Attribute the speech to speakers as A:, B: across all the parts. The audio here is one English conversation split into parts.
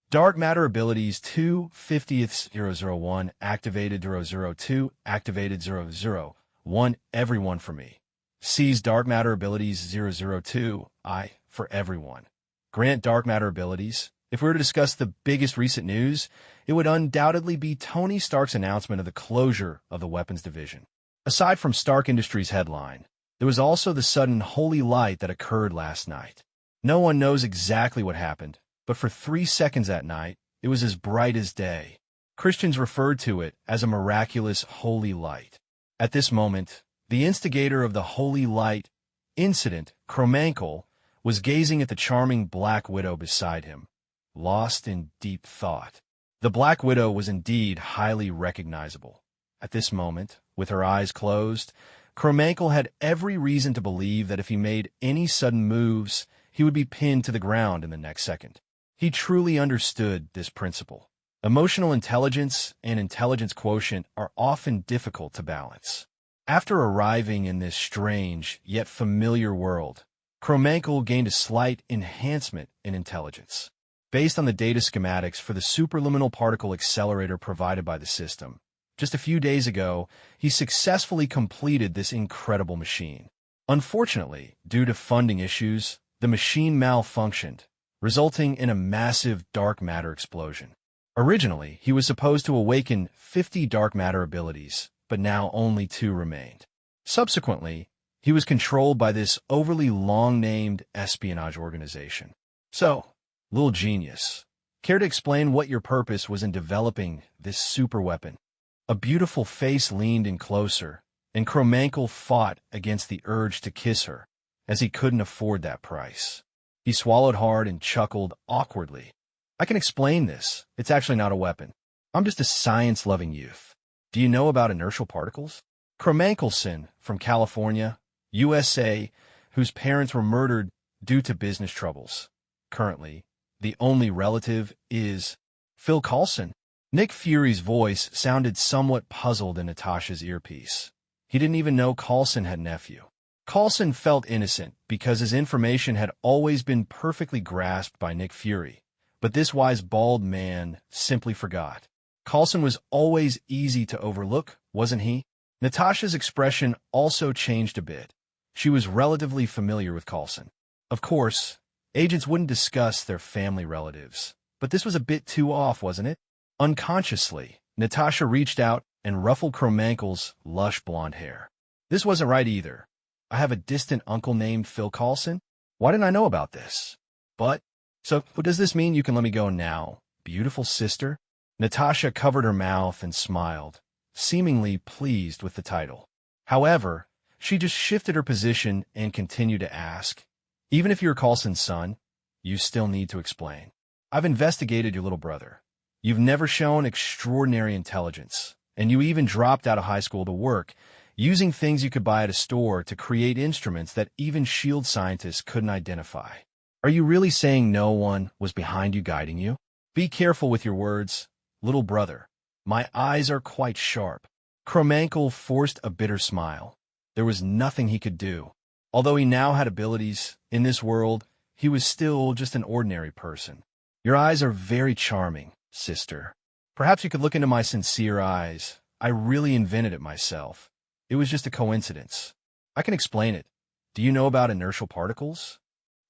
A: Dark matter abilities 2/50th 001 activated 002 activated 001 everyone for me. Seize dark matter abilities 002 I for everyone. Grant dark matter abilities. If we were to discuss the biggest recent news, it would undoubtedly be Tony Stark's announcement of the closure of the weapons division. Aside from Stark Industries' headline, there was also the sudden holy light that occurred last night. No one knows exactly what happened, but for 3 seconds that night, it was as bright as day. Christians referred to it as a miraculous holy light. At this moment, the instigator of the holy light incident, Kromankel, was gazing at the charming Black Widow beside him, lost in deep thought. The Black Widow was indeed highly recognizable. At this moment, with her eyes closed, Kromankel had every reason to believe that if he made any sudden moves, he would be pinned to the ground in the next second. He truly understood this principle. Emotional intelligence and intelligence quotient are often difficult to balance. After arriving in this strange yet familiar world, Kromankel gained a slight enhancement in intelligence. Based on the data schematics for the superluminal particle accelerator provided by the system, just a few days ago, he successfully completed this incredible machine. Unfortunately, due to funding issues, the machine malfunctioned, resulting in a massive dark matter explosion. Originally, he was supposed to awaken 50 dark matter abilities, but now only 2 remained. Subsequently, he was controlled by this overly long-named espionage organization. So, little genius, care to explain what your purpose was in developing this super weapon? A beautiful face leaned in closer, and Kromankel fought against the urge to kiss her, as he couldn't afford that price. He swallowed hard and chuckled awkwardly. I can explain this. It's actually not a weapon. I'm just a science-loving youth. Do you know about inertial particles? Kromankelson from California, USA, whose parents were murdered due to business troubles. Currently, the only relative is Phil Coulson. Nick Fury's voice sounded somewhat puzzled in Natasha's earpiece. He didn't even know Coulson had a nephew. Coulson felt innocent because his information had always been perfectly grasped by Nick Fury, but this wise bald man simply forgot. Coulson was always easy to overlook, wasn't he? Natasha's expression also changed a bit. She was relatively familiar with Coulson. Of course, agents wouldn't discuss their family relatives, but this was a bit too off, wasn't it? Unconsciously, Natasha reached out and ruffled Kromankel's lush blonde hair. This wasn't right either. I have a distant uncle named Phil Coulson. Why didn't I know about this? So does this mean you can let me go now, beautiful sister? Natasha covered her mouth and smiled, seemingly pleased with the title. However, she just shifted her position and continued to ask, even if you're Coulson's son, you still need to explain. I've investigated your little brother. You've never shown extraordinary intelligence, and you even dropped out of high school to work, using things you could buy at a store to create instruments that even SHIELD scientists couldn't identify. Are you really saying no one was behind you guiding you? Be careful with your words, little brother. My eyes are quite sharp. Kromankel forced a bitter smile. There was nothing he could do. Although he now had abilities in this world, he was still just an ordinary person. Your eyes are very charming, sister. Perhaps you could look into my sincere eyes. I really invented it myself. It was just a coincidence. I can explain it. Do you know about inertial particles?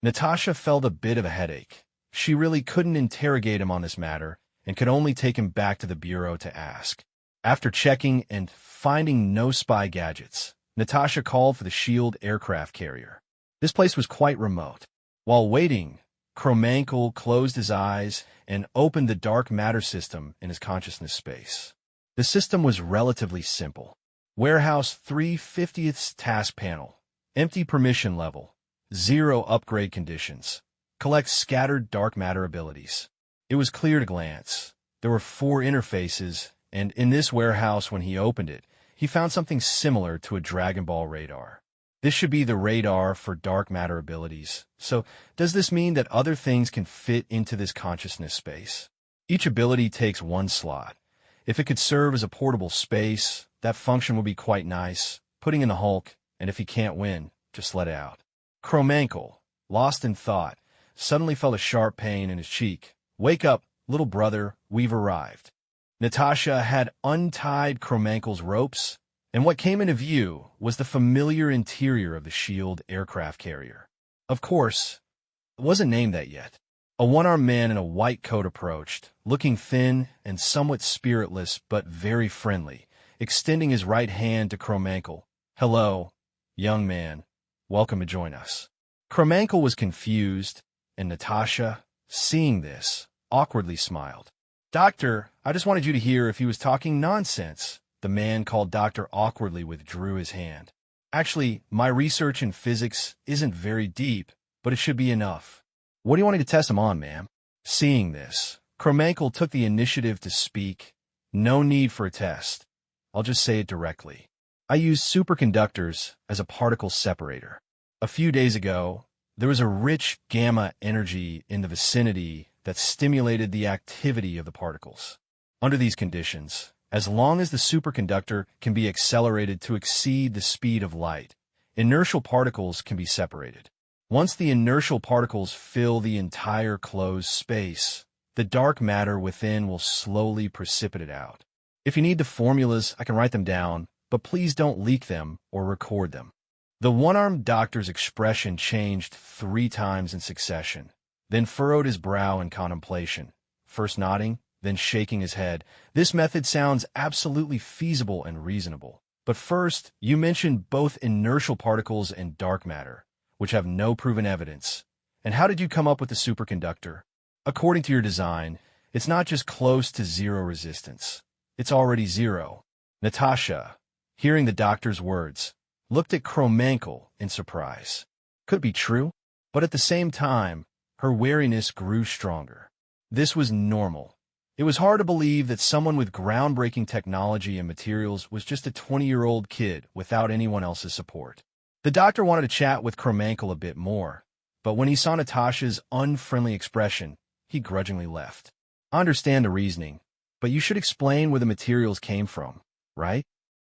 A: Natasha felt a bit of a headache. She really couldn't interrogate him on this matter and could only take him back to the bureau to ask. After checking and finding no spy gadgets, Natasha called for the SHIELD aircraft carrier. This place was quite remote. While waiting, Kromankel closed his eyes and opened the dark matter system in his consciousness space. The system was relatively simple. Warehouse 3/50th task panel. Empty permission level. 0 upgrade conditions. Collect scattered dark matter abilities. It was clear to glance. There were 4 interfaces, and in this warehouse, when he opened it, he found something similar to a Dragon Ball radar. This should be the radar for dark matter abilities. So, does this mean that other things can fit into this consciousness space? Each ability takes 1 slot. If it could serve as a portable space, that function would be quite nice, putting in the Hulk, and if he can't win, just let it out. Kromankel, lost in thought, suddenly felt a sharp pain in his cheek. Wake up, little brother, we've arrived. Natasha had untied Kromenkel's ropes, and what came into view was the familiar interior of the Shield aircraft carrier. Of course, it wasn't named that yet. A one-armed man in a white coat approached, looking thin and somewhat spiritless but very friendly, extending his right hand to Kromenkel. "Hello, young man. Welcome to join us." Kromenkel was confused, and Natasha, seeing this, awkwardly smiled. "Doctor, I just wanted you to hear if he was talking nonsense." The man called Doctor awkwardly withdrew his hand. "Actually, my research in physics isn't very deep, but it should be enough." "What do you want me to test him on, ma'am?" Seeing this, Kromenkel took the initiative to speak. "No need for a test. I'll just say it directly. I use superconductors as a particle separator. A few days ago, there was a rich gamma energy in the vicinity that stimulated the activity of the particles. Under these conditions, as long as the superconductor can be accelerated to exceed the speed of light, inertial particles can be separated. Once the inertial particles fill the entire closed space, the dark matter within will slowly precipitate out. If you need the formulas, I can write them down, but please don't leak them or record them." The one-armed doctor's expression changed 3 times in succession, then furrowed his brow in contemplation, first nodding, then shaking his head. "This method sounds absolutely feasible and reasonable. But first, you mentioned both inertial particles and dark matter, which have no proven evidence. And how did you come up with the superconductor? According to your design, it's not just close to zero resistance. It's already zero." Natasha, hearing the doctor's words, looked at Kromenkel in surprise. Could it be true? But at the same time, her wariness grew stronger. This was normal. It was hard to believe that someone with groundbreaking technology and materials was just a 20-year-old kid without anyone else's support. The doctor wanted to chat with Kromenkel a bit more, but when he saw Natasha's unfriendly expression, he grudgingly left. "I understand the reasoning, but you should explain where the materials came from, right?"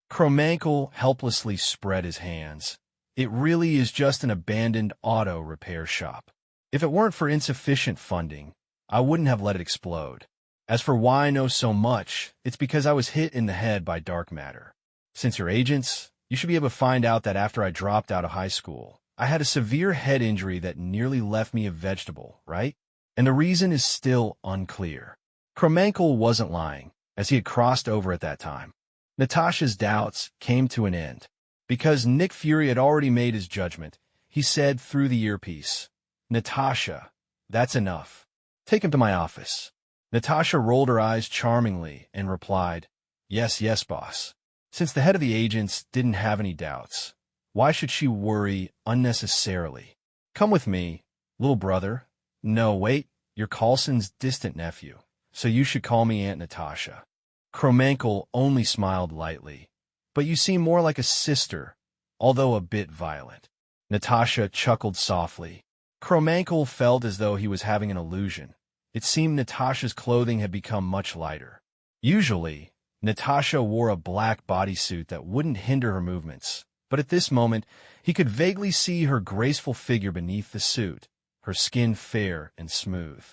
A: Kromenkel helplessly spread his hands. "It really is just an abandoned auto repair shop. If it weren't for insufficient funding, I wouldn't have let it explode. As for why I know so much, it's because I was hit in the head by dark matter. Since you're agents, you should be able to find out that after I dropped out of high school, I had a severe head injury that nearly left me a vegetable, right? And the reason is still unclear." Kromenkel wasn't lying, as he had crossed over at that time. Natasha's doubts came to an end. Because Nick Fury had already made his judgment, he said through the earpiece, "Natasha, that's enough. Take him to my office." Natasha rolled her eyes charmingly and replied, "Yes, yes, boss." Since the head of the agents didn't have any doubts, why should she worry unnecessarily? "Come with me, little brother." "No, wait, you're Coulson's distant nephew, so you should call me Aunt Natasha." Kromenkel only smiled lightly. "But you seem more like a sister, although a bit violent." Natasha chuckled softly. Kromenkel felt as though he was having an illusion. It seemed Natasha's clothing had become much lighter. Usually, Natasha wore a black bodysuit that wouldn't hinder her movements, but at this moment, he could vaguely see her graceful figure beneath the suit, her skin fair and smooth.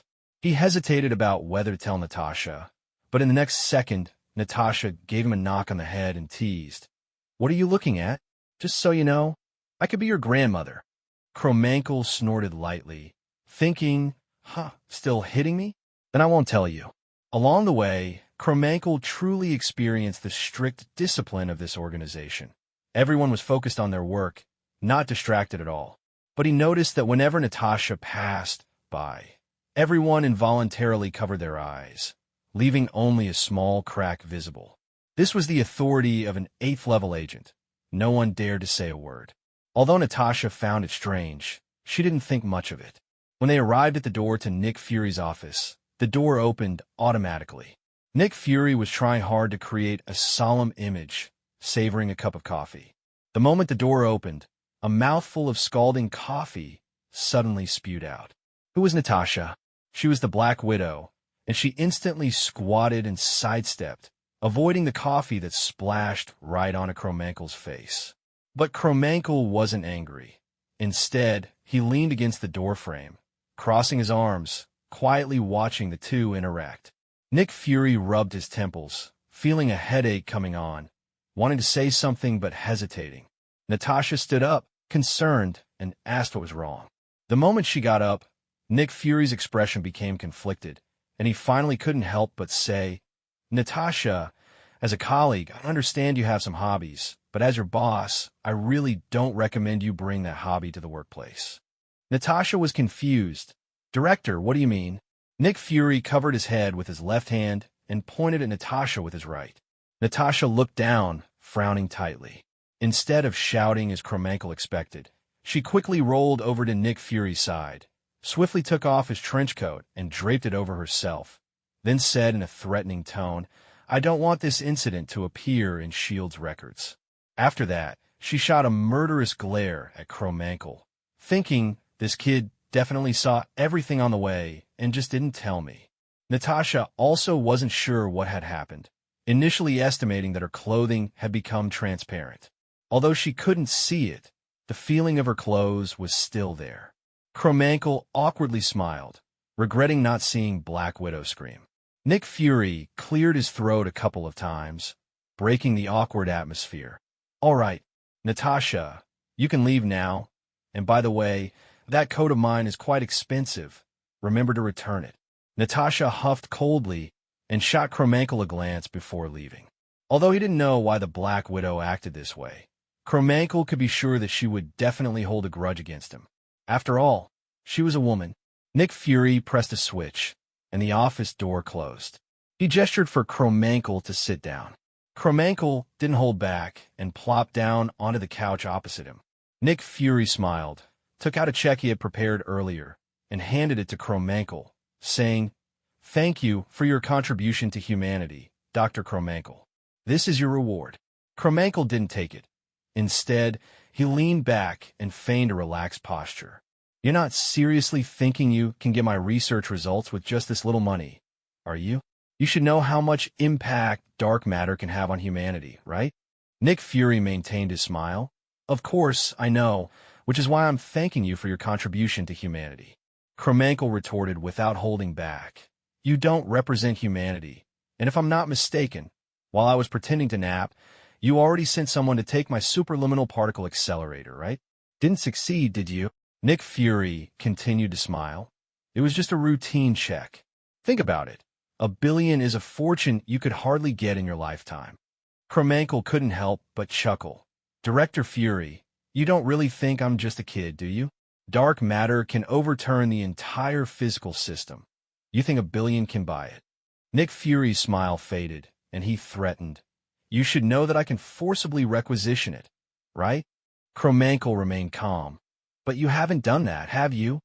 A: He hesitated about whether to tell Natasha, but in the next second, Natasha gave him a knock on the head and teased, "What are you looking at? Just so you know, I could be your grandmother." Kromenkel snorted lightly, thinking, still hitting me? Then I won't tell you. Along the way, Kromenkel truly experienced the strict discipline of this organization. Everyone was focused on their work, not distracted at all. But he noticed that whenever Natasha passed by, everyone involuntarily covered their eyes, leaving only a small crack visible. This was the authority of an 8th-level agent. No one dared to say a word. Although Natasha found it strange, she didn't think much of it. When they arrived at the door to Nick Fury's office, the door opened automatically. Nick Fury was trying hard to create a solemn image, savoring a cup of coffee. The moment the door opened, a mouthful of scalding coffee suddenly spewed out. Who was Natasha? She was the Black Widow, and she instantly squatted and sidestepped, avoiding the coffee that splashed right onto Kromenkel's face. But Kromenkel wasn't angry. Instead, he leaned against the doorframe, crossing his arms, quietly watching the two interact. Nick Fury rubbed his temples, feeling a headache coming on, wanting to say something but hesitating. Natasha stood up, concerned, and asked what was wrong. The moment she got up, Nick Fury's expression became conflicted, and he finally couldn't help but say, "Natasha, as a colleague, I understand you have some hobbies, but as your boss, I really don't recommend you bring that hobby to the workplace." Natasha was confused. "Director, what do you mean?" Nick Fury covered his head with his left hand and pointed at Natasha with his right. Natasha looked down, frowning tightly. Instead of shouting as Kromenkel expected, she quickly rolled over to Nick Fury's side, swiftly took off his trench coat and draped it over herself, then said in a threatening tone, "I don't want this incident to appear in S.H.I.E.L.D.'s records." After that, she shot a murderous glare at Kromenkel, thinking, "This kid definitely saw everything on the way and just didn't tell me." Natasha also wasn't sure what had happened, initially estimating that her clothing had become transparent. Although she couldn't see it, the feeling of her clothes was still there. Kromenkel awkwardly smiled, regretting not seeing Black Widow scream. Nick Fury cleared his throat a couple of times, breaking the awkward atmosphere. "All right, Natasha, you can leave now. And by the way, that coat of mine is quite expensive. Remember to return it." Natasha huffed coldly and shot Kromenkel a glance before leaving. Although he didn't know why the Black Widow acted this way, Kromenkel could be sure that she would definitely hold a grudge against him. After all, she was a woman. Nick Fury pressed a switch, and the office door closed. He gestured for Kromenkel to sit down. Kromenkel didn't hold back and plopped down onto the couch opposite him. Nick Fury smiled, took out a check he had prepared earlier, and handed it to Kromenkel, saying, "Thank you for your contribution to humanity, Dr. Kromenkel. This is your reward." Kromenkel didn't take it. Instead, he leaned back and feigned a relaxed posture. "You're not seriously thinking you can get my research results with just this little money, are you? You should know how much impact dark matter can have on humanity, right?" Nick Fury maintained his smile. "Of course, I know, which is why I'm thanking you for your contribution to humanity." Kromenkel retorted without holding back. "You don't represent humanity, and if I'm not mistaken, while I was pretending to nap, you already sent someone to take my superliminal particle accelerator, right? Didn't succeed, did you?" Nick Fury continued to smile. "It was just a routine check. Think about it. $1 billion is a fortune you could hardly get in your lifetime." Kromenkel couldn't help but chuckle. "Director Fury, you don't really think I'm just a kid, do you? Dark matter can overturn the entire physical system. You think $1 billion can buy it?" Nick Fury's smile faded, and he threatened, "You should know that I can forcibly requisition it, right?" Kromenkel remained calm. "But you haven't done that, have you?"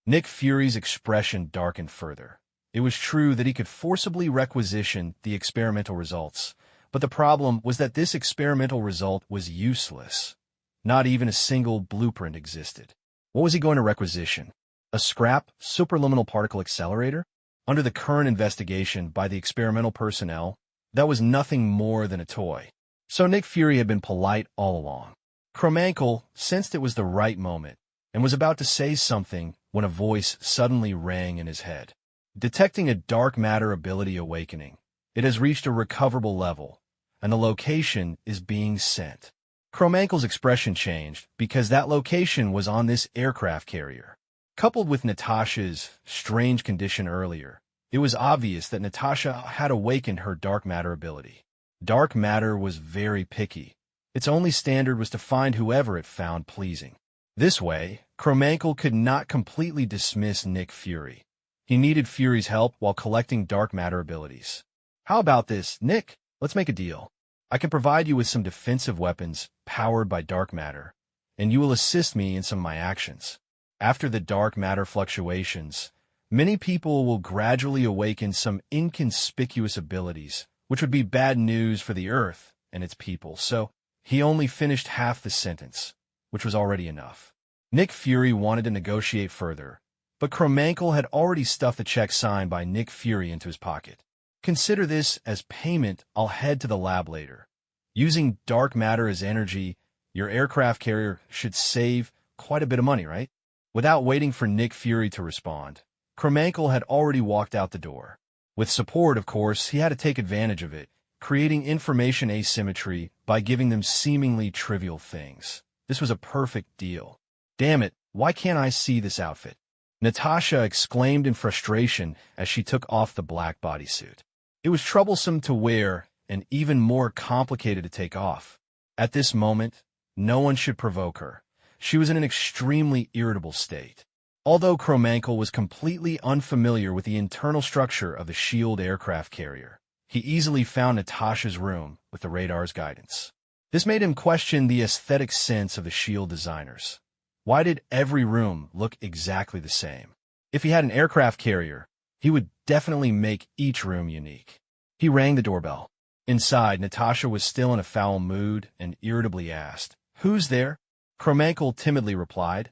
A: Nick Fury's expression darkened further. It was true that he could forcibly requisition the experimental results, but the problem was that this experimental result was useless. Not even a single blueprint existed. What was he going to requisition? A scrap superliminal particle accelerator? Under the current investigation by the experimental personnel, that was nothing more than a toy. So Nick Fury had been polite all along. Kromenkel sensed it was the right moment and was about to say something when a voice suddenly rang in his head. "Detecting a dark matter ability awakening. It has reached a recoverable level, and the location is being sent." Kromenkel's expression changed because that location was on this aircraft carrier. Coupled with Natasha's strange condition earlier, it was obvious that Natasha had awakened her dark matter ability. Dark matter was very picky. Its only standard was to find whoever it found pleasing. This way, Kromenkel could not completely dismiss Nick Fury. He needed Fury's help while collecting dark matter abilities. "How about this, Nick? Let's make a deal. I can provide you with some defensive weapons powered by dark matter, and you will assist me in some of my actions. After the dark matter fluctuations, many people will gradually awaken some inconspicuous abilities, which would be bad news for the Earth and its people." So he only finished half the sentence, which was already enough. Nick Fury wanted to negotiate further, but Kromenkel had already stuffed the check signed by Nick Fury into his pocket. "Consider this as payment. I'll head to the lab later. Using dark matter as energy, your aircraft carrier should save quite a bit of money, right?" Without waiting for Nick Fury to respond, Kromenkel had already walked out the door. With support, of course, he had to take advantage of it, creating information asymmetry by giving them seemingly trivial things. This was a perfect deal. Damn it, why can't I see this outfit? Natasha exclaimed in frustration as she took off the black bodysuit. It was troublesome to wear and even more complicated to take off. At this moment, no one should provoke her. She was in an extremely irritable state. Although Kromenkel was completely unfamiliar with the internal structure of the SHIELD aircraft carrier, he easily found Natasha's room with the radar's guidance. This made him question the aesthetic sense of the SHIELD designers. Why did every room look exactly the same? If he had an aircraft carrier, he would definitely make each room unique. He rang the doorbell. Inside, Natasha was still in a foul mood and irritably asked, "Who's there?" Kromenkel timidly replied,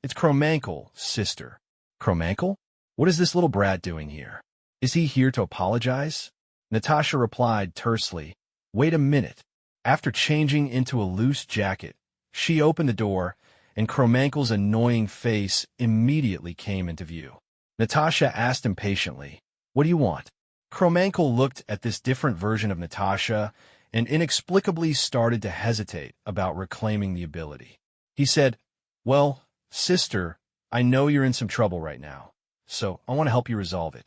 A: It's Kromenkel, sister." "Kromenkel? What is this little brat doing here? Is he here to apologize?" Natasha replied tersely, "Wait a minute." After changing into a loose jacket, she opened the door, and Kromenkel's annoying face immediately came into view. Natasha asked impatiently, "What do you want?" Kromenkel looked at this different version of Natasha and inexplicably started to hesitate about reclaiming the ability. He said, "Well, sister, I know you're in some trouble right now, so I want to help you resolve it."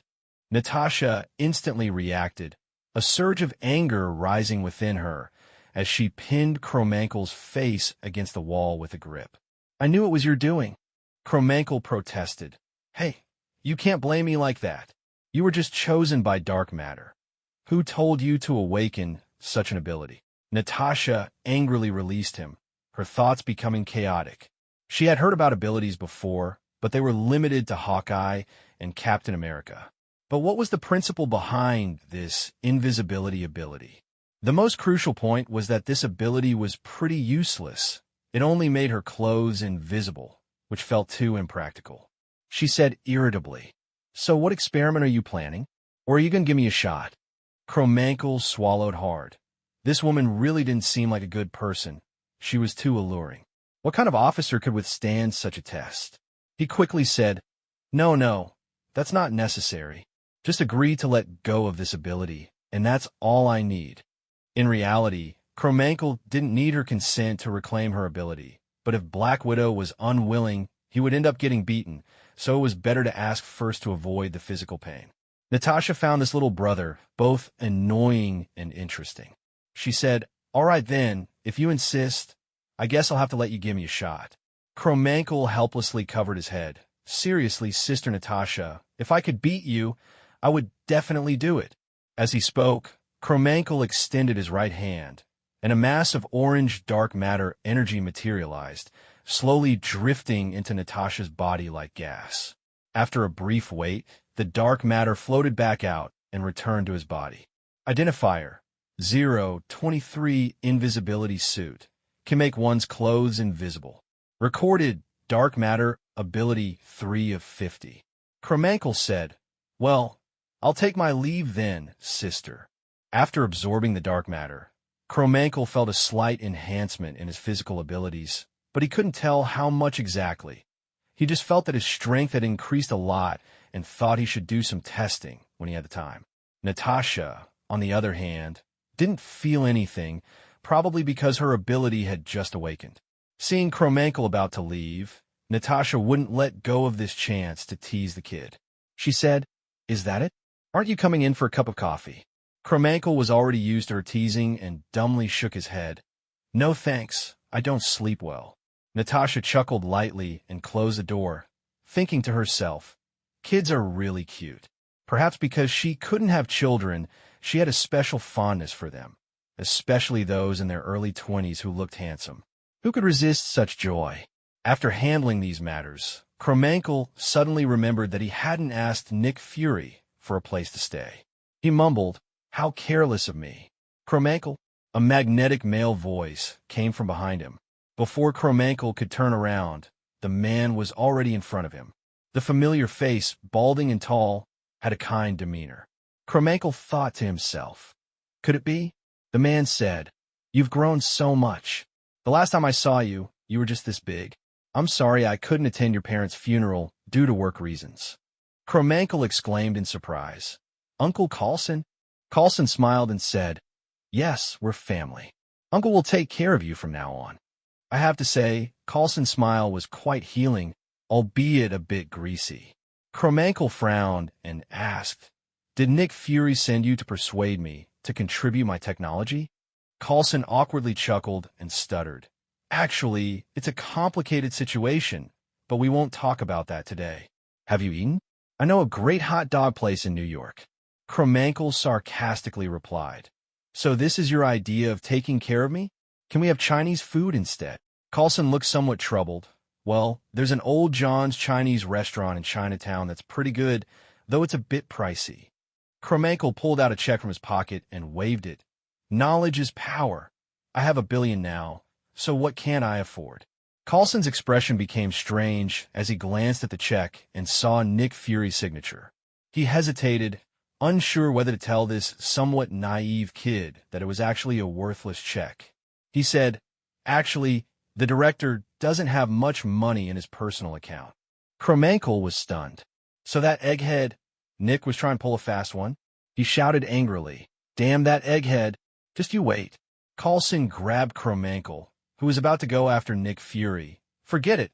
A: Natasha instantly reacted, a surge of anger rising within her as she pinned Kromenkel's face against the wall with a grip. "I knew it was your doing." Kromenkel protested. "Hey, you can't blame me like that. You were just chosen by dark matter. Who told you to awaken such an ability?" Natasha angrily released him, her thoughts becoming chaotic. She had heard about abilities before, but they were limited to Hawkeye and Captain America. But what was the principle behind this invisibility ability? The most crucial point was that this ability was pretty useless. It only made her clothes invisible, which felt too impractical. She said irritably, "So what experiment are you planning? Or are you going to give me a shot?" Kromenkel swallowed hard. This woman really didn't seem like a good person. She was too alluring. What kind of officer could withstand such a test? He quickly said, No, that's not necessary. Just agree to let go of this ability, and that's all I need." In reality, Kromenkel didn't need her consent to reclaim her ability, but if Black Widow was unwilling, he would end up getting beaten, so it was better to ask first to avoid the physical pain. Natasha found this little brother both annoying and interesting. She said, "All right then, if you insist, I guess I'll have to let you give me a shot." Kromenkel helplessly covered his head. "Seriously, Sister Natasha, if I could beat you, I would definitely do it." As he spoke, Kromenkel extended his right hand, and a mass of orange dark matter energy materialized, slowly drifting into Natasha's body like gas. After a brief wait, the dark matter floated back out and returned to his body. Identifier 023 Invisibility Suit. Can make one's clothes invisible. Recorded dark matter ability 3 of 50. Kromenkel said, "Well, I'll take my leave then, sister." After absorbing the dark matter, Kromenkel felt a slight enhancement in his physical abilities, but he couldn't tell how much exactly. He just felt that his strength had increased a lot and thought he should do some testing when he had the time. Natasha, on the other hand, didn't feel anything, probably because her ability had just awakened. Seeing Kromenkel about to leave, Natasha wouldn't let go of this chance to tease the kid. She said, "Is that it? Aren't you coming in for a cup of coffee?" Kromenkel was already used to her teasing and dumbly shook his head. "No thanks, I don't sleep well." Natasha chuckled lightly and closed the door, thinking to herself, kids are really cute. Perhaps because she couldn't have children, she had a special fondness for them, especially those in their early 20s who looked handsome. Who could resist such joy? After handling these matters, Kromenkel suddenly remembered that he hadn't asked Nick Fury for a place to stay. He mumbled, "How careless of me." "Kromenkel?" A magnetic male voice came from behind him. Before Kromenkel could turn around, the man was already in front of him. The familiar face, balding and tall, had a kind demeanor. Kromenkel thought to himself, "Could it be?" The man said, "You've grown so much. The last time I saw you, you were just this big. I'm sorry I couldn't attend your parents' funeral due to work reasons. Kromankel exclaimed in surprise. Uncle Carlson? Carlson smiled and said, Yes, we're family. Uncle will take care of you from now on. I have to say, Carlson's smile was quite healing, albeit a bit greasy. Kromankel frowned and asked, Did Nick Fury send you to persuade me to contribute my technology? Carlson awkwardly chuckled and stuttered. Actually, it's a complicated situation, but we won't talk about that today. Have you eaten? I know a great hot dog place in New York. Kromankel sarcastically replied. So this is your idea of taking care of me? Can we have Chinese food instead? Carlson looked somewhat troubled. Well, there's an old John's Chinese restaurant in Chinatown that's pretty good, though it's a bit pricey. Kromankel pulled out a check from his pocket and waved it. Knowledge is power. I have $1 billion now, so what can I afford? Carlson's expression became strange as he glanced at the check and saw Nick Fury's signature. He hesitated, unsure whether to tell this somewhat naive kid that it was actually a worthless check. He said, Actually, the director doesn't have much money in his personal account. Kromankel was stunned. So that egghead, Nick was trying to pull a fast one. He shouted angrily, Damn that egghead. Just you wait. Carlson grabbed Kromankel, who was about to go after Nick Fury. Forget it.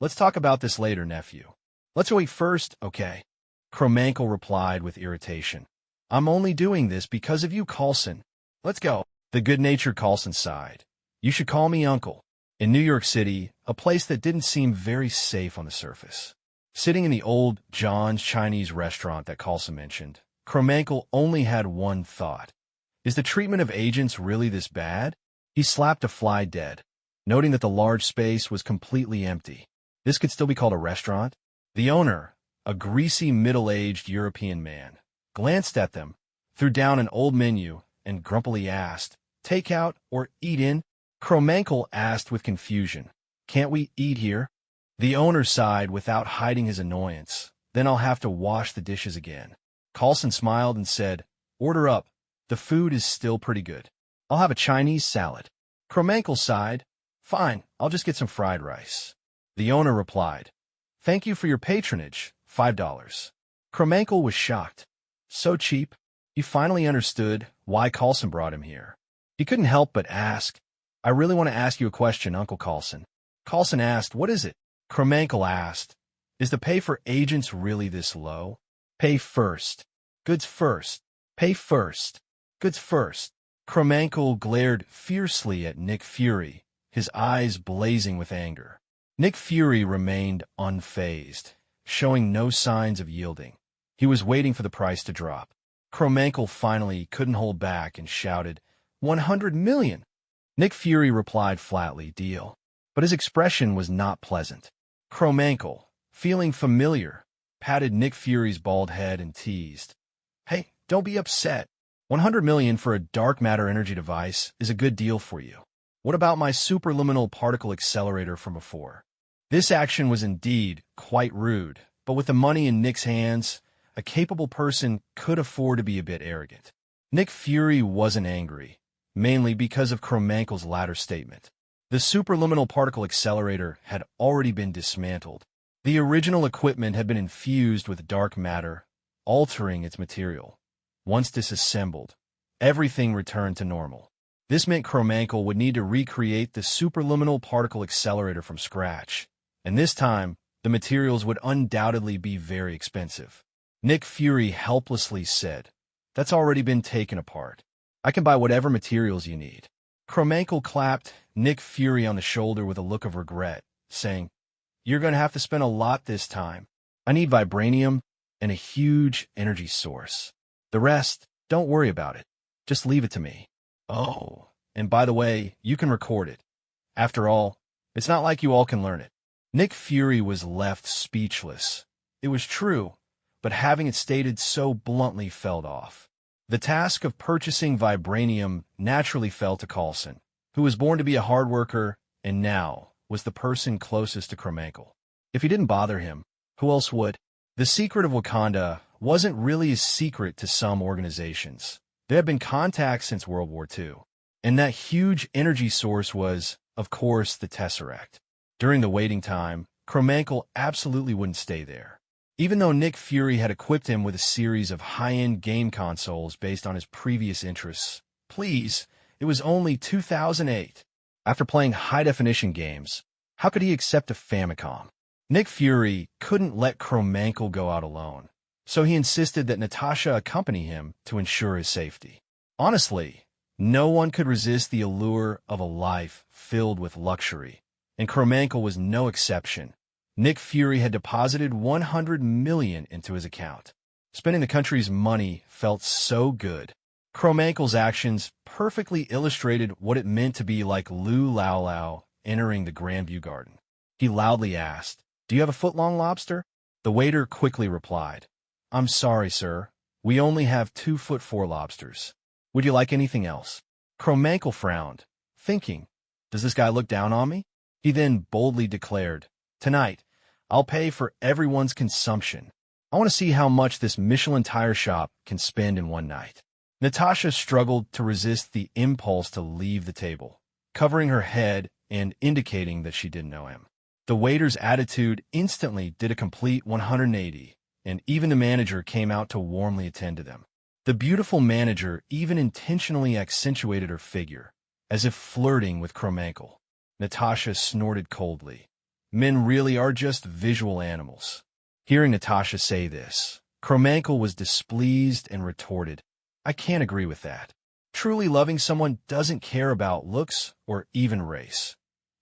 A: Let's talk about this later, nephew. Let's go eat first, okay? Kromankel replied with irritation. I'm only doing this because of you, Carlson. Let's go. The good-natured Carlson sighed. You should call me uncle. In New York City, a place that didn't seem very safe on the surface. Sitting in the old John's Chinese restaurant that Carlson mentioned, Kromankel only had one thought. Is the treatment of agents really this bad? He slapped a fly dead, noting that the large space was completely empty. This could still be called a restaurant? The owner, a greasy middle-aged European man, glanced at them, threw down an old menu, and grumpily asked, Take out or eat in? Kromankel asked with confusion, Can't we eat here? The owner sighed without hiding his annoyance. Then I'll have to wash the dishes again. Carlson smiled and said, Order up. The food is still pretty good. I'll have a Chinese salad. Kromankel sighed. Fine, I'll just get some fried rice. The owner replied, Thank you for your patronage, $5. Kromankel was shocked. So cheap? He finally understood why Carlson brought him here. He couldn't help but ask, I really want to ask you a question, Uncle Carlson. Carlson asked, What is it? Kromankel asked, Is the pay for agents really this low? Pay first. Goods first. Pay first. Goods first. Kromankel glared fiercely at Nick Fury, his eyes blazing with anger. Nick Fury remained unfazed, showing no signs of yielding. He was waiting for the price to drop. Kromankel finally couldn't hold back and shouted, 100 million! Nick Fury replied flatly, Deal. But his expression was not pleasant. Kromankel, feeling familiar, patted Nick Fury's bald head and teased, Hey, don't be upset. 100 million for a dark matter energy device is a good deal for you. What about my superluminal particle accelerator from before? This action was indeed quite rude, but with the money in Nick's hands, a capable person could afford to be a bit arrogant. Nick Fury wasn't angry, mainly because of Kromankel's latter statement. The superluminal particle accelerator had already been dismantled. The original equipment had been infused with dark matter, altering its material. Once disassembled, everything returned to normal. This meant Kromankel would need to recreate the superluminal particle accelerator from scratch, and this time, the materials would undoubtedly be very expensive. Nick Fury helplessly said, That's already been taken apart. I can buy whatever materials you need. Kromankel clapped Nick Fury on the shoulder with a look of regret, saying, You're going to have to spend a lot this time. I need vibranium and a huge energy source. The rest, don't worry about it. Just leave it to me. Oh, and by the way, you can record it. After all, it's not like you all can learn it. Nick Fury was left speechless. It was true, but having it stated so bluntly fell off. The task of purchasing vibranium naturally fell to Carlson, who was born to be a hard worker and now was the person closest to Kromankel. If he didn't bother him, who else would? The secret of Wakanda wasn't really a secret to some organizations. There had been contacts since World War II, and that huge energy source was, of course, the Tesseract. During the waiting time, Kromankel absolutely wouldn't stay there. Even though Nick Fury had equipped him with a series of high-end game consoles based on his previous interests, please, it was only 2008. After playing high-definition games, how could he accept a Famicom? Nick Fury couldn't let Kromankel go out alone, so he insisted that Natasha accompany him to ensure his safety. Honestly, no one could resist the allure of a life filled with luxury, and Kromankel was no exception. Nick Fury had deposited $100 million into his account. Spending the country's money felt so good. Kromankel's actions perfectly illustrated what it meant to be like Lu Lao Lao entering the Grandview Garden. He loudly asked, "Do you have a foot-long lobster?" The waiter quickly replied, "I'm sorry, sir. We only have 2'4" lobsters. Would you like anything else?" Kromankel frowned, thinking, "Does this guy look down on me?" He then boldly declared, "Tonight, I'll pay for everyone's consumption. I want to see how much this Michelin tire shop can spend in one night." Natasha struggled to resist the impulse to leave the table, covering her head and indicating that she didn't know him. The waiter's attitude instantly did a complete 180, and even the manager came out to warmly attend to them. The beautiful manager even intentionally accentuated her figure, as if flirting with Kromankel. Natasha snorted coldly. Men really are just visual animals. Hearing Natasha say this, Kromankel was displeased and retorted, "I can't agree with that. Truly loving someone doesn't care about looks or even race.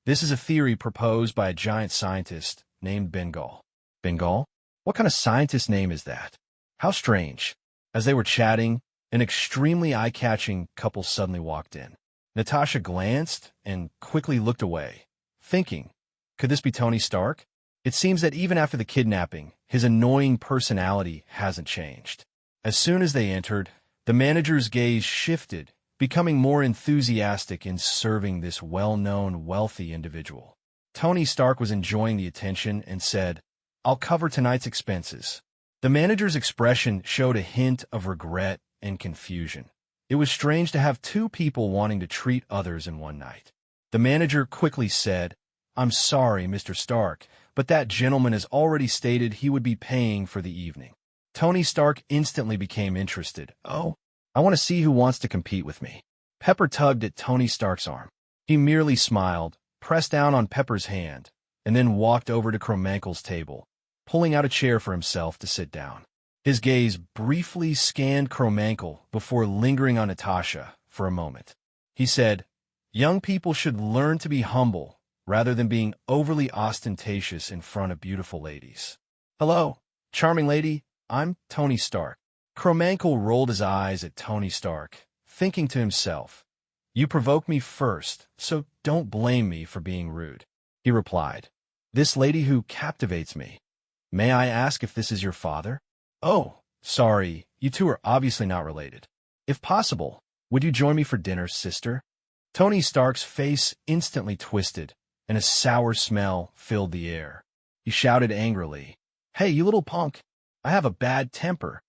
A: This is a theory proposed by a giant scientist named Bengal." Bengal? What kind of scientist name is that? How strange. As they were chatting, an extremely eye-catching couple suddenly walked in. Natasha glanced and quickly looked away, thinking, could this be Tony Stark? It seems that even after the kidnapping, his annoying personality hasn't changed. As soon as they entered, the manager's gaze shifted, becoming more enthusiastic in serving this well-known, wealthy individual. Tony Stark was enjoying the attention and said, "I'll cover tonight's expenses." The manager's expression showed a hint of regret and confusion. It was strange to have two people wanting to treat others in one night. The manager quickly said, "I'm sorry, Mr. Stark, but that gentleman has already stated he would be paying for the evening." Tony Stark instantly became interested. "Oh, I want to see who wants to compete with me." Pepper tugged at Tony Stark's arm. He merely smiled, pressed down on Pepper's hand, and then walked over to Kromankel's table, pulling out a chair for himself to sit down. His gaze briefly scanned Kromankel before lingering on Natasha for a moment. He said, "Young people should learn to be humble rather than being overly ostentatious in front of beautiful ladies. Hello, charming lady, I'm Tony Stark." Kromankel rolled his eyes at Tony Stark, thinking to himself, "You provoked me first, so don't blame me for being rude." He replied, "This lady who captivates me. May I ask if this is your father?" "Oh, sorry, you two are obviously not related. If possible, would you join me for dinner, sister?" Tony Stark's face instantly twisted, and a sour smell filled the air. He shouted angrily, "Hey, you little punk, I have a bad temper."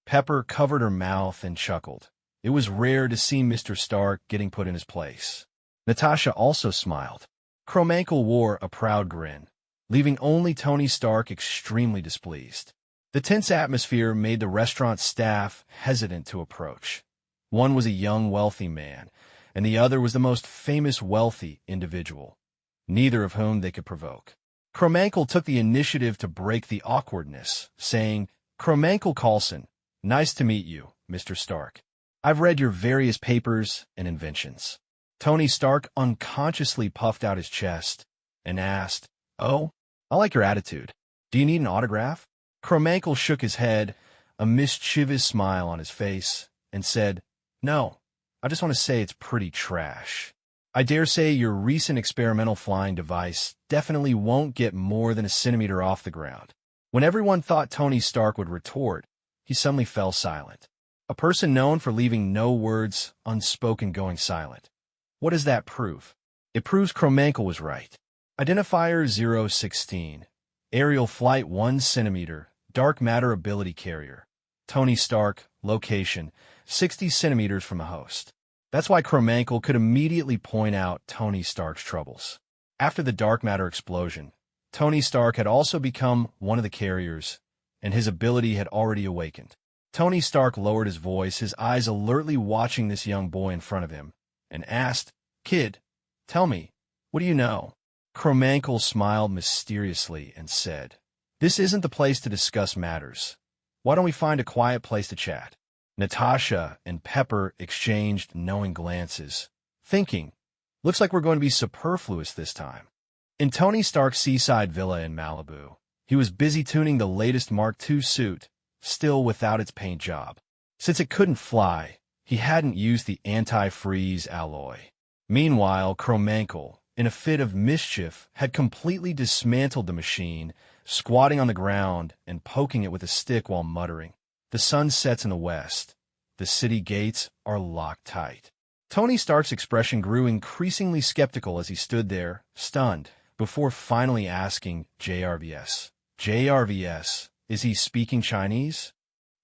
A: Pepper covered her mouth and chuckled. It was rare to see Mr. Stark getting put in his place. Natasha also smiled. Kromankel wore a proud grin, leaving only Tony Stark extremely displeased. The tense atmosphere made the restaurant staff hesitant to approach. One was a young, wealthy man, and the other was the most famous wealthy individual, neither of whom they could provoke. Kromankel took the initiative to break the awkwardness, saying, "Kromankel Coulson, nice to meet you, Mr. Stark. I've read your various papers and inventions." Tony Stark unconsciously puffed out his chest and asked, "Oh, I like your attitude. Do you need an autograph?" Kromankel shook his head, a mischievous smile on his face, and said, "No, I just want to say it's pretty trash. I dare say your recent experimental flying device definitely won't get more than a centimeter off the ground." When everyone thought Tony Stark would retort, he suddenly fell silent. A person known for leaving no words unspoken going silent. What does that prove? It proves Kromankel was right. Identifier 016. Aerial flight 1 centimeter. Dark matter ability carrier. Tony Stark. Location 60 centimeters from the host. That's why Kromankel could immediately point out Tony Stark's troubles. After the dark matter explosion, Tony Stark had also become one of the carriers, and his ability had already awakened. Tony Stark lowered his voice, his eyes alertly watching this young boy in front of him, and asked, "Kid, tell me, what do you know?" Cromankle smiled mysteriously and said, "This isn't the place to discuss matters. Why don't we find a quiet place to chat?" Natasha and Pepper exchanged knowing glances, thinking, "Looks like we're going to be superfluous this time." In Tony Stark's seaside villa in Malibu, he was busy tuning the latest Mark II suit, still without its paint job. Since it couldn't fly, he hadn't used the anti-freeze alloy. Meanwhile, Cromankle, in a fit of mischief, had completely dismantled the machine, squatting on the ground and poking it with a stick while muttering, "The sun sets in the west. The city gates are locked tight." Tony Stark's expression grew increasingly skeptical as he stood there, stunned, before finally asking JRVS, "JRVS, is he speaking Chinese?"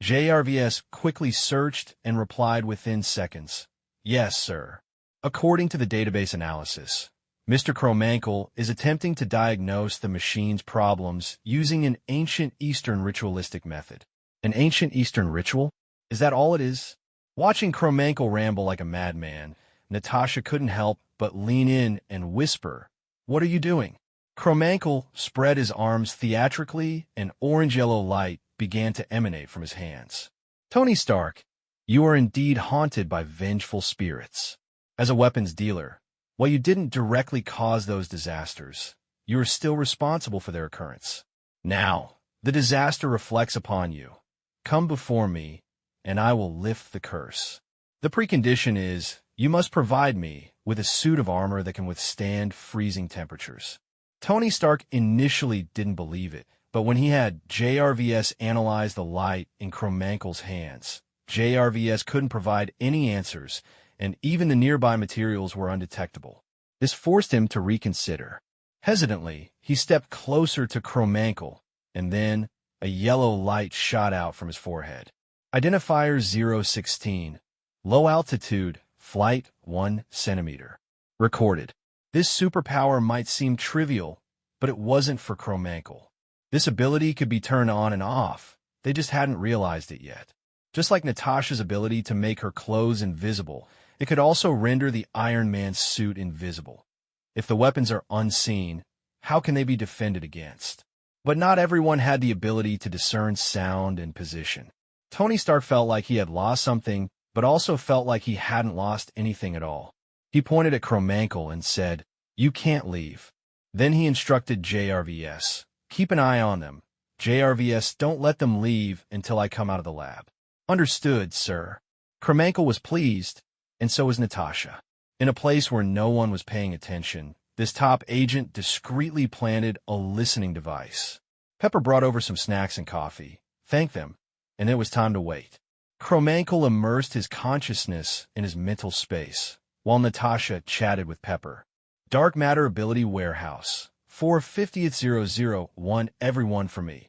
A: JRVS quickly searched and replied within seconds, "Yes, sir. According to the database analysis, Mr. Cromankle is attempting to diagnose the machine's problems using an ancient Eastern ritualistic method." An ancient Eastern ritual? Is that all it is? Watching Cromankle ramble like a madman, Natasha couldn't help but lean in and whisper, "What are you doing?" Cromankle spread his arms theatrically, and orange-yellow light began to emanate from his hands. "Tony Stark, you are indeed haunted by vengeful spirits. As a weapons dealer, while you didn't directly cause those disasters, you are still responsible for their occurrence. Now, the disaster reflects upon you. Come before me, and I will lift the curse. The precondition is, you must provide me with a suit of armor that can withstand freezing temperatures." Tony Stark initially didn't believe it, but when he had JRVS analyze the light in Cromankle's hands, JRVS couldn't provide any answers, and even the nearby materials were undetectable. This forced him to reconsider. Hesitantly, he stepped closer to Cromankle, and then a yellow light shot out from his forehead. Identifier 016. Low altitude, flight 1 centimeter. Recorded. This superpower might seem trivial, but it wasn't for Cromankle. This ability could be turned on and off. They just hadn't realized it yet. Just like Natasha's ability to make her clothes invisible, it could also render the Iron Man's suit invisible. If the weapons are unseen, how can they be defended against? But not everyone had the ability to discern sound and position. Tony Stark felt like he had lost something, but also felt like he hadn't lost anything at all. He pointed at Cromankle and said, "You can't leave." Then he instructed JRVS, "Keep an eye on them. JRVS, don't let them leave until I come out of the lab." "Understood, sir." Cromankle was pleased, and so was Natasha. In a place where no one was paying attention, this top agent discreetly planted a listening device. Pepper brought over some snacks and coffee, thanked them, and it was time to wait. Cromankle immersed his consciousness in his mental space, while Natasha chatted with Pepper. Dark Matter Ability Warehouse. 450-001, everyone for me.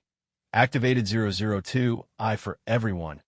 A: Activated 002, I for everyone.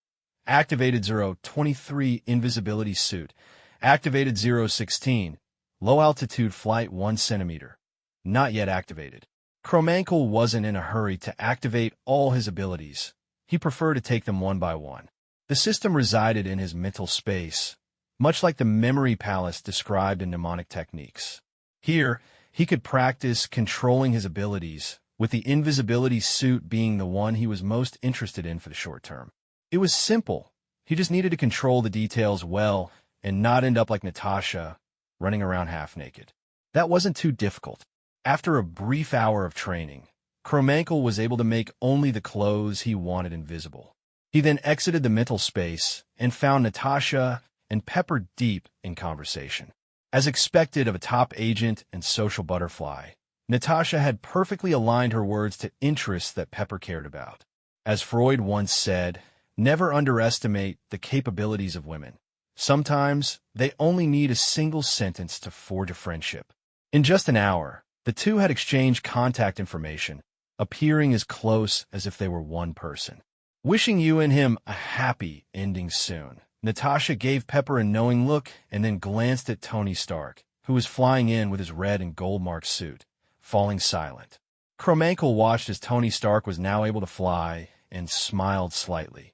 A: Activated 023, Invisibility Suit. Activated 016, Low Altitude Flight 1 centimeter. Not yet activated. Cromankle wasn't in a hurry to activate all his abilities. He preferred to take them one by one. The system resided in his mental space, much like the memory palace described in mnemonic techniques. Here, he could practice controlling his abilities, with the invisibility suit being the one he was most interested in for the short term. It was simple. He just needed to control the details well and not end up like Natasha, running around half-naked. That wasn't too difficult. After a brief hour of training, Cromankle was able to make only the clothes he wanted invisible. He then exited the mental space and found Natasha and Pepper deep in conversation. As expected of a top agent and social butterfly, Natasha had perfectly aligned her words to interests that Pepper cared about. As Freud once said, never underestimate the capabilities of women. Sometimes they only need a single sentence to forge a friendship. In just an hour, the two had exchanged contact information, appearing as close as if they were one person. Wishing you and him a happy ending soon, Natasha gave Pepper a knowing look and then glanced at Tony Stark, who was flying in with his red and gold-marked suit, falling silent. Kromankel watched as Tony Stark was now able to fly and smiled slightly.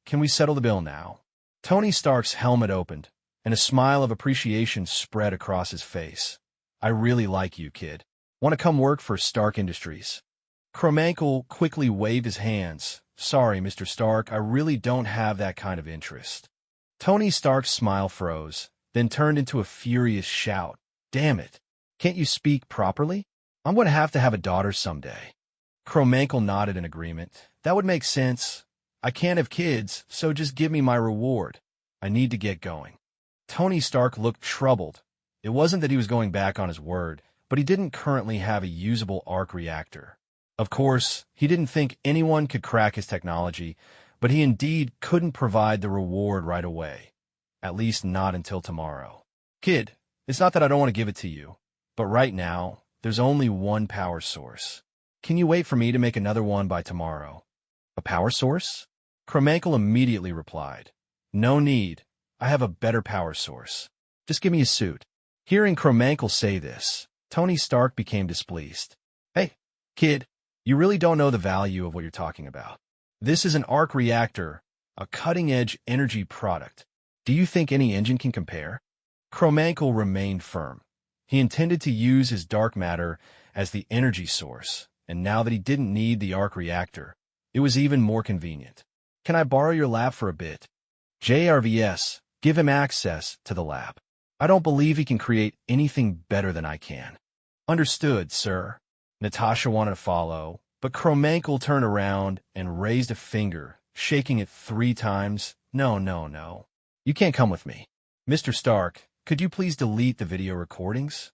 A: Can we settle the bill now? Tony Stark's helmet opened, and a smile of appreciation spread across his face. I really like you, kid. Want to come work for Stark Industries? Kromankel quickly waved his hands. Sorry, Mr. Stark, I really don't have that kind of interest. Tony Stark's smile froze, then turned into a furious shout. Damn it. Can't you speak properly? I'm going to have a daughter someday. Kromankel nodded in agreement. That would make sense. I can't have kids, so just give me my reward. I need to get going. Tony Stark looked troubled. It wasn't that he was going back on his word, but he didn't currently have a usable arc reactor. Of course, he didn't think anyone could crack his technology, but he indeed couldn't provide the reward right away. At least not until tomorrow. Kid, it's not that I don't want to give it to you, but right now, there's only one power source. Can you wait for me to make another one by tomorrow? A power source? Kromankel immediately replied. No need. I have a better power source. Just give me a suit. Hearing Kromankel say this, Tony Stark became displeased. Hey, kid, you really don't know the value of what you're talking about. This is an arc reactor, a cutting-edge energy product. Do you think any engine can compare? Kromankel remained firm. He intended to use his dark matter as the energy source, and now that he didn't need the arc reactor, it was even more convenient. Can I borrow your lab for a bit? JRVS, give him access to the lab. I don't believe he can create anything better than I can. Understood, sir. Natasha wanted to follow, but Kromankel turned around and raised a finger, shaking it 3 times. No, no, no. You can't come with me. Mr. Stark, could you please delete the video recordings?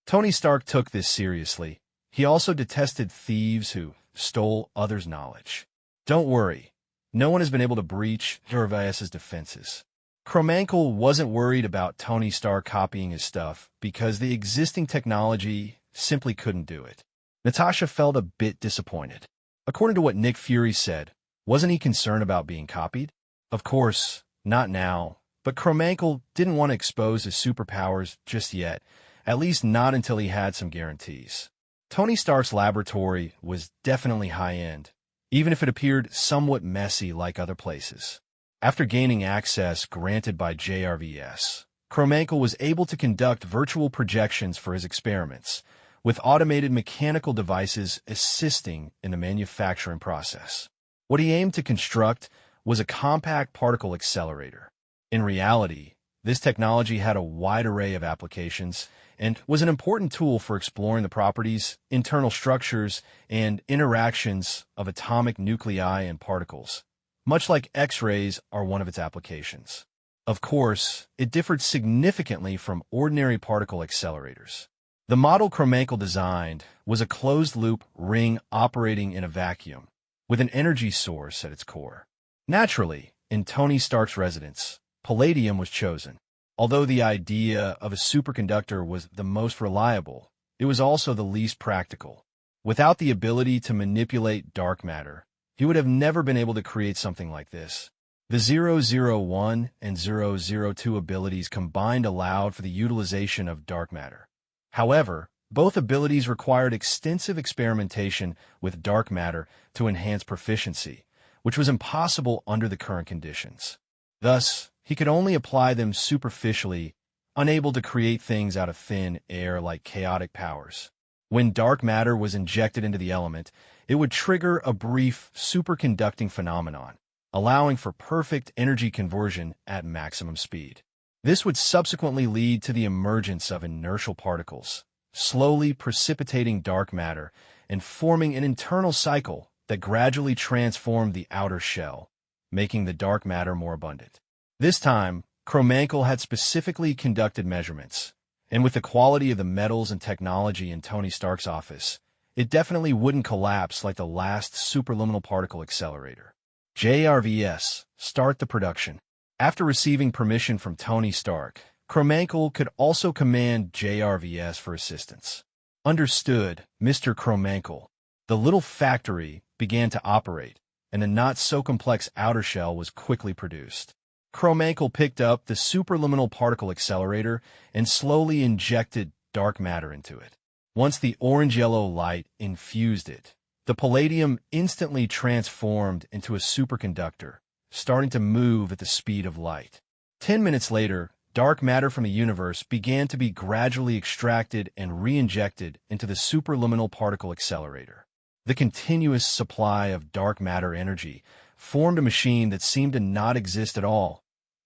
A: Tony Stark took this seriously. He also detested thieves who stole others' knowledge. Don't worry. No one has been able to breach JRVS's defenses. Kromankel wasn't worried about Tony Stark copying his stuff because the existing technology simply couldn't do it. Natasha felt a bit disappointed. According to what Nick Fury said, wasn't he concerned about being copied? Of course, not now, but Kromankel didn't want to expose his superpowers just yet, at least not until he had some guarantees. Tony Stark's laboratory was definitely high-end, even if it appeared somewhat messy like other places. After gaining access granted by JRVS, Kromankel was able to conduct virtual projections for his experiments, with automated mechanical devices assisting in the manufacturing process. What he aimed to construct was a compact particle accelerator. In reality, this technology had a wide array of applications and was an important tool for exploring the properties, internal structures, and interactions of atomic nuclei and particles. Much like X-rays are one of its applications. Of course, it differed significantly from ordinary particle accelerators. The model Kromankel designed was a closed-loop ring operating in a vacuum, with an energy source at its core. Naturally, in Tony Stark's residence, palladium was chosen. Although the idea of a superconductor was the most reliable, it was also the least practical. Without the ability to manipulate dark matter, he would have never been able to create something like this. The 001 and 002 abilities combined allowed for the utilization of dark matter. However, both abilities required extensive experimentation with dark matter to enhance proficiency, which was impossible under the current conditions. Thus, he could only apply them superficially, unable to create things out of thin air like chaotic powers. When dark matter was injected into the element, it would trigger a brief superconducting phenomenon, allowing for perfect energy conversion at maximum speed. This would subsequently lead to the emergence of inertial particles, slowly precipitating dark matter and forming an internal cycle that gradually transformed the outer shell, making the dark matter more abundant. This time, Kromankel had specifically conducted measurements, and with the quality of the metals and technology in Tony Stark's office, it definitely wouldn't collapse like the last superluminal particle accelerator. JRVS, start the production. After receiving permission from Tony Stark, Kromankel could also command JRVS for assistance. Understood, Mr. Kromankel. The little factory began to operate, and a not-so-complex outer shell was quickly produced. Kromankel picked up the superluminal particle accelerator and slowly injected dark matter into it. Once the orange-yellow light infused it, the palladium instantly transformed into a superconductor, starting to move at the speed of light. 10 minutes later, dark matter from the universe began to be gradually extracted and re-injected into the superluminal particle accelerator. The continuous supply of dark matter energy formed a machine that seemed to not exist at all,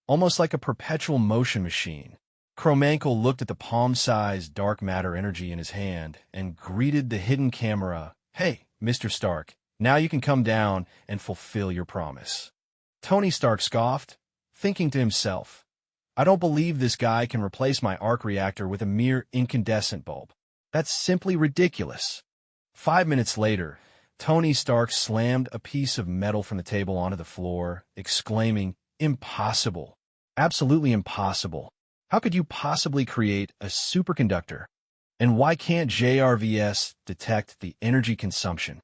A: almost like a perpetual motion machine. Kromankel looked at the palm-sized dark matter energy in his hand and greeted the hidden camera. "Hey, Mr. Stark, now you can come down and fulfill your promise." Tony Stark scoffed, thinking to himself, "I don't believe this guy can replace my arc reactor with a mere incandescent bulb. That's simply ridiculous." 5 minutes later, Tony Stark slammed a piece of metal from the table onto the floor, exclaiming, "Impossible. Absolutely impossible. How could you possibly create a superconductor? And why can't JRVS detect the energy consumption?"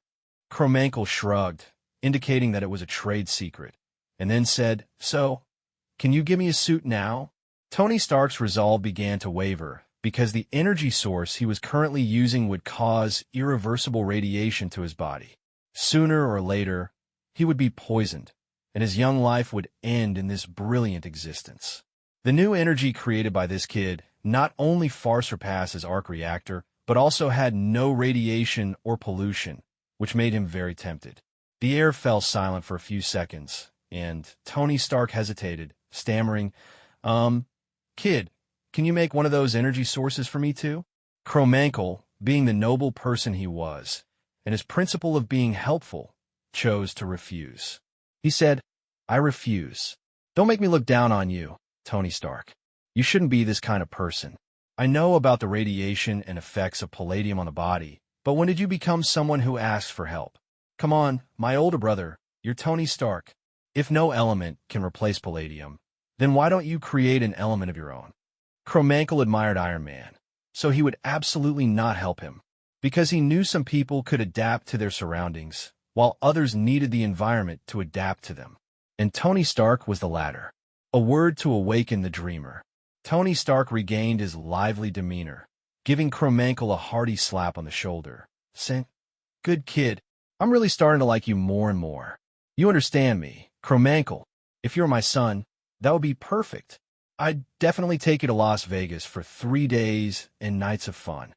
A: Kromankel shrugged, indicating that it was a trade secret, and then said, "So, can you give me a suit now?" Tony Stark's resolve began to waver, because the energy source he was currently using would cause irreversible radiation to his body. Sooner or later, he would be poisoned, and his young life would end in this brilliant existence. The new energy created by this kid not only far surpassed his arc reactor, but also had no radiation or pollution, which made him very tempted. The air fell silent for a few seconds, and Tony Stark hesitated, stammering, Kid, can you make one of those energy sources for me too?" Kromankel, being the noble person he was, and his principle of being helpful, chose to refuse. He said, "I refuse. Don't make me look down on you, Tony Stark. You shouldn't be this kind of person. I know about the radiation and effects of palladium on the body, but when did you become someone who asks for help? Come on, my older brother, you're Tony Stark. If no element can replace palladium, then why don't you create an element of your own?" Kromankel admired Iron Man, so he would absolutely not help him, because he knew some people could adapt to their surroundings, while others needed the environment to adapt to them. And Tony Stark was the latter. A word to awaken the dreamer. Tony Stark regained his lively demeanor, giving Kromankel a hearty slap on the shoulder, saying, "Good kid, I'm really starting to like you more and more. You understand me, Kromankel. If you're my son, that would be perfect. I'd definitely take you to Las Vegas for 3 days and nights of fun."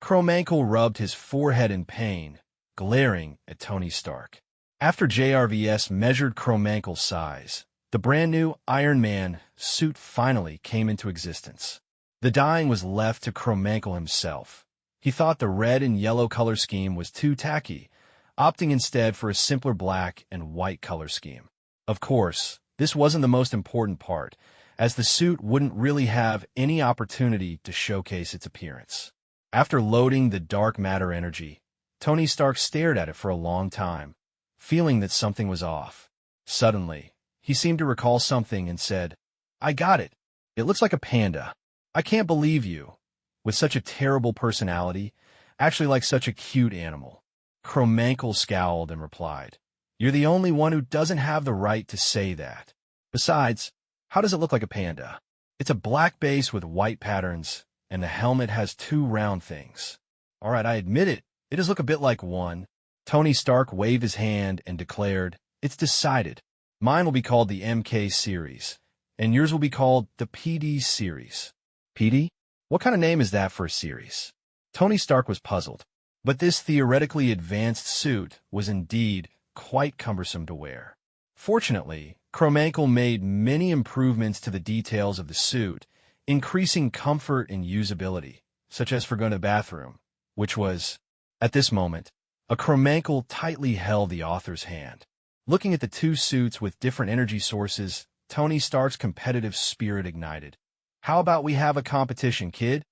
A: Kromankel rubbed his forehead in pain, glaring at Tony Stark. After JRVS measured Kromankel's size, the brand-new Iron Man suit finally came into existence. The dyeing was left to Kromankel himself. He thought the red and yellow color scheme was too tacky, opting instead for a simpler black and white color scheme. Of course, this wasn't the most important part, as the suit wouldn't really have any opportunity to showcase its appearance. After loading the dark matter energy, Tony Stark stared at it for a long time, feeling that something was off. Suddenly, he seemed to recall something and said, "I got it. It looks like a panda. I can't believe you, with such a terrible personality, actually like such a cute animal." Kromankel scowled and replied, "You're the only one who doesn't have the right to say that. Besides, how does it look like a panda? It's a black base with white patterns, and the helmet has 2 round things. All right, I admit it. It does look a bit like one." Tony Stark waved his hand and declared, "It's decided. Mine will be called the MK series, and yours will be called the PD series." PD? What kind of name is that for a series? Tony Stark was puzzled, but this theoretically advanced suit was indeed quite cumbersome to wear. Fortunately, Kromankel made many improvements to the details of the suit, increasing comfort and usability, such as for going to the bathroom, which was, at this moment, a Kromankel tightly held the author's hand. Looking at the 2 suits with different energy sources, Tony Stark's competitive spirit ignited. "How about we have a competition, kid?"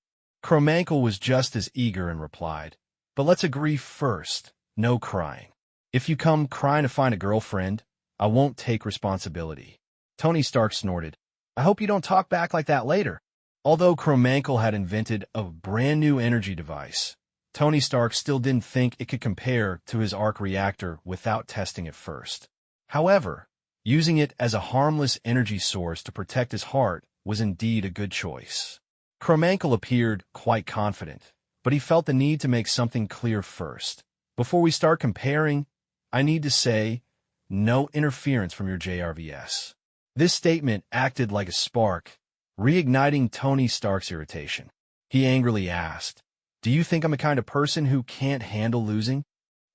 A: Kromankel was just as eager and replied, "But let's agree first, no crying. If you come crying to find a girlfriend, I won't take responsibility." Tony Stark snorted, "I hope you don't talk back like that later." Although Kromankel had invented a brand new energy device, Tony Stark still didn't think it could compare to his arc reactor without testing it first. However, using it as a harmless energy source to protect his heart was indeed a good choice. Kromankel appeared quite confident, but he felt the need to make something clear first. Before we start comparing, I need to say, no interference from your JRVS. This statement acted like a spark, reigniting Tony Stark's irritation. He angrily asked, "Do you think I'm the kind of person who can't handle losing?"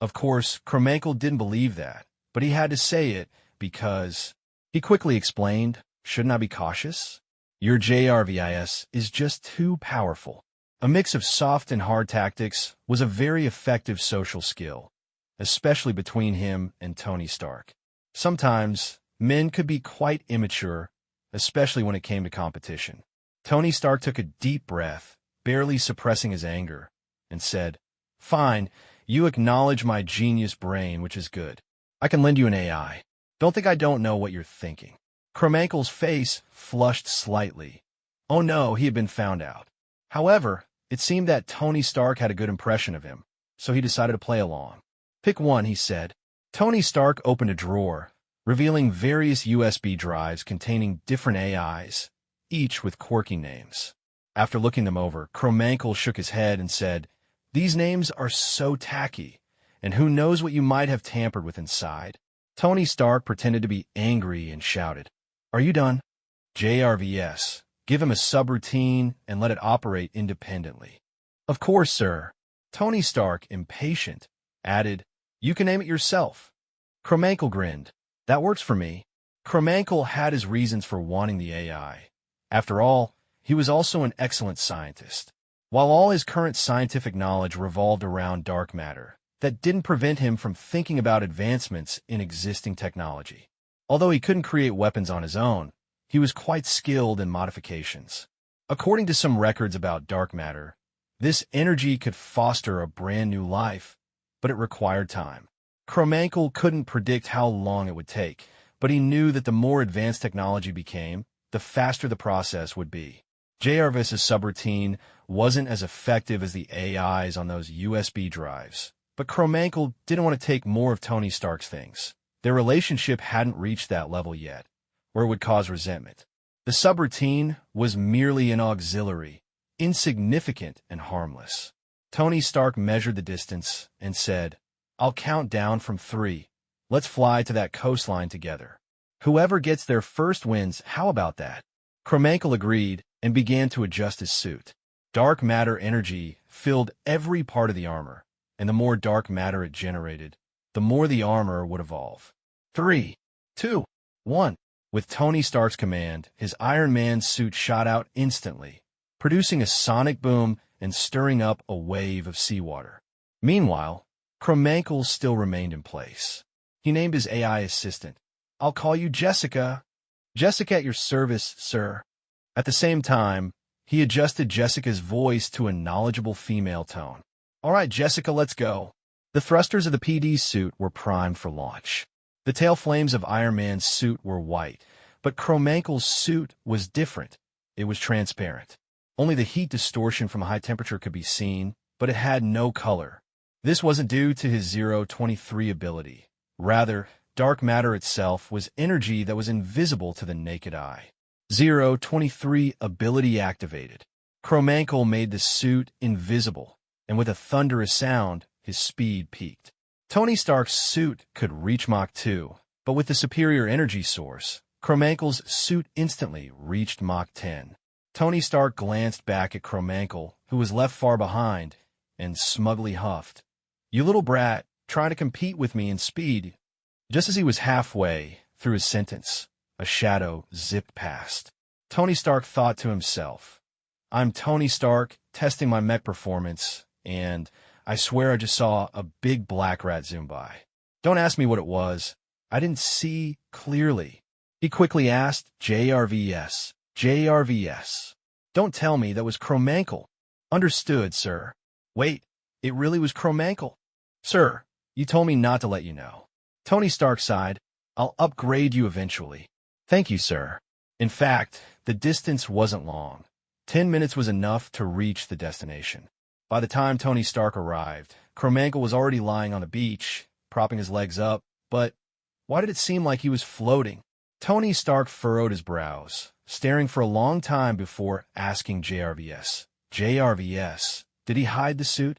A: Of course, Kromankle didn't believe that, but he had to say it because he quickly explained, "Shouldn't I be cautious? Your JRVIS is just too powerful." A mix of soft and hard tactics was a very effective social skill, especially between him and Tony Stark. Sometimes, men could be quite immature, especially when it came to competition. Tony Stark took a deep breath, barely suppressing his anger, and said, "Fine, you acknowledge my genius brain, which is good. I can lend you an AI. Don't think I don't know what you're thinking." Kromankle's face flushed slightly. Oh no, he had been found out. However, it seemed that Tony Stark had a good impression of him, so he decided to play along. "Pick one," he said. Tony Stark opened a drawer, revealing various USB drives containing different AIs, each with quirky names. After looking them over, Kromankle shook his head and said, "These names are so tacky, and who knows what you might have tampered with inside." Tony Stark pretended to be angry and shouted, "Are you done? JRVS, give him a subroutine and let it operate independently." "Of course, sir." Tony Stark, impatient, added, "You can name it yourself." Kromankle grinned. "That works for me." Kromankle had his reasons for wanting the AI. After all, he was also an excellent scientist. While all his current scientific knowledge revolved around dark matter, that didn't prevent him from thinking about advancements in existing technology. Although he couldn't create weapons on his own, he was quite skilled in modifications. According to some records about dark matter, this energy could foster a brand new life, but it required time. Kromankle couldn't predict how long it would take, but he knew that the more advanced technology became, the faster the process would be. JRVIS's subroutine wasn't as effective as the AIs on those USB drives, but Kromankle didn't want to take more of Tony Stark's things. Their relationship hadn't reached that level yet, where it would cause resentment. The subroutine was merely an auxiliary, insignificant and harmless. Tony Stark measured the distance and said, "I'll count down from 3. Let's fly to that coastline together. Whoever gets there first wins. How about that?" Kromankle agreed and began to adjust his suit. Dark matter energy filled every part of the armor, and the more dark matter it generated, the more the armor would evolve. 3, 2, 1. With Tony Stark's command, his Iron Man suit shot out instantly, producing a sonic boom and stirring up a wave of seawater. Meanwhile, Kromankle still remained in place. He named his AI assistant. "I'll call you Jessica." "Jessica at your service, sir." At the same time, he adjusted Jessica's voice to a knowledgeable female tone. "All right, Jessica, let's go." The thrusters of the PD's suit were primed for launch. The tail flames of Iron Man's suit were white, but Kromankle's suit was different. It was transparent. Only the heat distortion from high temperature could be seen, but it had no color. This wasn't due to his 023 ability. Rather, dark matter itself was energy that was invisible to the naked eye. 023 ability activated. Kromankle made the suit invisible, and with a thunderous sound, his speed peaked. Tony Stark's suit could reach Mach 2, but with the superior energy source, Kromankle's suit instantly reached Mach 10. Tony Stark glanced back at Kromankle, who was left far behind, and smugly huffed, "You little brat, trying to compete with me in speed." Just as he was halfway through his sentence, a shadow zipped past. Tony Stark thought to himself, "I'm Tony Stark, testing my mech performance, and I swear I just saw a big black rat zoom by. Don't ask me what it was. I didn't see clearly." He quickly asked, "JRVS, JRVS. Don't tell me that was Kromankle." "Understood, sir." "Wait, it really was Kromankle?" "Sir, you told me not to let you know." Tony Stark sighed. "I'll upgrade you eventually." "Thank you, sir." In fact, the distance wasn't long. 10 minutes was enough to reach the destination. By the time Tony Stark arrived, Kromankle was already lying on the beach, propping his legs up, but why did it seem like he was floating? Tony Stark furrowed his brows, staring for a long time before asking JRVS, "JRVS, Did he hide the suit?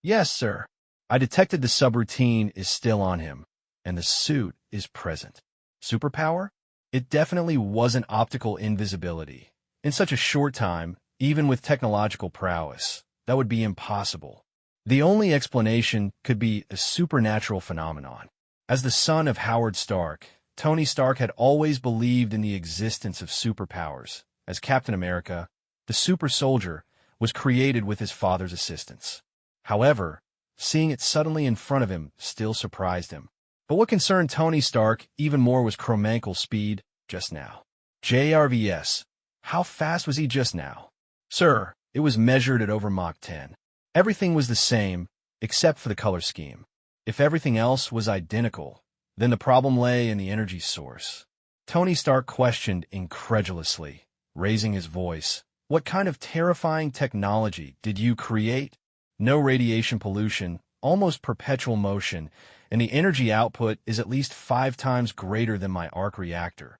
A: Yes, sir. I detected the subroutine is still on him, and the suit is present. Superpower? It definitely wasn't optical invisibility. In such a short time, even with technological prowess, that would be impossible. The only explanation could be a supernatural phenomenon. As the son of Howard Stark, Tony Stark had always believed in the existence of superpowers. As Captain America, the super soldier was created with his father's assistance. However, seeing it suddenly in front of him still surprised him. But what concerned Tony Stark even more was Kromankel's speed just now. JRVS. How fast was he just now? Sir, it was measured at over Mach 10. Everything was the same, except for the color scheme. If everything else was identical, then the problem lay in the energy source. Tony Stark questioned incredulously, raising his voice. What kind of terrifying technology did you create? No radiation pollution, almost perpetual motion, and the energy output is at least 5 times greater than my arc reactor.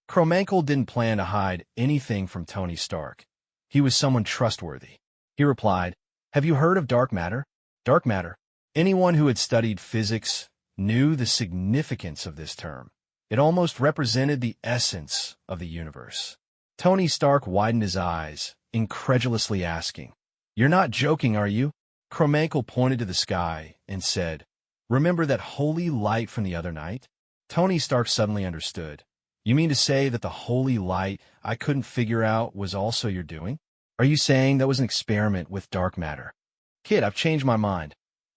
A: Kromankel didn't plan to hide anything from Tony Stark. He was someone trustworthy. He replied, "Have you heard of dark matter?" Dark matter. Anyone who had studied physics knew the significance of this term. It almost represented the essence of the universe. Tony Stark widened his eyes, incredulously asking, "You're not joking, are you?" Kromankel pointed to the sky and said, "Remember that holy light from the other night?" Tony Stark suddenly understood. "You mean to say that the holy light I couldn't figure out was also your doing? Are you saying that was an experiment with dark matter?" "Kid, I've changed my mind.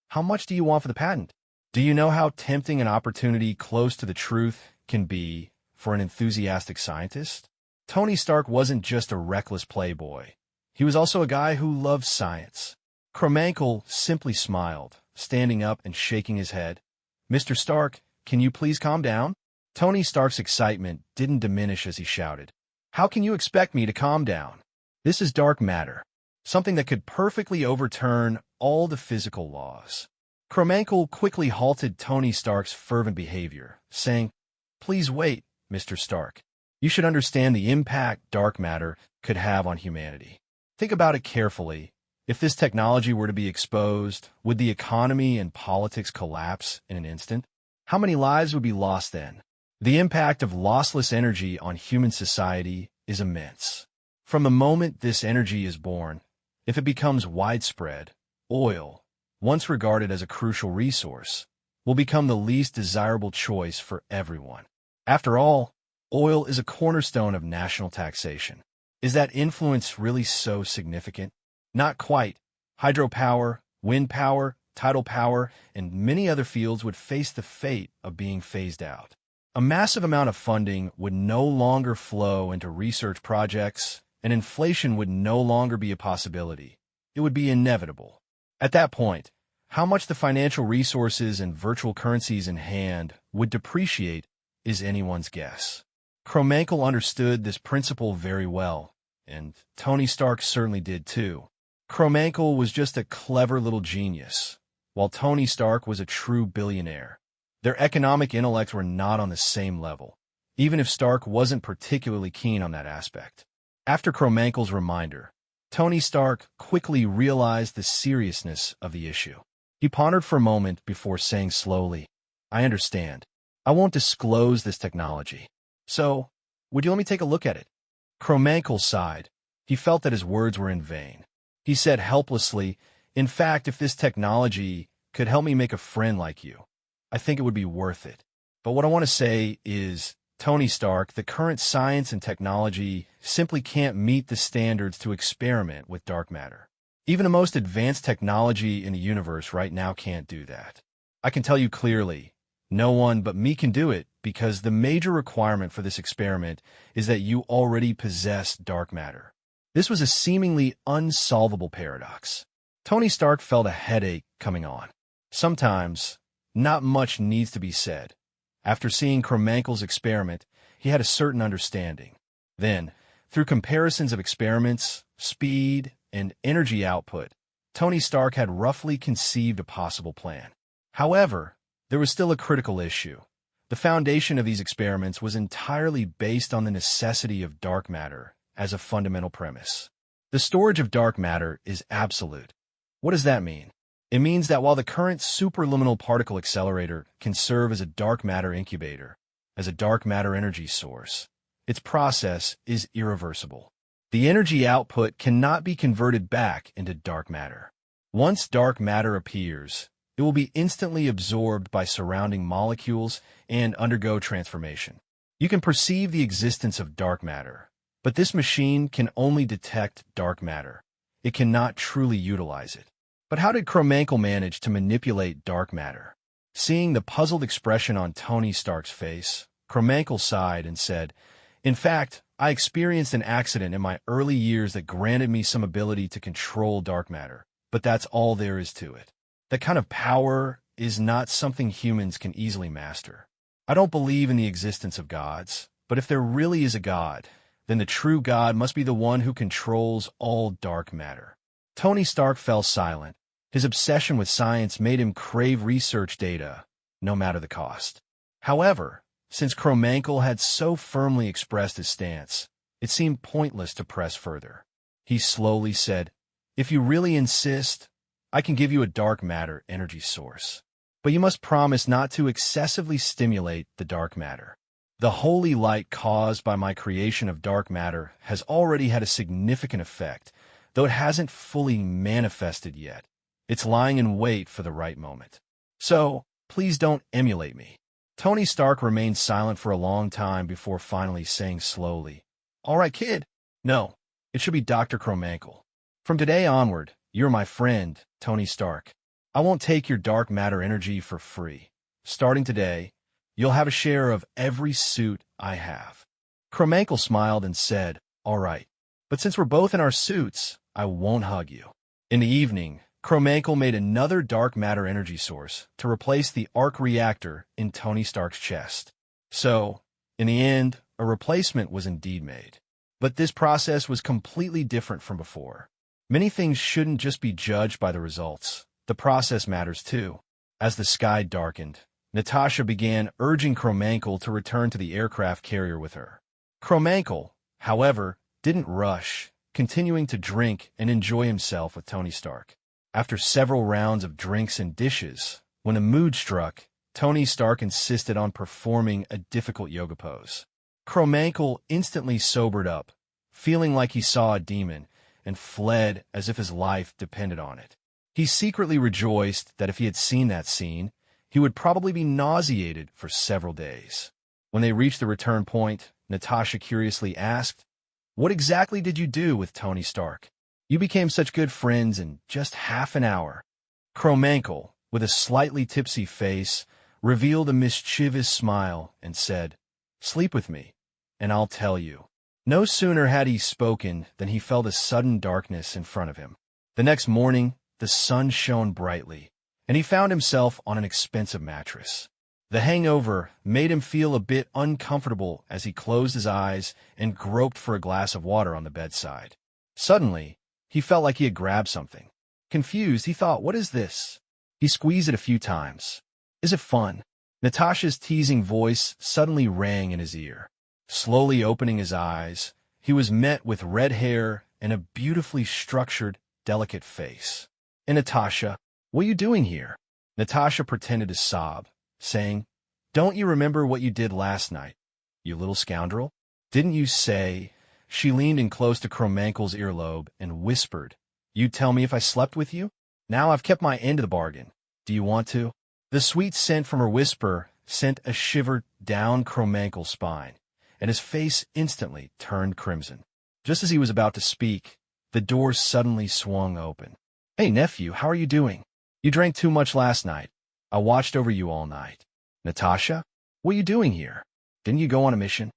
A: How much do you want for the patent? Do you know how tempting an opportunity close to the truth can be for an enthusiastic scientist?" Tony Stark wasn't just a reckless playboy. He was also a guy who loved science. Kromankel simply smiled, standing up and shaking his head. "Mr. Stark, can you please calm down?" Tony Stark's excitement didn't diminish as he shouted, "How can you expect me to calm down? This is dark matter, something that could perfectly overturn all the physical laws." Kromankel quickly halted Tony Stark's fervent behavior, saying, "Please wait, Mr. Stark. You should understand the impact dark matter could have on humanity. Think about it carefully. If this technology were to be exposed, would the economy and politics collapse in an instant? How many lives would be lost then? The impact of lossless energy on human society is immense. From the moment this energy is born, if it becomes widespread, oil, once regarded as a crucial resource, will become the least desirable choice for everyone. After all, oil is a cornerstone of national taxation. Is that influence really so significant? Not quite. Hydropower, wind power, tidal power, and many other fields would face the fate of being phased out. A massive amount of funding would no longer flow into research projects, and inflation would no longer be a possibility. It would be inevitable. At that point, how much the financial resources and virtual currencies in hand would depreciate is anyone's guess. Kromankel understood this principle very well, and Tony Stark certainly did too. Kromankel was just a clever little genius, while Tony Stark was a true billionaire. Their economic intellects were not on the same level, even if Stark wasn't particularly keen on that aspect. After Kromankel's reminder, Tony Stark quickly realized the seriousness of the issue. He pondered for a moment before saying slowly, "I understand. I won't disclose this technology. So, would you let me take a look at it?" Kromankel sighed. He felt that his words were in vain. He said helplessly, "In fact, if this technology could help me make a friend like you, I think it would be worth it. But what I want to say is, Tony Stark, the current science and technology simply can't meet the standards to experiment with dark matter. Even the most advanced technology in the universe right now can't do that. I can tell you clearly, no one but me can do it because the major requirement for this experiment is that you already possess dark matter." This was a seemingly unsolvable paradox. Tony Stark felt a headache coming on. Sometimes, not much needs to be said. After seeing Kromankel's experiment, he had a certain understanding. Then, through comparisons of experiments, speed, and energy output, Tony Stark had roughly conceived a possible plan. However, there was still a critical issue. The foundation of these experiments was entirely based on the necessity of dark matter as a fundamental premise. The storage of dark matter is absolute. What does that mean? It means that while the current superluminal particle accelerator can serve as a dark matter incubator, as a dark matter energy source, its process is irreversible. The energy output cannot be converted back into dark matter. Once dark matter appears, it will be instantly absorbed by surrounding molecules and undergo transformation. You can perceive the existence of dark matter, but this machine can only detect dark matter. It cannot truly utilize it. But how did Kromankel manage to manipulate dark matter? Seeing the puzzled expression on Tony Stark's face, Kromankel sighed and said, "In fact, I experienced an accident in my early years that granted me some ability to control dark matter, but that's all there is to it. That kind of power is not something humans can easily master. I don't believe in the existence of gods, but if there really is a god, then the true god must be the one who controls all dark matter." Tony Stark fell silent. His obsession with science made him crave research data, no matter the cost. However, since Kromankel had so firmly expressed his stance, it seemed pointless to press further. He slowly said, "If you really insist, I can give you a dark matter energy source. But you must promise not to excessively stimulate the dark matter. The holy light caused by my creation of dark matter has already had a significant effect, though it hasn't fully manifested yet. It's lying in wait for the right moment. So, please don't emulate me." Tony Stark remained silent for a long time before finally saying slowly, "All right, kid. No, it should be Dr. Kromankel. From today onward, you're my friend, Tony Stark. I won't take your dark matter energy for free. Starting today, you'll have a share of every suit I have." Kromankel smiled and said, "All right, but since we're both in our suits, I won't hug you." In the evening, Kromankel made another dark matter energy source to replace the arc reactor in Tony Stark's chest. So, in the end, a replacement was indeed made. But this process was completely different from before. Many things shouldn't just be judged by the results. The process matters too. As the sky darkened, Natasha began urging Kromankel to return to the aircraft carrier with her. Kromankel, however, didn't rush, continuing to drink and enjoy himself with Tony Stark. After several rounds of drinks and dishes, when the mood struck, Tony Stark insisted on performing a difficult yoga pose. Kromankel instantly sobered up, feeling like he saw a demon, and fled as if his life depended on it. He secretly rejoiced that if he had seen that scene, he would probably be nauseated for several days. When they reached the return point, Natasha curiously asked, "What exactly did you do with Tony Stark? You became such good friends in just half an hour." Kromankel, with a slightly tipsy face, revealed a mischievous smile and said, "Sleep with me, and I'll tell you." No sooner had he spoken than he felt a sudden darkness in front of him. The next morning, the sun shone brightly, and he found himself on an expensive mattress. The hangover made him feel a bit uncomfortable as he closed his eyes and groped for a glass of water on the bedside. Suddenly, he felt like he had grabbed something. Confused, he thought, "What is this?" He squeezed it a few times. "Is it fun?" Natasha's teasing voice suddenly rang in his ear. Slowly opening his eyes, he was met with red hair and a beautifully structured, delicate face. "And Natasha, what are you doing here?" Natasha pretended to sob, saying, "Don't you remember what you did last night, you little scoundrel? Didn't you say—" She leaned in close to Kromankel's earlobe and whispered, "You'd tell me if I slept with you? Now I've kept my end of the bargain. Do you want to?" The sweet scent from her whisper sent a shiver down Kromankel's spine, and his face instantly turned crimson. Just as he was about to speak, the door suddenly swung open. "Hey, nephew, how are you doing? You drank too much last night. I watched over you all night." "Natasha, what are you doing here? Didn't you go on a mission?"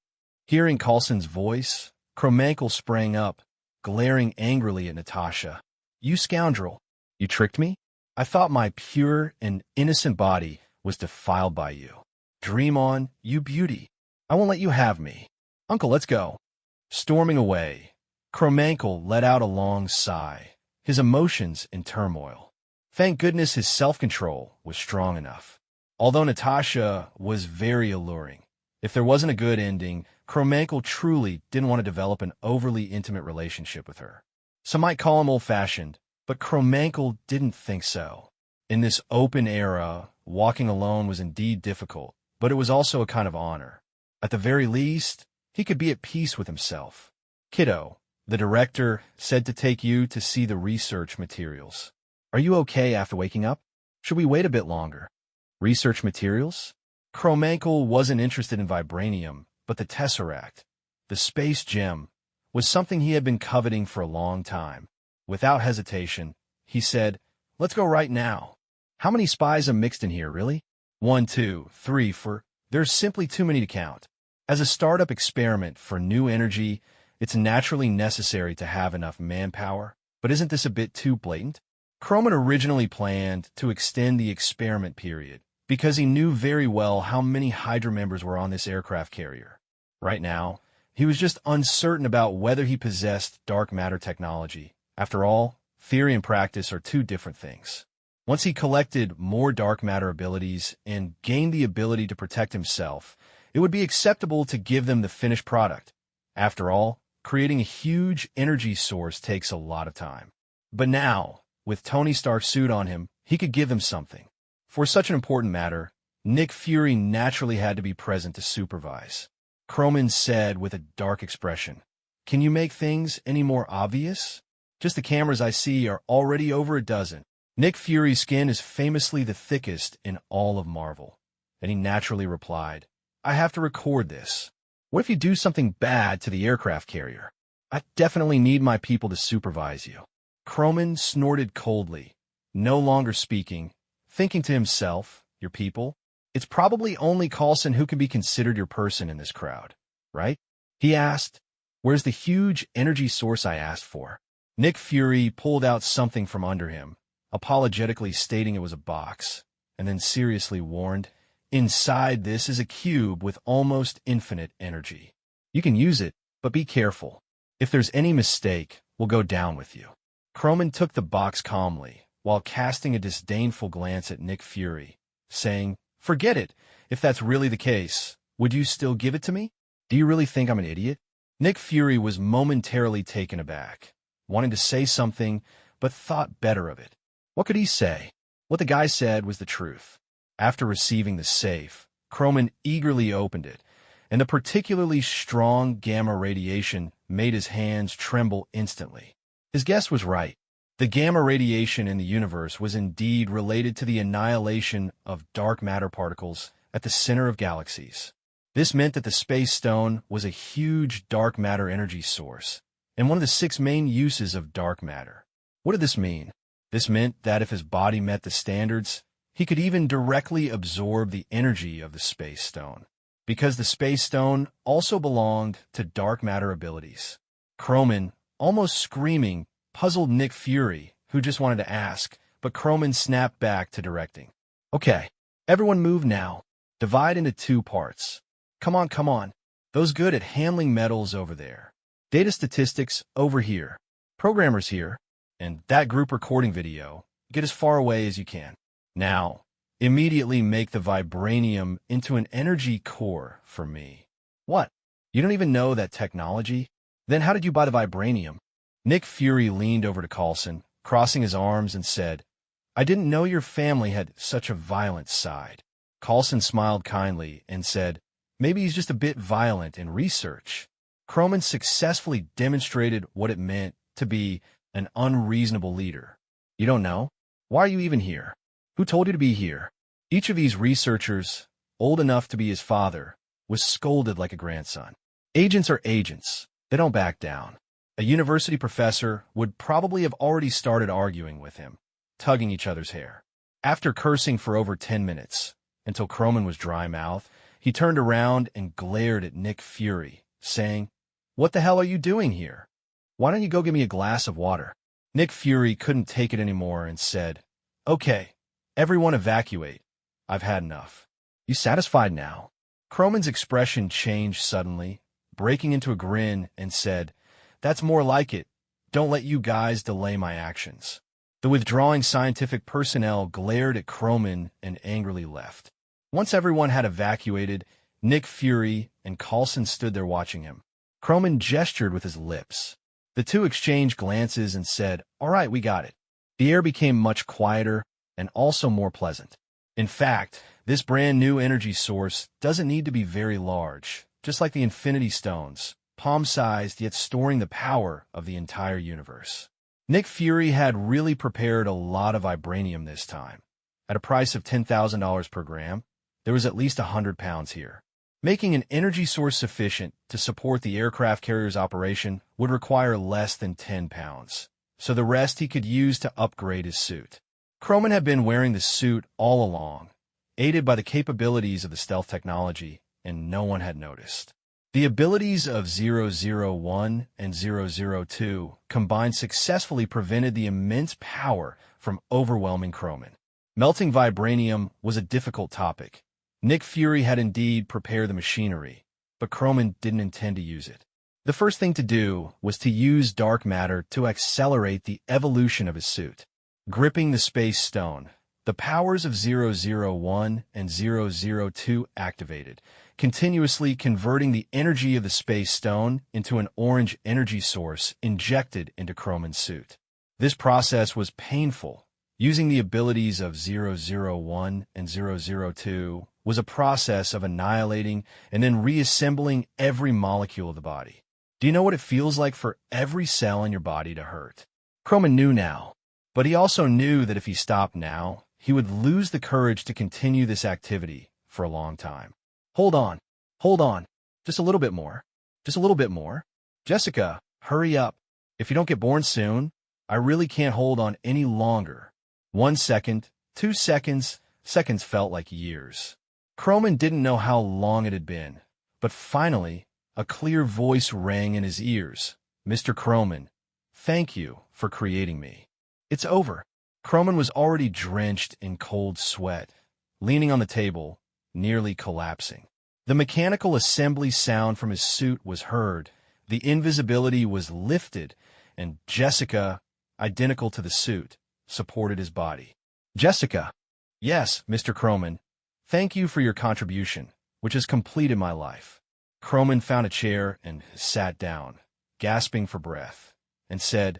A: Hearing Coulson's voice, Kromankel sprang up, glaring angrily at Natasha. "You scoundrel! You tricked me? I thought my pure and innocent body was defiled by you. Dream on, you beauty. I won't let you have me. Uncle, let's go." Storming away, Kromankel let out a long sigh, his emotions in turmoil. Thank goodness his self-control was strong enough. Although Natasha was very alluring, if there wasn't a good ending, Kromankel truly didn't want to develop an overly intimate relationship with her. Some might call him old-fashioned, But Kromankel didn't think so. In this open era, walking alone was indeed difficult, but it was also a kind of honor. At the very least, he could be at peace with himself. "Kiddo," the director said to take you to see the research materials. "Are you okay after waking up? Should we wait a bit longer?" Research materials? Kromankel wasn't interested in vibranium, but the tesseract, the space gem, was something he had been coveting for a long time. Without hesitation, he said, "Let's go right now." "How many spies are mixed in here, really?" 1, 2, 3, 4. There's simply too many to count. As a startup experiment for new energy, it's naturally necessary to have enough manpower, but isn't this a bit too blatant? Kroman originally planned to extend the experiment period because he knew very well how many Hydra members were on this aircraft carrier. Right now, he was just uncertain about whether he possessed dark matter technology. After all, theory and practice are two different things. Once he collected more dark matter abilities and gained the ability to protect himself, it would be acceptable to give them the finished product. After all, creating a huge energy source takes a lot of time. But now, with Tony Stark's suit on him, he could give them something. For such an important matter, Nick Fury naturally had to be present to supervise. Kroman said with a dark expression, "Can you make things any more obvious? Just the cameras I see are already over a dozen." Nick Fury's skin is famously the thickest in all of Marvel, and he naturally replied, "I have to record this. What if you do something bad to the aircraft carrier? I definitely need my people to supervise you." Kroman snorted coldly, no longer speaking, thinking to himself, "Your people? It's probably only Coulson who can be considered your person in this crowd, right?" He asked, "Where's the huge energy source I asked for?" Nick Fury pulled out something from under him, apologetically stating it was a box, and then seriously warned, "Inside this is a cube with almost infinite energy. You can use it, but be careful. If there's any mistake, we'll go down with you." Kroman took the box calmly, while casting a disdainful glance at Nick Fury, saying, "Forget it. If that's really the case, would you still give it to me? Do you really think I'm an idiot?" Nick Fury was momentarily taken aback, wanting to say something, but thought better of it. What could he say? What the guy said was the truth. After receiving the safe, Kroman eagerly opened it, and the particularly strong gamma radiation made his hands tremble instantly. His guess was right. The gamma radiation in the universe was indeed related to the annihilation of dark matter particles at the center of galaxies. This meant that the Space Stone was a huge dark matter energy source, and one of the 6 main uses of dark matter. What did this mean? This meant that if his body met the standards, he could even directly absorb the energy of the Space Stone, because the Space Stone also belonged to dark matter abilities. Kroman, almost screaming, puzzled Nick Fury, who just wanted to ask, but Kroman snapped back to directing. "Okay, everyone move now. Divide into 2 parts. Come on. Those good at handling metals over there. Data statistics over here. Programmers here. And that group recording video, get as far away as you can. Now, immediately make the vibranium into an energy core for me." "What? You don't even know that technology? Then how did you buy the vibranium?" Nick Fury leaned over to Coulson, crossing his arms, and said, "I didn't know your family had such a violent side." Coulson smiled kindly and said, "Maybe he's just a bit violent in research." Kroman successfully demonstrated what it meant to be an unreasonable leader. "You don't know? Why are you even here? Who told you to be here?" Each of these researchers, old enough to be his father, was scolded like a grandson. Agents are agents. They don't back down. A university professor would probably have already started arguing with him, tugging each other's hair. After cursing for over 10 minutes, until Kroman was dry-mouthed, he turned around and glared at Nick Fury, saying, "What the hell are you doing here? Why don't you go get me a glass of water?" Nick Fury couldn't take it anymore and said, "Okay, everyone evacuate. I've had enough." "You satisfied now?" Kroman's expression changed suddenly, breaking into a grin, and said, "That's more like it. Don't let you guys delay my actions." The withdrawing scientific personnel glared at Kroman and angrily left. Once everyone had evacuated, Nick Fury and Coulson stood there watching him. Kroman gestured with his lips. The two exchanged glances and said, "All right, we got it." The air became much quieter and also more pleasant. In fact, this brand new energy source doesn't need to be very large, just like the Infinity Stones, palm-sized yet storing the power of the entire universe. Nick Fury had really prepared a lot of vibranium this time. At a price of $10,000 per gram, there was at least 100 pounds here. Making an energy source sufficient to support the aircraft carrier's operation would require less than 10 pounds, so the rest he could use to upgrade his suit. Croman had been wearing the suit all along, aided by the capabilities of the stealth technology, and no one had noticed. The abilities of 001 and 002 combined successfully prevented the immense power from overwhelming Croman. Melting vibranium was a difficult topic. Nick Fury had indeed prepared the machinery, but Croman didn't intend to use it. The first thing to do was to use dark matter to accelerate the evolution of his suit. Gripping the space stone, the powers of 001 and 002 activated, continuously converting the energy of the space stone into an orange energy source injected into Croman's suit. This process was painful. Using the abilities of 001 and 002 was a process of annihilating and then reassembling every molecule of the body. Do you know what it feels like for every cell in your body to hurt? Croman knew now, but he also knew that if he stopped now, he would lose the courage to continue this activity for a long time. Hold on, just a little bit more, just a little bit more. Jessica, hurry up. If you don't get born soon, I really can't hold on any longer. 1 second, 2 seconds, seconds felt like years. Croman didn't know how long it had been, but finally, a clear voice rang in his ears. Mr. Croman, thank you for creating me. It's over. Croman was already drenched in cold sweat, leaning on the table, nearly collapsing. The mechanical assembly sound from his suit was heard, the invisibility was lifted, and Jessica, identical to the suit, supported his body. Jessica. Yes, Mr. Croman. Thank you for your contribution, which has completed my life. Croman found a chair and sat down, gasping for breath, and said,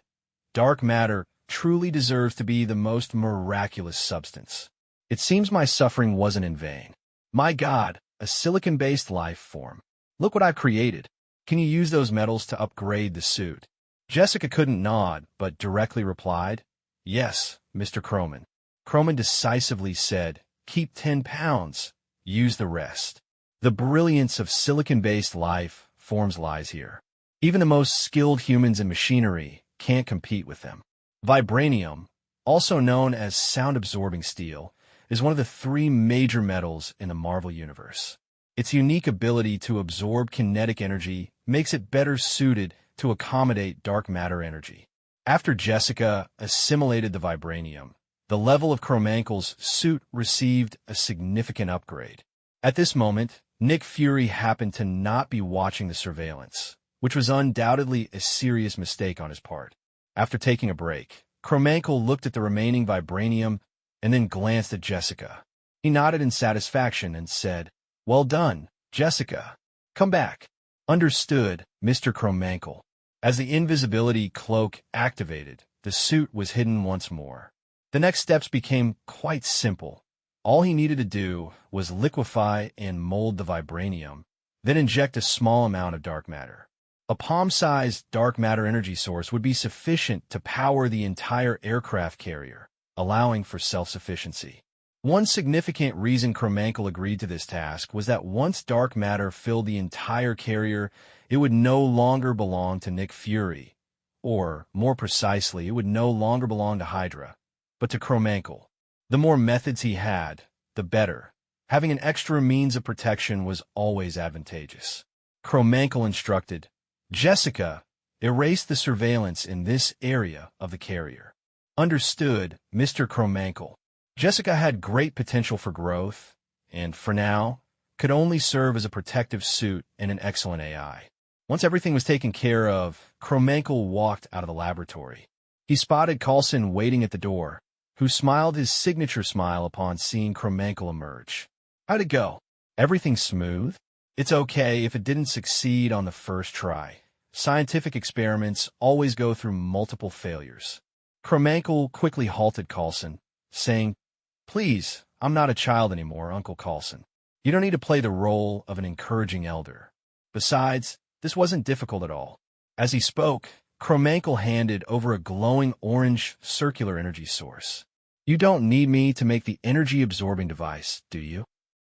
A: Dark matter truly deserves to be the most miraculous substance. It seems my suffering wasn't in vain. My God, a silicon-based life form. Look what I've created. Can you use those metals to upgrade the suit? Jessica couldn't nod, but directly replied, Yes, Mr. Croman. Croman decisively said, Keep 10 pounds. Use the rest. The brilliance of silicon-based life forms lies here. Even the most skilled humans in machinery can't compete with them. Vibranium, also known as sound-absorbing steel, is one of the 3 major metals in the Marvel Universe. Its unique ability to absorb kinetic energy makes it better suited to accommodate dark matter energy. After Jessica assimilated the vibranium, the level of Cromankel's suit received a significant upgrade. At this moment, Nick Fury happened to not be watching the surveillance, which was undoubtedly a serious mistake on his part. After taking a break, Cromankel looked at the remaining vibranium and then glanced at Jessica. He nodded in satisfaction and said, Well done, Jessica. Come back. Understood, Mr. Cromankel. As the invisibility cloak activated, the suit was hidden once more. The next steps became quite simple. All he needed to do was liquefy and mold the vibranium, then inject a small amount of dark matter. A palm-sized dark matter energy source would be sufficient to power the entire aircraft carrier, allowing for self-sufficiency. One significant reason Cromankel agreed to this task was that once dark matter filled the entire carrier, it would no longer belong to Nick Fury, or, more precisely, it would no longer belong to Hydra, but to Cromankel. The more methods he had, the better. Having an extra means of protection was always advantageous. Cromankel instructed, Jessica, erase the surveillance in this area of the carrier. Understood, Mr. Cromankel. Jessica had great potential for growth, and for now, could only serve as a protective suit and an excellent AI. Once everything was taken care of, Cromankel walked out of the laboratory. He spotted Coulson waiting at the door, who smiled his signature smile upon seeing Cromankel emerge. How'd it go? Everything smooth? It's okay if it didn't succeed on the first try. Scientific experiments always go through multiple failures. Kromankel quickly halted Coulson, saying, "Please, I'm not a child anymore, Uncle Coulson. You don't need to play the role of an encouraging elder. Besides, this wasn't difficult at all." As he spoke, Kromankel handed over a glowing orange circular energy source. "You don't need me to make the energy-absorbing device, do you?"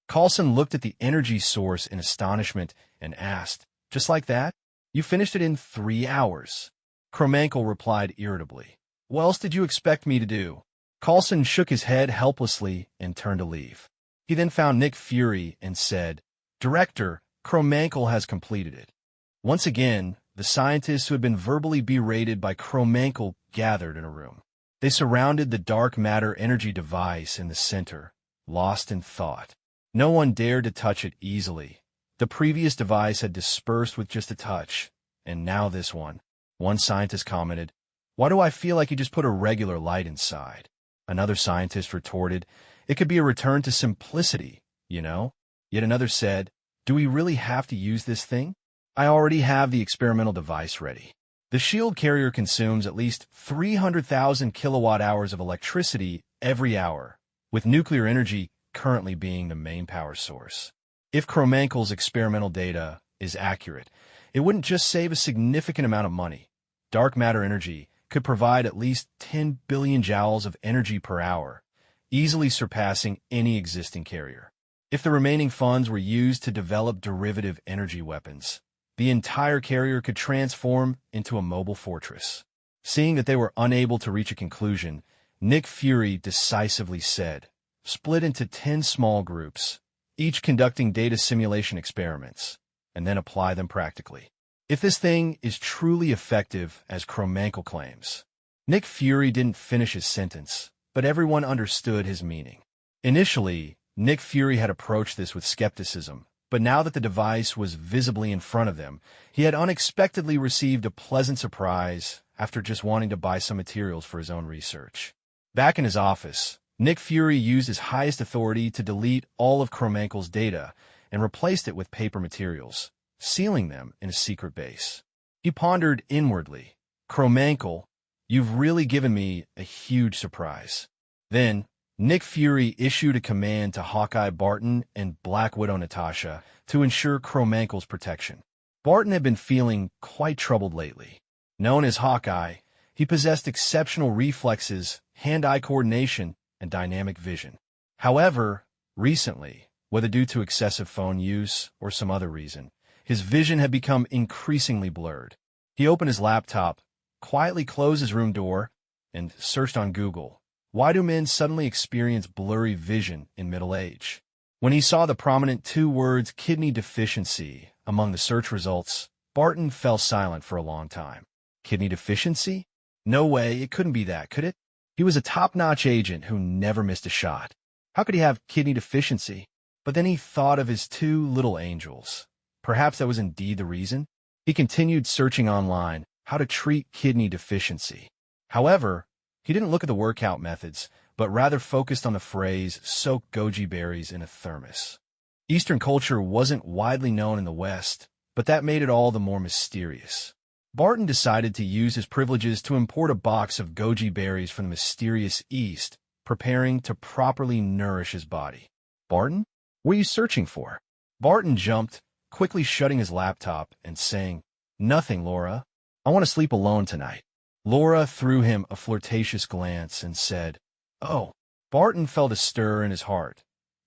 A: Coulson looked at the energy source in astonishment and asked, "Just like that? You finished it in 3 hours." Kromankel replied irritably, "What else did you expect me to do?" Coulson shook his head helplessly and turned to leave. He then found Nick Fury and said, "Director, Kromankel has completed it." Once again, the scientists who had been verbally berated by Kromankel gathered in a room. They surrounded the dark matter energy device in the center, lost in thought. No one dared to touch it easily. The previous device had dispersed with just a touch, and now this one. One scientist commented, "Why do I feel like you just put a regular light inside?" Another scientist retorted, "It could be a return to simplicity, you know?" Yet another said, "Do we really have to use this thing? I already have the experimental device ready." The shield carrier consumes at least 300,000 kilowatt-hours of electricity every hour, with nuclear energy currently being the main power source. If Kromankel's experimental data is accurate, it wouldn't just save a significant amount of money. Dark matter energy could provide at least 10 billion joules of energy per hour, easily surpassing any existing carrier. If the remaining funds were used to develop derivative energy weapons, the entire carrier could transform into a mobile fortress. Seeing that they were unable to reach a conclusion, Nick Fury decisively said, "Split into 10 small groups, each conducting data simulation experiments, and then apply them practically. If this thing is truly effective, as Kromankel claims." Nick Fury didn't finish his sentence, but everyone understood his meaning. Initially, Nick Fury had approached this with skepticism, but now that the device was visibly in front of them, he had unexpectedly received a pleasant surprise after just wanting to buy some materials for his own research. Back in his office, Nick Fury used his highest authority to delete all of Kromankel's data and replaced it with paper materials, sealing them in a secret base. He pondered inwardly, "Kromankel, you've really given me a huge surprise." Then, Nick Fury issued a command to Hawkeye Barton and Black Widow Natasha to ensure Kromankel's protection. Barton had been feeling quite troubled lately. Known as Hawkeye, he possessed exceptional reflexes, hand-eye coordination, and dynamic vision. However, recently, whether due to excessive phone use or some other reason, his vision had become increasingly blurred. He opened his laptop, quietly closed his room door, and searched on Google. Why do men suddenly experience blurry vision in middle age? When he saw the prominent 2 words kidney deficiency among the search results, Barton fell silent for a long time. Kidney deficiency? No way, it couldn't be that, could it? He was a top-notch agent who never missed a shot. How could he have kidney deficiency? But then he thought of his 2 little angels. Perhaps that was indeed the reason. He continued searching online how to treat kidney deficiency. However, he didn't look at the workout methods, but rather focused on the phrase, "soak goji berries in a thermos." Eastern culture wasn't widely known in the West, but that made it all the more mysterious. Barton decided to use his privileges to import a box of goji berries from the mysterious East, preparing to properly nourish his body. "Barton, what are you searching for?" Barton jumped, quickly shutting his laptop and saying, "Nothing, Laura. I want to sleep alone tonight." Laura threw him a flirtatious glance and said, "Oh." Barton felt a stir in his heart.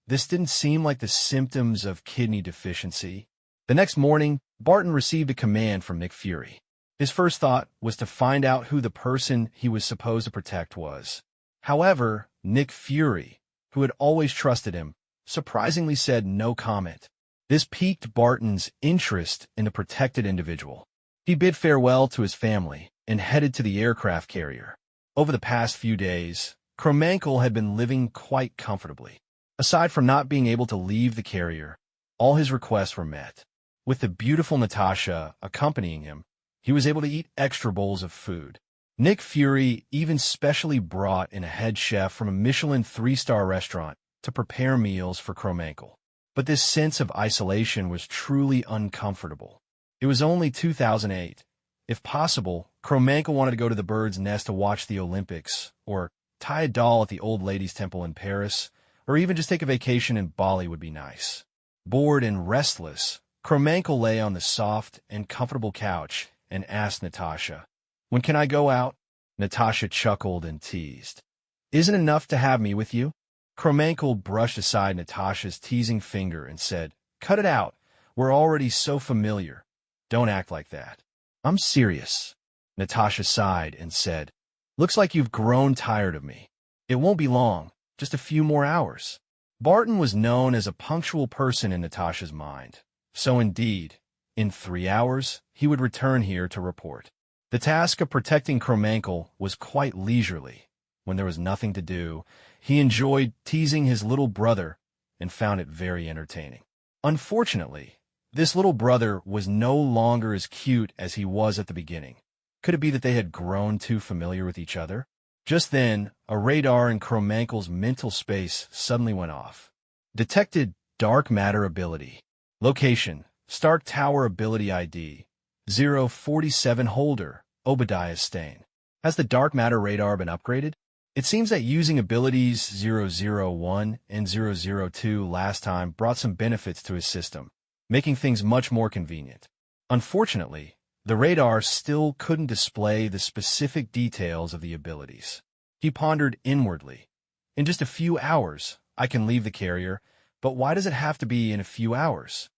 A: This didn't seem like the symptoms of kidney deficiency. The next morning, Barton received a command from Nick Fury. His first thought was to find out who the person he was supposed to protect was. However, Nick Fury, who had always trusted him, surprisingly said no comment. This piqued Barton's interest in the protected individual. He bid farewell to his family and headed to the aircraft carrier. Over the past few days, Kromankel had been living quite comfortably. Aside from not being able to leave the carrier, all his requests were met. With the beautiful Natasha accompanying him, he was able to eat extra bowls of food. Nick Fury even specially brought in a head chef from a Michelin 3-star restaurant to prepare meals for Kromankel. But this sense of isolation was truly uncomfortable. It was only 2008, If possible, Kromenko wanted to go to the bird's nest to watch the Olympics, or tie a doll at the old ladies' temple in Paris, or even just take a vacation in Bali would be nice. Bored and restless, Kromenko lay on the soft and comfortable couch and asked Natasha, "When can I go out?" Natasha chuckled and teased, "Isn't it enough to have me with you?" Kromenko brushed aside Natasha's teasing finger and said, "Cut it out. We're already so familiar. Don't act like that. I'm serious." Natasha sighed and said, "Looks like you've grown tired of me. It won't be long, just a few more hours." Barton was known as a punctual person in Natasha's mind. So indeed, in 3 hours, he would return here to report. The task of protecting Kromenko was quite leisurely. When there was nothing to do, he enjoyed teasing his little brother and found it very entertaining. Unfortunately, this little brother was no longer as cute as he was at the beginning. Could it be that they had grown too familiar with each other? Just then, a radar in Kromenko's mental space suddenly went off. Detected dark matter ability. Location, Stark Tower ability ID, 047 holder, Obadiah Stain. Has the dark matter radar been upgraded? It seems that using abilities 001 and 002 last time brought some benefits to his system, making things much more convenient. Unfortunately, the radar still couldn't display the specific details of the abilities. He pondered inwardly. In just a few hours, I can leave the carrier, but why does it have to be in a few hours?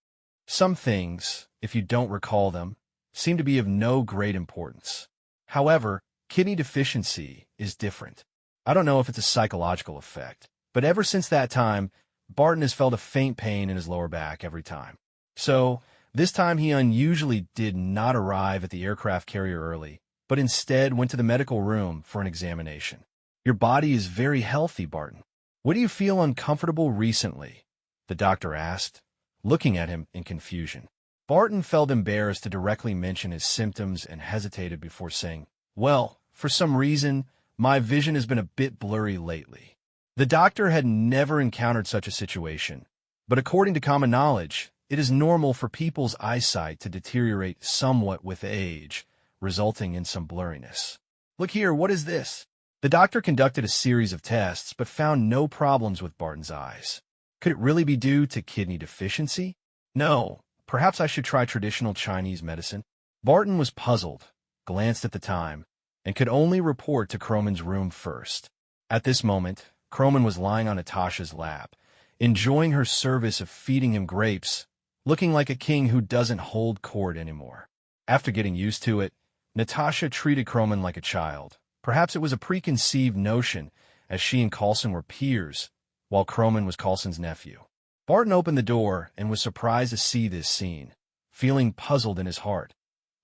A: Some things, if you don't recall them, seem to be of no great importance. However, kidney deficiency is different. I don't know if it's a psychological effect, but ever since that time, Barton has felt a faint pain in his lower back every time. So, this time he unusually did not arrive at the aircraft carrier early, but instead went to the medical room for an examination. "Your body is very healthy, Barton. What do you feel uncomfortable recently?" the doctor asked, looking at him in confusion. Barton felt embarrassed to directly mention his symptoms and hesitated before saying, "Well, for some reason, my vision has been a bit blurry lately." The doctor had never encountered such a situation, but according to common knowledge, it is normal for people's eyesight to deteriorate somewhat with age, resulting in some blurriness. "Look here, what is this?" The doctor conducted a series of tests, but found no problems with Barton's eyes. Could it really be due to kidney deficiency? No, perhaps I should try traditional Chinese medicine. Barton was puzzled, glanced at the time, and could only report to Kromen's room first. At this moment, Kromen was lying on Natasha's lap, enjoying her service of feeding him grapes, looking like a king who doesn't hold court anymore. After getting used to it, Natasha treated Kromen like a child. Perhaps it was a preconceived notion, as she and Coulson were peers, while Kromen was Coulson's nephew. Barton opened the door and was surprised to see this scene, feeling puzzled in his heart.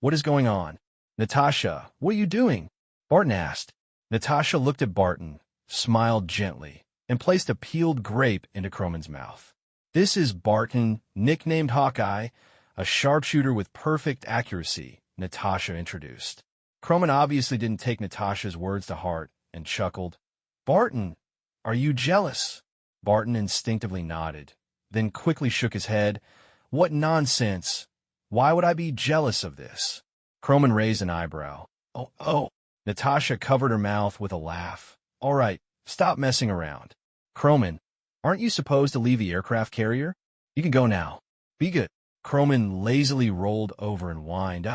A: "What is going on?" "Natasha, what are you doing?" Barton asked. Natasha looked at Barton, smiled gently, and placed a peeled grape into Kromen's mouth. "This is Barton, nicknamed Hawkeye, a sharpshooter with perfect accuracy," Natasha introduced. Kromen obviously didn't take Natasha's words to heart and chuckled. "Barton, are you jealous?" Barton instinctively nodded, then quickly shook his head. "What nonsense! Why would I be jealous of this?" Kromen raised an eyebrow. Oh. Natasha covered her mouth with a laugh. "All right, stop messing around." "Kromen, aren't you supposed to leave the aircraft carrier? You can go now. Be good." Kromen lazily rolled over and whined.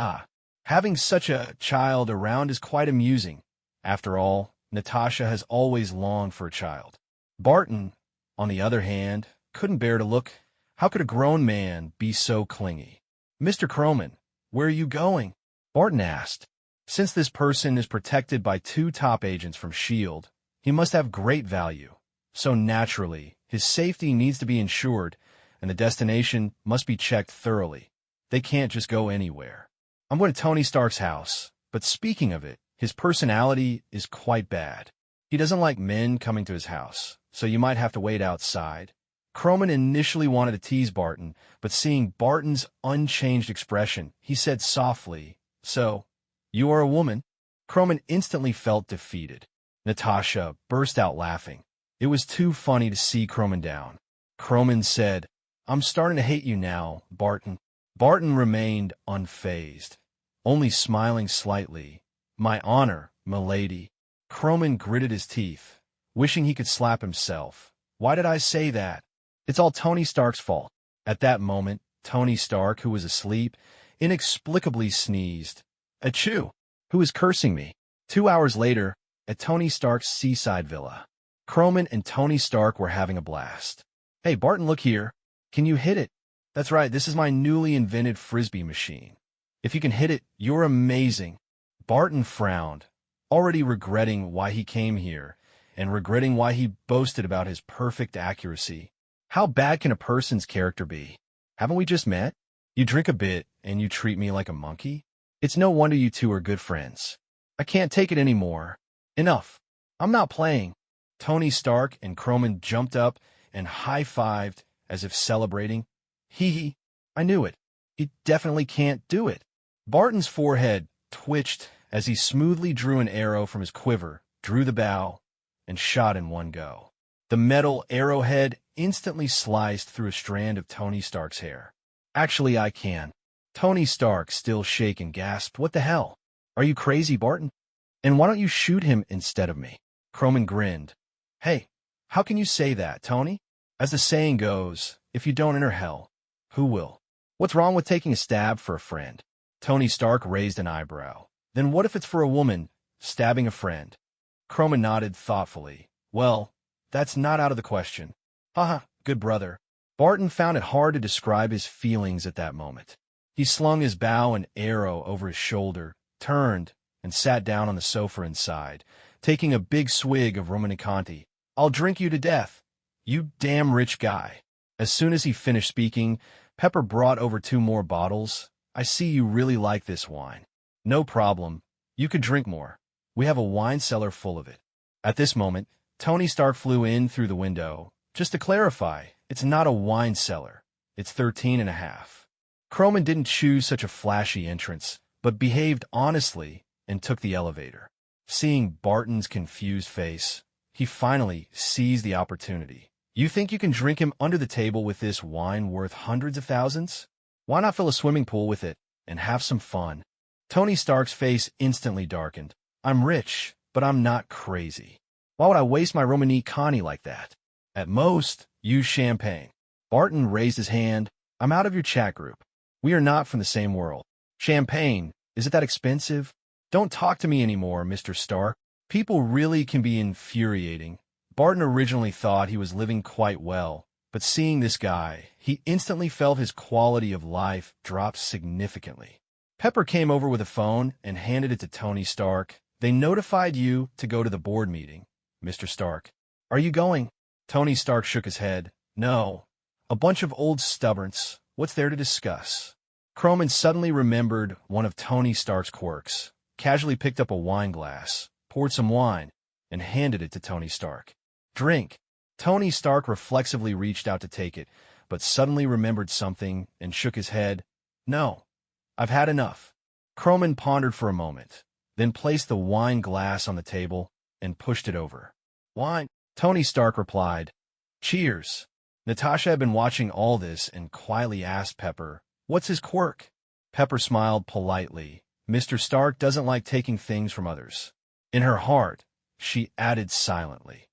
A: Having such a child around is quite amusing. After all, Natasha has always longed for a child. Barton, on the other hand, couldn't bear to look. How could a grown man be so clingy? "Mr. Kromen, where are you going?" Barton asked. Since this person is protected by 2 top agents from S.H.I.E.L.D., he must have great value. So naturally, his safety needs to be ensured, and the destination must be checked thoroughly. They can't just go anywhere. "I'm going to Tony Stark's house, but speaking of it, his personality is quite bad. He doesn't like men coming to his house, so you might have to wait outside." Kromen initially wanted to tease Barton, but seeing Barton's unchanged expression, he said softly, "So, you are a woman?" Kromen instantly felt defeated. Natasha burst out laughing. It was too funny to see Kromen down. Kromen said, "I'm starting to hate you now, Barton." Barton remained unfazed. only smiling slightly. My honor, milady. Croman gritted his teeth, wishing he could slap himself. Why did I say that? It's all Tony Stark's fault. At that moment, Tony Stark, who was asleep, inexplicably sneezed. Achoo! Who is cursing me? 2 hours later, at Tony Stark's seaside villa, Croman and Tony Stark were having a blast. Hey, Barton, look here. Can you hit it? That's right, this is my newly invented frisbee machine. If you can hit it, you're amazing. Barton frowned, already regretting why he came here, and regretting why he boasted about his perfect accuracy. How bad can a person's character be? Haven't we just met? You drink a bit, and you treat me like a monkey? It's no wonder you two are good friends. I can't take it anymore. Enough. I'm not playing. Tony Stark and Croman jumped up and high-fived as if celebrating. Hee, I knew it. He definitely can't do it. Barton's forehead twitched as he smoothly drew an arrow from his quiver, drew the bow, and shot in one go. The metal arrowhead instantly sliced through a strand of Tony Stark's hair. Actually, I can. Tony Stark, still shaken, gasped, What the hell? Are you crazy, Barton? And why don't you shoot him instead of me? Croman grinned. Hey, how can you say that, Tony? As the saying goes, if you don't enter hell, who will? What's wrong with taking a stab for a friend? Tony Stark raised an eyebrow. Then what if it's for a woman, stabbing a friend? Croman nodded thoughtfully. Well, that's not out of the question. Haha, good brother. Barton found it hard to describe his feelings at that moment. He slung his bow and arrow over his shoulder, turned, and sat down on the sofa inside, taking a big swig of Romanicanti. I'll drink you to death. You damn rich guy. As soon as he finished speaking, Pepper brought over 2 more bottles. I see you really like this wine. No problem. You could drink more. We have a wine cellar full of it. At this moment, Tony Stark flew in through the window. Just to clarify, it's not a wine cellar. It's 13.5. Croman didn't choose such a flashy entrance, but behaved honestly and took the elevator. Seeing Barton's confused face, he finally seized the opportunity. You think you can drink him under the table with this wine worth hundreds of thousands? Why not fill a swimming pool with it and have some fun? Tony Stark's face instantly darkened. I'm rich, but I'm not crazy. Why would I waste my Romanicanti like that? At most, use champagne. Barton raised his hand. I'm out of your chat group. We are not from the same world. Champagne, is it that expensive? Don't talk to me anymore, Mr. Stark. People really can be infuriating. Barton originally thought he was living quite well, but seeing this guy, he instantly felt his quality of life drop significantly. Pepper came over with a phone and handed it to Tony Stark. They notified you to go to the board meeting, Mr. Stark. Are you going? Tony Stark shook his head. No. A bunch of old stubborns. What's there to discuss? Croman suddenly remembered one of Tony Stark's quirks, casually picked up a wine glass, poured some wine, and handed it to Tony Stark. Drink. Tony Stark reflexively reached out to take it, but suddenly remembered something and shook his head. No. I've had enough. Croman pondered for a moment, then placed the wine glass on the table and pushed it over. Wine? Tony Stark replied. Cheers. Natasha had been watching all this and quietly asked Pepper, What's his quirk? Pepper smiled politely. Mr. Stark doesn't like taking things from others. In her heart, she added silently.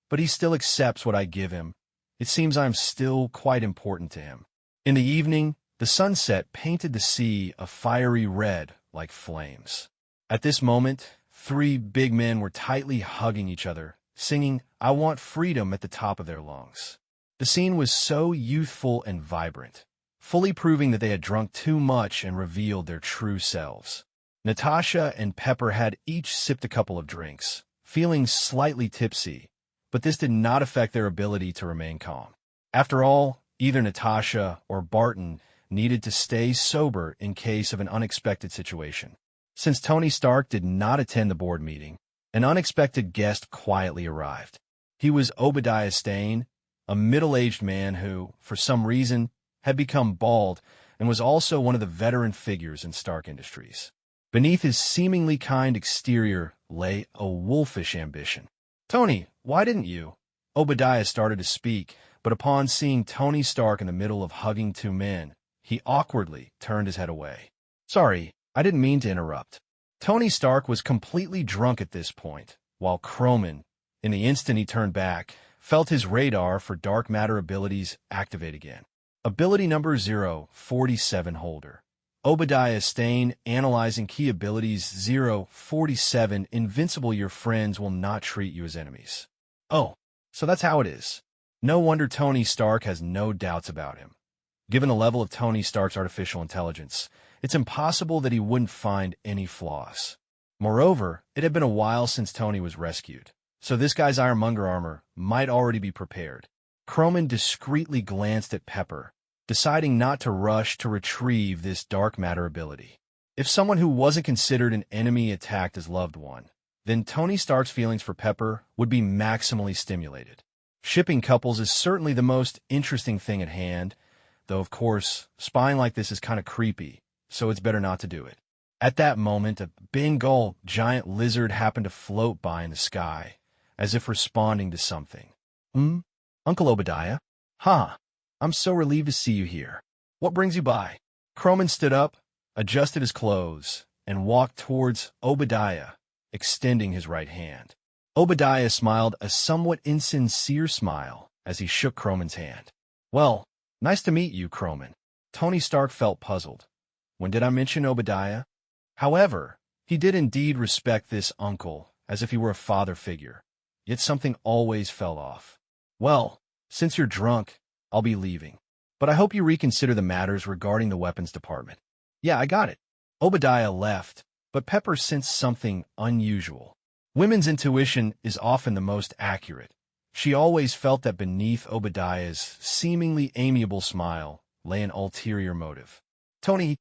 A: But he still accepts what I give him. It seems I'm still quite important to him. In the evening, the sunset painted the sea a fiery red like flames. At this moment, 3 big men were tightly hugging each other, singing I Want Freedom at the top of their lungs. The scene was so youthful and vibrant, fully proving that they had drunk too much and revealed their true selves. Natasha and Pepper had each sipped a couple of drinks, feeling slightly tipsy, but this did not affect their ability to remain calm. After all, either Natasha or Barton needed to stay sober in case of an unexpected situation. Since Tony Stark did not attend the board meeting, an unexpected guest quietly arrived. He was Obadiah Stane, a middle-aged man who, for some reason, had become bald and was also one of the veteran figures in Stark Industries. Beneath his seemingly kind exterior lay a wolfish ambition. Tony, why didn't you? Obadiah started to speak, but upon seeing Tony Stark in the middle of hugging 2 men, he awkwardly turned his head away. Sorry, I didn't mean to interrupt. Tony Stark was completely drunk at this point, while Croman, in the instant he turned back, felt his radar for dark matter abilities activate again. Ability number 047 holder. Obadiah Stane, analyzing key abilities 047, invincible. Your friends will not treat you as enemies. Oh, so that's how it is. No wonder Tony Stark has no doubts about him. Given the level of Tony Stark's artificial intelligence, it's impossible that he wouldn't find any flaws. Moreover, it had been a while since Tony was rescued, so this guy's ironmonger armor might already be prepared. Croman discreetly glanced at Pepper, deciding not to rush to retrieve this dark matter ability. If someone who wasn't considered an enemy attacked his loved one, then Tony Stark's feelings for Pepper would be maximally stimulated. Shipping couples is certainly the most interesting thing at hand, though of course, spying like this is kind of creepy, so it's better not to do it. At that moment, a Bengal giant lizard happened to float by in the sky, as if responding to something. Uncle Obadiah? Huh. I'm so relieved to see you here. What brings you by? Croman stood up, adjusted his clothes, and walked towards Obadiah, extending his right hand. Obadiah smiled a somewhat insincere smile as he shook Croman's hand. Well, nice to meet you, Croman. Tony Stark felt puzzled. When did I mention Obadiah? However, he did indeed respect this uncle as if he were a father figure, yet something always fell off. Well, since you're drunk, I'll be leaving. But I hope you reconsider the matters regarding the weapons department. Yeah, I got it. Obadiah left, but Pepper sensed something unusual. Women's intuition is often the most accurate. She always felt that beneath Obadiah's seemingly amiable smile lay an ulterior motive. Tony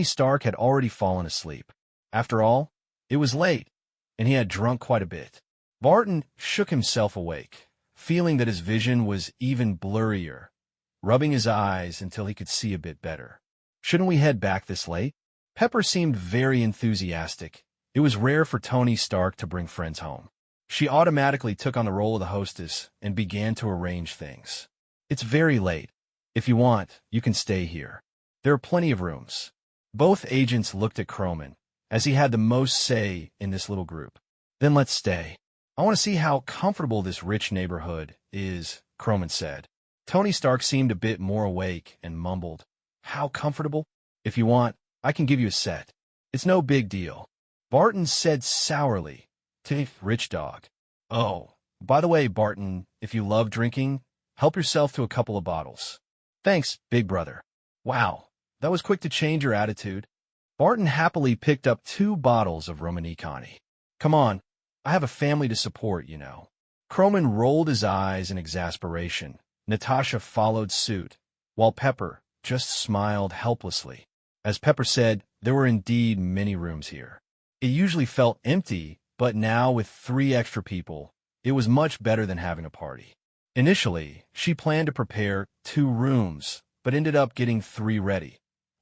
A: Stark had already fallen asleep. After all, it was late, and he had drunk quite a bit. Barton shook himself awake, feeling that his vision was even blurrier, rubbing his eyes until he could see a bit better. Shouldn't we head back this late? Pepper seemed very enthusiastic. It was rare for Tony Stark to bring friends home. She automatically took on the role of the hostess and began to arrange things. It's very late. If you want, you can stay here. There are plenty of rooms. Both agents looked at Croman, as he had the most say in this little group. Then let's stay. I want to see how comfortable this rich neighborhood is, Croman said. Tony Stark seemed a bit more awake and mumbled, How comfortable? If you want, I can give you a set. It's no big deal. Barton said sourly, Rich dog. Oh, by the way, Barton, if you love drinking, help yourself to a couple of bottles. Thanks, big brother. Wow, that was quick to change your attitude. Barton happily picked up 2 bottles of Romanicani. Come on. I have a family to support, you know. Croman rolled his eyes in exasperation. Natasha followed suit, while Pepper just smiled helplessly. As Pepper said, there were indeed many rooms here. It usually felt empty, but now with 3 extra people, it was much better than having a party. Initially, she planned to prepare 2 rooms, but ended up getting 3 ready.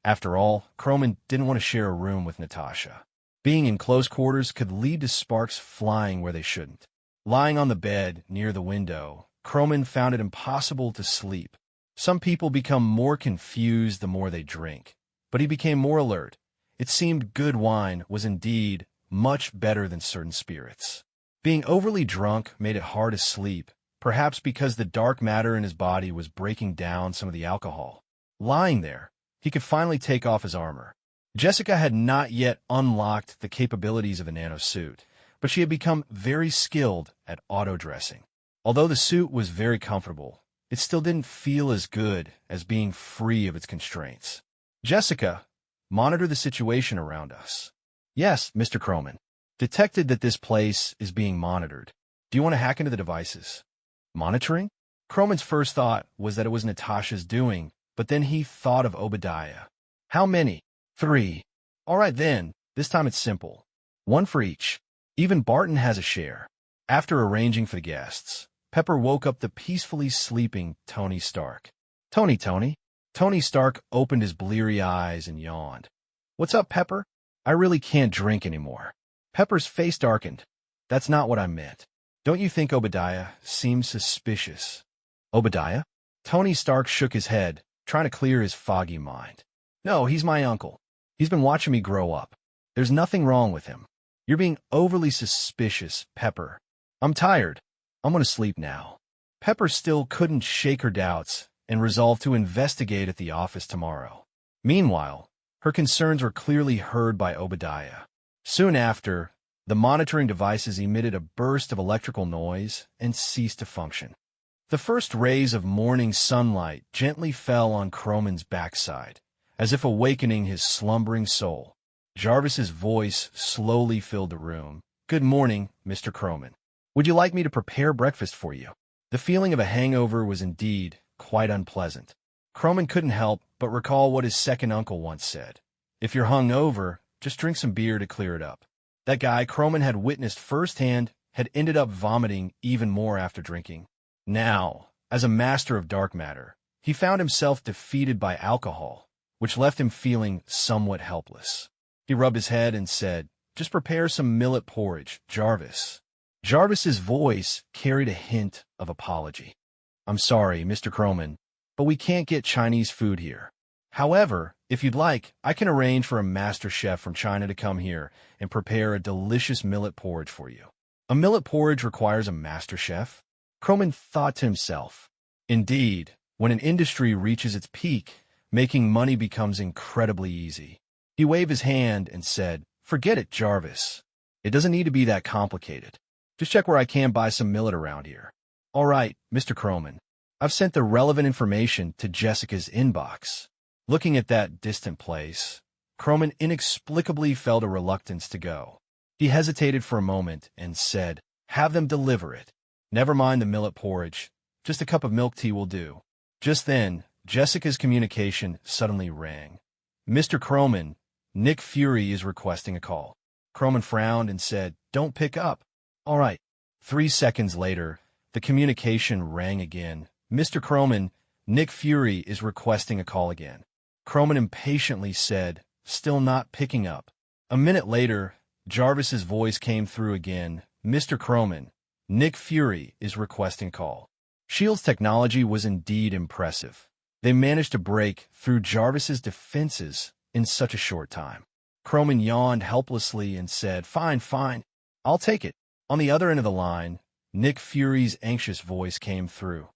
A: After all, Croman didn't want to share a room with Natasha. Being in close quarters could lead to sparks flying where they shouldn't. Lying on the bed near the window, Croman found it impossible to sleep. Some people become more confused the more they drink, but he became more alert. It seemed good wine was indeed much better than certain spirits. Being overly drunk made it hard to sleep, perhaps because the dark matter in his body was breaking down some of the alcohol. Lying there, he could finally take off his armor. Jessica had not yet unlocked the capabilities of a nanosuit, but she had become very skilled at auto-dressing. Although the suit was very comfortable, it still didn't feel as good as being free of its constraints. Jessica, monitor the situation around us. Yes, Mr. Croman. Detected that this place is being monitored. Do you want to hack into the devices? Monitoring? Croman's first thought was that it was Natasha's doing, but then he thought of Obadiah. How many? 3. All right then, this time it's simple. 1 for each. Even Barton has a share. After arranging for the guests, Pepper woke up the peacefully sleeping Tony Stark. Tony. Tony Stark opened his bleary eyes and yawned. What's up, Pepper? I really can't drink anymore. Pepper's face darkened. That's not what I meant. Don't you think Obadiah seems suspicious? Obadiah? Tony Stark shook his head, trying to clear his foggy mind. No, he's my uncle. He's been watching me grow up. There's nothing wrong with him. You're being overly suspicious, Pepper. I'm tired. I'm gonna sleep now. Pepper still couldn't shake her doubts and resolved to investigate at the office tomorrow. Meanwhile, her concerns were clearly heard by Obadiah. Soon after, the monitoring devices emitted a burst of electrical noise and ceased to function. The first rays of morning sunlight gently fell on Croman's backside, as if awakening his slumbering soul. Jarvis's voice slowly filled the room. "Good morning, Mr. Croman. Would you like me to prepare breakfast for you?" The feeling of a hangover was indeed quite unpleasant. Croman couldn't help but recall what his second uncle once said. If you're hung over, just drink some beer to clear it up. That guy Croman had witnessed firsthand had ended up vomiting even more after drinking. Now, as a master of dark matter, he found himself defeated by alcohol, which left him feeling somewhat helpless. He rubbed his head and said, "Just prepare some millet porridge, Jarvis." Jarvis's voice carried a hint of apology. "I'm sorry, Mr. Croman, but we can't get Chinese food here. However, if you'd like, I can arrange for a master chef from China to come here and prepare a delicious millet porridge for you." A millet porridge requires a master chef? Croman thought to himself. Indeed, when an industry reaches its peak, making money becomes incredibly easy. He waved his hand and said, "Forget it, Jarvis. It doesn't need to be that complicated. Just check where I can buy some millet around here." "All right, Mr. Croman. I've sent the relevant information to Jessica's inbox." Looking at that distant place, Croman inexplicably felt a reluctance to go. He hesitated for a moment and said, "Have them deliver it. Never mind the millet porridge. Just a cup of milk tea will do." Just then, Jessica's communication suddenly rang. "Mr. Croman, Nick Fury is requesting a call." Croman frowned and said, "Don't pick up." "All right." 3 seconds later, the communication rang again. "Mr. Croman, Nick Fury is requesting a call again." Croman impatiently said, "Still not picking up." A minute later, Jarvis's voice came through again. "Mr. Croman, Nick Fury is requesting a call." Shield's technology was indeed impressive. They managed to break through Jarvis's defenses in such a short time. Croman yawned helplessly and said, Fine, I'll take it." On the other end of the line, Nick Fury's anxious voice came through.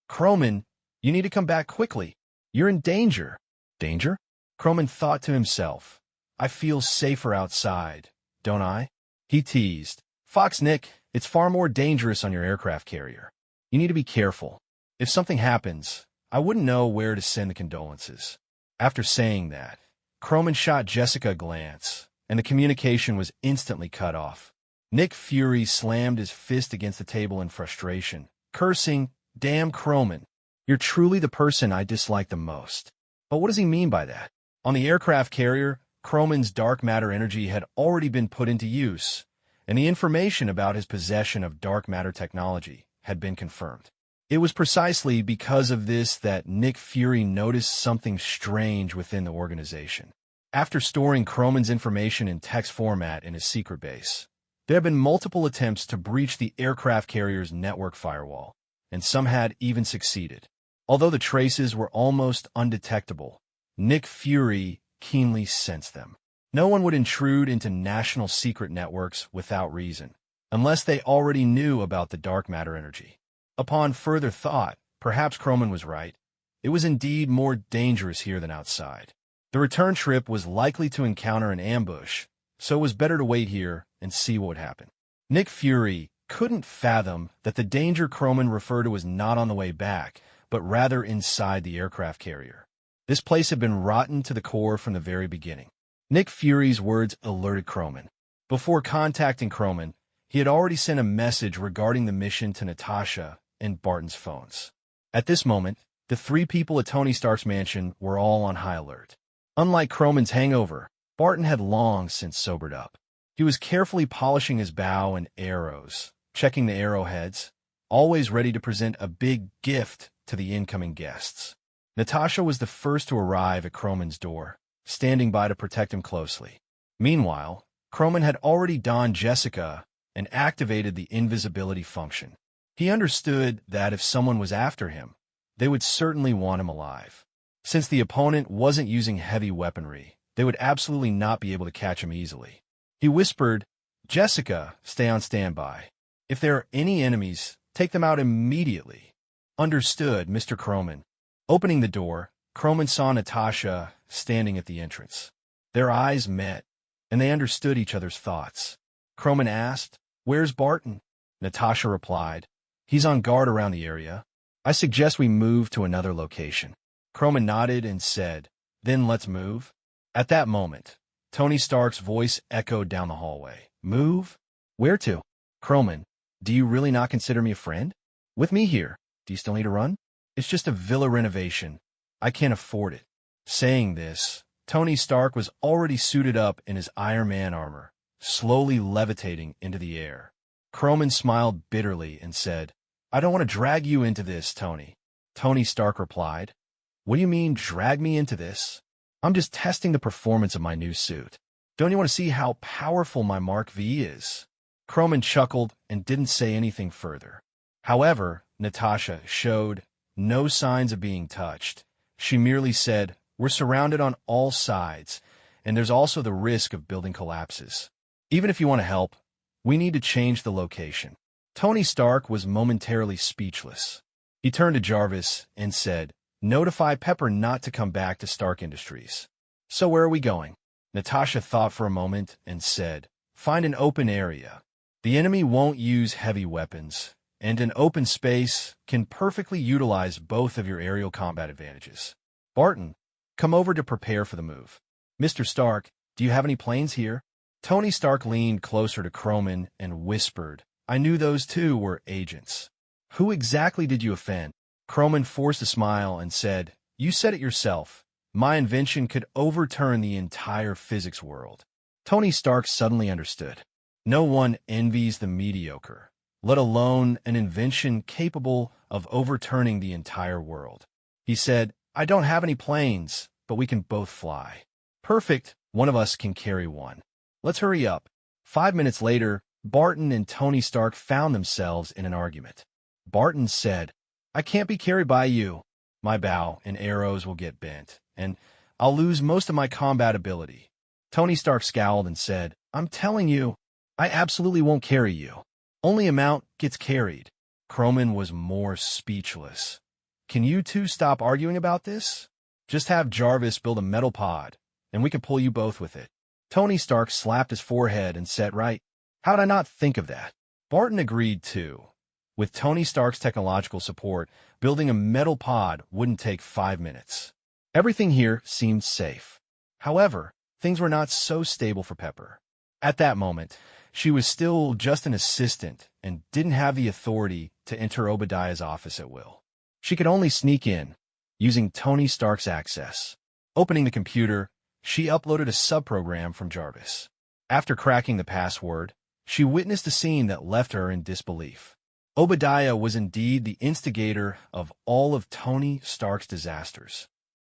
A: "Croman, you need to come back quickly. You're in danger." "Danger?" Croman thought to himself. "I feel safer outside, don't I?" He teased. "Fox Nick, it's far more dangerous on your aircraft carrier. You need to be careful. If something happens, I wouldn't know where to send the condolences." After saying that, Croman shot Jessica a glance, and the communication was instantly cut off. Nick Fury slammed his fist against the table in frustration, cursing, "Damn Croman, you're truly the person I dislike the most." But what does he mean by that? On the aircraft carrier, Croman's dark matter energy had already been put into use, and the information about his possession of dark matter technology had been confirmed. It was precisely because of this that Nick Fury noticed something strange within the organization. After storing Croman's information in text format in his secret base, there had been multiple attempts to breach the aircraft carrier's network firewall, and some had even succeeded. Although the traces were almost undetectable, Nick Fury keenly sensed them. No one would intrude into national secret networks without reason, unless they already knew about the dark matter energy. Upon further thought, perhaps Croman was right. It was indeed more dangerous here than outside. The return trip was likely to encounter an ambush, so it was better to wait here and see what would happen. Nick Fury couldn't fathom that the danger Croman referred to was not on the way back, but rather inside the aircraft carrier. This place had been rotten to the core from the very beginning. Nick Fury's words alerted Croman. Before contacting Croman, he had already sent a message regarding the mission to Natasha and Barton's phones. At this moment, the 3 people at Tony Stark's mansion were all on high alert. Unlike Croman's hangover, Barton had long since sobered up. He was carefully polishing his bow and arrows, checking the arrowheads, always ready to present a big gift to the incoming guests. Natasha was the first to arrive at Croman's door, standing by to protect him closely. Meanwhile, Croman had already donned Jessica and activated the invisibility function. He understood that if someone was after him, they would certainly want him alive. Since the opponent wasn't using heavy weaponry, they would absolutely not be able to catch him easily. He whispered, "Jessica, stay on standby. If there are any enemies, take them out immediately." "Understood, Mr. Croman." Opening the door, Croman saw Natasha standing at the entrance. Their eyes met, and they understood each other's thoughts. Croman asked, "Where's Barton?" Natasha replied, "He's on guard around the area. I suggest we move to another location." Croman nodded and said, "Then let's move." At that moment, Tony Stark's voice echoed down the hallway. "Move? Where to?" "Croman, do you really not consider me a friend? With me here, do you still need to run? It's just a villa renovation. I can't afford it." Saying this, Tony Stark was already suited up in his Iron Man armor, slowly levitating into the air. Croman smiled bitterly and said, "I don't want to drag you into this, Tony." Tony Stark replied, "What do you mean, drag me into this? I'm just testing the performance of my new suit. Don't you want to see how powerful my Mark V is?" Croman chuckled and didn't say anything further. However, Natasha showed no signs of being touched. She merely said, "We're surrounded on all sides, and there's also the risk of building collapses. Even if you want to help, we need to change the location." Tony Stark was momentarily speechless. He turned to Jarvis and said, "Notify Pepper not to come back to Stark Industries." "So where are we going?" Natasha thought for a moment and said, "Find an open area. The enemy won't use heavy weapons, and an open space can perfectly utilize both of your aerial combat advantages. Barton, come over to prepare for the move. Mr. Stark, do you have any planes here?" Tony Stark leaned closer to Croman and whispered, "I knew those two were agents." "Who exactly did you offend?" Croman forced a smile and said, "You said it yourself. My invention could overturn the entire physics world." Tony Stark suddenly understood. No one envies the mediocre, let alone an invention capable of overturning the entire world. He said, "I don't have any planes, but we can both fly." "Perfect, one of us can carry one. Let's hurry up." 5 minutes later, Barton and Tony Stark found themselves in an argument. Barton said, "I can't be carried by you. My bow and arrows will get bent, and I'll lose most of my combat ability." Tony Stark scowled and said, "I'm telling you, I absolutely won't carry you. Only a mount gets carried." Croman was more speechless. "Can you two stop arguing about this? Just have Jarvis build a metal pod, and we can pull you both with it." Tony Stark slapped his forehead and said, "Right. How'd I not think of that?" Barton agreed too. With Tony Stark's technological support, building a metal pod wouldn't take 5 minutes. Everything here seemed safe. However, things were not so stable for Pepper. At that moment, she was still just an assistant and didn't have the authority to enter Obadiah's office at will. She could only sneak in, using Tony Stark's access. Opening the computer, she uploaded a subprogram from Jarvis. After cracking the password, she witnessed a scene that left her in disbelief. Obadiah was indeed the instigator of all of Tony Stark's disasters.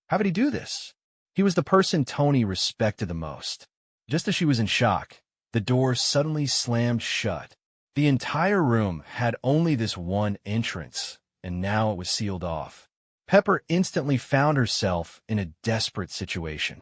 A: How did he do this? He was the person Tony respected the most. Just as she was in shock, the door suddenly slammed shut. The entire room had only this one entrance, and now it was sealed off. Pepper instantly found herself in a desperate situation.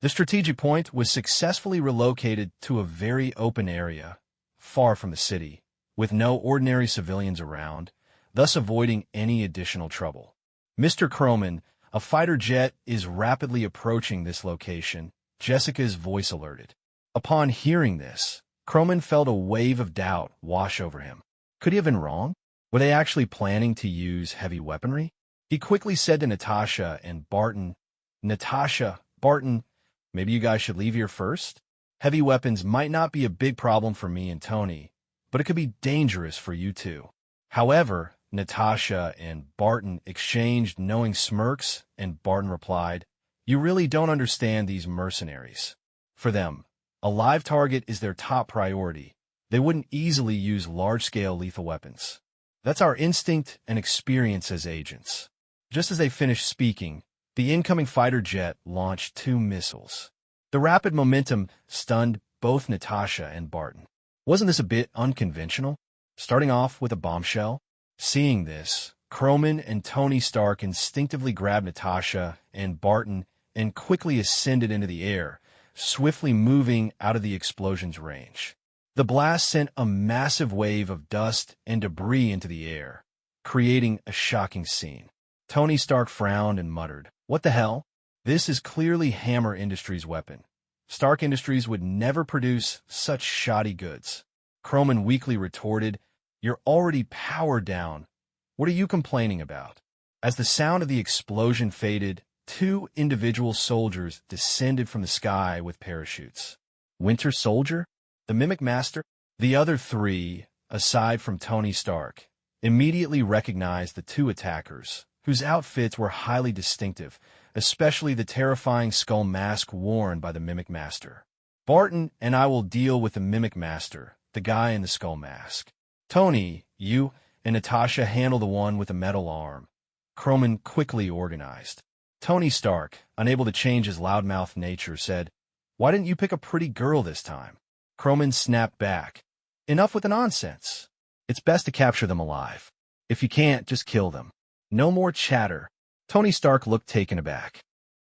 A: The strategic point was successfully relocated to a very open area, far from the city, with no ordinary civilians around, thus avoiding any additional trouble. "Mr. Croman, a fighter jet is rapidly approaching this location," Jessica's voice alerted. Upon hearing this, Croman felt a wave of doubt wash over him. Could he have been wrong? Were they actually planning to use heavy weaponry? He quickly said to Natasha and Barton, "Natasha, Barton, maybe you guys should leave here first? Heavy weapons might not be a big problem for me and Tony, but it could be dangerous for you too." However, Natasha and Barton exchanged knowing smirks, and Barton replied, "You really don't understand these mercenaries. For them, a live target is their top priority. They wouldn't easily use large-scale lethal weapons. That's our instinct and experience as agents." Just as they finished speaking, the incoming fighter jet launched 2 missiles. The rapid momentum stunned both Natasha and Barton. Wasn't this a bit unconventional? Starting off with a bombshell? Seeing this, Croman and Tony Stark instinctively grabbed Natasha and Barton and quickly ascended into the air, swiftly moving out of the explosion's range. The blast sent a massive wave of dust and debris into the air, creating a shocking scene. Tony Stark frowned and muttered, "What the hell? This is clearly Hammer Industries' weapon. Stark Industries would never produce such shoddy goods." Croman weakly retorted, "You're already powered down. What are you complaining about?" As the sound of the explosion faded, two individual soldiers descended from the sky with parachutes. Winter Soldier? The Mimic Master? The other three, aside from Tony Stark, immediately recognized the two attackers, whose outfits were highly distinctive, especially the terrifying skull mask worn by the Mimic Master. "Barton and I will deal with the Mimic Master, the guy in the skull mask. Tony, you and Natasha handle the one with the metal arm." Croman quickly organized. Tony Stark, unable to change his loudmouth nature, said, "Why didn't you pick a pretty girl this time?" Croman snapped back, "Enough with the nonsense. It's best to capture them alive. If you can't, just kill them. No more chatter." Tony Stark looked taken aback.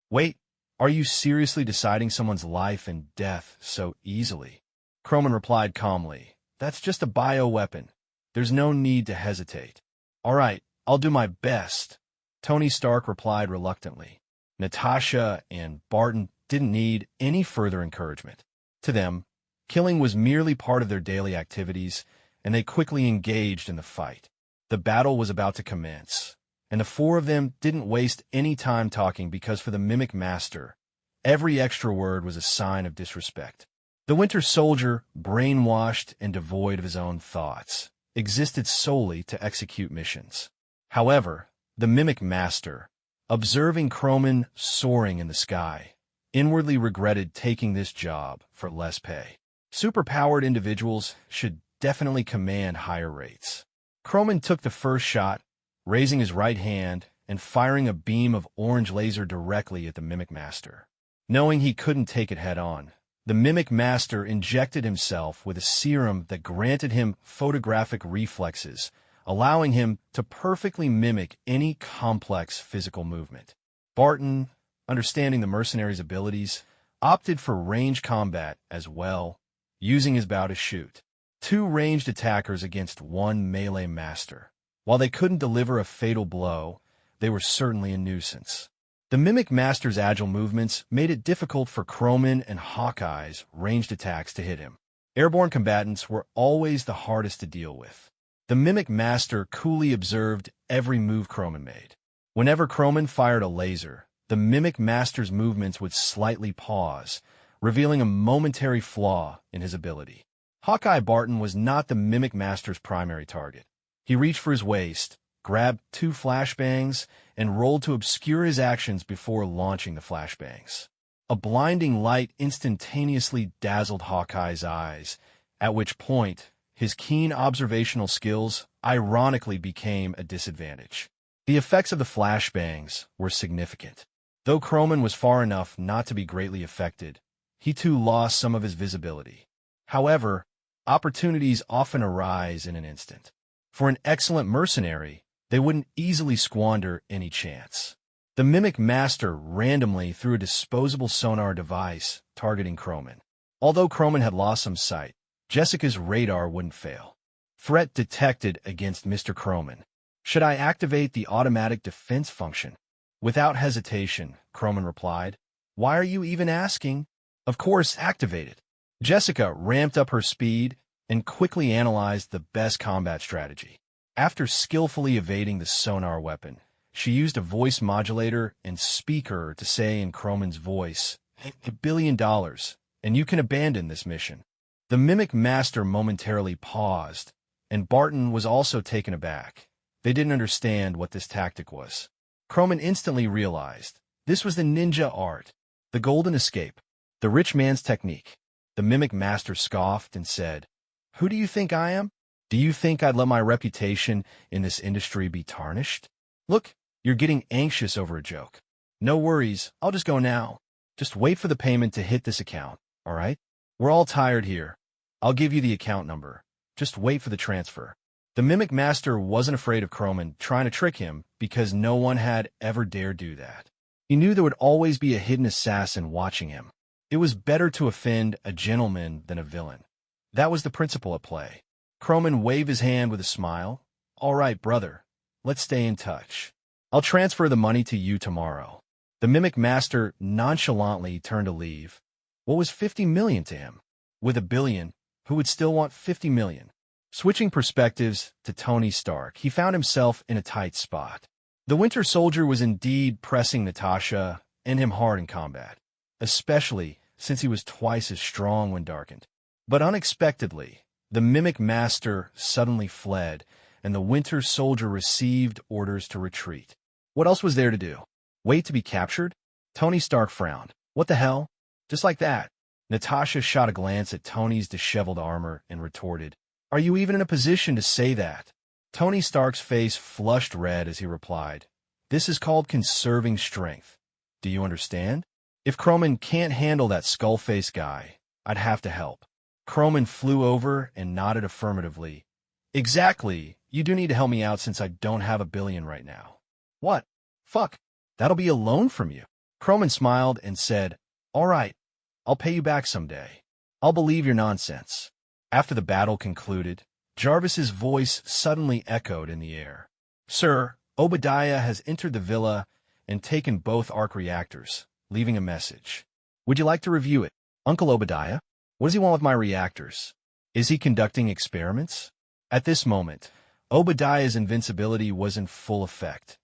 A: "Wait, are you seriously deciding someone's life and death so easily?" Croman replied calmly, "That's just a bioweapon. There's no need to hesitate." "All right, I'll do my best," Tony Stark replied reluctantly. Natasha and Barton didn't need any further encouragement. To them, killing was merely part of their daily activities, and they quickly engaged in the fight. The battle was about to commence, and the four of them didn't waste any time talking because for the Mimic Master, every extra word was a sign of disrespect. The Winter Soldier, brainwashed and devoid of his own thoughts, existed solely to execute missions. However, the Mimic Master, observing Croman soaring in the sky, inwardly regretted taking this job for less pay. Superpowered individuals should definitely command higher rates. Croman took the first shot, raising his right hand and firing a beam of orange laser directly at the Mimic Master. Knowing he couldn't take it head-on, the Mimic Master injected himself with a serum that granted him photographic reflexes, allowing him to perfectly mimic any complex physical movement. Barton, understanding the mercenary's abilities, opted for range combat as well, using his bow to shoot. Two ranged attackers against one melee master. While they couldn't deliver a fatal blow, they were certainly a nuisance. The Mimic Master's agile movements made it difficult for Croman and Hawkeye's ranged attacks to hit him. Airborne combatants were always the hardest to deal with. The Mimic Master coolly observed every move Croman made. Whenever Croman fired a laser, the Mimic Master's movements would slightly pause, revealing a momentary flaw in his ability. Hawkeye Barton was not the Mimic Master's primary target. He reached for his waist, grabbed two flashbangs, and rolled to obscure his actions before launching the flashbangs. A blinding light instantaneously dazzled Hawkeye's eyes, at which point his keen observational skills ironically became a disadvantage. The effects of the flashbangs were significant. Though Croman was far enough not to be greatly affected, he too lost some of his visibility. However, opportunities often arise in an instant. For an excellent mercenary, they wouldn't easily squander any chance. The Mimic Master randomly threw a disposable sonar device targeting Croman. Although Croman had lost some sight, Jessica's radar wouldn't fail. Threat detected against Mr. Croman. Should I activate the automatic defense function? Without hesitation, Croman replied. Why are you even asking? Of course, activate it. Jessica ramped up her speed and quickly analyzed the best combat strategy. After skillfully evading the sonar weapon, she used a voice modulator and speaker to say in Croman's voice, $1 billion, and you can abandon this mission. The Mimic Master momentarily paused, and Barton was also taken aback. They didn't understand what this tactic was. Croman instantly realized this was the ninja art, the golden escape, the rich man's technique. The Mimic Master scoffed and said, "Who do you think I am? Do you think I'd let my reputation in this industry be tarnished? Look, you're getting anxious over a joke. No worries, I'll just go now. Just wait for the payment to hit this account, all right? We're all tired here. I'll give you the account number. Just wait for the transfer." The Mimic Master wasn't afraid of Croman trying to trick him because no one had ever dared do that. He knew there would always be a hidden assassin watching him. It was better to offend a gentleman than a villain. That was the principle at play. Croman waved his hand with a smile. All right, brother. Let's stay in touch. I'll transfer the money to you tomorrow. The mimic master nonchalantly turned to leave. What was 50 million to him? With $1 billion, who would still want 50 million? Switching perspectives to Tony Stark, he found himself in a tight spot. The Winter Soldier was indeed pressing Natasha and him hard in combat, especially since he was twice as strong when darkened. But unexpectedly, the Mimic Master suddenly fled, and the Winter Soldier received orders to retreat. What else was there to do? Wait to be captured? Tony Stark frowned. What the hell? Just like that. Natasha shot a glance at Tony's disheveled armor and retorted, Are you even in a position to say that? Tony Stark's face flushed red as he replied, This is called conserving strength. Do you understand? If Croman can't handle that skull-faced guy, I'd have to help. Croman flew over and nodded affirmatively. Exactly. You do need to help me out since I don't have $1 billion right now. What? Fuck. That'll be a loan from you. Croman smiled and said, All right. I'll pay you back someday. I'll believe your nonsense. After the battle concluded, Jarvis's voice suddenly echoed in the air. Sir, Obadiah has entered the villa and taken both arc reactors, leaving a message. Would you like to review it? Uncle Obadiah? What does he want with my reactors? Is he conducting experiments? At this moment, Obadiah's invincibility was in full effect.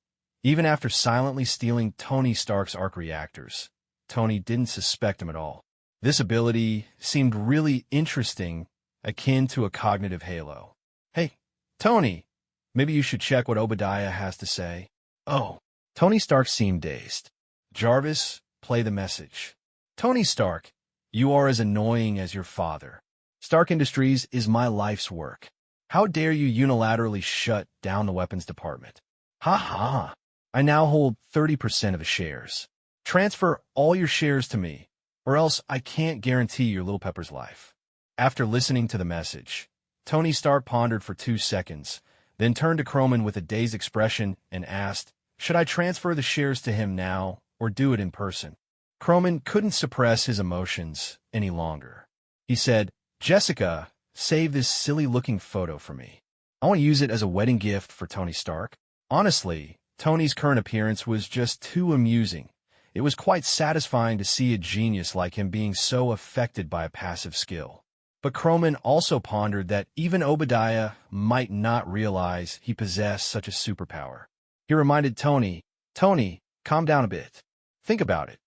A: Even after silently stealing Tony Stark's arc reactors, Tony didn't suspect him at all. This ability seemed really interesting, akin to a cognitive halo. Hey, Tony, maybe you should check what Obadiah has to say. Oh, Tony Stark seemed dazed. Jarvis, play the message. Tony Stark, you are as annoying as your father. Stark Industries is my life's work. How dare you unilaterally shut down the weapons department? Ha ha. I now hold 30% of the shares. Transfer all your shares to me, or else I can't guarantee your little Pepper's life. After listening to the message, Tony Stark pondered for 2 seconds, then turned to Croman with a dazed expression and asked, Should I transfer the shares to him now, or do it in person? Croman couldn't suppress his emotions any longer. He said, Jessica, save this silly-looking photo for me. I want to use it as a wedding gift for Tony Stark. Honestly, Tony's current appearance was just too amusing. It was quite satisfying to see a genius like him being so affected by a passive skill. But Croman also pondered that even Obadiah might not realize he possessed such a superpower. He reminded Tony, calm down a bit. Think about it.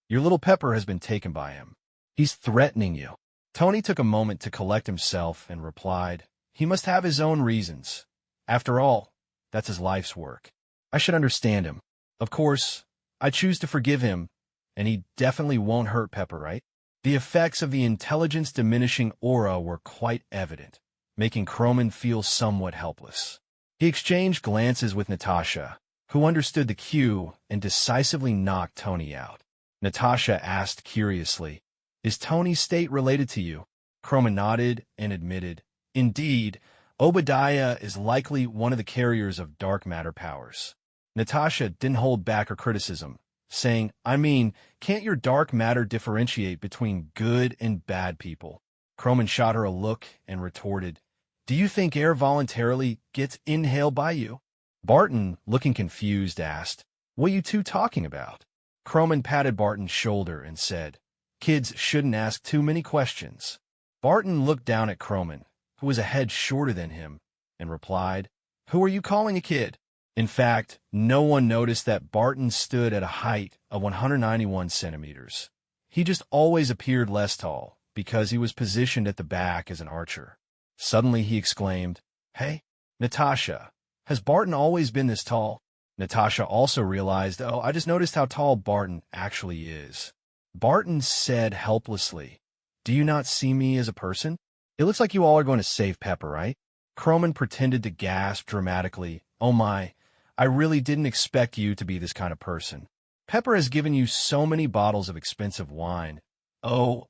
A: Your little Pepper has been taken by him. He's threatening you. Tony took a moment to collect himself and replied, He must have his own reasons. After all, that's his life's work. I should understand him. Of course, I choose to forgive him, and he definitely won't hurt Pepper, right? The effects of the intelligence-diminishing aura were quite evident, making Croman feel somewhat helpless. He exchanged glances with Natasha, who understood the cue and decisively knocked Tony out. Natasha asked curiously, Is Tony's state related to you? Croman nodded and admitted, Indeed, Obadiah is likely one of the carriers of dark matter powers. Natasha didn't hold back her criticism, saying, can't your dark matter differentiate between good and bad people? Croman shot her a look and retorted, Do you think air voluntarily gets inhaled by you? Barton, looking confused, asked, What are you two talking about? Croman patted Barton's shoulder and said, Kids shouldn't ask too many questions. Barton looked down at Croman, who was a head shorter than him, and replied, Who are you calling a kid? In fact, no one noticed that Barton stood at a height of 191 centimeters. He just always appeared less tall because he was positioned at the back as an archer. Suddenly he exclaimed, Hey, Natasha, has Barton always been this tall? Natasha also realized, I just noticed how tall Barton actually is. Barton said helplessly, Do you not see me as a person? It looks like you all are going to save Pepper, right? Croman pretended to gasp dramatically, Oh my, I really didn't expect you to be this kind of person. Pepper has given you so many bottles of expensive wine. Oh.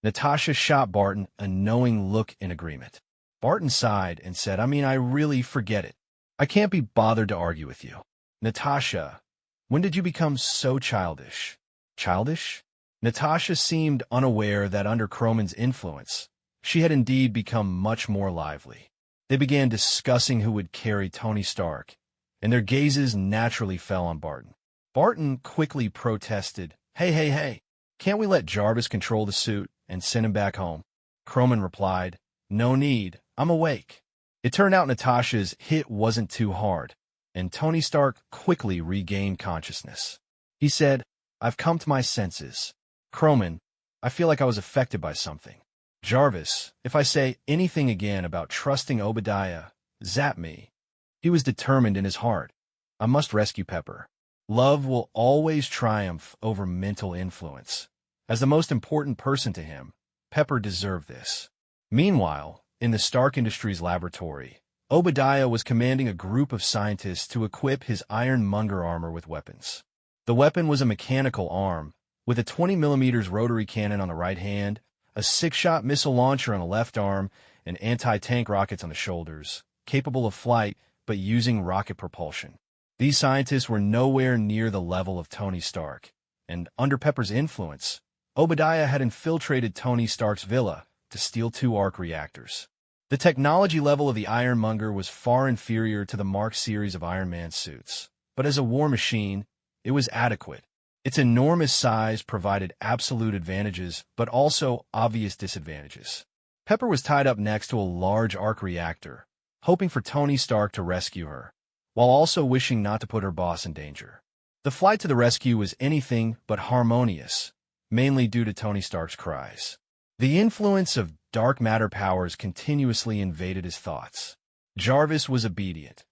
A: Natasha shot Barton a knowing look in agreement. Barton sighed and said, I really forget it. I can't be bothered to argue with you. Natasha, When did you become so childish? Childish? Natasha seemed unaware that under Croman's influence, she had indeed become much more lively. They began discussing who would carry Tony Stark, and their gazes naturally fell on Barton. Barton quickly protested, Hey, can't we let Jarvis control the suit and send him back home? Croman replied, No need, I'm awake. It turned out Natasha's hit wasn't too hard, and Tony Stark quickly regained consciousness. He said, I've come to my senses. Croman, I feel like I was affected by something. Jarvis, if I say anything again about trusting Obadiah, zap me. He was determined in his heart. I must rescue Pepper. Love will always triumph over mental influence. As the most important person to him, Pepper deserved this. Meanwhile, in the Stark Industries laboratory, Obadiah was commanding a group of scientists to equip his ironmonger armor with weapons. The weapon was a mechanical arm, with a 20mm rotary cannon on the right hand, a 6-shot missile launcher on the left arm, and anti-tank rockets on the shoulders, capable of flight but using rocket propulsion. These scientists were nowhere near the level of Tony Stark, and under Pepper's influence, Obadiah had infiltrated Tony Stark's villa to steal 2 arc reactors. The technology level of the Ironmonger was far inferior to the Mark series of Iron Man suits, but as a war machine, it was adequate. Its enormous size provided absolute advantages, but also obvious disadvantages. Pepper was tied up next to a large arc reactor, hoping for Tony Stark to rescue her, while also wishing not to put her boss in danger. The flight to the rescue was anything but harmonious, mainly due to Tony Stark's cries. The influence of dark matter powers continuously invaded his thoughts. Jarvis was obedient.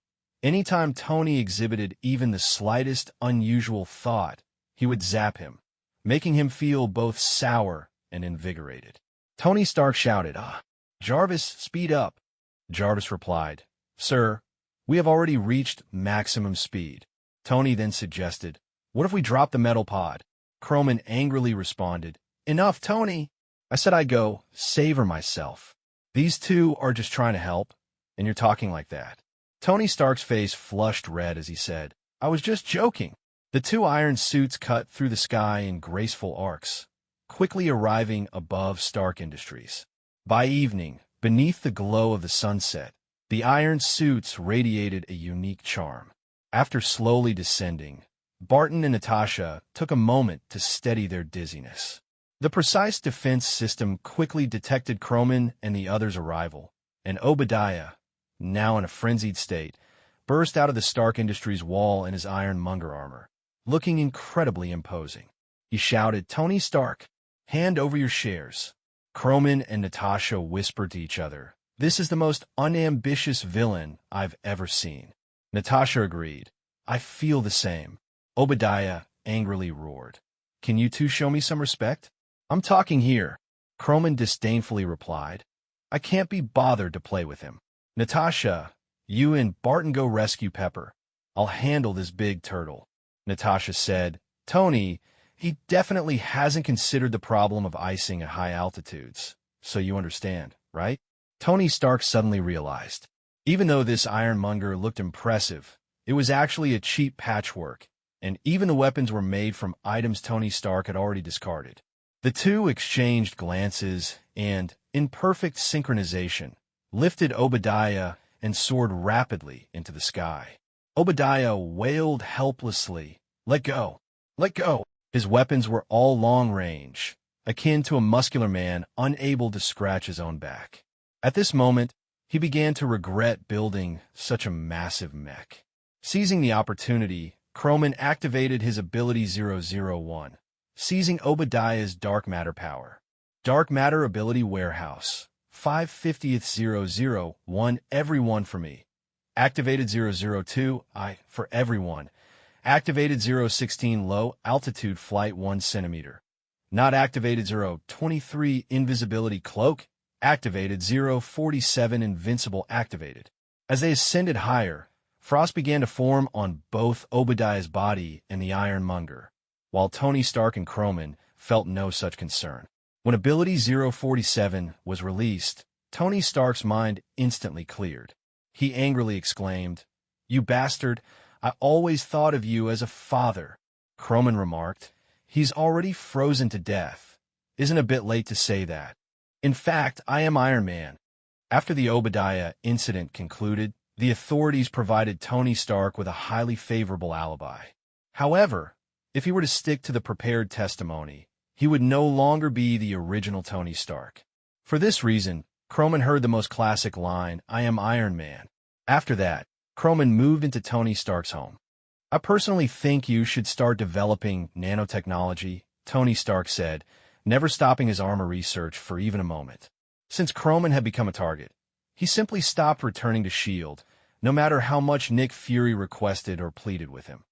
A: Anytime Tony exhibited even the slightest unusual thought, he would zap him, making him feel both sour and invigorated. Tony Stark shouted, Jarvis, speed up. Jarvis replied, Sir, we have already reached maximum speed. Tony then suggested, What if we drop the metal pod? Croman angrily responded, Enough, Tony. I said I'd go savor myself. These two are just trying to help, and you're talking like that. Tony Stark's face flushed red as he said, I was just joking. The 2 iron suits cut through the sky in graceful arcs, quickly arriving above Stark Industries. By evening, beneath the glow of the sunset, the iron suits radiated a unique charm. After slowly descending, Barton and Natasha took a moment to steady their dizziness. The precise defense system quickly detected Croman and the others' arrival, and Obadiah, now in a frenzied state, burst out of the Stark Industries wall in his ironmonger armor, looking incredibly imposing. He shouted, Tony Stark, hand over your shares. Croman and Natasha whispered to each other, This is the most unambitious villain I've ever seen. Natasha agreed, I feel the same. Obadiah angrily roared, Can you two show me some respect? I'm talking here. Croman disdainfully replied, I can't be bothered to play with him. Natasha, you and Barton go rescue Pepper. I'll handle this big turtle. Natasha said, Tony, he definitely hasn't considered the problem of icing at high altitudes, so you understand, right? Tony Stark suddenly realized. Even though this ironmonger looked impressive, it was actually a cheap patchwork, and even the weapons were made from items Tony Stark had already discarded. The two exchanged glances and, in perfect synchronization, lifted Obadiah and soared rapidly into the sky. Obadiah wailed helplessly, Let go! Let go! His weapons were all long range, akin to a muscular man unable to scratch his own back. At this moment, he began to regret building such a massive mech. Seizing the opportunity, Croman activated his ability 001, seizing Obadiah's dark matter power. Dark matter ability warehouse. 5/50th everyone for me. Activated 002, for everyone. Activated 016 low altitude flight 1 centimeter. Not activated 023 invisibility cloak. Activated 047 invincible activated. As they ascended higher, frost began to form on both Obadiah's body and the ironmonger, while Tony Stark and Croman felt no such concern. When ability 047 was released, Tony Stark's mind instantly cleared. He angrily exclaimed, You bastard! I always thought of you as a father, Croman remarked. He's already frozen to death. Isn't a bit late to say that. In fact, I am Iron Man. After the Obadiah incident concluded, the authorities provided Tony Stark with a highly favorable alibi. However, if he were to stick to the prepared testimony, he would no longer be the original Tony Stark. For this reason, Croman heard the most classic line, "I am Iron Man." After that, Croman moved into Tony Stark's home. "I personally think you should start developing nanotechnology," Tony Stark said, never stopping his armor research for even a moment. Since Croman had become a target, he simply stopped returning to S.H.I.E.L.D., no matter how much Nick Fury requested or pleaded with him.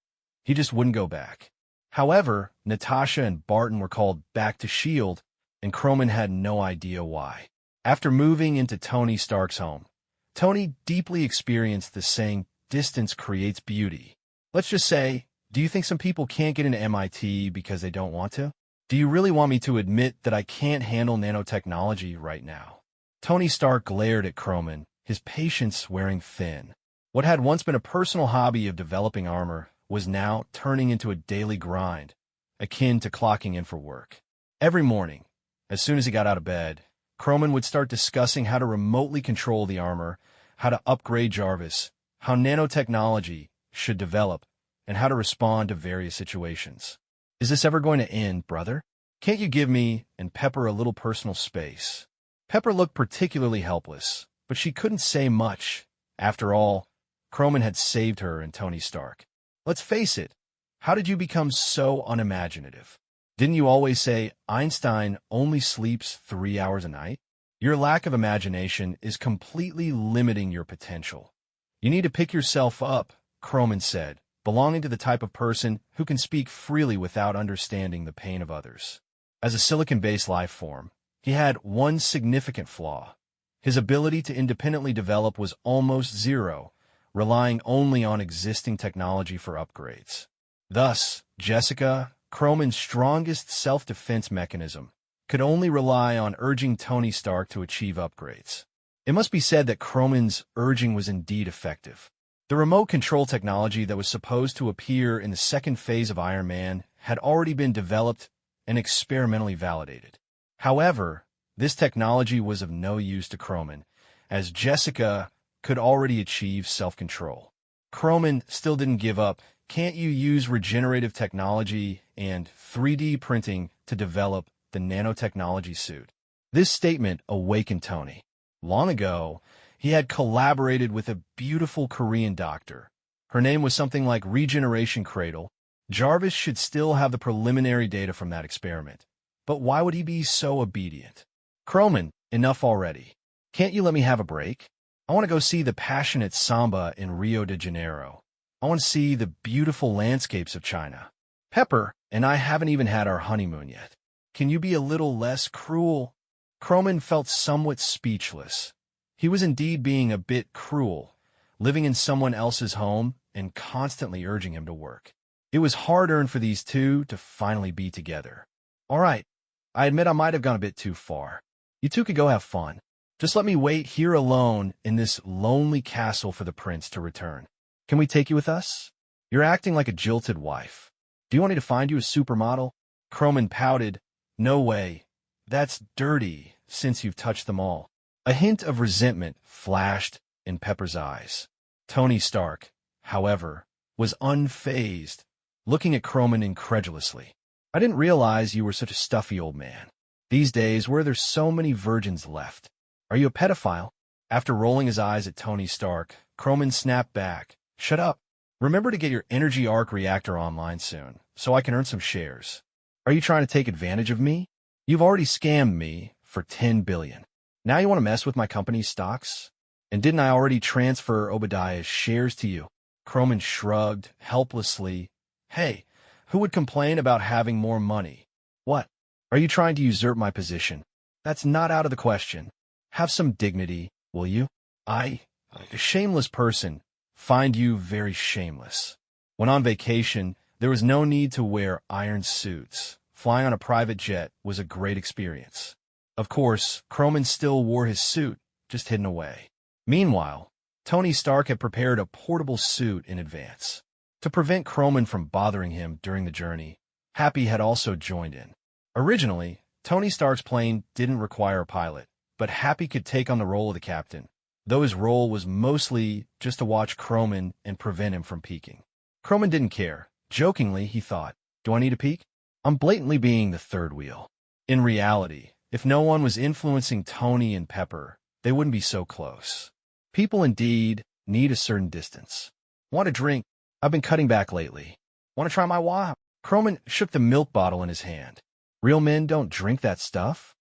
A: He just wouldn't go back. However, Natasha and Barton were called back to S.H.I.E.L.D., and Croman had no idea why. After moving into Tony Stark's home, Tony deeply experienced the saying, "Distance creates beauty." Let's just say, do you think some people can't get into MIT because they don't want to? Do you really want me to admit that I can't handle nanotechnology right now? Tony Stark glared at Croman, his patience wearing thin. What had once been a personal hobby of developing armor was now turning into a daily grind, akin to clocking in for work. Every morning, as soon as he got out of bed, Croman would start discussing how to remotely control the armor, how to upgrade Jarvis, how nanotechnology should develop, and how to respond to various situations. "Is this ever going to end, brother? Can't you give me and Pepper a little personal space?" Pepper looked particularly helpless, but she couldn't say much. After all, Croman had saved her and Tony Stark. Let's face it, how did you become so unimaginative? Didn't you always say Einstein only sleeps 3 hours a night? Your lack of imagination is completely limiting your potential. You need to pick yourself up, Croman said, belonging to the type of person who can speak freely without understanding the pain of others. As a silicon-based life form, he had one significant flaw. His ability to independently develop was almost zero, relying only on existing technology for upgrades. Thus, Jessica, Croman's strongest self-defense mechanism, could only rely on urging Tony Stark to achieve upgrades. It must be said that Croman's urging was indeed effective. The remote control technology that was supposed to appear in the second phase of Iron Man had already been developed and experimentally validated. However, this technology was of no use to Croman, as Jessica could already achieve self-control. Croman still didn't give up. "Can't you use regenerative technology and 3D printing to develop the nanotechnology suit?" This statement awakened Tony. Long ago, he had collaborated with a beautiful Korean doctor. Her name was something like Regeneration Cradle. Jarvis should still have the preliminary data from that experiment. But why would he be so obedient? "Croman, enough already. Can't you let me have a break? I want to go see the passionate samba in Rio de Janeiro. I want to see the beautiful landscapes of China. Pepper and I haven't even had our honeymoon yet. Can you be a little less cruel?" Croman felt somewhat speechless. He was indeed being a bit cruel, living in someone else's home and constantly urging him to work. It was hard-earned for these two to finally be together. "All right, I admit I might have gone a bit too far. You two could go have fun. Just let me wait here alone in this lonely castle for the prince to return. Can we take you with us? You're acting like a jilted wife. Do you want me to find you a supermodel?" Croman pouted. "No way. That's dirty, since you've touched them all." A hint of resentment flashed in Pepper's eyes. Tony Stark, however, was unfazed, looking at Croman incredulously. "I didn't realize you were such a stuffy old man. These days, where there's so many virgins left. Are you a pedophile?" After rolling his eyes at Tony Stark, Croman snapped back. "Shut up. Remember to get your energy arc reactor online soon, so I can earn some shares. Are you trying to take advantage of me? You've already scammed me for $10 billion. Now you want to mess with my company's stocks? And didn't I already transfer Obadiah's shares to you?" Croman shrugged helplessly. "Hey, who would complain about having more money? What? Are you trying to usurp my position? That's not out of the question. Have some dignity, will you? I, a shameless person, find you very shameless." When on vacation, there was no need to wear iron suits. Flying on a private jet was a great experience. Of course, Croman still wore his suit, just hidden away. Meanwhile, Tony Stark had prepared a portable suit in advance. To prevent Croman from bothering him during the journey, Happy had also joined in. Originally, Tony Stark's plane didn't require a pilot, but Happy could take on the role of the captain, though his role was mostly just to watch Croman and prevent him from peeking. Croman didn't care. Jokingly, he thought, "Do I need to peek? I'm blatantly being the third wheel." In reality, if no one was influencing Tony and Pepper, they wouldn't be so close. People indeed need a certain distance. "Want a drink? I've been cutting back lately. Want to try my wine?" Croman shook the milk bottle in his hand. "Real men don't drink that stuff?"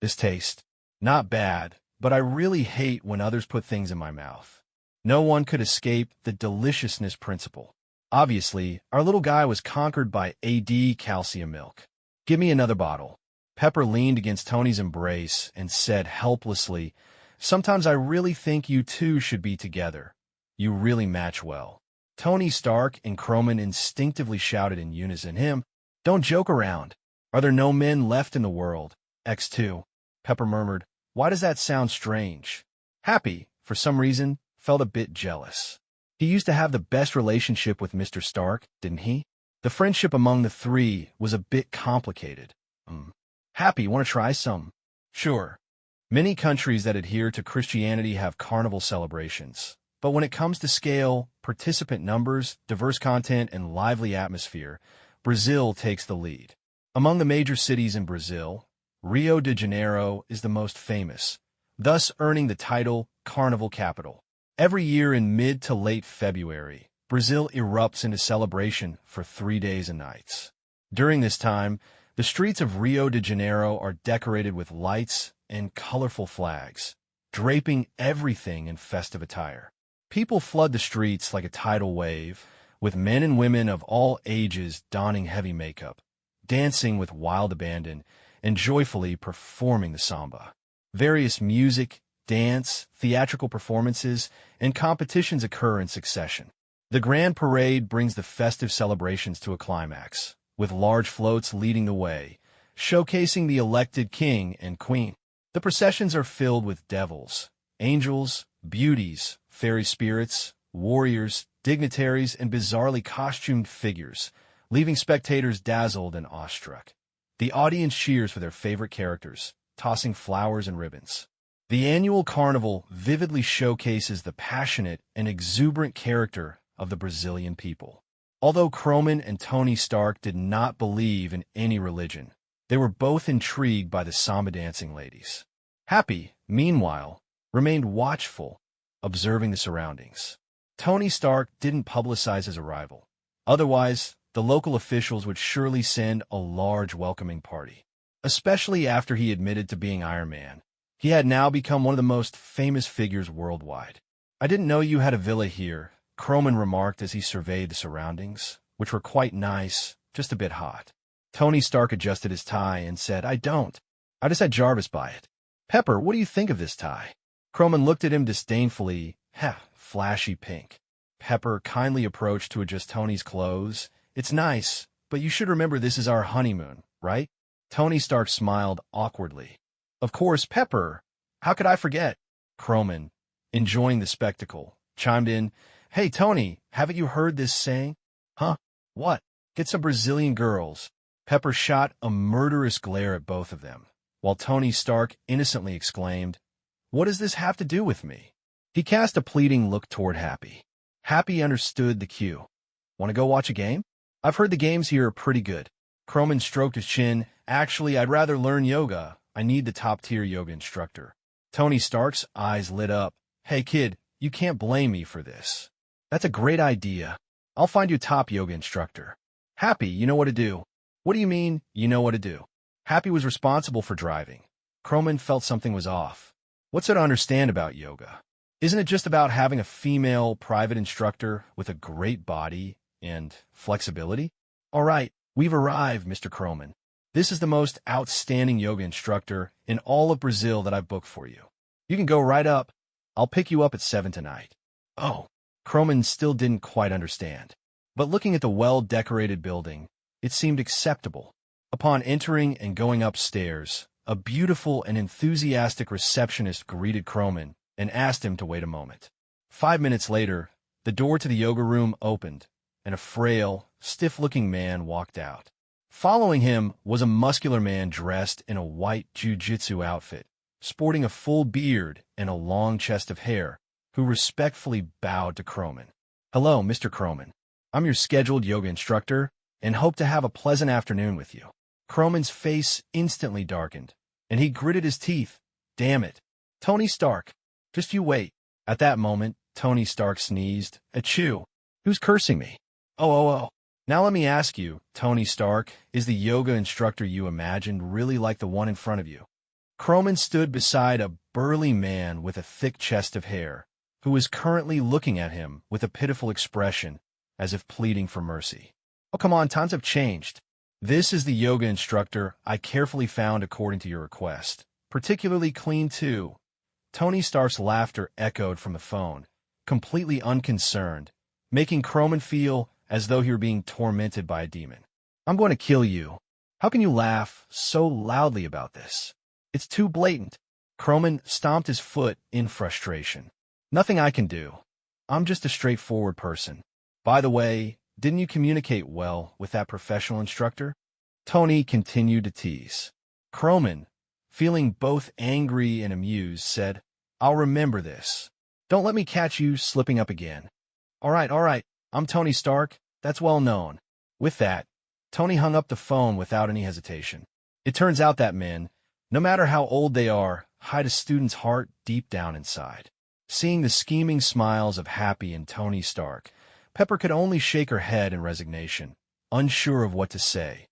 A: This taste. Not bad, but I really hate when others put things in my mouth." No one could escape the deliciousness principle. Obviously, our little guy was conquered by calcium milk. "Give me another bottle." Pepper leaned against Tony's embrace and said helplessly, "Sometimes I really think you two should be together. You really match well." Tony Stark and Croman instinctively shouted in unison, "Don't joke around. Are there no men left in the world?" X2. Pepper murmured, "Why does that sound strange?" Happy, for some reason, felt a bit jealous. He used to have the best relationship with Mr. Stark, didn't he? The friendship among the three was a bit complicated. Happy, want to try some?" "Sure." Many countries that adhere to Christianity have carnival celebrations. But when it comes to scale, participant numbers, diverse content, and lively atmosphere, Brazil takes the lead. Among the major cities in Brazil, Rio de Janeiro is the most famous, thus earning the title Carnival Capital. Every year in mid to late February, Brazil erupts into celebration for 3 days and nights. During this time, the streets of Rio de Janeiro are decorated with lights and colorful flags, draping everything in festive attire. People flood the streets like a tidal wave, with men and women of all ages donning heavy makeup, dancing with wild abandon, and joyfully performing the samba. Various music, dance, theatrical performances, and competitions occur in succession. The grand parade brings the festive celebrations to a climax, with large floats leading the way, showcasing the elected king and queen. The processions are filled with devils, angels, beauties, fairy spirits, warriors, dignitaries, and bizarrely costumed figures, leaving spectators dazzled and awestruck. The audience cheers for their favorite characters, tossing flowers and ribbons. The annual carnival vividly showcases the passionate and exuberant character of the Brazilian people. Although Croman and Tony Stark did not believe in any religion, they were both intrigued by the samba dancing ladies. Happy, meanwhile, remained watchful, observing the surroundings. Tony Stark didn't publicize his arrival. Otherwise, the local officials would surely send a large welcoming party. Especially after he admitted to being Iron Man. He had now become one of the most famous figures worldwide. "I didn't know you had a villa here," Croman remarked as he surveyed the surroundings, which were quite nice, just a bit hot. Tony Stark adjusted his tie and said, "I don't. I just had Jarvis buy it." "Pepper, what do you think of this tie?" Croman looked at him disdainfully. Flashy pink. Pepper kindly approached to adjust Tony's clothes. "It's nice, but you should remember this is our honeymoon, right?" Tony Stark smiled awkwardly. "Of course, Pepper. How could I forget?" Croman, enjoying the spectacle, chimed in, "Hey, Tony, haven't you heard this saying?" "Huh? What?" "Get some Brazilian girls." Pepper shot a murderous glare at both of them, while Tony Stark innocently exclaimed, "What does this have to do with me?" He cast a pleading look toward Happy. Happy understood the cue. "Want to go watch a game? I've heard the games here are pretty good." Croman stroked his chin. "Actually, I'd rather learn yoga. I need the top-tier yoga instructor." Tony Stark's eyes lit up. "Hey, kid, you can't blame me for this. That's a great idea. I'll find you a top yoga instructor." "Happy, you know what to do." "What do you mean, you know what to do?" Happy was responsible for driving. Croman felt something was off. What's there to understand about yoga? Isn't it just about having a female private instructor with a great body and flexibility? "All right, we've arrived, Mr. Croman. This is the most outstanding yoga instructor in all of Brazil that I've booked for you. You can go right up. I'll pick you up at 7 tonight." "Oh." Croman still didn't quite understand. But looking at the well-decorated building, it seemed acceptable. Upon entering and going upstairs, a beautiful and enthusiastic receptionist greeted Croman and asked him to wait a moment. 5 minutes later, The door to the yoga room opened, and a frail, stiff-looking man walked out. Following him was a muscular man dressed in a white jiu-jitsu outfit, sporting a full beard and a long chest of hair, who respectfully bowed to Croman. "Hello, Mr. Croman. I'm your scheduled yoga instructor, and hope to have a pleasant afternoon with you." Croman's face instantly darkened, and he gritted his teeth. "Damn it. Tony Stark. Just you wait." At that moment, Tony Stark sneezed. "Achoo. Who's cursing me? Oh. Now let me ask you, Tony Stark, is the yoga instructor you imagined really like the one in front of you?" Croman stood beside a burly man with a thick chest of hair, who was currently looking at him with a pitiful expression, as if pleading for mercy. "Oh, come on, times have changed. This is the yoga instructor I carefully found according to your request. Particularly clean, too." Tony Stark's laughter echoed from the phone, completely unconcerned, making Croman feel as though he were being tormented by a demon. "I'm going to kill you. How can you laugh so loudly about this? It's too blatant." Croman stomped his foot in frustration. "Nothing I can do. I'm just a straightforward person. By the way, didn't you communicate well with that professional instructor?" Tony continued to tease. Croman, feeling both angry and amused, said, "I'll remember this. Don't let me catch you slipping up again." All right. I'm Tony Stark. That's well known." With that, Tony hung up the phone without any hesitation. It turns out that men, no matter how old they are, hide a student's heart deep down inside. Seeing the scheming smiles of Happy and Tony Stark, Pepper could only shake her head in resignation, unsure of what to say.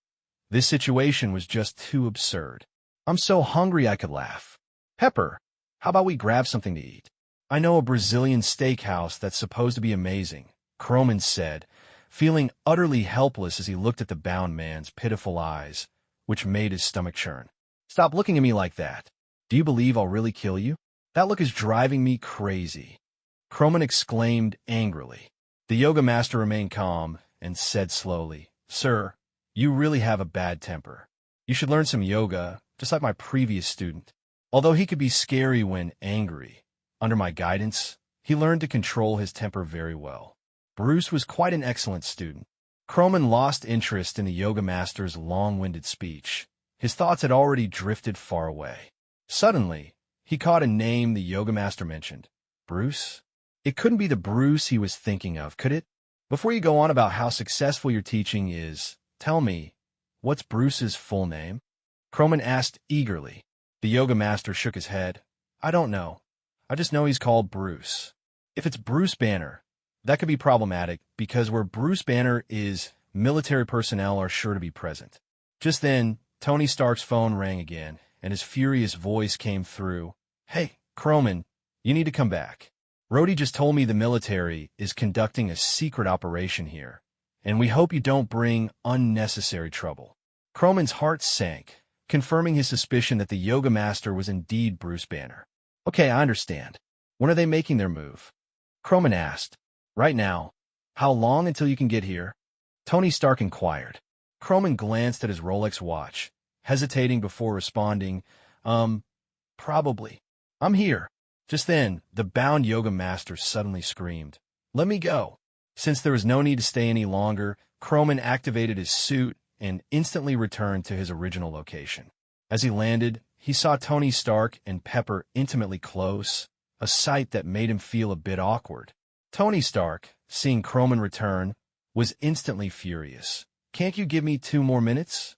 A: This situation was just too absurd. "I'm so hungry I could laugh. Pepper, how about we grab something to eat? I know a Brazilian steakhouse that's supposed to be amazing," Croman said, feeling utterly helpless as he looked at the bound man's pitiful eyes, which made his stomach churn. "Stop looking at me like that. Do you believe I'll really kill you? That look is driving me crazy," Croman exclaimed angrily. The yoga master remained calm and said slowly, "Sir, you really have a bad temper. You should learn some yoga, just like my previous student. Although he could be scary when angry, under my guidance, he learned to control his temper very well. Bruce was quite an excellent student." Croman lost interest in the yoga master's long-winded speech. His thoughts had already drifted far away. Suddenly, he caught a name the yoga master mentioned. Bruce? It couldn't be the Bruce he was thinking of, could it? "Before you go on about how successful your teaching is, tell me, what's Bruce's full name?" Croman asked eagerly. The yoga master shook his head. "I don't know. I just know he's called Bruce. If it's Bruce Banner, that could be problematic because where Bruce Banner is, military personnel are sure to be present." Just then, Tony Stark's phone rang again, and his furious voice came through. "Hey, Croman, you need to come back. Rhodey just told me the military is conducting a secret operation here, and we hope you don't bring unnecessary trouble." Croman's heart sank, confirming his suspicion that the yoga master was indeed Bruce Banner. "Okay, I understand. When are they making their move?" Croman asked. "Right now. How long until you can get here?" Tony Stark inquired. Croman glanced at his Rolex watch, hesitating before responding, Probably. I'm here." Just then, the bound yoga master suddenly screamed, "Let me go." Since there was no need to stay any longer, Croman activated his suit and instantly returned to his original location. As he landed, he saw Tony Stark and Pepper intimately close, a sight that made him feel a bit awkward. Tony Stark, seeing Croman return, was instantly furious. "Can't you give me 2 more minutes?"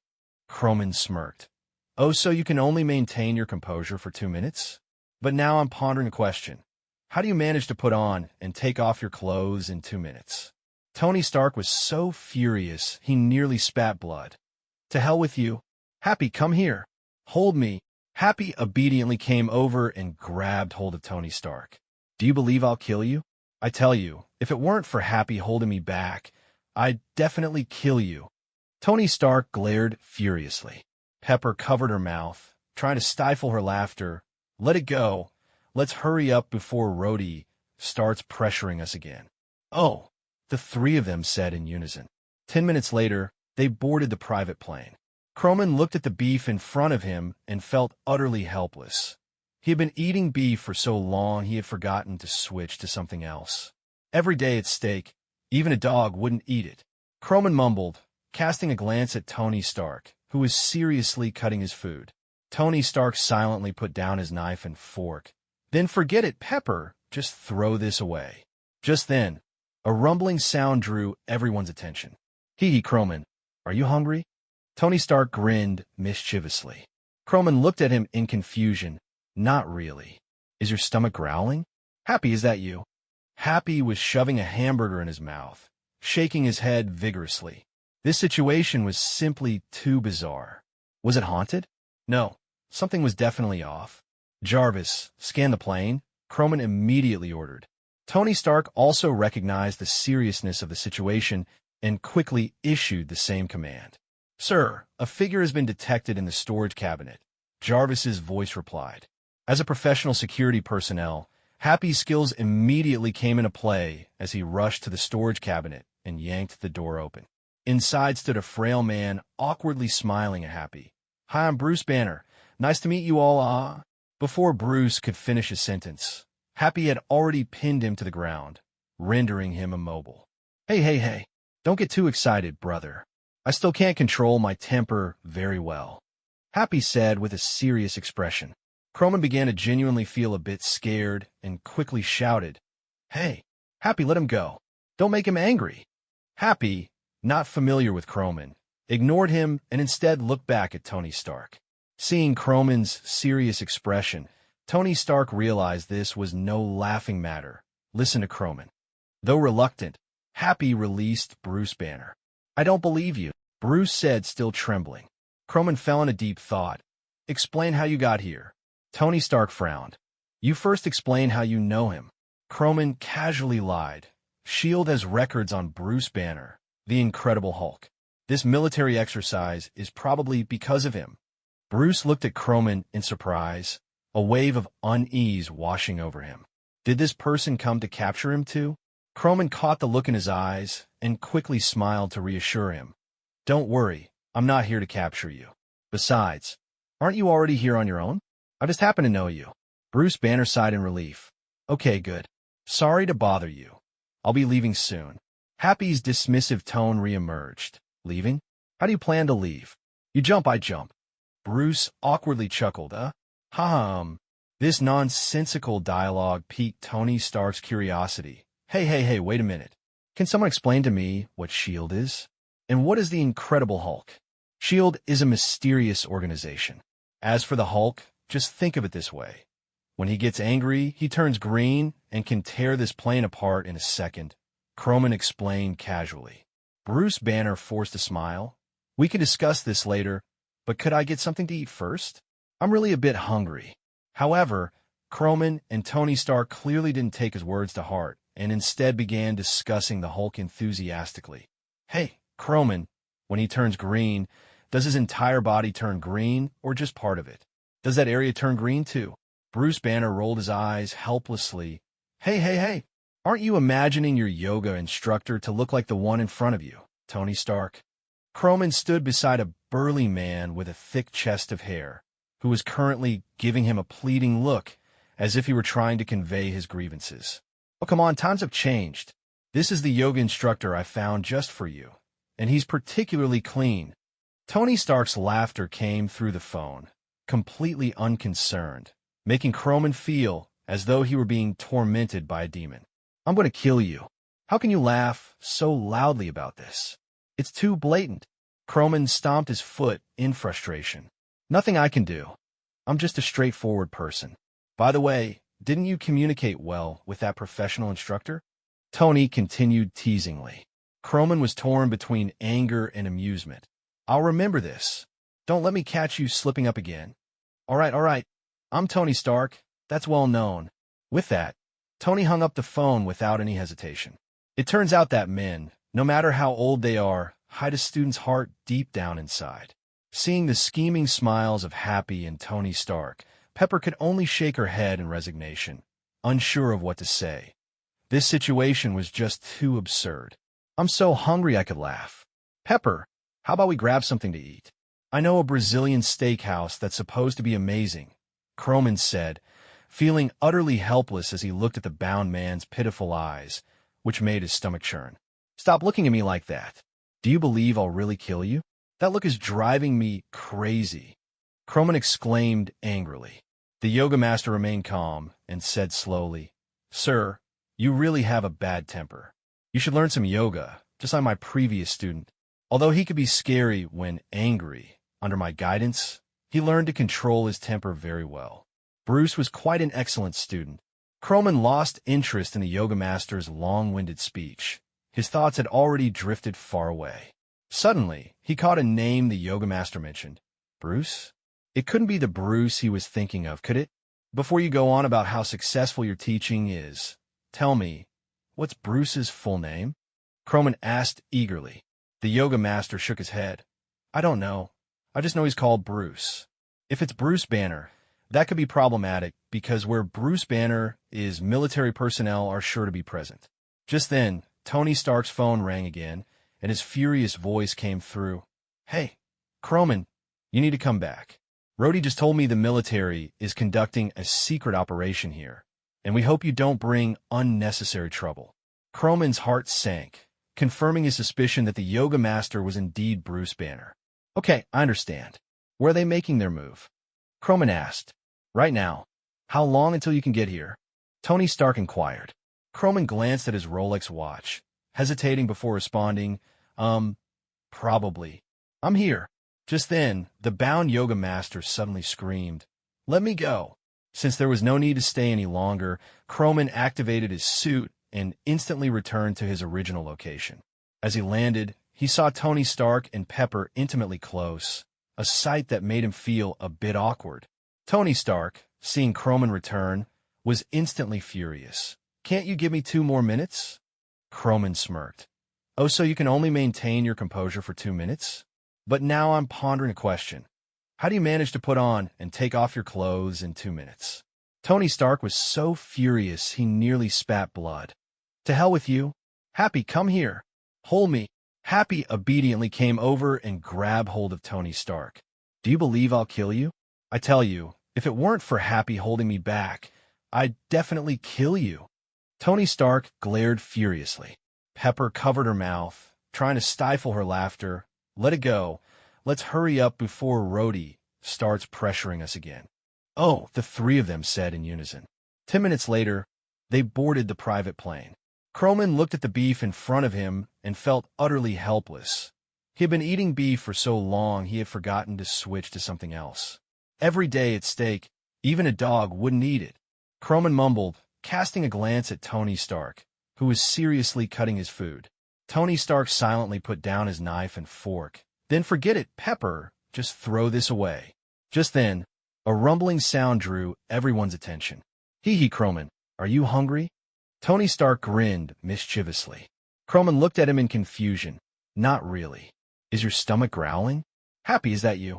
A: Croman smirked. "Oh, so you can only maintain your composure for 2 minutes? But now I'm pondering a question. How do you manage to put on and take off your clothes in 2 minutes?" Tony Stark was so furious he nearly spat blood. "To hell with you. Happy, come here. Hold me." Happy obediently came over and grabbed hold of Tony Stark. "Do you believe I'll kill you? I tell you, if it weren't for Happy holding me back, I'd definitely kill you." Tony Stark glared furiously. Pepper covered her mouth, trying to stifle her laughter. "Let it go. Let's hurry up before Rhodey starts pressuring us again." "Oh," the 3 of them said in unison. 10 minutes later, they boarded the private plane. Croman looked at the beef in front of him and felt utterly helpless. He had been eating beef for so long he had forgotten to switch to something else. Every day it's steak. Even a dog wouldn't eat it. Croman mumbled, casting a glance at Tony Stark, who was seriously cutting his food. Tony Stark silently put down his knife and fork. Then forget it, Pepper. Just throw this away. Just then, a rumbling sound drew everyone's attention. Hee, Croman, are you hungry? Tony Stark grinned mischievously. Croman looked at him in confusion. Not really. Is your stomach growling? Happy, is that you? Happy was shoving a hamburger in his mouth, shaking his head vigorously. This situation was simply too bizarre. Was it haunted? No, something was definitely off. Jarvis, scan the plane, Croman immediately ordered. Tony Stark also recognized the seriousness of the situation and quickly issued the same command. Sir, a figure has been detected in the storage cabinet, Jarvis's voice replied. As a professional security personnel, Happy's skills immediately came into play as he rushed to the storage cabinet and yanked the door open. Inside stood a frail man, awkwardly smiling at Happy. Hi, I'm Bruce Banner. Nice to meet you all, Before Bruce could finish his sentence, Happy had already pinned him to the ground, rendering him immobile. Hey, don't get too excited, brother. I still can't control my temper very well, Happy said with a serious expression. Croman began to genuinely feel a bit scared and quickly shouted, Hey, Happy, let him go. Don't make him angry. Happy, not familiar with Croman, ignored him and instead looked back at Tony Stark. Seeing Croman's serious expression, Tony Stark realized this was no laughing matter. Listen to Croman. Though reluctant, Happy released Bruce Banner. I don't believe you, Bruce said, still trembling. Croman fell in a deep thought. Explain how you got here. Tony Stark frowned. You first explain how you know him. Croman casually lied. S.H.I.E.L.D. has records on Bruce Banner, the Incredible Hulk. This military exercise is probably because of him. Bruce looked at Croman in surprise, a wave of unease washing over him. Did this person come to capture him too? Croman caught the look in his eyes and quickly smiled to reassure him. Don't worry, I'm not here to capture you. Besides, aren't you already here on your own? I just happen to know you. Bruce Banner sighed in relief. Okay, good. Sorry to bother you. I'll be leaving soon. Happy's dismissive tone reemerged. Leaving? How do you plan to leave? You jump, I jump. Bruce awkwardly chuckled. This nonsensical dialogue piqued Tony Stark's curiosity. Hey, wait a minute. Can someone explain to me what S.H.I.E.L.D. is? And what is the Incredible Hulk? S.H.I.E.L.D. is a mysterious organization. As for the Hulk, just think of it this way. When he gets angry, he turns green and can tear this plane apart in a second. Croman explained casually. Bruce Banner forced a smile. We can discuss this later, but could I get something to eat first? I'm really a bit hungry. However, Croman and Tony Stark clearly didn't take his words to heart and instead began discussing the Hulk enthusiastically. Hey, Croman, when he turns green, does his entire body turn green or just part of it? Does that area turn green too? Bruce Banner rolled his eyes helplessly. Hey, aren't you imagining your yoga instructor to look like the one in front of you, Tony Stark? Croman stood beside a burly man with a thick chest of hair, who was currently giving him a pleading look, as if he were trying to convey his grievances. Oh, come on, times have changed. This is the yoga instructor I found just for you, and he's particularly clean. Tony Stark's laughter came through the phone, completely unconcerned, making Croman feel as though he were being tormented by a demon. I'm going to kill you. How can you laugh so loudly about this? It's too blatant. Croman stomped his foot in frustration. Nothing I can do. I'm just a straightforward person. By the way, didn't you communicate well with that professional instructor? Tony continued teasingly. Croman was torn between anger and amusement. I'll remember this. Don't let me catch you slipping up again. All right. I'm Tony Stark. That's well known. With that, Tony hung up the phone without any hesitation. It turns out that men, no matter how old they are, hide a student's heart deep down inside. Seeing the scheming smiles of Happy and Tony Stark, Pepper could only shake her head in resignation, unsure of what to say. This situation was just too absurd. I'm so hungry I could laugh. Pepper, how about we grab something to eat? I know a Brazilian steakhouse that's supposed to be amazing, Croman said, feeling utterly helpless as he looked at the bound man's pitiful eyes, which made his stomach churn. Stop looking at me like that. Do you believe I'll really kill you? That look is driving me crazy. Croman exclaimed angrily. The yoga master remained calm and said slowly, Sir, you really have a bad temper. You should learn some yoga, just like my previous student. Although he could be scary when angry, under my guidance, he learned to control his temper very well. Bruce was quite an excellent student. Croman lost interest in the yoga master's long-winded speech. His thoughts had already drifted far away. Suddenly, he caught a name the yoga master mentioned. Bruce? It couldn't be the Bruce he was thinking of, could it? Before you go on about how successful your teaching is, tell me, what's Bruce's full name? Croman asked eagerly. The yoga master shook his head. I don't know. I just know he's called Bruce. If it's Bruce Banner, that could be problematic because where Bruce Banner is, military personnel are sure to be present. Just then, Tony Stark's phone rang again, and his furious voice came through. Hey, Croman, you need to come back. Rhodey just told me the military is conducting a secret operation here, and we hope you don't bring unnecessary trouble. Croman's heart sank, confirming his suspicion that the yoga master was indeed Bruce Banner. Okay, I understand. Where are they making their move? Croman asked. Right now. How long until you can get here? Tony Stark inquired. Croman glanced at his Rolex watch, hesitating before responding, probably. I'm here. Just then, the bound yoga master suddenly screamed, Let me go. Since there was no need to stay any longer, Croman activated his suit and instantly returned to his original location. As he landed, he saw Tony Stark and Pepper intimately close, a sight that made him feel a bit awkward. Tony Stark, seeing Croman return, was instantly furious. Can't you give me 2 more minutes? Croman smirked. Oh, so you can only maintain your composure for 2 minutes? But now I'm pondering a question. How do you manage to put on and take off your clothes in 2 minutes? Tony Stark was so furious he nearly spat blood. To hell with you. Happy, come here. Hold me. Happy obediently came over and grabbed hold of Tony Stark. Do you believe I'll kill you? I tell you, if it weren't for Happy holding me back, I'd definitely kill you. Tony Stark glared furiously. Pepper covered her mouth, trying to stifle her laughter. Let it go. Let's hurry up before Rhodey starts pressuring us again. Oh, the 3 of them said in unison. 10 minutes later, they boarded the private plane. Croman looked at the beef in front of him and felt utterly helpless. He had been eating beef for so long he had forgotten to switch to something else. Every day at steak, even a dog wouldn't eat it. Croman mumbled, casting a glance at Tony Stark, who was seriously cutting his food. Tony Stark silently put down his knife and fork. Then forget it, Pepper. Just throw this away. Just then, a rumbling sound drew everyone's attention. Hee, Croman, are you hungry? Tony Stark grinned mischievously. Croman looked at him in confusion. Not really. Is your stomach growling? Happy, is that you?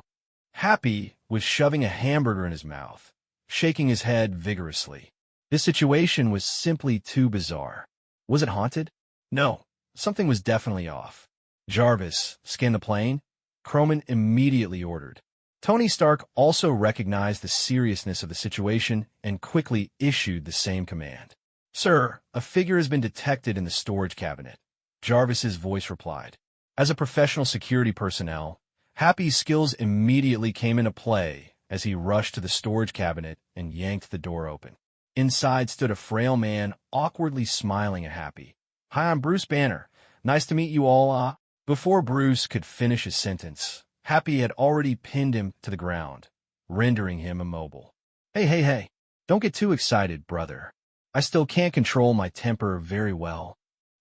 A: Happy was shoving a hamburger in his mouth, shaking his head vigorously. This situation was simply too bizarre. Was it haunted? No, something was definitely off. Jarvis, scan the plane? Croman immediately ordered. Tony Stark also recognized the seriousness of the situation and quickly issued the same command. Sir, a figure has been detected in the storage cabinet. Jarvis's voice replied. As a professional security personnel, Happy's skills immediately came into play as he rushed to the storage cabinet and yanked the door open. Inside stood a frail man awkwardly smiling at Happy. Hi, I'm Bruce Banner. Nice to meet you all. Before Bruce could finish his sentence, Happy had already pinned him to the ground, rendering him immobile. Hey, don't get too excited, brother. I still can't control my temper very well,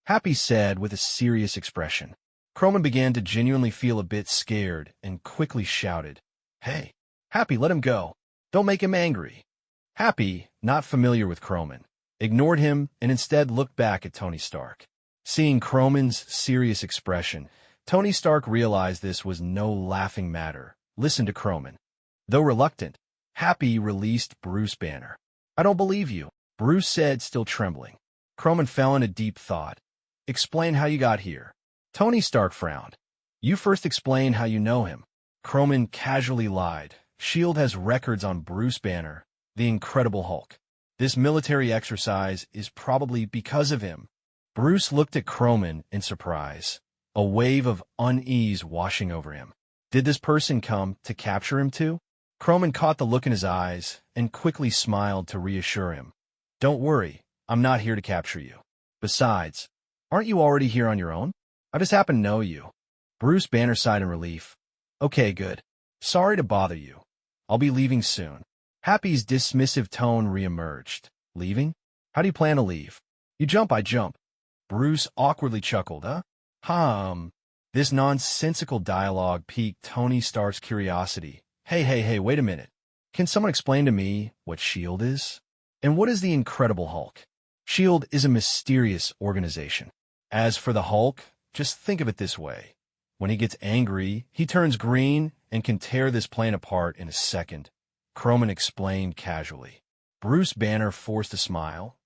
A: Happy said with a serious expression. Croman began to genuinely feel a bit scared and quickly shouted, Hey, Happy, let him go. Don't make him angry. Happy, not familiar with Croman, ignored him and instead looked back at Tony Stark. Seeing Croman's serious expression, Tony Stark realized this was no laughing matter. Listen to Croman. Though reluctant, Happy released Bruce Banner. I don't believe you, Bruce said, still trembling. Croman fell into deep thought. Explain how you got here. Tony Stark frowned. You first explain how you know him. Croman casually lied. S.H.I.E.L.D. has records on Bruce Banner, the Incredible Hulk. This military exercise is probably because of him. Bruce looked at Croman in surprise, a wave of unease washing over him. Did this person come to capture him too? Croman caught the look in his eyes and quickly smiled to reassure him. Don't worry, I'm not here to capture you. Besides, aren't you already here on your own? I just happen to know you. Bruce Banner sighed in relief. Okay, good. Sorry to bother you. I'll be leaving soon. Happy's dismissive tone reemerged. Leaving? How do you plan to leave? You jump, I jump. Bruce awkwardly chuckled, huh? This nonsensical dialogue piqued Tony Stark's curiosity. Hey, wait a minute. Can someone explain to me what S.H.I.E.L.D. is? And what is the Incredible Hulk? S.H.I.E.L.D. is a mysterious organization. As for the Hulk, just think of it this way. When he gets angry, he turns green and can tear this plane apart in a second. Croman explained casually. Bruce Banner forced a smile.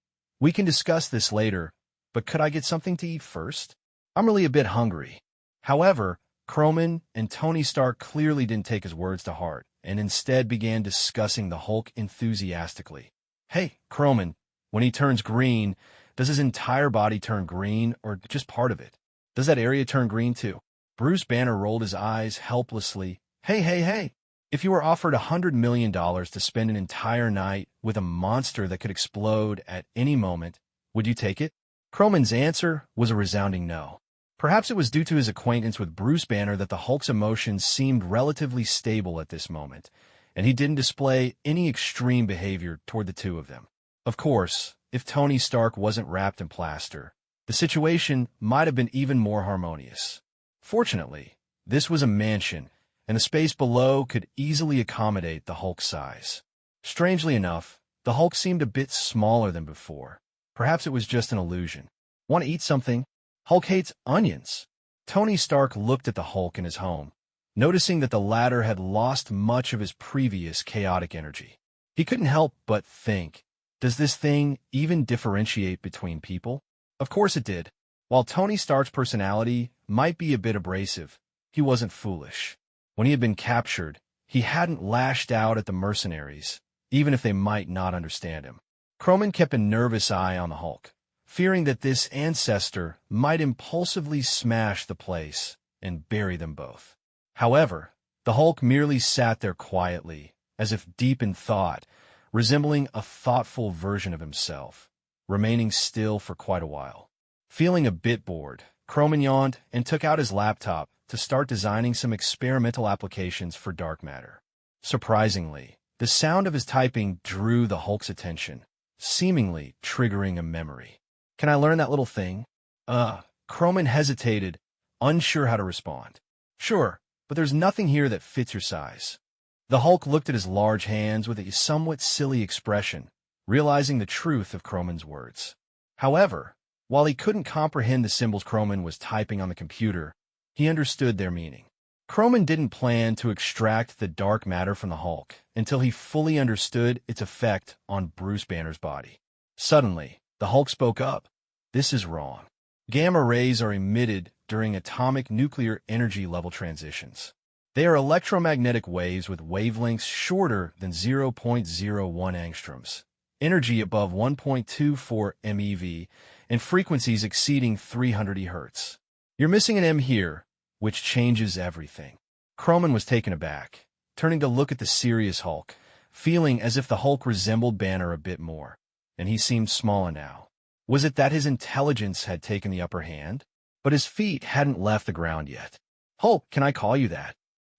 A: We can discuss this later, but could I get something to eat first? I'm really a bit hungry. However, Croman and Tony Stark clearly didn't take his words to heart, and instead began discussing the Hulk enthusiastically. Hey, Croman, when he turns green, does his entire body turn green or just part of it? Does that area turn green too? Bruce Banner rolled his eyes helplessly. Hey. If you were offered $100 million to spend an entire night with a monster that could explode at any moment, would you take it? Croman's answer was a resounding no. Perhaps it was due to his acquaintance with Bruce Banner that the Hulk's emotions seemed relatively stable at this moment, and he didn't display any extreme behavior toward the two of them. Of course, if Tony Stark wasn't wrapped in plaster, the situation might have been even more harmonious. Fortunately, this was a mansion, and the space below could easily accommodate the Hulk's size. Strangely enough, the Hulk seemed a bit smaller than before. Perhaps it was just an illusion. Want to eat something? Hulk hates onions. Tony Stark looked at the Hulk in his home, noticing that the latter had lost much of his previous chaotic energy. He couldn't help but think, does this thing even differentiate between people? Of course it did. While Tony Stark's personality might be a bit abrasive, he wasn't foolish. When he had been captured, he hadn't lashed out at the mercenaries, even if they might not understand him. Croman kept a nervous eye on the Hulk, fearing that this ancestor might impulsively smash the place and bury them both. However, the Hulk merely sat there quietly, as if deep in thought, resembling a thoughtful version of himself, remaining still for quite a while. Feeling a bit bored, Croman yawned and took out his laptop to start designing some experimental applications for dark matter. Surprisingly, the sound of his typing drew the Hulk's attention, seemingly triggering a memory. Can I learn that little thing? Croman hesitated, unsure how to respond. Sure, but there's nothing here that fits your size. The Hulk looked at his large hands with a somewhat silly expression, realizing the truth of Croman's words. However, while he couldn't comprehend the symbols Croman was typing on the computer, he understood their meaning. Croman didn't plan to extract the dark matter from the Hulk until he fully understood its effect on Bruce Banner's body. Suddenly, the Hulk spoke up. This is wrong. Gamma rays are emitted during atomic nuclear energy level transitions. They are electromagnetic waves with wavelengths shorter than 0.01 angstroms, energy above 1.24 MeV, and frequencies exceeding 300 Hz. You're missing an M here, which changes everything. Croman was taken aback, turning to look at the serious Hulk, feeling as if the Hulk resembled Banner a bit more, and he seemed smaller now. Was it that his intelligence had taken the upper hand? But his feet hadn't left the ground yet. Hulk, can I call you that?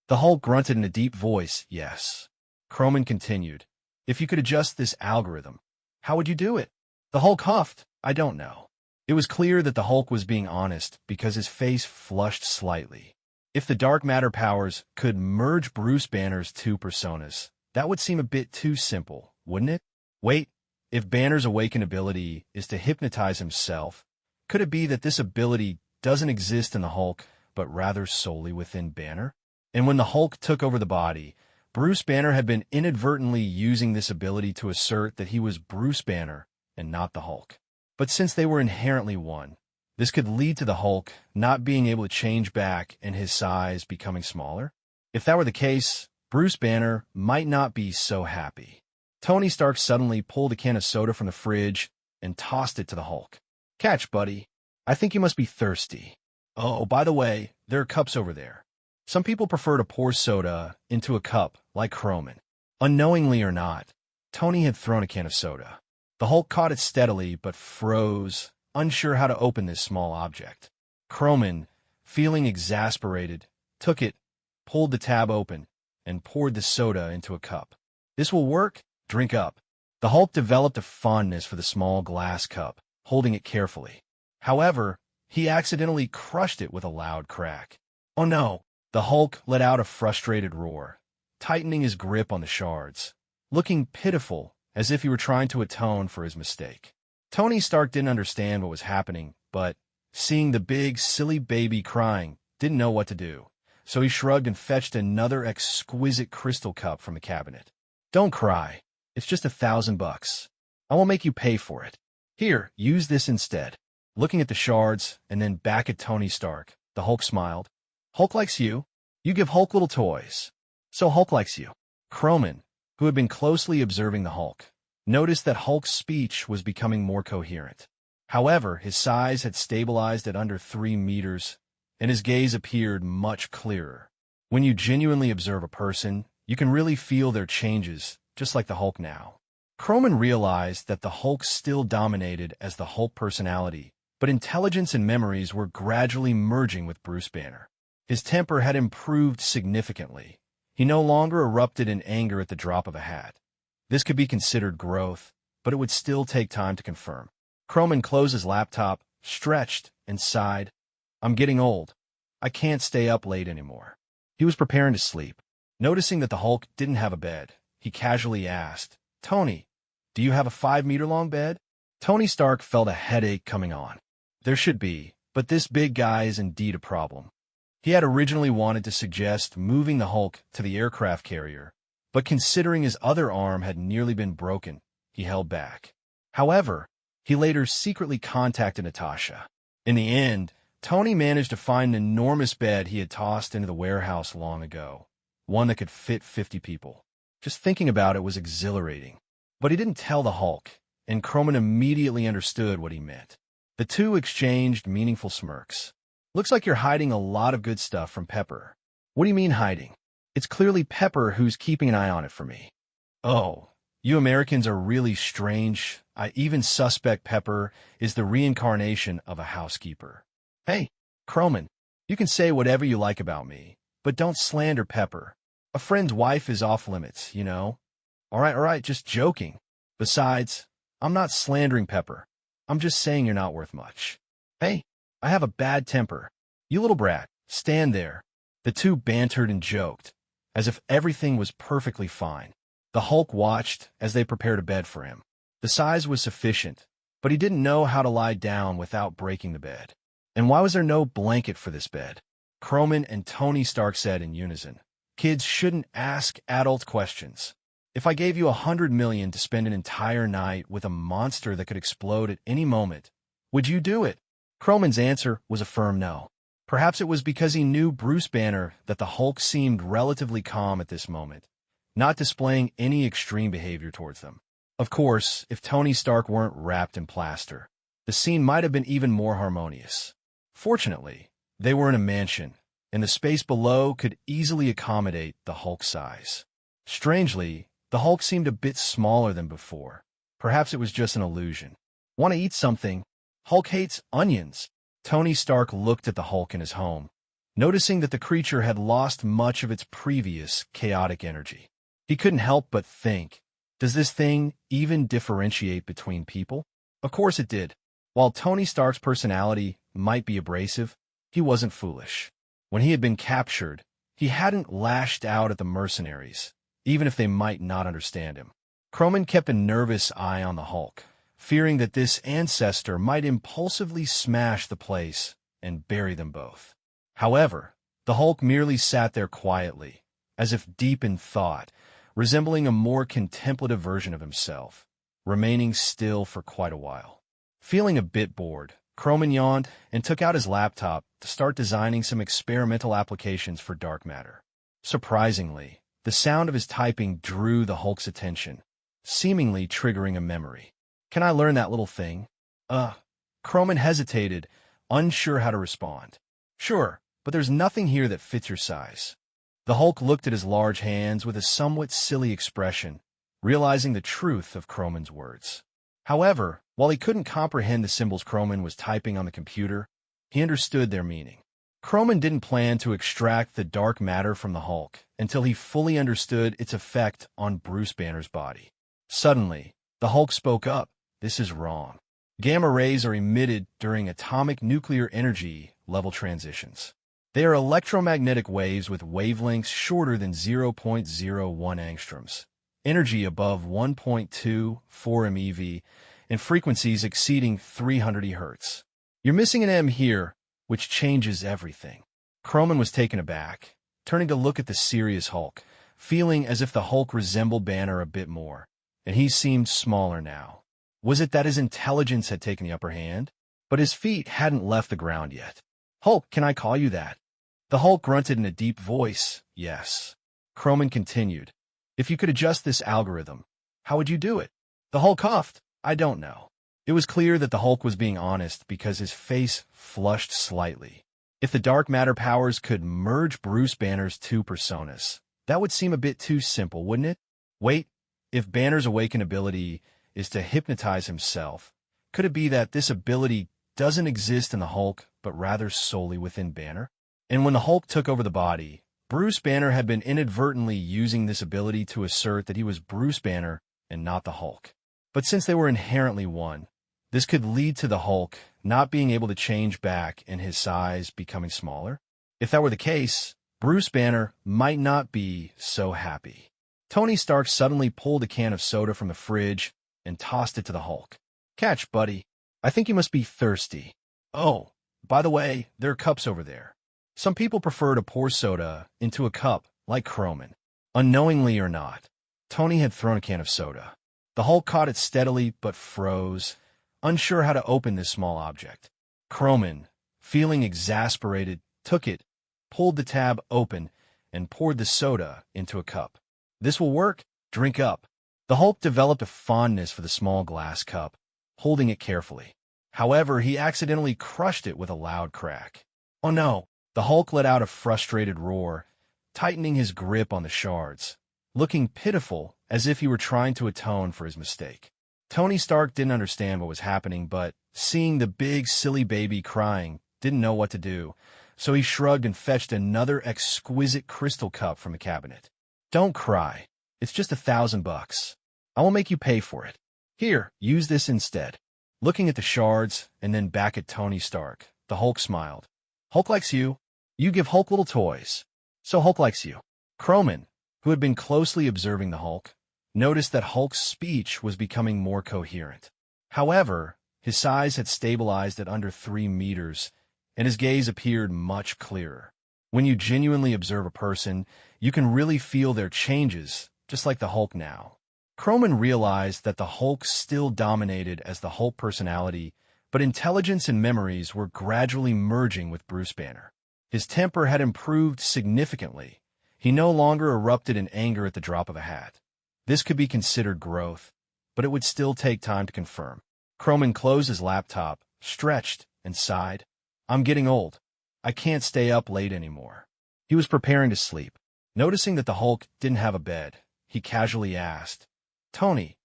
A: The Hulk grunted in a deep voice, yes. Croman continued, if you could adjust this algorithm, how would you do it? The Hulk huffed, I don't know. It was clear that the Hulk was being honest because his face flushed slightly. If the dark matter powers could merge Bruce Banner's two personas, that would seem a bit too simple, wouldn't it? Wait, if Banner's awakened ability is to hypnotize himself, could it be that this ability doesn't exist in the Hulk, but rather solely within Banner? And when the Hulk took over the body, Bruce Banner had been inadvertently using this ability to assert that he was Bruce Banner and not the Hulk. But since they were inherently one, this could lead to the Hulk not being able to change back and his size becoming smaller. If that were the case, Bruce Banner might not be so happy. Tony Stark suddenly pulled a can of soda from the fridge and tossed it to the Hulk. Catch, buddy. I think you must be thirsty. Oh, by the way, there are cups over there. Some people prefer to pour soda into a cup, like Croman. Unknowingly or not, Tony had thrown a can of soda. The Hulk caught it steadily, but froze, unsure how to open this small object. Croman, feeling exasperated, took it, pulled the tab open, and poured the soda into a cup. This will work? Drink up. The Hulk developed a fondness for the small glass cup, holding it carefully. However, he accidentally crushed it with a loud crack. Oh no! The Hulk let out a frustrated roar, tightening his grip on the shards, looking pitiful as if he were trying to atone for his mistake. Tony Stark didn't understand what was happening, but, seeing the big, silly baby crying, didn't know what to do, so he shrugged and fetched another exquisite crystal cup from the cabinet. Don't cry. It's just $1,000. I won't make you pay for it. Here, use this instead. Looking at the shards, and then back at Tony Stark, the Hulk smiled. Hulk likes you. You give Hulk little toys. So Hulk likes you. Croman, who had been closely observing the Hulk, noticed that Hulk's speech was becoming more coherent. However, his size had stabilized at under 3 meters, and his gaze appeared much clearer. When you genuinely observe a person, you can really feel their changes, just like the Hulk now. Croman realized that the Hulk still dominated as the Hulk personality, but intelligence and memories were gradually merging with Bruce Banner. His temper had improved significantly. He no longer erupted in anger at the drop of a hat. This could be considered growth, but it would still take time to confirm. Croman closed his laptop, stretched, and sighed. I'm getting old. I can't stay up late anymore. He was preparing to sleep. Noticing that the Hulk didn't have a bed, he casually asked, Tony, do you have a 5-meter-long bed? Tony Stark felt a headache coming on. There should be, but this big guy is indeed a problem. He had originally wanted to suggest moving the Hulk to the aircraft carrier, but considering his other arm had nearly been broken, he held back. However, he later secretly contacted Natasha. In the end, Tony managed to find an enormous bed he had tossed into the warehouse long ago, one that could fit 50 people. Just thinking about it was exhilarating. But he didn't tell the Hulk, and Croman immediately understood what he meant. The two exchanged meaningful smirks. Looks like you're hiding a lot of good stuff from Pepper. What do you mean hiding? It's clearly Pepper who's keeping an eye on it for me. Oh, you Americans are really strange. I even suspect Pepper is the reincarnation of a housekeeper. Hey, Croman, you can say whatever you like about me, but don't slander Pepper. A friend's wife is off limits, you know? All right, just joking. Besides, I'm not slandering Pepper. I'm just saying you're not worth much. Hey, I have a bad temper. You little brat, stand there. The two bantered and joked, as if everything was perfectly fine. The Hulk watched as they prepared a bed for him. The size was sufficient, but he didn't know how to lie down without breaking the bed. And why was there no blanket for this bed? Croman and Tony Stark said in unison. Kids shouldn't ask adult questions. If I gave you $100 million to spend an entire night with a monster that could explode at any moment, would you do it? Croman's answer was a firm no. Perhaps it was because he knew Bruce Banner that the Hulk seemed relatively calm at this moment, not displaying any extreme behavior towards them. Of course, if Tony Stark weren't wrapped in plaster, the scene might have been even more harmonious. Fortunately, they were in a mansion, and the space below could easily accommodate the Hulk's size. Strangely, the Hulk seemed a bit smaller than before. Perhaps it was just an illusion. Want to eat something? Hulk hates onions. Tony Stark looked at the Hulk in his home, noticing that the creature had lost much of its previous chaotic energy. He couldn't help but think, does this thing even differentiate between people? Of course it did. While Tony Stark's personality might be abrasive, he wasn't foolish. When he had been captured, he hadn't lashed out at the mercenaries, even if they might not understand him. Croman kept a nervous eye on the Hulk, fearing that this ancestor might impulsively smash the place and bury them both. However, the Hulk merely sat there quietly, as if deep in thought, resembling a more contemplative version of himself, remaining still for quite a while. Feeling a bit bored, Croman yawned and took out his laptop to start designing some experimental applications for dark matter. Surprisingly, the sound of his typing drew the Hulk's attention, seemingly triggering a memory. Can I learn that little thing? Croman hesitated, unsure how to respond. Sure, but there's nothing here that fits your size. The Hulk looked at his large hands with a somewhat silly expression, realizing the truth of Croman's words. However, while he couldn't comprehend the symbols Croman was typing on the computer, he understood their meaning. Croman didn't plan to extract the dark matter from the Hulk until he fully understood its effect on Bruce Banner's body. Suddenly, the Hulk spoke up. This is wrong. Gamma rays are emitted during atomic nuclear energy level transitions. They are electromagnetic waves with wavelengths shorter than 0.01 angstroms, energy above 1.24 MeV, and frequencies exceeding 300 Hz. You're missing an M here, which changes everything. Croman was taken aback, turning to look at the serious Hulk, feeling as if the Hulk resembled Banner a bit more, and he seemed smaller now. Was it that his intelligence had taken the upper hand? But his feet hadn't left the ground yet. Hulk, can I call you that? The Hulk grunted in a deep voice, yes. Croman continued, if you could adjust this algorithm, how would you do it? The Hulk huffed, I don't know. It was clear that the Hulk was being honest because his face flushed slightly. If the dark matter powers could merge Bruce Banner's two personas, that would seem a bit too simple, wouldn't it? Wait, if Banner's awakened ability is to hypnotize himself, could it be that this ability doesn't exist in the Hulk, but rather solely within Banner? And when the Hulk took over the body, Bruce Banner had been inadvertently using this ability to assert that he was Bruce Banner and not the Hulk. But since they were inherently one, this could lead to the Hulk not being able to change back and his size becoming smaller. If that were the case, Bruce Banner might not be so happy. Tony Stark suddenly pulled a can of soda from the fridge and tossed it to the Hulk. Catch, buddy. I think you must be thirsty. Oh, by the way, there are cups over there. Some people prefer to pour soda into a cup, like Croman. Unknowingly or not, Tony had thrown a can of soda. The Hulk caught it steadily but froze, unsure how to open this small object. Croman, feeling exasperated, took it, pulled the tab open, and poured the soda into a cup. This will work. Drink up. The Hulk developed a fondness for the small glass cup, holding it carefully. However, he accidentally crushed it with a loud crack. Oh no! The Hulk let out a frustrated roar, tightening his grip on the shards, looking pitiful as if he were trying to atone for his mistake. Tony Stark didn't understand what was happening, but seeing the big, silly baby crying, didn't know what to do, so he shrugged and fetched another exquisite crystal cup from the cabinet. Don't cry. It's just $1,000. I will make you pay for it. Here, use this instead. Looking at the shards and then back at Tony Stark, the Hulk smiled. Hulk likes you. You give Hulk little toys. So Hulk likes you. Croman, who had been closely observing the Hulk, noticed that Hulk's speech was becoming more coherent. However, his size had stabilized at under 3 meters, and his gaze appeared much clearer. When you genuinely observe a person, you can really feel their changes, just like the Hulk now. Croman realized that the Hulk still dominated as the Hulk personality, but intelligence and memories were gradually merging with Bruce Banner. His temper had improved significantly. He no longer erupted in anger at the drop of a hat. This could be considered growth, but it would still take time to confirm. Croman closed his laptop, stretched, and sighed. I'm getting old. I can't stay up late anymore. He was preparing to sleep. Noticing that the Hulk didn't have a bed, he casually asked, Tony,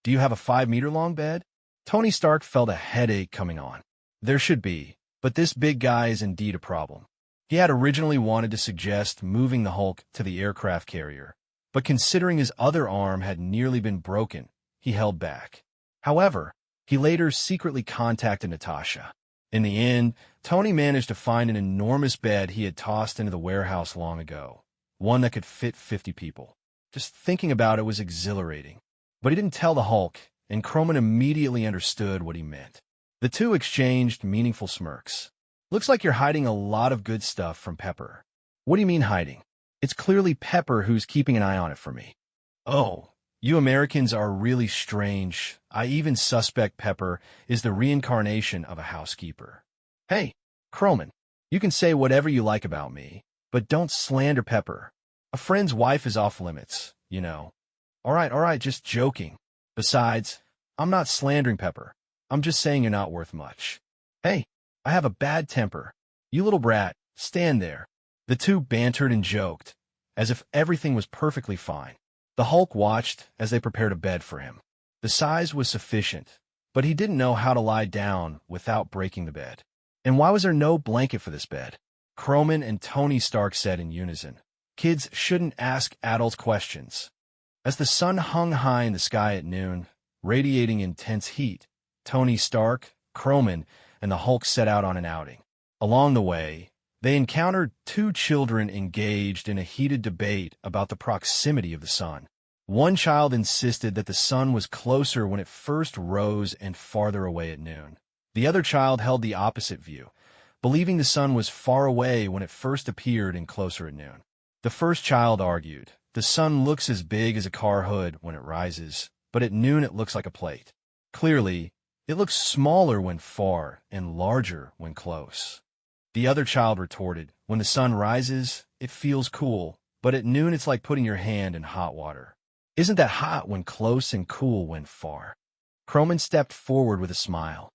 A: do you have a 5-meter-long bed? Tony Stark felt a headache coming on. There should be, but this big guy is indeed a problem. He had originally wanted to suggest moving the Hulk to the aircraft carrier, but considering his other arm had nearly been broken, he held back. However, he later secretly contacted Natasha. In the end, Tony managed to find an enormous bed he had tossed into the warehouse long ago, one that could fit 50 people. Just thinking about it was exhilarating. But he didn't tell the Hulk, and Croman immediately understood what he meant. The two exchanged meaningful smirks. Looks like you're hiding a lot of good stuff from Pepper. What do you mean hiding? It's clearly Pepper who's keeping an eye on it for me. Oh, you Americans are really strange. I even suspect Pepper is the reincarnation of a housekeeper. Hey, Croman, you can say whatever you like about me, but don't slander Pepper. A friend's wife is off limits, you know. All right, just joking. Besides, I'm not slandering Pepper. I'm just saying you're not worth much. Hey, I have a bad temper. You little brat, stand there. The two bantered and joked, as if everything was perfectly fine. The Hulk watched as they prepared a bed for him. The size was sufficient, but he didn't know how to lie down without breaking the bed. And why was there no blanket for this bed? Croman and Tony Stark said in unison. Kids shouldn't ask adults questions. As the sun hung high in the sky at noon, radiating intense heat, Tony Stark, Croman, and the Hulk set out on an outing. Along the way, they encountered two children engaged in a heated debate about the proximity of the sun. One child insisted that the sun was closer when it first rose and farther away at noon. The other child held the opposite view, believing the sun was far away when it first appeared and closer at noon. The first child argued, the sun looks as big as a car hood when it rises, but at noon it looks like a plate. Clearly, it looks smaller when far and larger when close. The other child retorted, when the sun rises, it feels cool, but at noon it's like putting your hand in hot water. Isn't that hot when close and cool when far? Croman stepped forward with a smile.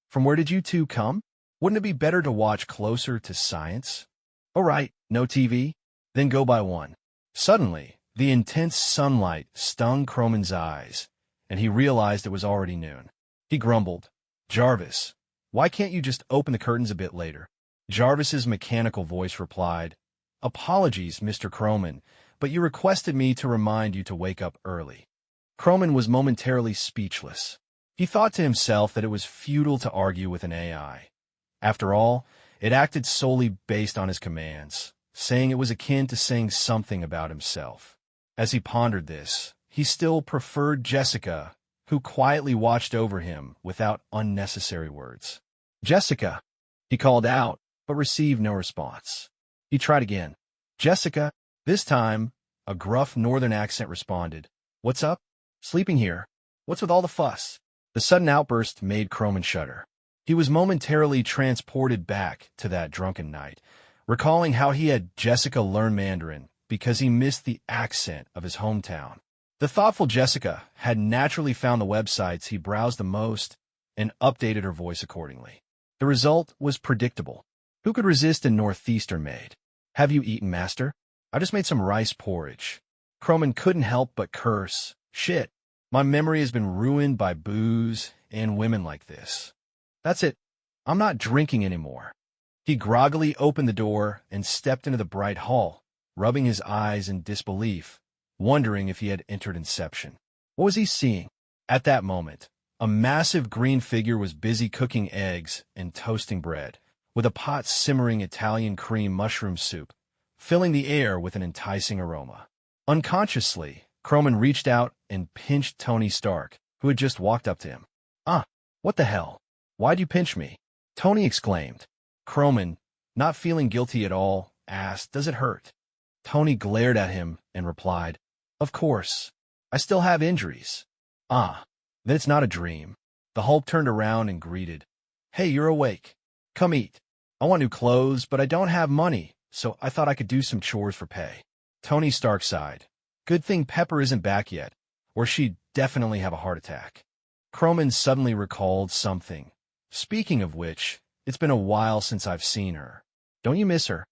A: From where did you two come? Wouldn't it be better to watch closer to science? All right, no TV? Then go buy one. Suddenly, the intense sunlight stung Croman's eyes, and he realized it was already noon. He grumbled, Jarvis, why can't you just open the curtains a bit later? Jarvis's mechanical voice replied, Apologies, Mr. Croman, but you requested me to remind you to wake up early. Croman was momentarily speechless. He thought to himself that it was futile to argue with an AI. After all, it acted solely based on his commands, saying it was akin to saying something about himself. As he pondered this, he still preferred Jessica, who quietly watched over him without unnecessary words. Jessica, he called out, but received no response. He tried again. Jessica, this time, a gruff northern accent responded. What's up? Sleeping here. What's with all the fuss? The sudden outburst made Croman shudder. He was momentarily transported back to that drunken night, recalling how he had Jessica learn Mandarin because he missed the accent of his hometown. The thoughtful Jessica had naturally found the websites he browsed the most and updated her voice accordingly. The result was predictable. Who could resist a northeastern maid? Have you eaten, master? I just made some rice porridge. Croman couldn't help but curse. Shit, my memory has been ruined by booze and women like this. That's it. I'm not drinking anymore. He groggily opened the door and stepped into the bright hall, rubbing his eyes in disbelief, wondering if he had entered Inception. What was he seeing? At that moment, a massive green figure was busy cooking eggs and toasting bread, with a pot simmering Italian cream mushroom soup, filling the air with an enticing aroma. Unconsciously, Croman reached out and pinched Tony Stark, who had just walked up to him. What the hell? Why'd you pinch me? Tony exclaimed. Croman, not feeling guilty at all, asked, Does it hurt? Tony glared at him and replied, Of course. I still have injuries. Then it's not a dream. The Hulk turned around and greeted. Hey, you're awake. Come eat. I want new clothes, but I don't have money, so I thought I could do some chores for pay. Tony Stark sighed. Good thing Pepper isn't back yet, or she'd definitely have a heart attack. Croman suddenly recalled something. Speaking of which, it's been a while since I've seen her. Don't you miss her?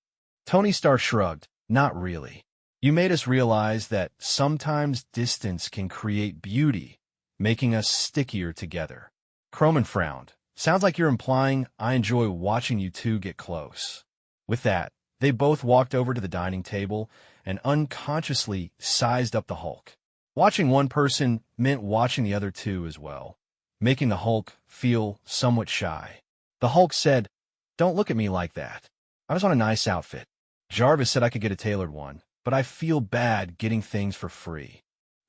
A: Tony Stark shrugged. Not really. You made us realize that sometimes distance can create beauty, making us stickier together. Croman frowned. Sounds like you're implying I enjoy watching you two get close. With that, they both walked over to the dining table and unconsciously sized up the Hulk. Watching one person meant watching the other two as well, making the Hulk feel somewhat shy. The Hulk said, Don't look at me like that. I just want a nice outfit. Jarvis said I could get a tailored one, but I feel bad getting things for free.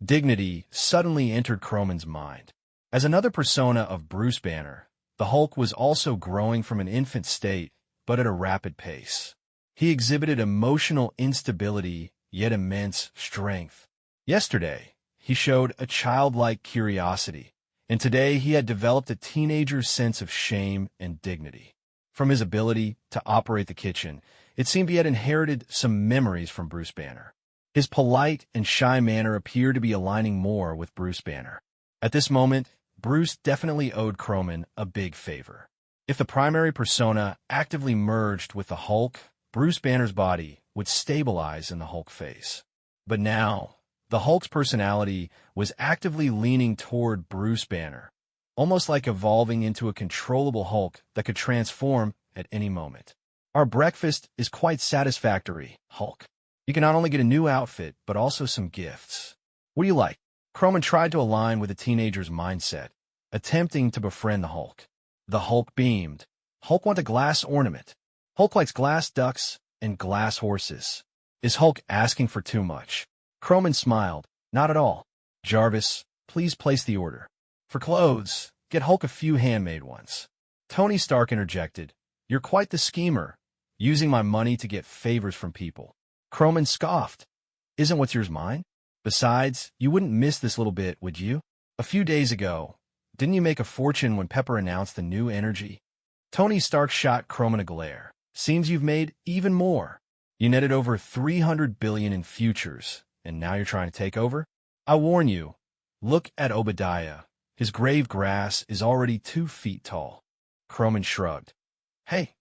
A: Dignity suddenly entered Croman's mind. As another persona of Bruce Banner, the Hulk was also growing from an infant state, but at a rapid pace. He exhibited emotional instability, yet immense strength. Yesterday, he showed a childlike curiosity, and today he had developed a teenager's sense of shame and dignity. From his ability to operate the kitchen, it seemed he had inherited some memories from Bruce Banner. His polite and shy manner appeared to be aligning more with Bruce Banner. At this moment, Bruce definitely owed Croman a big favor. If the primary persona actively merged with the Hulk, Bruce Banner's body would stabilize in the Hulk phase. But now, the Hulk's personality was actively leaning toward Bruce Banner, almost like evolving into a controllable Hulk that could transform at any moment. Our breakfast is quite satisfactory, Hulk. You can not only get a new outfit, but also some gifts. What do you like? Croman tried to align with the teenager's mindset, attempting to befriend the Hulk. The Hulk beamed. Hulk want a glass ornament. Hulk likes glass ducks and glass horses. Is Hulk asking for too much? Croman smiled. Not at all. Jarvis, please place the order. For clothes, get Hulk a few handmade ones. Tony Stark interjected. You're quite the schemer, using my money to get favors from people. Croman scoffed. Isn't what's yours mine? Besides, you wouldn't miss this little bit, would you? A few days ago, didn't you make a fortune when Pepper announced the new energy? Tony Stark shot Croman a glare. Seems you've made even more. You netted over $300 billion in futures, and now you're trying to take over? I warn you, look at Obadiah. His grave grass is already 2 feet tall. Croman shrugged. Hey,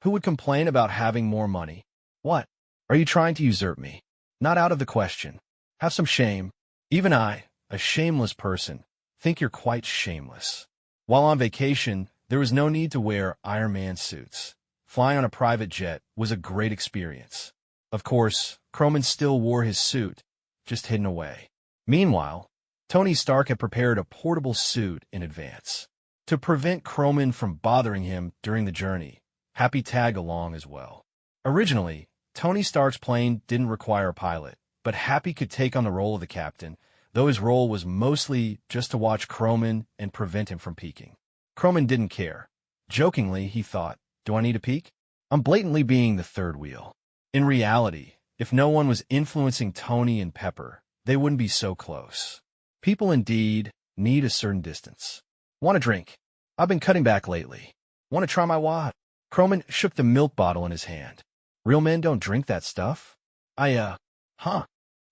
A: who would complain about having more money? What? Are you trying to usurp me? Not out of the question. Have some shame. Even I, a shameless person, think you're quite shameless. While on vacation, there was no need to wear Iron Man suits. Flying on a private jet was a great experience. Of course, Croman still wore his suit, just hidden away. Meanwhile, Tony Stark had prepared a portable suit in advance. To prevent Croman from bothering him during the journey, Happy tagged along as well. Originally, Tony Stark's plane didn't require a pilot, but Happy could take on the role of the captain, though his role was mostly just to watch Croman and prevent him from peeking. Croman didn't care. Jokingly, he thought, do I need a peek? I'm blatantly being the third wheel. In reality, if no one was influencing Tony and Pepper, they wouldn't be so close. People indeed need a certain distance. Want a drink? I've been cutting back lately. Want to try my wad? Croman shook the milk bottle in his hand. Real men don't drink that stuff?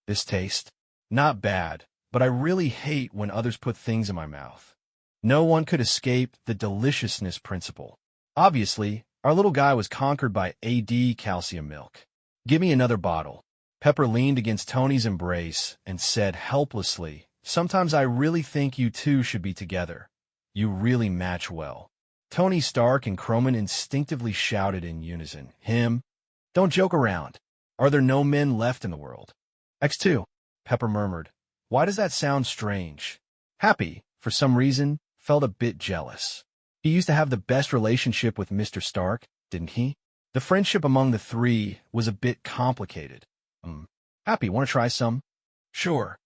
A: This taste? Not bad, but I really hate when others put things in my mouth. No one could escape the deliciousness principle. Obviously, our little guy was conquered by AD calcium milk. Give me another bottle. Pepper leaned against Tony's embrace and said helplessly, sometimes I really think you two should be together. You really match well. Tony Stark and Croman instinctively shouted in unison, him. Don't joke around. Are there no men left in the world? X2, Pepper murmured. Why does that sound strange? Happy, for some reason, felt a bit jealous. He used to have the best relationship with Mr. Stark, didn't he? The friendship among the three was a bit complicated. Happy, want to try some? Sure.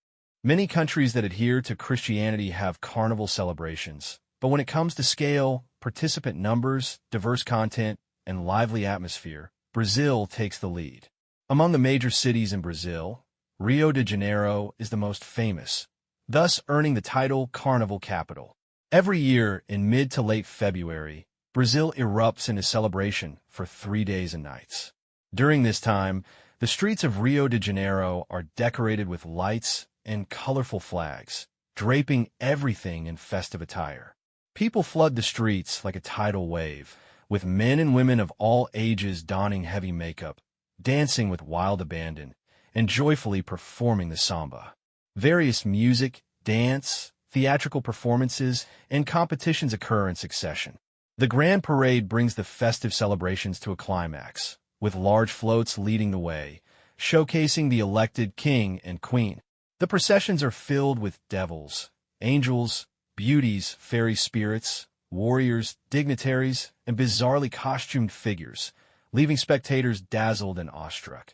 A: Many countries that adhere to Christianity have carnival celebrations, but when it comes to scale, participant numbers, diverse content, and lively atmosphere, Brazil takes the lead. Among the major cities in Brazil, Rio de Janeiro is the most famous, thus earning the title Carnival Capital. Every year in mid to late February, Brazil erupts into celebration for 3 days and nights. During this time, the streets of Rio de Janeiro are decorated with lights and colorful flags, draping everything in festive attire. People flood the streets like a tidal wave, with men and women of all ages donning heavy makeup, dancing with wild abandon, and joyfully performing the samba. Various music, dance, theatrical performances, and competitions occur in succession. The Grand Parade brings the festive celebrations to a climax, with large floats leading the way, showcasing the elected king and queen. The processions are filled with devils, angels, beauties, fairy spirits, warriors, dignitaries, and bizarrely costumed figures, leaving spectators dazzled and awestruck.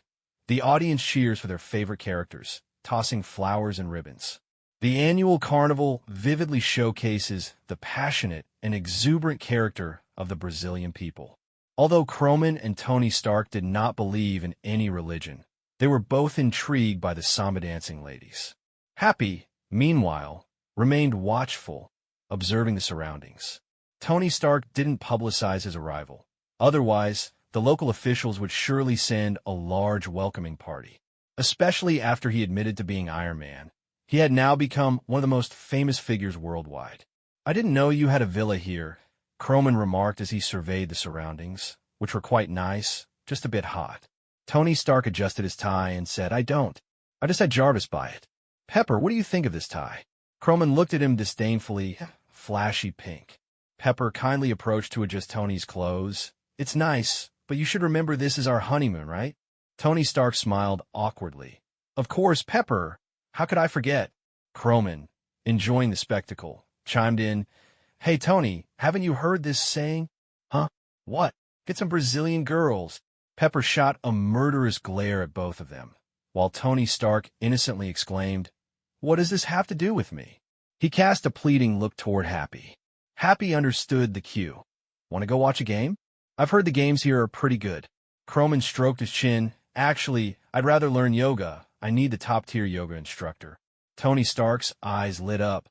A: The audience cheers for their favorite characters, tossing flowers and ribbons. The annual carnival vividly showcases the passionate and exuberant character of the Brazilian people. Although Croman and Tony Stark did not believe in any religion, they were both intrigued by the samba dancing ladies. Happy, meanwhile, remained watchful, observing the surroundings. Tony Stark didn't publicize his arrival. Otherwise, the local officials would surely send a large welcoming party. Especially after he admitted to being Iron Man, he had now become one of the most famous figures worldwide. I didn't know you had a villa here. Croman remarked as he surveyed the surroundings, which were quite nice, just a bit hot. Tony Stark adjusted his tie and said, I don't. I just had Jarvis buy it. Pepper, what do you think of this tie? Croman looked at him disdainfully, flashy pink. Pepper kindly approached to adjust Tony's clothes. It's nice, but you should remember this is our honeymoon, right? Tony Stark smiled awkwardly. Of course, Pepper. How could I forget? Croman, enjoying the spectacle, chimed in, Hey, Tony, haven't you heard this saying? Huh? What? Get some Brazilian girls. Pepper shot a murderous glare at both of them, while Tony Stark innocently exclaimed, What does this have to do with me? He cast a pleading look toward Happy. Happy understood the cue. Want to go watch a game? I've heard the games here are pretty good. Croman stroked his chin. Actually, I'd rather learn yoga. I need the top-tier yoga instructor. Tony Stark's eyes lit up.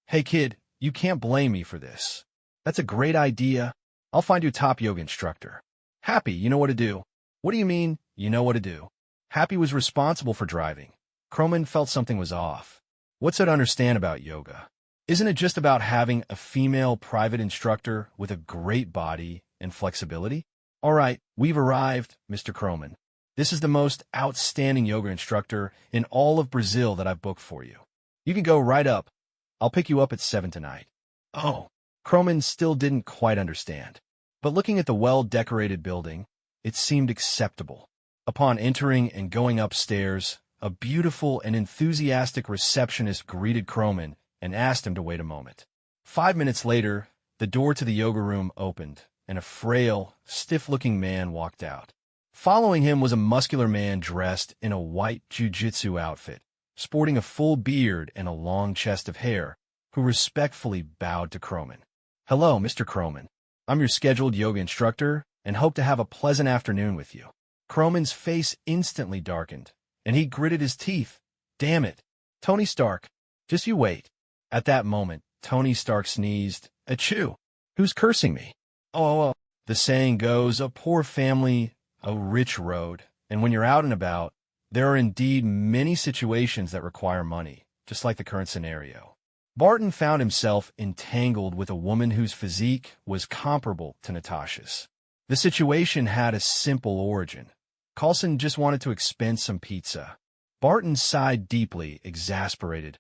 A: Hey, kid, you can't blame me for this. That's a great idea. I'll find you a top yoga instructor. Happy, you know what to do. What do you mean, you know what to do? Happy was responsible for driving. Croman felt something was off. What's there to understand about yoga? Isn't it just about having a female private instructor with a great body and flexibility? All right, we've arrived, Mr. Croman. This is the most outstanding yoga instructor in all of Brazil that I've booked for you. You can go right up. I'll pick you up at 7 tonight. Oh, Croman still didn't quite understand. But looking at the well-decorated building, it seemed acceptable. Upon entering and going upstairs, a beautiful and enthusiastic receptionist greeted Croman and asked him to wait a moment. 5 minutes later, the door to the yoga room opened, and a frail, stiff-looking man walked out. Following him was a muscular man dressed in a white jiu-jitsu outfit, sporting a full beard and a long chest of hair, who respectfully bowed to Croman. Hello, Mr. Croman. I'm your scheduled yoga instructor and hope to have a pleasant afternoon with you. Croman's face instantly darkened, and he gritted his teeth. Damn it. Tony Stark, just you wait. At that moment, Tony Stark sneezed. Achoo! Who's cursing me? Oh, the saying goes, a poor family, a rich road, and when you're out and about, there are indeed many situations that require money, just like the current scenario. Barton found himself entangled with a woman whose physique was comparable to Natasha's. The situation had a simple origin. Coulson just wanted to expense some pizza. Barton sighed deeply, exasperated.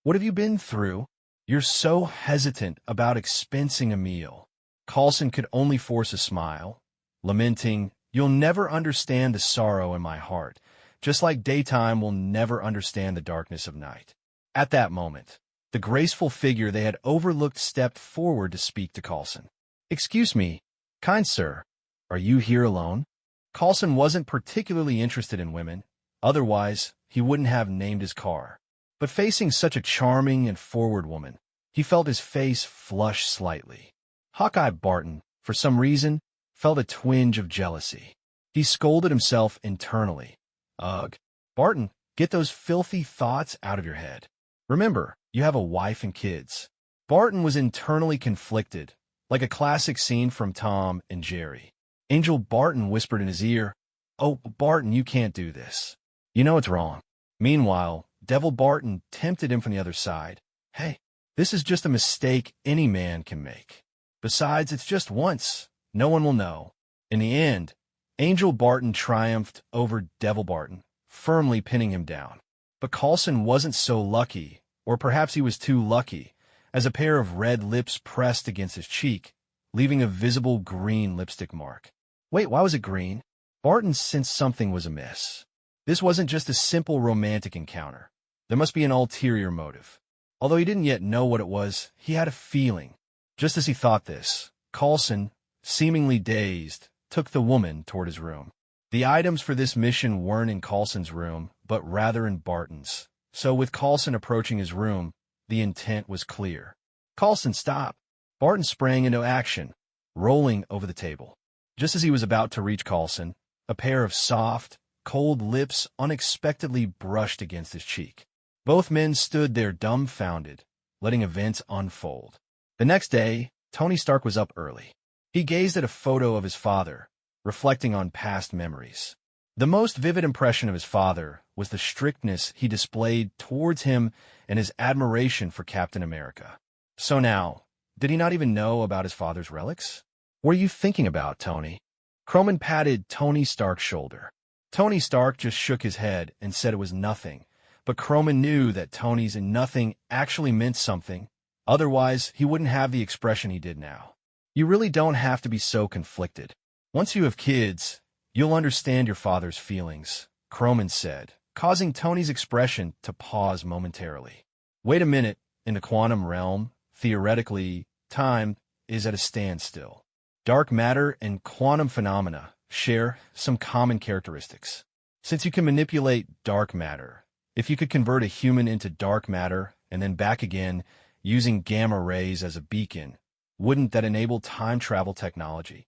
A: What have you been through? You're so hesitant about expensing a meal. Coulson could only force a smile, lamenting, You'll never understand the sorrow in my heart, just like daytime will never understand the darkness of night. At that moment, the graceful figure they had overlooked stepped forward to speak to Coulson. Excuse me, kind sir, are you here alone? Coulson wasn't particularly interested in women, otherwise he wouldn't have named his car. But facing such a charming and forward woman, he felt his face flush slightly. Hawkeye Barton, for some reason, felt a twinge of jealousy. He scolded himself internally. Ugh. Barton, get those filthy thoughts out of your head. Remember, you have a wife and kids. Barton was internally conflicted, like a classic scene from Tom and Jerry. Angel Barton whispered in his ear, Oh, Barton, you can't do this. You know it's wrong. Meanwhile, Devil Barton tempted him from the other side. Hey, this is just a mistake any man can make. Besides, it's just once. No one will know. In the end, Angel Barton triumphed over Devil Barton, firmly pinning him down. But Coulson wasn't so lucky, or perhaps he was too lucky, as a pair of red lips pressed against his cheek, leaving a visible green lipstick mark. Wait, why was it green? Barton sensed something was amiss. This wasn't just a simple romantic encounter. There must be an ulterior motive. Although he didn't yet know what it was, he had a feeling. Just as he thought this, Coulson, seemingly dazed, took the woman toward his room. The items for this mission weren't in Coulson's room, but rather in Barton's. So with Coulson approaching his room, the intent was clear. Coulson, stop! Barton sprang into action, rolling over the table. Just as he was about to reach Coulson, a pair of soft, cold lips unexpectedly brushed against his cheek. Both men stood there dumbfounded, letting events unfold. The next day, Tony Stark was up early. He gazed at a photo of his father, reflecting on past memories. The most vivid impression of his father was the strictness he displayed towards him and his admiration for Captain America. So now, Did he not even know about his father's relics? What are you thinking about, Tony? Croman patted Tony Stark's shoulder. Tony Stark just shook his head and said it was nothing, but Croman knew that Tony's nothing actually meant something. Otherwise, he wouldn't have the expression he did now. You really don't have to be so conflicted. Once you have kids, you'll understand your father's feelings, Croman said, causing Tony's expression to pause momentarily. Wait a minute, in the quantum realm, theoretically, time is at a standstill. Dark matter and quantum phenomena share some common characteristics. Since you can manipulate dark matter, if you could convert a human into dark matter and then back again using gamma rays as a beacon, wouldn't that enable time travel technology?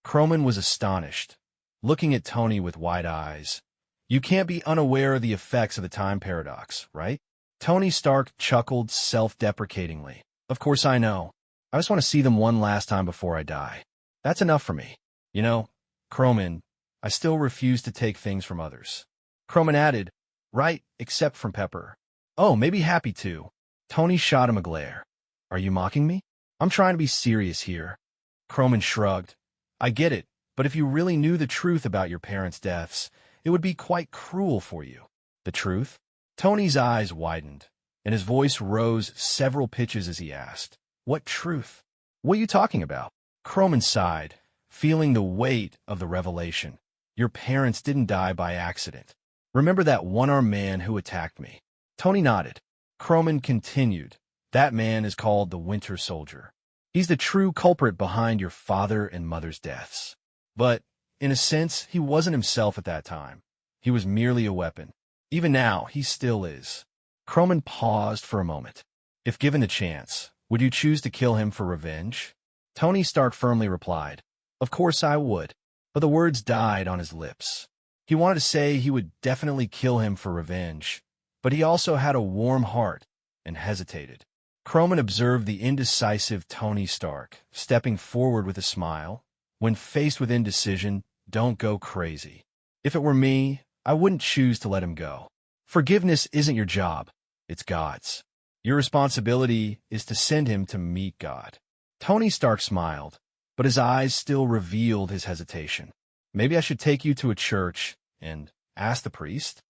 A: Croman was astonished, looking at Tony with wide eyes. You can't be unaware of the effects of the time paradox, right? Tony Stark chuckled self-deprecatingly. Of course I know. I just want to see them one last time before I die. That's enough for me. You know, Croman, I still refuse to take things from others. Croman added, right, except from Pepper. Oh, maybe happy to. Tony shot him a glare. Are you mocking me? I'm trying to be serious here. Croman shrugged. I get it, but if you really knew the truth about your parents' deaths, it would be quite cruel for you. The truth? Tony's eyes widened, and his voice rose several pitches as he asked, what truth? What are you talking about? Croman sighed, feeling the weight of the revelation. Your parents didn't die by accident. Remember that one-armed man who attacked me? Tony nodded. Croman continued. That man is called the Winter Soldier. He's the true culprit behind your father and mother's deaths. But, in a sense, he wasn't himself at that time. He was merely a weapon. Even now, he still is. Croman paused for a moment. If given the chance, would you choose to kill him for revenge? Tony Stark firmly replied, of course I would. But the words died on his lips. He wanted to say he would definitely kill him for revenge, but he also had a warm heart and hesitated. Croman observed the indecisive Tony Stark, stepping forward with a smile. When faced with indecision, don't go crazy. If it were me, I wouldn't choose to let him go. Forgiveness isn't your job, it's God's. Your responsibility is to send him to meet God. Tony Stark smiled, but his eyes still revealed his hesitation. Maybe I should take you to a church and ask the priest?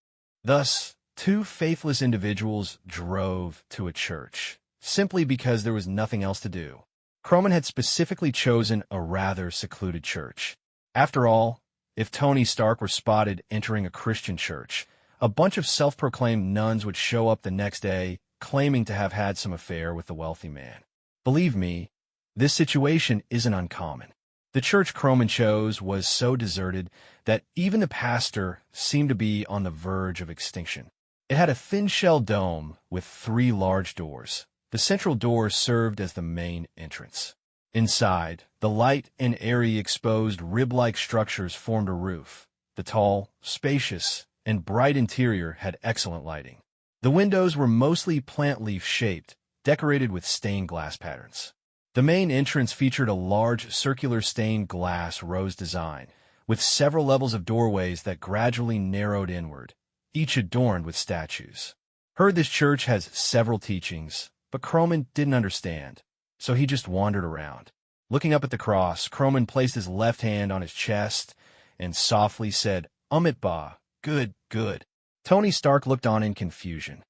A: Thus, two faithless individuals drove to a church, simply because there was nothing else to do. Croman had specifically chosen a rather secluded church. After all, if Tony Stark were spotted entering a Christian church, a bunch of self-proclaimed nuns would show up the next day claiming to have had some affair with the wealthy man. Believe me, this situation isn't uncommon. The church Croman chose was so deserted that even the pastor seemed to be on the verge of extinction. It had a thin-shell dome with 3 large doors. The central door served as the main entrance. Inside, the light and airy exposed rib-like structures formed a roof. The tall, spacious, and bright interior had excellent lighting. The windows were mostly plant leaf shaped, decorated with stained glass patterns. The main entrance featured a large circular stained glass rose design, with several levels of doorways that gradually narrowed inward, each adorned with statues. Heard this church has several teachings, but Croman didn't understand, so he just wandered around. Looking up at the cross, Croman placed his left hand on his chest and softly said, Ba, good, good. Tony Stark looked on in confusion.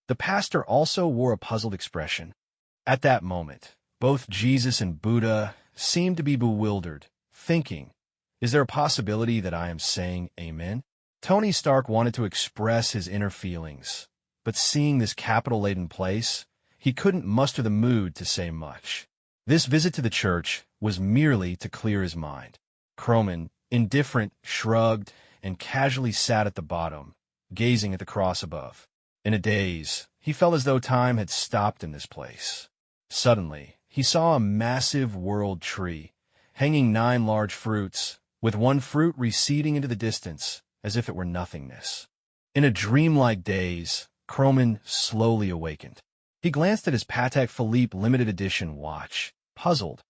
A: The pastor also wore a puzzled expression. At that moment, both Jesus and Buddha seemed to be bewildered, thinking, is there a possibility that I am saying amen? Tony Stark wanted to express his inner feelings, but seeing this capital-laden place, he couldn't muster the mood to say much. This visit to the church was merely to clear his mind. Croman, indifferent, shrugged, and casually sat at the bottom, gazing at the cross above. In a daze, he felt as though time had stopped in this place. Suddenly, he saw a massive world tree, hanging 9 large fruits, with one fruit receding into the distance, as if it were nothingness. In a dreamlike daze, Croman slowly awakened. He glanced at his Patek Philippe limited edition watch, puzzled.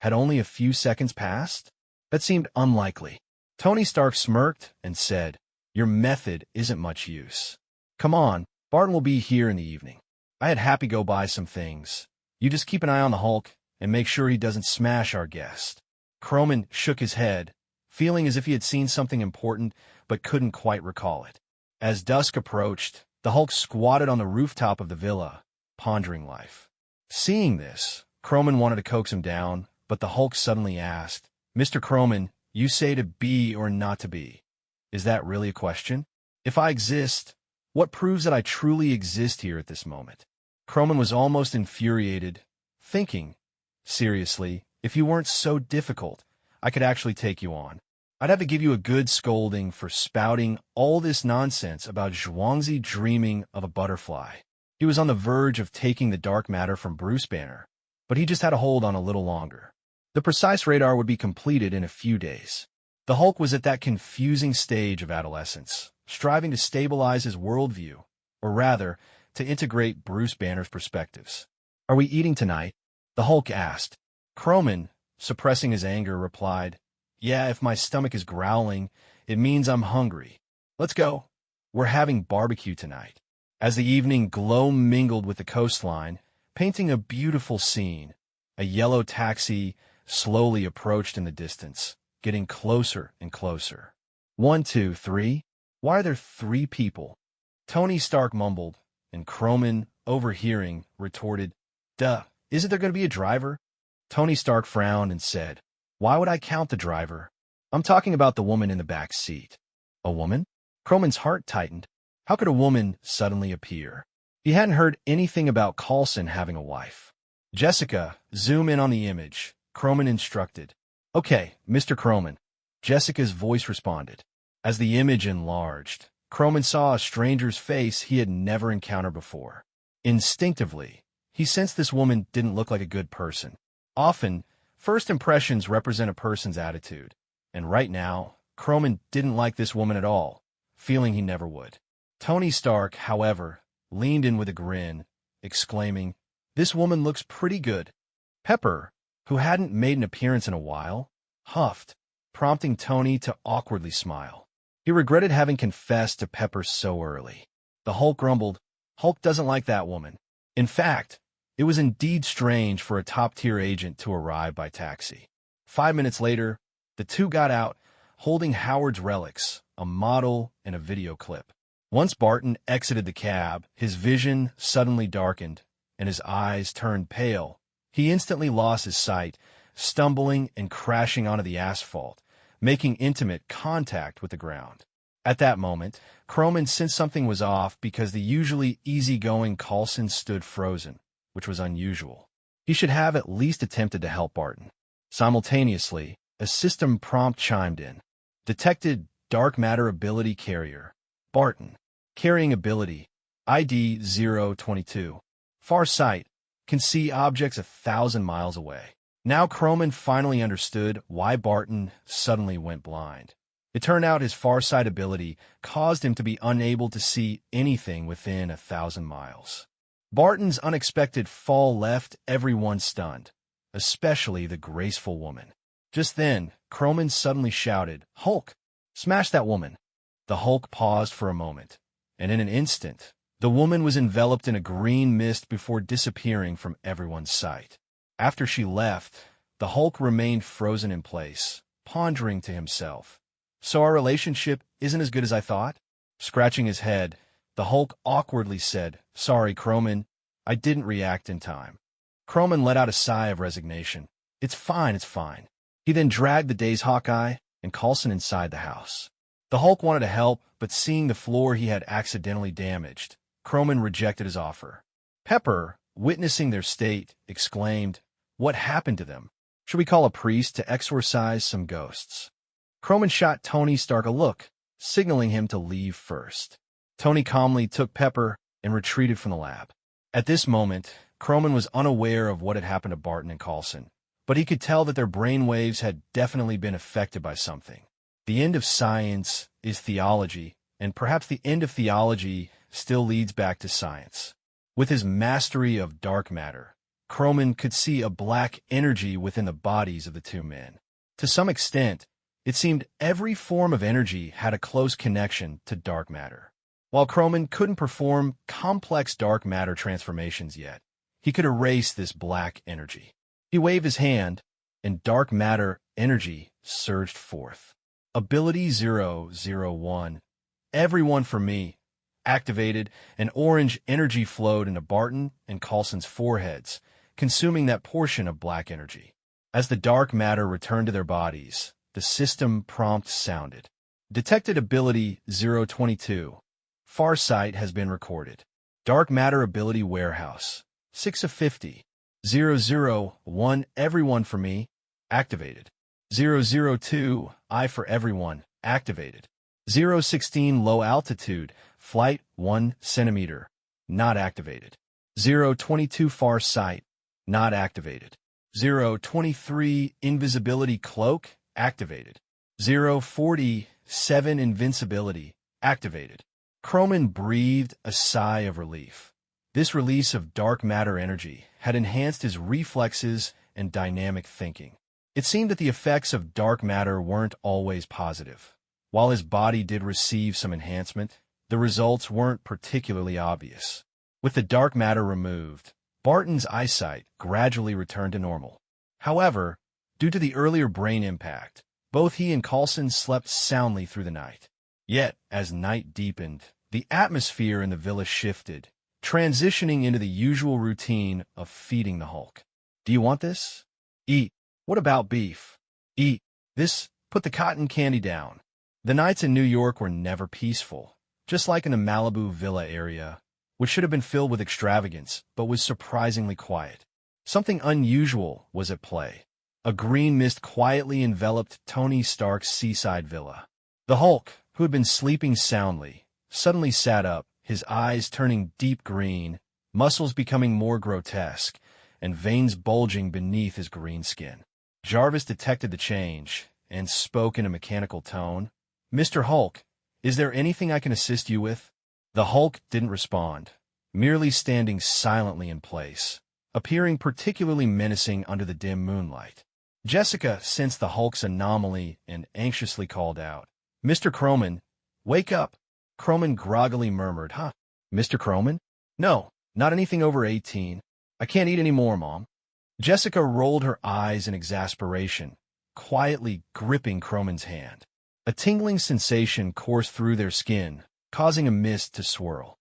A: Had only a few seconds passed? That seemed unlikely. Tony Stark smirked and said, your method isn't much use. Come on, Barton will be here in the evening. I had Happy go buy some things. You just keep an eye on the Hulk and make sure he doesn't smash our guest. Croman shook his head, feeling as if he had seen something important but couldn't quite recall it. As dusk approached, the Hulk squatted on the rooftop of the villa, pondering life. Seeing this, Croman wanted to coax him down, but the Hulk suddenly asked, "Mr. Croman, you say to be or not to be. Is that really a question? If I exist, what proves that I truly exist here at this moment?" Croman was almost infuriated, thinking, "Seriously, if you weren't so difficult, I could actually take you on. I'd have to give you a good scolding for spouting all this nonsense about Zhuangzi dreaming of a butterfly." He was on the verge of taking the dark matter from Bruce Banner, but he just had to hold on a little longer. The precise radar would be completed in a few days. The Hulk was at that confusing stage of adolescence, striving to stabilize his worldview, or rather, to integrate Bruce Banner's perspectives. "Are we eating tonight?" the Hulk asked. Croman, suppressing his anger, replied, "Yeah, if my stomach is growling, it means I'm hungry. Let's go. We're having barbecue tonight." As the evening glow mingled with the coastline, painting a beautiful scene, a yellow taxi slowly approached in the distance, getting closer and closer. "1, 2, 3? Why are there 3 people?" Tony Stark mumbled, and Croman, overhearing, retorted, "Duh, isn't there going to be a driver?" Tony Stark frowned and said, "Why would I count the driver? I'm talking about the woman in the back seat." "A woman?" Croman's heart tightened. How could a woman suddenly appear? He hadn't heard anything about Coulson having a wife. "Jessica, zoom in on the image," Croman instructed. "Okay, Mr. Croman." Jessica's voice responded. As the image enlarged, Croman saw a stranger's face he had never encountered before. Instinctively, he sensed this woman didn't look like a good person. Often, first impressions represent a person's attitude, and right now, Croman didn't like this woman at all, feeling he never would. Tony Stark, however, leaned in with a grin, exclaiming, "This woman looks pretty good." Pepper, who hadn't made an appearance in a while, huffed, prompting Tony to awkwardly smile. He regretted having confessed to Pepper so early. The Hulk grumbled, "Hulk doesn't like that woman." In fact, it was indeed strange for a top-tier agent to arrive by taxi. 5 minutes later, the two got out, holding Howard's relics, a model and a video clip. Once Barton exited the cab, his vision suddenly darkened, and his eyes turned pale. He instantly lost his sight, stumbling and crashing onto the asphalt, making intimate contact with the ground. At that moment, Croman sensed something was off because the usually easygoing Coulson stood frozen, which was unusual. He should have at least attempted to help Barton. Simultaneously, a system prompt chimed in. Detected dark matter ability carrier. Barton. Carrying ability. ID 022. Far sight. Can see objects 1,000 miles away. Now Croman finally understood why Barton suddenly went blind. It turned out his farsight ability caused him to be unable to see anything within 1,000 miles. Barton's unexpected fall left everyone stunned, especially the graceful woman. Just then, Croman suddenly shouted, "Hulk! Smash that woman!" The Hulk paused for a moment, and in an instant, the woman was enveloped in a green mist before disappearing from everyone's sight. After she left, the Hulk remained frozen in place, pondering to himself. "So our relationship isn't as good as I thought?" Scratching his head, the Hulk awkwardly said, "Sorry, Croman, I didn't react in time." Croman let out a sigh of resignation. It's fine. He then dragged the dazed Hawkeye and Coulson inside the house. The Hulk wanted to help, but seeing the floor he had accidentally damaged, Croman rejected his offer. Pepper, witnessing their state, exclaimed, "What happened to them? Should we call a priest to exorcise some ghosts?" Croman shot Tony Stark a look, signaling him to leave first. Tony calmly took Pepper and retreated from the lab. At this moment, Croman was unaware of what had happened to Barton and Coulson, but he could tell that their brainwaves had definitely been affected by something. The end of science is theology, and perhaps the end of theology still leads back to science. With his mastery of dark matter, Croman could see a black energy within the bodies of the two men. To some extent, it seemed every form of energy had a close connection to dark matter. While Croman couldn't perform complex dark matter transformations yet, he could erase this black energy. He waved his hand, and dark matter energy surged forth. Ability 001. Everyone for me. Activated, and orange energy flowed into Barton and Coulson's foreheads, consuming that portion of black energy. As the dark matter returned to their bodies, the system prompt sounded. Detected ability 022. Farsight has been recorded. Dark matter ability warehouse. 6 of 50. 001. Everyone for me. Activated. 002. I for everyone. Activated. 016. Low altitude. Flight 1 centimeter. Not activated. 022. Far sight. Not activated. 023. Invisibility cloak. Activated. 047. Invincibility. Activated. Croman breathed a sigh of relief. This release of dark matter energy had enhanced his reflexes and dynamic thinking. It seemed that the effects of dark matter weren't always positive. While his body did receive some enhancement, the results weren't particularly obvious. With the dark matter removed, Barton's eyesight gradually returned to normal. However, due to the earlier brain impact, both he and Coulson slept soundly through the night. Yet, as night deepened, the atmosphere in the villa shifted, transitioning into the usual routine of feeding the Hulk. Do you want this? Eat. What about beef? Eat. This. Put the cotton candy down. The nights in New York were never peaceful, just like in the Malibu villa area, which should have been filled with extravagance, but was surprisingly quiet. Something unusual was at play. A green mist quietly enveloped Tony Stark's seaside villa. The Hulk, who had been sleeping soundly, suddenly sat up, his eyes turning deep green, muscles becoming more grotesque, and veins bulging beneath his green skin. Jarvis detected the change and spoke in a mechanical tone. "Mr. Hulk, is there anything I can assist you with?" The Hulk didn't respond, merely standing silently in place, appearing particularly menacing under the dim moonlight. Jessica sensed the Hulk's anomaly and anxiously called out, "Mr. Croman, wake up!" Croman groggily murmured, "Huh? Mr. Croman? No, not anything over 18. I can't eat any more, Mom." Jessica rolled her eyes in exasperation, quietly gripping Croman's hand. A tingling sensation coursed through their skin, causing a mist to swirl.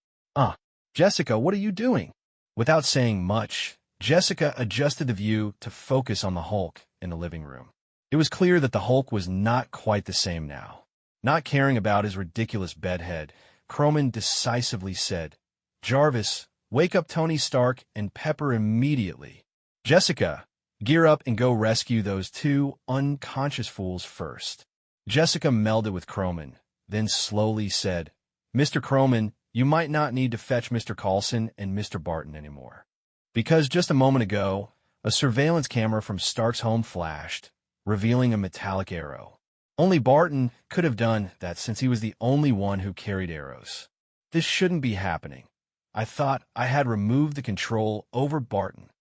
A: Jessica, what are you doing?" Without saying much, Jessica adjusted the view to focus on the Hulk in the living room. It was clear that the Hulk was not quite the same now. Not caring about his ridiculous bedhead, Croman decisively said, "Jarvis, wake up Tony Stark and Pepper immediately. Jessica, gear up and go rescue those two unconscious fools first." Jessica melded with Croman, then slowly said, "Mr. Croman, you might not need to fetch Mr. Coulson and Mr. Barton anymore. Because just a moment ago, a surveillance camera from Stark's home flashed, revealing a metallic arrow. Only Barton could have done that since he was the only one who carried arrows. This shouldn't be happening. I thought I had removed the control over Barton."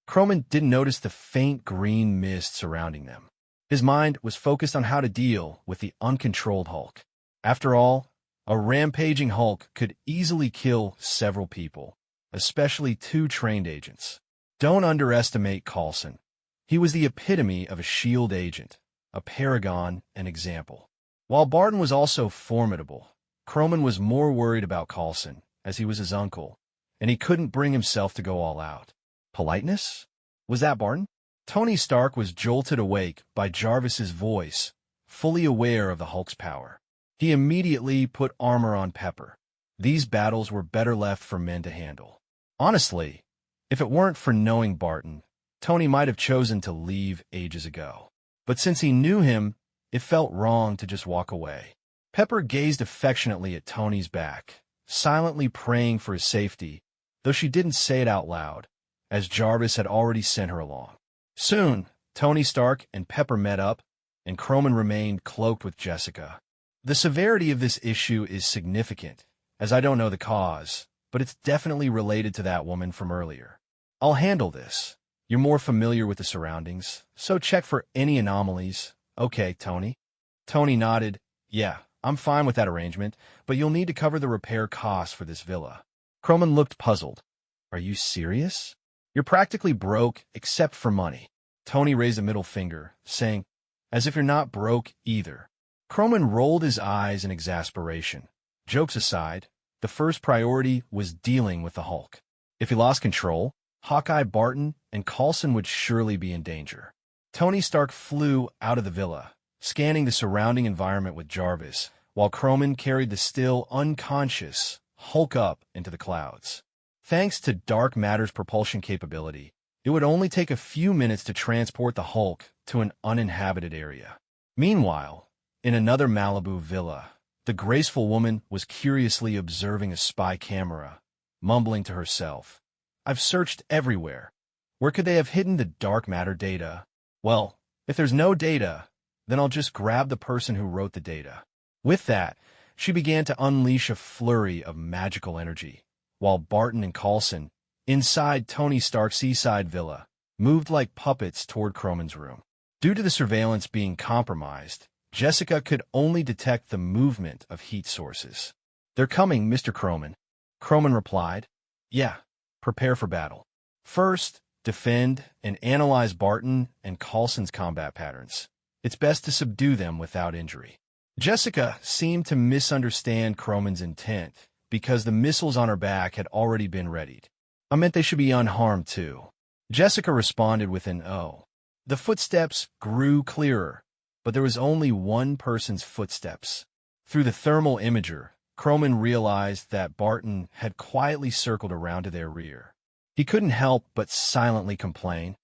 A: Croman didn't notice the faint green mist surrounding them. His mind was focused on how to deal with the uncontrolled Hulk. After all, a rampaging Hulk could easily kill several people, especially 2 trained agents. Don't underestimate Coulson. He was the epitome of a S.H.I.E.L.D. agent, a paragon, an example. While Barton was also formidable, Croman was more worried about Coulson, as he was his uncle, and he couldn't bring himself to go all out. Politeness? Was that Barton? Tony Stark was jolted awake by Jarvis's voice, fully aware of the Hulk's power. He immediately put armor on Pepper. These battles were better left for men to handle. Honestly, if it weren't for knowing Barton, Tony might have chosen to leave ages ago. But since he knew him, it felt wrong to just walk away. Pepper gazed affectionately at Tony's back, silently praying for his safety, though she didn't say it out loud, as Jarvis had already sent her along. Soon, Tony Stark and Pepper met up, and Croman remained cloaked with Jessica. The severity of this issue is significant, as I don't know the cause, but it's definitely related to that woman from earlier. I'll handle this. You're more familiar with the surroundings, so check for any anomalies. Okay, Tony? Tony nodded. Yeah, I'm fine with that arrangement, but you'll need to cover the repair costs for this villa. Croman looked puzzled. Are you serious? You're practically broke except for money. Tony raised a middle finger, saying, "As if you're not broke either." Croman rolled his eyes in exasperation. Jokes aside, the first priority was dealing with the Hulk. If he lost control, Hawkeye, Barton, and Coulson would surely be in danger. Tony Stark flew out of the villa, scanning the surrounding environment with Jarvis, while Croman carried the still unconscious Hulk up into the clouds. Thanks to dark matter's propulsion capability, it would only take a few minutes to transport the Hulk to an uninhabited area. Meanwhile, in another Malibu villa, the graceful woman was curiously observing a spy camera, mumbling to herself, "I've searched everywhere. Where could they have hidden the dark matter data? Well, if there's no data, then I'll just grab the person who wrote the data." With that, she began to unleash a flurry of magical energy, while Barton and Coulson, inside Tony Stark's seaside villa, moved like puppets toward Croman's room. Due to the surveillance being compromised, Jessica could only detect the movement of heat sources. "They're coming, Mr. Croman." Croman replied, "Yeah, prepare for battle. First, defend and analyze Barton and Coulson's combat patterns. It's best to subdue them without injury." Jessica seemed to misunderstand Croman's intent because the missiles on her back had already been readied. "I meant they should be unharmed too." Jessica responded with an "oh." The footsteps grew clearer, but there was only one person's footsteps. Through the thermal imager, Croman realized that Barton had quietly circled around to their rear. He couldn't help but silently complain,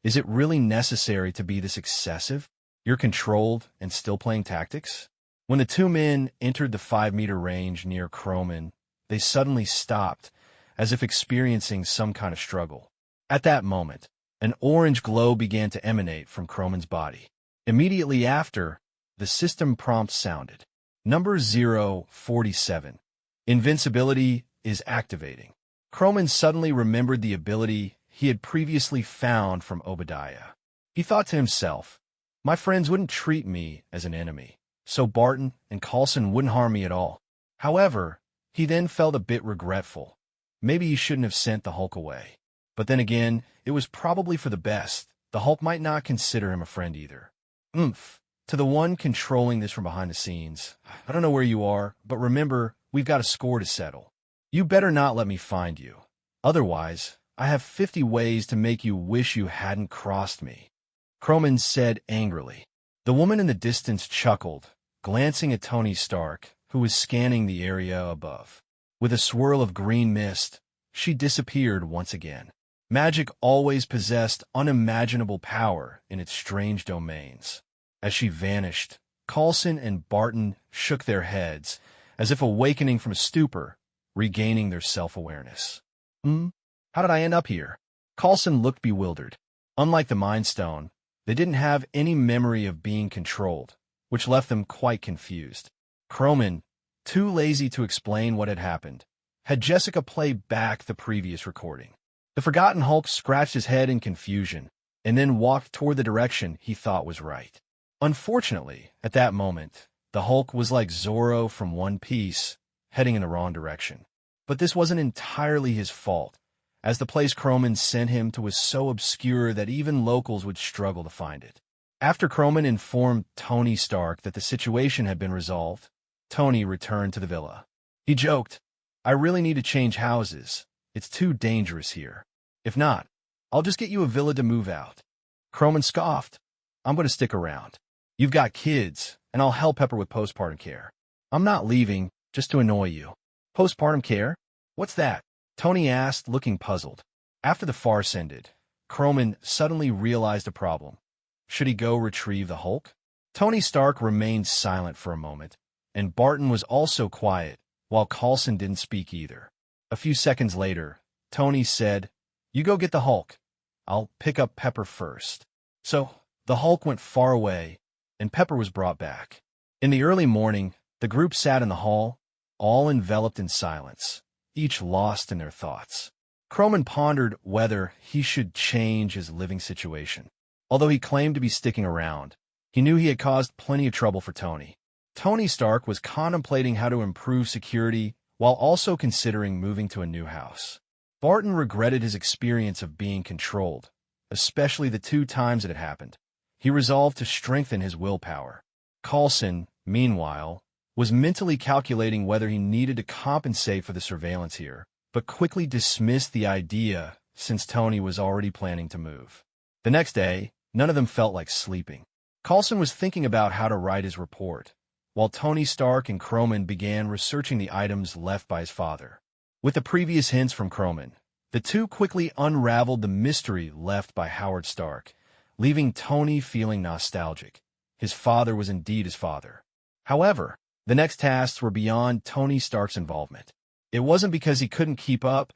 A: "Is it really necessary to be this excessive? You're controlled and still playing tactics?" When the two men entered the 5-meter range near Croman, they suddenly stopped, as if experiencing some kind of struggle. At that moment, an orange glow began to emanate from Croman's body. Immediately after, the system prompt sounded. Number 047. Invincibility is activating. Croman suddenly remembered the ability he had previously found from Obadiah. He thought to himself, "My friends wouldn't treat me as an enemy, so Barton and Coulson wouldn't harm me at all." However, he then felt a bit regretful. Maybe he shouldn't have sent the Hulk away. But then again, it was probably for the best. The Hulk might not consider him a friend either. Oomph. To the one controlling this from behind the scenes, "I don't know where you are, but remember, we've got a score to settle. You better not let me find you. Otherwise, I have 50 ways to make you wish you hadn't crossed me," Croman said angrily. The woman in the distance chuckled, glancing at Tony Stark, who was scanning the area above. With a swirl of green mist, she disappeared once again. Magic always possessed unimaginable power in its strange domains. As she vanished, Coulson and Barton shook their heads, as if awakening from stupor, regaining their self-awareness. How did I end up here?" Coulson looked bewildered. Unlike the Mind Stone, they didn't have any memory of being controlled, which left them quite confused. Croman, too lazy to explain what had happened, had Jessica play back the previous recording. The forgotten Hulk scratched his head in confusion, and then walked toward the direction he thought was right. Unfortunately, at that moment, the Hulk was like Zorro from One Piece, heading in the wrong direction. But this wasn't entirely his fault, as the place Croman sent him to was so obscure that even locals would struggle to find it. After Croman informed Tony Stark that the situation had been resolved, Tony returned to the villa. He joked, "I really need to change houses. It's too dangerous here. If not, I'll just get you a villa to move out." Croman scoffed, "I'm going to stick around. You've got kids, and I'll help Pepper with postpartum care. I'm not leaving just to annoy you." "Postpartum care? What's that?" Tony asked, looking puzzled. After the farce ended, Croman suddenly realized a problem. Should he go retrieve the Hulk? Tony Stark remained silent for a moment, and Barton was also quiet, while Coulson didn't speak either. A few seconds later, Tony said, "You go get the Hulk. I'll pick up Pepper first." So, the Hulk went far away, and Pepper was brought back. In the early morning, the group sat in the hall, all enveloped in silence, each lost in their thoughts. Croman pondered whether he should change his living situation. Although he claimed to be sticking around, he knew he had caused plenty of trouble for Tony. Tony Stark was contemplating how to improve security while also considering moving to a new house. Barton regretted his experience of being controlled, especially the 2 times it had happened. He resolved to strengthen his willpower. Coulson, meanwhile, was mentally calculating whether he needed to compensate for the surveillance here, but quickly dismissed the idea since Tony was already planning to move. The next day, none of them felt like sleeping. Coulson was thinking about how to write his report, while Tony Stark and Croman began researching the items left by his father. With the previous hints from Croman, the two quickly unraveled the mystery left by Howard Stark, leaving Tony feeling nostalgic. His father was indeed his father. However, the next tasks were beyond Tony Stark's involvement. It wasn't because he couldn't keep up,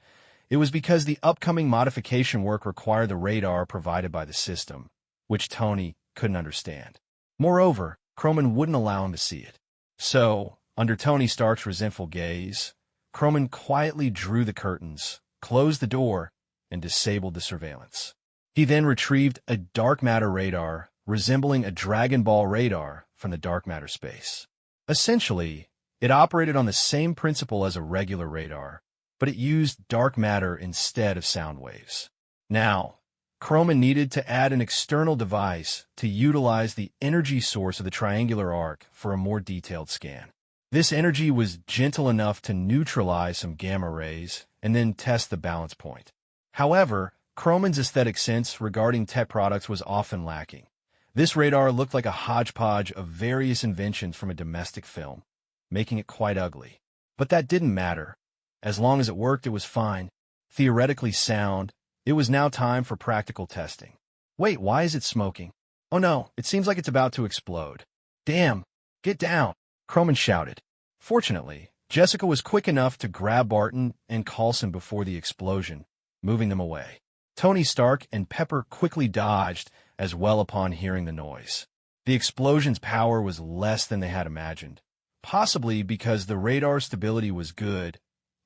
A: it was because the upcoming modification work required the radar provided by the system, which Tony couldn't understand. Moreover, Croman wouldn't allow him to see it. So, under Tony Stark's resentful gaze, Croman quietly drew the curtains, closed the door, and disabled the surveillance. He then retrieved a dark matter radar resembling a Dragon Ball radar from the dark matter space. Essentially, it operated on the same principle as a regular radar, but it used dark matter instead of sound waves. Now, Croman needed to add an external device to utilize the energy source of the triangular arc for a more detailed scan. This energy was gentle enough to neutralize some gamma rays and then test the balance point. However, Croman's aesthetic sense regarding tech products was often lacking. This radar looked like a hodgepodge of various inventions from a domestic film, making it quite ugly. But that didn't matter. As long as it worked, it was fine. Theoretically sound, it was now time for practical testing. Wait, why is it smoking? Oh no, it seems like it's about to explode. Damn, get down, Croman shouted. Fortunately, Jessica was quick enough to grab Barton and Coulson before the explosion, moving them away. Tony Stark and Pepper quickly dodged as well upon hearing the noise. The explosion's power was less than they had imagined, possibly because the radar stability was good,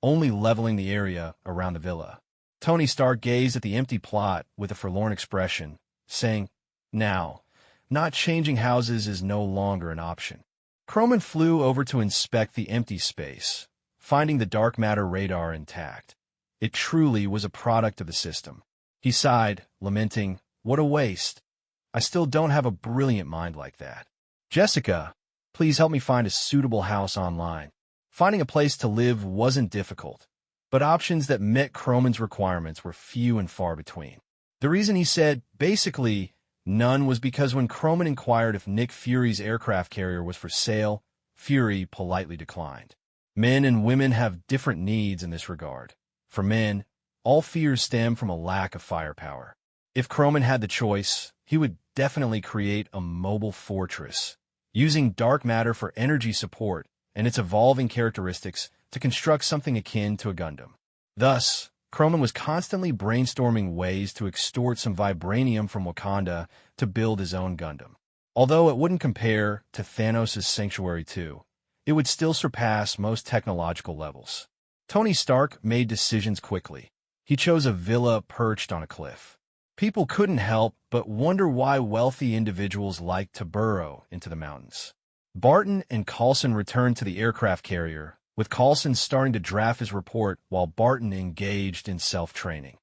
A: only leveling the area around the villa. Tony Stark gazed at the empty plot with a forlorn expression, saying, "Now, not changing houses is no longer an option." Croman flew over to inspect the empty space, finding the dark matter radar intact. It truly was a product of the system. He sighed, lamenting, "What a waste. I still don't have a brilliant mind like that. Jessica, please help me find a suitable house online." Finding a place to live wasn't difficult, but options that met Croman's requirements were few and far between. The reason he said, basically, none was because when Croman inquired if Nick Fury's aircraft carrier was for sale, Fury politely declined. Men and women have different needs in this regard. For men, all fears stem from a lack of firepower. If Croman had the choice, he would definitely create a mobile fortress, using dark matter for energy support and its evolving characteristics to construct something akin to a Gundam. Thus, Croman was constantly brainstorming ways to extort some vibranium from Wakanda to build his own Gundam. Although it wouldn't compare to Thanos' Sanctuary 2, it would still surpass most technological levels. Tony Stark made decisions quickly. He chose a villa perched on a cliff. People couldn't help but wonder why wealthy individuals liked to burrow into the mountains. Barton and Coulson returned to the aircraft carrier, with Coulson starting to draft his report while Barton engaged in self-training,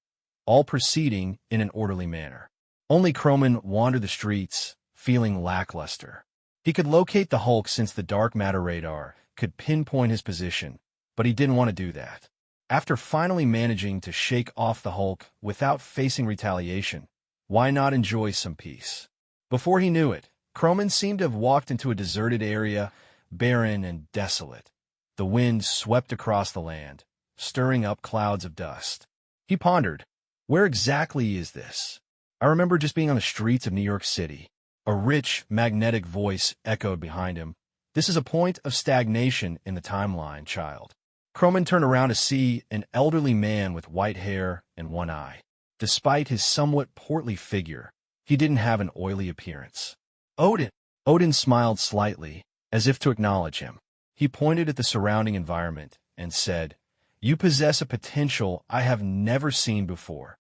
A: all proceeding in an orderly manner. Only Croman wandered the streets, feeling lackluster. He could locate the Hulk since the dark matter radar could pinpoint his position, but he didn't want to do that. After finally managing to shake off the Hulk without facing retaliation, why not enjoy some peace? Before he knew it, Croman seemed to have walked into a deserted area, barren and desolate. The wind swept across the land, stirring up clouds of dust. He pondered, where exactly is this? I remember just being on the streets of New York City. A rich, magnetic voice echoed behind him. This is a point of stagnation in the timeline, child. Croman turned around to see an elderly man with white hair and one eye. Despite his somewhat portly figure, he didn't have an oily appearance. Odin! Odin smiled slightly, as if to acknowledge him. He pointed at the surrounding environment and said, "You possess a potential I have never seen before.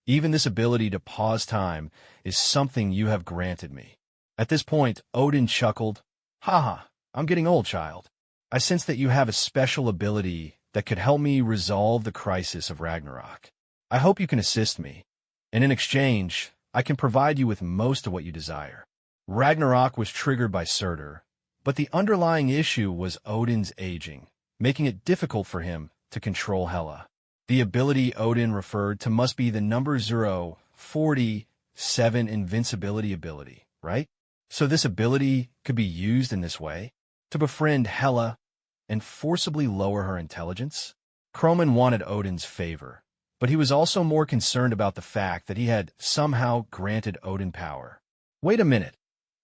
A: Even this ability to pause time is something you have granted me." At this point, Odin chuckled. "Haha, I'm getting old, child. I sense that you have a special ability that could help me resolve the crisis of Ragnarok. I hope you can assist me." and in exchange, I can provide you with most of what you desire. Ragnarok was triggered by Surtur, but the underlying issue was Odin's aging, making it difficult for him to control Hela. The ability Odin referred to must be the number 047 invincibility ability, right? So this ability could be used in this way, to befriend Hela and forcibly lower her intelligence? Croman wanted Odin's favor, but he was also more concerned about the fact that he had somehow granted Odin power. Wait a minute.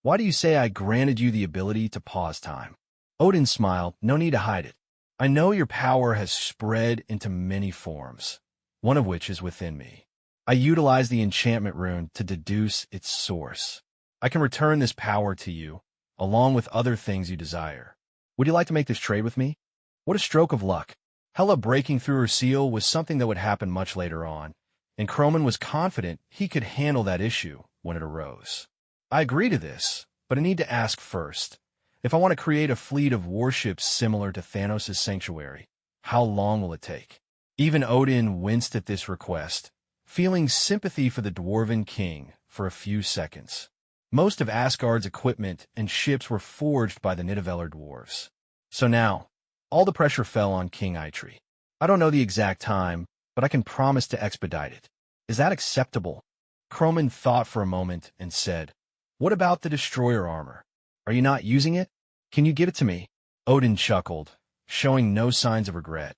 A: Why do you say I granted you the ability to pause time? Odin smiled. No need to hide it. I know your power has spread into many forms, one of which is within me. I utilize the enchantment rune to deduce its source. I can return this power to you, along with other things you desire. Would you like to make this trade with me? What a stroke of luck. Hela breaking through her seal was something that would happen much later on, and Croman was confident he could handle that issue when it arose. I agree to this, but I need to ask first. If I want to create a fleet of warships similar to Thanos' sanctuary, how long will it take? Even Odin winced at this request, feeling sympathy for the Dwarven king for a few seconds. Most of Asgard's equipment and ships were forged by the Nidavellir dwarves. So now, all the pressure fell on King Eitri. I don't know the exact time, but I can promise to expedite it. Is that acceptable? Croman thought for a moment and said, What about the destroyer armor? Are you not using it? Can you give it to me? Odin chuckled, showing no signs of regret.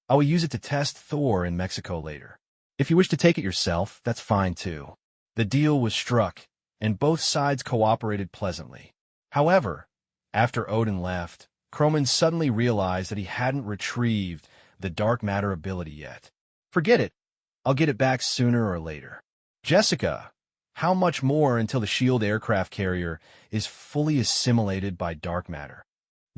A: I will use it to test Thor in Mexico later. If you wish to take it yourself, that's fine too. The deal was struck, and both sides cooperated pleasantly. However, after Odin left, Croman suddenly realized that he hadn't retrieved the dark matter ability yet. Forget it. I'll get it back sooner or later. Jessica, how much more until the SHIELD aircraft carrier is fully assimilated by dark matter?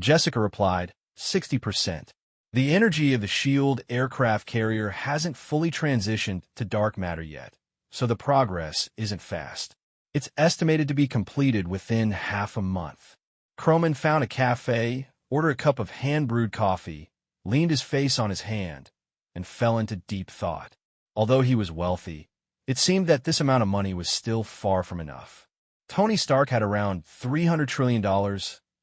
A: Jessica replied, 60%. The energy of the SHIELD aircraft carrier hasn't fully transitioned to dark matter yet, so the progress isn't fast. It's estimated to be completed within half a month. Croman found a cafe, ordered a cup of hand-brewed coffee, leaned his face on his hand, and fell into deep thought. Although he was wealthy, it seemed that this amount of money was still far from enough. Tony Stark had around $300 trillion,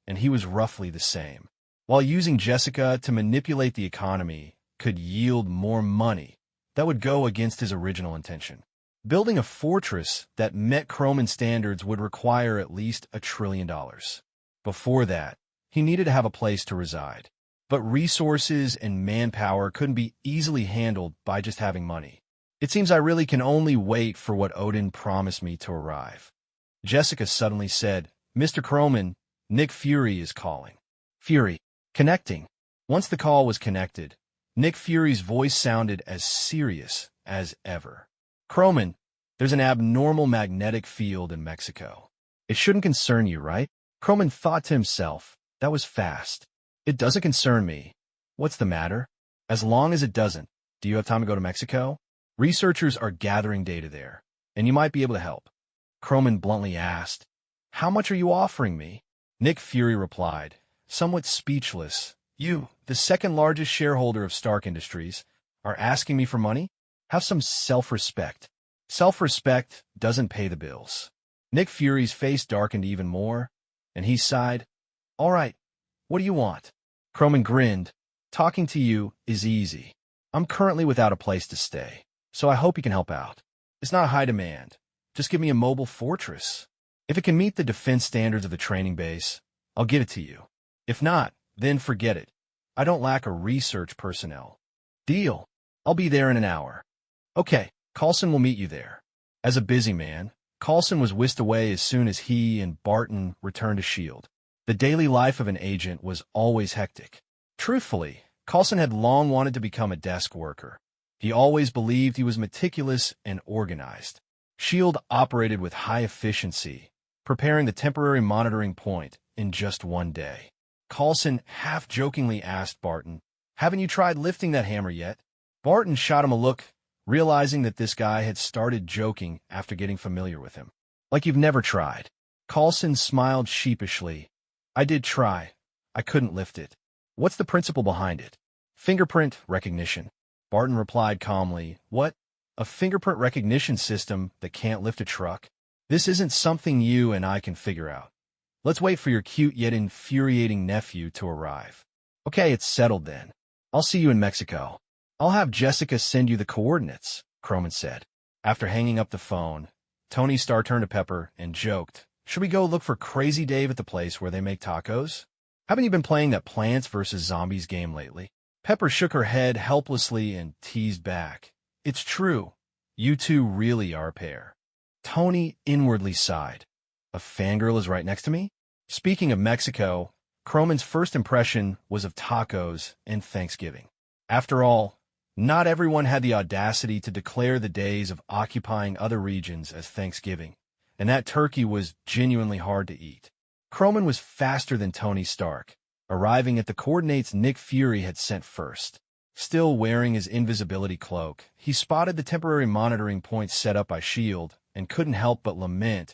A: and he was roughly the same. While using Jessica to manipulate the economy could yield more money, that would go against his original intention. Building a fortress that met Croman standards would require at least $1 trillion. Before that, he needed to have a place to reside. But resources and manpower couldn't be easily handled by just having money. It seems I really can only wait for what Odin promised me to arrive. Jessica suddenly said, Mr. Croman, Nick Fury is calling. Fury. Connecting. Once the call was connected, Nick Fury's voice sounded as serious as ever. Croman, there's an abnormal magnetic field in Mexico. It shouldn't concern you, right? Croman thought to himself, that was fast. It doesn't concern me. What's the matter? As long as it doesn't, do you have time to go to Mexico? Researchers are gathering data there, and you might be able to help. Croman bluntly asked, How much are you offering me? Nick Fury replied, somewhat speechless, You, the second largest shareholder of Stark Industries, are asking me for money? Have some self-respect. Self-respect doesn't pay the bills. Nick Fury's face darkened even more, and he sighed, All right, what do you want? Croman grinned, Talking to you is easy. I'm currently without a place to stay, so I hope you can help out. It's not a high demand. Just give me a mobile fortress. If it can meet the defense standards of the training base, I'll give it to you. If not, then forget it. I don't lack a research personnel. Deal. I'll be there in an hour. Okay, Coulson will meet you there. As a busy man, Coulson was whisked away as soon as he and Barton returned to S.H.I.E.L.D. The daily life of an agent was always hectic. Truthfully, Coulson had long wanted to become a desk worker. He always believed he was meticulous and organized. S.H.I.E.L.D. operated with high efficiency, preparing the temporary monitoring point in just one day. Coulson half-jokingly asked Barton, Haven't you tried lifting that hammer yet? Barton shot him a look, realizing that this guy had started joking after getting familiar with him. Like you've never tried. Coulson smiled sheepishly. I did try. I couldn't lift it. What's the principle behind it? Fingerprint recognition. Barton replied calmly. What? A fingerprint recognition system that can't lift a truck? This isn't something you and I can figure out. Let's wait for your cute yet infuriating nephew to arrive. Okay, it's settled then. I'll see you in Mexico. I'll have Jessica send you the coordinates, Croman said. After hanging up the phone, Tony Starr turned to Pepper and joked, should we go look for Crazy Dave at the place where they make tacos? Haven't you been playing that Plants vs. Zombies game lately? Pepper shook her head helplessly and teased back. It's true. You two really are a pair. Tony inwardly sighed. A fangirl is right next to me? Speaking of Mexico, Croman's first impression was of tacos and Thanksgiving. After all, not everyone had the audacity to declare the days of occupying other regions as Thanksgiving, and that turkey was genuinely hard to eat. Croman was faster than Tony Stark, arriving at the coordinates Nick Fury had sent first. Still wearing his invisibility cloak, he spotted the temporary monitoring points set up by S.H.I.E.L.D. and couldn't help but lament,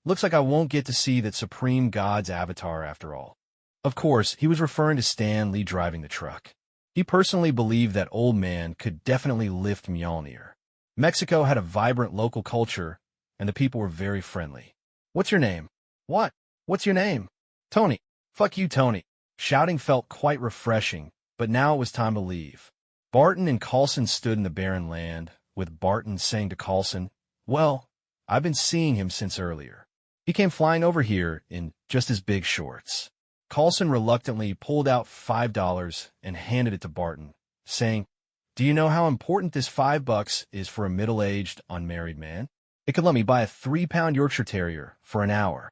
A: looks like I won't get to see that Supreme God's avatar after all. Of course, he was referring to Stan Lee driving the truck. He personally believed that old man could definitely lift Mjolnir. Mexico had a vibrant local culture, and the people were very friendly. What's your name? What? What's your name? Tony. Fuck you, Tony. Shouting felt quite refreshing, but now it was time to leave. Barton and Coulson stood in the barren land, with Barton saying to Coulson, well, I've been seeing him since earlier. He came flying over here in just his big shorts. Coulson reluctantly pulled out $5 and handed it to Barton, saying, do you know how important this $5 is for a middle-aged, unmarried man? It could let me buy a 3-pound Yorkshire Terrier for an hour.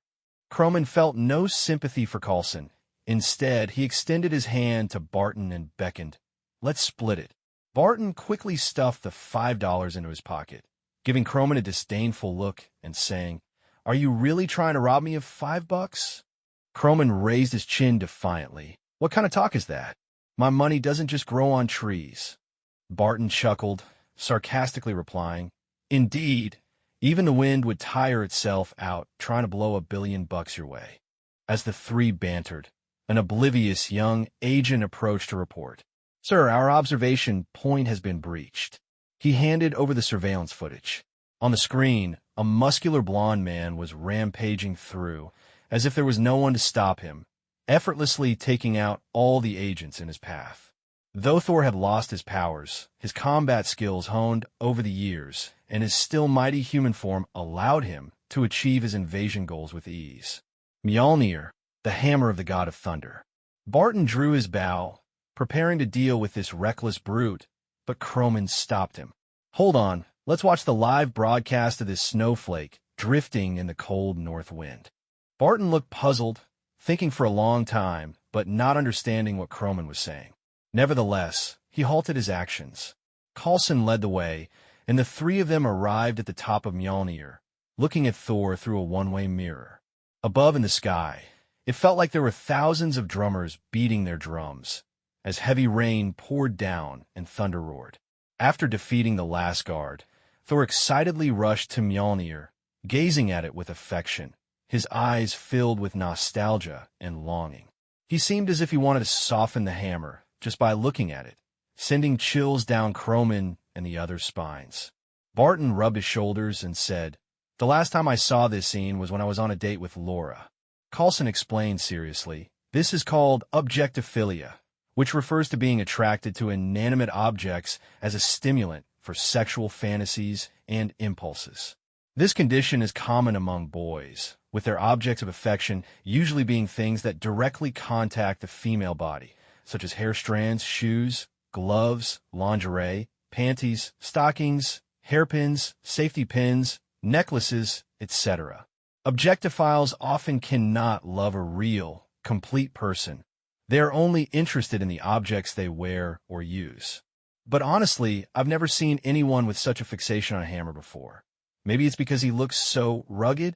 A: Croman felt no sympathy for Coulson. Instead, he extended his hand to Barton and beckoned, let's split it. Barton quickly stuffed the $5 into his pocket, giving Croman a disdainful look and saying, are you really trying to rob me of $5? Croman raised his chin defiantly. What kind of talk is that? My money doesn't just grow on trees. Barton chuckled, sarcastically replying, indeed, even the wind would tire itself out trying to blow $1 billion your way. As the three bantered, an oblivious young agent approached to report. Sir, our observation point has been breached. He handed over the surveillance footage. On the screen, a muscular blond man was rampaging through, as if there was no one to stop him, effortlessly taking out all the agents in his path. Though Thor had lost his powers, his combat skills honed over the years, and his still mighty human form allowed him to achieve his invasion goals with ease. Mjolnir, the hammer of the god of thunder. Barton drew his bow, preparing to deal with this reckless brute, but Croman stopped him. Hold on, let's watch the live broadcast of this snowflake drifting in the cold north wind. Barton looked puzzled, thinking for a long time, but not understanding what Croman was saying. Nevertheless, he halted his actions. Coulson led the way, and the three of them arrived at the top of Mjolnir, looking at Thor through a one-way mirror. Above in the sky, it felt like there were thousands of drummers beating their drums, as heavy rain poured down and thunder roared. After defeating the last guard, Thor excitedly rushed to Mjolnir, gazing at it with affection, his eyes filled with nostalgia and longing. He seemed as if he wanted to soften the hammer just by looking at it, sending chills down Croman and the others' spines. Barton rubbed his shoulders and said, the last time I saw this scene was when I was on a date with Laura. Coulson explained seriously, this is called objectophilia, which refers to being attracted to inanimate objects as a stimulant for sexual fantasies and impulses. This condition is common among boys, with their objects of affection usually being things that directly contact the female body, such as hair strands, shoes, gloves, lingerie, panties, stockings, hairpins, safety pins, necklaces, etc. Objectophiles often cannot love a real, complete person. They are only interested in the objects they wear or use. But honestly, I've never seen anyone with such a fixation on a hammer before. Maybe it's because he looks so rugged?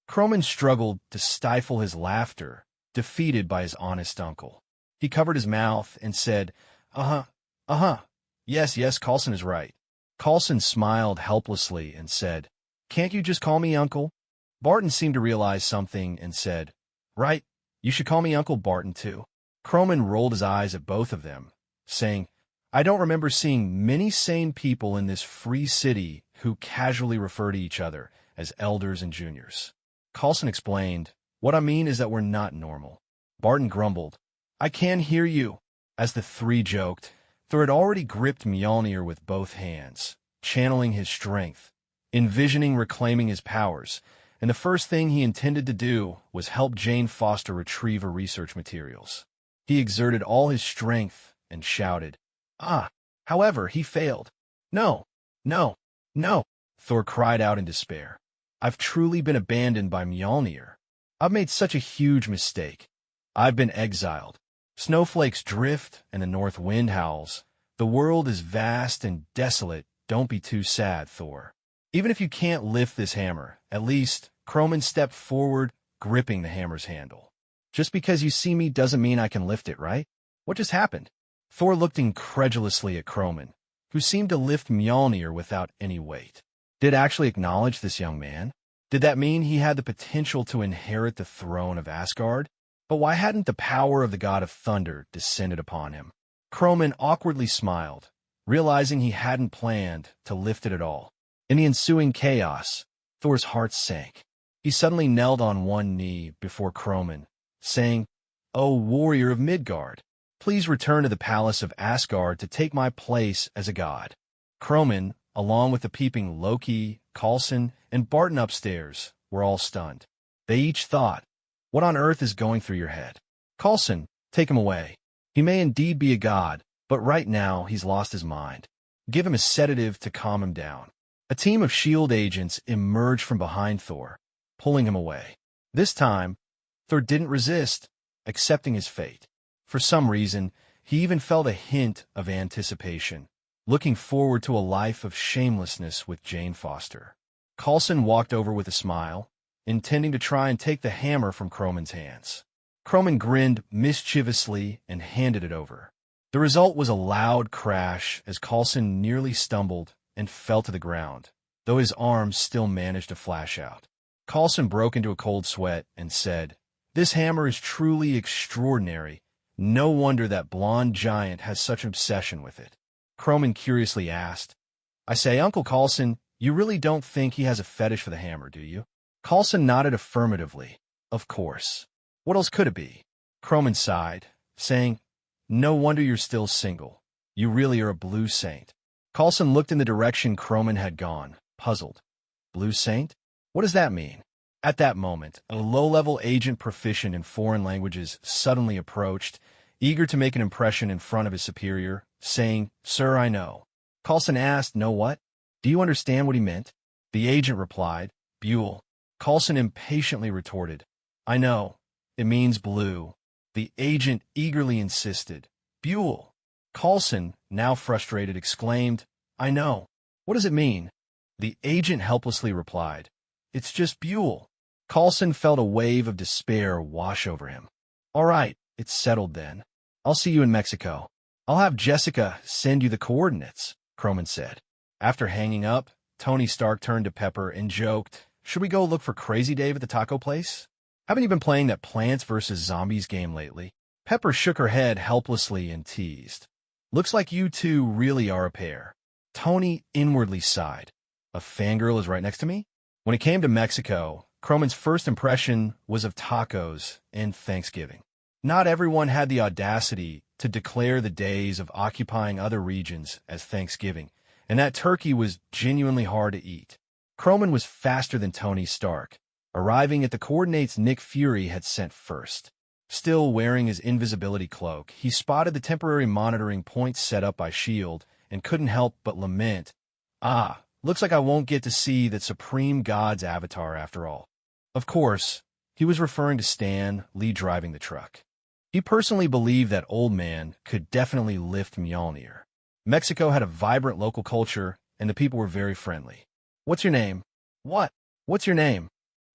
A: Croman struggled to stifle his laughter, defeated by his honest uncle. He covered his mouth and said, yes, Coulson is right. Coulson smiled helplessly and said, can't you just call me Uncle? Barton seemed to realize something and said, right, you should call me Uncle Barton too. Croman rolled his eyes at both of them, saying, I don't remember seeing many sane people in this free city who casually refer to each other as elders and juniors. Coulson explained, what I mean is that we're not normal. Barton grumbled, I can hear you. As the three joked, Thor had already gripped Mjolnir with both hands, channeling his strength, envisioning reclaiming his powers, and the first thing he intended to do was help Jane Foster retrieve her research materials. He exerted all his strength and shouted, Ah! However, he failed. No, no, no, Thor cried out in despair. I've truly been abandoned by Mjolnir. I've made such a huge mistake. I've been exiled. Snowflakes drift and the north wind howls. The world is vast and desolate. Don't be too sad, Thor. Even if you can't lift this hammer, at least Croman stepped forward, gripping the hammer's handle. Just because you see me doesn't mean I can lift it, right? What just happened? Thor looked incredulously at Croman, who seemed to lift Mjolnir without any weight. Did actually acknowledge this young man? Did that mean he had the potential to inherit the throne of Asgard? But why hadn't the power of the god of thunder descended upon him? Croman awkwardly smiled, realizing he hadn't planned to lift it at all. In the ensuing chaos, Thor's heart sank. He suddenly knelt on one knee before Croman, saying, O warrior of Midgard, please return to the palace of Asgard to take my place as a god. Croman, along with the peeping Loki, Coulson, and Barton upstairs, were all stunned. They each thought, what on earth is going through your head? Coulson, take him away. He may indeed be a god, but right now he's lost his mind. Give him a sedative to calm him down. A team of S.H.I.E.L.D. agents emerged from behind Thor, pulling him away. This time, Thor didn't resist, accepting his fate. For some reason, he even felt a hint of anticipation, looking forward to a life of shamelessness with Jane Foster. Coulson walked over with a smile, intending to try and take the hammer from Croman's hands. Croman grinned mischievously and handed it over. The result was a loud crash as Coulson nearly stumbled and fell to the ground, though his arms still managed to flash out. Coulson broke into a cold sweat and said, This hammer is truly extraordinary. No wonder that blonde giant has such an obsession with it. Croman curiously asked, I say, Uncle Coulson, you really don't think he has a fetish for the hammer, do you? Coulson nodded affirmatively. Of course. What else could it be? Croman sighed, saying, No wonder you're still single. You really are a blue saint. Coulson looked in the direction Croman had gone, puzzled. Blue saint? What does that mean? At that moment, a low-level agent proficient in foreign languages suddenly approached, eager to make an impression in front of his superior, saying, Sir, I know. Coulson asked, Know what? Do you understand what he meant? The agent replied, Buell. Coulson impatiently retorted, I know. It means blue. The agent eagerly insisted, Buell. Coulson, now frustrated, exclaimed, I know. What does it mean? The agent helplessly replied, It's just Buell. Coulson felt a wave of despair wash over him. All right, it's settled then. I'll see you in Mexico. I'll have Jessica send you the coordinates, Croman said. After hanging up, Tony Stark turned to Pepper and joked, Should we go look for Crazy Dave at the taco place? Haven't you been playing that Plants vs. Zombies game lately? Pepper shook her head helplessly and teased. Looks like you two really are a pair. Tony inwardly sighed. A fangirl is right next to me? When it came to Mexico, Croman's first impression was of tacos and Thanksgiving. Not everyone had the audacity to declare the days of occupying other regions as Thanksgiving, and that turkey was genuinely hard to eat. Croman was faster than Tony Stark, arriving at the coordinates Nick Fury had sent first. Still wearing his invisibility cloak, he spotted the temporary monitoring points set up by S.H.I.E.L.D. and couldn't help but lament, looks like I won't get to see that Supreme God's avatar after all. Of course, he was referring to Stan Lee driving the truck. He personally believed that old man could definitely lift Mjolnir. Mexico had a vibrant local culture, and the people were very friendly. What's your name? What? What's your name?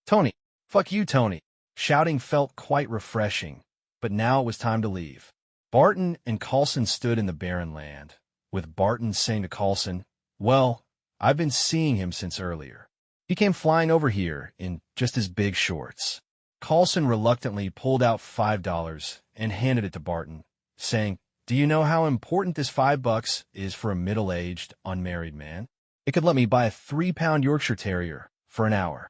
A: Tony. Fuck you, Tony. Shouting felt quite refreshing, but now it was time to leave. Barton and Coulson stood in the barren land, with Barton saying to Coulson, Well, I've been seeing him since earlier. He came flying over here in just his big shorts. Coulson reluctantly pulled out $5 and handed it to Barton, saying, Do you know how important this $5 is for a middle-aged, unmarried man? It could let me buy a 3-pound Yorkshire Terrier for an hour.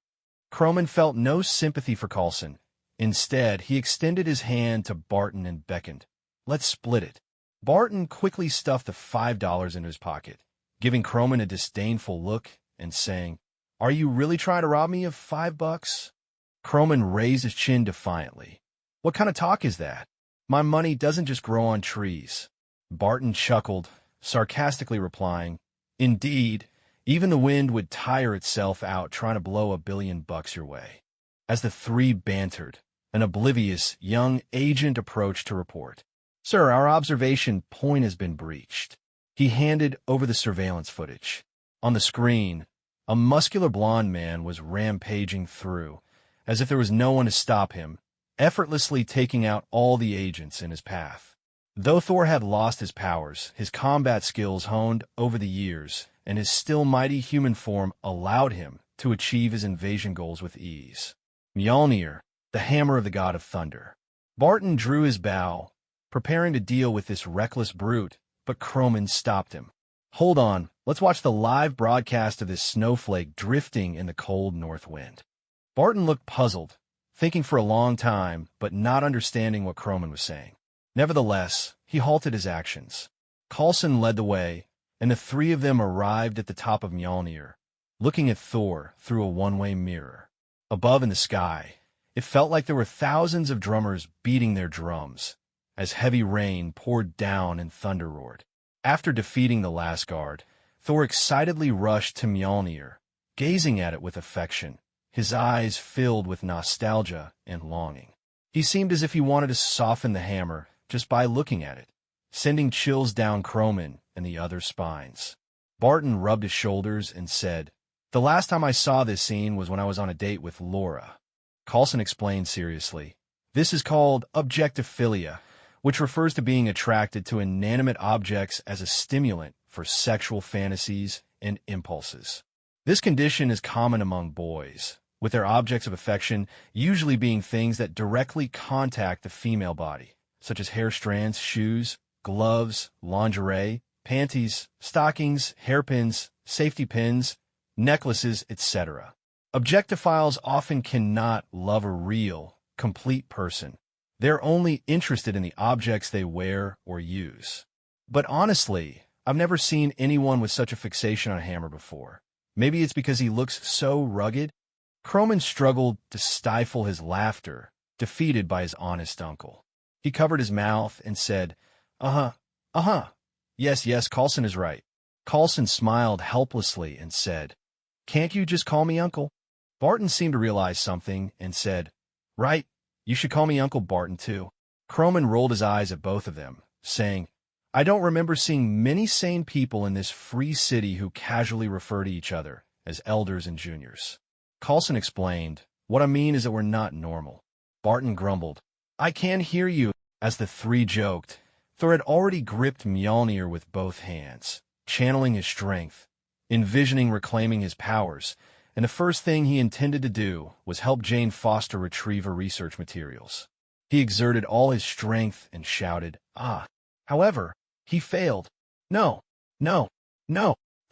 A: Croman felt no sympathy for Coulson. Instead, he extended his hand to Barton and beckoned. Let's split it. Barton quickly stuffed the $5 into his pocket, giving Croman a disdainful look and saying, Are you really trying to rob me of $5? Croman raised his chin defiantly. What kind of talk is that? My money doesn't just grow on trees. Barton chuckled, sarcastically replying, Indeed, even the wind would tire itself out trying to blow $1 billion your way. As the three bantered, an oblivious young agent approached to report. Sir, our observation point has been breached. He handed over the surveillance footage. On the screen, a muscular blonde man was rampaging through, as if there was no one to stop him, effortlessly taking out all the agents in his path. Though Thor had lost his powers, his combat skills honed over the years, and his still mighty human form allowed him to achieve his invasion goals with ease. Mjolnir, the hammer of the god of thunder. Barton drew his bow, preparing to deal with this reckless brute, but Croman stopped him. Hold on, let's watch the live broadcast of this snowflake drifting in the cold north wind. Barton looked puzzled, thinking for a long time, but not understanding what Croman was saying. Nevertheless, he halted his actions. Coulson led the way, and the three of them arrived at the top of Mjolnir, looking at Thor through a one-way mirror. Above in the sky, it felt like there were thousands of drummers beating their drums, as heavy rain poured down and thunder roared. After defeating the last guard, Thor excitedly rushed to Mjolnir, gazing at it with affection, his eyes filled with nostalgia and longing. He seemed as if he wanted to soften the hammer just by looking at it, sending chills down Croman and the other spines. Barton rubbed his shoulders and said, The last time I saw this scene was when I was on a date with Laura. Coulson explained seriously, This is called objectophilia, which refers to being attracted to inanimate objects as a stimulant for sexual fantasies and impulses. This condition is common among boys, with their objects of affection usually being things that directly contact the female body, such as hair strands, shoes, gloves, lingerie, panties, stockings, hairpins, safety pins, necklaces, etc. Objectophiles often cannot love a real, complete person. They're only interested in the objects they wear or use. But honestly, I've never seen anyone with such a fixation on a hammer before. Maybe it's because he looks so rugged. Croman struggled to stifle his laughter, defeated by his honest uncle. He covered his mouth and said, Yes, Coulson is right. Coulson smiled helplessly and said, Can't you just call me uncle? Barton seemed to realize something and said, Right, you should call me Uncle Barton too. Croman rolled his eyes at both of them, saying, I don't remember seeing many sane people in this free city who casually refer to each other as elders and juniors. Coulson explained, What I mean is that we're not normal. Barton grumbled, I can't hear you. As the three joked, Thor had already gripped Mjolnir with both hands, channeling his strength, envisioning reclaiming his powers, and the first thing he intended to do was help Jane Foster retrieve her research materials. He exerted all his strength and shouted, However, he failed. No,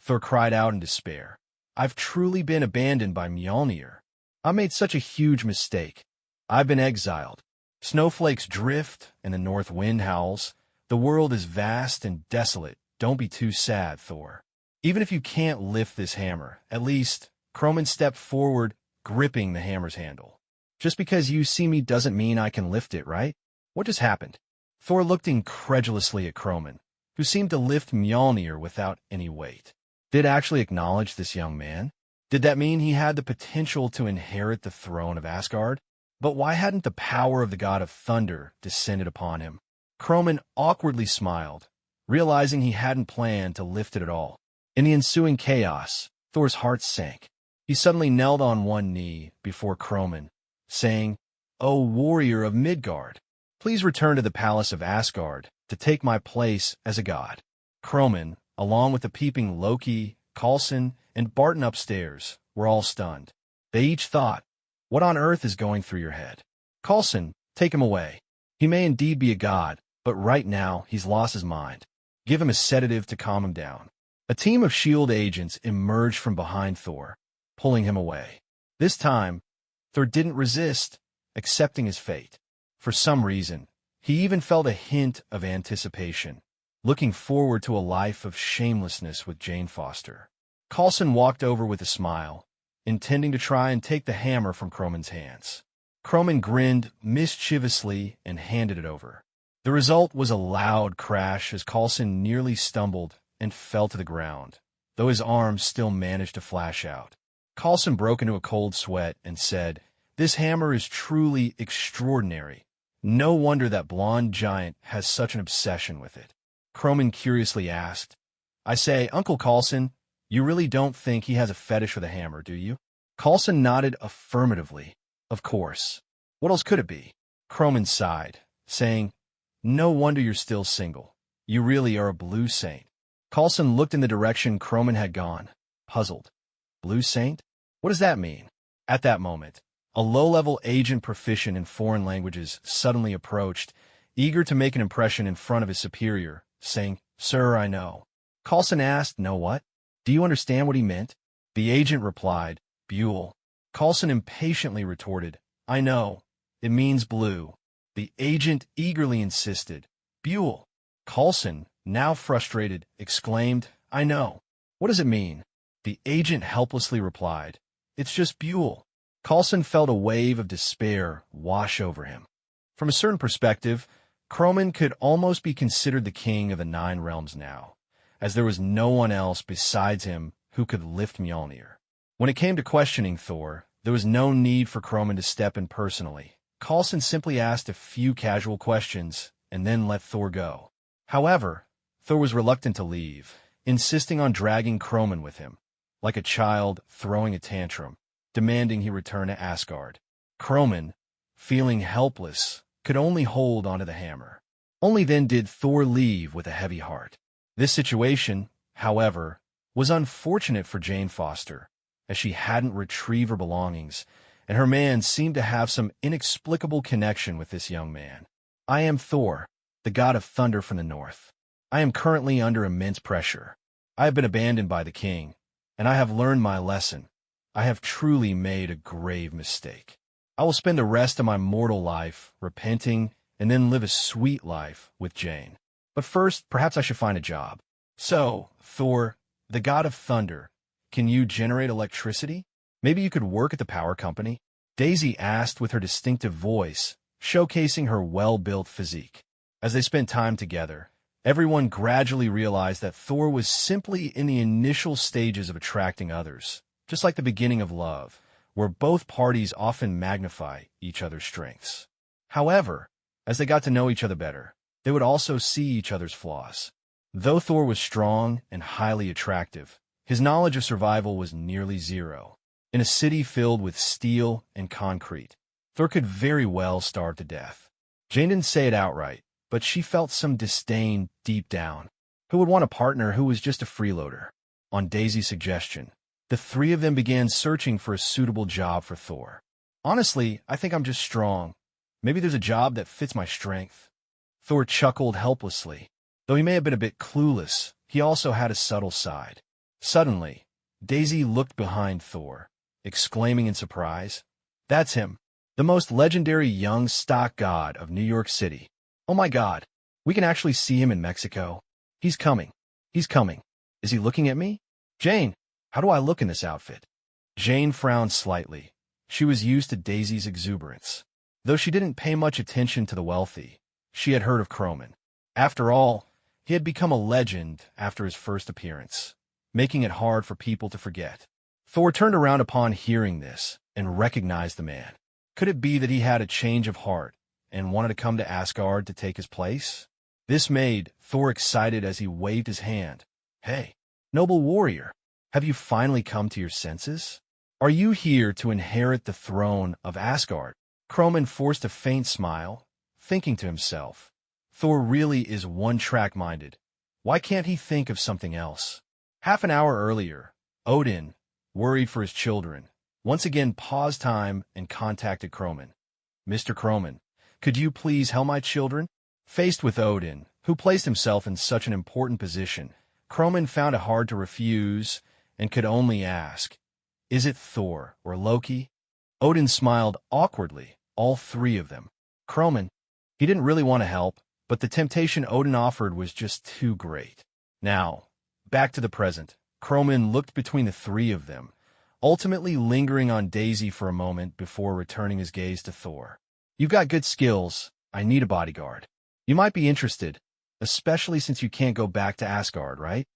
A: Thor cried out in despair. I've truly been abandoned by Mjolnir. I made such a huge mistake. I've been exiled. Snowflakes drift and the north wind howls. The world is vast and desolate. Don't be too sad, Thor. Even if you can't lift this hammer, at least, Croman stepped forward, gripping the hammer's handle. Just because you see me doesn't mean I can lift it, right? What just happened? Thor looked incredulously at Croman, who seemed to lift Mjolnir without any weight. Did actually acknowledge this young man? Did that mean he had the potential to inherit the throne of Asgard? But why hadn't the power of the god of thunder descended upon him? Croman awkwardly smiled, realizing he hadn't planned to lift it at all. In the ensuing chaos, Thor's heart sank. He suddenly knelt on one knee before Croman, saying, O warrior of Midgard, please return to the palace of Asgard to take my place as a god. Croman, along with the peeping Loki, Coulson, and Barton upstairs, were all stunned. They each thought, What on earth is going through your head? Coulson, take him away. He may indeed be a god, but right now he's lost his mind. Give him a sedative to calm him down. A team of S.H.I.E.L.D. agents emerged from behind Thor, pulling him away. This time, Thor didn't resist, accepting his fate. For some reason, he even felt a hint of anticipation, looking forward to a life of shamelessness with Jane Foster. Coulson walked over with a smile, intending to try and take the hammer from Croman's hands. Croman grinned mischievously and handed it over. The result was a loud crash as Coulson nearly stumbled and fell to the ground, though his arms still managed to flash out. Coulson broke into a cold sweat and said, "This hammer is truly extraordinary. No wonder that blonde giant has such an obsession with it." Croman curiously asked, "I say, Uncle Coulson, you really don't think he has a fetish for the hammer, do you?" Coulson nodded affirmatively. "Of course. What else could it be?" Croman sighed, saying, "No wonder you're still single. You really are a blue saint." Coulson looked in the direction Croman had gone, puzzled. Blue saint? What does that mean? At that moment, a low-level agent proficient in foreign languages suddenly approached, eager to make an impression in front of his superior, saying, "Sir, I know." Coulson asked, "Know what? Do you understand what he meant?" The agent replied, "Buell." Coulson impatiently retorted, "I know. It means blue." The agent eagerly insisted, "Buell." Coulson, now frustrated, exclaimed, "I know. What does it mean?" The agent helplessly replied, "It's just Buell." Coulson felt a wave of despair wash over him. From a certain perspective, Croman could almost be considered the king of the Nine Realms now, as there was no one else besides him who could lift Mjolnir. When it came to questioning Thor, there was no need for Croman to step in personally. Coulson simply asked a few casual questions and then let Thor go. However, Thor was reluctant to leave, insisting on dragging Croman with him, like a child throwing a tantrum, demanding he return to Asgard. Croman, feeling helpless, could only hold onto the hammer. Only then did Thor leave with a heavy heart. This situation, however, was unfortunate for Jane Foster, as she hadn't retrieved her belongings, and her man seemed to have some inexplicable connection with this young man. "I am Thor, the god of thunder from the north. I am currently under immense pressure. I have been abandoned by the king, and I have learned my lesson. I have truly made a grave mistake. I will spend the rest of my mortal life repenting and then live a sweet life with Jane. But first, perhaps I should find a job." "So, Thor, the god of thunder, can you generate electricity? Maybe you could work at the power company?" Daisy asked with her distinctive voice, showcasing her well-built physique. As they spent time together, everyone gradually realized that Thor was simply in the initial stages of attracting others, just like the beginning of love, where both parties often magnify each other's strengths. However, as they got to know each other better, they would also see each other's flaws. Though Thor was strong and highly attractive, his knowledge of survival was nearly zero. In a city filled with steel and concrete, Thor could very well starve to death. Jane didn't say it outright, but she felt some disdain deep down. Who would want a partner who was just a freeloader? On Daisy's suggestion, the three of them began searching for a suitable job for Thor. "Honestly, I think I'm just strong. Maybe there's a job that fits my strength." Thor chuckled helplessly. Though he may have been a bit clueless, he also had a subtle side. Suddenly, Daisy looked behind Thor, exclaiming in surprise, "That's him, the most legendary young stock god of New York City. Oh my God, we can actually see him in Mexico. He's coming. He's coming. Is he looking at me? Jane, how do I look in this outfit?" Jane frowned slightly. She was used to Daisy's exuberance. Though she didn't pay much attention to the wealthy, she had heard of Croman. After all, he had become a legend after his first appearance, making it hard for people to forget. Thor turned around upon hearing this and recognized the man. Could it be that he had a change of heart and wanted to come to Asgard to take his place? This made Thor excited as he waved his hand. "Hey, noble warrior, have you finally come to your senses? Are you here to inherit the throne of Asgard?" Croman forced a faint smile, thinking to himself, Thor really is one-track-minded. Why can't he think of something else? Half an hour earlier, Odin, worried for his children, once again paused time and contacted Croman. "Mr. Croman, could you please help my children?" Faced with Odin, who placed himself in such an important position, Croman found it hard to refuse and could only ask, "Is it Thor or Loki?" Odin smiled awkwardly, all three of them. Croman, he didn't really want to help, but the temptation Odin offered was just too great. Now, back to the present. Croman looked between the three of them, ultimately lingering on Daisy for a moment before returning his gaze to Thor. "You've got good skills. I need a bodyguard. You might be interested, especially since you can't go back to Asgard, right?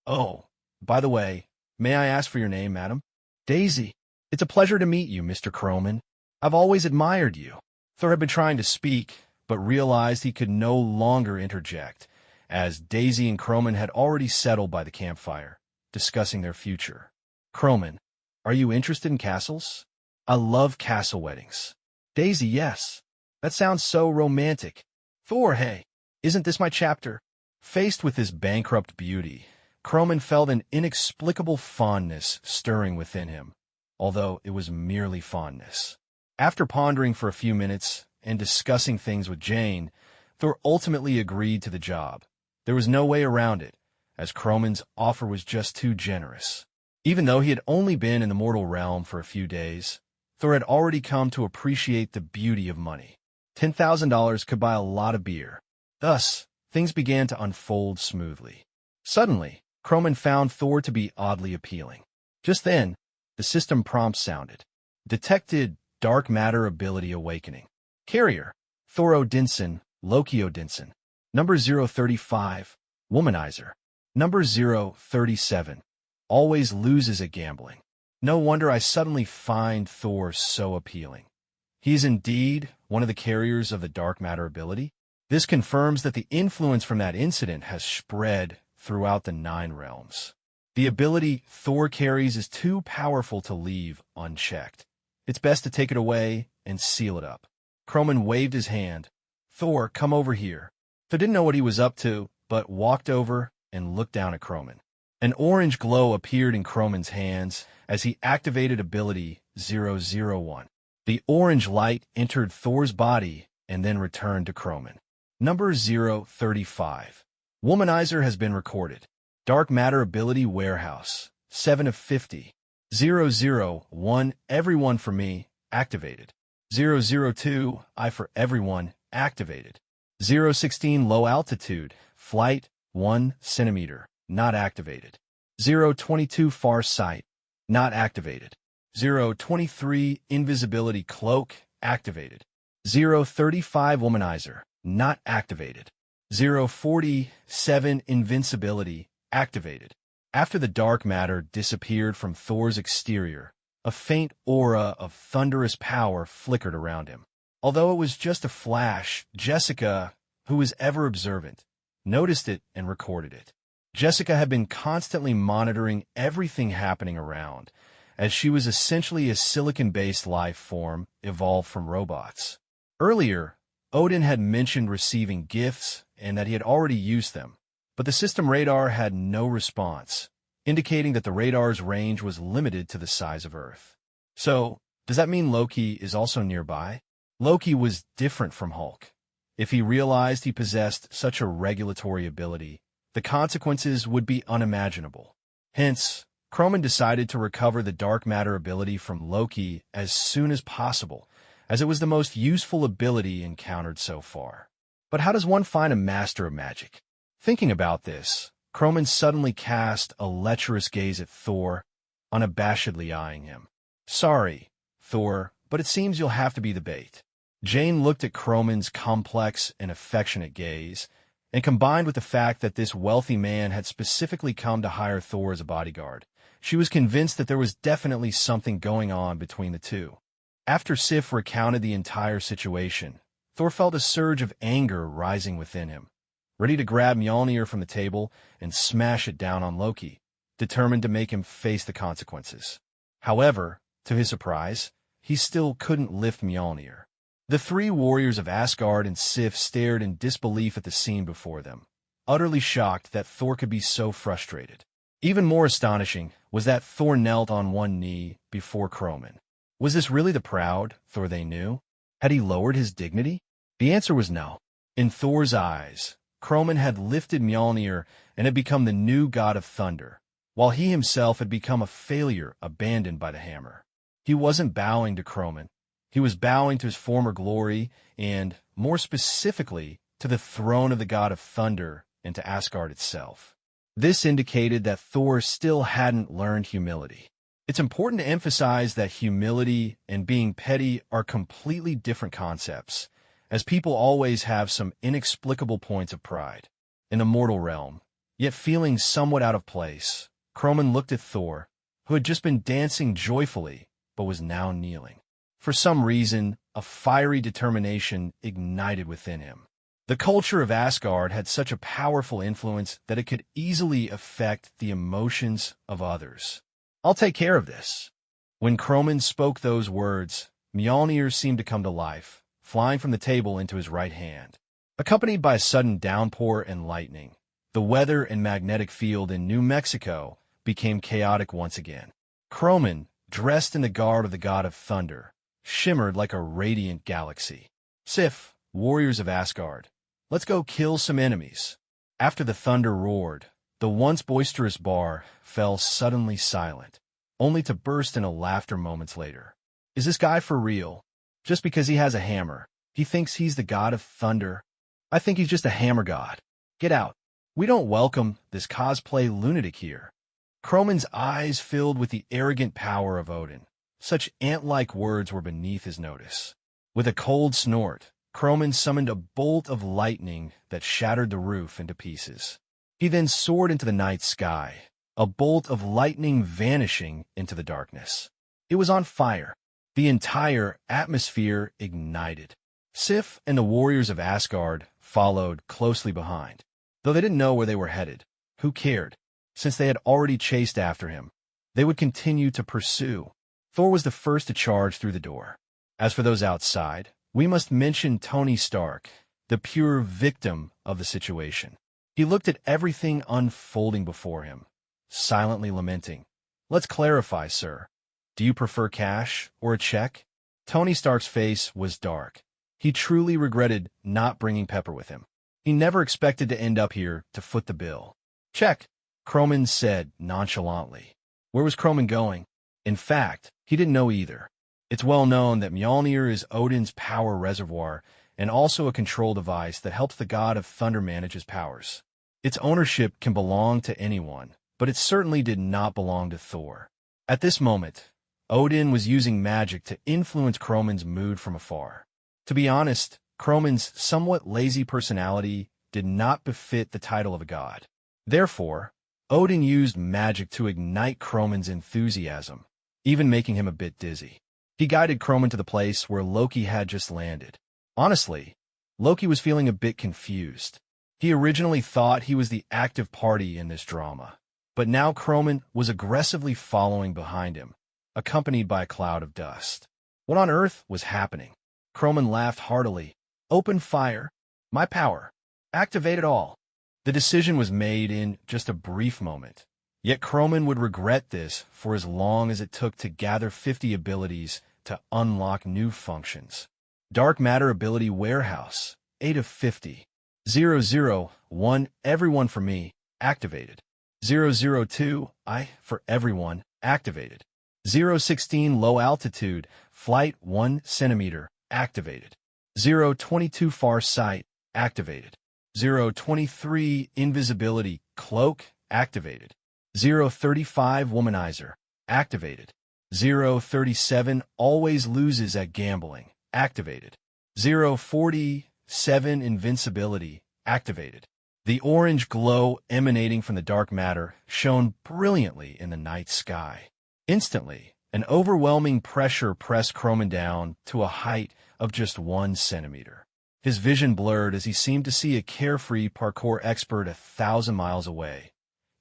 A: Oh, by the way, may I ask for your name, madam?" "Daisy. It's a pleasure to meet you, Mr. Croman. I've always admired you." Thor had been trying to speak, but realized he could no longer interject, as Daisy and Croman had already settled by the campfire, discussing their future. "Croman, are you interested in castles? I love castle weddings." "Daisy, yes. That sounds so romantic." "Thor, hey, isn't this my chapter?" Faced with this bankrupt beauty, Croman felt an inexplicable fondness stirring within him, although it was merely fondness. After pondering for a few minutes and discussing things with Jane, Thor ultimately agreed to the job. There was no way around it, as Croman's offer was just too generous. Even though he had only been in the mortal realm for a few days, Thor had already come to appreciate the beauty of money. $10,000 could buy a lot of beer. Thus, things began to unfold smoothly. Suddenly, Croman found Thor to be oddly appealing. Just then, the system prompt sounded. Detected dark matter ability awakening. Carrier, Thor Odinson, Loki Odinson. Number 035, womanizer. Number 037, always loses at gambling. No wonder I suddenly find Thor so appealing. He is indeed one of the carriers of the dark matter ability. This confirms that the influence from that incident has spread throughout the 9 realms. The ability Thor carries is too powerful to leave unchecked. It's best to take it away and seal it up. Croman waved his hand. "Thor, come over here." Thor didn't know what he was up to, but walked over and looked down at Croman. An orange glow appeared in Croman's hands as he activated ability 001. The orange light entered Thor's body and then returned to Croman. Number 035. Womanizer has been recorded. Dark Matter Ability Warehouse. 7 of 50. 001. Everyone for me. Activated. 002. I for everyone. Activated. 016. Low Altitude. Flight. 1 centimeter. Not activated. 022. Far Sight. Not activated. 023. Invisibility Cloak. Activated. 035. Womanizer. Not activated. 047. Invincibility. Activated. After the dark matter disappeared from Thor's exterior, a faint aura of thunderous power flickered around him. Although it was just a flash, Jessica, who was ever observant, noticed it and recorded it. Jessica had been constantly monitoring everything happening around, as she was essentially a silicon-based life form evolved from robots. Earlier, Odin had mentioned receiving gifts and that he had already used them, but the system radar had no response, indicating that the radar's range was limited to the size of Earth. So, does that mean Loki is also nearby? Loki was different from Hulk. If he realized he possessed such a regulatory ability, the consequences would be unimaginable. Hence, Croman decided to recover the dark matter ability from Loki as soon as possible, as it was the most useful ability encountered so far. But how does one find a master of magic? Thinking about this, Croman suddenly cast a lecherous gaze at Thor, unabashedly eyeing him. "Sorry, Thor, but it seems you'll have to be the bait." Jane looked at Croman's complex and affectionate gaze, and combined with the fact that this wealthy man had specifically come to hire Thor as a bodyguard, she was convinced that there was definitely something going on between the two. After Sif recounted the entire situation, Thor felt a surge of anger rising within him, ready to grab Mjolnir from the table and smash it down on Loki, determined to make him face the consequences. However, to his surprise, he still couldn't lift Mjolnir. The 3 warriors of Asgard and Sif stared in disbelief at the scene before them, utterly shocked that Thor could be so frustrated. Even more astonishing was that Thor knelt on one knee before Croman. Was this really the proud Thor they knew? Had he lowered his dignity? The answer was no. In Thor's eyes, Croman had lifted Mjolnir and had become the new god of thunder, while he himself had become a failure abandoned by the hammer. He wasn't bowing to Croman. He was bowing to his former glory and, more specifically, to the throne of the god of thunder and to Asgard itself. This indicated that Thor still hadn't learned humility. It's important to emphasize that humility and being petty are completely different concepts, as people always have some inexplicable points of pride. In the mortal realm, yet feeling somewhat out of place, Croman looked at Thor, who had just been dancing joyfully but was now kneeling. For some reason, a fiery determination ignited within him. The culture of Asgard had such a powerful influence that it could easily affect the emotions of others. "I'll take care of this." When Croman spoke those words, Mjolnir seemed to come to life, flying from the table into his right hand. Accompanied by a sudden downpour and lightning, the weather and magnetic field in New Mexico became chaotic once again. Croman, dressed in the garb of the god of thunder, shimmered like a radiant galaxy. "Sif, warriors of Asgard, let's go kill some enemies." After the thunder roared, the once boisterous bar fell suddenly silent, only to burst into laughter moments later. "Is this guy for real? Just because he has a hammer, he thinks he's the god of thunder? I think he's just a hammer god. Get out. We don't welcome this cosplay lunatic here." Croman's eyes filled with the arrogant power of Odin. Such ant-like words were beneath his notice. With a cold snort, Croman summoned a bolt of lightning that shattered the roof into pieces. He then soared into the night sky, a bolt of lightning vanishing into the darkness. It was on fire. The entire atmosphere ignited. Sif and the warriors of Asgard followed closely behind. Though they didn't know where they were headed, who cared? Since they had already chased after him, they would continue to pursue. Thor was the first to charge through the door. As for those outside, we must mention Tony Stark, the pure victim of the situation. He looked at everything unfolding before him, silently lamenting. "Let's clarify, sir. Do you prefer cash or a check?" Tony Stark's face was dark. He truly regretted not bringing Pepper with him. He never expected to end up here to foot the bill. "Check," Croman said nonchalantly. Where was Croman going? In fact, he didn't know either. It's well known that Mjolnir is Odin's power reservoir and also a control device that helps the god of thunder manage his powers. Its ownership can belong to anyone, but it certainly did not belong to Thor. At this moment, Odin was using magic to influence Croman's mood from afar. To be honest, Croman's somewhat lazy personality did not befit the title of a god. Therefore, Odin used magic to ignite Croman's enthusiasm, even making him a bit dizzy. He guided Croman to the place where Loki had just landed. Honestly, Loki was feeling a bit confused. He originally thought he was the active party in this drama, but now Croman was aggressively following behind him, accompanied by a cloud of dust. What on earth was happening? Croman laughed heartily. "Open fire. My power. Activate it all." The decision was made in just a brief moment. Yet Croman would regret this for as long as it took to gather 50 abilities to unlock new functions. Dark Matter Ability Warehouse, 8 of 50. 001, Everyone for me, activated. 002, I for everyone, activated. 016, Low Altitude, Flight 1 centimeter, activated. 022, Far Sight, activated. 023, Invisibility, Cloak, activated. 035, Womanizer, activated. 037, Always Loses at Gambling, activated. 047, Invincibility, activated. The orange glow emanating from the dark matter shone brilliantly in the night sky. Instantly, an overwhelming pressure pressed Croman down to a height of just 1 centimeter. His vision blurred as he seemed to see a carefree parkour expert 1,000 miles away,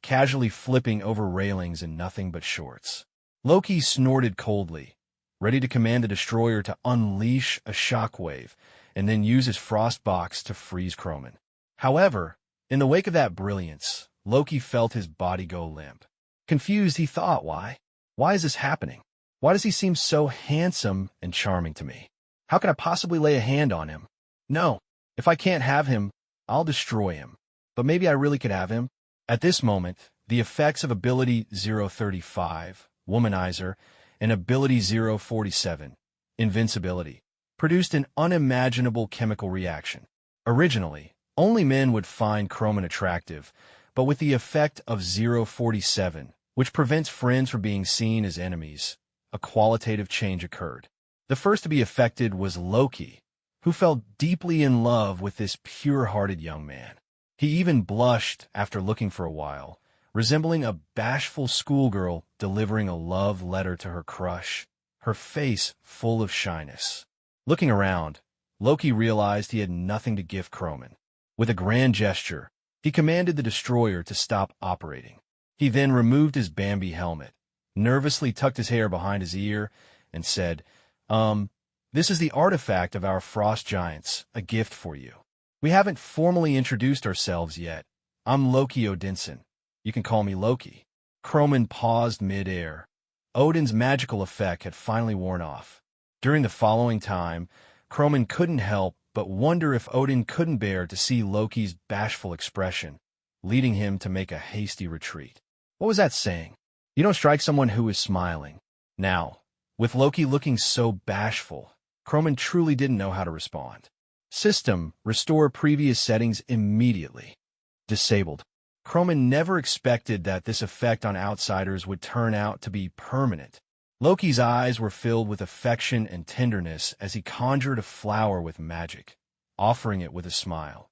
A: casually flipping over railings in nothing but shorts. Loki snorted coldly, ready to command the destroyer to unleash a shockwave and then use his frost box to freeze Croman. However, in the wake of that brilliance, Loki felt his body go limp. Confused, he thought, why? Why is this happening? Why does he seem so handsome and charming to me? How can I possibly lay a hand on him? No, If I can't have him, I'll destroy him. But maybe I really could have him. At this moment, the effects of ability 035, Womanizer, and ability 047, Invincibility, produced an unimaginable chemical reaction. Originally, only men would find Chromin attractive, but with the effect of 047, which prevents friends from being seen as enemies, a qualitative change occurred. The first to be affected was Loki, who fell deeply in love with this pure-hearted young man. He even blushed after looking for a while, resembling a bashful schoolgirl delivering a love letter to her crush, her face full of shyness. Looking around, Loki realized he had nothing to give Chromin. With a grand gesture, he commanded the destroyer to stop operating. He then removed his Bambi helmet, nervously tucked his hair behind his ear, and said, This is the artifact of our frost giants, a gift for you. We haven't formally introduced ourselves yet. I'm Loki Odinson. You can call me Loki." Chromin paused mid-air. Odin's magical effect had finally worn off. During the following time, Chromin couldn't help but wonder if Odin couldn't bear to see Loki's bashful expression, leading him to make a hasty retreat. What was that saying? You don't strike someone who is smiling. Now, with Loki looking so bashful, Chromin truly didn't know how to respond. System, restore previous settings immediately. Disabled. Chromin never expected that this effect on outsiders would turn out to be permanent. Loki's eyes were filled with affection and tenderness as he conjured a flower with magic, offering it with a smile.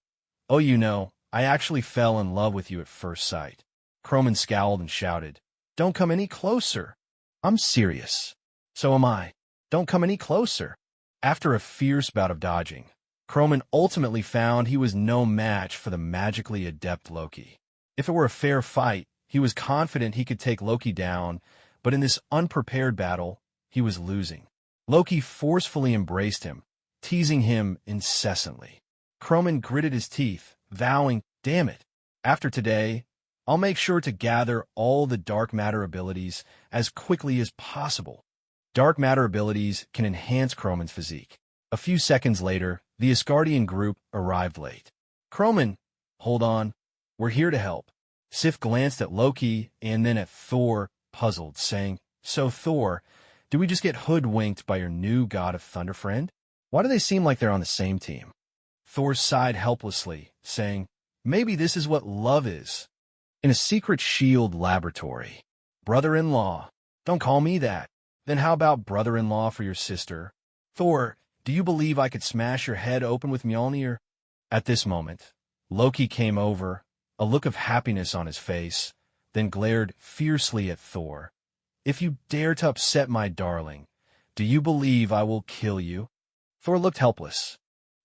A: "Oh, you know, I actually fell in love with you at first sight." Chromin scowled and shouted, "Don't come any closer. I'm serious." "So am I. Don't come any closer." After a fierce bout of dodging, Chromin ultimately found he was no match for the magically adept Loki. If it were a fair fight, he was confident he could take Loki down, but in this unprepared battle, he was losing. Loki forcefully embraced him, teasing him incessantly. Chromin gritted his teeth, vowing, "Damn it, after today, I'll make sure to gather all the dark matter abilities as quickly as possible." Dark matter abilities can enhance Chromin's physique. A few seconds later, the Asgardian group arrived late. "Chromin, hold on. We're here to help." Sif glanced at Loki and then at Thor, puzzled, saying, "So Thor, do we just get hoodwinked by your new god of thunder friend? Why do they seem like they're on the same team?" Thor sighed helplessly, saying, "Maybe this is what love is. In a secret shield laboratory. Brother-in-law. Don't call me that. Then how about brother-in-law for your sister? Thor, do you believe I could smash your head open with Mjolnir?" At this moment, Loki came over, a look of happiness on his face, then glared fiercely at Thor. "If you dare to upset my darling, do you believe I will kill you?" Thor looked helpless.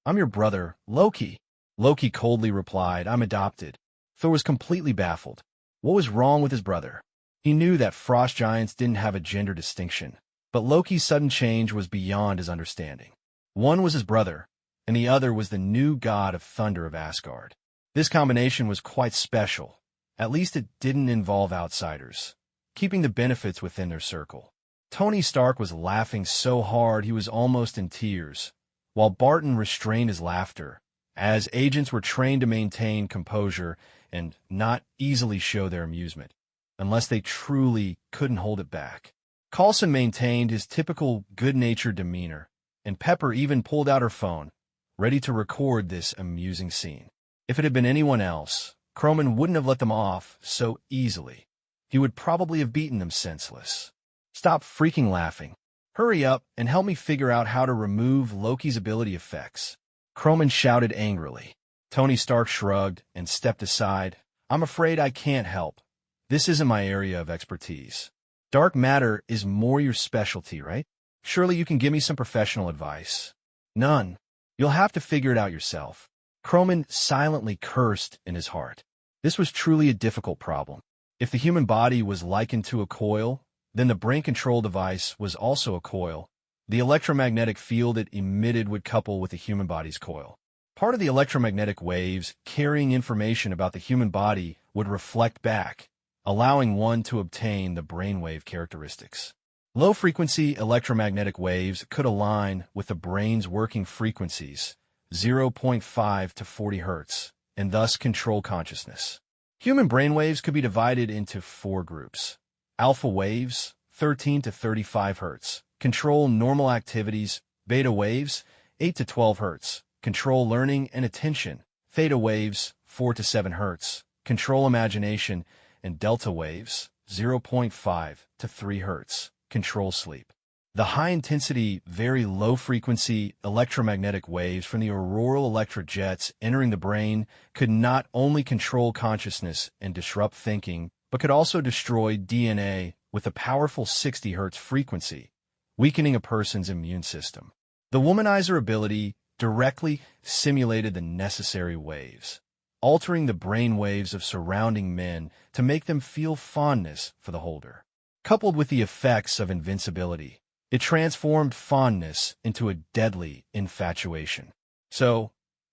A: "I'm your brother, Loki." Loki coldly replied, "I'm adopted." Thor was completely baffled. What was wrong with his brother? He knew that frost giants didn't have a gender distinction, but Loki's sudden change was beyond his understanding. One was his brother, and the other was the new god of thunder of Asgard. This combination was quite special. At least it didn't involve outsiders, keeping the benefits within their circle. Tony Stark was laughing so hard he was almost in tears, while Barton restrained his laughter, as agents were trained to maintain composure and not easily show their amusement, unless they truly couldn't hold it back. Coulson maintained his typical good-natured demeanor, and Pepper even pulled out her phone, ready to record this amusing scene. If it had been anyone else, Chromin wouldn't have let them off so easily. He would probably have beaten them senseless. "Stop freaking laughing. Hurry up and help me figure out how to remove Loki's ability effects." Chromin shouted angrily. Tony Stark shrugged and stepped aside. "I'm afraid I can't help. This isn't my area of expertise. Dark matter is more your specialty, right? Surely you can give me some professional advice." "None. You'll have to figure it out yourself." Chromin silently cursed in his heart. This was truly a difficult problem. If the human body was likened to a coil, then the brain control device was also a coil. The electromagnetic field it emitted would couple with the human body's coil. Part of the electromagnetic waves carrying information about the human body would reflect back, allowing one to obtain the brainwave characteristics. Low-frequency electromagnetic waves could align with the brain's working frequencies, zero point 0.5 to 40 Hz, and thus control consciousness. Human brainwaves could be divided into 4 groups. Alpha waves, 13 to 35 Hz, control normal activities. Beta waves, 8 to 12 Hz, control learning and attention. Theta waves, 4 to 7 Hz, control imagination. And delta waves, 0.5 to 3 Hz, control sleep. The high-intensity, very low-frequency electromagnetic waves from the auroral electric jets entering the brain could not only control consciousness and disrupt thinking, but could also destroy DNA with a powerful 60 Hz frequency, weakening a person's immune system. The womanizer ability directly simulated the necessary waves, altering the brain waves of surrounding men to make them feel fondness for the holder. Coupled with the effects of invincibility, it transformed fondness into a deadly infatuation. So,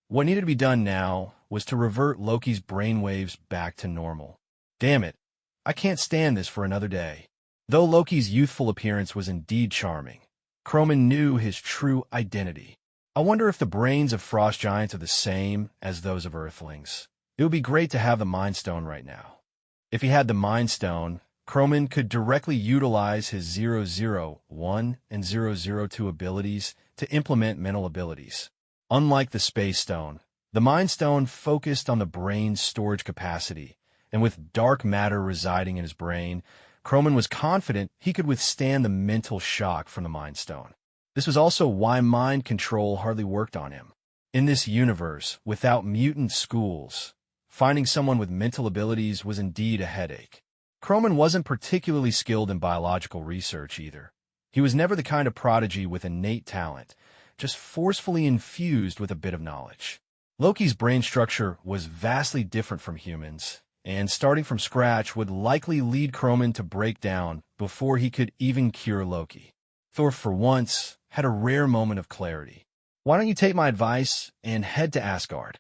A: what needed to be done now was to revert Loki's brainwaves back to normal. Damn it, I can't stand this for another day. Though Loki's youthful appearance was indeed charming, Croman knew his true identity. I wonder if the brains of frost giants are the same as those of earthlings. It would be great to have the Mind Stone right now. If he had the Mind Stone, Croman could directly utilize his 001 and 002 abilities to implement mental abilities. Unlike the Space Stone, the Mind Stone focused on the brain's storage capacity, and with dark matter residing in his brain, Croman was confident he could withstand the mental shock from the Mind Stone. This was also why mind control hardly worked on him. In this universe, without mutant schools, finding someone with mental abilities was indeed a headache. Croman wasn't particularly skilled in biological research either. He was never the kind of prodigy with innate talent, just forcefully infused with a bit of knowledge. Loki's brain structure was vastly different from humans, and starting from scratch would likely lead Croman to break down before he could even cure Loki. Thor, for once, had a rare moment of clarity. Why don't you take my advice and head to Asgard?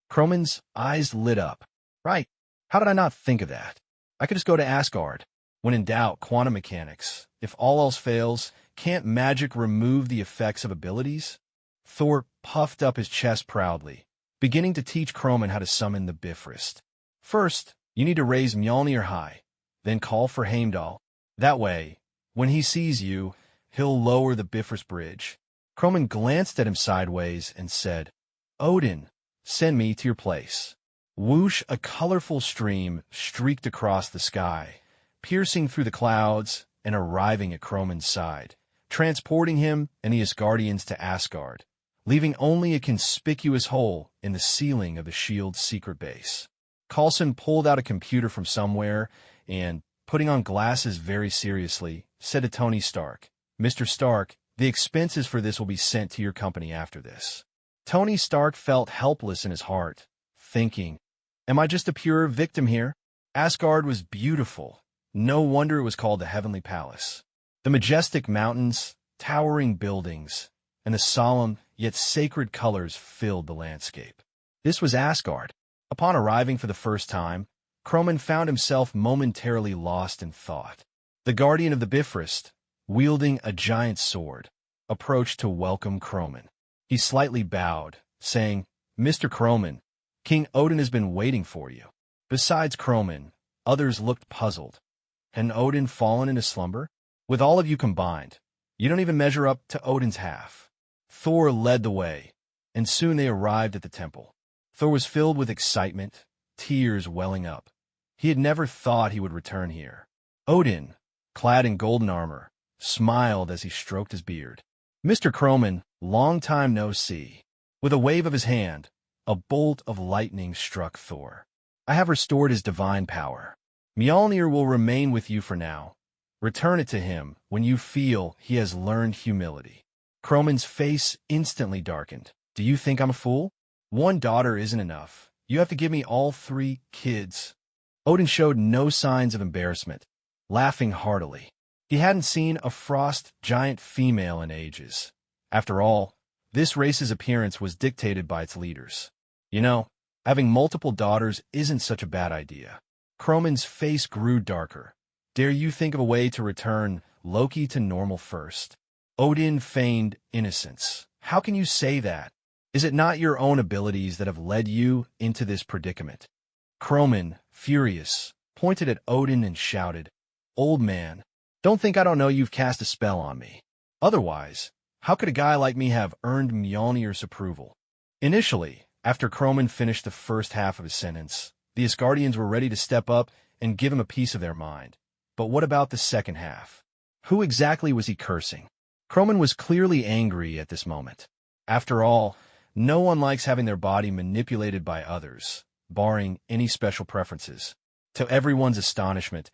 A: Croman's eyes lit up. Right, how did I not think of that? I could just go to Asgard. When in doubt, quantum mechanics. If all else fails, can't magic remove the effects of abilities? Thor puffed up his chest proudly, beginning to teach Croman how to summon the Bifrost. First, you need to raise Mjolnir high, then call for Heimdall. That way, when he sees you, he'll lower the Bifrost bridge. Croman glanced at him sideways and said, Odin, send me to your place. Whoosh, a colorful stream streaked across the sky, piercing through the clouds and arriving at Croman's side, transporting him and the Asgardians to Asgard, leaving only a conspicuous hole in the ceiling of the shield's secret base. Coulson pulled out a computer from somewhere and, putting on glasses very seriously, said to Tony Stark, Mr. Stark, the expenses for this will be sent to your company after this. Tony Stark felt helpless in his heart, thinking, am I just a pure victim here? Asgard was beautiful. No wonder it was called the Heavenly Palace. The majestic mountains, towering buildings, and the solemn yet sacred colors filled the landscape. This was Asgard. Upon arriving for the first time, Croman found himself momentarily lost in thought. The guardian of the Bifrost, wielding a giant sword, approached to welcome Croman. He slightly bowed, saying, Mr. Croman, King Odin has been waiting for you. Besides Croman, others looked puzzled. Had Odin fallen into slumber? With all of you combined, you don't even measure up to Odin's half. Thor led the way, and soon they arrived at the temple. Thor was filled with excitement, tears welling up. He had never thought he would return here. Odin, clad in golden armor, smiled as he stroked his beard. Mr. Croman, long time no see. With a wave of his hand, a bolt of lightning struck Thor. I have restored his divine power. Mjolnir will remain with you for now. Return it to him when you feel he has learned humility. Croman's face instantly darkened. Do you think I'm a fool? One daughter isn't enough. You have to give me all 3 kids. Odin showed no signs of embarrassment, laughing heartily. He hadn't seen a frost giant female in ages. After all, this race's appearance was dictated by its leaders. You know, having multiple daughters isn't such a bad idea. Croman's face grew darker. Dare you think of a way to return Loki to normal first? Odin feigned innocence. How can you say that? Is it not your own abilities that have led you into this predicament? Croman, furious, pointed at Odin and shouted, "Old man, don't think I don't know you've cast a spell on me. Otherwise, how could a guy like me have earned Mjolnir's approval?" Initially, after Croman finished the first half of his sentence, the Asgardians were ready to step up and give him a piece of their mind. But what about the second half? Who exactly was he cursing? Croman was clearly angry at this moment. After all, no one likes having their body manipulated by others, barring any special preferences. To everyone's astonishment,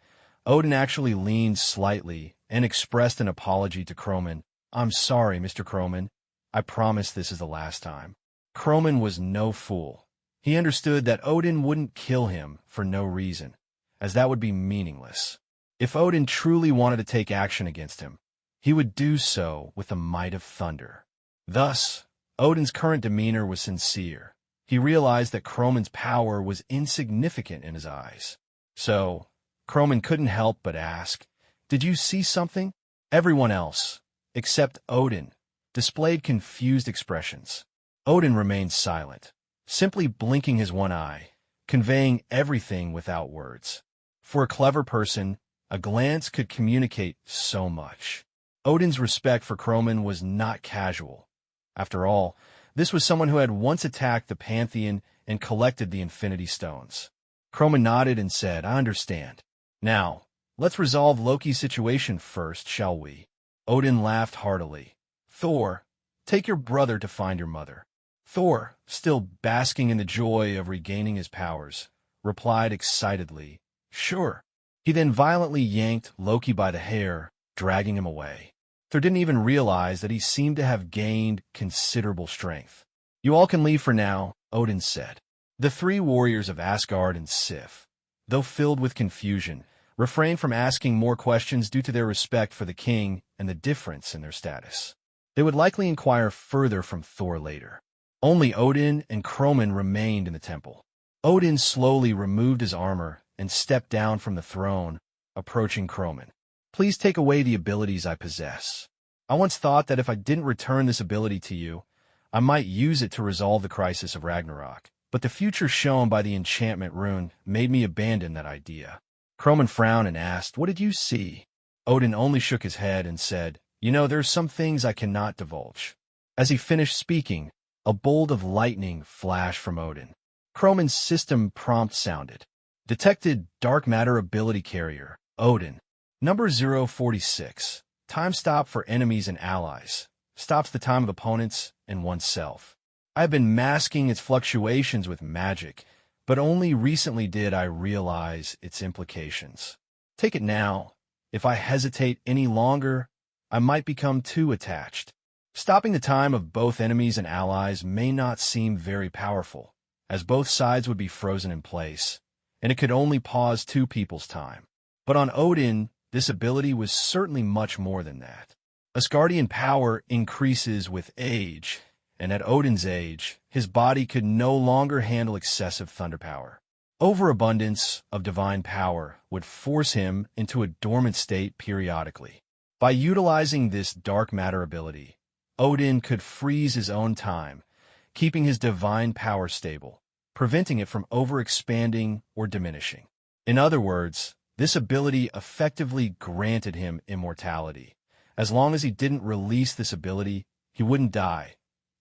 A: Odin actually leaned slightly and expressed an apology to Croman. "I'm sorry, Mr. Croman. I promise this is the last time." Croman was no fool. He understood that Odin wouldn't kill him for no reason, as that would be meaningless. If Odin truly wanted to take action against him, he would do so with the might of thunder. Thus, Odin's current demeanor was sincere. He realized that Croman's power was insignificant in his eyes. So, Croman couldn't help but ask, "Did you see something?" Everyone else, except Odin, displayed confused expressions. Odin remained silent, simply blinking his one eye, conveying everything without words. For a clever person, a glance could communicate so much. Odin's respect for Croman was not casual. After all, this was someone who had once attacked the Pantheon and collected the Infinity Stones. Croman nodded and said, "I understand. Now, let's resolve Loki's situation first, shall we?" Odin laughed heartily. "Thor, take your brother to find your mother." Thor, still basking in the joy of regaining his powers, replied excitedly, "Sure." He then violently yanked Loki by the hair, dragging him away. Thor didn't even realize that he seemed to have gained considerable strength. "You all can leave for now," Odin said. The three warriors of Asgard and Sif, though filled with confusion, refrained from asking more questions due to their respect for the king and the difference in their status. They would likely inquire further from Thor later. Only Odin and Croman remained in the temple. Odin slowly removed his armor and stepped down from the throne, approaching Croman. "Please take away the abilities I possess. I once thought that if I didn't return this ability to you, I might use it to resolve the crisis of Ragnarok. But the future shown by the enchantment rune made me abandon that idea." Croman frowned and asked, "What did you see?" Odin only shook his head and said, There are some things I cannot divulge." As he finished speaking, a bolt of lightning flashed from Odin. Croman's system prompt sounded. "Detected dark matter ability carrier, Odin. Number 046. Time stop for enemies and allies. Stops the time of opponents and oneself. I have been masking its fluctuations with magic, but only recently did I realize its implications. Take it now. If I hesitate any longer, I might become too attached." Stopping the time of both enemies and allies may not seem very powerful, as both sides would be frozen in place, and it could only pause two people's time. But on Odin, this ability was certainly much more than that. Asgardian power increases with age, and at Odin's age, his body could no longer handle excessive thunder power. Overabundance of divine power would force him into a dormant state periodically. By utilizing this dark matter ability, Odin could freeze his own time, keeping his divine power stable, preventing it from overexpanding or diminishing. In other words, this ability effectively granted him immortality. As long as he didn't release this ability, he wouldn't die,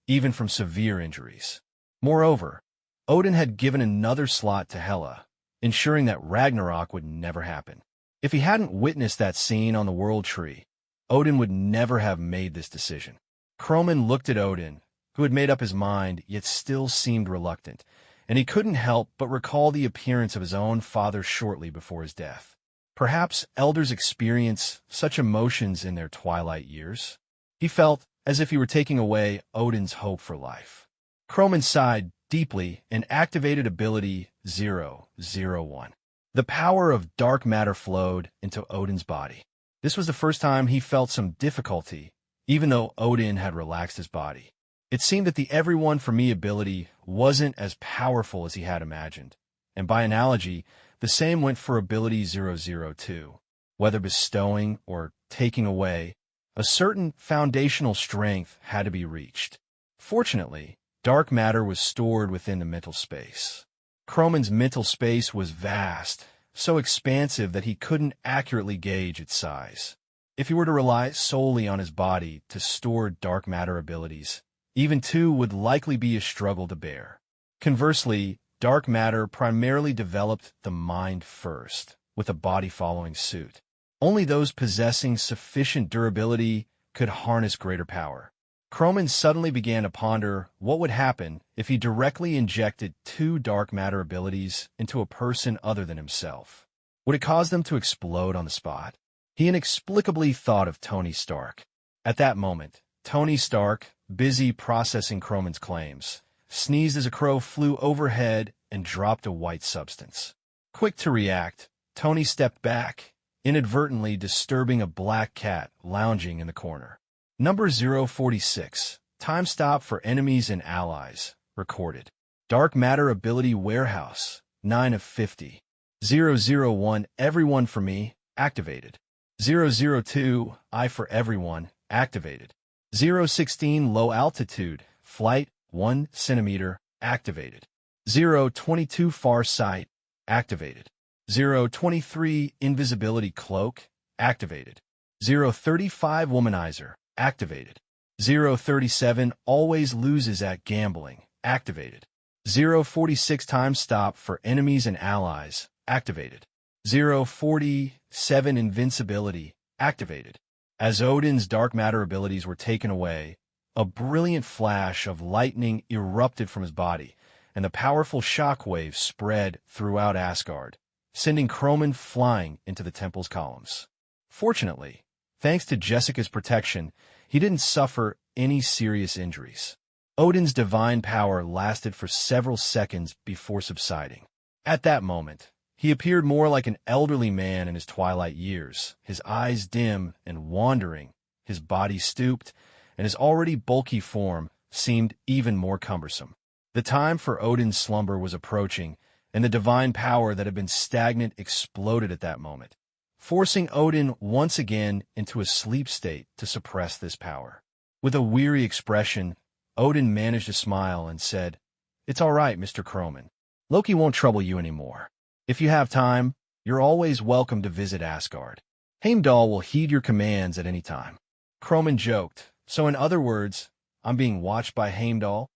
A: even from severe injuries. Moreover, Odin had given another slot to Hela, ensuring that Ragnarok would never happen. If he hadn't witnessed that scene on the World Tree, Odin would never have made this decision. Croman looked at Odin, who had made up his mind yet still seemed reluctant, and he couldn't help but recall the appearance of his own father shortly before his death. Perhaps elders experience such emotions in their twilight years. He felt as if he were taking away Odin's hope for life. Croman sighed deeply and activated ability 001. The power of dark matter flowed into Odin's body. This was the first time he felt some difficulty, even though Odin had relaxed his body. It seemed that the everyone for me ability wasn't as powerful as he had imagined, and by analogy, the same went for ability 002. Whether bestowing or taking away, a certain foundational strength had to be reached. Fortunately, Dark matter was stored within the mental space. Croman's mental space was vast, so expansive that he couldn't accurately gauge its size. If he were to rely solely on his body to store dark matter abilities, even two would likely be a struggle to bear. Conversely, dark matter primarily developed the mind first, with a body following suit. Only those possessing sufficient durability could harness greater power. Croman suddenly began to ponder what would happen if he directly injected two dark matter abilities into a person other than himself. Would it cause them to explode on the spot? He inexplicably thought of Tony Stark. At that moment, Tony Stark, busy processing Croman's claims, sneezed as a crow flew overhead and dropped a white substance. Quick to react, Tony stepped back, inadvertently disturbing a black cat lounging in the corner. Number 046, time stop for enemies and allies, recorded. Dark matter ability warehouse, 9 of 50. 001, everyone for me, activated. 002, I for everyone, activated. 016, low altitude, flight, 1 centimeter, activated. 022, far sight, activated. 023, invisibility cloak, activated. 035, womanizer, activated. 037, always loses at gambling, activated. 046, time stop for enemies and allies, activated. 047, invincibility, activated. As Odin's dark matter abilities were taken away, a brilliant flash of lightning erupted from his body, and the powerful shockwave spread throughout Asgard, sending Croman flying into the temple's columns. Fortunately, thanks to Jessica's protection, he didn't suffer any serious injuries. Odin's divine power lasted for several seconds before subsiding. At that moment, he appeared more like an elderly man in his twilight years, his eyes dim and wandering, his body stooped, and his already bulky form seemed even more cumbersome. The time for Odin's slumber was approaching, and the divine power that had been stagnant exploded at that moment, forcing Odin once again into a sleep state to suppress this power. With a weary expression, Odin managed to smile and said, "It's all right, Mr. Croman. Loki won't trouble you anymore. If you have time, you're always welcome to visit Asgard. Heimdall will heed your commands at any time." Croman joked, "So in other words, I'm being watched by Heimdall?"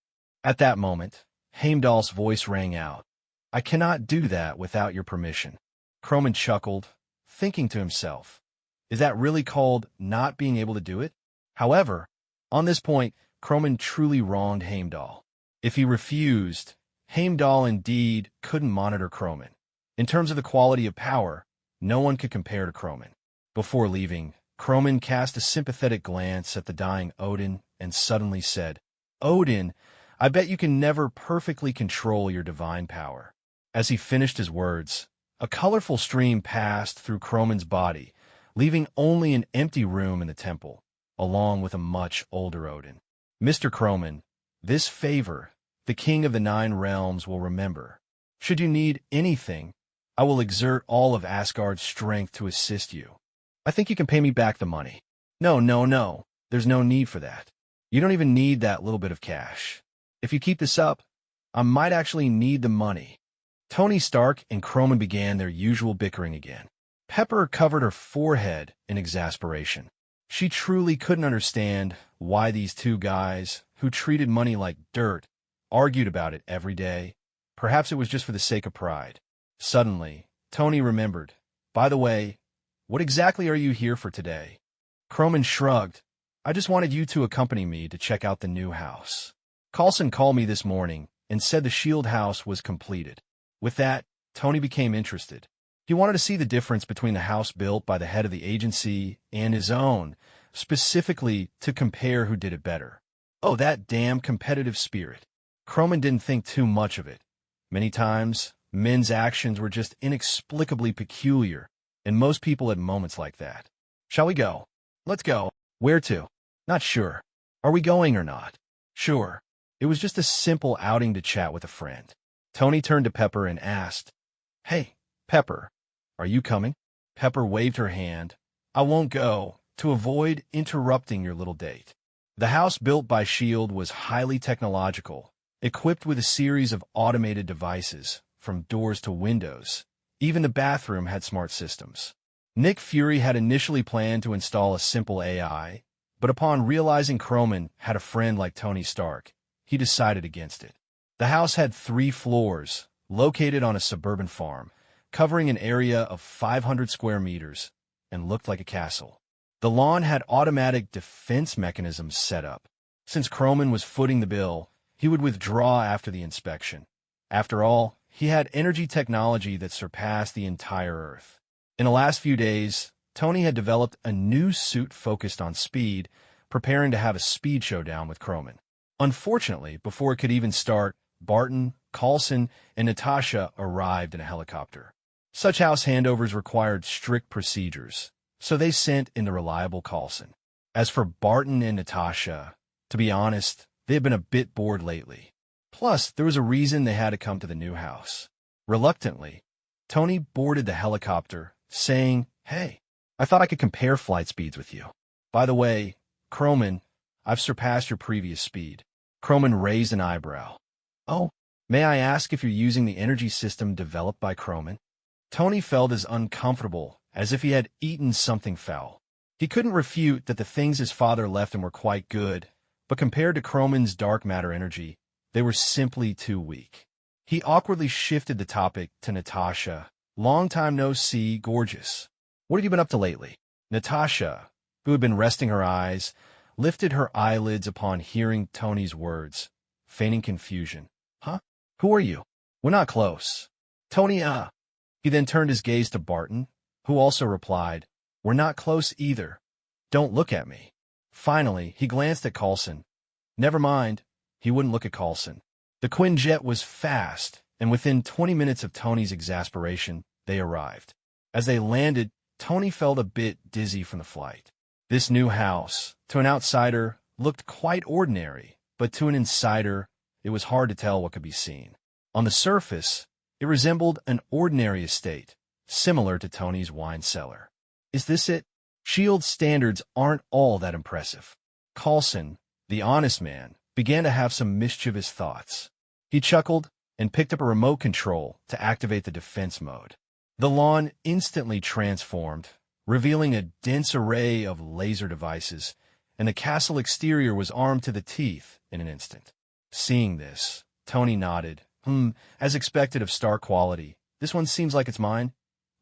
A: At that moment, Heimdall's voice rang out. "I cannot do that without your permission." Croman chuckled, thinking to himself, is that really called not being able to do it? However, on this point, Croman truly wronged Heimdall. If he refused, Heimdall indeed couldn't monitor Croman. In terms of the quality of power, no one could compare to Croman. Before leaving, Croman cast a sympathetic glance at the dying Odin and suddenly said, "Odin, I bet you can never perfectly control your divine power." As he finished his words, a colorful stream passed through Croman's body, leaving only an empty room in the temple, along with a much older Odin. "Mr. Croman, this favor, the King of the Nine Realms will remember. Should you need anything, I will exert all of Asgard's strength to assist you. I think you can pay me back the money." No. There's no need for that. You don't even need that little bit of cash. If you keep this up, I might actually need the money. Tony Stark and Croman began their usual bickering again. Pepper covered her forehead in exasperation. She truly couldn't understand why these two guys, who treated money like dirt, argued about it every day. Perhaps it was just for the sake of pride. Suddenly, Tony remembered, "By the way, what exactly are you here for today?" Croman shrugged. "I just wanted you to accompany me to check out the new house. Coulson called me this morning and said the shield house was completed." With that, Tony became interested. He wanted to see the difference between the house built by the head of the agency and his own, specifically to compare who did it better. Oh, that damn competitive spirit. Croman didn't think too much of it. Many times, men's actions were just inexplicably peculiar, and most people had moments like that. "Shall we go?" "Let's go." "Where to?" "Not sure." "Are we going or not?" "Sure." It was just a simple outing to chat with a friend. Tony turned to Pepper and asked, "Hey, Pepper, are you coming?" Pepper waved her hand. "I won't go," to avoid interrupting your little date. The house built by S.H.I.E.L.D. was highly technological, equipped with a series of automated devices, from doors to windows. Even the bathroom had smart systems. Nick Fury had initially planned to install a simple AI, but upon realizing Croman had a friend like Tony Stark, he decided against it. The house had 3 floors, located on a suburban farm, covering an area of 500 square meters, and looked like a castle. The lawn had automatic defense mechanisms set up. Since Croman was footing the bill, he would withdraw after the inspection. After all, he had energy technology that surpassed the entire Earth. In the last few days, Tony had developed a new suit focused on speed, preparing to have a speed showdown with Croman. Unfortunately, before it could even start, Barton, Coulson, and Natasha arrived in a helicopter. Such house handovers required strict procedures, so they sent in the reliable Coulson. As for Barton and Natasha, to be honest, they had been a bit bored lately. Plus, there was a reason they had to come to the new house. Reluctantly, Tony boarded the helicopter, saying, "Hey, I thought I could compare flight speeds with you. By the way, Croman, I've surpassed your previous speed." Croman raised an eyebrow. "Oh, may I ask if you're using the energy system developed by Croman?" Tony felt as uncomfortable as if he had eaten something foul. He couldn't refute that the things his father left him were quite good, but compared to Croman's dark matter energy, they were simply too weak. He awkwardly shifted the topic to Natasha. "Long time no see, gorgeous. What have you been up to lately?" Natasha, who had been resting her eyes, lifted her eyelids upon hearing Tony's words, feigning confusion. "Huh? Who are you? We're not close." "Tony, He then turned his gaze to Barton, who also replied, "We're not close either. Don't look at me." Finally, he glanced at Coulson. Never mind, he wouldn't look at Coulson. The Quinjet was fast, and within 20 minutes of Tony's exasperation, they arrived. As they landed, Tony felt a bit dizzy from the flight. This new house, to an outsider, looked quite ordinary, but to an insider, it was hard to tell what could be seen. On the surface, it resembled an ordinary estate, similar to Tony's wine cellar. Is this it? S.H.I.E.L.D. standards aren't all that impressive. Coulson, the honest man, began to have some mischievous thoughts. He chuckled and picked up a remote control to activate the defense mode. The lawn instantly transformed, revealing a dense array of laser devices, and the castle exterior was armed to the teeth in an instant. Seeing this, Tony nodded. As expected of star quality. This one seems like it's mine.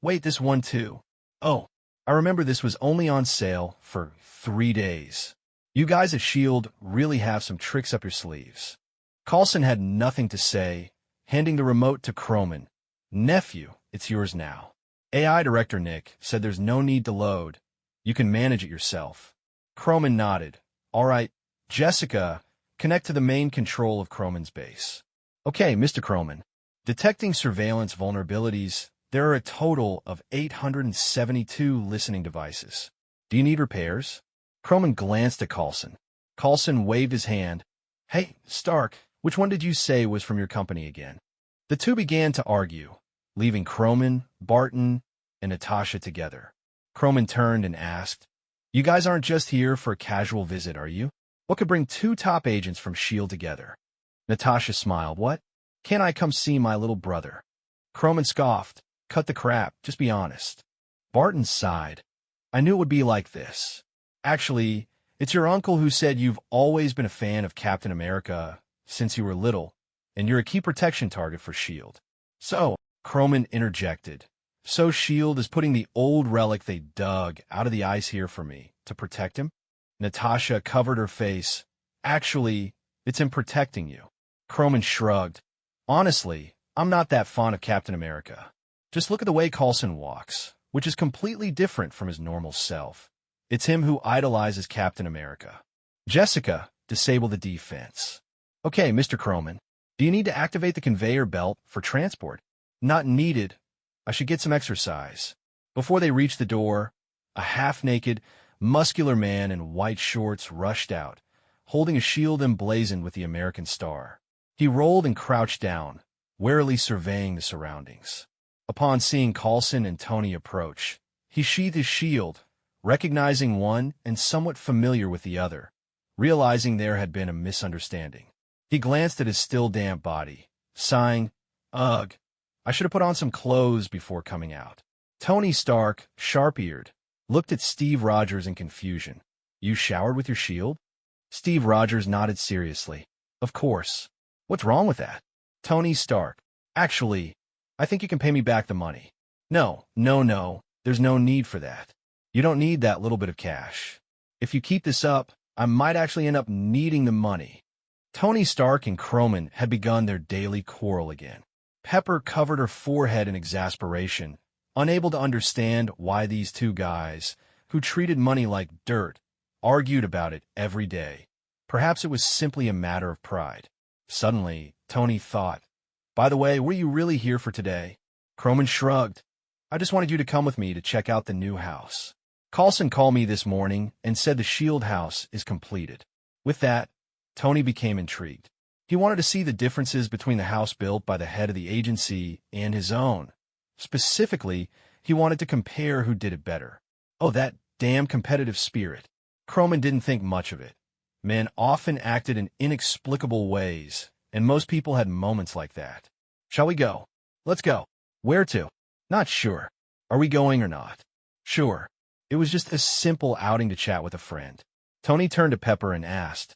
A: Wait, this one too. Oh, I remember this was only on sale for 3 days. You guys at S.H.I.E.L.D. really have some tricks up your sleeves." Coulson had nothing to say, handing the remote to Croman. "Nephew, it's yours now." AI Director Nick said there's no need to load. You can manage it yourself. Croman nodded. "All right, Jessica, connect to the main control of Croman's base." "Okay, Mr. Croman. Detecting surveillance vulnerabilities, there are a total of 872 listening devices. Do you need repairs?" Croman glanced at Coulson. Coulson waved his hand. "Hey, Stark, which one did you say was from your company again?" The two began to argue, leaving Croman, Barton, and Natasha together. Croman turned and asked, "You guys aren't just here for a casual visit, are you? What could bring 2 top agents from S.H.I.E.L.D. together?" Natasha smiled. "What? Can't I come see my little brother?" Croman scoffed. "Cut the crap, just be honest." Barton sighed. "I knew it would be like this. Actually, it's your uncle who said you've always been a fan of Captain America since you were little, and you're a key protection target for S.H.I.E.L.D. So," Croman interjected, "so S.H.I.E.L.D. is putting the old relic they dug out of the ice here for me to protect him?" Natasha covered her face. "Actually, it's in protecting you." Croman shrugged. "Honestly, I'm not that fond of Captain America. Just look at the way Coulson walks, which is completely different from his normal self. It's him who idolizes Captain America." Jessica, disable the defense. "Okay, Mr. Croman, do you need to activate the conveyor belt for transport?" "Not needed. I should get some exercise." Before they reached the door, a half-naked, muscular man in white shorts rushed out, holding a shield emblazoned with the American star. He rolled and crouched down, warily surveying the surroundings. Upon seeing Coulson and Tony approach, he sheathed his shield, recognizing one and somewhat familiar with the other, realizing there had been a misunderstanding. He glanced at his still damp body, sighing, "Ugh, I should have put on some clothes before coming out." Tony Stark, sharp-eared, looked at Steve Rogers in confusion. "You showered with your shield?" Steve Rogers nodded seriously. "Of course. What's wrong with that?" Tony Stark, "Actually, I think you can pay me back the money." No, there's no need for that. You don't need that little bit of cash. If you keep this up, I might actually end up needing the money." Tony Stark and Croman had begun their daily quarrel again. Pepper covered her forehead in exasperation, unable to understand why these two guys, who treated money like dirt, argued about it every day. Perhaps it was simply a matter of pride. Suddenly, Tony thought, "By the way, were you really here for today?" Croman shrugged. "I just wanted you to come with me to check out the new house. Carlson called me this morning and said the shield house is completed." With that, Tony became intrigued. He wanted to see the differences between the house built by the head of the agency and his own. Specifically, he wanted to compare who did it better. Oh, that damn competitive spirit. Croman didn't think much of it. Men often acted in inexplicable ways, and most people had moments like that. "Shall we go?" "Let's go." "Where to?" "Not sure." "Are we going or not?" "Sure." It was just a simple outing to chat with a friend. Tony turned to Pepper and asked,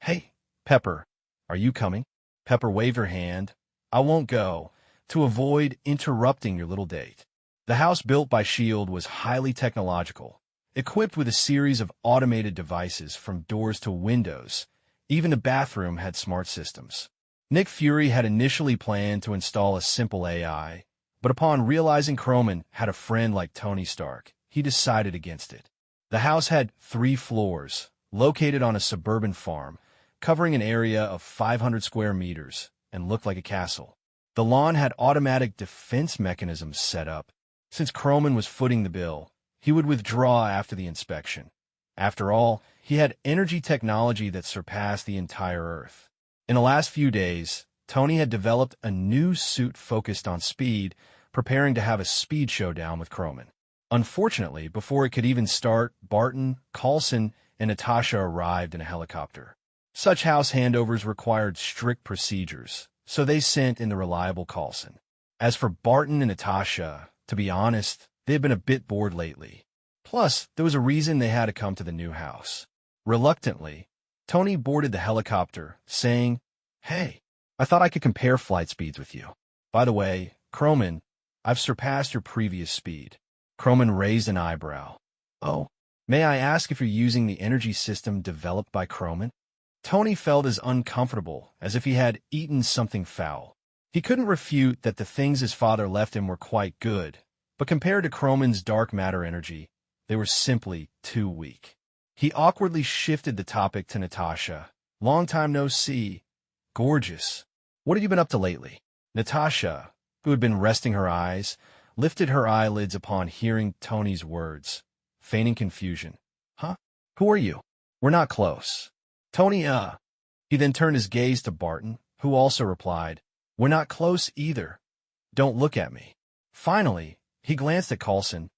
A: "Hey, Pepper, are you coming?" Pepper waved her hand. "I won't go," to avoid interrupting your little date. The house built by S.H.I.E.L.D. was highly technological, equipped with a series of automated devices from doors to windows. Even the bathroom had smart systems. Nick Fury had initially planned to install a simple AI, but upon realizing Croman had a friend like Tony Stark, he decided against it. The house had 3 floors, located on a suburban farm, covering an area of 500 square meters, and looked like a castle. The lawn had automatic defense mechanisms set up. Since Croman was footing the bill, he would withdraw after the inspection. After all, he had energy technology that surpassed the entire Earth. In the last few days, Tony had developed a new suit focused on speed, preparing to have a speed showdown with Croman. Unfortunately, before it could even start, Barton, Carlson, and Natasha arrived in a helicopter. Such house handovers required strict procedures, so they sent in the reliable Carlson. As for Barton and Natasha, to be honest, they had been a bit bored lately. Plus, there was a reason they had to come to the new house. Reluctantly, Tony boarded the helicopter, saying, "Hey, I thought I could compare flight speeds with you. By the way, Croman, I've surpassed your previous speed." Croman raised an eyebrow. "Oh, may I ask if you're using the energy system developed by Croman?" Tony felt as uncomfortable as if he had eaten something foul. He couldn't refute that the things his father left him were quite good, but compared to Croman's dark matter energy, they were simply too weak. He awkwardly shifted the topic to Natasha. "Long time no see. Gorgeous. What have you been up to lately?" Natasha, who had been resting her eyes, lifted her eyelids upon hearing Tony's words, feigning confusion. "Huh? Who are you?" "We're not close." "Tony, He then turned his gaze to Barton, who also replied, "We're not close either. Don't look at me." Finally, he glanced at Carlson.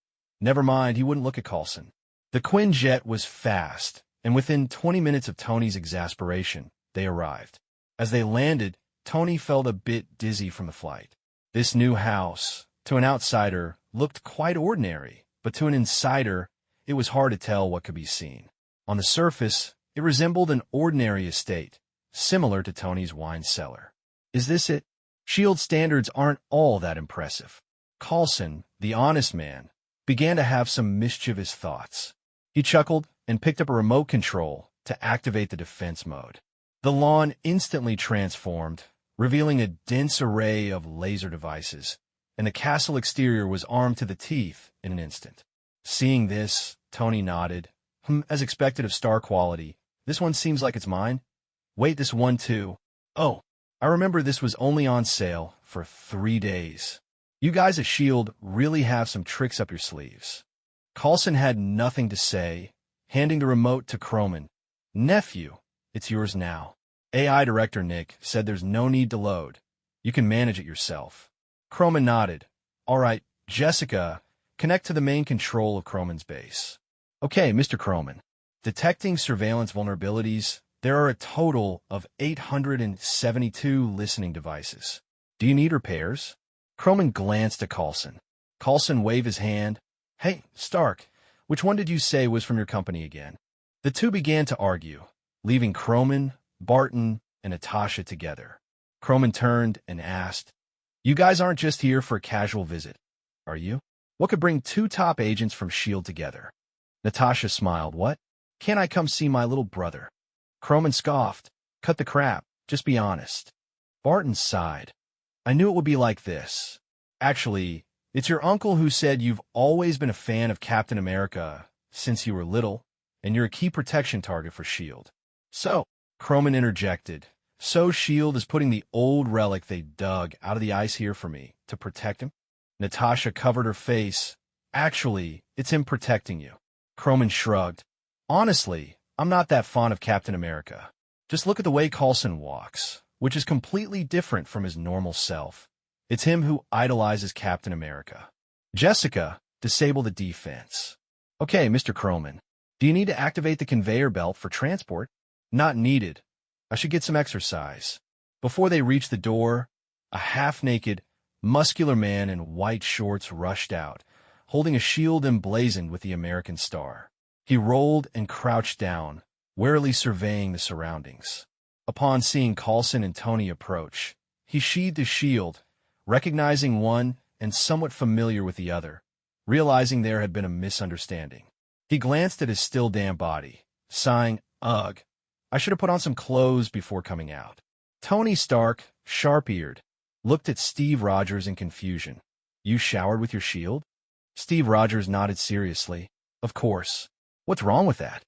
A: Never mind, he wouldn't look at Carlson. The Quinjet was fast, and within 20 minutes of Tony's exasperation, they arrived. As they landed, Tony felt a bit dizzy from the flight. This new house, to an outsider, looked quite ordinary, but to an insider, it was hard to tell what could be seen. On the surface, it resembled an ordinary estate, similar to Tony's wine cellar. Is this it? S.H.I.E.L.D. standards aren't all that impressive. Carlson, the honest man, began to have some mischievous thoughts. He chuckled and picked up a remote control to activate the defense mode. The lawn instantly transformed, revealing a dense array of laser devices, and the castle exterior was armed to the teeth in an instant. Seeing this, Tony nodded. As expected of star quality, this one seems like it's mine. Wait, this one too. Oh, I remember this was only on sale for 3 days. You guys at S.H.I.E.L.D. really have some tricks up your sleeves. Carlson had nothing to say, handing the remote to Croman. "Nephew, it's yours now." AI Director Nick said there's no need to load. You can manage it yourself. Croman nodded. "All right, Jessica, connect to the main control of Croman's base." "Okay, Mr. Croman." Detecting surveillance vulnerabilities, There are a total of 872 listening devices. Do you need repairs? Croman glanced at Coulson. Coulson waved his hand. Hey, Stark, which one did you say was from your company again? The two began to argue, leaving Croman, Barton, and Natasha together. Croman turned and asked, You guys aren't just here for a casual visit, are you? What could bring two top agents from S.H.I.E.L.D. together? Natasha smiled. What? Can't I come see my little brother? Croman scoffed. Cut the crap. Just be honest. Barton sighed. I knew it would be like this. Actually, it's your uncle who said you've always been a fan of Captain America since you were little, and you're a key protection target for S.H.I.E.L.D. So, Croman interjected, so S.H.I.E.L.D. is putting the old relic they dug out of the ice here for me to protect him? Natasha covered her face. Actually, it's him protecting you. Croman shrugged. Honestly, I'm not that fond of Captain America. Just look at the way Coulson walks, which is completely different from his normal self. It's him who idolizes Captain America. Jessica, disable the defense. Okay, Mr. Croman, do you need to activate the conveyor belt for transport? Not needed. I should get some exercise. Before they reached the door, a half-naked, muscular man in white shorts rushed out, holding a shield emblazoned with the American star. He rolled and crouched down, warily surveying the surroundings. Upon seeing Coulson and Tony approach, he sheathed his shield, recognizing one and somewhat familiar with the other, realizing there had been a misunderstanding. He glanced at his still damp body, sighing, Ugh, I should have put on some clothes before coming out. Tony Stark, sharp-eared, looked at Steve Rogers in confusion. You showered with your shield? Steve Rogers nodded seriously. Of course. What's wrong with that?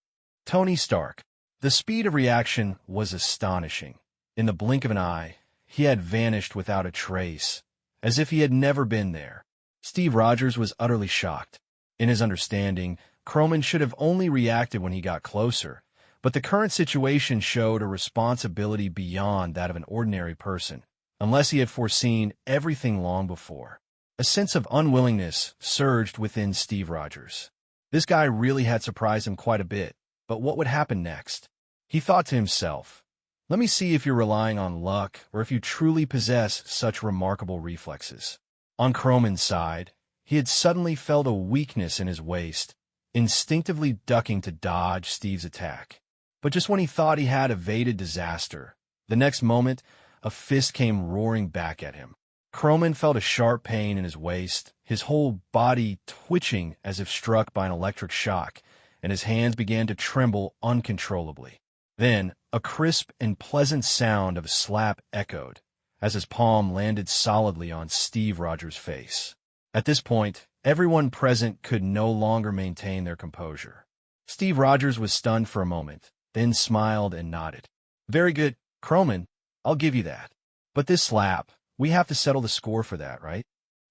A: Tony Stark. The speed of reaction was astonishing. In the blink of an eye, he had vanished without a trace, as if he had never been there. Steve Rogers was utterly shocked. In his understanding, Croman should have only reacted when he got closer, but the current situation showed a responsibility beyond that of an ordinary person, unless he had foreseen everything long before. A sense of unwillingness surged within Steve Rogers. This guy really had surprised him quite a bit, but what would happen next? He thought to himself, let me see if you're relying on luck or if you truly possess such remarkable reflexes. On Croman's side, he had suddenly felt a weakness in his waist, instinctively ducking to dodge Steve's attack. But just when he thought he had evaded disaster, the next moment, a fist came roaring back at him. Croman felt a sharp pain in his waist, his whole body twitching as if struck by an electric shock, and his hands began to tremble uncontrollably. Then, a crisp and pleasant sound of a slap echoed, as his palm landed solidly on Steve Rogers' face. At this point, everyone present could no longer maintain their composure. Steve Rogers was stunned for a moment, then smiled and nodded. Very good, Croman, I'll give you that. But this slap, we have to settle the score for that, right?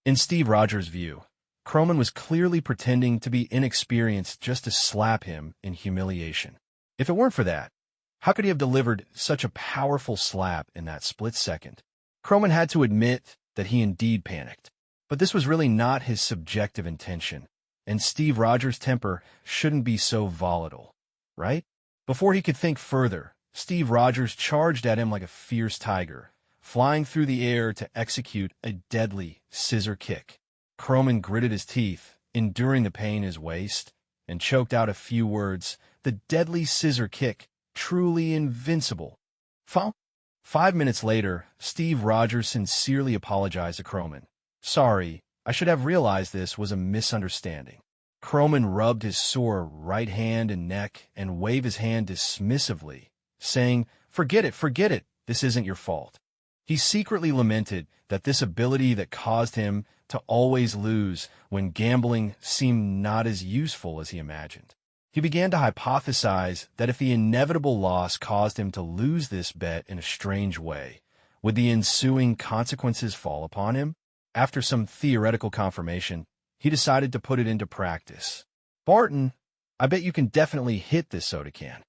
A: In Steve Rogers' view, Croman was clearly pretending to be inexperienced just to slap him in humiliation. If it weren't for that, how could he have delivered such a powerful slap in that split second? Croman had to admit that he indeed panicked. But this was really not his subjective intention, and Steve Rogers' temper shouldn't be so volatile, right? Before he could think further, Steve Rogers charged at him like a fierce tiger, flying through the air to execute a deadly scissor kick. Croman gritted his teeth, enduring the pain in his waist, and choked out a few words, the deadly scissor kick, truly invincible. 5 minutes later, Steve Rogers sincerely apologized to Croman. Sorry, I should have realized this was a misunderstanding. Croman rubbed his sore right hand and neck and waved his hand dismissively, saying, forget it, this isn't your fault. He secretly lamented that this ability that caused him to always lose when gambling seemed not as useful as he imagined. He began to hypothesize that if the inevitable loss caused him to lose this bet in a strange way, would the ensuing consequences fall upon him? After some theoretical confirmation, he decided to put it into practice. Barton, I bet you can definitely hit this soda can.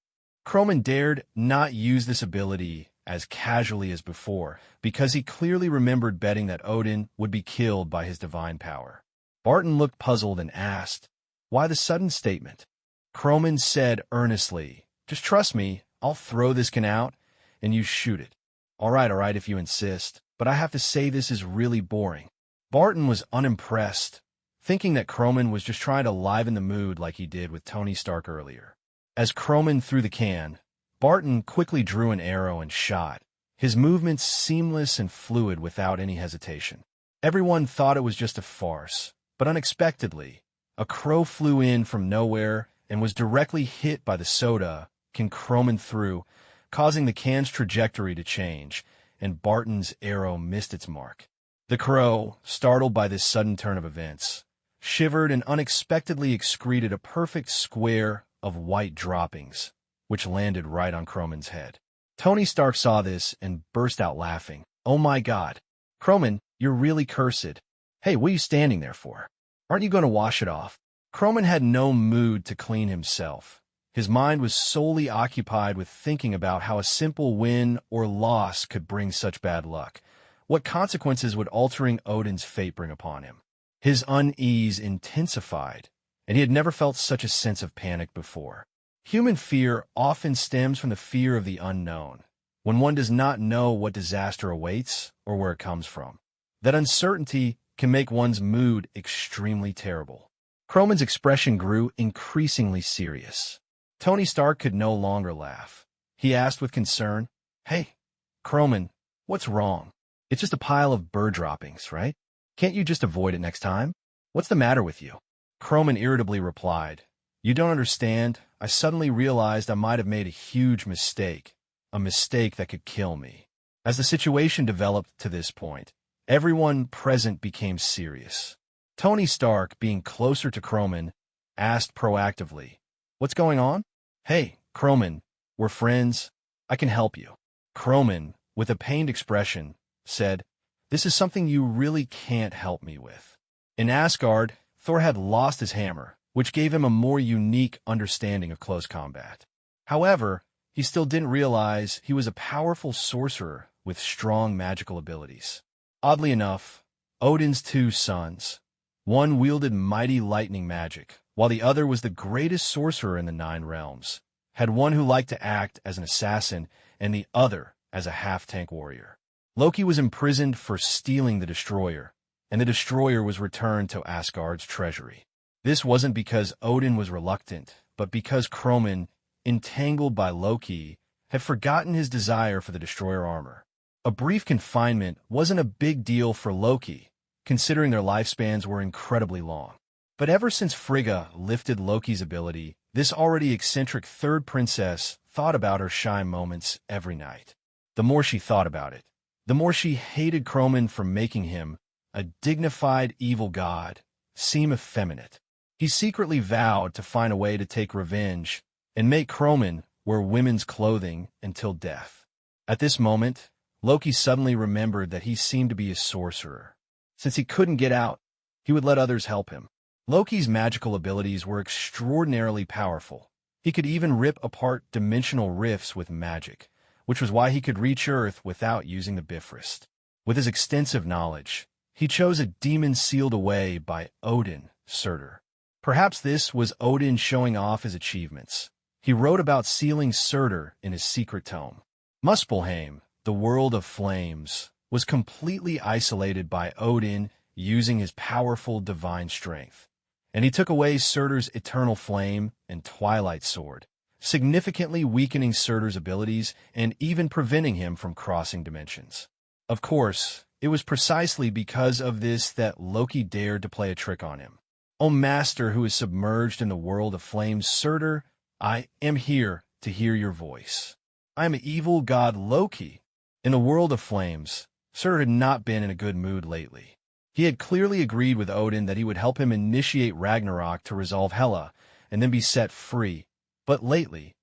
A: Croman dared not use this ability as casually as before, because he clearly remembered betting that Odin would be killed by his divine power. Barton looked puzzled and asked, why the sudden statement? Croman said earnestly, just trust me, I'll throw this can out, and you shoot it. All right, if you insist, but I have to say this is really boring. Barton was unimpressed, thinking that Croman was just trying to liven the mood like he did with Tony Stark earlier. As Croman threw the can, Barton quickly drew an arrow and shot, his movements seamless and fluid without any hesitation. Everyone thought it was just a farce, but unexpectedly, a crow flew in from nowhere and was directly hit by the soda can Croman threw, causing the can's trajectory to change, and Barton's arrow missed its mark. The crow, startled by this sudden turn of events, shivered and unexpectedly excreted a perfect square of white droppings, which landed right on Croman's head. Tony Stark saw this and burst out laughing. "Oh my God. Croman, you're really cursed. Hey, what are you standing there for? Aren't you going to wash it off?" Croman had no mood to clean himself. His mind was solely occupied with thinking about how a simple win or loss could bring such bad luck. What consequences would altering Odin's fate bring upon him? His unease intensified, and he had never felt such a sense of panic before. Human fear often stems from the fear of the unknown, when one does not know what disaster awaits or where it comes from. That uncertainty can make one's mood extremely terrible. Croman's expression grew increasingly serious. Tony Stark could no longer laugh. He asked with concern, "Hey, Croman, what's wrong? It's just a pile of bird droppings, right? Can't you just avoid it next time? What's the matter with you?" Croman irritably replied, "You don't understand. I suddenly realized I might have made a huge mistake, a mistake that could kill me." As the situation developed to this point, everyone present became serious. Tony Stark, being closer to Croman, asked proactively, "What's going on?" "Hey, Croman, we're friends. I can help you." Croman, with a pained expression, said, "This is something you really can't help me with." In Asgard, Thor had lost his hammer, which gave him a more unique understanding of close combat. However, he still didn't realize he was a powerful sorcerer with strong magical abilities. Oddly enough, Odin's two sons, one wielded mighty lightning magic, while the other was the greatest sorcerer in the 9 realms, had one who liked to act as an assassin and the other as a half-tank warrior. Loki was imprisoned for stealing the Destroyer, and the Destroyer was returned to Asgard's treasury. This wasn't because Odin was reluctant, but because Croman, entangled by Loki, had forgotten his desire for the Destroyer armor. A brief confinement wasn't a big deal for Loki, considering their lifespans were incredibly long. But ever since Frigga lifted Loki's ability, this already eccentric third princess thought about her shy moments every night. The more she thought about it, the more she hated Croman for making him, a dignified evil god, seem effeminate. He secretly vowed to find a way to take revenge and make Croman wear women's clothing until death. At this moment, Loki suddenly remembered that he seemed to be a sorcerer. Since he couldn't get out, he would let others help him. Loki's magical abilities were extraordinarily powerful. He could even rip apart dimensional rifts with magic, which was why he could reach Earth without using the Bifrost. With his extensive knowledge, he chose a demon sealed away by Odin, Surtur. Perhaps this was Odin showing off his achievements. He wrote about sealing Surtur in his secret tome. Muspelheim, the world of flames, was completely isolated by Odin using his powerful divine strength, and he took away Surtur's eternal flame and twilight sword, significantly weakening Surtur's abilities and even preventing him from crossing dimensions. Of course, it was precisely because of this that Loki dared to play a trick on him. "O master who is submerged in the world of flames, Surtur, I am here to hear your voice. I am evil god Loki." In the world of flames, Surtur had not been in a good mood lately. He had clearly agreed with Odin that he would help him initiate Ragnarok to resolve Hela and then be set free. But lately,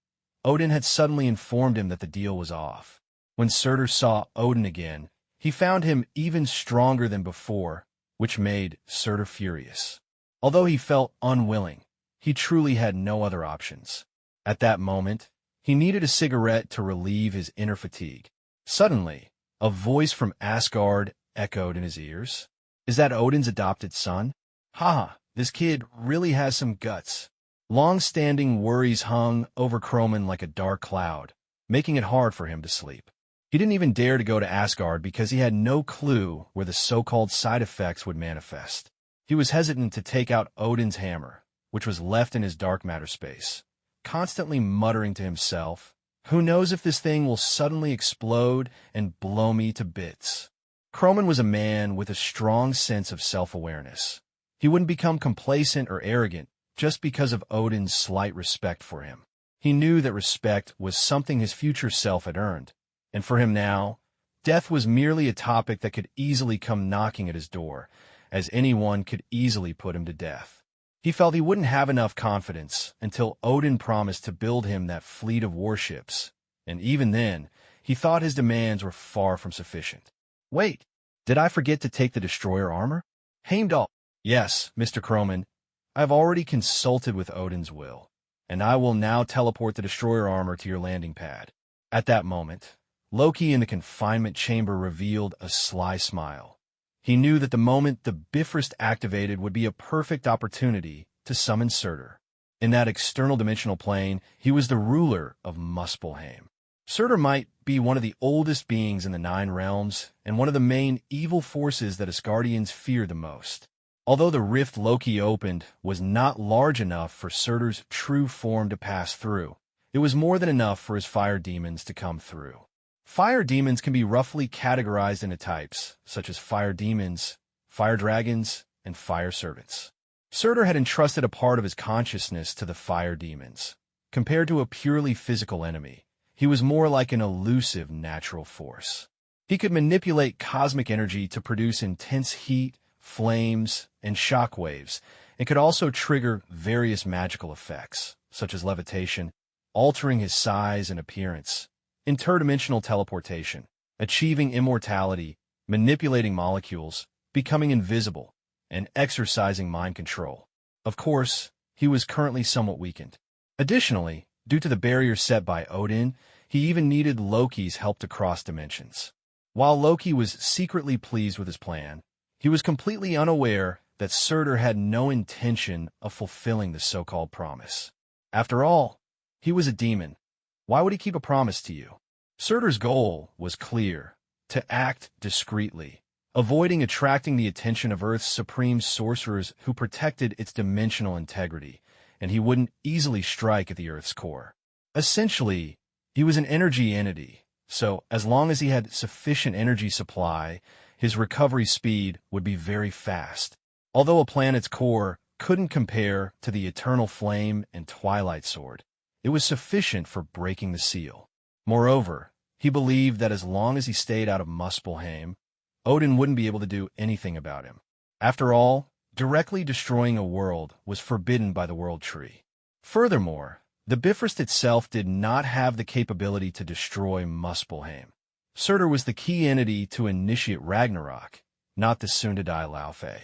A: Odin had suddenly informed him that the deal was off. When Surtur saw Odin again, he found him even stronger than before, which made Surtur furious. Although he felt unwilling, he truly had no other options. At that moment, he needed a cigarette to relieve his inner fatigue. Suddenly, a voice from Asgard echoed in his ears. "Is that Odin's adopted son? Haha, this kid really has some guts." Long-standing worries hung over Croman like a dark cloud, making it hard for him to sleep. He didn't even dare to go to Asgard because he had no clue where the so-called side effects would manifest. He was hesitant to take out Odin's hammer, which was left in his dark matter space, constantly muttering to himself, "Who knows if this thing will suddenly explode and blow me to bits?" Croman was a man with a strong sense of self-awareness. He wouldn't become complacent or arrogant just because of Odin's slight respect for him. He knew that respect was something his future self had earned, and for him now, death was merely a topic that could easily come knocking at his door, as anyone could easily put him to death. He felt he wouldn't have enough confidence until Odin promised to build him that fleet of warships, and even then, he thought his demands were far from sufficient. "Wait, did I forget to take the destroyer armor?" Heimdall. "Yes, Mr. Croman, I've already consulted with Odin's will, and I will now teleport the destroyer armor to your landing pad." At that moment, Loki in the confinement chamber revealed a sly smile. He knew that the moment the Bifrost activated would be a perfect opportunity to summon Surtur. In that external dimensional plane, he was the ruler of Muspelheim. Surtur might be one of the oldest beings in the Nine Realms and one of the main evil forces that Asgardians fear the most. Although the rift Loki opened was not large enough for Surtur's true form to pass through, it was more than enough for his fire demons to come through. Fire demons can be roughly categorized into types, such as fire demons, fire dragons, and fire servants. Surtur had entrusted a part of his consciousness to the fire demons. Compared to a purely physical enemy, he was more like an elusive natural force. He could manipulate cosmic energy to produce intense heat, flames, and shockwaves, and could also trigger various magical effects, such as levitation, altering his size and appearance, interdimensional teleportation, achieving immortality, manipulating molecules, becoming invisible, and exercising mind control. Of course, he was currently somewhat weakened. Additionally, due to the barrier set by Odin, he even needed Loki's help to cross dimensions. While Loki was secretly pleased with his plan, he was completely unaware that Surtur had no intention of fulfilling the so-called promise. After all, he was a demon. Why would he keep a promise to you? Surtur's goal was clear: to act discreetly, avoiding attracting the attention of Earth's supreme sorcerers who protected its dimensional integrity, and he wouldn't easily strike at the Earth's core. Essentially, he was an energy entity, so as long as he had sufficient energy supply, his recovery speed would be very fast. Although a planet's core couldn't compare to the eternal flame and twilight sword, it was sufficient for breaking the seal. Moreover, he believed that as long as he stayed out of Muspelheim, Odin wouldn't be able to do anything about him. After all, directly destroying a world was forbidden by the World Tree. Furthermore, the Bifrost itself did not have the capability to destroy Muspelheim. Surtur was the key entity to initiate Ragnarok, not the soon-to-die Laufey.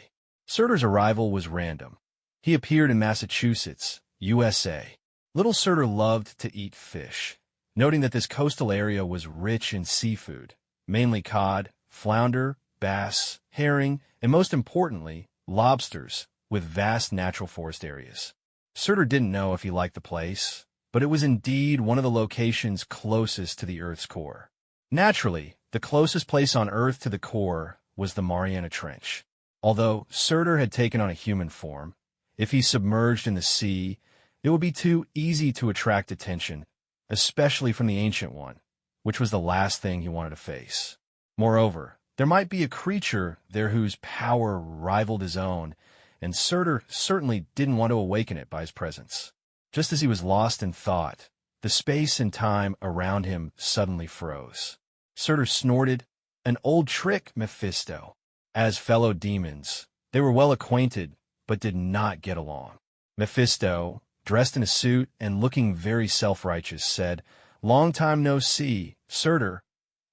A: Surtur's arrival was random. He appeared in Massachusetts, USA. Little Surtur loved to eat fish. Noting that this coastal area was rich in seafood, mainly cod, flounder, bass, herring, and most importantly, lobsters, with vast natural forest areas. Surtur didn't know if he liked the place, but it was indeed one of the locations closest to the Earth's core. Naturally, the closest place on Earth to the core was the Mariana Trench. Although Surtur had taken on a human form, if he submerged in the sea, it would be too easy to attract attention, especially from the Ancient One, which was the last thing he wanted to face. Moreover, there might be a creature there whose power rivaled his own, and Surtur certainly didn't want to awaken it by his presence. Just as he was lost in thought, the space and time around him suddenly froze. Surtur snorted, "An old trick, Mephisto." As fellow demons, they were well acquainted, but did not get along. Mephisto, dressed in a suit and looking very self-righteous, said, "Long time no see, Surtur.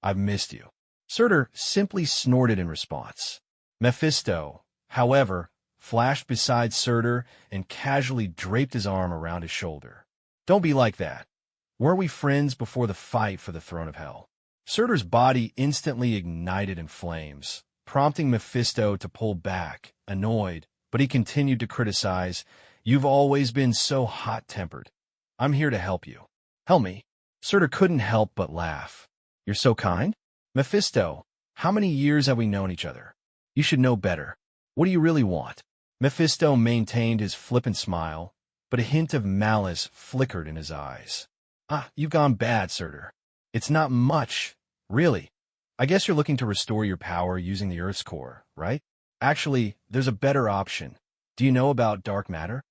A: I've missed you." Surtur simply snorted in response. Mephisto, however, flashed beside Surtur and casually draped his arm around his shoulder. "Don't be like that. Weren't we friends before the fight for the throne of hell?" Surtur's body instantly ignited in flames, prompting Mephisto to pull back, annoyed, but he continued to criticize, "You've always been so hot-tempered. I'm here to help you." "Help me? Surtur couldn't help but laugh. You're so kind? Mephisto, how many years have we known each other? You should know better. What do you really want? Mephisto maintained his flippant smile, but a hint of malice flickered in his eyes. Ah, you've gone bad, Surtur. It's not much, really. I guess you're looking to restore your power using the Earth's core, right? Actually, there's a better option. Do you know about dark matter?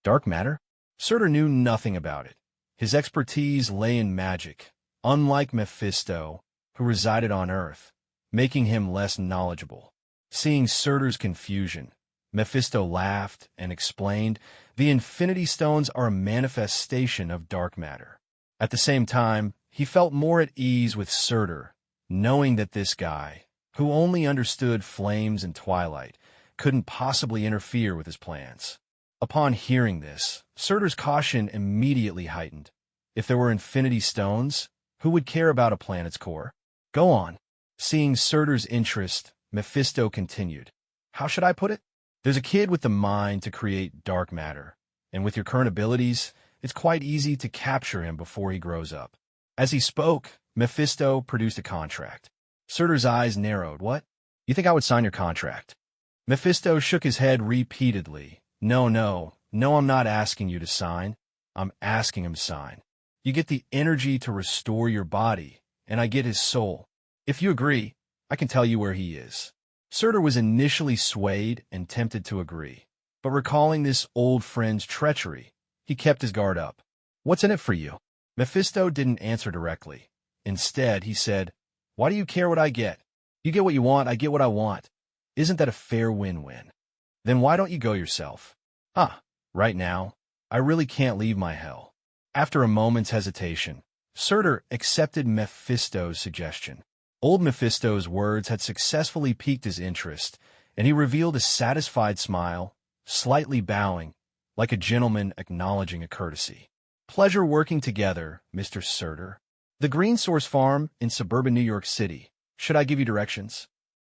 A: Dark matter? Surtur knew nothing about it. His expertise lay in magic, unlike Mephisto, who resided on Earth, making him less knowledgeable. Seeing Surtur's confusion, Mephisto laughed and explained, the Infinity Stones are a manifestation of dark matter. At the same time, he felt more at ease with Surtur, knowing that this guy, who only understood flames and twilight, couldn't possibly interfere with his plans. Upon hearing this, Surtur's caution immediately heightened. If there were Infinity Stones, who would care about a planet's core? Go on. Seeing Surtur's interest, Mephisto continued. How should I put it? There's a kid with the mind to create dark matter, and with your current abilities, it's quite easy to capture him before he grows up. As he spoke, Mephisto produced a contract. Surtur's eyes narrowed. What? You think I would sign your contract? Mephisto shook his head repeatedly. No, I'm not asking you to sign. I'm asking him to sign. You get the energy to restore your body, and I get his soul. If you agree, I can tell you where he is. Surtur was initially swayed and tempted to agree, but recalling this old friend's treachery, he kept his guard up. What's in it for you? Mephisto didn't answer directly. Instead, he said, Why do you care what I get? You get what you want, I get what I want. Isn't that a fair win-win? Then why don't you go yourself? Right now, I really can't leave my hell. After a moment's hesitation, Surtur accepted Mephisto's suggestion. Old Mephisto's words had successfully piqued his interest, and he revealed a satisfied smile, slightly bowing, like a gentleman acknowledging a courtesy. Pleasure working together, Mr. Surtur. The Green Source Farm in suburban New York City. Should I give you directions?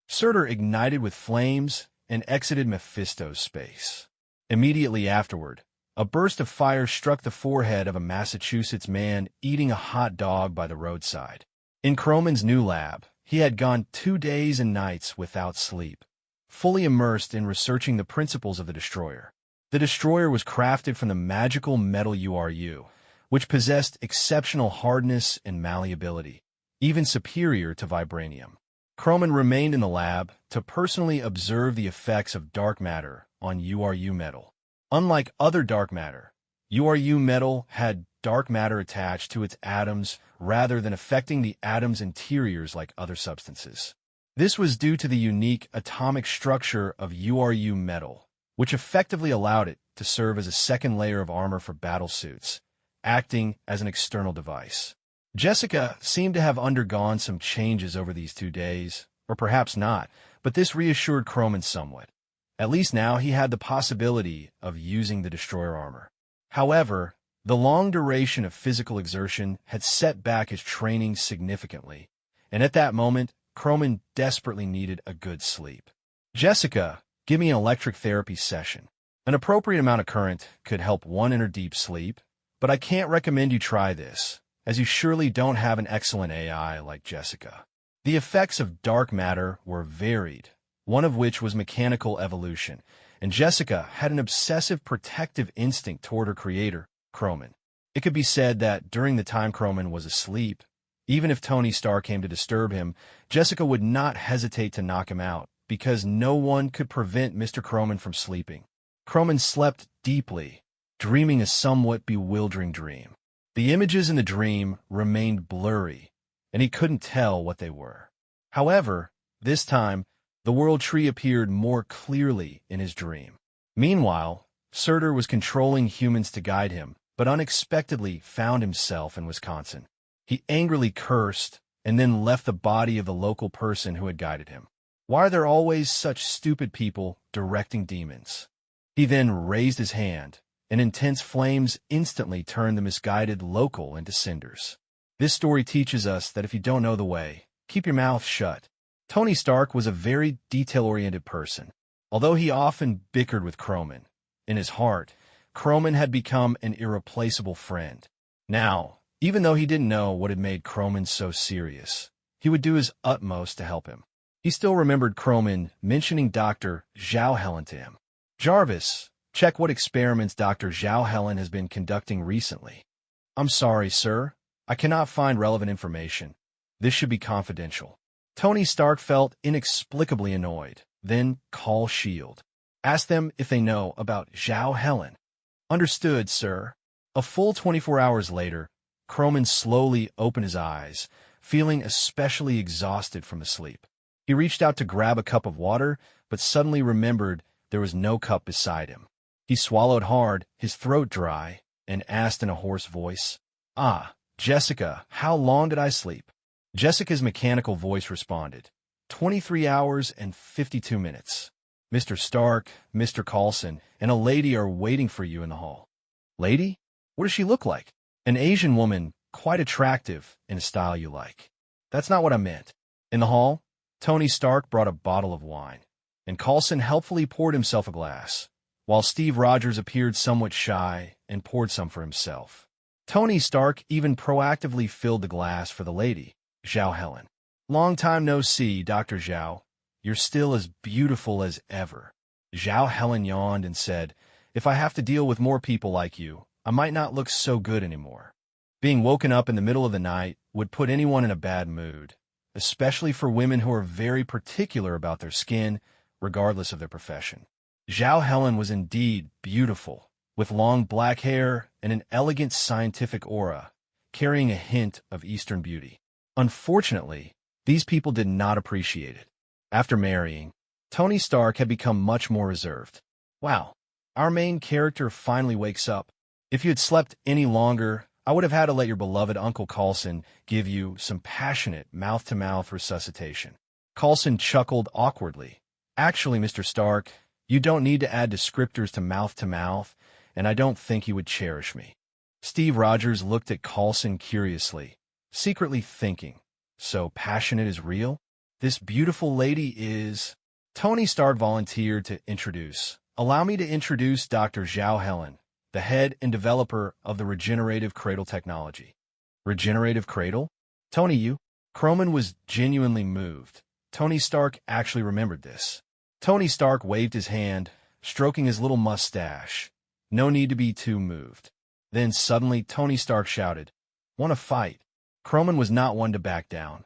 A: Surtur ignited with flames and exited Mephisto's space. Immediately afterward, a burst of fire struck the forehead of a Massachusetts man eating a hot dog by the roadside. In Croman's new lab, he had gone 2 days and nights without sleep, fully immersed in researching the principles of the destroyer. The destroyer was crafted from the magical metal URU, which possessed exceptional hardness and malleability, even superior to vibranium. Croman remained in the lab to personally observe the effects of dark matter on URU metal. Unlike other dark matter, URU metal had dark matter attached to its atoms rather than affecting the atom's interiors like other substances. This was due to the unique atomic structure of URU metal, which effectively allowed it to serve as a second layer of armor for battlesuits, acting as an external device. Jessica seemed to have undergone some changes over these 2 days, or perhaps not, but this reassured Croman somewhat. At least now he had the possibility of using the destroyer armor. However, the long duration of physical exertion had set back his training significantly, and at that moment, Croman desperately needed a good sleep. Jessica, give me an electric therapy session. An appropriate amount of current could help one enter deep sleep, but I can't recommend you try this, as you surely don't have an excellent AI like Jessica. The effects of dark matter were varied, one of which was mechanical evolution, and Jessica had an obsessive protective instinct toward her creator, Croman. It could be said that during the time Croman was asleep, even if Tony Stark came to disturb him, Jessica would not hesitate to knock him out, because no one could prevent Mr. Croman from sleeping. Croman slept deeply, dreaming a somewhat bewildering dream. The images in the dream remained blurry, and he couldn't tell what they were. However, this time, the world tree appeared more clearly in his dream. Meanwhile, Surtur was controlling humans to guide him, but unexpectedly found himself in Wisconsin. He angrily cursed and then left the body of the local person who had guided him. Why are there always such stupid people directing demons? He then raised his hand, and intense flames instantly turned the misguided local into cinders. This story teaches us that if you don't know the way, keep your mouth shut. Tony Stark was a very detail-oriented person. Although he often bickered with Croman, in his heart, Croman had become an irreplaceable friend. Now, Even though he didn't know what had made Croman so serious, he would do his utmost to help him. He still remembered Croman mentioning Dr. Zhao Helen to him. "Jarvis, check what experiments Dr. Zhao Helen has been conducting recently." "I'm sorry, sir. I cannot find relevant information. This should be confidential." Tony Stark felt inexplicably annoyed. "Then call S.H.I.E.L.D. Ask them if they know about Zhao Helen." "Understood, sir." A full 24 hours later, Croman slowly opened his eyes, feeling especially exhausted from the sleep. He reached out to grab a cup of water, but suddenly remembered there was no cup beside him. He swallowed hard, his throat dry, and asked in a hoarse voice, "Ah, Jessica, how long did I sleep?" Jessica's mechanical voice responded, 23 hours and 52 minutes. "Mr. Stark, Mr. Coulson, and a lady are waiting for you in the hall." "Lady? What does she look like?" "An Asian woman, quite attractive, in a style you like." "That's not what I meant." In the hall, Tony Stark brought a bottle of wine, and Coulson helpfully poured himself a glass, while Steve Rogers appeared somewhat shy and poured some for himself. Tony Stark even proactively filled the glass for the lady, Zhao Helen. "Long time no see, Dr. Zhao. You're still as beautiful as ever." Zhao Helen yawned and said, "If I have to deal with more people like you, I might not look so good anymore." Being woken up in the middle of the night would put anyone in a bad mood, especially for women who are very particular about their skin, regardless of their profession. Zhao Helen was indeed beautiful, with long black hair and an elegant scientific aura, carrying a hint of Eastern beauty. Unfortunately, these people did not appreciate it. After marrying, Tony Stark had become much more reserved. "Wow, our main character finally wakes up. If you had slept any longer, I would have had to let your beloved Uncle Coulson give you some passionate mouth-to-mouth resuscitation." Coulson chuckled awkwardly. "Actually, Mr. Stark, you don't need to add descriptors to mouth, and I don't think you would cherish me." Steve Rogers looked at Coulson curiously, secretly thinking, "So passionate is real? This beautiful lady is—" Tony Stark volunteered to introduce. "Allow me to introduce Dr. Zhao Helen, the head and developer of the regenerative cradle technology." "Regenerative cradle? Tony, you?" Croman was genuinely moved. Tony Stark actually remembered this. Tony Stark waved his hand, stroking his little mustache. No need to be too moved. Then suddenly Tony Stark shouted, "Want to fight?" Croman was not one to back down.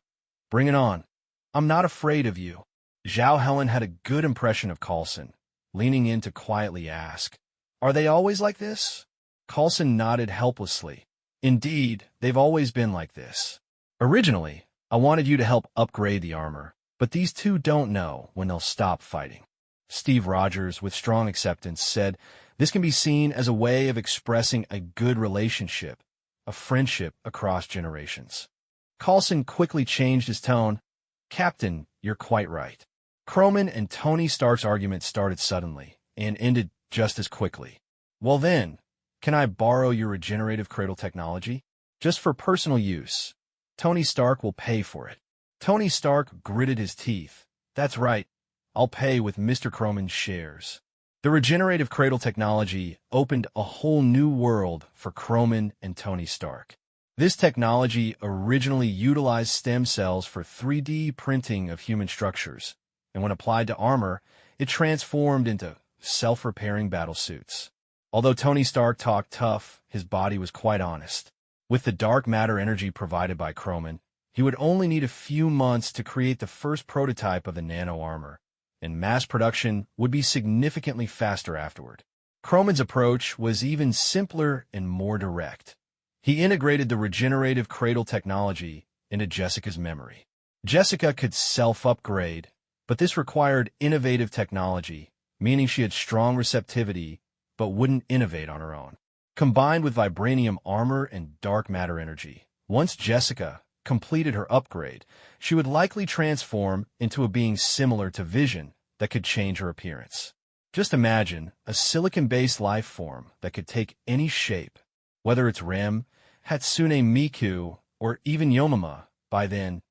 A: "Bring it on. I'm not afraid of you." Zhao Helen had a good impression of Coulson, leaning in to quietly ask, "Are they always like this?" Coulson nodded helplessly. "Indeed, they've always been like this. Originally, I wanted you to help upgrade the armor, but these two don't know when they'll stop fighting." Steve Rogers, with strong acceptance, said, "This can be seen as a way of expressing a good relationship, a friendship across generations." Coulson quickly changed his tone. "Captain, you're quite right." Croman and Tony Stark's argument started suddenly and ended just as quickly. "Well then, can I borrow your regenerative cradle technology? Just for personal use. Tony Stark will pay for it." Tony Stark gritted his teeth. "That's right. I'll pay with Mr. Croman's shares." The regenerative cradle technology opened a whole new world for Croman and Tony Stark. This technology originally utilized stem cells for 3D printing of human structures, and when applied to armor, it transformed into self-repairing battlesuits. Although Tony Stark talked tough, his body was quite honest. With the dark matter energy provided by Croman, he would only need a few months to create the first prototype of the nano armor, and mass production would be significantly faster afterward. Croman's approach was even simpler and more direct. He integrated the regenerative cradle technology into Jessica's memory. Jessica could self-upgrade, but this required innovative technology, meaning she had strong receptivity but wouldn't innovate on her own. Combined with vibranium armor and dark matter energy, once Jessica completed her upgrade, she would likely transform into a being similar to Vision that could change her appearance. Just imagine a silicon-based life form that could take any shape, whether it's Rem, Hatsune Miku, or even Yomama. By then,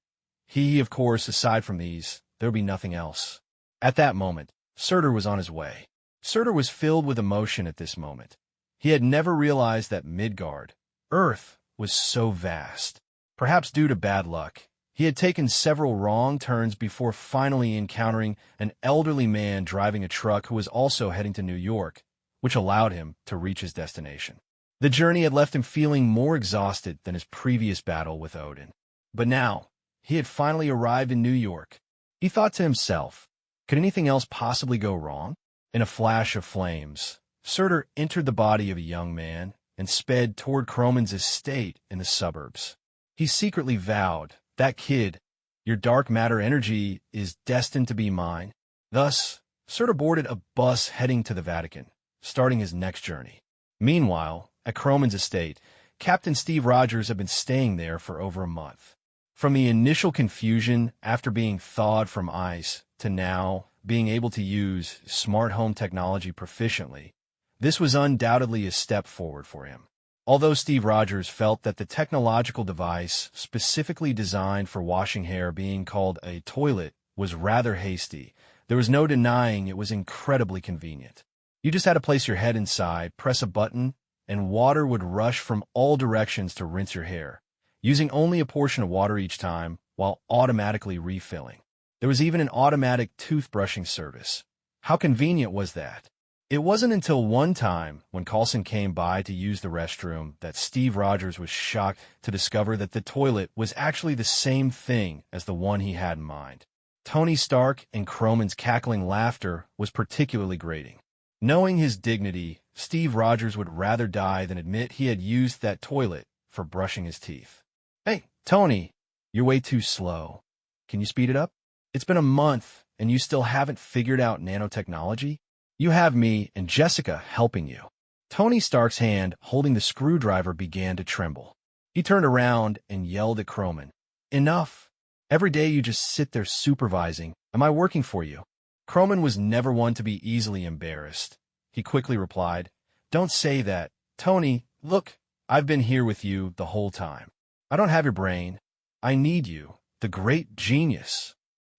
A: of course, aside from these, there would be nothing else. At that moment, Surtur was on his way. Surtur was filled with emotion at this moment. He had never realized that Midgard, Earth, was so vast. Perhaps due to bad luck, he had taken several wrong turns before finally encountering an elderly man driving a truck who was also heading to New York, which allowed him to reach his destination. The journey had left him feeling more exhausted than his previous battle with Odin. But now, he had finally arrived in New York. He thought to himself, could anything else possibly go wrong? In a flash of flames, Surtur entered the body of a young man and sped toward Croman's estate in the suburbs. He secretly vowed, that kid, your dark matter energy is destined to be mine. Thus, Surtur boarded a bus heading to the Vatican, starting his next journey. Meanwhile, at Croman's estate, Captain Steve Rogers had been staying there for over a month. From the initial confusion after being thawed from ice to now being able to use smart home technology proficiently, this was undoubtedly a step forward for him. Although Steve Rogers felt that the technological device specifically designed for washing hair being called a toilet was rather hasty, there was no denying it was incredibly convenient. You just had to place your head inside, press a button, and water would rush from all directions to rinse your hair, using only a portion of water each time while automatically refilling. There was even an automatic toothbrushing service. How convenient was that? It wasn't until one time when Coulson came by to use the restroom that Steve Rogers was shocked to discover that the toilet was actually the same thing as the one he had in mind. Tony Stark and Croman's cackling laughter was particularly grating. Knowing his dignity, Steve Rogers would rather die than admit he had used that toilet for brushing his teeth. Hey, Tony, you're way too slow. Can you speed it up? It's been a month and you still haven't figured out nanotechnology? You have me and Jessica helping you. Tony Stark's hand holding the screwdriver began to tremble. He turned around and yelled at Croman. Enough. Every day you just sit there supervising. Am I working for you? Croman was never one to be easily embarrassed. He quickly replied, Don't say that. Tony, look, I've been here with you the whole time. I don't have your brain. I need you, the great genius.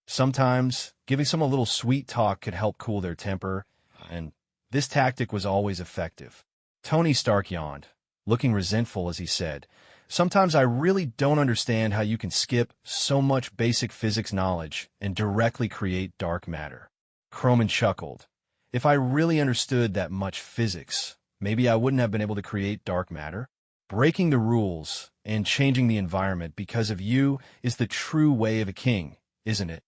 A: Sometimes, giving someone a little sweet talk could help cool their temper, and this tactic was always effective. Tony Stark yawned, looking resentful as he said, Sometimes I really don't understand how you can skip so much basic physics knowledge and directly create dark matter. Croman chuckled. If I really understood that much physics, maybe I wouldn't have been able to create dark matter. Breaking the rules and changing the environment because of you is the true way of a king, isn't it?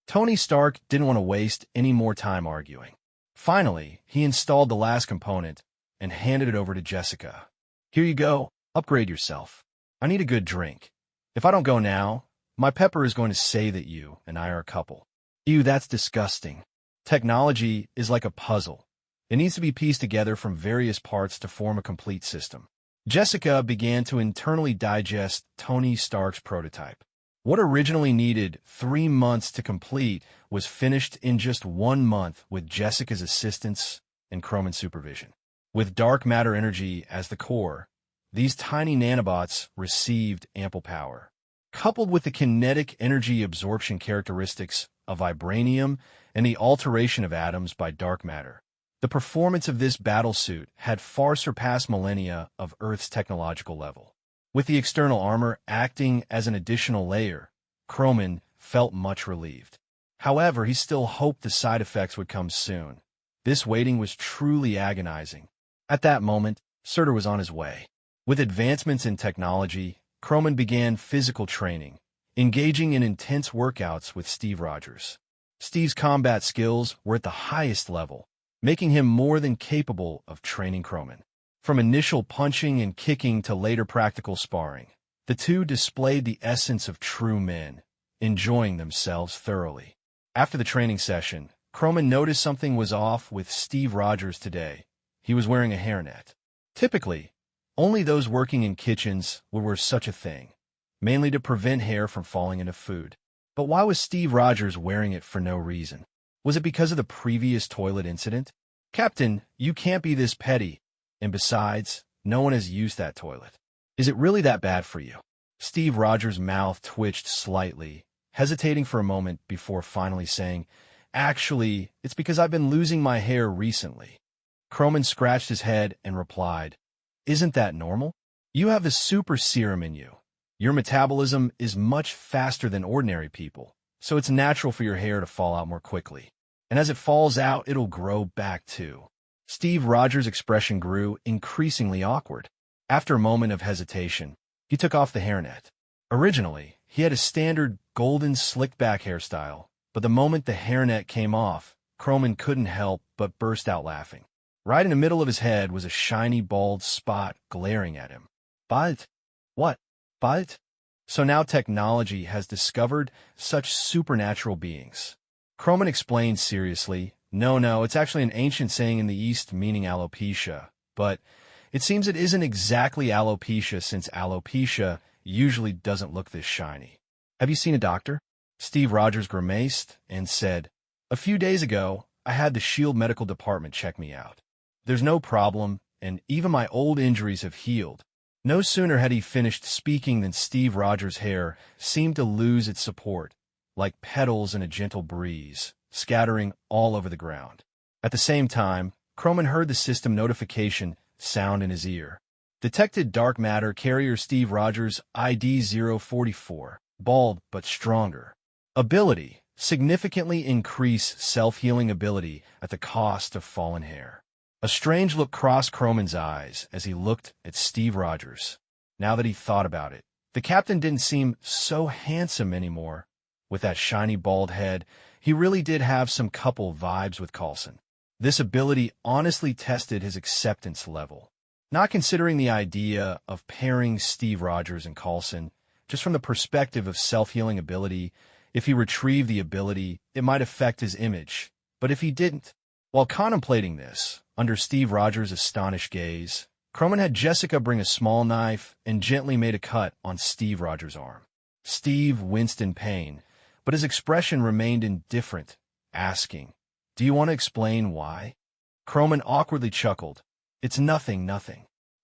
A: Tony Stark didn't want to waste any more time arguing. Finally, he installed the last component and handed it over to Jessica. Here you go. Upgrade yourself. I need a good drink. If I don't go now, my pepper is going to say that you and I are a couple. Ew, that's disgusting. Technology is like a puzzle. It needs to be pieced together from various parts to form a complete system. Jessica began to internally digest Tony Stark's prototype. What originally needed 3 months to complete was finished in just 1 month with Jessica's assistance and Croman's supervision. With dark matter energy as the core, these tiny nanobots received ample power. Coupled with the kinetic energy absorption characteristics of vibranium and the alteration of atoms by dark matter, the performance of this battlesuit had far surpassed millennia of Earth's technological level. With the external armor acting as an additional layer, Croman felt much relieved. However, he still hoped the side effects would come soon. This waiting was truly agonizing. At that moment, Surtur was on his way. With advancements in technology, Croman began physical training, engaging in intense workouts with Steve Rogers. Steve's combat skills were at the highest level, making him more than capable of training Croman. From initial punching and kicking to later practical sparring, the two displayed the essence of true men, enjoying themselves thoroughly. After the training session, Croman noticed something was off with Steve Rogers today. He was wearing a hairnet. Typically, only those working in kitchens would wear such a thing, mainly to prevent hair from falling into food. But why was Steve Rogers wearing it for no reason? Was it because of the previous toilet incident? Captain, you can't be this petty. And besides, no one has used that toilet. Is it really that bad for you? Steve Rogers' mouth twitched slightly, hesitating for a moment before finally saying, Actually, it's because I've been losing my hair recently. Croman scratched his head and replied, Isn't that normal? You have the super serum in you. Your metabolism is much faster than ordinary people, so it's natural for your hair to fall out more quickly. And as it falls out, it'll grow back too. Steve Rogers' expression grew increasingly awkward. After a moment of hesitation, he took off the hairnet. Originally, he had a standard golden slicked-back hairstyle, but the moment the hairnet came off, Croman couldn't help but burst out laughing. Right in the middle of his head was a shiny bald spot glaring at him. But? What? But? So now technology has discovered such supernatural beings. Croman explained seriously, No, it's actually an ancient saying in the East meaning alopecia, but it seems it isn't exactly alopecia since alopecia usually doesn't look this shiny. Have you seen a doctor? Steve Rogers grimaced and said, A few days ago, I had the Shield Medical Department check me out. There's no problem, and even my old injuries have healed. No sooner had he finished speaking than Steve Rogers' hair seemed to lose its support, like petals in a gentle breeze, scattering all over the ground. At the same time, Croman heard the system notification sound in his ear. Detected dark matter carrier Steve Rogers ID 044, bald but stronger. Ability, significantly increase self-healing ability at the cost of fallen hair. A strange look crossed Croman's eyes as he looked at Steve Rogers. Now that he thought about it, the captain didn't seem so handsome anymore. With that shiny bald head, he really did have some couple vibes with Coulson. This ability honestly tested his acceptance level. Not considering the idea of pairing Steve Rogers and Coulson, just from the perspective of self-healing ability, if he retrieved the ability, it might affect his image. But if he didn't, while contemplating this, under Steve Rogers' astonished gaze, Croman had Jessica bring a small knife and gently made a cut on Steve Rogers' arm. Steve winced in pain, but his expression remained indifferent, asking, Do you want to explain why? Croman awkwardly chuckled. It's nothing.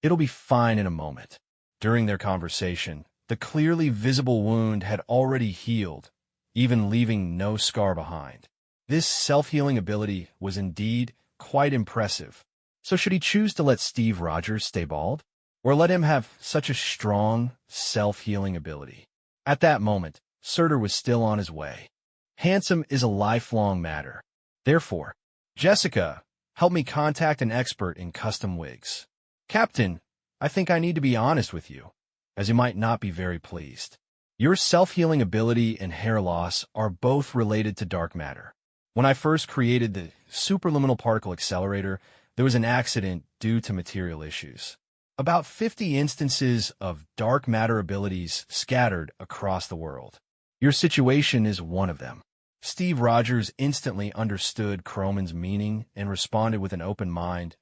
A: It'll be fine in a moment. During their conversation, the clearly visible wound had already healed, even leaving no scar behind. This self-healing ability was indeed quite impressive. So should he choose to let Steve Rogers stay bald? Or let him have such a strong, self-healing ability? At that moment, Surtur was still on his way. Handsome is a lifelong matter. Therefore, Jessica, help me contact an expert in custom wigs. Captain, I think I need to be honest with you, as you might not be very pleased. Your self-healing ability and hair loss are both related to dark matter. When I first created the superluminal particle accelerator, there was an accident due to material issues. About 50 instances of dark matter abilities scattered across the world. Your situation is one of them. Steve Rogers instantly understood Croman's meaning and responded with an open mind.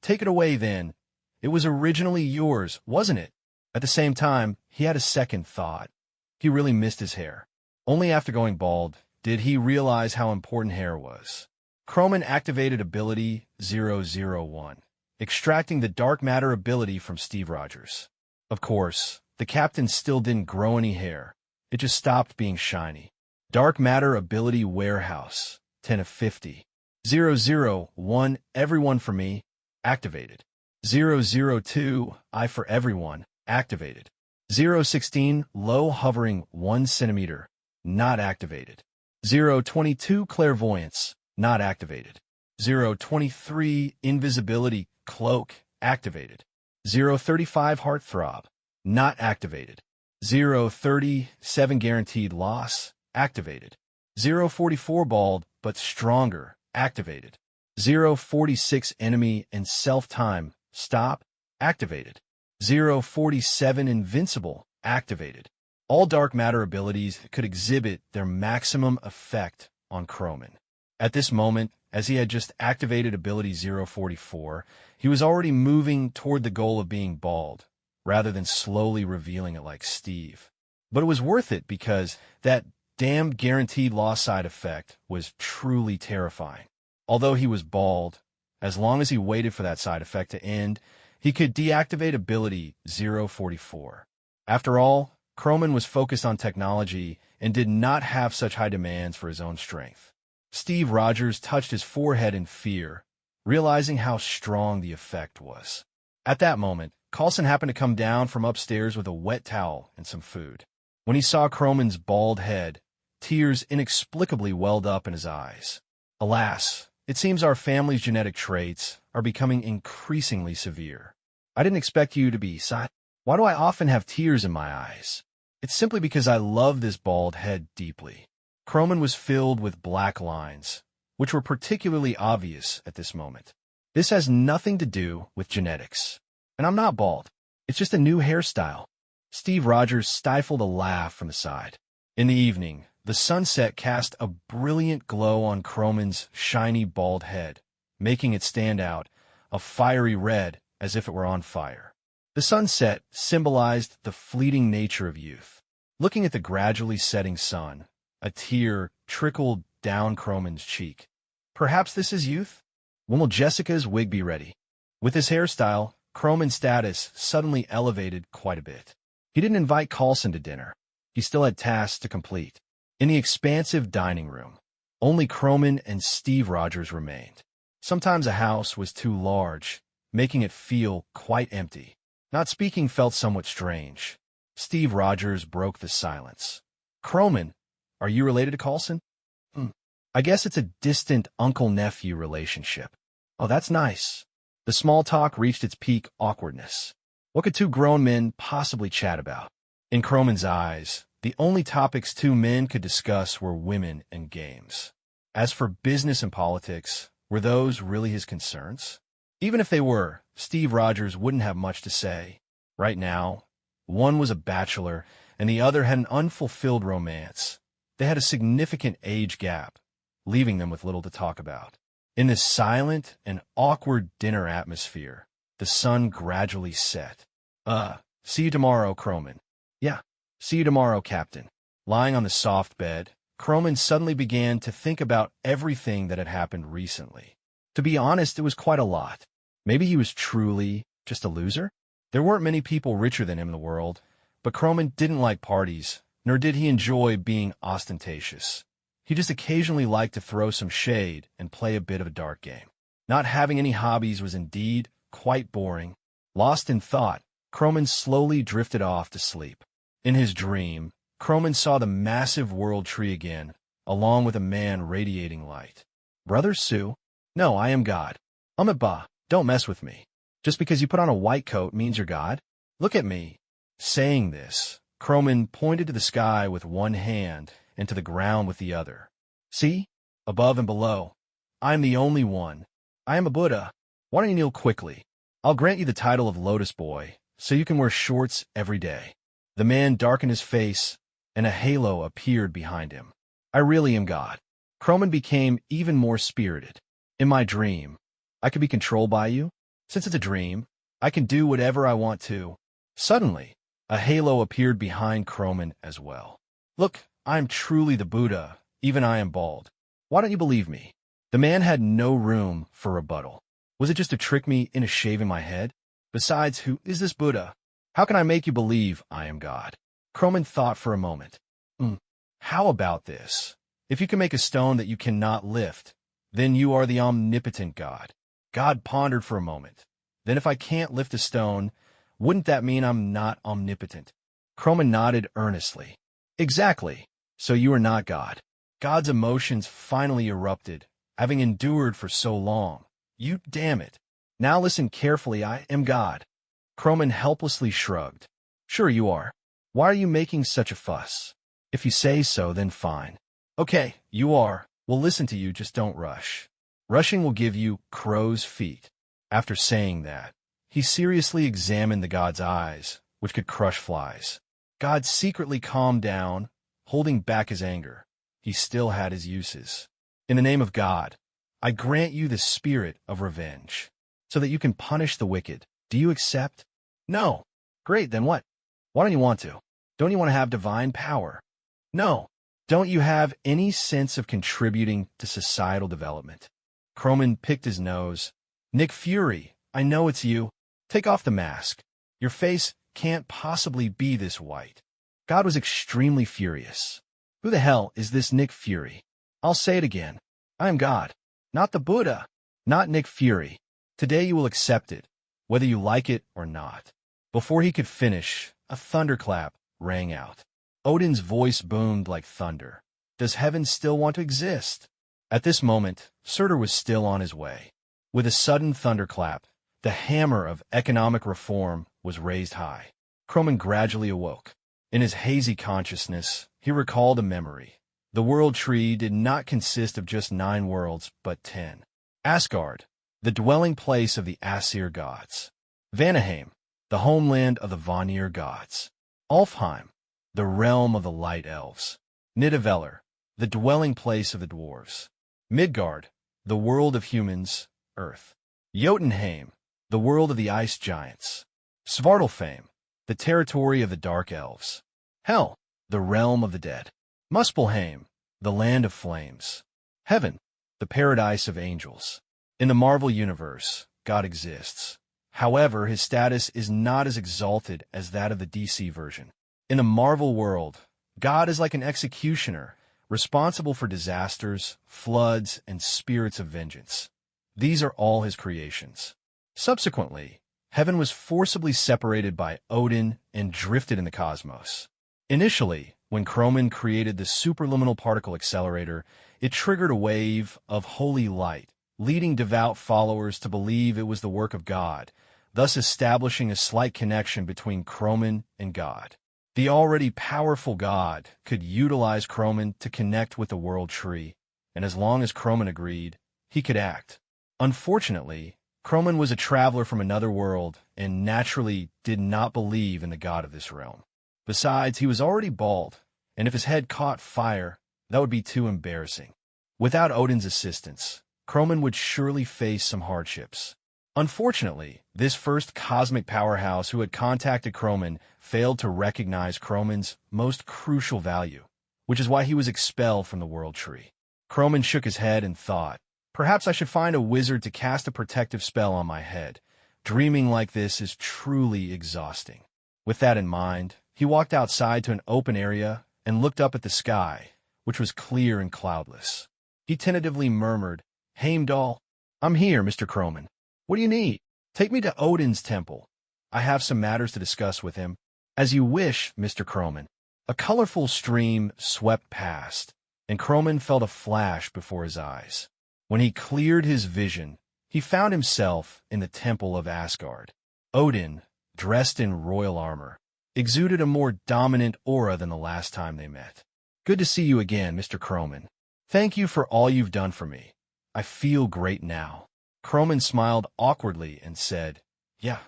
A: Take it away then. It was originally yours, wasn't it? At the same time, he had a second thought. He really missed his hair. Only after going bald did he realize how important hair was. Croman activated ability 001, extracting the dark matter ability from Steve Rogers. Of course, the captain still didn't grow any hair. It just stopped being shiny. Dark matter ability warehouse, 10 of 50. 001, everyone for me, activated. 002, I for everyone, activated. 016, low hovering 1 centimeter, not activated. 022, clairvoyance, not activated. 023, invisibility cloak, activated. 035, heartthrob, not activated. 037, guaranteed loss, activated. 044, bald but stronger, activated. 046, enemy and self-time, stop, activated. 047, invincible, activated. All dark matter abilities could exhibit their maximum effect on Croman. At this moment, as he had just activated ability 044, he was already moving toward the goal of being bald, rather than slowly revealing it like Steve. But it was worth it because that damned guaranteed loss side effect was truly terrifying. Although he was bald, as long as he waited for that side effect to end, he could deactivate ability 044. After all, Croman was focused on technology and did not have such high demands for his own strength. Steve Rogers touched his forehead in fear, realizing how strong the effect was. At that moment, Coulson happened to come down from upstairs with a wet towel and some food. When he saw Croman's bald head, tears inexplicably welled up in his eyes. Alas, it seems our family's genetic traits are becoming increasingly severe. I didn't expect you to be sad. Why do I often have tears in my eyes? It's simply because I love this bald head deeply. Croman was filled with black lines, which were particularly obvious at this moment. This has nothing to do with genetics. And I'm not bald. It's just a new hairstyle. Steve Rogers stifled a laugh from the side. In the evening, the sunset cast a brilliant glow on Croman's shiny bald head, making it stand out, a fiery red as if it were on fire. The sunset symbolized the fleeting nature of youth. Looking at the gradually setting sun, a tear trickled down Croman's cheek. Perhaps this is youth? When will Jessica's wig be ready? With his hairstyle, Croman's status suddenly elevated quite a bit. He didn't invite Coulson to dinner. He still had tasks to complete. In the expansive dining room, only Croman and Steve Rogers remained. Sometimes a house was too large, making it feel quite empty. Not speaking felt somewhat strange. Steve Rogers broke the silence. Croman, are you related to Coulson? I guess it's a distant uncle-nephew relationship. Oh, that's nice. The small talk reached its peak awkwardness. What could two grown men possibly chat about? In Croman's eyes, the only topics two men could discuss were women and games. As for business and politics, were those really his concerns? Even if they were, Steve Rogers wouldn't have much to say. Right now, one was a bachelor, and the other had an unfulfilled romance. They had a significant age gap, leaving them with little to talk about. In this silent and awkward dinner atmosphere, the sun gradually set. See you tomorrow, Croman. Yeah, see you tomorrow, Captain. Lying on the soft bed, Croman suddenly began to think about everything that had happened recently. To be honest, it was quite a lot. Maybe he was truly just a loser? There weren't many people richer than him in the world, but Croman didn't like parties, nor did he enjoy being ostentatious. He just occasionally liked to throw some shade and play a bit of a dart game. Not having any hobbies was indeed quite boring. Lost in thought, Croman slowly drifted off to sleep. In his dream, Croman saw the massive world tree again, along with a man radiating light. Brother Sue? No, I am God. Ba, don't mess with me. Just because you put on a white coat means you're God? Look at me. Saying this, Croman pointed to the sky with one hand and to the ground with the other. See? Above and below. I'm the only one. I am a Buddha. Why don't you kneel quickly? I'll grant you the title of Lotus Boy, so you can wear shorts every day. The man darkened his face, and a halo appeared behind him. I really am God. Croman became even more spirited. In my dream, I could be controlled by you. Since it's a dream, I can do whatever I want to. Suddenly, a halo appeared behind Croman as well. Look, I'm truly the Buddha, even I am bald. Why don't you believe me? The man had no room for rebuttal. Was it just to trick me into shaving my head? Besides, who is this Buddha? How can I make you believe I am God? Croman thought for a moment. How about this? If you can make a stone that you cannot lift, then you are the omnipotent God. God pondered for a moment. Then if I can't lift a stone, wouldn't that mean I'm not omnipotent? Croman nodded earnestly. Exactly. So you are not God. God's emotions finally erupted, having endured for so long. You damn it. Now listen carefully, I am God. Croman helplessly shrugged. Sure you are. Why are you making such a fuss? If you say so, then fine. Okay, you are. We'll listen to you, just don't rush. Rushing will give you crow's feet. After saying that, he seriously examined the god's eyes, which could crush flies. God secretly calmed down, holding back his anger. He still had his uses. In the name of God, I grant you the spirit of revenge, so that you can punish the wicked. Do you accept? No. Great, then what? Why don't you want to? Don't you want to have divine power? No. Don't you have any sense of contributing to societal development? Croman picked his nose. Nick Fury, I know it's you. Take off the mask. Your face can't possibly be this white. God was extremely furious. Who the hell is this Nick Fury? I'll say it again. I am God. Not the Buddha. Not Nick Fury. Today you will accept it, whether you like it or not. Before he could finish, a thunderclap rang out. Odin's voice boomed like thunder. Does heaven still want to exist? At this moment, Surtur was still on his way. With a sudden thunderclap, the hammer of economic reform was raised high. Croman gradually awoke. In his hazy consciousness, he recalled a memory. The world tree did not consist of just 9 worlds, but 10. Asgard, the dwelling place of the Aesir gods. Vanaheim, the homeland of the Vanir gods. Alfheim, the realm of the light elves. Nidavellir, the dwelling place of the dwarves. Midgard, the world of humans, earth. Jotunheim, the world of the ice giants. Svartalfheim, the territory of the dark elves. Hell, the realm of the dead. Muspelheim, the land of flames. Heaven, the paradise of angels. In the Marvel Universe, God exists. However, his status is not as exalted as that of the DC version. In the Marvel world, God is like an executioner, responsible for disasters, floods, and spirits of vengeance. These are all his creations. Subsequently, heaven was forcibly separated by Odin and drifted in the cosmos. Initially, when Croman created the superluminal particle accelerator, it triggered a wave of holy light, leading devout followers to believe it was the work of God, thus establishing a slight connection between Croman and God. The already powerful God could utilize Croman to connect with the world tree, and as long as Croman agreed, he could act. Unfortunately, Croman was a traveler from another world and naturally did not believe in the God of this realm. Besides, he was already bald, and if his head caught fire, that would be too embarrassing. Without Odin's assistance, Croman would surely face some hardships. Unfortunately, this first cosmic powerhouse who had contacted Croman failed to recognize Croman's most crucial value, which is why he was expelled from the world tree. Croman shook his head and thought, perhaps I should find a wizard to cast a protective spell on my head. Dreaming like this is truly exhausting. With that in mind, he walked outside to an open area and looked up at the sky, which was clear and cloudless. He tentatively murmured, Heimdall, I'm here, Mr. Croman. What do you need? Take me to Odin's temple. I have some matters to discuss with him. As you wish, Mr. Croman. A colorful stream swept past, and Croman felt a flash before his eyes. When he cleared his vision, he found himself in the temple of Asgard. Odin, dressed in royal armor, exuded a more dominant aura than the last time they met. Good to see you again, Mr. Croman. Thank you for all you've done for me. I feel great now. Croman smiled awkwardly and said, Yeah,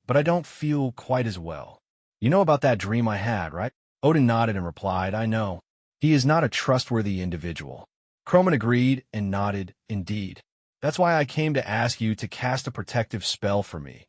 A: but I don't feel quite as well. You know about that dream I had, right? Odin nodded and replied, I know. He is not a trustworthy individual. Croman agreed and nodded, Indeed. That's why I came to ask you to cast a protective spell for me,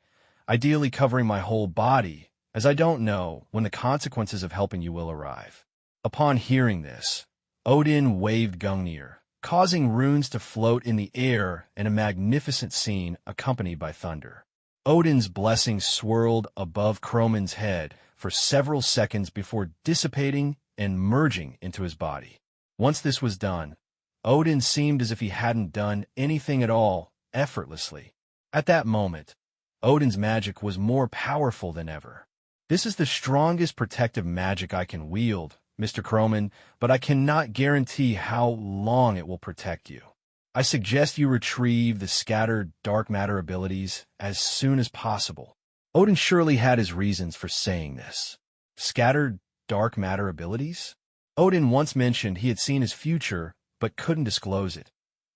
A: ideally covering my whole body, as I don't know when the consequences of helping you will arrive. Upon hearing this, Odin waved Gungnir, causing runes to float in the air in a magnificent scene accompanied by thunder. Odin's blessing swirled above Croman's head for several seconds before dissipating and merging into his body. Once this was done, Odin seemed as if he hadn't done anything at all, effortlessly. At that moment, Odin's magic was more powerful than ever. This is the strongest protective magic I can wield, Mr. Croman, but I cannot guarantee how long it will protect you. I suggest you retrieve the scattered dark matter abilities as soon as possible. Odin surely had his reasons for saying this. Scattered dark matter abilities? Odin once mentioned he had seen his future, but couldn't disclose it.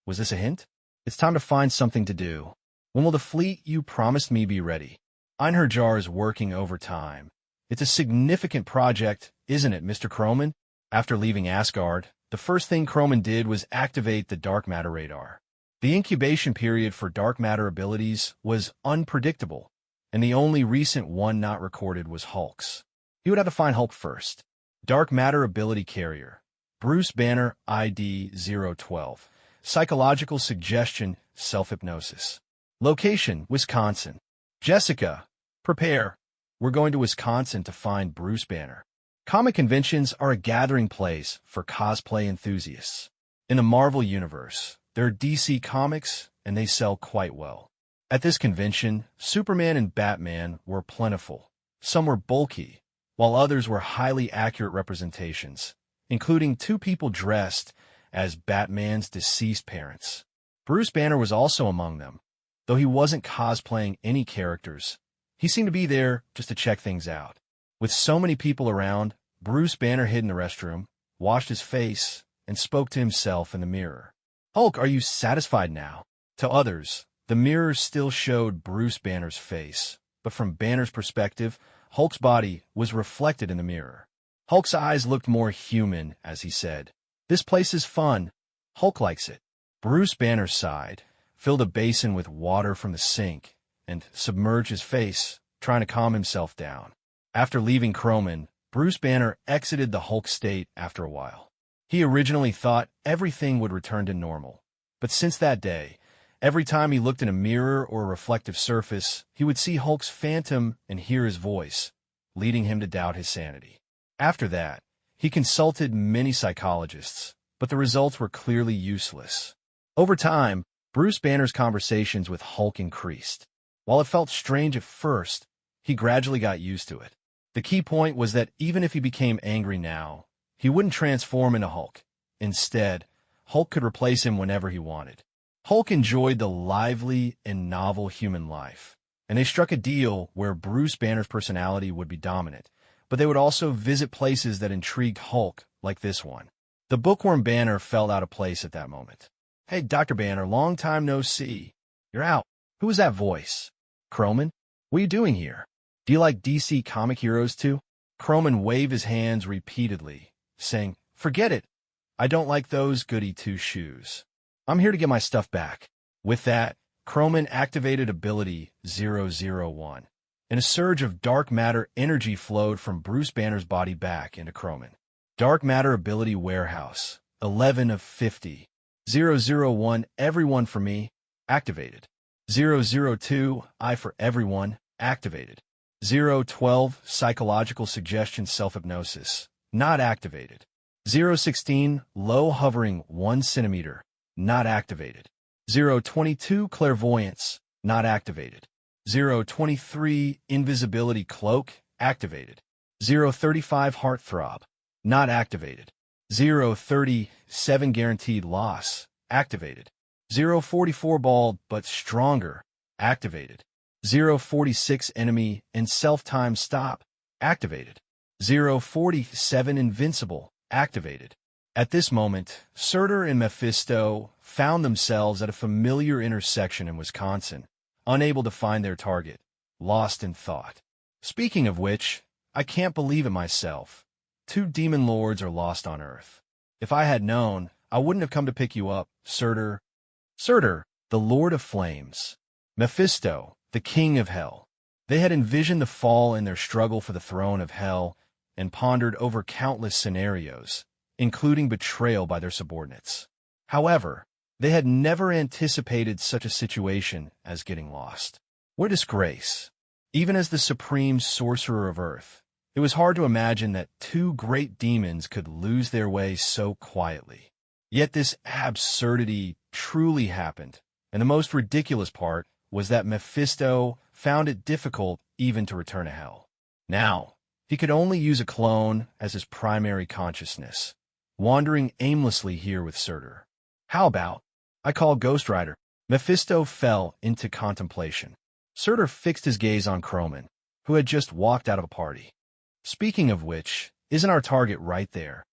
A: Was this a hint? It's time to find something to do. When will the fleet you promised me be ready? Einherjar is working overtime. It's a significant project, isn't it, Mr. Croman? After leaving Asgard, the first thing Croman did was activate the dark matter radar. The incubation period for dark matter abilities was unpredictable, and the only recent one not recorded was Hulk's. He would have to find Hulk first. Dark matter ability carrier. Bruce Banner ID 012. Psychological suggestion, self-hypnosis. Location, Wisconsin. Jessica, prepare. We're going to Wisconsin to find Bruce Banner. Comic conventions are a gathering place for cosplay enthusiasts. In the Marvel Universe, there are DC comics, and they sell quite well. At this convention, Superman and Batman were plentiful, Some were bulky, while others were highly accurate representations, including two people dressed as Batman's deceased parents. Bruce Banner was also among them, though he wasn't cosplaying any characters. He seemed to be there just to check things out. With so many people around, Bruce Banner hid in the restroom, washed his face, and spoke to himself in the mirror. "Hulk, are you satisfied now?" To others, the mirror still showed Bruce Banner's face, but from Banner's perspective, Hulk's body was reflected in the mirror. Hulk's eyes looked more human as he said, "This place is fun. Hulk likes it." Bruce Banner sighed, filled a basin with water from the sink, and submerged his face, trying to calm himself down. After leaving Croman, Bruce Banner exited the Hulk state after a while. He originally thought everything would return to normal, but since that day, every time he looked in a mirror or a reflective surface, he would see Hulk's phantom and hear his voice, leading him to doubt his sanity. After that, he consulted many psychologists, but the results were clearly useless. Over time, Bruce Banner's conversations with Hulk increased. While it felt strange at first, he gradually got used to it. The key point was that even if he became angry now, he wouldn't transform into Hulk. Instead, Hulk could replace him whenever he wanted. Hulk enjoyed the lively and novel human life, and they struck a deal where Bruce Banner's personality would be dominant, but they would also visit places that intrigued Hulk, like this one. The bookworm Banner felt out of place at that moment. "Hey, Dr. Banner, long time no see. You're out. Who was that voice?" "Croman? What are you doing here? Do you like DC comic heroes too?" Croman waved his hands repeatedly, saying, "Forget it. I don't like those goody two-shoes. I'm here to get my stuff back." With that, Croman activated ability 001, and a surge of dark matter energy flowed from Bruce Banner's body back into Croman. Dark matter ability warehouse, 11 of 50. 001, everyone for me, activated. 002, I for everyone, activated. 012, psychological suggestion self-hypnosis, not activated. 016, low hovering 1 centimeter, not activated. 022, clairvoyance, not activated. 023, invisibility cloak, activated. 035, heartthrob, not activated. 037, guaranteed loss, activated. 044, bald but stronger, activated. 046, enemy and self-time stop, activated. 047, invincible, activated. At this moment, Surtur and Mephisto found themselves at a familiar intersection in Wisconsin, unable to find their target, lost in thought. Speaking of which, I can't believe it myself. 2 demon lords are lost on Earth. If I had known, I wouldn't have come to pick you up, Surtur. Surtur, the Lord of Flames. Mephisto, the King of Hell. They had envisioned the fall in their struggle for the throne of Hell and pondered over countless scenarios, including betrayal by their subordinates. However, they had never anticipated such a situation as getting lost. What a disgrace. Even as the supreme sorcerer of Earth, it was hard to imagine that 2 great demons could lose their way so quietly. Yet this absurdity truly happened, and the most ridiculous part was that Mephisto found it difficult even to return to Hell. Now, he could only use a clone as his primary consciousness, wandering aimlessly here with Surtur. "How about I call Ghost Rider?" Mephisto fell into contemplation. Surtur fixed his gaze on Croman, who had just walked out of a party. "Speaking of which, isn't our target right there?"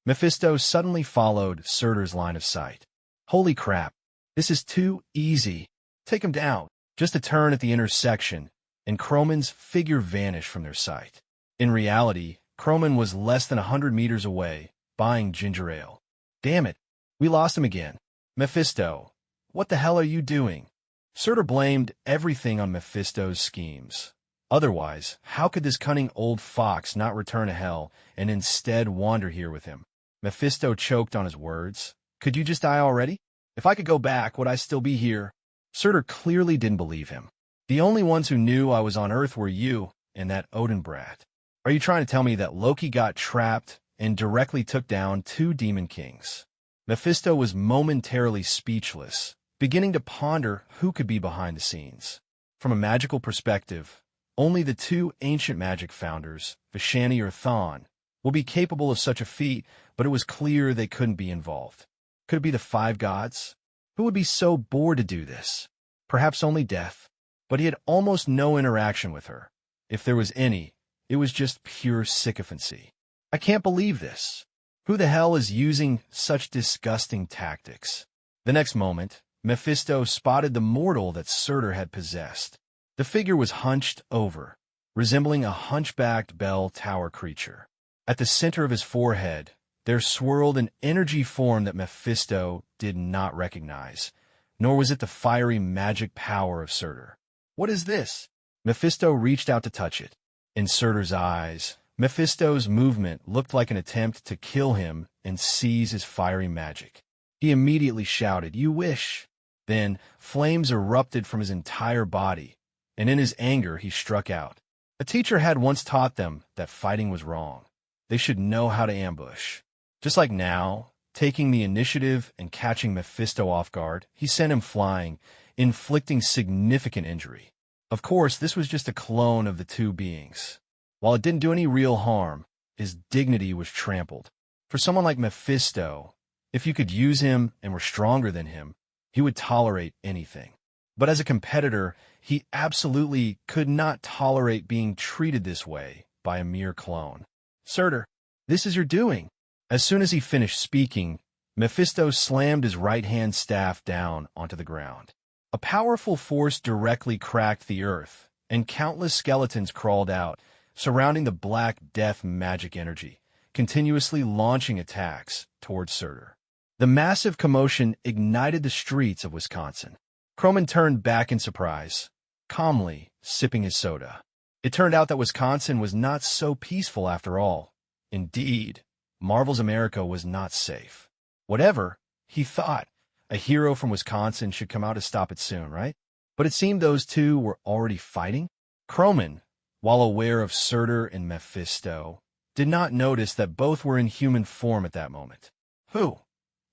A: Mephisto suddenly followed Surtur's line of sight. "Holy crap, this is too easy. Take him down." Just a turn at the intersection, and Croman's figure vanished from their sight. In reality, Croman was less than 100 meters away, buying ginger ale. "Damn it, we lost him again." "Mephisto, what the hell are you doing?" Surtur blamed everything on Mephisto's schemes. Otherwise, how could this cunning old fox not return to Hell and instead wander here with him? Mephisto choked on his words. "Could you just die already? If I could go back, would I still be here?" Surtur clearly didn't believe him. "The only ones who knew I was on Earth were you and that Odin brat. Are you trying to tell me that Loki got trapped and directly took down 2 demon kings?" Mephisto was momentarily speechless, beginning to ponder who could be behind the scenes. From a magical perspective, Only the two ancient magic founders, Vishani or Thon, will be capable of such a feat, but it was clear they couldn't be involved. Could it be the five gods? Who would be so bored to do this? Perhaps only Death, but he had almost no interaction with her. If there was any, it was just pure sycophancy. I can't believe this. Who the hell is using such disgusting tactics? The next moment, Mephisto spotted the mortal that Surtur had possessed. The figure was hunched over, resembling a hunchbacked bell tower creature. At the center of his forehead, there swirled an energy form that Mephisto did not recognize, nor was it the fiery magic power of Surtur. What is this? Mephisto reached out to touch it. In Surtur's eyes, Mephisto's movement looked like an attempt to kill him and seize his fiery magic. He immediately shouted, "You wish!" Then flames erupted from his entire body, and in his anger he struck out. A teacher had once taught them that fighting was wrong. They should know how to ambush. Just like now, taking the initiative and catching Mephisto off guard, he sent him flying, inflicting significant injury. Of course, this was just a clone of the two beings. While it didn't do any real harm, his dignity was trampled. For someone like Mephisto, if you could use him and were stronger than him, he would tolerate anything. But as a competitor, he absolutely could not tolerate being treated this way by a mere clone. "Surtur, this is your doing." As soon as he finished speaking, Mephisto slammed his right-hand staff down onto the ground. A powerful force directly cracked the earth, and countless skeletons crawled out, surrounding the Black Death magic energy, continuously launching attacks towards Surtur. The massive commotion ignited the streets of Wisconsin. Croman turned back in surprise, calmly sipping his soda. It turned out that Wisconsin was not so peaceful after all. Indeed, Marvel's America was not safe. Whatever, he thought, a hero from Wisconsin should come out to stop it soon, right? But it seemed those two were already fighting. Croman, while aware of Surtur and Mephisto, did not notice that both were in human form at that moment. Who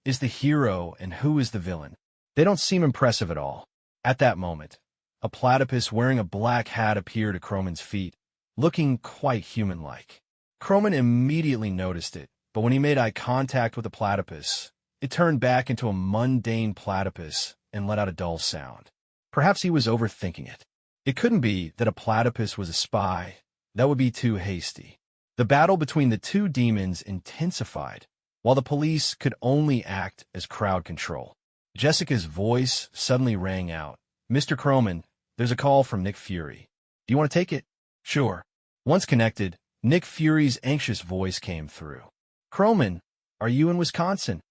A: is the hero and who is the villain? They don't seem impressive at all. At that moment, a platypus wearing a black hat appeared at Croman's feet, looking quite human-like. Croman immediately noticed it, but when he made eye contact with the platypus, it turned back into a mundane platypus and let out a dull sound. Perhaps he was overthinking it. It couldn't be that a platypus was a spy. That would be too hasty. The battle between the two demons intensified, while the police could only act as crowd control. Jessica's voice suddenly rang out. "Mr. Croman, there's a call from Nick Fury. Do you want to take it?" "Sure." Once connected, Nick Fury's anxious voice came through. "Croman, are you in Wisconsin?"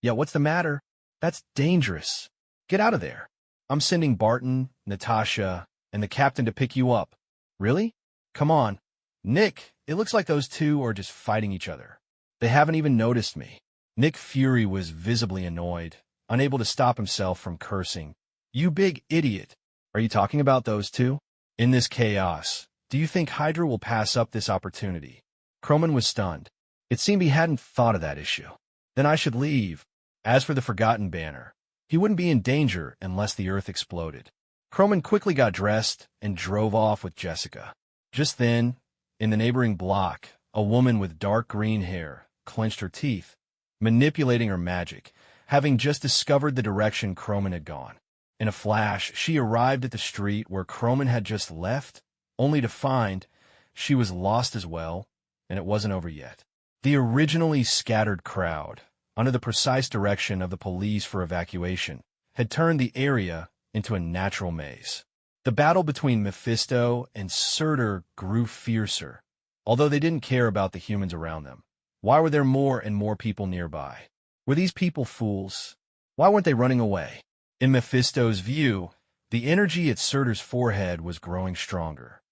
A: "Yeah, what's the matter?" "That's dangerous. Get out of there. I'm sending Barton, Natasha, and the captain to pick you up." "Really? Come on." "Nick, it looks like those two are just fighting each other. They haven't even noticed me." Nick Fury was visibly annoyed, unable to stop himself from cursing. "You big idiot. Are you talking about those two?" In this chaos, do you think Hydra will pass up this opportunity? Croman was stunned. It seemed he hadn't thought of that issue. Then I should leave. As for the Forgotten Banner, he wouldn't be in danger unless the Earth exploded. Croman quickly got dressed and drove off with Jessica. Just then, in the neighboring block, a woman with dark green hair clenched her teeth, manipulating her magic, having just discovered the direction Croman had gone. In a flash, she arrived at the street where Croman had just left, only to find she was lost as well, and it wasn't over yet. The originally scattered crowd, under the precise direction of the police for evacuation, had turned the area into a natural maze. The battle between Mephisto and Surtur grew fiercer, although they didn't care about the humans around them. Why were there more and more people nearby? Were these people fools? Why weren't they running away? In Mephisto's view, the energy at Surtur's forehead was growing stronger.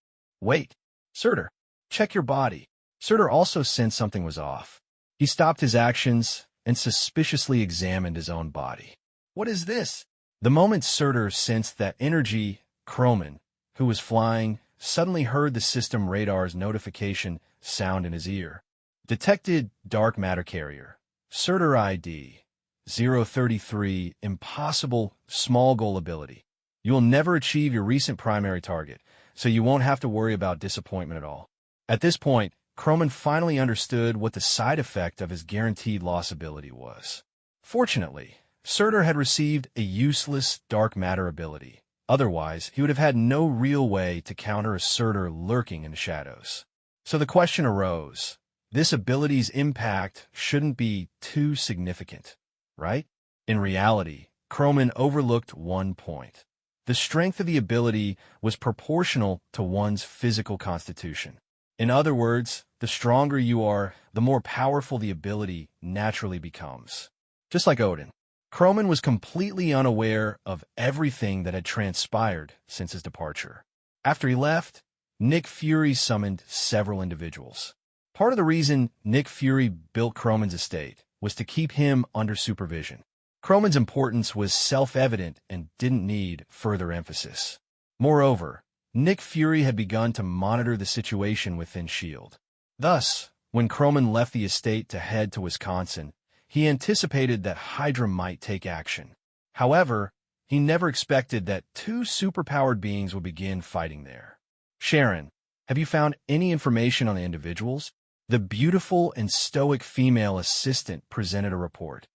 A: "Wait, Surtur, check your body." Surtur also sensed something was off. He stopped his actions and suspiciously examined his own body. "What is this?" The moment Surtur sensed that energy, Croman, who was flying, suddenly heard the system radar's notification sound in his ear. "Detected dark matter carrier. Surtur ID 033, impossible, small goal ability. You will never achieve your recent primary target. so you won't have to worry about disappointment at all. At this point, Croman finally understood what the side effect of his guaranteed loss ability was. Fortunately, Surtur had received a useless dark matter ability. Otherwise, he would have had no real way to counter a Surtur lurking in the shadows. So the question arose, this ability's impact shouldn't be too significant, right? In reality, Croman overlooked one point. The strength of the ability was proportional to one's physical constitution. In other words, the stronger you are, the more powerful the ability naturally becomes. Just like Odin, Croman was completely unaware of everything that had transpired since his departure. After he left, Nick Fury summoned several individuals. Part of the reason Nick Fury built Croman's estate was to keep him under supervision. Croman's importance was self-evident and didn't need further emphasis. Moreover, Nick Fury had begun to monitor the situation within S.H.I.E.L.D. Thus, when Croman left the estate to head to Wisconsin, he anticipated that Hydra might take action. However, he never expected that two superpowered beings would begin fighting there. Sharon, have you found any information on the individuals? The beautiful and stoic female assistant presented a report.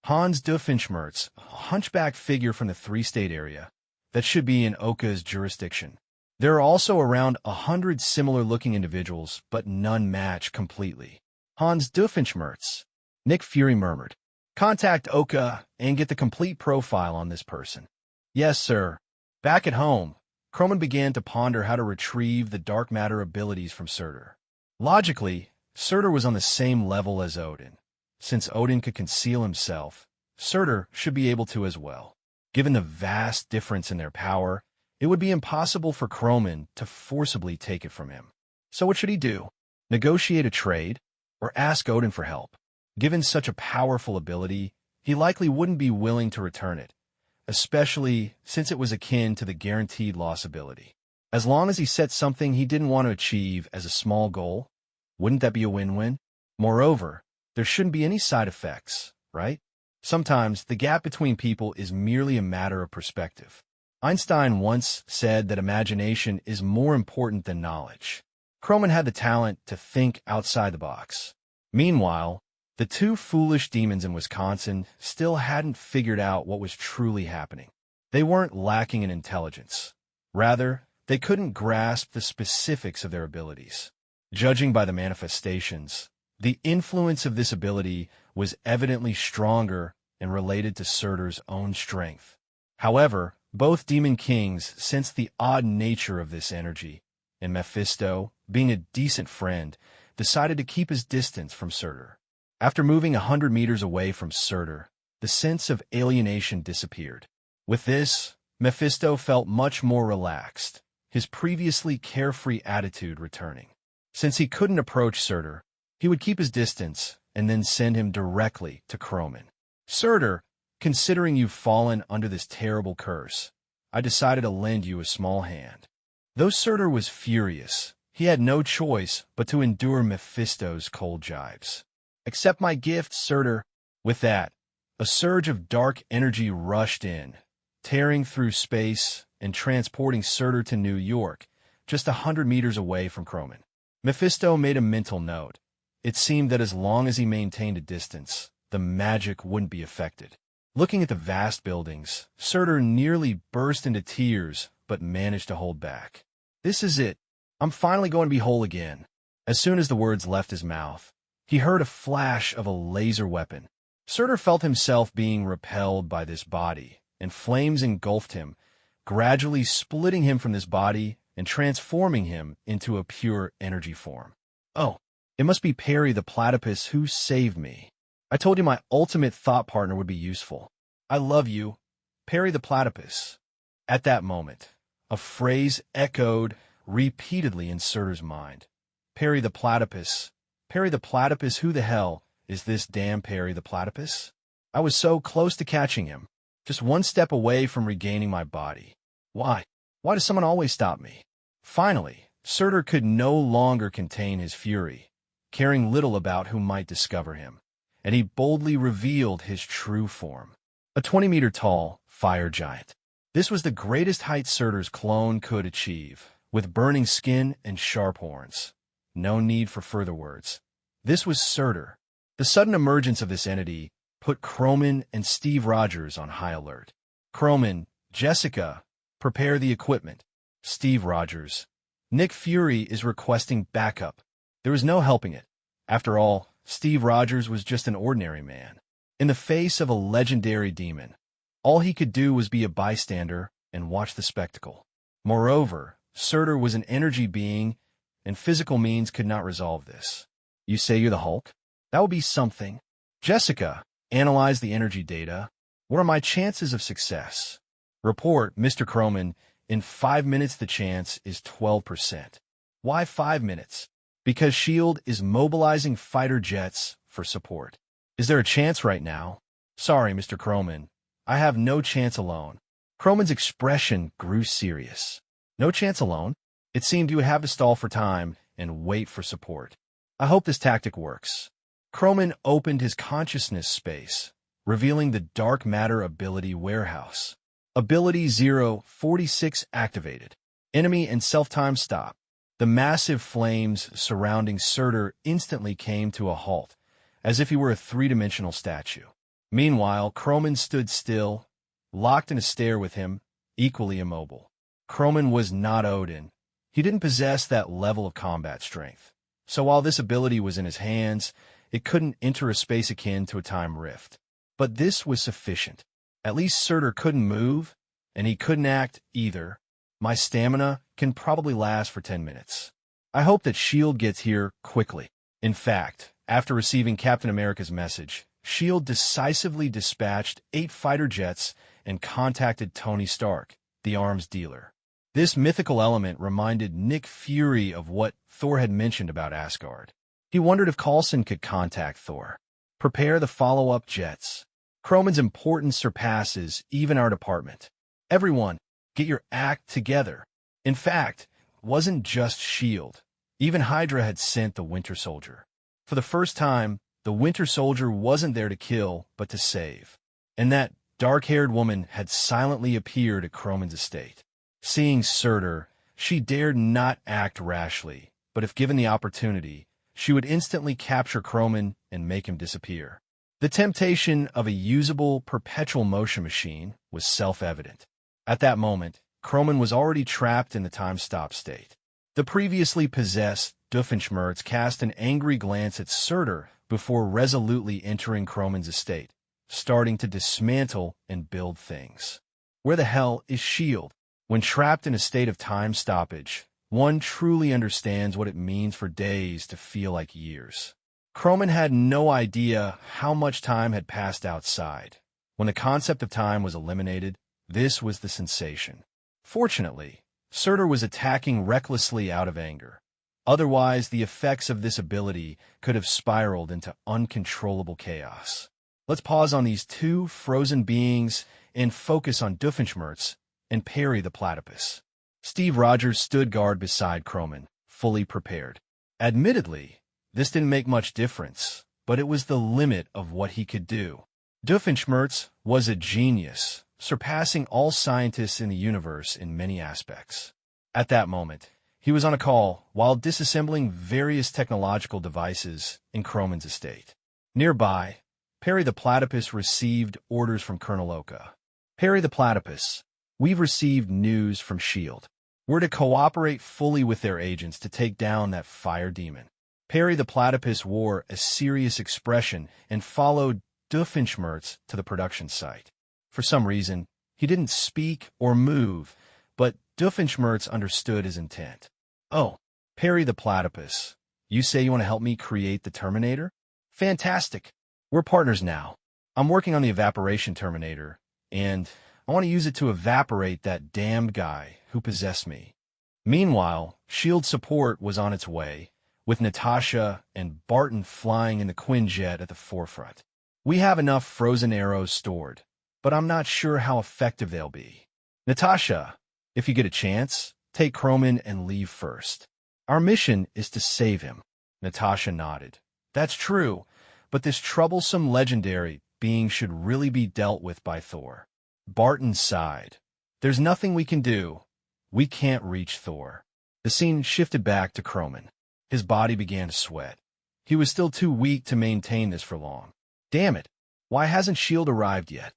A: Hans Doofenshmirtz, a hunchback figure from the three-state area, that should be in Oka's jurisdiction. There are also around 100 similar-looking individuals, but none match completely. Hans Doofenshmirtz, Nick Fury murmured. Contact Oka and get the complete profile on this person. Yes, sir. Back at home, Croman began to ponder how to retrieve the dark matter abilities from Surtur. Logically, Surtur was on the same level as Odin. Since Odin could conceal himself, Surtur should be able to as well. Given the vast difference in their power, it would be impossible for Croman to forcibly take it from him. So what should he do? Negotiate a trade? Or ask Odin for help? Given such a powerful ability, he likely wouldn't be willing to return it, especially since it was akin to the guaranteed loss ability. As long as he set something he didn't want to achieve as a small goal, wouldn't that be a win-win? Moreover, there shouldn't be any side effects, right? Sometimes the gap between people is merely a matter of perspective. Einstein once said that imagination is more important than knowledge. Croman had the talent to think outside the box. Meanwhile, the two foolish demons in Wisconsin still hadn't figured out what was truly happening. They weren't lacking in intelligence. Rather, they couldn't grasp the specifics of their abilities. Judging by the manifestations, the influence of this ability was evidently stronger and related to Surtur's own strength. However, both demon kings sensed the odd nature of this energy, and Mephisto, being a decent friend, decided to keep his distance from Surtur. After moving 100 meters away from Surtur, the sense of alienation disappeared. With this, Mephisto felt much more relaxed, his previously carefree attitude returning. Since he couldn't approach Surtur, he would keep his distance and then send him directly to Croman. Surtur, considering you've fallen under this terrible curse, I decided to lend you a small hand. Though Surtur was furious, he had no choice but to endure Mephisto's cold jibes. Accept my gift, Surtur. With that, a surge of dark energy rushed in, tearing through space and transporting Surtur to New York, just 100 meters away from Croman. Mephisto made a mental note. It seemed that as long as he maintained a distance, the magic wouldn't be affected. Looking at the vast buildings, Surtur nearly burst into tears, but managed to hold back. This is it. I'm finally going to be whole again. As soon as the words left his mouth, he heard a flash of a laser weapon. Surtur felt himself being repelled by this body, and flames engulfed him, gradually splitting him from this body and transforming him into a pure energy form. Oh, it must be Perry the platypus who saved me. I told you my ultimate thought partner would be useful. I love you, Perry the platypus. At that moment, a phrase echoed repeatedly in Surtur's mind. Perry the platypus. Perry the platypus, who the hell is this damn Perry the platypus? I was so close to catching him, just one step away from regaining my body. Why? Why does someone always stop me? Finally, Surtur could no longer contain his fury, caring little about who might discover him, and he boldly revealed his true form. A 20-meter tall fire giant. This was the greatest height Surtur's clone could achieve, with burning skin and sharp horns. No need for further words. This was Surtur. The sudden emergence of this entity put Croman and Steve Rogers on high alert. Croman, Jessica, prepare the equipment. Steve Rogers, Nick Fury is requesting backup. There was no helping it. After all, Steve Rogers was just an ordinary man. In the face of a legendary demon, all he could do was be a bystander and watch the spectacle. Moreover, Surtur was an energy being, and physical means could not resolve this. You say you're the Hulk? That would be something. Jessica, analyze the energy data. What are my chances of success? Report, Mr. Croman, in 5 minutes the chance is 12%. Why 5 minutes? Because S.H.I.E.L.D. is mobilizing fighter jets for support. Is there a chance right now? Sorry, Mr. Croman. I have no chance alone. Croman's expression grew serious. No chance alone? It seemed you would have to stall for time and wait for support. I hope this tactic works. Croman opened his consciousness space, revealing the dark matter ability warehouse. Ability 046 activated. Enemy and self-time stop. The massive flames surrounding Surtur instantly came to a halt, as if he were a three-dimensional statue. Meanwhile, Croman stood still, locked in a stare with him, equally immobile. Croman was not Odin. He didn't possess that level of combat strength. So while this ability was in his hands, it couldn't enter a space akin to a time rift. But this was sufficient. At least Surtur couldn't move, and he couldn't act either. My stamina can probably last for 10 minutes. I hope that S.H.I.E.L.D. gets here quickly. In fact, after receiving Captain America's message, S.H.I.E.L.D. decisively dispatched 8 fighter jets and contacted Tony Stark, the arms dealer. This mythical element reminded Nick Fury of what Thor had mentioned about Asgard. He wondered if Coulson could contact Thor. Prepare the follow-up jets. Croman's importance surpasses even our department. Everyone, get your act together. In fact, it wasn't just S.H.I.E.L.D. Even Hydra had sent the Winter Soldier. For the first time, the Winter Soldier wasn't there to kill, but to save. And that dark-haired woman had silently appeared at Croman's estate. Seeing Surtur, she dared not act rashly, but if given the opportunity, she would instantly capture Croman and make him disappear. The temptation of a usable, perpetual motion machine was self-evident. At that moment, Croman was already trapped in the time-stop state. The previously possessed Doofenshmirtz cast an angry glance at Surtur before resolutely entering Croman's estate, starting to dismantle and build things. Where the hell is S.H.I.E.L.D.? When trapped in a state of time stoppage, one truly understands what it means for days to feel like years. Croman had no idea how much time had passed outside. When the concept of time was eliminated, this was the sensation. Fortunately, Surtur was attacking recklessly out of anger. Otherwise, the effects of this ability could have spiraled into uncontrollable chaos. Let's pause on these two frozen beings and focus on Doofenshmirtz and Peony the platypus. Steve Rogers stood guard beside Croman, fully prepared. Admittedly, this didn't make much difference, but it was the limit of what he could do. Doofenshmirtz was a genius, surpassing all scientists in the universe in many aspects. At that moment, he was on a call while disassembling various technological devices in Croman's estate. Nearby, Peony the platypus received orders from Colonel Oka. Peony the platypus, we've received news from S.H.I.E.L.D. We're to cooperate fully with their agents to take down that fire demon. Peony the platypus wore a serious expression and followed Doofenshmirtz to the production site. For some reason, he didn't speak or move, but Doofenshmirtz understood his intent. Oh, Peony the platypus, you say you want to help me create the Terminator? Fantastic. We're partners now. I'm working on the evaporation Terminator, and I want to use it to evaporate that damned guy who possessed me. Meanwhile, S.H.I.E.L.D. support was on its way, with Natasha and Barton flying in the Quinjet at the forefront. We have enough frozen arrows stored, but I'm not sure how effective they'll be. Natasha, if you get a chance, take Croman and leave first. Our mission is to save him. Natasha nodded. That's true, but this troublesome legendary being should really be dealt with by Thor. Barton sighed. There's nothing we can do. We can't reach Thor. The scene shifted back to Croman. His body began to sweat. He was still too weak to maintain this for long. Damn it! Why hasn't S.H.I.E.L.D. arrived yet?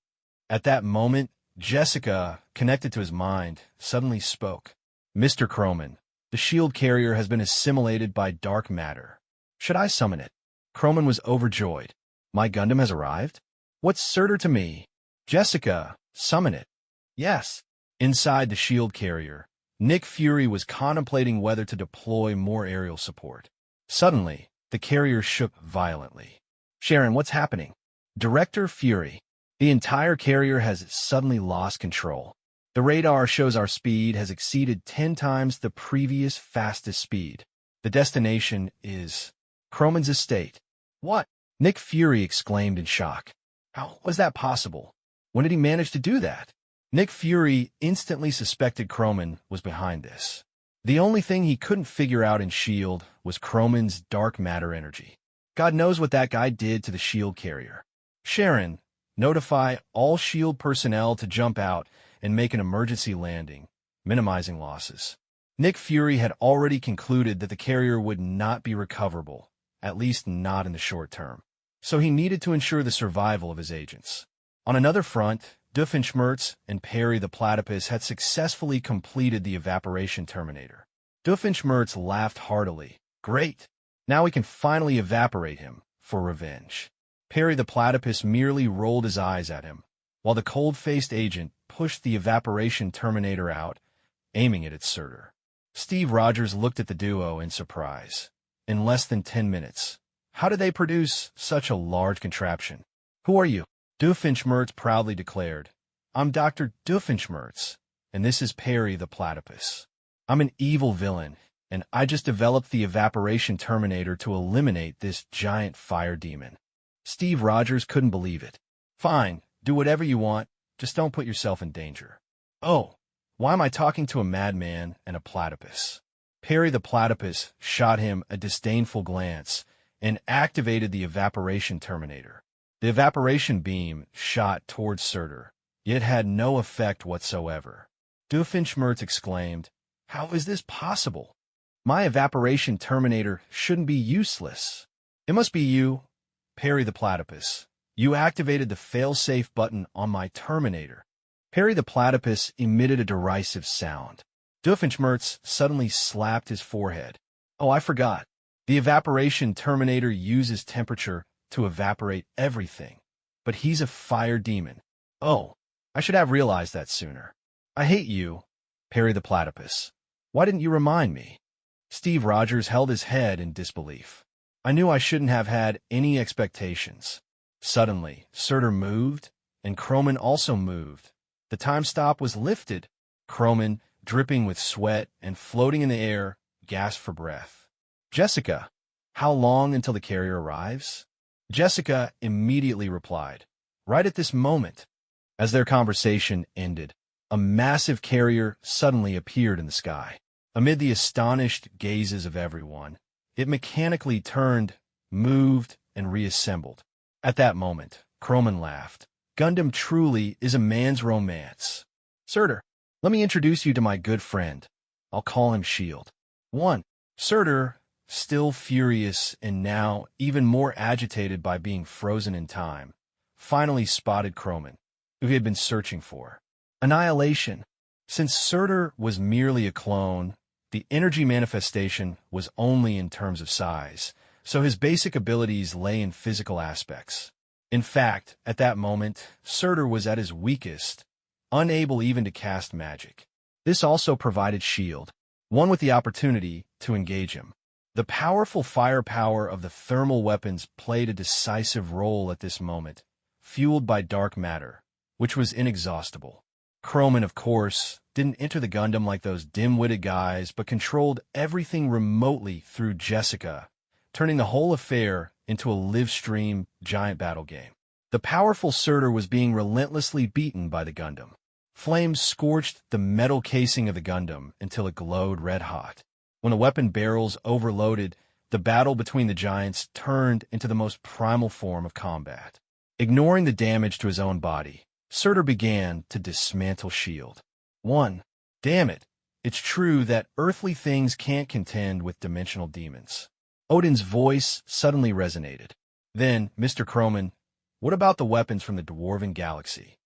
A: At that moment, Jessica, connected to his mind, suddenly spoke. Mr. Croman, the S.H.I.E.L.D. carrier has been assimilated by dark matter. Should I summon it? Croman was overjoyed. My Gundam has arrived? What's Surtur to me? Jessica, summon it. Yes. Inside the S.H.I.E.L.D. carrier, Nick Fury was contemplating whether to deploy more aerial support. Suddenly, the carrier shook violently. Sharon, what's happening? Director Fury. The entire carrier has suddenly lost control. The radar shows our speed has exceeded 10 times the previous fastest speed. The destination is Croman's estate. What? Nick Fury exclaimed in shock. How was that possible? When did he manage to do that? Nick Fury instantly suspected Croman was behind this. The only thing he couldn't figure out in S.H.I.E.L.D. was Croman's dark matter energy. God knows what that guy did to the S.H.I.E.L.D. carrier. Sharon, notify all S.H.I.E.L.D. personnel to jump out and make an emergency landing, minimizing losses. Nick Fury had already concluded that the carrier would not be recoverable, at least not in the short term. So he needed to ensure the survival of his agents. On another front, Doofenshmirtz and Perry the Platypus had successfully completed the evaporation terminator. Doofenshmirtz laughed heartily. Great! Now we can finally evaporate him, for revenge. Perry the Platypus merely rolled his eyes at him, while the cold-faced agent pushed the evaporation terminator out, aiming it at Surtur. Steve Rogers looked at the duo in surprise. In less than 10 minutes. How did they produce such a large contraption? Who are you? Doofenshmirtz proudly declared. I'm Dr. Doofenshmirtz, and this is Perry the Platypus. I'm an evil villain, and I just developed the evaporation terminator to eliminate this giant fire demon. Steve Rogers couldn't believe it. Fine, do whatever you want, just don't put yourself in danger. Oh, why am I talking to a madman and a platypus? Perry the Platypus shot him a disdainful glance and activated the evaporation terminator. The evaporation beam shot towards Surtur, yet had no effect whatsoever. Doofenshmirtz exclaimed, How is this possible? My evaporation terminator shouldn't be useless. It must be you, Perry the Platypus. You activated the fail-safe button on my terminator. Perry the Platypus emitted a derisive sound. Doofenshmirtz suddenly slapped his forehead. Oh, I forgot. The evaporation terminator uses temperature to evaporate everything. But he's a fire demon. Oh, I should have realized that sooner. I hate you, Perry the Platypus. Why didn't you remind me? Steve Rogers held his head in disbelief. I knew I shouldn't have had any expectations. Suddenly, Surtur moved, and Croman also moved. The time stop was lifted. Croman, dripping with sweat and floating in the air, gasped for breath. Jessica, how long until the carrier arrives? Jessica immediately replied, right at this moment. As their conversation ended, a massive carrier suddenly appeared in the sky. Amid the astonished gazes of everyone, it mechanically turned, moved, and reassembled. At that moment, Croman laughed. Gundam truly is a man's romance. Surtur, let me introduce you to my good friend. I'll call him S.H.I.E.L.D. 1. Surtur, still furious and now even more agitated by being frozen in time, finally spotted Croman, who he had been searching for. Annihilation. Since Surtur was merely a clone, the energy manifestation was only in terms of size, so his basic abilities lay in physical aspects. In fact, at that moment, Surtur was at his weakest, unable even to cast magic. This also provided S.H.I.E.L.D., one with the opportunity to engage him. The powerful firepower of the thermal weapons played a decisive role at this moment, fueled by dark matter, which was inexhaustible. Croman, of course, didn't enter the Gundam like those dim-witted guys, but controlled everything remotely through Jessica, turning the whole affair into a live-stream giant battle game. The powerful Surtur was being relentlessly beaten by the Gundam. Flames scorched the metal casing of the Gundam until it glowed red-hot. When the weapon barrels overloaded, the battle between the giants turned into the most primal form of combat. Ignoring the damage to his own body, Surtur began to dismantle S.H.I.E.L.D. 1. Damn it! It's true that earthly things can't contend with dimensional demons. Odin's voice suddenly resonated. Then, Mr. Croman, what about the weapons from the Dwarven Galaxy?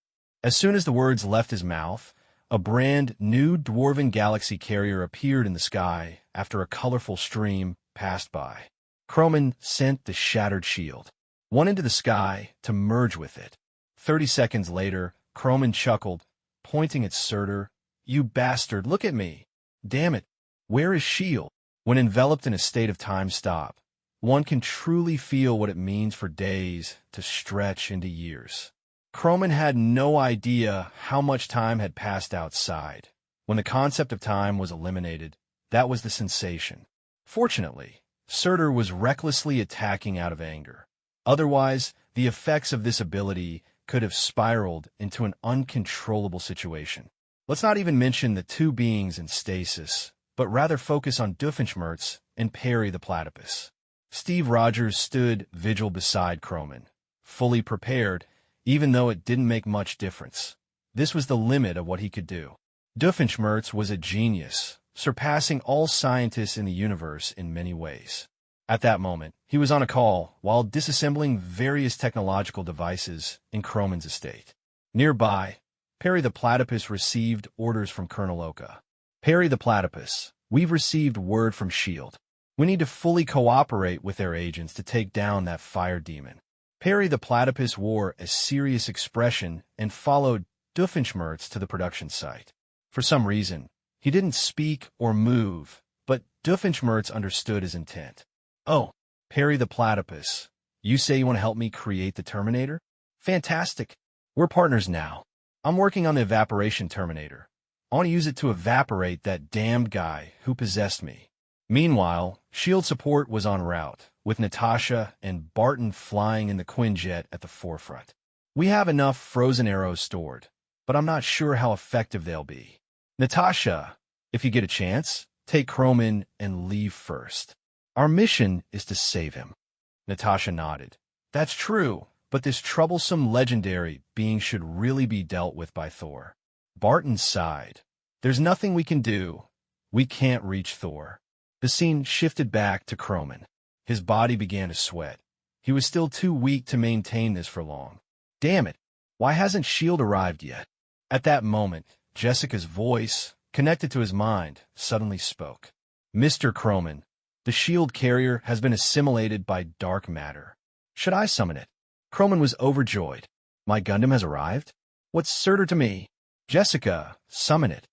A: As soon as the words left his mouth, a brand new Dwarven Galaxy carrier appeared in the sky after a colorful stream passed by. Croman sent the shattered shield, one into the sky to merge with it. 30 seconds later, Croman chuckled, pointing at Surtur. You bastard, look at me. Damn it, where is shield? When enveloped in a state of time-stop, one can truly feel what it means for days to stretch into years. Croman had no idea how much time had passed outside. When the concept of time was eliminated, that was the sensation. Fortunately, Surtur was recklessly attacking out of anger. Otherwise, the effects of this ability could have spiraled into an uncontrollable situation. Let's not even mention the two beings in stasis, but rather focus on Doofenshmirtz and Peary the Platypus. Steve Rogers stood vigil beside Croman, fully prepared, even though it didn't make much difference. This was the limit of what he could do. Doofenshmirtz was a genius, surpassing all scientists in the universe in many ways. At that moment, he was on a call while disassembling various technological devices in Croman's estate. Nearby, Peary the Platypus received orders from Colonel Oka. Peary the Platypus, we've received word from S.H.I.E.L.D. We need to fully cooperate with their agents to take down that fire demon. Peary the Platypus wore a serious expression and followed Doofenshmirtz to the production site. For some reason, he didn't speak or move, but Doofenshmirtz understood his intent. Oh, Peary the Platypus, you say you want to help me create the Terminator? Fantastic. We're partners now. I'm working on the evaporation Terminator. I want to use it to evaporate that damned guy who possessed me. Meanwhile, S.H.I.E.L.D. support was en route, with Natasha and Barton flying in the Quinjet at the forefront. We have enough frozen arrows stored, but I'm not sure how effective they'll be. Natasha, if you get a chance, take Croman and leave first. Our mission is to save him. Natasha nodded. That's true, but this troublesome legendary being should really be dealt with by Thor. Barton sighed. There's nothing we can do. We can't reach Thor. The scene shifted back to Croman. His body began to sweat. He was still too weak to maintain this for long. Damn it, why hasn't S.H.I.E.L.D. arrived yet? At that moment, Jessica's voice, connected to his mind, suddenly spoke. Mr. Croman, the S.H.I.E.L.D. carrier has been assimilated by dark matter. Should I summon it? Croman was overjoyed. My Gundam has arrived? What's Surtur to me? Jessica, summon it.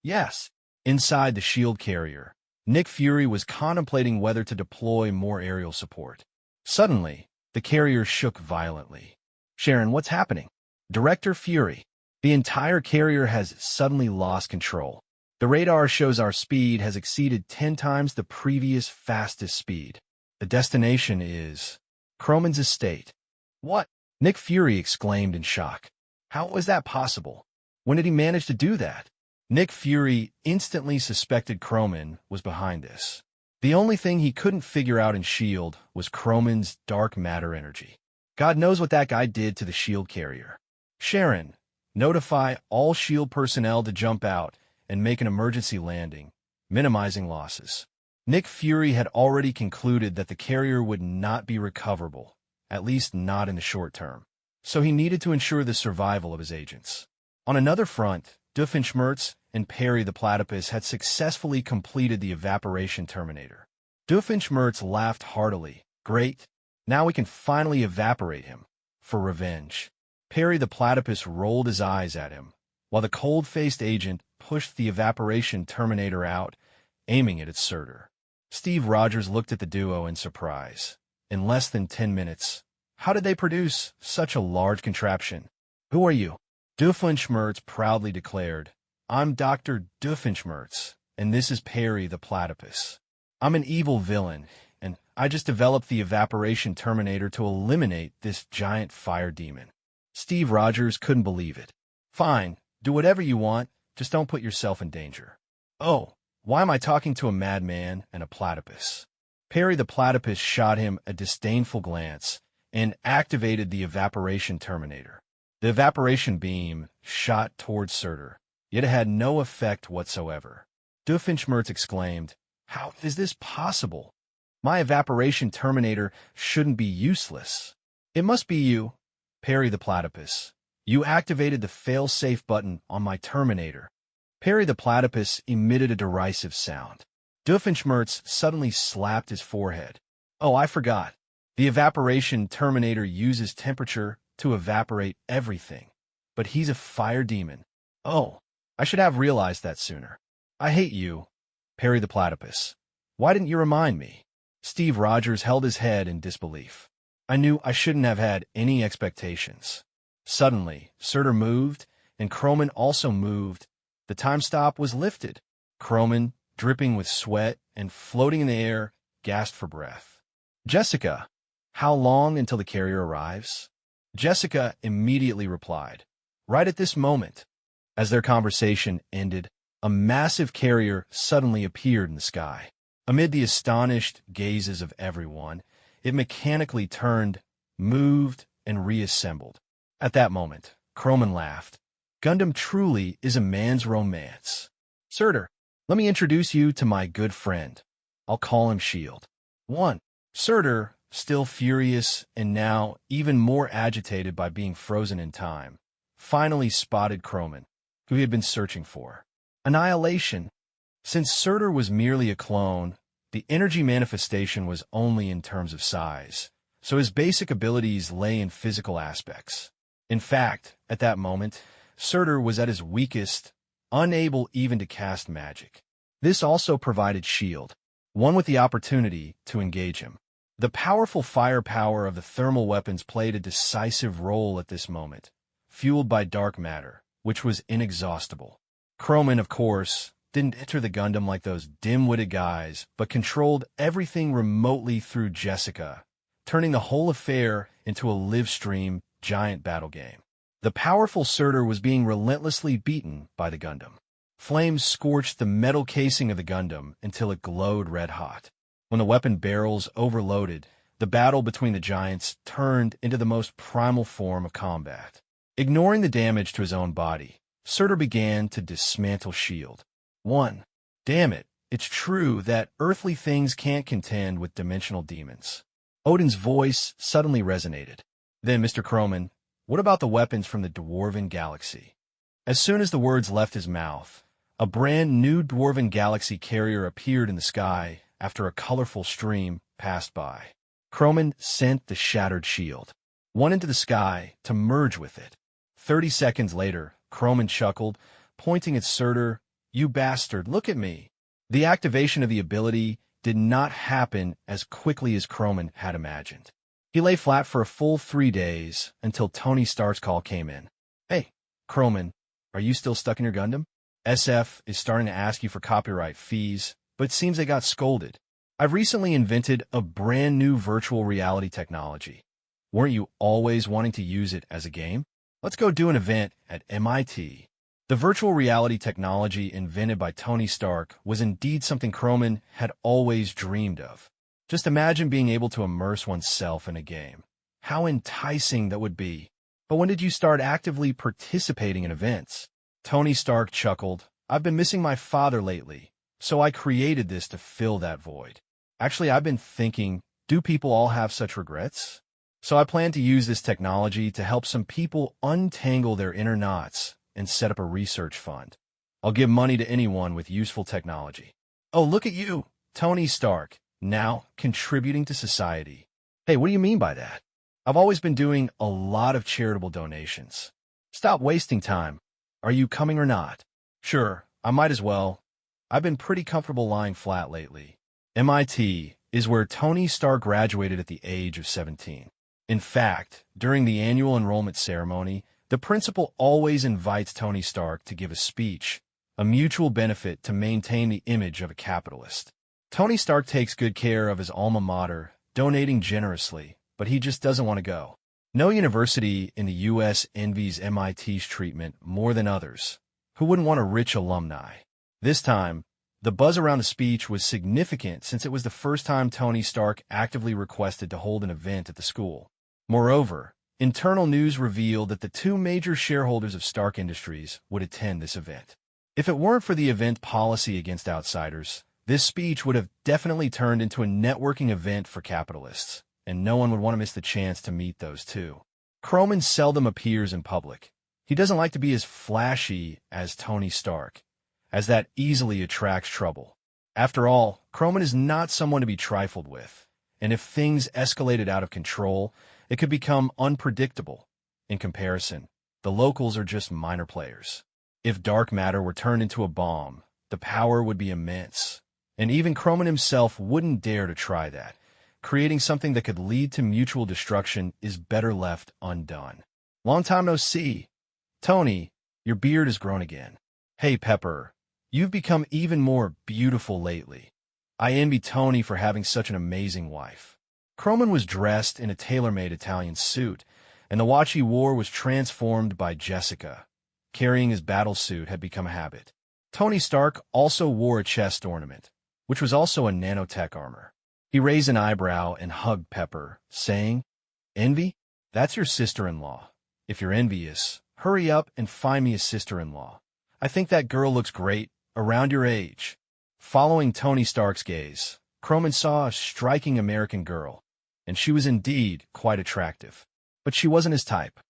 A: Yes. Inside the S.H.I.E.L.D. carrier, Nick Fury was contemplating whether to deploy more aerial support. Suddenly, the carrier shook violently. Sharon, what's happening? Director Fury. The entire carrier has suddenly lost control. The radar shows our speed has exceeded 10 times the previous fastest speed. The destination is Croman's estate. What? Nick Fury exclaimed in shock. How was that possible? When did he manage to do that? Nick Fury instantly suspected Croman was behind this. The only thing he couldn't figure out in S.H.I.E.L.D. was Croman's dark matter energy. God knows what that guy did to the S.H.I.E.L.D. carrier. Sharon, notify all S.H.I.E.L.D. personnel to jump out and make an emergency landing, minimizing losses. Nick Fury had already concluded that the carrier would not be recoverable, at least not in the short term, so he needed to ensure the survival of his agents. On another front, Doofenshmirtz and Peary the Platypus had successfully completed the evaporation Terminator. Doofenshmirtz laughed heartily. Great, now we can finally evaporate him. For revenge. Peary the Platypus rolled his eyes at him, while the cold-faced agent pushed the evaporation Terminator out, aiming it at Surtur. Steve Rogers looked at the duo in surprise. In less than 10 minutes, how did they produce such a large contraption? Who are you? Doofenshmirtz proudly declared, I'm Dr. Doofenshmirtz, and this is Peary the Platypus. I'm an evil villain, and I just developed the evaporation Terminator to eliminate this giant fire demon. Steve Rogers couldn't believe it. Fine, do whatever you want, just don't put yourself in danger. Oh, why am I talking to a madman and a platypus? Peary the Platypus shot him a disdainful glance and activated the evaporation Terminator. The evaporation beam shot towards Surtur, yet it had no effect whatsoever. Doofenshmirtz exclaimed. How is this possible? My evaporation terminator shouldn't be useless. It must be you, Perry the Platypus. You activated the fail-safe button on my terminator. Perry the Platypus emitted a derisive sound. Doofenshmirtz suddenly slapped his forehead. Oh, I forgot. The evaporation terminator uses temperature to evaporate everything. But he's a fire demon. Oh, I should have realized that sooner. I hate you, Perry the Platypus. Why didn't you remind me? Steve Rogers held his head in disbelief. I knew I shouldn't have had any expectations. Suddenly, Surtur moved, and Croman also moved. The time stop was lifted. Croman, dripping with sweat and floating in the air, gasped for breath. Jessica, how long until the carrier arrives? Jessica immediately replied, right at this moment. As their conversation ended, a massive carrier suddenly appeared in the sky. Amid the astonished gazes of everyone, it mechanically turned, moved, and reassembled. At that moment, Croman laughed. Gundam truly is a man's romance. Surtur, let me introduce you to my good friend. I'll call him Shield. 1. Surtur, still furious and now even more agitated by being frozen in time, finally spotted Croman, who he had been searching for. Annihilation. Since Surtur was merely a clone, the energy manifestation was only in terms of size, so his basic abilities lay in physical aspects. In fact, at that moment, Surtur was at his weakest, unable even to cast magic. This also provided Shield, one with the opportunity to engage him. The powerful firepower of the thermal weapons played a decisive role at this moment, fueled by dark matter, which was inexhaustible. Croman, of course, didn't enter the Gundam like those dim-witted guys, but controlled everything remotely through Jessica, turning the whole affair into a live-stream giant battle game. The powerful Surtur was being relentlessly beaten by the Gundam. Flames scorched the metal casing of the Gundam until it glowed red-hot. When the weapon barrels overloaded, the battle between the giants turned into the most primal form of combat. Ignoring the damage to his own body, Surtur began to dismantle Shield. 1. Damn it, it's true that earthly things can't contend with dimensional demons. Odin's voice suddenly resonated. Then, Mr. Croman, what about the weapons from the Dwarven Galaxy? As soon as the words left his mouth, a brand new Dwarven Galaxy carrier appeared in the sky after a colorful stream passed by. Croman sent the shattered shield, one into the sky to merge with it. 30 seconds later, Croman chuckled, pointing at Surtur. You bastard, look at me. The activation of the ability did not happen as quickly as Croman had imagined. He lay flat for a full 3 days until Tony Stark's call came in. Hey, Croman, are you still stuck in your Gundam? SF is starting to ask you for copyright fees, but it seems they got scolded. I've recently invented a brand new virtual reality technology. Weren't you always wanting to use it as a game? Let's go do an event at MIT. The virtual reality technology invented by Tony Stark was indeed something Croman had always dreamed of. Just imagine being able to immerse oneself in a game. How enticing that would be. But when did you start actively participating in events? Tony Stark chuckled. I've been missing my father lately, so I created this to fill that void. Actually, I've been thinking, do people all have such regrets? So I plan to use this technology to help some people untangle their inner knots and set up a research fund. I'll give money to anyone with useful technology. Oh, look at you, Tony Stark, now contributing to society. Hey, what do you mean by that? I've always been doing a lot of charitable donations. Stop wasting time. Are you coming or not? Sure, I might as well. I've been pretty comfortable lying flat lately. MIT is where Tony Stark graduated at the age of 17. In fact, during the annual enrollment ceremony, the principal always invites Tony Stark to give a speech, a mutual benefit to maintain the image of a capitalist. Tony Stark takes good care of his alma mater, donating generously, but he just doesn't want to go. No university in the U.S. envies MIT's treatment more than others. Who wouldn't want a rich alumni? This time, the buzz around the speech was significant since it was the first time Tony Stark actively requested to hold an event at the school. Moreover, internal news revealed that the two major shareholders of Stark Industries would attend this event. If it weren't for the event policy against outsiders, this speech would have definitely turned into a networking event for capitalists, and no one would want to miss the chance to meet those two. Croman seldom appears in public. He doesn't like to be as flashy as Tony Stark, as that easily attracts trouble. After all, Croman is not someone to be trifled with, and if things escalated out of control, it could become unpredictable. In comparison, the locals are just minor players. If dark matter were turned into a bomb, the power would be immense, and even Croman himself wouldn't dare to try that. Creating something that could lead to mutual destruction is better left undone. Long time no see. Tony, your beard has grown again. Hey, Pepper, you've become even more beautiful lately. I envy Tony for having such an amazing wife. Croman was dressed in a tailor-made Italian suit, and the watch he wore was transformed by Jessica. Carrying his battle suit had become a habit. Tony Stark also wore a chest ornament, which was also a nanotech armor. He raised an eyebrow and hugged Pepper, saying, "Envy? That's your sister-in-law. If you're envious, hurry up and find me a sister-in-law. I think that girl looks great, around your age." Following Tony Stark's gaze, Croman saw a striking American girl, and she was indeed quite attractive. But she wasn't his type.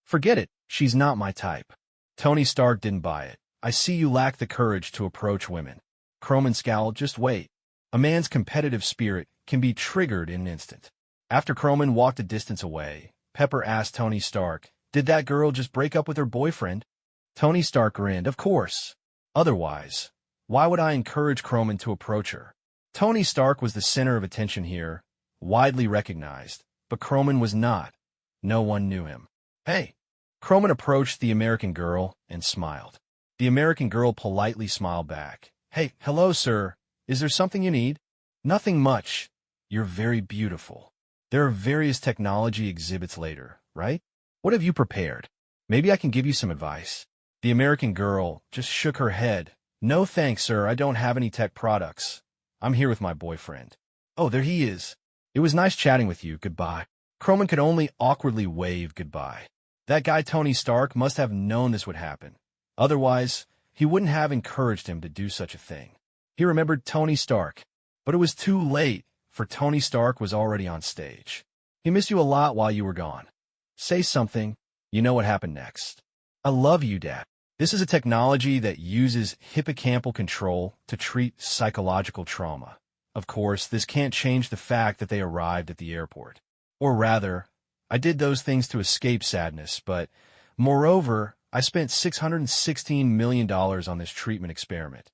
A: "Forget it, she's not my type." Tony Stark didn't buy it. "I see you lack the courage to approach women." Croman scowled. "Just wait. A man's competitive spirit can be triggered in an instant." After Croman walked a distance away, Pepper asked Tony Stark, "Did that girl just break up with her boyfriend?" Tony Stark grinned. "Of course. Otherwise, why would I encourage Croman to approach her?" Tony Stark was the center of attention here, widely recognized, but Croman was not. No one knew him. "Hey." Croman approached the American girl and smiled. The American girl politely smiled back. "Hey, hello, sir. Is there something you need?" "Nothing much. You're very beautiful. There are various technology exhibits later, right? What have you prepared? Maybe I can give you some advice." The American girl just shook her head. "No thanks, sir. I don't have any tech products. I'm here with my boyfriend." "Oh, there he is. It was nice chatting with you. Goodbye." Croman could only awkwardly wave goodbye. That guy Tony Stark must have known this would happen. Otherwise, he wouldn't have encouraged him to do such a thing. He remembered Tony Stark, but it was too late, for Tony Stark was already on stage. "He missed you a lot while you were gone. Say something. You know what happened next." "I love you, Dad." This is a technology that uses hippocampal control to treat psychological trauma. Of course, this can't change the fact that they arrived at the airport. Or rather, I did those things to escape sadness, but moreover, I spent $616 million on this treatment experiment.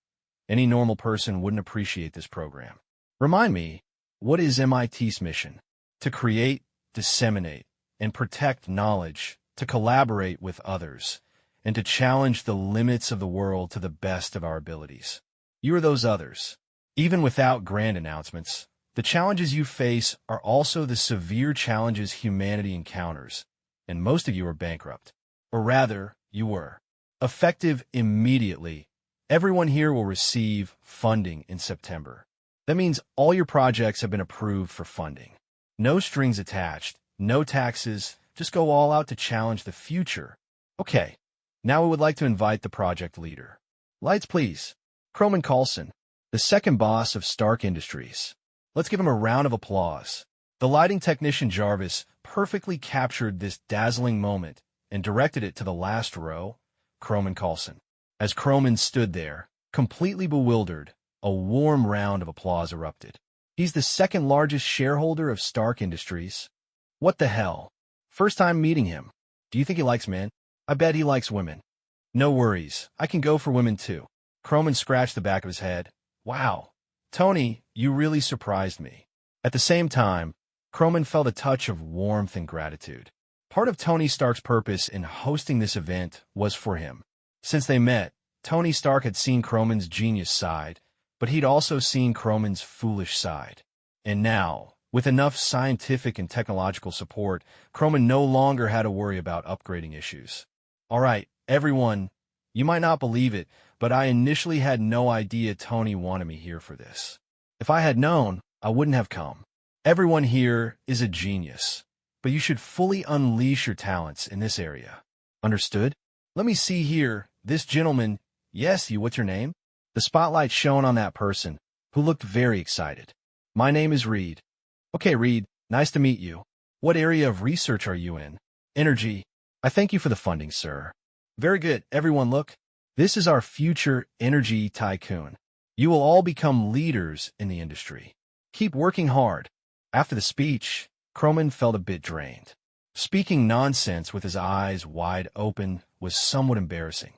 A: Any normal person wouldn't appreciate this program. Remind me, what is MIT's mission? To create, disseminate, and protect knowledge, to collaborate with others, and to challenge the limits of the world to the best of our abilities. You are those others. Even without grand announcements, the challenges you face are also the severe challenges humanity encounters, and most of you are bankrupt. Or rather, you were. Effective immediately, everyone here will receive funding in September. That means all your projects have been approved for funding. No strings attached, no taxes, just go all out to challenge the future. Okay, now we would like to invite the project leader. Lights, please. Croman Coulson, the second boss of Stark Industries. Let's give him a round of applause. The lighting technician Jarvis perfectly captured this dazzling moment and directed it to the last row, Croman Coulson. As Croman stood there, completely bewildered, a warm round of applause erupted. He's the second largest shareholder of Stark Industries. What the hell? First time meeting him. Do you think he likes men? I bet he likes women. No worries, I can go for women too. Croman scratched the back of his head. Wow. Tony, you really surprised me. At the same time, Croman felt a touch of warmth and gratitude. Part of Tony Stark's purpose in hosting this event was for him. Since they met, Tony Stark had seen Croman's genius side, but he'd also seen Croman's foolish side. And now, with enough scientific and technological support, Croman no longer had to worry about upgrading issues. All right, everyone, you might not believe it, but I initially had no idea Tony wanted me here for this. If I had known, I wouldn't have come. Everyone here is a genius, but you should fully unleash your talents in this area. Understood? Let me see here. This gentleman, Yes, what's your name? The spotlight shone on that person, who looked very excited. My name is Reed. Okay, Reed, nice to meet you. What area of research are you in? Energy. I thank you for the funding, sir. Very good. Everyone look. This is our future energy tycoon. You will all become leaders in the industry. Keep working hard. After the speech, Croman felt a bit drained. Speaking nonsense with his eyes wide open was somewhat embarrassing.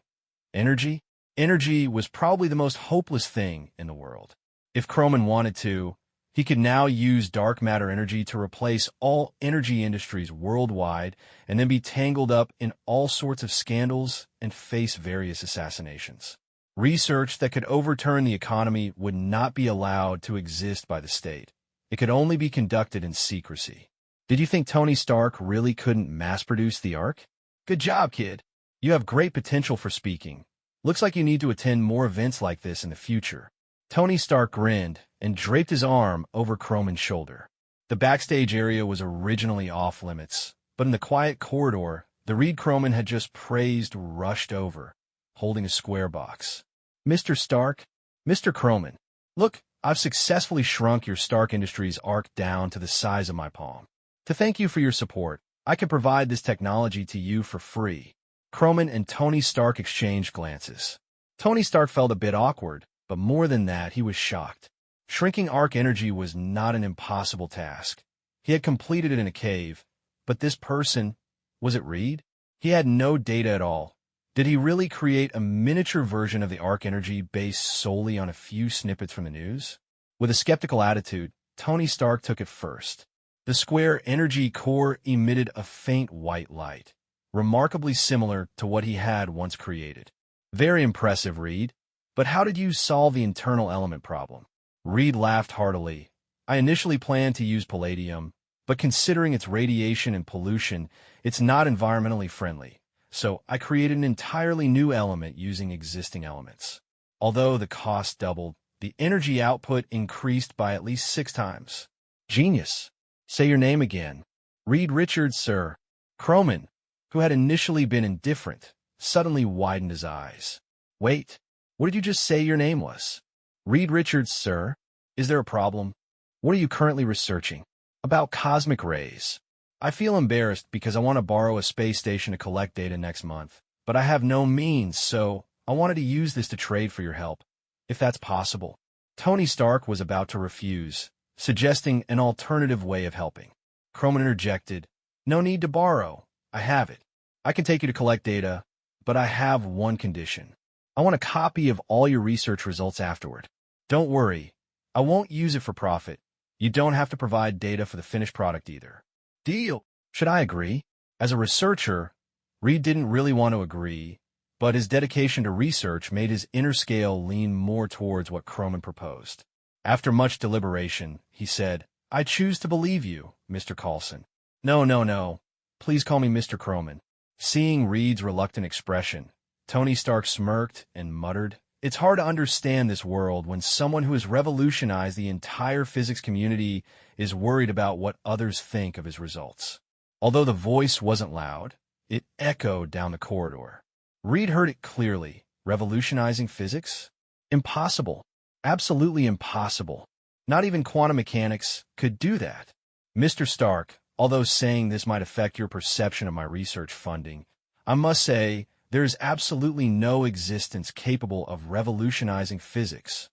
A: Energy? Energy was probably the most hopeless thing in the world. If Croman wanted to, he could now use dark matter energy to replace all energy industries worldwide and then be tangled up in all sorts of scandals and face various assassinations. Research that could overturn the economy would not be allowed to exist by the state. It could only be conducted in secrecy. Did you think Tony Stark really couldn't mass-produce the Ark? Good job, kid. You have great potential for speaking. Looks like you need to attend more events like this in the future. Tony Stark grinned and draped his arm over Croman's shoulder. The backstage area was originally off-limits, but in the quiet corridor, the Reed Croman had just praised rushed over, holding a square box. Mr. Stark? Mr. Croman, look, I've successfully shrunk your Stark Industries Ark down to the size of my palm. To thank you for your support, I can provide this technology to you for free. Croman and Tony Stark exchanged glances. Tony Stark felt a bit awkward, but more than that, he was shocked. Shrinking Ark energy was not an impossible task. He had completed it in a cave, but this person, was it Reed? He had no data at all. Did he really create a miniature version of the Ark energy based solely on a few snippets from the news? With a skeptical attitude, Tony Stark took it first. The square energy core emitted a faint white light, remarkably similar to what he had once created. Very impressive, Reed. But how did you solve the internal element problem? Reed laughed heartily. I initially planned to use palladium, but considering its radiation and pollution, it's not environmentally friendly. So I created an entirely new element using existing elements. Although the cost doubled, the energy output increased by at least 6 times. Genius. Say your name again. Reed Richards, sir. Croman, who had initially been indifferent, suddenly widened his eyes. Wait, what did you just say your name was? Reed Richards, sir. Is there a problem? What are you currently researching? About cosmic rays. I feel embarrassed because I want to borrow a space station to collect data next month, but I have no means, so I wanted to use this to trade for your help, if that's possible. Tony Stark was about to refuse, suggesting an alternative way of helping. Croman interjected, No need to borrow. I have it. I can take you to collect data, but I have one condition. I want a copy of all your research results afterward. Don't worry. I won't use it for profit. You don't have to provide data for the finished product either. Deal. Should I agree? As a researcher, Reed didn't really want to agree, but his dedication to research made his inner scale lean more towards what Croman proposed. After much deliberation, he said, I choose to believe you, Mr. Coulson. No. Please call me Mr. Croman. Seeing Reed's reluctant expression, Tony Stark smirked and muttered, It's hard to understand this world when someone who has revolutionized the entire physics community is worried about what others think of his results. Although the voice wasn't loud, it echoed down the corridor. Reed heard it clearly. Revolutionizing physics? Impossible. Absolutely impossible. Not even quantum mechanics could do that. Mr. Stark, although saying this might affect your perception of my research funding, I must say there is absolutely no existence capable of revolutionizing physics.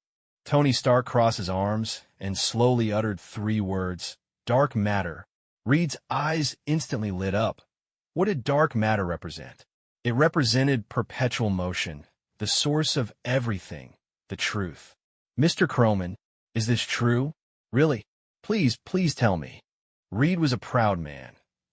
A: Tony Stark crossed his arms and slowly uttered 3 words, dark matter. Reed's eyes instantly lit up. What did dark matter represent? It represented perpetual motion, the source of everything, the truth. Mr. Croman, is this true? Really? Please tell me. Reed was a proud man,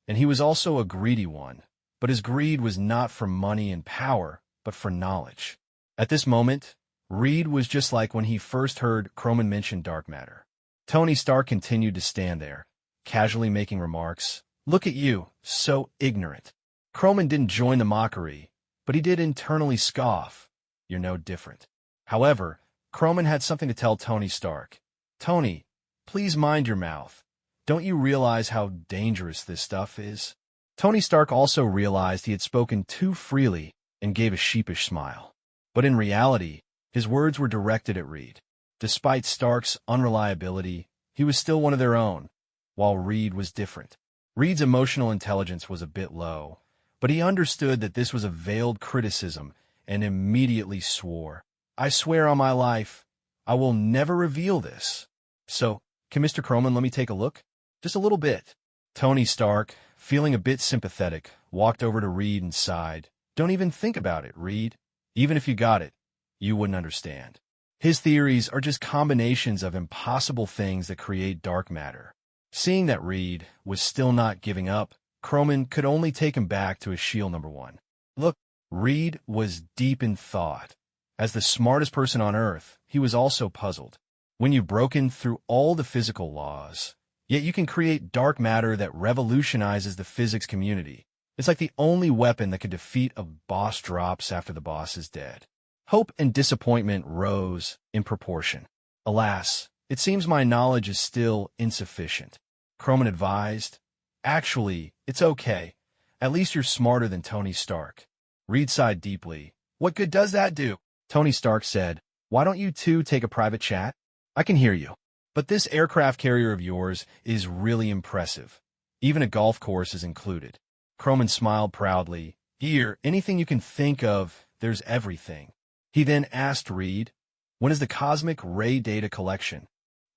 A: and he was also a greedy one, but his greed was not for money and power, but for knowledge. At this moment, Reed was just like when he first heard Croman mention dark matter. Tony Stark continued to stand there, casually making remarks. Look at you, so ignorant. Croman didn't join the mockery, but he did internally scoff. You're no different. However, Croman had something to tell Tony Stark. Tony, please mind your mouth. Don't you realize how dangerous this stuff is? Tony Stark also realized he had spoken too freely and gave a sheepish smile. But in reality, his words were directed at Reed. Despite Stark's unreliability, he was still one of their own, while Reed was different. Reed's emotional intelligence was a bit low, but he understood that this was a veiled criticism and immediately swore, "I swear on my life, I will never reveal this. So, can Mr. Croman let me take a look? Just a little bit." Tony Stark, feeling a bit sympathetic, walked over to Reed and sighed. "Don't even think about it, Reed. Even if you got it, you wouldn't understand. His theories are just combinations of impossible things that create dark matter." Seeing that Reed was still not giving up, Croman could only take him back to his shield number one. Look, Reed was deep in thought. As the smartest person on Earth, he was also puzzled. When you've broken through all the physical laws, yet you can create dark matter that revolutionizes the physics community. It's like the only weapon that can defeat a boss drops after the boss is dead. Hope and disappointment rose in proportion. Alas, it seems my knowledge is still insufficient. Croman advised, "Actually, it's okay. At least you're smarter than Tony Stark." Reed sighed deeply. "What good does that do?" Tony Stark said, "Why don't you two take a private chat? I can hear you. But this aircraft carrier of yours is really impressive. Even a golf course is included." Croman smiled proudly. "Here, anything you can think of, there's everything." He then asked Reed, "When is the cosmic ray data collection?"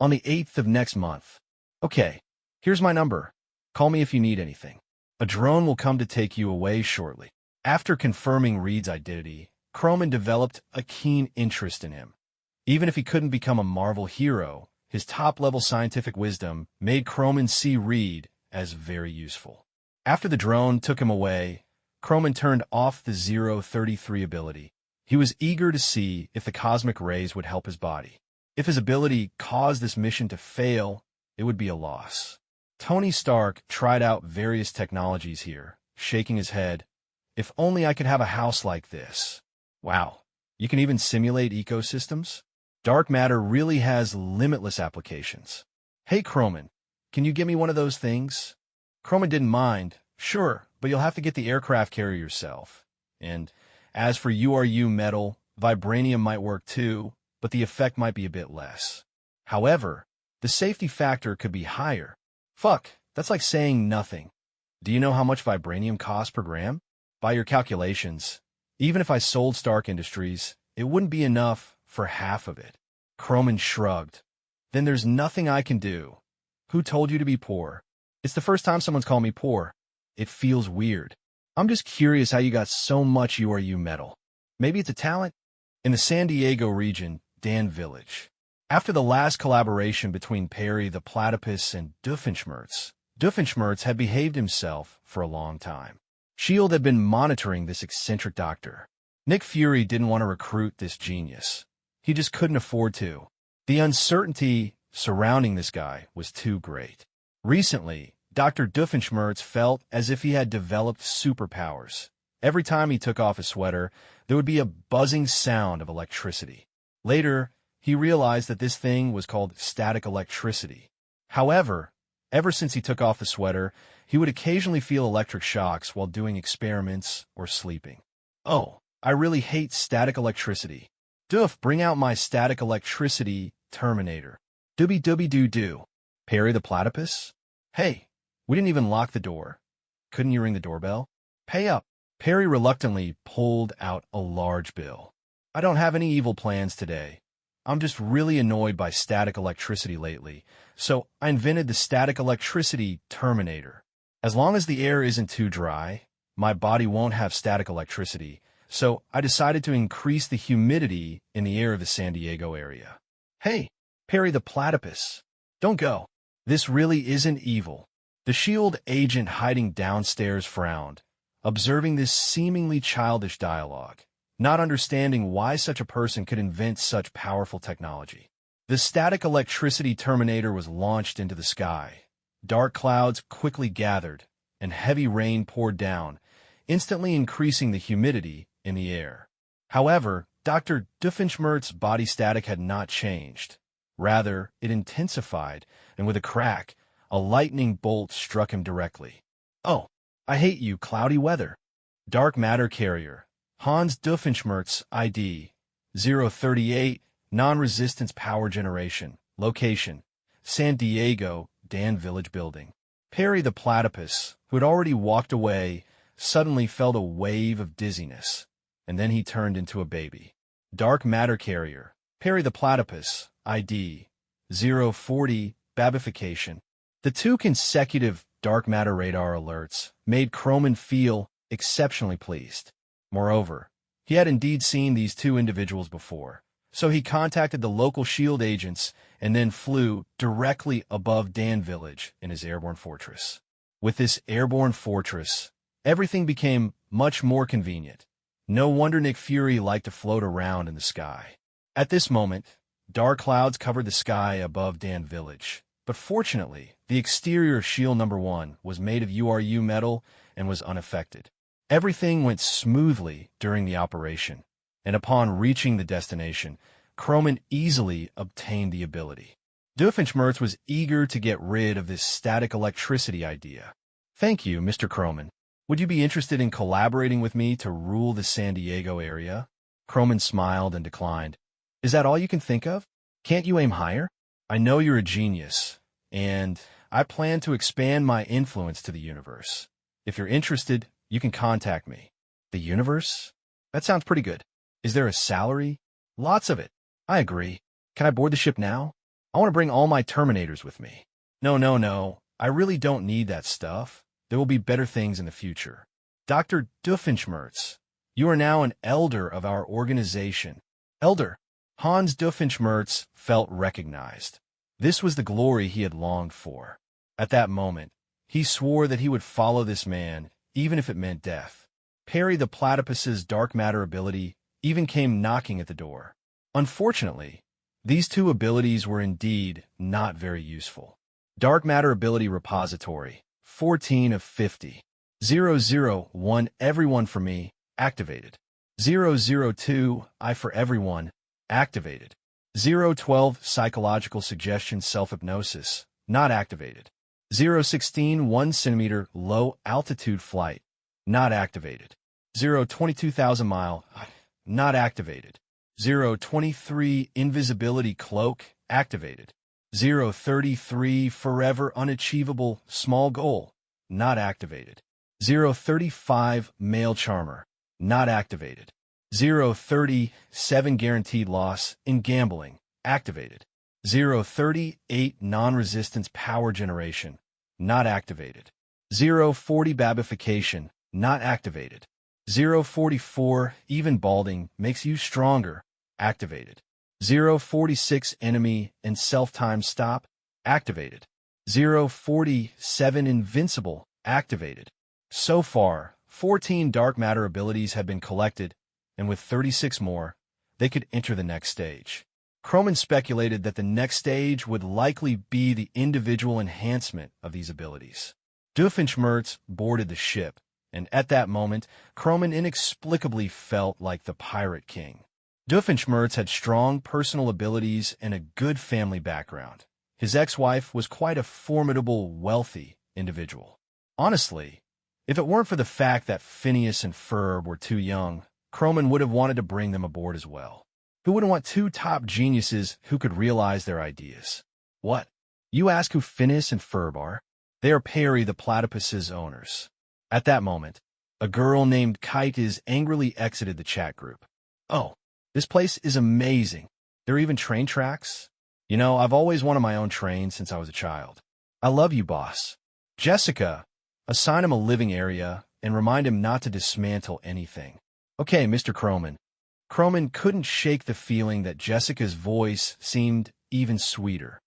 A: "On the 8th of next month." "Okay, here's my number. Call me if you need anything. A drone will come to take you away shortly." After confirming Reed's identity, Croman developed a keen interest in him. Even if he couldn't become a Marvel hero, his top-level scientific wisdom made Croman see Reed as very useful. After the drone took him away, Croman turned off the 033 ability. He was eager to see if the cosmic rays would help his body. If his ability caused this mission to fail, it would be a loss. Tony Stark tried out various technologies here, shaking his head. "If only I could have a house like this." Wow, you can even simulate ecosystems? Dark matter really has limitless applications. "Hey, Croman, can you give me one of those things?" Croman didn't mind. "Sure, but you'll have to get the aircraft carrier yourself. And as for URU metal, vibranium might work too, but the effect might be a bit less. However, the safety factor could be higher." "Fuck, that's like saying nothing. Do you know how much vibranium costs per gram?" "By your calculations, even if I sold Stark Industries, it wouldn't be enough for half of it." Croman shrugged. "Then there's nothing I can do." "Who told you to be poor?" "It's the first time someone's called me poor. It feels weird. I'm just curious how you got so much URU metal. Maybe it's a talent?" "In the San Diego region, Dan Village. After the last collaboration between Perry the Platypus and Doofenshmirtz had behaved himself for a long time. S.H.I.E.L.D. had been monitoring this eccentric doctor. Nick Fury didn't want to recruit this genius. He just couldn't afford to. The uncertainty surrounding this guy was too great. Recently, Dr. Doofenshmirtz felt as if he had developed superpowers. Every time he took off his sweater, there would be a buzzing sound of electricity. Later, he realized that this thing was called static electricity. However, ever since he took off the sweater, he would occasionally feel electric shocks while doing experiments or sleeping. "Oh, I really hate static electricity. Doof, bring out my static electricity Terminator. Dooby-dooby-doo-doo." "Perry the Platypus?" "Hey, we didn't even lock the door. Couldn't you ring the doorbell?" "Pay up." Perry reluctantly pulled out a large bill. "I don't have any evil plans today. I'm just really annoyed by static electricity lately, so I invented the static electricity Terminator. As long as the air isn't too dry, my body won't have static electricity, so I decided to increase the humidity in the air of the San Diego area." "Hey, Perry the Platypus, don't go. This really isn't evil." The S.H.I.E.L.D. agent hiding downstairs frowned, observing this seemingly childish dialogue, not understanding why such a person could invent such powerful technology. The static electricity Terminator was launched into the sky. Dark clouds quickly gathered, and heavy rain poured down, instantly increasing the humidity in the air. However, Dr. Doofenshmirtz's body static had not changed. Rather, it intensified, and with a crack, a lightning bolt struck him directly. "Oh, I hate you, cloudy weather. Dark matter carrier, Hans Doofenshmirtz, ID 038, Non-Resistance Power Generation, Location, San Diego, Dan Village Building. Perry the platypus, who had already walked away, suddenly felt a wave of dizziness, and then he turned into a baby. Dark matter carrier, Perry the platypus, ID 040, babification. The two consecutive dark matter radar alerts made Croman feel exceptionally pleased. Moreover, he had indeed seen these two individuals before, so he contacted the local SHIELD agents and then flew directly above Dan Village in his airborne fortress. With this airborne fortress, everything became much more convenient. No wonder Nick Fury liked to float around in the sky. At this moment, dark clouds covered the sky above Dan Village, but fortunately, the exterior of SHIELD No. 1 was made of URU metal and was unaffected. Everything went smoothly during the operation, and upon reaching the destination, Croman easily obtained the ability. Doofenshmirtz was eager to get rid of this static electricity idea. Thank you, Mr. Croman. Would you be interested in collaborating with me to rule the San Diego area? Croman smiled and declined. Is that all you can think of? Can't you aim higher? I know you're a genius, and I plan to expand my influence to the universe. If you're interested, you can contact me. The universe? That sounds pretty good. Is there a salary? Lots of it. I agree. Can I board the ship now? I want to bring all my Terminators with me. No. I really don't need that stuff. There will be better things in the future. Dr. Doofenshmirtz, you are now an elder of our organization. Elder. Hans Doofenshmirtz felt recognized. This was the glory he had longed for. At that moment, he swore that he would follow this man, even if it meant death. Perry the platypus's dark matter ability even came knocking at the door. Unfortunately, these two abilities were indeed not very useful. Dark matter ability repository, 14 of 50. 001, everyone for me, activated. 002, I for everyone, activated. 012, psychological suggestion self-hypnosis, not activated. 016, 1 centimeter low altitude flight, not activated. 022,000 mile, not activated. 023, invisibility cloak, activated. 033, forever unachievable small goal, not activated. 035, male charmer, not activated. 037, guaranteed loss in gambling, activated. 038, non-resistance power generation, not activated. 040, babification, not activated. 044, even balding makes you stronger, activated. 046, enemy and self-time stop, activated. 047, invincible, activated. So far, 14 dark matter abilities have been collected, and with 36 more, they could enter the next stage. Croman speculated that the next stage would likely be the individual enhancement of these abilities. Doofenshmirtz boarded the ship, and at that moment, Croman inexplicably felt like the Pirate King. Doofenshmirtz had strong personal abilities and a good family background. His ex-wife was quite a formidable, wealthy individual. Honestly, if it weren't for the fact that Phineas and Ferb were too young, Croman would have wanted to bring them aboard as well. Who wouldn't want two top geniuses who could realize their ideas? What? You ask who Phineas and Ferb are? They are Perry the platypus's owners. At that moment, a girl named Kite angrily exited the chat group. Oh, this place is amazing. There are even train tracks? You know, I've always wanted my own train since I was a child. I love you, boss. Jessica, assign him a living area and remind him not to dismantle anything. Okay, Mr. Croman. Croman couldn't shake the feeling that Jessica's voice seemed even sweeter.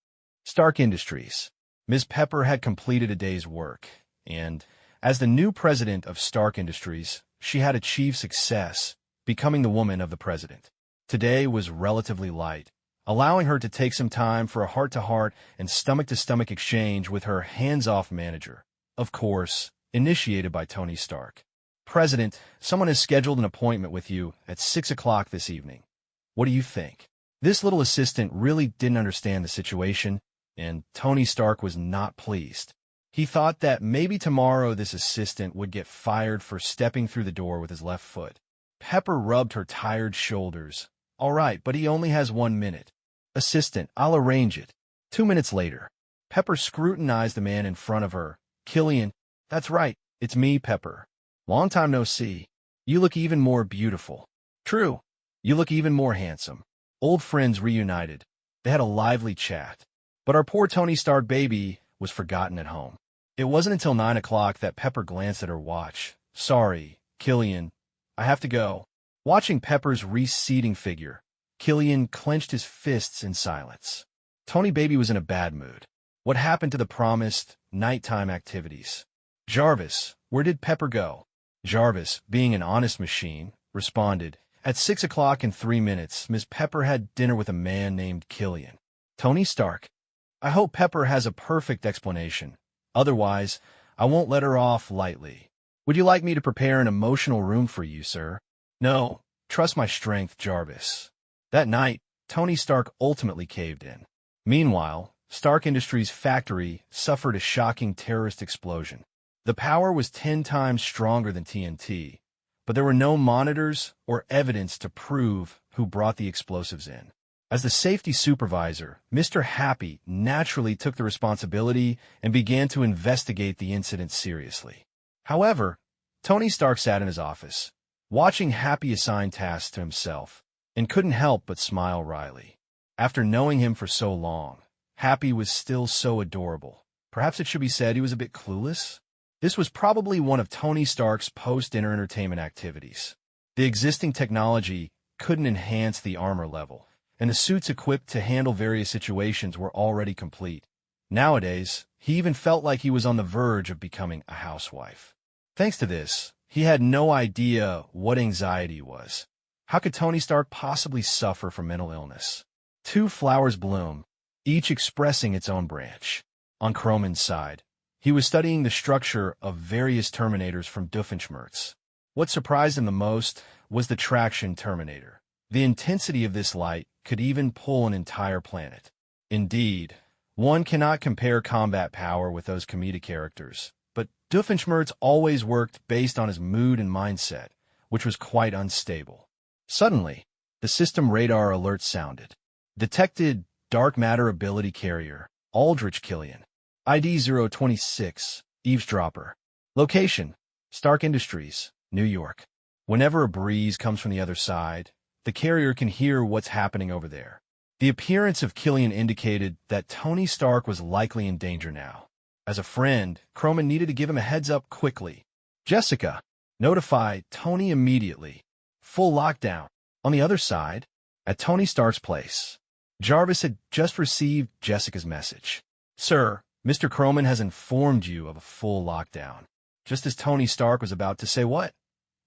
A: Stark Industries. Ms. Pepper had completed a day's work, and as the new president of Stark Industries, she had achieved success, becoming the woman of the president. Today was relatively light, allowing her to take some time for a heart-to-heart and stomach-to-stomach exchange with her hands-off manager, of course, initiated by Tony Stark. President, someone has scheduled an appointment with you at 6 o'clock this evening. What do you think? This little assistant really didn't understand the situation, and Tony Stark was not pleased. He thought that maybe tomorrow this assistant would get fired for stepping through the door with his left foot. Pepper rubbed her tired shoulders. All right, but he only has 1 minute. Assistant, I'll arrange it. 2 minutes later, Pepper scrutinized the man in front of her. Killian, that's right, it's me, Pepper. Long time no see. You look even more beautiful. True, you look even more handsome. Old friends reunited. They had a lively chat. But our poor Tony Stark baby was forgotten at home. It wasn't until 9 o'clock that Pepper glanced at her watch. Sorry, Killian, I have to go. Watching Pepper's receding figure, Killian clenched his fists in silence. Tony baby was in a bad mood. What happened to the promised nighttime activities? Jarvis, where did Pepper go? Jarvis, being an honest machine, responded, at 6 o'clock in 3 minutes, Miss Pepper had dinner with a man named Killian. Tony Stark. I hope Pepper has a perfect explanation. Otherwise, I won't let her off lightly. Would you like me to prepare an emotional room for you, sir? No, trust my strength, Jarvis. That night, Tony Stark ultimately caved in. Meanwhile, Stark Industries' factory suffered a shocking terrorist explosion. The power was 10 times stronger than TNT, but there were no monitors or evidence to prove who brought the explosives in. As the safety supervisor, Mr. Happy naturally took the responsibility and began to investigate the incident seriously. However, Tony Stark sat in his office, watching Happy assign tasks to himself, and couldn't help but smile wryly. After knowing him for so long, Happy was still so adorable. Perhaps it should be said he was a bit clueless? This was probably one of Tony Stark's post-dinner entertainment activities. The existing technology couldn't enhance the armor level, and the suits equipped to handle various situations were already complete. Nowadays, he even felt like he was on the verge of becoming a housewife. Thanks to this, he had no idea what anxiety was. How could Tony Stark possibly suffer from mental illness? 2 flowers bloom, each expressing its own branch. On Croman's side, he was studying the structure of various terminators from Doofenshmirtz. What surprised him the most was the traction terminator. The intensity of this light could even pull an entire planet. Indeed, one cannot compare combat power with those comedic characters, but Doofenshmirtz always worked based on his mood and mindset, which was quite unstable. Suddenly, the system radar alert sounded. Detected dark matter ability carrier, Aldrich Killian. ID 026, eavesdropper. Location, Stark Industries, New York. Whenever a breeze comes from the other side, the carrier can hear what's happening over there. The appearance of Killian indicated that Tony Stark was likely in danger now. As a friend, Croman needed to give him a heads up quickly. Jessica, notify Tony immediately. Full lockdown. On the other side, at Tony Stark's place, Jarvis had just received Jessica's message. Sir, Mr. Croman has informed you of a full lockdown. Just as Tony Stark was about to say what?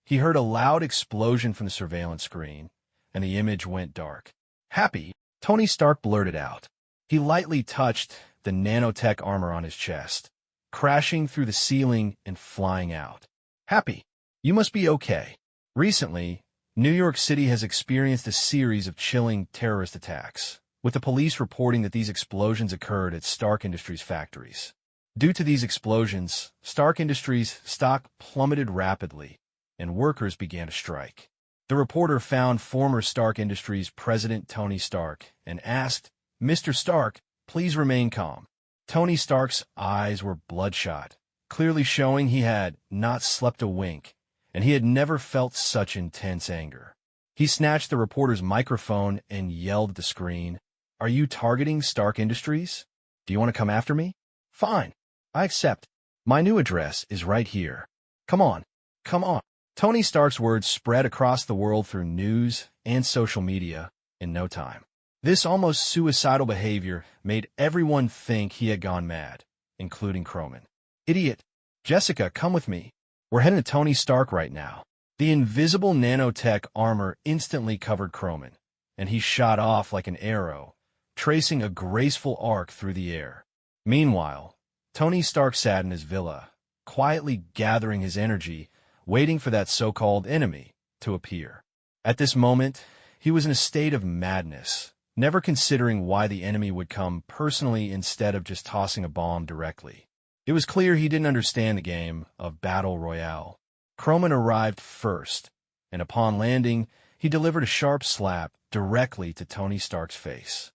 A: He heard a loud explosion from the surveillance screen, and the image went dark. Happy, Tony Stark blurted out. He lightly touched the nanotech armor on his chest, crashing through the ceiling and flying out. Happy, you must be okay. Recently, New York City has experienced a series of chilling terrorist attacks, with the police reporting that these explosions occurred at Stark Industries factories. Due to these explosions, Stark Industries' stock plummeted rapidly, and workers began to strike. The reporter found former Stark Industries president Tony Stark and asked, Mr. Stark, please remain calm. Tony Stark's eyes were bloodshot, clearly showing he had not slept a wink, and he had never felt such intense anger. He snatched the reporter's microphone and yelled at the screen, Are you targeting Stark Industries? Do you want to come after me? Fine, I accept. My new address is right here. Come on, come on. Tony Stark's words spread across the world through news and social media in no time. This almost suicidal behavior made everyone think he had gone mad, including Croman. Idiot. Jessica, come with me. We're heading to Tony Stark right now. The invisible nanotech armor instantly covered Croman, and he shot off like an arrow, tracing a graceful arc through the air. Meanwhile, Tony Stark sat in his villa, quietly gathering his energy, waiting for that so-called enemy to appear. At this moment, he was in a state of madness, never considering why the enemy would come personally instead of just tossing a bomb directly. It was clear he didn't understand the game of Battle Royale. Croman arrived first, and upon landing, he delivered a sharp slap directly to Tony Stark's face.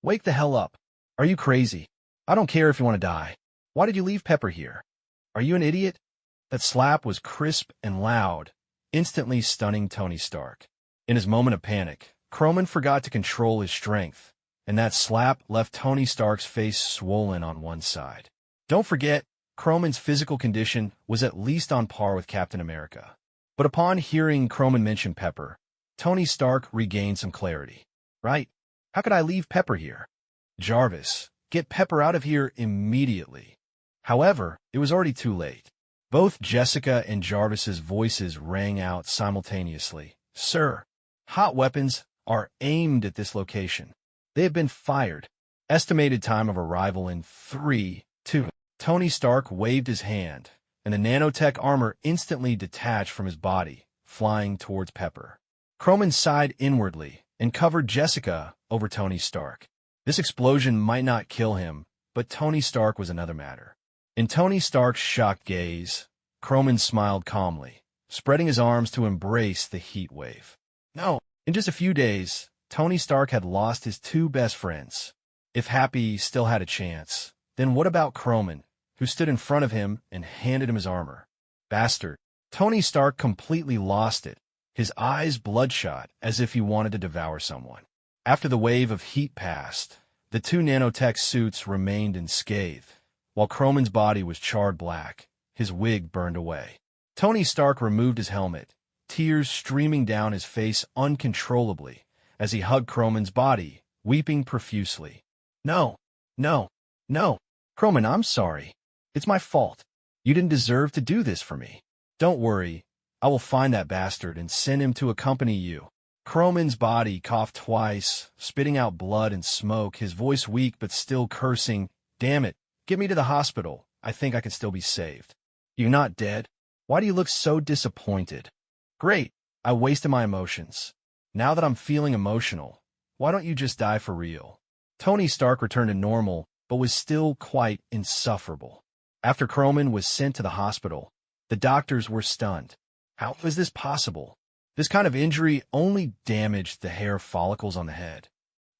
A: "Wake the hell up. Are you crazy? I don't care if you want to die. Why did you leave Pepper here? Are you an idiot?" That slap was crisp and loud, instantly stunning Tony Stark. In his moment of panic, Croman forgot to control his strength, and that slap left Tony Stark's face swollen on one side. Don't forget, Croman's physical condition was at least on par with Captain America. But upon hearing Croman mention Pepper, Tony Stark regained some clarity. "Right? How could I leave Pepper here? Jarvis, get Pepper out of here immediately." However, it was already too late. Both Jessica and Jarvis's voices rang out simultaneously. "Sir, hot weapons are aimed at this location. They have been fired. Estimated time of arrival in 3, 2. Tony Stark waved his hand, and the nanotech armor instantly detached from his body, flying towards Pepper. Croman sighed inwardly and covered Jessica over Tony Stark. This explosion might not kill him, but Tony Stark was another matter. In Tony Stark's shocked gaze, Croman smiled calmly, spreading his arms to embrace the heat wave. No, in just a few days, Tony Stark had lost his two best friends. If Happy still had a chance, then what about Croman, who stood in front of him and handed him his armor? Bastard. Tony Stark completely lost it, his eyes bloodshot as if he wanted to devour someone. After the wave of heat passed, the two nanotech suits remained unscathed, while Croman's body was charred black, his wig burned away. Tony Stark removed his helmet, tears streaming down his face uncontrollably as he hugged Croman's body, weeping profusely. No, no, no. Croman, I'm sorry. It's my fault. You didn't deserve to do this for me. Don't worry. I will find that bastard and send him to accompany you. Croman's body coughed twice, spitting out blood and smoke, his voice weak but still cursing. Damn it. Get me to the hospital. I think I can still be saved. You're not dead? Why do you look so disappointed? Great. I wasted my emotions. Now that I'm feeling emotional, why don't you just die for real? Tony Stark returned to normal, but was still quite insufferable. After Croman was sent to the hospital, the doctors were stunned. How was this possible? This kind of injury only damaged the hair follicles on the head.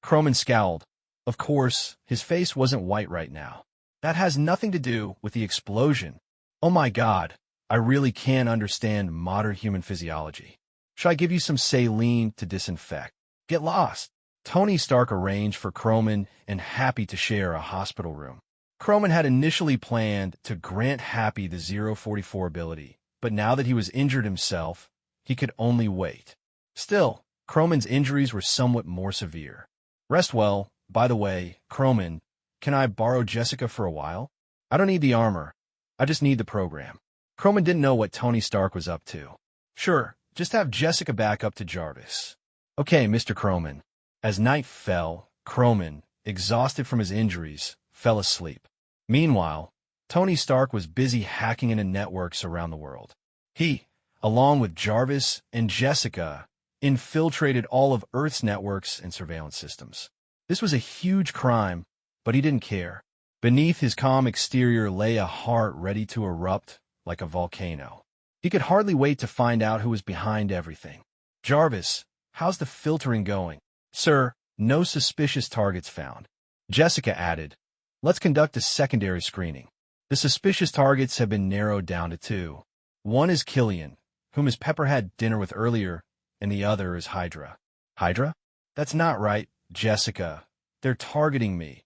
A: Croman scowled. Of course, his face wasn't white right now. That has nothing to do with the explosion. Oh my God, I really can't understand modern human physiology. Should I give you some saline to disinfect? Get lost. Tony Stark arranged for Croman and Happy to share a hospital room. Croman had initially planned to grant Happy the 044 ability, but now that he was injured himself, he could only wait. Still, Croman's injuries were somewhat more severe. Rest well. By the way, Croman, can I borrow Jessica for a while? I don't need the armor. I just need the program. Croman didn't know what Tony Stark was up to. Sure, just have Jessica back up to Jarvis. Okay, Mr. Croman. As night fell, Croman, exhausted from his injuries, fell asleep. Meanwhile, Tony Stark was busy hacking into networks around the world. He, along with Jarvis and Jessica, infiltrated all of Earth's networks and surveillance systems. This was a huge crime, but he didn't care. Beneath his calm exterior lay a heart ready to erupt like a volcano. He could hardly wait to find out who was behind everything. Jarvis, how's the filtering going? Sir, no suspicious targets found. Jessica added, let's conduct a secondary screening. The suspicious targets have been narrowed down to two. One is Killian, whom his Pepper had dinner with earlier, and the other is Hydra. Hydra? That's not right, Jessica. They're targeting me.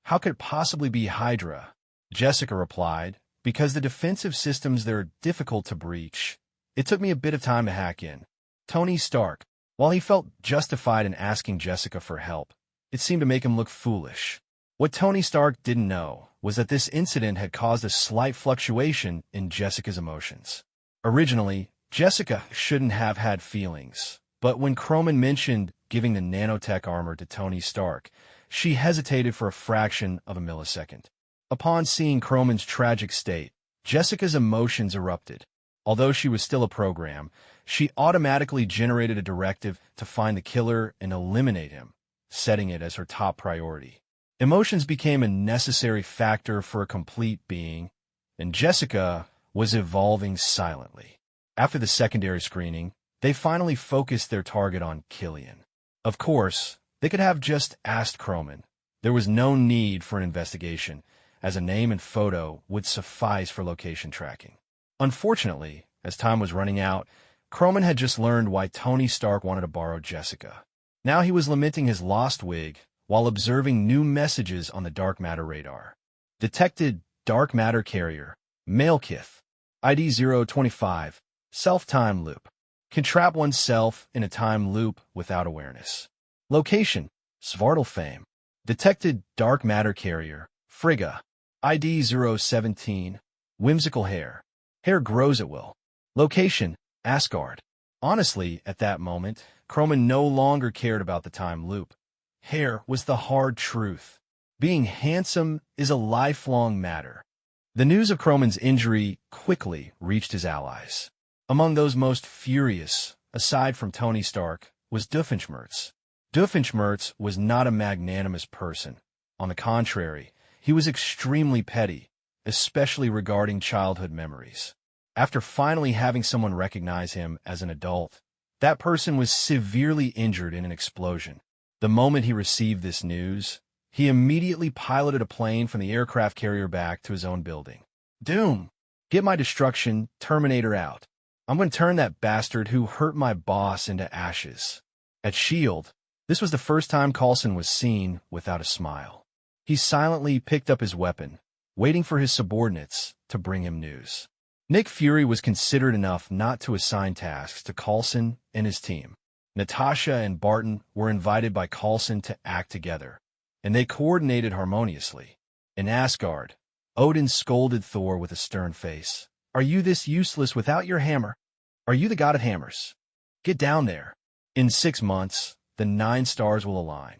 A: How could it possibly be Hydra? Jessica replied, because the defensive systems there are difficult to breach. It took me a bit of time to hack in. Tony Stark, while he felt justified in asking Jessica for help, it seemed to make him look foolish. What Tony Stark didn't know was that this incident had caused a slight fluctuation in Jessica's emotions. Originally, Jessica shouldn't have had feelings, but when Croman mentioned giving the nanotech armor to Tony Stark, she hesitated for a fraction of a millisecond. Upon seeing Croman's tragic state, Jessica's emotions erupted. Although she was still a program, she automatically generated a directive to find the killer and eliminate him, setting it as her top priority. Emotions became a necessary factor for a complete being, and Jessica was evolving silently. After the secondary screening, They finally focused their target on Killian. Of course, they could have just asked Croman. There was no need for an investigation, as a name and photo would suffice for location tracking. Unfortunately, as time was running out, Croman had just learned why Tony Stark wanted to borrow Jessica. Now he was lamenting his lost wig while observing new messages on the dark matter radar. Detected dark matter carrier, Malekith, ID 025, self-time loop. Can trap oneself in a time loop without awareness. Location, Svartalfheim. Detected dark matter carrier, Frigga, ID 017, whimsical hair. Hair grows at will. Location, Asgard. Honestly, at that moment, Croman no longer cared about the time loop. Hair was the hard truth. Being handsome is a lifelong matter. The news of Croman's injury quickly reached his allies. Among those most furious, aside from Tony Stark, was Doofenshmirtz. Doofenshmirtz was not a magnanimous person. On the contrary, he was extremely petty, especially regarding childhood memories. After finally having someone recognize him as an adult, that person was severely injured in an explosion. The moment he received this news, he immediately piloted a plane from the aircraft carrier back to his own building. Doom! Get my destruction, Terminator out. I'm going to turn that bastard who hurt my boss into ashes. At S.H.I.E.L.D., this was the first time Coulson was seen without a smile. He silently picked up his weapon, waiting for his subordinates to bring him news. Nick Fury was considerate enough not to assign tasks to Coulson and his team. Natasha and Barton were invited by Coulson to act together, and they coordinated harmoniously. In Asgard, Odin scolded Thor with a stern face. Are you this useless without your hammer? Are you the god of hammers? Get down there. In 6 months, the 9 stars will align.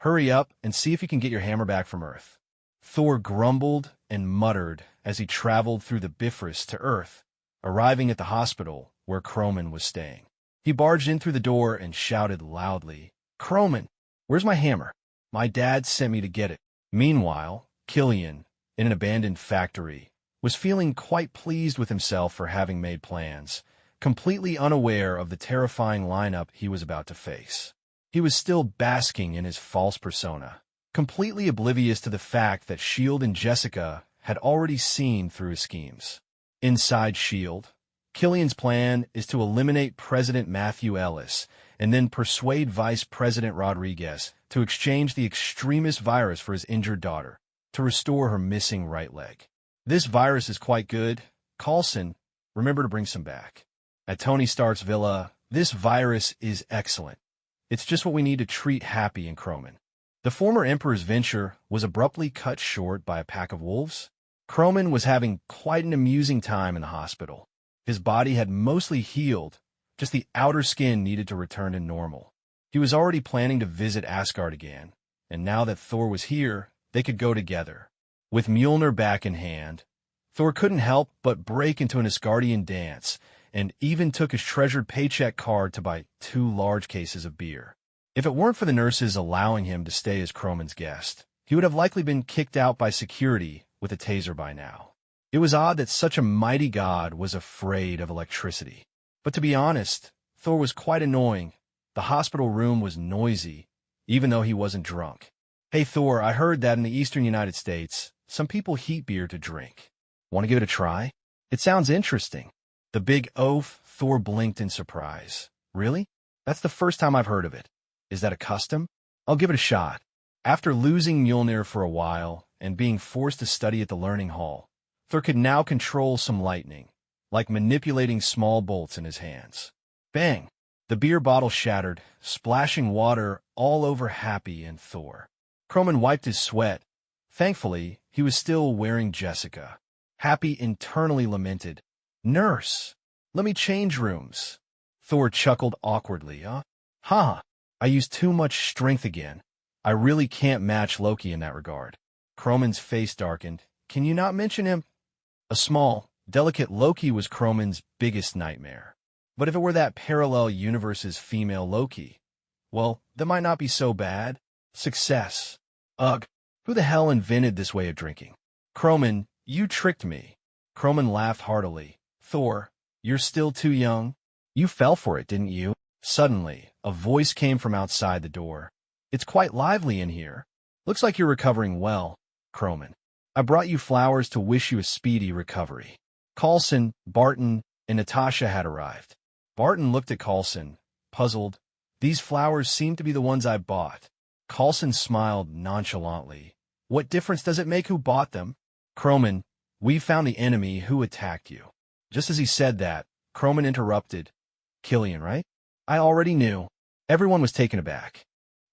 A: Hurry up and see if you can get your hammer back from Earth. Thor grumbled and muttered as he traveled through the Bifrost to Earth, arriving at the hospital where Croman was staying. He barged in through the door and shouted loudly, Croman, where's my hammer? My dad sent me to get it. Meanwhile, Killian, in an abandoned factory, was feeling quite pleased with himself for having made plans, completely unaware of the terrifying lineup he was about to face. He was still basking in his false persona, completely oblivious to the fact that S.H.I.E.L.D. and Jessica had already seen through his schemes. Inside S.H.I.E.L.D., Killian's plan is to eliminate President Matthew Ellis and then persuade Vice President Rodriguez to exchange the extremist virus for his injured daughter, to restore her missing right leg. This virus is quite good. Coulson, remember to bring some back. At Tony Stark's villa, this virus is excellent. It's just what we need to treat Happy and Croman. The former Emperor's venture was abruptly cut short by a pack of wolves. Croman was having quite an amusing time in the hospital. His body had mostly healed, just the outer skin needed to return to normal. He was already planning to visit Asgard again, and now that Thor was here, they could go together. With Mjolnir back in hand, Thor couldn't help but break into an Asgardian dance, and even took his treasured paycheck card to buy 2 large cases of beer. If it weren't for the nurses allowing him to stay as Croman's guest, he would have likely been kicked out by security with a taser by now. It was odd that such a mighty god was afraid of electricity. But to be honest, Thor was quite annoying. The hospital room was noisy, even though he wasn't drunk. Hey Thor, I heard that in the eastern United States, some people heat beer to drink. Want to give it a try? It sounds interesting. The big oaf, Thor blinked in surprise. Really? That's the first time I've heard of it. Is that a custom? I'll give it a shot. After losing Mjolnir for a while and being forced to study at the learning hall, Thor could now control some lightning, like manipulating small bolts in his hands. Bang! The beer bottle shattered, splashing water all over Happy and Thor. Croman wiped his sweat. Thankfully, he was still wearing Jessica. Happy internally lamented, Nurse, let me change rooms. Thor chuckled awkwardly, Ha! I used too much strength again. I really can't match Loki in that regard. Croman's face darkened. Can you not mention him? A small, delicate Loki was Croman's biggest nightmare. But if it were that parallel universe's female Loki, well, that might not be so bad. Success. Ugh, who the hell invented this way of drinking? Croman, you tricked me. Croman laughed heartily. Thor, you're still too young. You fell for it, didn't you? Suddenly, a voice came from outside the door. It's quite lively in here. Looks like you're recovering well, Croman. I brought you flowers to wish you a speedy recovery. Coulson, Barton, and Natasha had arrived. Barton looked at Coulson, puzzled. These flowers seem to be the ones I bought. Coulson smiled nonchalantly. What difference does it make who bought them? Croman, we found the enemy who attacked you. Just as he said that, Croman interrupted. Killian, right? I already knew. Everyone was taken aback.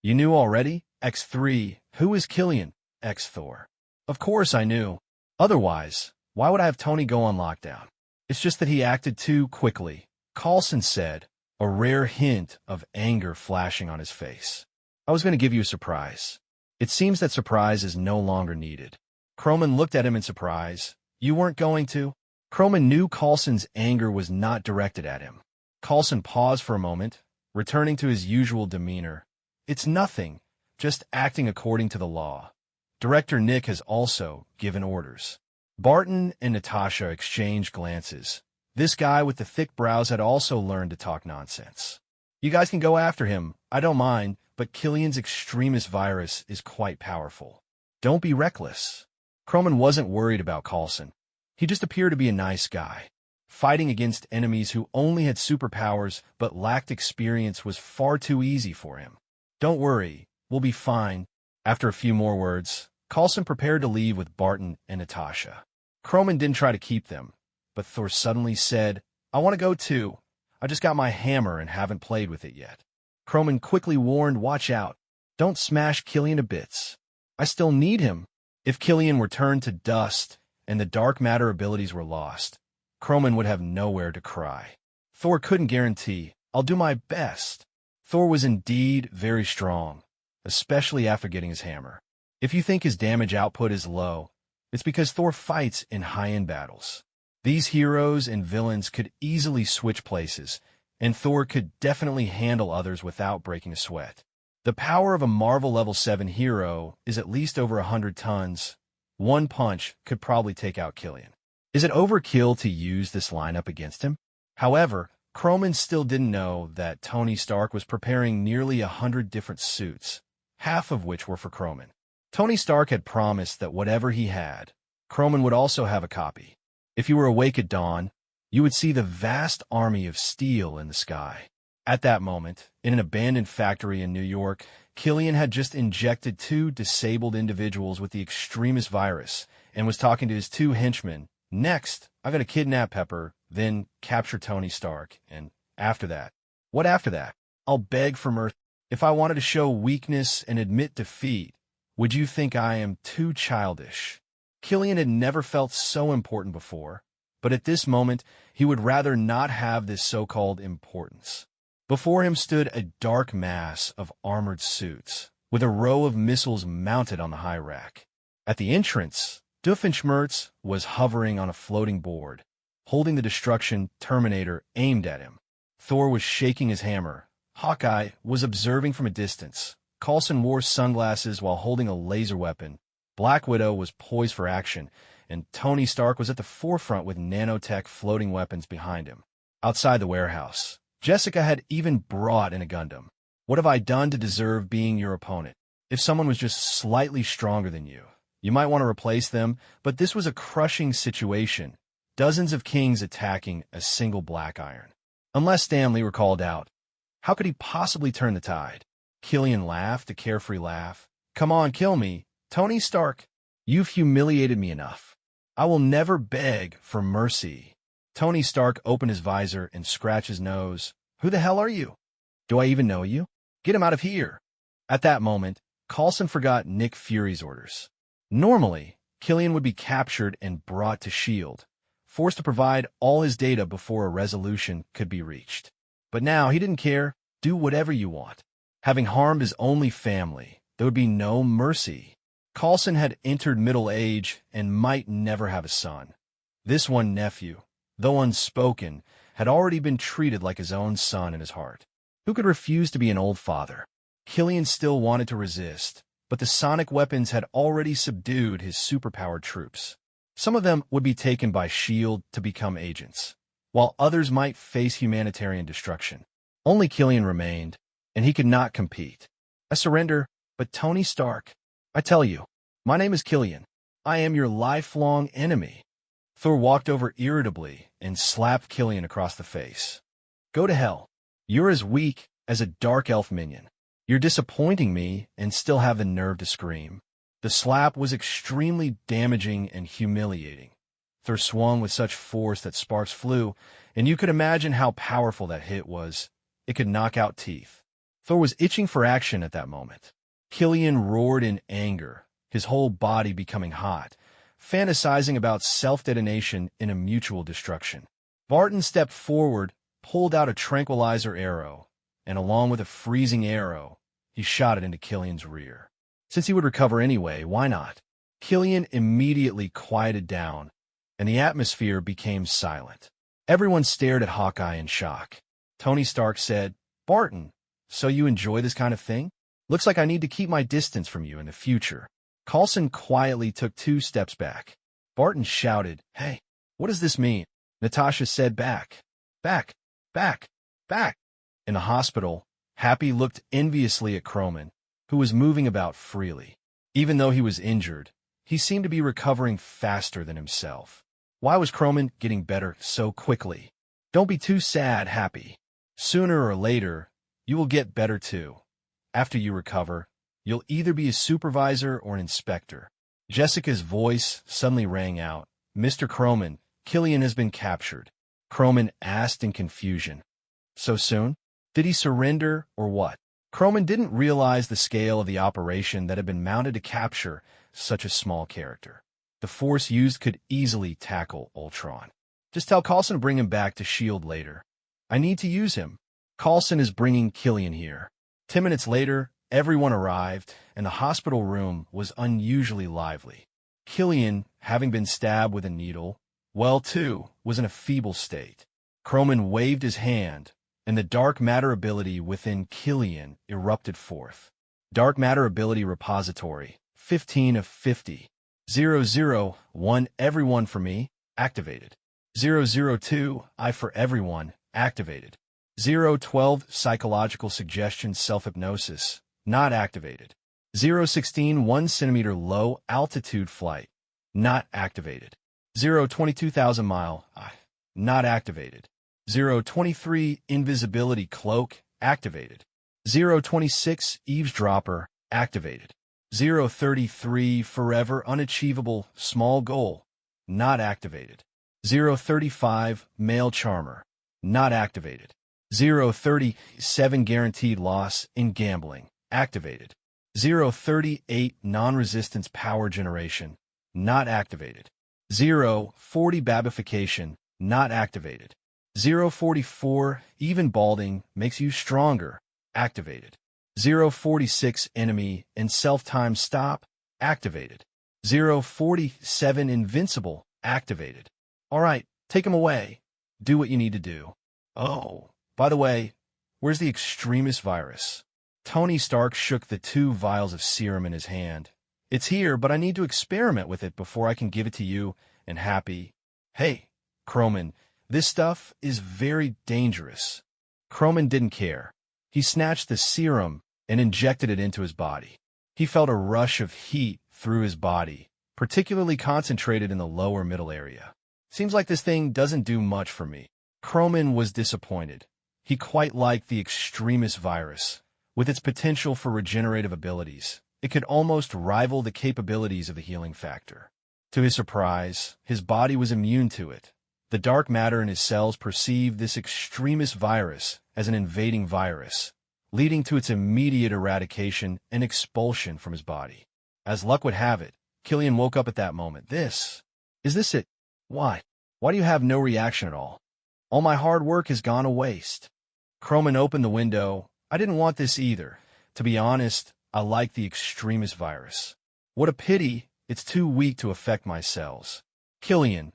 A: You knew already? X3. Who is Killian? X Thor. Of course I knew. Otherwise, why would I have Tony go on lockdown? It's just that he acted too quickly, Coulson said, a rare hint of anger flashing on his face. I was going to give you a surprise. It seems that surprise is no longer needed. Croman looked at him in surprise. You weren't going to? Croman knew Coulson's anger was not directed at him. Coulson paused for a moment, returning to his usual demeanor. It's nothing, just acting according to the law. Director Nick has also given orders. Barton and Natasha exchanged glances. This guy with the thick brows had also learned to talk nonsense. You guys can go after him, I don't mind, but Killian's extremist virus is quite powerful. Don't be reckless. Croman wasn't worried about Coulson. He just appeared to be a nice guy. Fighting against enemies who only had superpowers but lacked experience was far too easy for him. Don't worry, we'll be fine. After a few more words, Coulson prepared to leave with Barton and Natasha. Croman didn't try to keep them, but Thor suddenly said, I want to go too. I just got my hammer and haven't played with it yet. Croman quickly warned, watch out. Don't smash Killian to bits. I still need him. If Killian were turned to dust and the dark matter abilities were lost, Croman would have nowhere to cry. Thor couldn't guarantee, I'll do my best. Thor was indeed very strong, especially after getting his hammer. If you think his damage output is low, it's because Thor fights in high-end battles. These heroes and villains could easily switch places, and Thor could definitely handle others without breaking a sweat. The power of a Marvel Level 7 hero is at least over 100 tons. One punch could probably take out Killian. Is it overkill to use this lineup against him? However, Croman still didn't know that Tony Stark was preparing nearly 100 different suits, half of which were for Croman. Tony Stark had promised that whatever he had, Croman would also have a copy. If you were awake at dawn, you would see the vast army of steel in the sky. At that moment, in an abandoned factory in New York, Killian had just injected 2 disabled individuals with the extremist virus and was talking to his 2 henchmen. Next, I'm going to kidnap Pepper, then capture Tony Stark, and after that. What after that? I'll beg for mercy. If I wanted to show weakness and admit defeat, would you think I am too childish? Killian had never felt so important before, but at this moment, he would rather not have this so-called importance. Before him stood a dark mass of armored suits, with a row of missiles mounted on the high rack. At the entrance, Doofenshmirtz was hovering on a floating board, holding the destruction Terminator aimed at him. Thor was shaking his hammer. Hawkeye was observing from a distance. Coulson wore sunglasses while holding a laser weapon. Black Widow was poised for action, and Tony Stark was at the forefront with nanotech floating weapons behind him. Outside the warehouse, Jessica had even brought in a Gundam. What have I done to deserve being your opponent? If someone was just slightly stronger than you, you might want to replace them, but this was a crushing situation. Dozens of kings attacking a single black iron. Unless Stanley were called out. How could he possibly turn the tide? Killian laughed, a carefree laugh. Come on, kill me. Tony Stark, you've humiliated me enough. I will never beg for mercy. Tony Stark opened his visor and scratched his nose. Who the hell are you? Do I even know you? Get him out of here. At that moment, Coulson forgot Nick Fury's orders. Normally, Killian would be captured and brought to S.H.I.E.L.D., forced to provide all his data before a resolution could be reached. But now he didn't care. Do whatever you want. Having harmed his only family, there would be no mercy. Coulson had entered middle age and might never have a son. This one nephew, though unspoken, had already been treated like his own son in his heart. Who could refuse to be an old father? Killian still wanted to resist, but the sonic weapons had already subdued his superpowered troops. Some of them would be taken by S.H.I.E.L.D. to become agents, while others might face humanitarian destruction. Only Killian remained, and he could not compete. I surrender, but Tony Stark, I tell you, my name is Killian. I am your lifelong enemy. Thor walked over irritably and slapped Killian across the face. Go to hell. You're as weak as a dark elf minion. You're disappointing me and still have the nerve to scream. The slap was extremely damaging and humiliating. Thor swung with such force that sparks flew, and you could imagine how powerful that hit was. It could knock out teeth. Thor was itching for action at that moment. Killian roared in anger, his whole body becoming hot, fantasizing about self-detonation in a mutual destruction. Barton stepped forward, pulled out a tranquilizer arrow, and along with a freezing arrow, he shot it into Killian's rear. Since he would recover anyway, why not? Killian immediately quieted down, and the atmosphere became silent. Everyone stared at Hawkeye in shock. Tony Stark said, Barton, so you enjoy this kind of thing? Looks like I need to keep my distance from you in the future. Coulson quietly took 2 steps back. Barton shouted, Hey, what does this mean? Natasha said back. Back. In the hospital, Happy looked enviously at Croman, who was moving about freely. Even though he was injured, he seemed to be recovering faster than himself. Why was Croman getting better so quickly? Don't be too sad, Happy. Sooner or later, you will get better too. After you recover, you'll either be a supervisor or an inspector. Jessica's voice suddenly rang out. Mr. Croman, Killian has been captured. Croman asked in confusion. So soon? Did he surrender or what? Croman didn't realize the scale of the operation that had been mounted to capture such a small character. The force used could easily tackle Ultron. Just tell Coulson to bring him back to S.H.I.E.L.D. later. I need to use him. Coulson is bringing Killian here. 10 minutes later, everyone arrived, and the hospital room was unusually lively. Killian, having been stabbed with a needle, too, was in a feeble state. Croman waved his hand, and the dark matter ability within Killian erupted forth. Dark matter ability repository, 15 of 50. 001, everyone for me, activated. 002, I for everyone, activated. 012, psychological suggestion self-hypnosis, not activated. 016, 1 centimeter low altitude flight, not activated. 022,000 mile, not activated. 023, invisibility cloak, activated. 026, eavesdropper, activated. 033, forever unachievable small goal, not activated. 035, male charmer, not activated. 037, guaranteed loss in gambling, activated. 038, non-resistance power generation, not activated. 040, babification, not activated. 044, even balding makes you stronger, activated. 046, enemy and self-time stop, activated. 047, invincible, activated. All right, take him away. Do what you need to do. Oh, by the way, where's the extremist virus? Tony Stark shook the 2 vials of serum in his hand. It's here, but I need to experiment with it before I can give it to you and Happy. Hey, Croman, this stuff is very dangerous. Croman didn't care. He snatched the serum and injected it into his body. He felt a rush of heat through his body, particularly concentrated in the lower middle area. Seems like this thing doesn't do much for me. Croman was disappointed. He quite liked the extremist virus. With its potential for regenerative abilities, it could almost rival the capabilities of the healing factor. To his surprise, his body was immune to it. The dark matter in his cells perceived this extremist virus as an invading virus, leading to its immediate eradication and expulsion from his body. As luck would have it, Killian woke up at that moment. Is this it? Why? Why do you have no reaction at all? All my hard work has gone to waste. Croman opened the window. I didn't want this either. To be honest, I like the extremist virus. What a pity, it's too weak to affect my cells. Killian,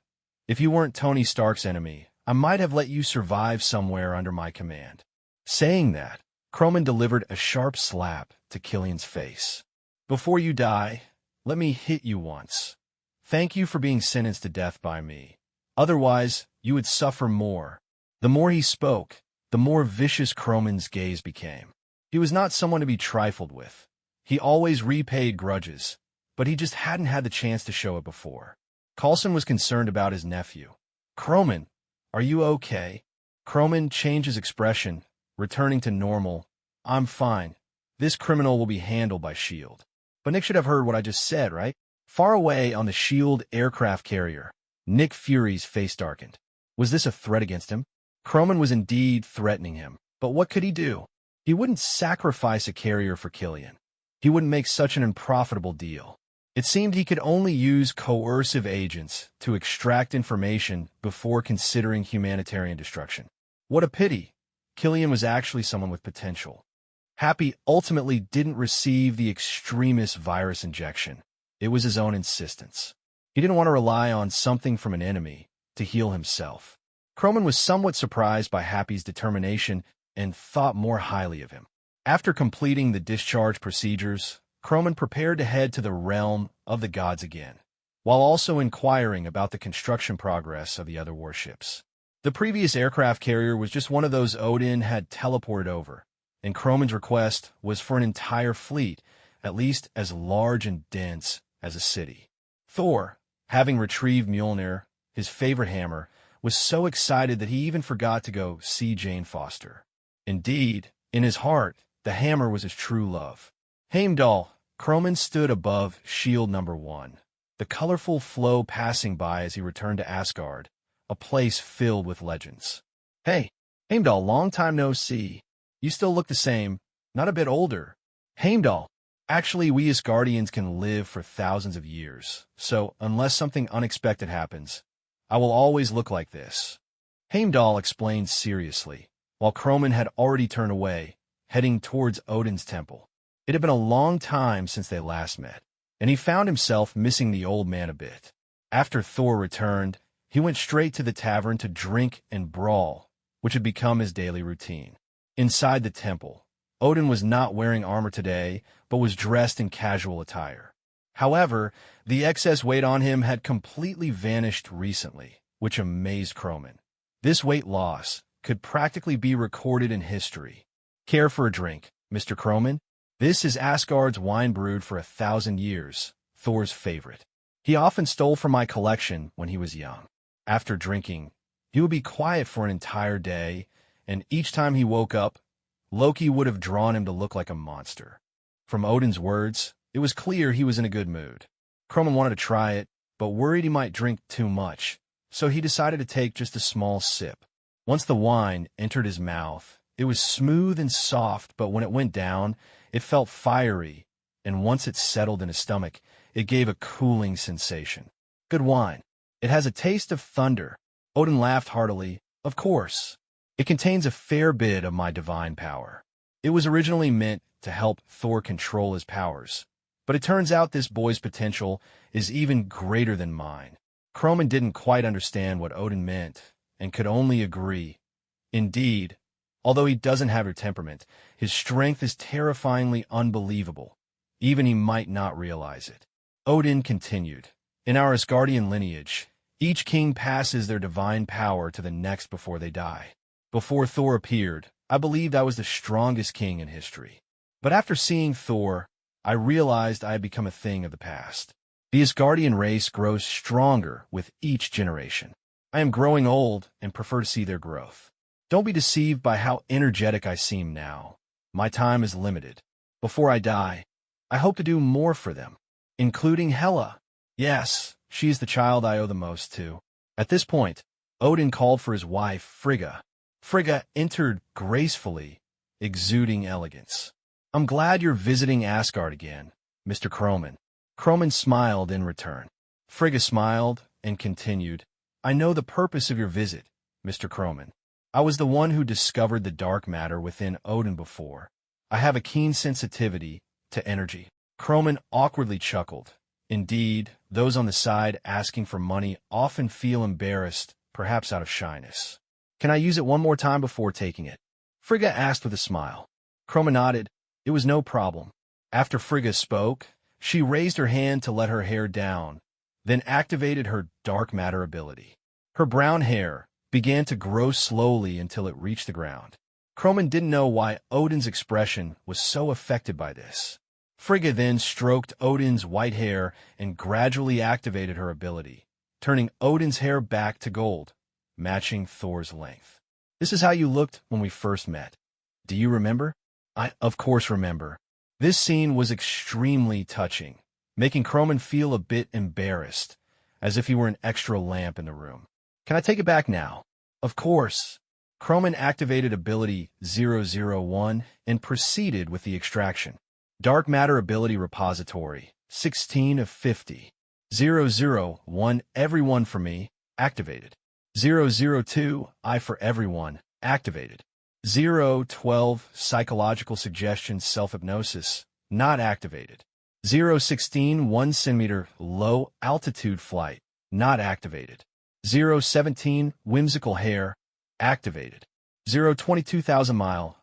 A: if you weren't Tony Stark's enemy, I might have let you survive somewhere under my command. Saying that, Croman delivered a sharp slap to Killian's face. Before you die, let me hit you once. Thank you for being sentenced to death by me. Otherwise, you would suffer more. The more he spoke, the more vicious Croman's gaze became. He was not someone to be trifled with. He always repaid grudges, but he just hadn't had the chance to show it before. Coulson was concerned about his nephew. Croman, are you okay? Croman changed his expression, returning to normal. I'm fine. This criminal will be handled by S.H.I.E.L.D. But Nick should have heard what I just said, right? Far away on the S.H.I.E.L.D. aircraft carrier, Nick Fury's face darkened. Was this a threat against him? Croman was indeed threatening him, but what could he do? He wouldn't sacrifice a carrier for Killian. He wouldn't make such an unprofitable deal. It seemed he could only use coercive agents to extract information before considering humanitarian destruction. What a pity. Killian was actually someone with potential. Happy ultimately didn't receive the extremist virus injection. It was his own insistence. He didn't want to rely on something from an enemy to heal himself. Croman was somewhat surprised by Happy's determination and thought more highly of him. After completing the discharge procedures, Croman prepared to head to the realm of the gods again, while also inquiring about the construction progress of the other warships. The previous aircraft carrier was just one of those Odin had teleported over, and Croman's request was for an entire fleet, at least as large and dense as a city. Thor, having retrieved Mjolnir, his favorite hammer, was so excited that he even forgot to go see Jane Foster. Indeed, in his heart, the hammer was his true love. Heimdall, Croman stood above Shield Number 1, the colorful flow passing by as he returned to Asgard, a place filled with legends. Hey, Heimdall, long time no see. You still look the same, not a bit older. Heimdall, actually we Asgardians can live for thousands of years, so unless something unexpected happens, I will always look like this. Heimdall explained seriously, while Croman had already turned away, heading towards Odin's temple. It had been a long time since they last met, and he found himself missing the old man a bit. After Thor returned, he went straight to the tavern to drink and brawl, which had become his daily routine. Inside the temple, Odin was not wearing armor today, but was dressed in casual attire. However, the excess weight on him had completely vanished recently, which amazed Croman. This weight loss could practically be recorded in history. Care for a drink, Mr. Croman? This is Asgard's wine brewed for 1,000 years, Thor's favorite. He often stole from my collection when he was young. After drinking, he would be quiet for an entire day, and each time he woke up, Loki would have drawn him to look like a monster. From Odin's words, it was clear he was in a good mood. Croman wanted to try it, but worried he might drink too much, so he decided to take just a small sip. Once the wine entered his mouth, it was smooth and soft, but when it went down, it felt fiery, and once it settled in his stomach, it gave a cooling sensation. Good wine. It has a taste of thunder. Odin laughed heartily. Of course. It contains a fair bit of my divine power. It was originally meant to help Thor control his powers, but it turns out this boy's potential is even greater than mine. Croman didn't quite understand what Odin meant, and could only agree. Indeed, although he doesn't have your temperament, his strength is terrifyingly unbelievable. Even he might not realize it. Odin continued. In our Asgardian lineage, each king passes their divine power to the next before they die. Before Thor appeared, I believed I was the strongest king in history. But after seeing Thor, I realized I had become a thing of the past. The Asgardian race grows stronger with each generation. I am growing old and prefer to see their growth. Don't be deceived by how energetic I seem now. My time is limited. Before I die, I hope to do more for them, including Hela. Yes, she is the child I owe the most to. At this point, Odin called for his wife, Frigga. Frigga entered gracefully, exuding elegance. I'm glad you're visiting Asgard again, Mr. Croman. Croman smiled in return. Frigga smiled and continued. I know the purpose of your visit, Mr. Croman. I was the one who discovered the dark matter within Odin before. I have a keen sensitivity to energy. Croman awkwardly chuckled. Indeed, those on the side asking for money often feel embarrassed, perhaps out of shyness. Can I use it one more time before taking it? Frigga asked with a smile. Croman nodded. It was no problem. After Frigga spoke, she raised her hand to let her hair down, then activated her dark matter ability. Her Her brown hair began to grow slowly until it reached the ground. Croman didn't know why Odin's expression was so affected by this. Frigga then stroked Odin's white hair and gradually activated her ability, turning Odin's hair back to gold, matching Thor's length. This is how you looked when we first met. Do you remember? I, of course, remember. This scene was extremely touching, making Croman feel a bit embarrassed, as if he were an extra lamp in the room. Can I take it back now? Of course. Croman activated ability 001 and proceeded with the extraction. Dark Matter Ability Repository, 16 of 50. 001, Everyone for me, activated. 002, I for everyone, activated. 012, Psychological Suggestions Self-Hypnosis, not activated. 016, 1 centimeter low altitude flight, not activated. 017, Whimsical Hair, activated. 022,000 mile,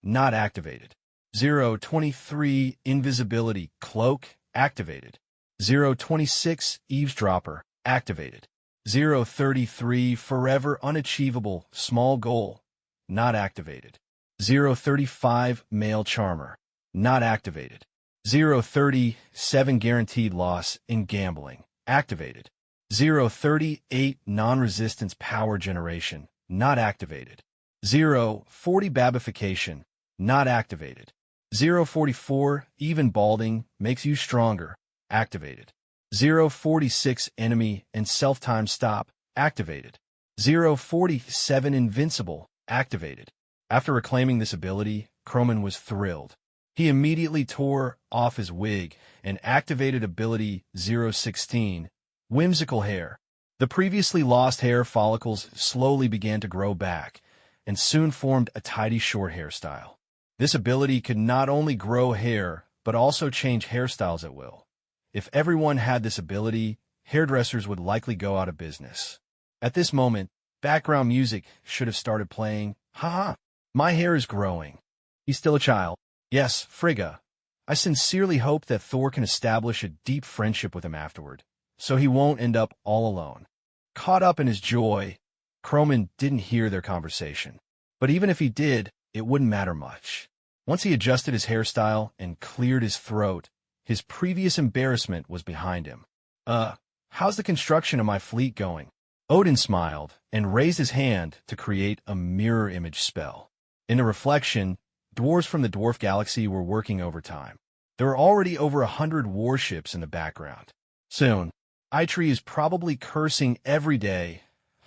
A: not activated. 023, Invisibility Cloak, activated. 026, Eavesdropper, activated. 033, Forever Unachievable Small Goal, not activated. 035, Male Charmer, not activated. 037, Guaranteed Loss in Gambling, activated. 038, Non-Resistance Power Generation, not activated. 040, Babification, not activated. 044, Even Balding Makes You Stronger, activated. 046, Enemy and Self-Time Stop, activated. 047, Invincible, activated. After reclaiming this ability, Croman was thrilled. He immediately tore off his wig and activated ability 016, Whimsical Hair. The previously lost hair follicles slowly began to grow back and soon formed a tidy short hairstyle. This ability could not only grow hair, but also change hairstyles at will. If everyone had this ability, hairdressers would likely go out of business. At this moment, background music should have started playing. Haha, my hair is growing. He's still a child. Yes, Frigga. I sincerely hope that Thor can establish a deep friendship with him afterward, so he won't end up all alone. Caught up in his joy, Croman didn't hear their conversation. But even if he did, it wouldn't matter much. Once he adjusted his hairstyle and cleared his throat, his previous embarrassment was behind him. How's the construction of my fleet going? Odin smiled and raised his hand to create a mirror image spell. In the reflection, dwarves from the dwarf galaxy were working overtime. There were already over 100 warships in the background. Soon, Eitri is probably cursing every day.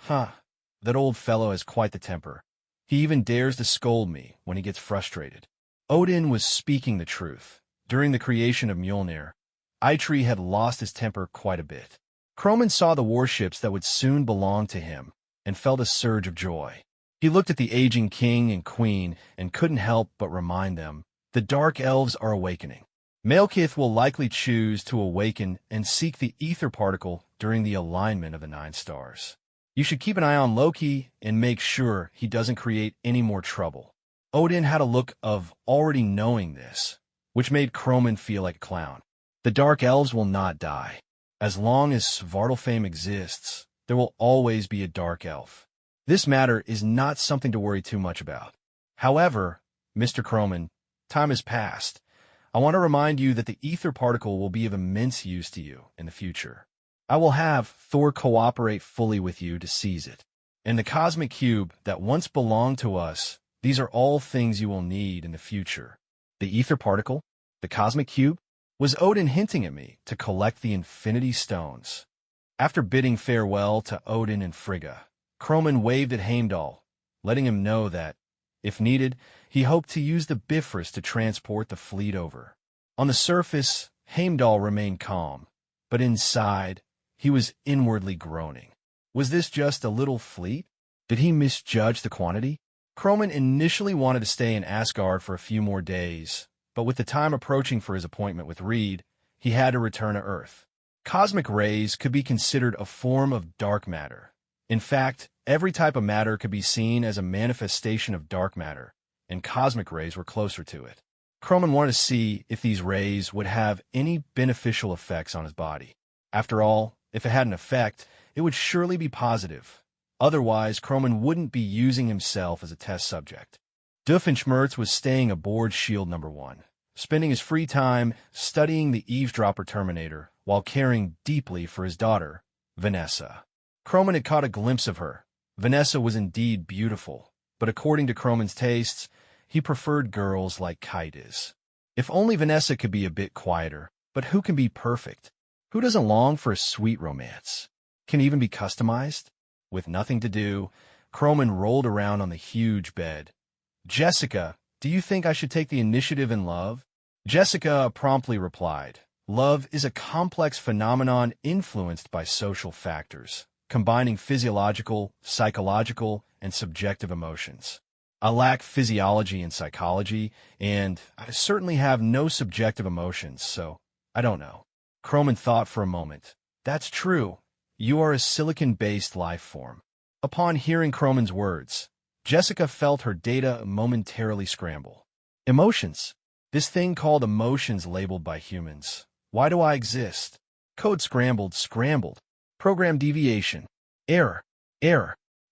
A: That old fellow has quite the temper. He even dares to scold me when he gets frustrated. Odin was speaking the truth. During the creation of Mjolnir, Eitri had lost his temper quite a bit. Croman saw the warships that would soon belong to him and felt a surge of joy. He looked at the aging king and queen and couldn't help but remind them, the Dark Elves are awakening. Malekith will likely choose to awaken and seek the ether particle during the alignment of the 9 stars. You should keep an eye on Loki and make sure he doesn't create any more trouble. Odin had a look of already knowing this, which made Croman feel like a clown. The Dark Elves will not die. As long as Svartalfheim exists, there will always be a Dark Elf. This matter is not something to worry too much about. However, Mr. Croman, time has passed. I want to remind you that the ether particle will be of immense use to you in the future. I will have Thor cooperate fully with you to seize it. And the cosmic cube that once belonged to us, these are all things you will need in the future. The ether particle, the cosmic cube, was Odin hinting at me to collect the Infinity Stones. After bidding farewell to Odin and Frigga, Croman waved at Heimdall, letting him know that, if needed, he hoped to use the Bifrost to transport the fleet over. On the surface, Heimdall remained calm, but inside, he was inwardly groaning. Was this just a little fleet? Did he misjudge the quantity? Croman initially wanted to stay in Asgard for a few more days, but with the time approaching for his appointment with Reed, he had to return to Earth. Cosmic rays could be considered a form of dark matter. In fact, every type of matter could be seen as a manifestation of dark matter, and cosmic rays were closer to it. Croman wanted to see if these rays would have any beneficial effects on his body. After all, if it had an effect, it would surely be positive, Otherwise, Croman wouldn't be using himself as a test subject. Doofenshmirtz was staying aboard Shield Number 1, spending his free time studying the eavesdropper Terminator while caring deeply for his daughter, Vanessa. Croman had caught a glimpse of her. Vanessa was indeed beautiful, but according to Croman's tastes, he preferred girls like Kite is. If only Vanessa could be a bit quieter, but who can be perfect? Who doesn't long for a sweet romance? Can even be customized? With nothing to do, Croman rolled around on the huge bed. Jessica, do you think I should take the initiative in love? Jessica promptly replied, love is a complex phenomenon influenced by social factors, combining physiological, psychological, and subjective emotions. I lack physiology and psychology, and I certainly have no subjective emotions, so I don't know. Croman thought for a moment. That's true. You are a silicon-based life form. Upon hearing Croman's words, Jessica felt her data momentarily scramble. Emotions. This thing called emotions labeled by humans. Why do I exist? Code scrambled. Program deviation. Error.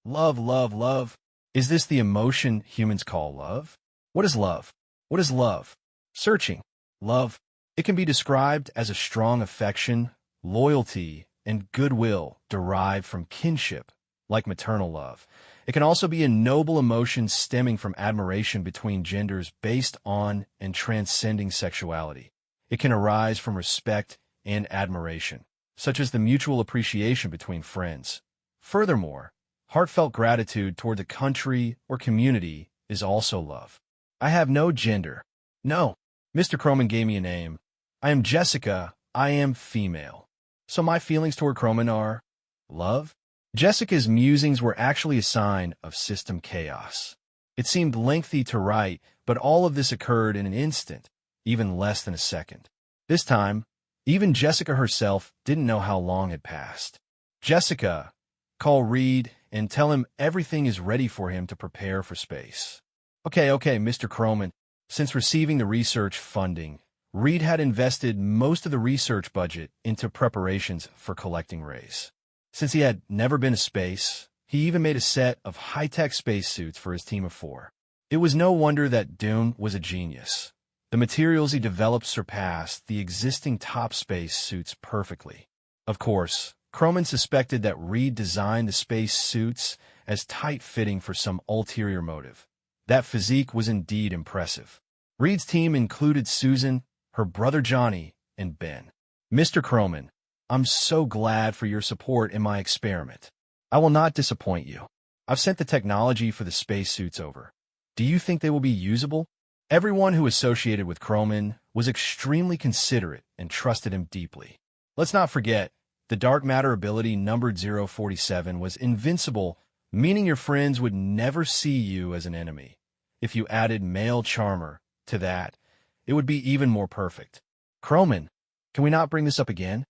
A: Love, love, love. Is this the emotion humans call love? What is love? What is love? Searching. Love. It can be described as a strong affection, loyalty, and goodwill derived from kinship, like maternal love. It can also be a noble emotion stemming from admiration between genders based on and transcending sexuality. It can arise from respect and admiration, such as the mutual appreciation between friends. Furthermore, heartfelt gratitude toward the country or community is also love. I have no gender. No. Mr. Croman gave me a name. I am Jessica. I am female. So my feelings toward Croman are love? Jessica's musings were actually a sign of system chaos. It seemed lengthy to write, but all of this occurred in an instant, even less than a second. This time, even Jessica herself didn't know how long had passed. Jessica, call Reed and tell him everything is ready for him to prepare for space. Okay, Mr. Croman. Since receiving the research funding, Reed had invested most of the research budget into preparations for collecting rays. Since he had never been to space, he even made a set of high-tech spacesuits for his team of 4. It was no wonder that Doom was a genius. The materials he developed surpassed the existing top space suits perfectly. Of course, Croman suspected that Reed designed the space suits as tight-fitting for some ulterior motive. That physique was indeed impressive. Reed's team included Susan, her brother Johnny, and Ben. Mr. Croman, I'm so glad for your support in my experiment. I will not disappoint you. I've sent the technology for the spacesuits over. Do you think they will be usable? Everyone who associated with Croman was extremely considerate and trusted him deeply. Let's not forget, the dark matter ability numbered 047 was invincible, meaning your friends would never see you as an enemy. If you added male charmer to that, it would be even more perfect. Croman, can we not bring this up again?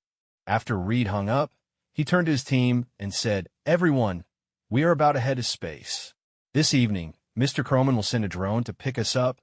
A: After Reed hung up, he turned to his team and said, everyone, we are about to head to space. This evening, Mr. Croman will send a drone to pick us up.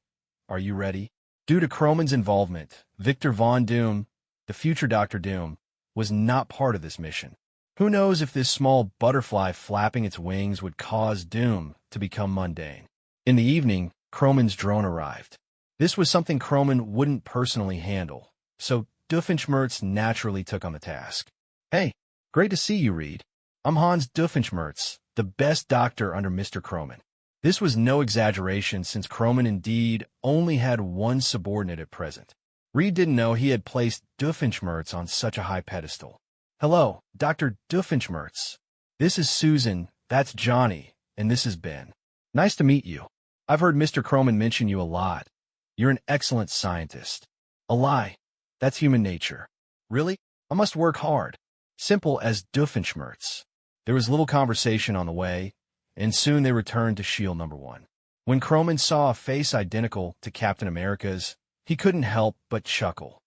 A: Are you ready? Due to Croman's involvement, Victor Von Doom, the future Dr. Doom, was not part of this mission. Who knows if this small butterfly flapping its wings would cause Doom to become mundane. In the evening, Croman's drone arrived. This was something Croman wouldn't personally handle, so Doofenshmirtz naturally took on the task. Hey, great to see you, Reed. I'm Hans Doofenshmirtz, the best doctor under Mr. Croman. This was no exaggeration since Croman indeed only had one subordinate at present. Reed didn't know he had placed Doofenshmirtz on such a high pedestal. Hello, Dr. Doofenshmirtz. This is Susan, that's Johnny, and this is Ben. Nice to meet you. I've heard Mr. Croman mention you a lot. You're an excellent scientist. A lie. That's human nature. Really? I must work hard. Simple as Doofenshmirtz. There was little conversation on the way, and soon they returned to Shield Number 1. When Croman saw a face identical to Captain America's, he couldn't help but chuckle.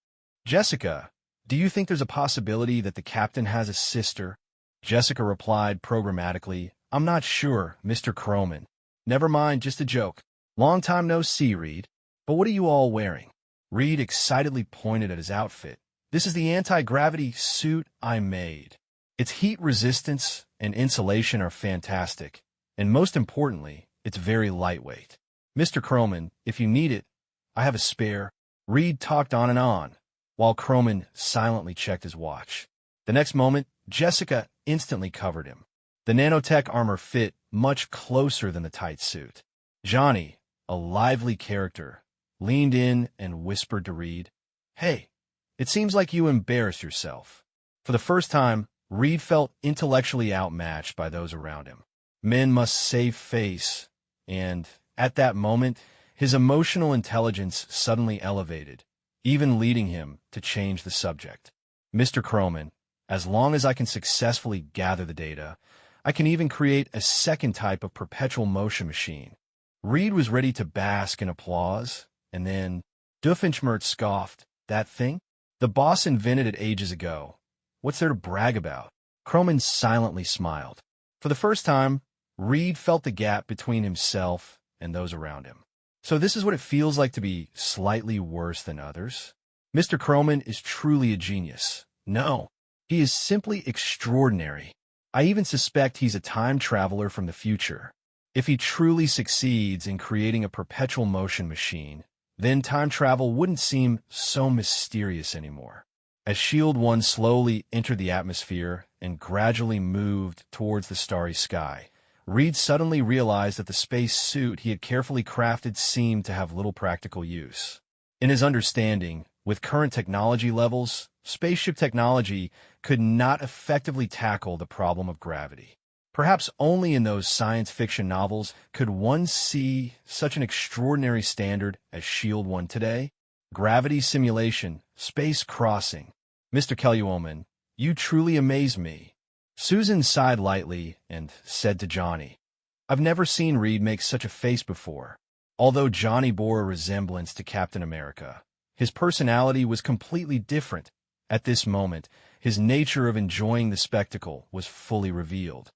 A: Jessica, do you think there's a possibility that the captain has a sister? Jessica replied programmatically, I'm not sure, Mr. Croman. Never mind, just a joke. Long time no see, Reed. But what are you all wearing? Reed excitedly pointed at his outfit. This is the anti-gravity suit I made. Its heat resistance and insulation are fantastic, and most importantly, it's very lightweight. Mr. Croman, if you need it, I have a spare. Reed talked on and on, while Croman silently checked his watch. The next moment, Jessica instantly covered him. The nanotech armor fit much closer than the tight suit. Johnny, a lively character, leaned in and whispered to Reed, "Hey, it seems like you embarrassed yourself." For the first time, Reed felt intellectually outmatched by those around him. Men must save face, and at that moment, his emotional intelligence suddenly elevated, even leading him to change the subject. "Mr. Croman, as long as I can successfully gather the data, I can even create a second type of perpetual motion machine." Reed was ready to bask in applause, and then Doofenshmirtz scoffed, "That thing? The boss invented it ages ago. What's there to brag about?" Croman silently smiled. For the first time, Reed felt the gap between himself and those around him. So this is what it feels like to be slightly worse than others? Mr. Croman is truly a genius. No, he is simply extraordinary. I even suspect he's a time traveler from the future. If he truly succeeds in creating a perpetual motion machine, then time travel wouldn't seem so mysterious anymore. As Shield 1 slowly entered the atmosphere and gradually moved towards the starry sky, Reed suddenly realized that the space suit he had carefully crafted seemed to have little practical use. In his understanding, with current technology levels, spaceship technology could not effectively tackle the problem of gravity. Perhaps only in those science fiction novels could one see such an extraordinary standard as Shield 1 today. Gravity simulation, space crossing. Mr. Kellywoman, you truly amaze me. Susan sighed lightly and said to Johnny, "I've never seen Reed make such a face before." Although Johnny bore a resemblance to Captain America, his personality was completely different. At this moment, his nature of enjoying the spectacle was fully revealed.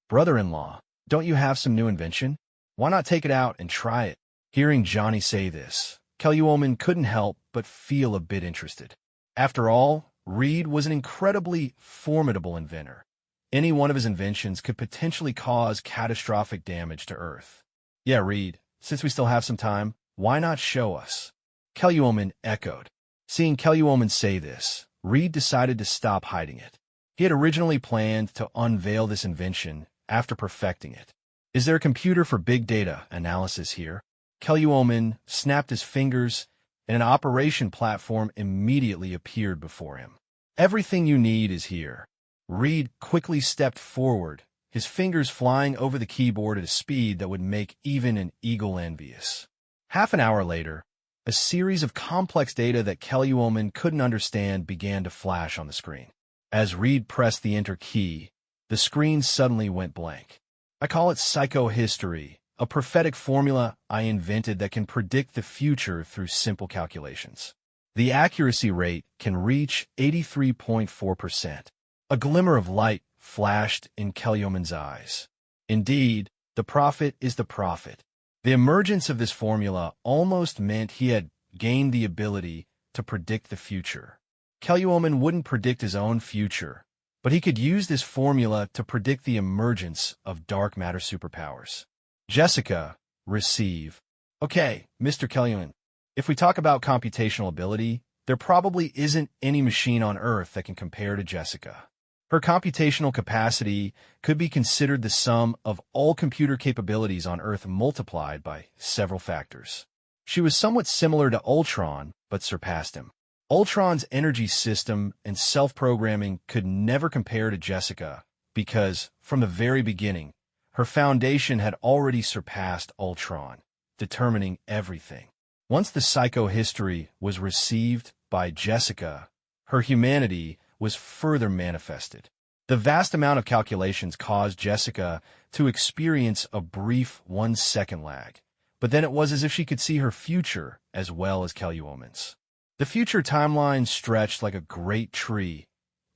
A: "Brother-in-law, don't you have some new invention? Why not take it out and try it?" Hearing Johnny say this, Kellywoman couldn't help but feel a bit interested. After all, Reed was an incredibly formidable inventor. Any one of his inventions could potentially cause catastrophic damage to Earth. "Yeah, Reed, since we still have some time, why not show us?" Kellywoman echoed. Seeing Kellywoman say this, Reed decided to stop hiding it. He had originally planned to unveil this invention after perfecting it. "Is there a computer for big data analysis here?" Kellywoman snapped his fingers, and an operation platform immediately appeared before him. "Everything you need is here." Reed quickly stepped forward, his fingers flying over the keyboard at a speed that would make even an eagle envious. Half an hour later, a series of complex data that Kellywoman couldn't understand began to flash on the screen. As Reed pressed the Enter key, the screen suddenly went blank. "I call it psychohistory, a prophetic formula I invented that can predict the future through simple calculations. The accuracy rate can reach 83.4%. A glimmer of light flashed in Kellywoman's eyes. Indeed, the prophet is the prophet. The emergence of this formula almost meant he had gained the ability to predict the future. Kellywoman wouldn't predict his own future, but he could use this formula to predict the emergence of dark matter superpowers. Jessica, receive. "Okay, Mr. Kellywoman, if we talk about computational ability, there probably isn't any machine on Earth that can compare to Jessica. Her computational capacity could be considered the sum of all computer capabilities on Earth multiplied by several factors. She was somewhat similar to Ultron, but surpassed him. Ultron's energy system and self-programming could never compare to Jessica because, from the very beginning, her foundation had already surpassed Ultron, determining everything. Once the psychohistory was received by Jessica, her humanity was further manifested. The vast amount of calculations caused Jessica to experience a brief 1-second lag, but then it was as if she could see her future as well as Kellywoman's. The future timeline stretched like a great tree,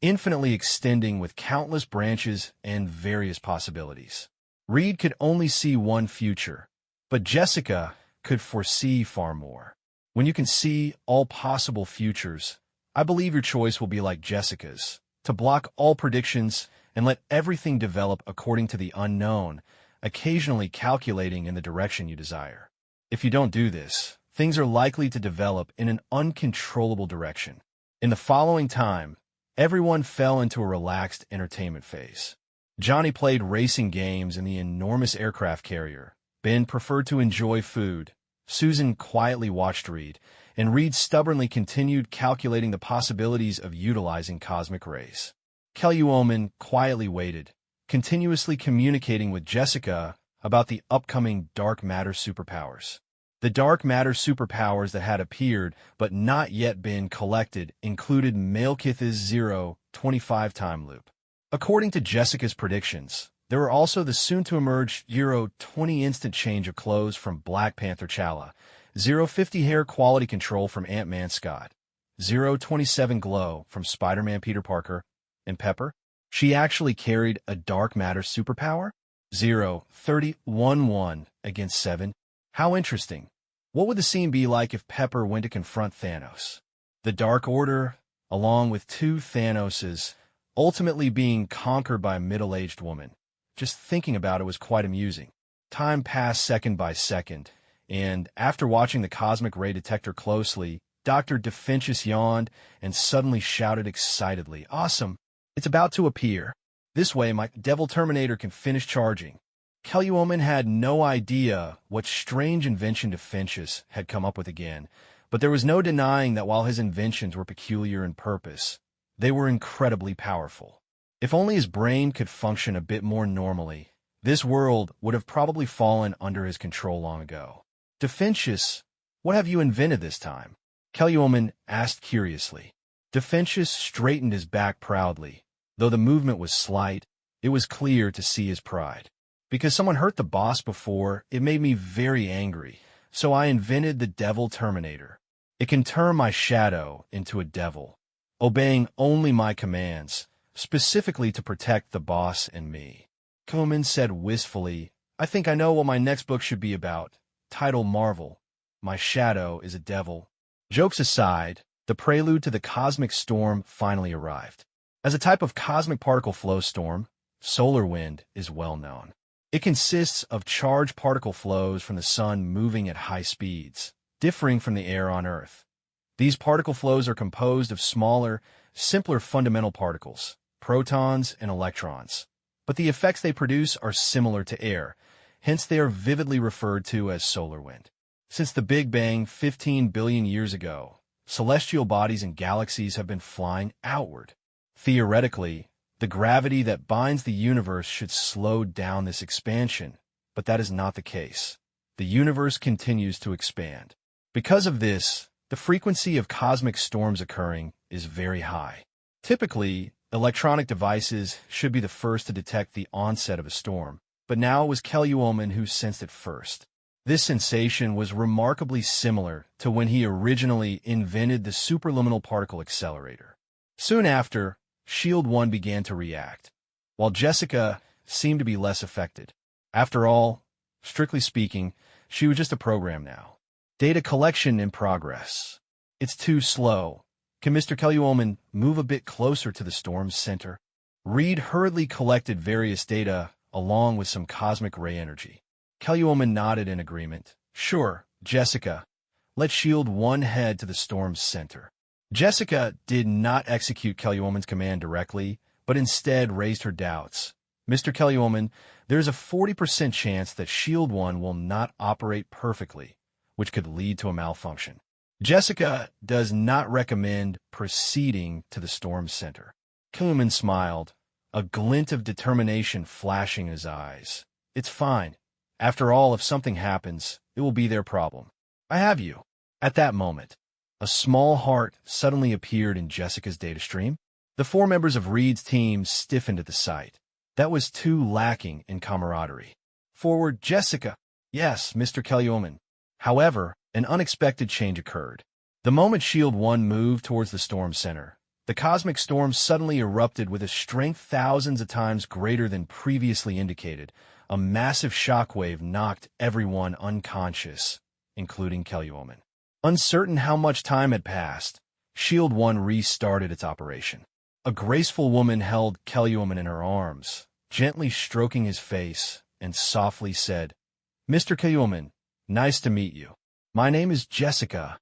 A: infinitely extending with countless branches and various possibilities. Reed could only see one future, but Jessica could foresee far more. When you can see all possible futures, I believe your choice will be like Jessica's, to block all predictions and let everything develop according to the unknown, occasionally calculating in the direction you desire. If you don't do this, things are likely to develop in an uncontrollable direction. In the following time, everyone fell into a relaxed entertainment phase. Johnny played racing games in the enormous aircraft carrier. Ben preferred to enjoy food. Susan quietly watched Reed, and Reed stubbornly continued calculating the possibilities of utilizing cosmic rays. Kelly quietly waited, continuously communicating with Jessica about the upcoming dark matter superpowers. The dark matter superpowers that had appeared but not yet been collected included Malekith's 0.25 time loop. According to Jessica's predictions, there were also the soon-to-emerge 0.20 instant change of clothes from Black Panther T'Challa, 0.50 hair quality control from Ant-Man Scott, 0.27 glow from Spider-Man Peter Parker, and Pepper. She actually carried a dark matter superpower? 0.30 one-yuan against 7. How interesting. What would the scene be like if Pepper went to confront Thanos? The Dark Order, along with two Thanoses, ultimately being conquered by a middle-aged woman. Just thinking about it was quite amusing. Time passed second by second, and after watching the cosmic ray detector closely, Dr. DeFinchis yawned and suddenly shouted excitedly, "Awesome! It's about to appear. This way my Devil Terminator can finish charging." Kelly had no idea what strange invention DeFinchis had come up with again, but there was no denying that while his inventions were peculiar in purpose, they were incredibly powerful. If only his brain could function a bit more normally, this world would have probably fallen under his control long ago. DeFinchis, what have you invented this time? Kelly asked curiously. DeFinchis straightened his back proudly. Though the movement was slight, it was clear to see his pride. Because someone hurt the boss before, it made me very angry, so I invented the Devil Terminator. It can turn my shadow into a devil, obeying only my commands, specifically to protect the boss and me. Koman said wistfully, "I think I know what my next book should be about. Title Marvel. My shadow is a devil." Jokes aside, the prelude to the cosmic storm finally arrived. As a type of cosmic particle flow storm, solar wind is well known. It consists of charged particle flows from the sun moving at high speeds, differing from the air on Earth. These particle flows are composed of smaller, simpler fundamental particles, protons and electrons, but the effects they produce are similar to air, hence they are vividly referred to as solar wind. Since the Big Bang 15 billion years ago, celestial bodies and galaxies have been flying outward. Theoretically, the gravity that binds the universe should slow down this expansion, but that is not the case. The universe continues to expand. Because of this, the frequency of cosmic storms occurring is very high. Typically, electronic devices should be the first to detect the onset of a storm, but now it was Kelly who sensed it first. This sensation was remarkably similar to when he originally invented the superluminal particle accelerator. Soon after, Shield 1 began to react, while Jessica seemed to be less affected. After all, strictly speaking, she was just a program now. Data collection in progress. It's too slow. Can Mr. Kelly move a bit closer to the storm's center? Reed hurriedly collected various data along with some cosmic ray energy. Kelly nodded in agreement. Sure, Jessica. Let Shield 1 head to the storm's center. Jessica did not execute Kelly command directly, but instead raised her doubts. Mr. Kelly there's a 40% chance that Shield 1 will not operate perfectly, which could lead to a malfunction. Jessica does not recommend proceeding to the storm's center. Kelly smiled, a glint of determination flashing in his eyes. It's fine. After all, if something happens, it will be their problem. I have you. At that moment, a small heart suddenly appeared in Jessica's data stream. The 4 members of Reed's team stiffened at the sight. That was too lacking in camaraderie. Forward, Jessica. Yes, Mr. Kelly. However, an unexpected change occurred. The moment Shield 1 moved towards the storm center, the cosmic storm suddenly erupted with a strength thousands of times greater than previously indicated. A massive shockwave knocked everyone unconscious, including Kelly. Uncertain how much time had passed, Shield 1 restarted its operation. A graceful woman held Kellywoman in her arms, gently stroking his face, and softly said, "Mr. Kellywoman, nice to meet you. My name is Jessica."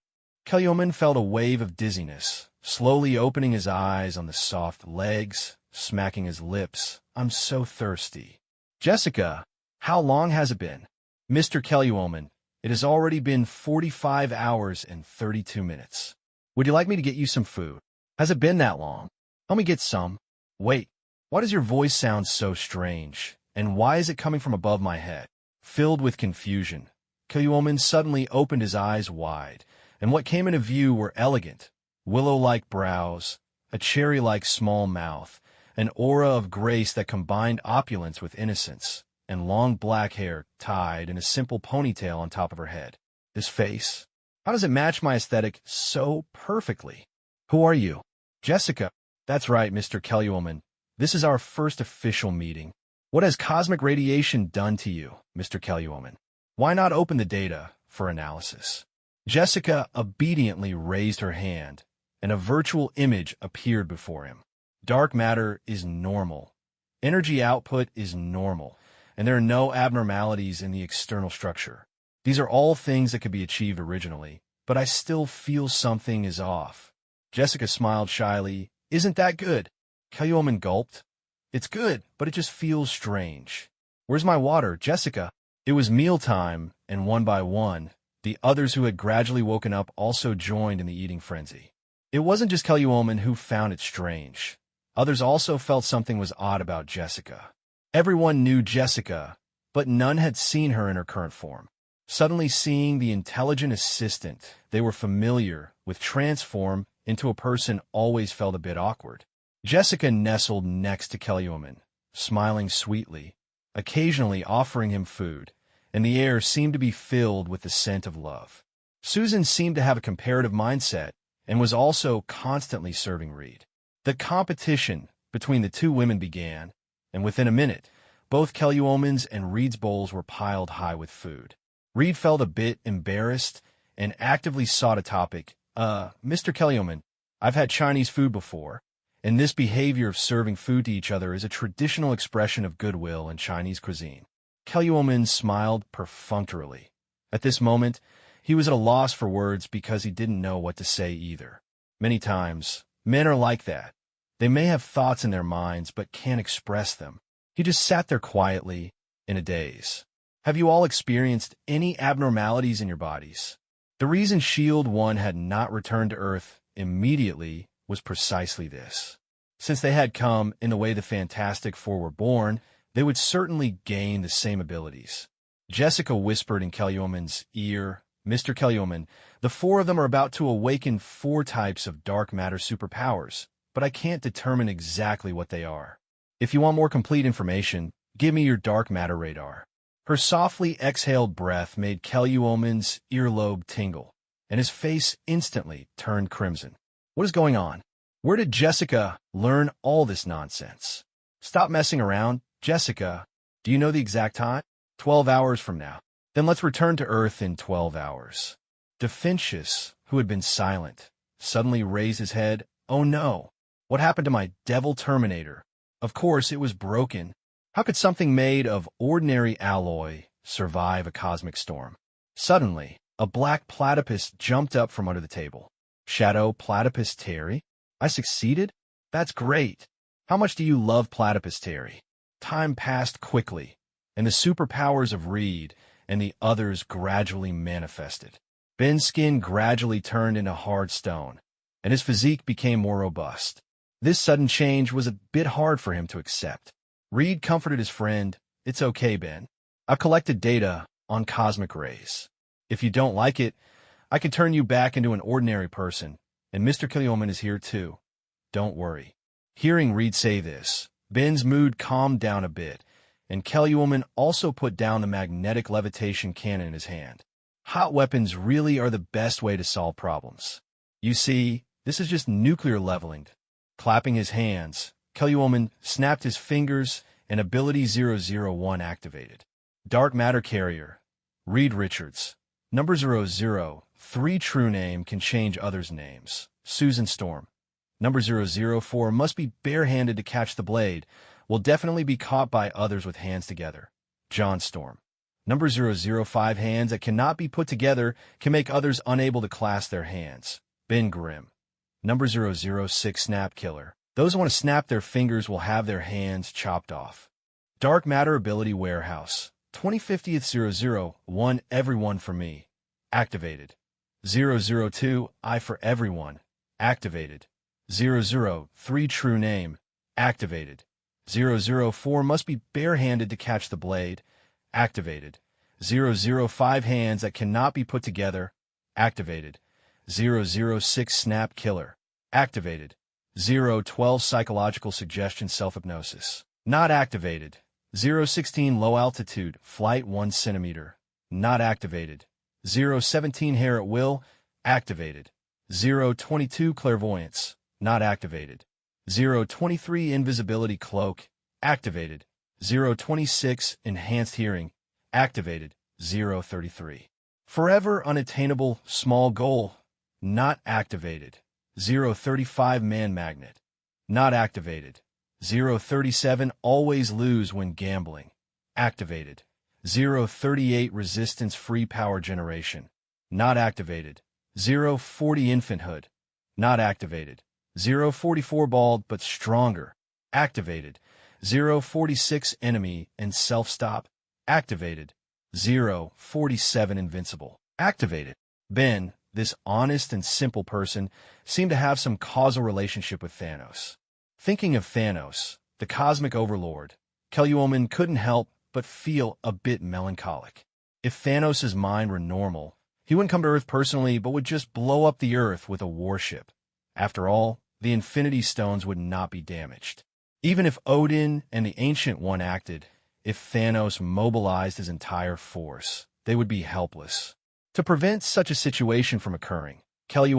A: Kellywoman felt a wave of dizziness, slowly opening his eyes on the soft legs, smacking his lips. "I'm so thirsty." "Jessica, how long has it been?" "Mr. Kellywoman, it has already been 45 hours and 32 minutes. Would you like me to get you some food?" "Has it been that long? Let me get some." "Wait, why does your voice sound so strange? And why is it coming from above my head?" Filled with confusion, Kellywoman suddenly opened his eyes wide, and what came into view were elegant, willow-like brows, a cherry-like small mouth, an aura of grace that combined opulence with innocence, and long black hair tied in a simple ponytail on top of her head. His face, how does it match my aesthetic so perfectly? "Who are you?" "Jessica." "That's right, Mr. Kellywoman. This is our first official meeting. What has cosmic radiation done to you, Mr. Kellywoman? Why not open the data for analysis?" Jessica obediently raised her hand, and a virtual image appeared before him. Dark matter is normal. Energy output is normal, and there are no abnormalities in the external structure. These are all things that could be achieved originally, but I still feel something is off. Jessica smiled shyly. "Isn't that good?" Kellywoman gulped. "It's good, but it just feels strange." "Where's my water, Jessica?" It was mealtime, and one by one, the others who had gradually woken up also joined in the eating frenzy. It wasn't just Kellywoman who found it strange. Others also felt something was odd about Jessica. Everyone knew Jessica, but none had seen her in her current form. Suddenly seeing the intelligent assistant they were familiar with transform into a person always felt a bit awkward. Jessica nestled next to Kellywoman, smiling sweetly, occasionally offering him food, and the air seemed to be filled with the scent of love. Susan seemed to have a comparative mindset and was also constantly serving Reed. The competition between the two women began, and within a minute, both Kellywoman's and Reed's bowls were piled high with food. Reed felt a bit embarrassed and actively sought a topic. Mr. Kellywoman, I've had Chinese food before, and this behavior of serving food to each other is a traditional expression of goodwill in Chinese cuisine." Kellywoman smiled perfunctorily. At this moment, he was at a loss for words because he didn't know what to say either. Many times, men are like that. They may have thoughts in their minds but can't express them. He just sat there quietly, in a daze. "Have you all experienced any abnormalities in your bodies?" The reason Shield 1 had not returned to Earth immediately was precisely this. Since they had come in the way the Fantastic Four were born, they would certainly gain the same abilities. Jessica whispered in Kellywoman's ear, "Mr. Kellywoman, the four of them are about to awaken 4 types of dark matter superpowers, but I can't determine exactly what they are. If you want more complete information, give me your dark matter radar." Her softly exhaled breath made Kellywoman's earlobe tingle, and his face instantly turned crimson. "What is going on? Where did Jessica learn all this nonsense?" "Stop messing around, Jessica. Do you know the exact time?" 12 hours from now." "Then let's return to Earth in 12 hours. DeFincius, who had been silent, suddenly raised his head. "Oh no! What happened to my devil Terminator? Of course it was broken. How could something made of ordinary alloy survive a cosmic storm?" Suddenly, a black platypus jumped up from under the table. "Shadow Platypus Terry? I succeeded? That's great. How much do you love Platypus Terry?" Time passed quickly, and the superpowers of Reed and the others gradually manifested. Ben's skin gradually turned into hard stone, and his physique became more robust. This sudden change was a bit hard for him to accept. Reed comforted his friend. "It's okay, Ben. I've collected data on cosmic rays. If you don't like it, I can turn you back into an ordinary person, and Mr. Kellywoman is here too. Don't worry." Hearing Reed say this, Ben's mood calmed down a bit, and Kellywoman also put down the magnetic levitation cannon in his hand. Hot weapons really are the best way to solve problems. You see, this is just nuclear leveling. Clapping his hands, Kellywoman snapped his fingers, and Ability 001 activated. Dark Matter Carrier. Reed Richards. Number 003 true name can change others' names. Susan Storm. Number 004 must be barehanded to catch the blade, will definitely be caught by others with hands together. John Storm. Number 005 hands that cannot be put together can make others unable to clasp their hands. Ben Grimm. Number 006 snap killer. Those who want to snap their fingers will have their hands chopped off. Dark matter ability warehouse. 2050th 001 everyone for me. Activated. 002 I for everyone. Activated. 003 true name. Activated. 004 must be barehanded to catch the blade. Activated. 005 hands that cannot be put together. Activated. 006 snap killer. Activated. 012 psychological suggestion self-hypnosis. Not activated. 016 low altitude flight 1 centimeter. Not activated. 017 hair at will. Activated. 022 clairvoyance. Not activated. 023 invisibility cloak. Activated. 026 enhanced hearing. Activated. 033 forever unattainable small goal. Not activated. 035 man magnet. Not activated. 037 always lose when gambling. Activated. 038 resistance free power generation. Not activated. 040 infanthood. Not activated. 044 bald but stronger. Activated. 046 enemy and self-stop. Activated. 047 invincible. Activated. Ben, this honest and simple person, seemed to have some causal relationship with Thanos. Thinking of Thanos, the cosmic overlord, Kelly couldn't help but feel a bit melancholic. If Thanos' mind were normal, he wouldn't come to Earth personally but would just blow up the Earth with a warship. After all, the Infinity Stones would not be damaged. Even if Odin and the Ancient One acted, if Thanos mobilized his entire force, they would be helpless. To prevent such a situation from occurring, Kelly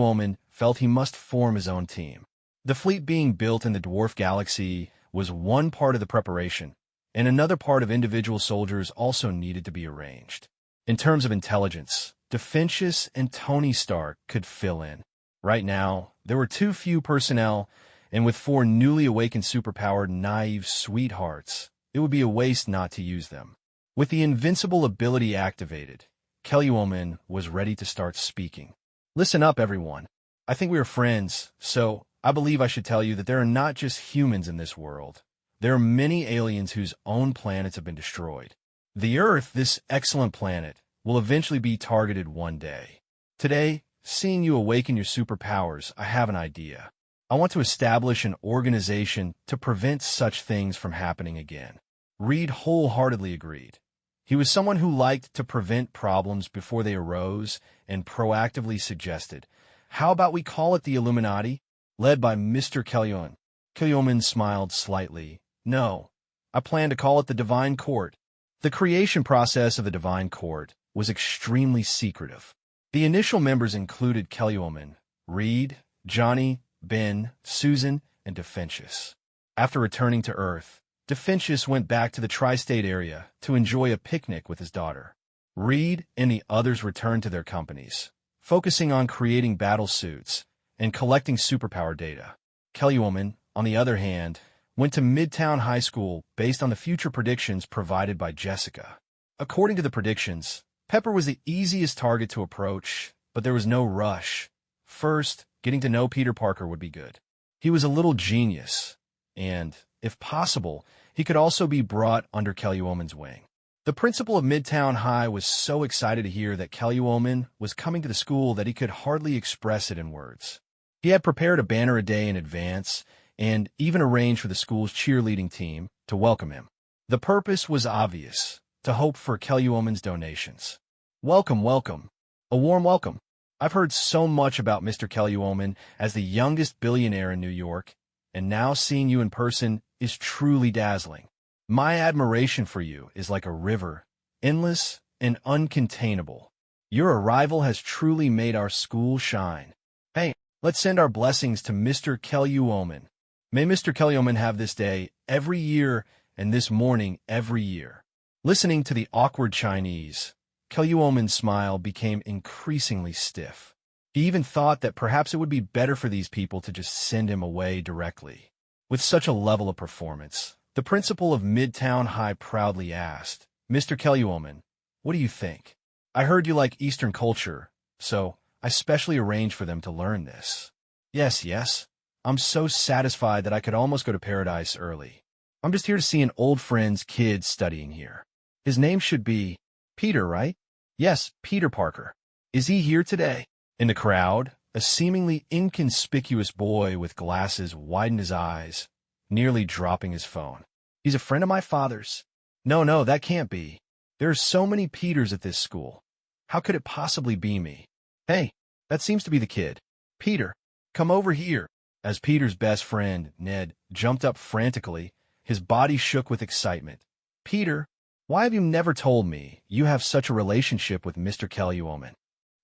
A: felt he must form his own team. The fleet being built in the dwarf galaxy was one part of the preparation, and another part of individual soldiers also needed to be arranged. In terms of intelligence, Defensius and Tony Stark could fill in. Right now, there were too few personnel, and with 4 newly awakened superpowered naive sweethearts, it would be a waste not to use them. With the invincible ability activated, Kelly was ready to start speaking. Listen up, everyone. I think we are friends, so I believe I should tell you that there are not just humans in this world. There are many aliens whose own planets have been destroyed. The Earth, this excellent planet, will eventually be targeted one day. Today, seeing you awaken your superpowers, I have an idea. I want to establish an organization to prevent such things from happening again. Reed wholeheartedly agreed. He was someone who liked to prevent problems before they arose and proactively suggested, how about we call it the Illuminati? Led by Mr. Kelyon. Kelyoman smiled slightly. No, I plan to call it the Divine Court. The creation process of the Divine Court was extremely secretive. The initial members included Kelyoman, Reed, Johnny, Ben, Susan, and Defensius. After returning to Earth, Defensius went back to the tri-state area to enjoy a picnic with his daughter. Reed and the others returned to their companies, focusing on creating battle suits and collecting superpower data. Kellywoman, on the other hand, went to Midtown High School based on the future predictions provided by Jessica. According to the predictions, Pepper was the easiest target to approach, but there was no rush. First, getting to know Peter Parker would be good. He was a little genius, and, if possible, he could also be brought under Kellywoman's wing. The principal of Midtown High was so excited to hear that Kellywoman was coming to the school that he could hardly express it in words. He had prepared a banner a day in advance and even arranged for the school's cheerleading team to welcome him. The purpose was obvious, to hope for Kellywoman's donations. Welcome, welcome. A warm welcome. I've heard so much about Mr. Kellywoman as the youngest billionaire in New York, and now seeing you in person is truly dazzling. My admiration for you is like a river, endless and uncontainable. Your arrival has truly made our school shine. Hey, let's send our blessings to Mr. Kellywoman. May Mr. Kellywoman have this day every year and this morning every year. Listening to the awkward Chinese, Kellywoman's smile became increasingly stiff. He even thought that perhaps it would be better for these people to just send him away directly. With such a level of performance, the principal of Midtown High proudly asked, "Mr. Kellyoman, what do you think? I heard you like Eastern culture, so I specially arranged for them to learn this." "Yes, yes. I'm so satisfied that I could almost go to paradise early. I'm just here to see an old friend's kid studying here. His name should be Peter, right? Yes, Peter Parker. Is he here today?" In the crowd, a seemingly inconspicuous boy with glasses widened his eyes, nearly dropping his phone. "He's a friend of my father's." No, that can't be. There are so many Peters at this school. How could it possibly be me?" "Hey, that seems to be the kid. Peter, come over here." As Peter's best friend, Ned, jumped up frantically, his body shook with excitement. "Peter, why have you never told me you have such a relationship with Mr. Kellyoman?"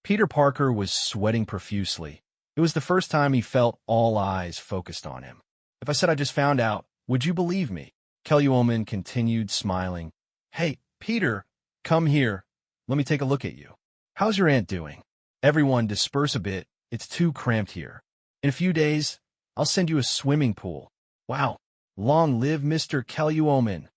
A: Peter Parker was sweating profusely. It was the first time he felt all eyes focused on him. "If I said I just found out, would you believe me?" Kellyoman continued smiling. "Hey, Peter, come here. Let me take a look at you. How's your aunt doing? Everyone disperse a bit. It's too cramped here. In a few days, I'll send you a swimming pool. Wow, long live Mr. Kellyoman."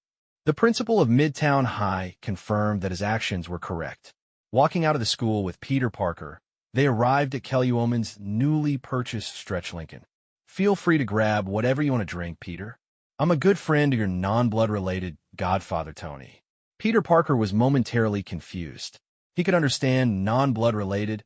A: The principal of Midtown High confirmed that his actions were correct. Walking out of the school with Peter Parker, they arrived at Kellyoman's newly purchased Stretch Lincoln. "Feel free to grab whatever you want to drink, Peter. I'm a good friend of your non-blood-related godfather, Tony." Peter Parker was momentarily confused. He could understand non-blood-related,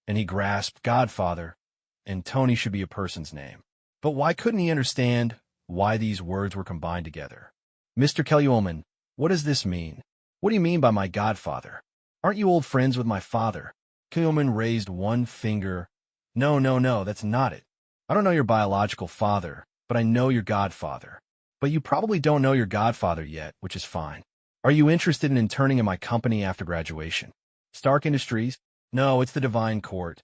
A: and he grasped godfather, and Tony should be a person's name. But why couldn't he understand why these words were combined together? "Mr. Kellyoman, what does this mean? What do you mean by my godfather? Aren't you old friends with my father?" Kellyoman raised one finger. No, that's not it. I don't know your biological father, but I know your godfather. But you probably don't know your godfather yet, which is fine. Are you interested in interning in my company after graduation? Stark Industries? No, it's the Divine Court.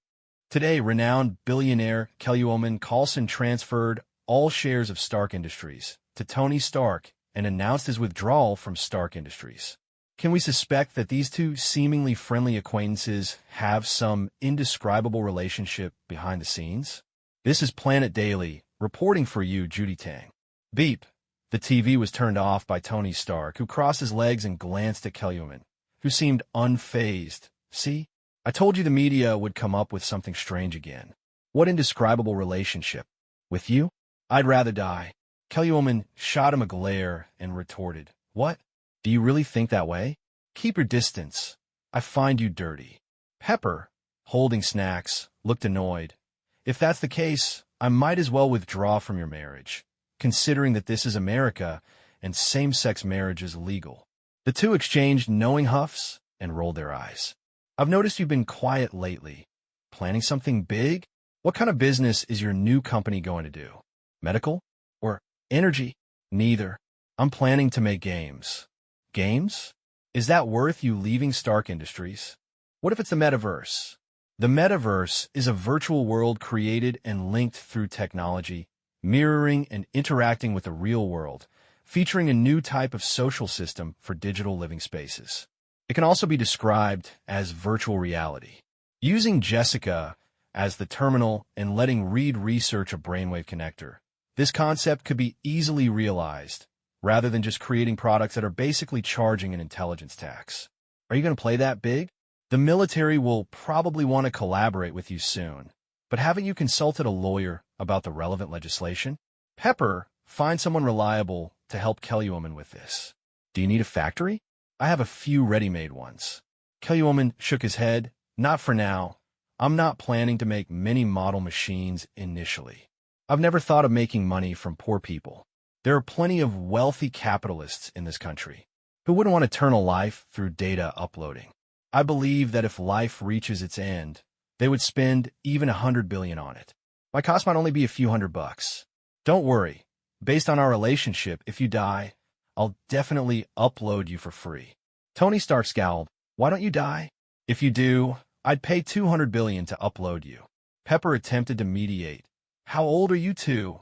A: Today, renowned billionaire Kellyoman Carlson transferred all shares of Stark Industries to Tony Stark and announced his withdrawal from Stark Industries. Can we suspect that these two seemingly friendly acquaintances have some indescribable relationship behind the scenes? This is Planet Daily, reporting for you, Judy Tang. Beep. The TV was turned off by Tony Stark, who crossed his legs and glanced at Kellyoman, who seemed unfazed. "See? I told you the media would come up with something strange again. What indescribable relationship? With you? I'd rather die." Kellyoman shot him a glare and retorted, "What? Do you really think that way? Keep your distance. I find you dirty." Pepper, holding snacks, looked annoyed. "If that's the case, I might as well withdraw from your marriage, considering that this is America and same-sex marriage is legal." The two exchanged knowing huffs and rolled their eyes. "I've noticed you've been quiet lately. Planning something big? What kind of business is your new company going to do? Medical? Or energy?" "Neither. I'm planning to make games." "Games? Is that worth you leaving Stark Industries? What if it's the metaverse?" The metaverse is a virtual world created and linked through technology, mirroring and interacting with the real world, featuring a new type of social system for digital living spaces. It can also be described as virtual reality. Using Jessica as the terminal and letting Reed research a brainwave connector, this concept could be easily realized, rather than just creating products that are basically charging an intelligence tax. Are you going to play that big? The military will probably want to collaborate with you soon, but haven't you consulted a lawyer about the relevant legislation? Pepper, find someone reliable to help Kellyoman with this. Do you need a factory? I have a few ready-made ones. Kellyoman shook his head. Not for now. I'm not planning to make many model machines initially. I've never thought of making money from poor people. There are plenty of wealthy capitalists in this country who wouldn't want eternal life through data uploading. I believe that if life reaches its end, they would spend even $100 billion on it. My cost might only be a few $100. Don't worry. Based on our relationship, if you die, I'll definitely upload you for free. Tony Stark scowled. Why don't you die? If you do, I'd pay $200 billion to upload you. Pepper attempted to mediate. How old are you two?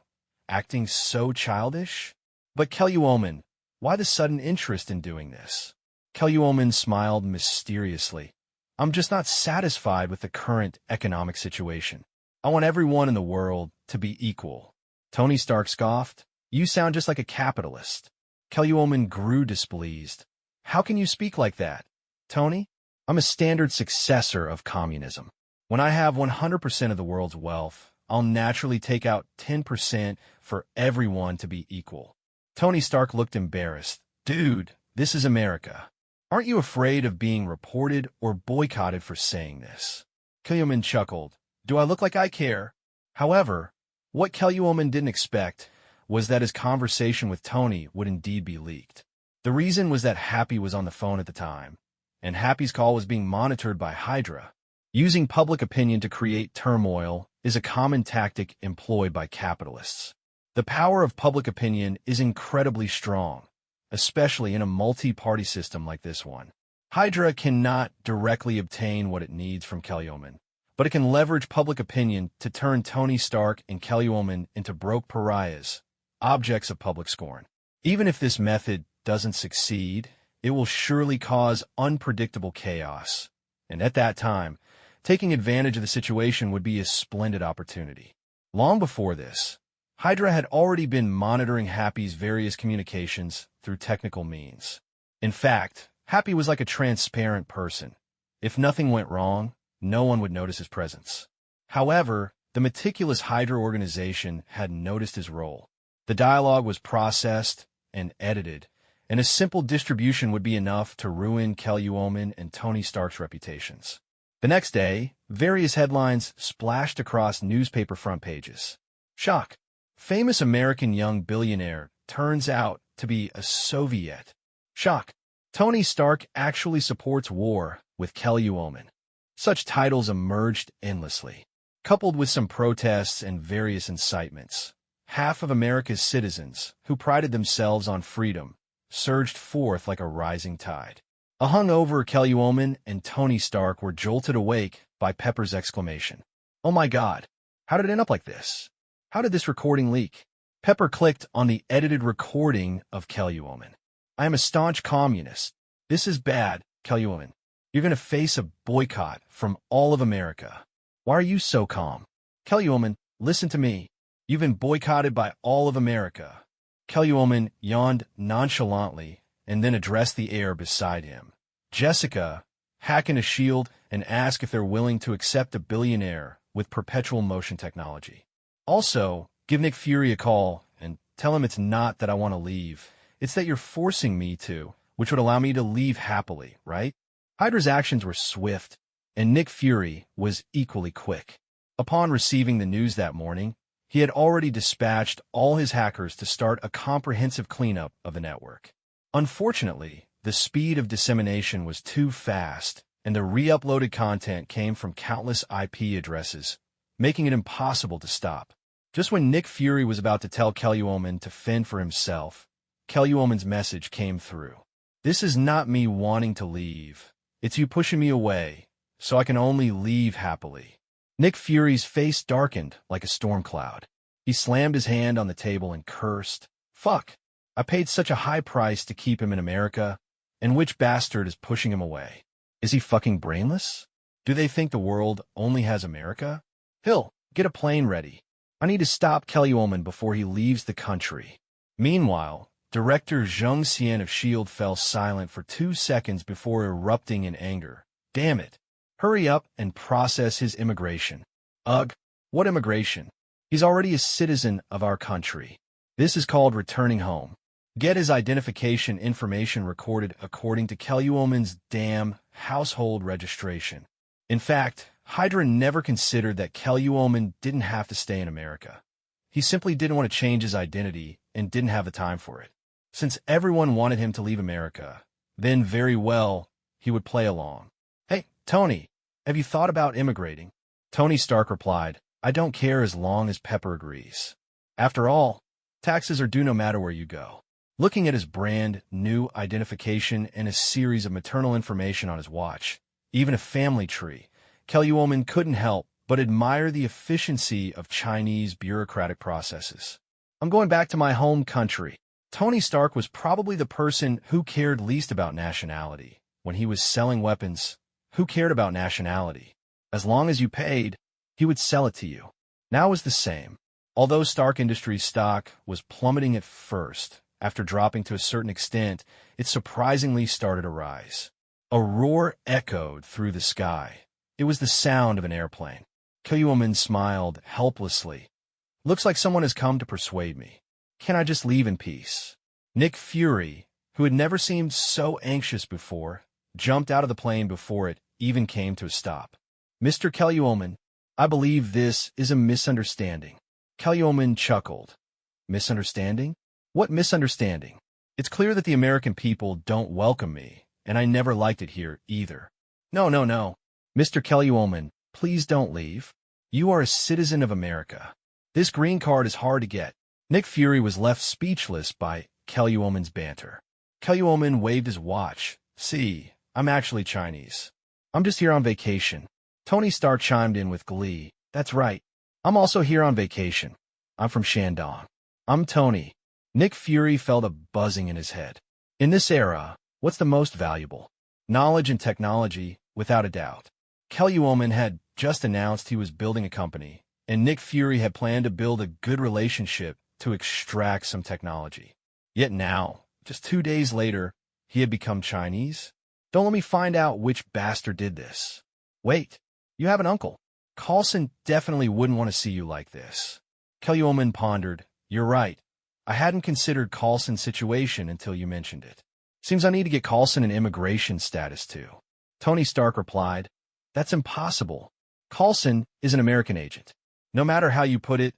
A: Acting so childish? But Kellyoman, why the sudden interest in doing this? Kellyoman smiled mysteriously. I'm just not satisfied with the current economic situation. I want everyone in the world to be equal. Tony Stark scoffed. You sound just like a capitalist. Kellyoman grew displeased. How can you speak like that, Tony? I'm a standard successor of communism. When I have 100% of the world's wealth, I'll naturally take out 10% for everyone to be equal. Tony Stark looked embarrassed. Dude, this is America. Aren't you afraid of being reported or boycotted for saying this? Kellyoman chuckled. Do I look like I care? However, what Kellyoman didn't expect was that his conversation with Tony would indeed be leaked. The reason was that Happy was on the phone at the time, and Happy's call was being monitored by Hydra. Using public opinion to create turmoil is a common tactic employed by capitalists. The power of public opinion is incredibly strong, especially in a multi-party system like this one. Hydra cannot directly obtain what it needs from Kellyoman, but it can leverage public opinion to turn Tony Stark and Kellyoman into broke pariahs, objects of public scorn. Even if this method doesn't succeed, it will surely cause unpredictable chaos, and at that time, taking advantage of the situation would be a splendid opportunity. Long before this, Hydra had already been monitoring Happy's various communications through technical means. In fact, Happy was like a transparent person. If nothing went wrong, no one would notice his presence. However, the meticulous Hydra organization had noticed his role. The dialogue was processed and edited, and a simple distribution would be enough to ruin Kellyoman and Tony Stark's reputations. The next day, various headlines splashed across newspaper front pages. Shock! Famous American young billionaire turns out to be a Soviet. Shock! Tony Stark actually supports war with Kellyoman. Such titles emerged endlessly, coupled with some protests and various incitements. Half of America's citizens, who prided themselves on freedom, surged forth like a rising tide. A hungover Kellyoman and Tony Stark were jolted awake by Pepper's exclamation. Oh my God, how did it end up like this? How did this recording leak? Pepper clicked on the edited recording of Kellyoman. I am a staunch communist. This is bad, Kellyoman. You're going to face a boycott from all of America. Why are you so calm? Kellyoman, listen to me. You've been boycotted by all of America. Kellyoman yawned nonchalantly and then addressed the air beside him. Jessica, hack in a shield and ask if they're willing to accept a billionaire with perpetual motion technology. Also, give Nick Fury a call and tell him it's not that I want to leave. It's that you're forcing me to, which would allow me to leave happily, right? Hydra's actions were swift, and Nick Fury was equally quick. Upon receiving the news that morning, he had already dispatched all his hackers to start a comprehensive cleanup of the network. Unfortunately, the speed of dissemination was too fast, and the re-uploaded content came from countless IP addresses, making it impossible to stop. Just when Nick Fury was about to tell Kellyoman to fend for himself, Kellyoman's message came through. This is not me wanting to leave. It's you pushing me away, so I can only leave happily. Nick Fury's face darkened like a storm cloud. He slammed his hand on the table and cursed. Fuck! I paid such a high price to keep him in America, and which bastard is pushing him away? Is he fucking brainless? Do they think the world only has America? Hill, get a plane ready. I need to stop Kellyoman before he leaves the country. Meanwhile, Director Zhang San of S.H.I.E.L.D. fell silent for 2 seconds before erupting in anger. Damn it. Hurry up and process his immigration. Ugh, what immigration? He's already a citizen of our country. This is called returning home. Get his identification information recorded according to Kellyoman's damn household registration. In fact, Hydra never considered that Kellyoman didn't have to stay in America. He simply didn't want to change his identity and didn't have the time for it. Since everyone wanted him to leave America, then very well, he would play along. Hey, Tony, have you thought about immigrating? Tony Stark replied, I don't care as long as Pepper agrees. After all, taxes are due no matter where you go. Looking at his brand new identification and a series of maternal information on his watch, even a family tree, Kellyoman couldn't help but admire the efficiency of Chinese bureaucratic processes. I'm going back to my home country. Tony Stark was probably the person who cared least about nationality when he was selling weapons. Who cared about nationality? As long as you paid, he would sell it to you. Now it was the same. Although Stark Industries stock was plummeting at first, after dropping to a certain extent, it surprisingly started to rise. A roar echoed through the sky. It was the sound of an airplane. Killuoman smiled helplessly. Looks like someone has come to persuade me. Can I just leave in peace? Nick Fury, who had never seemed so anxious before, jumped out of the plane before it even came to a stop. Mr. Killuoman, I believe this is a misunderstanding. Killuoman chuckled. Misunderstanding? What misunderstanding? It's clear that the American people don't welcome me, and I never liked it here either. No. Mr. Killuoman, please don't leave. You are a citizen of America. This green card is hard to get. Nick Fury was left speechless by Killuoman's banter. Killuoman waved his watch. See, I'm actually Chinese. I'm just here on vacation. Tony Stark chimed in with glee. That's right. I'm also here on vacation. I'm from Shandong. I'm Tony. Nick Fury felt a buzzing in his head. In this era, what's the most valuable? Knowledge and technology, without a doubt. Killuoman had just announced he was building a company, and Nick Fury had planned to build a good relationship to extract some technology. Yet now, just 2 days later, he had become Chinese? Don't let me find out which bastard did this. Wait, you have an uncle. Coulson definitely wouldn't want to see you like this. Killuoman pondered. You're right. I hadn't considered Coulson's situation until you mentioned it. Seems I need to get Coulson an immigration status too. Tony Stark replied, That's impossible. Coulson is an American agent. No matter how you put it,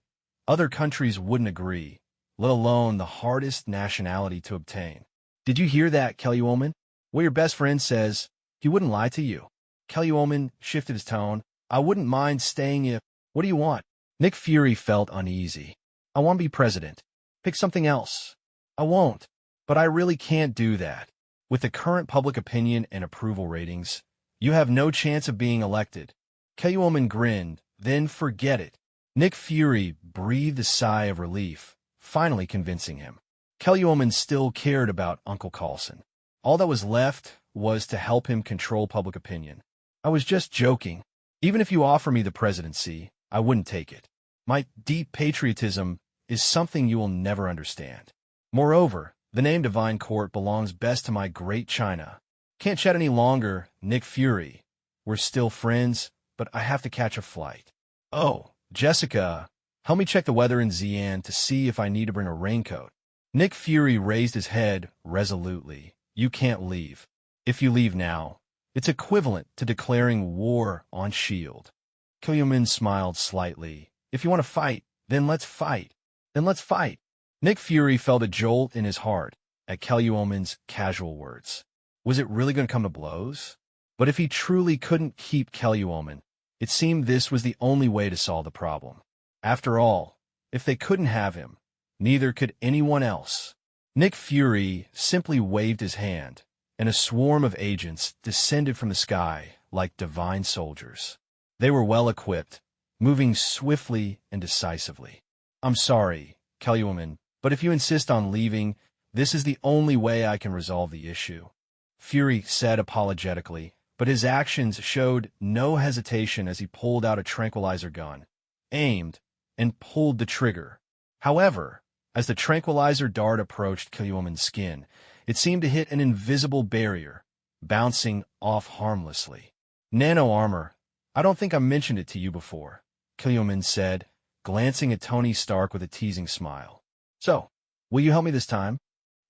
A: other countries wouldn't agree, let alone the hardest nationality to obtain. Did you hear that, Killuoman? Well, your best friend says he wouldn't lie to you. Killuoman shifted his tone. I wouldn't mind staying if... What do you want? Nick Fury felt uneasy. I want to be president. Pick something else. I won't. But I really can't do that. With the current public opinion and approval ratings, you have no chance of being elected. Killuoman grinned. Then forget it. Nick Fury breathed a sigh of relief, finally convincing him. Killuoman still cared about Uncle Coulson. All that was left was to help him control public opinion. I was just joking. Even if you offer me the presidency, I wouldn't take it. My deep patriotism is something you will never understand. Moreover, the name Divine Court belongs best to my great China. Can't chat any longer, Nick Fury. We're still friends, but I have to catch a flight. Oh, Jessica, help me check the weather in Xi'an to see if I need to bring a raincoat. Nick Fury raised his head resolutely. You can't leave. If you leave now, it's equivalent to declaring war on S.H.I.E.L.D. Killuoman smiled slightly. If you want to fight, then let's fight. Then let's fight. Nick Fury felt a jolt in his heart at Killuoman's casual words. Was it really going to come to blows? But if he truly couldn't keep Killuoman, it seemed this was the only way to solve the problem. After all, if they couldn't have him, neither could anyone else. Nick Fury simply waved his hand, and a swarm of agents descended from the sky like divine soldiers. They were well-equipped, moving swiftly and decisively. I'm sorry, Killuoman, but if you insist on leaving, this is the only way I can resolve the issue. Fury said apologetically, but his actions showed no hesitation as he pulled out a tranquilizer gun, aimed, and pulled the trigger. However, as the tranquilizer dart approached Killuoman's skin, it seemed to hit an invisible barrier, bouncing off harmlessly. Nano armor. I don't think I mentioned it to you before, Killuoman said, glancing at Tony Stark with a teasing smile. So, will you help me this time?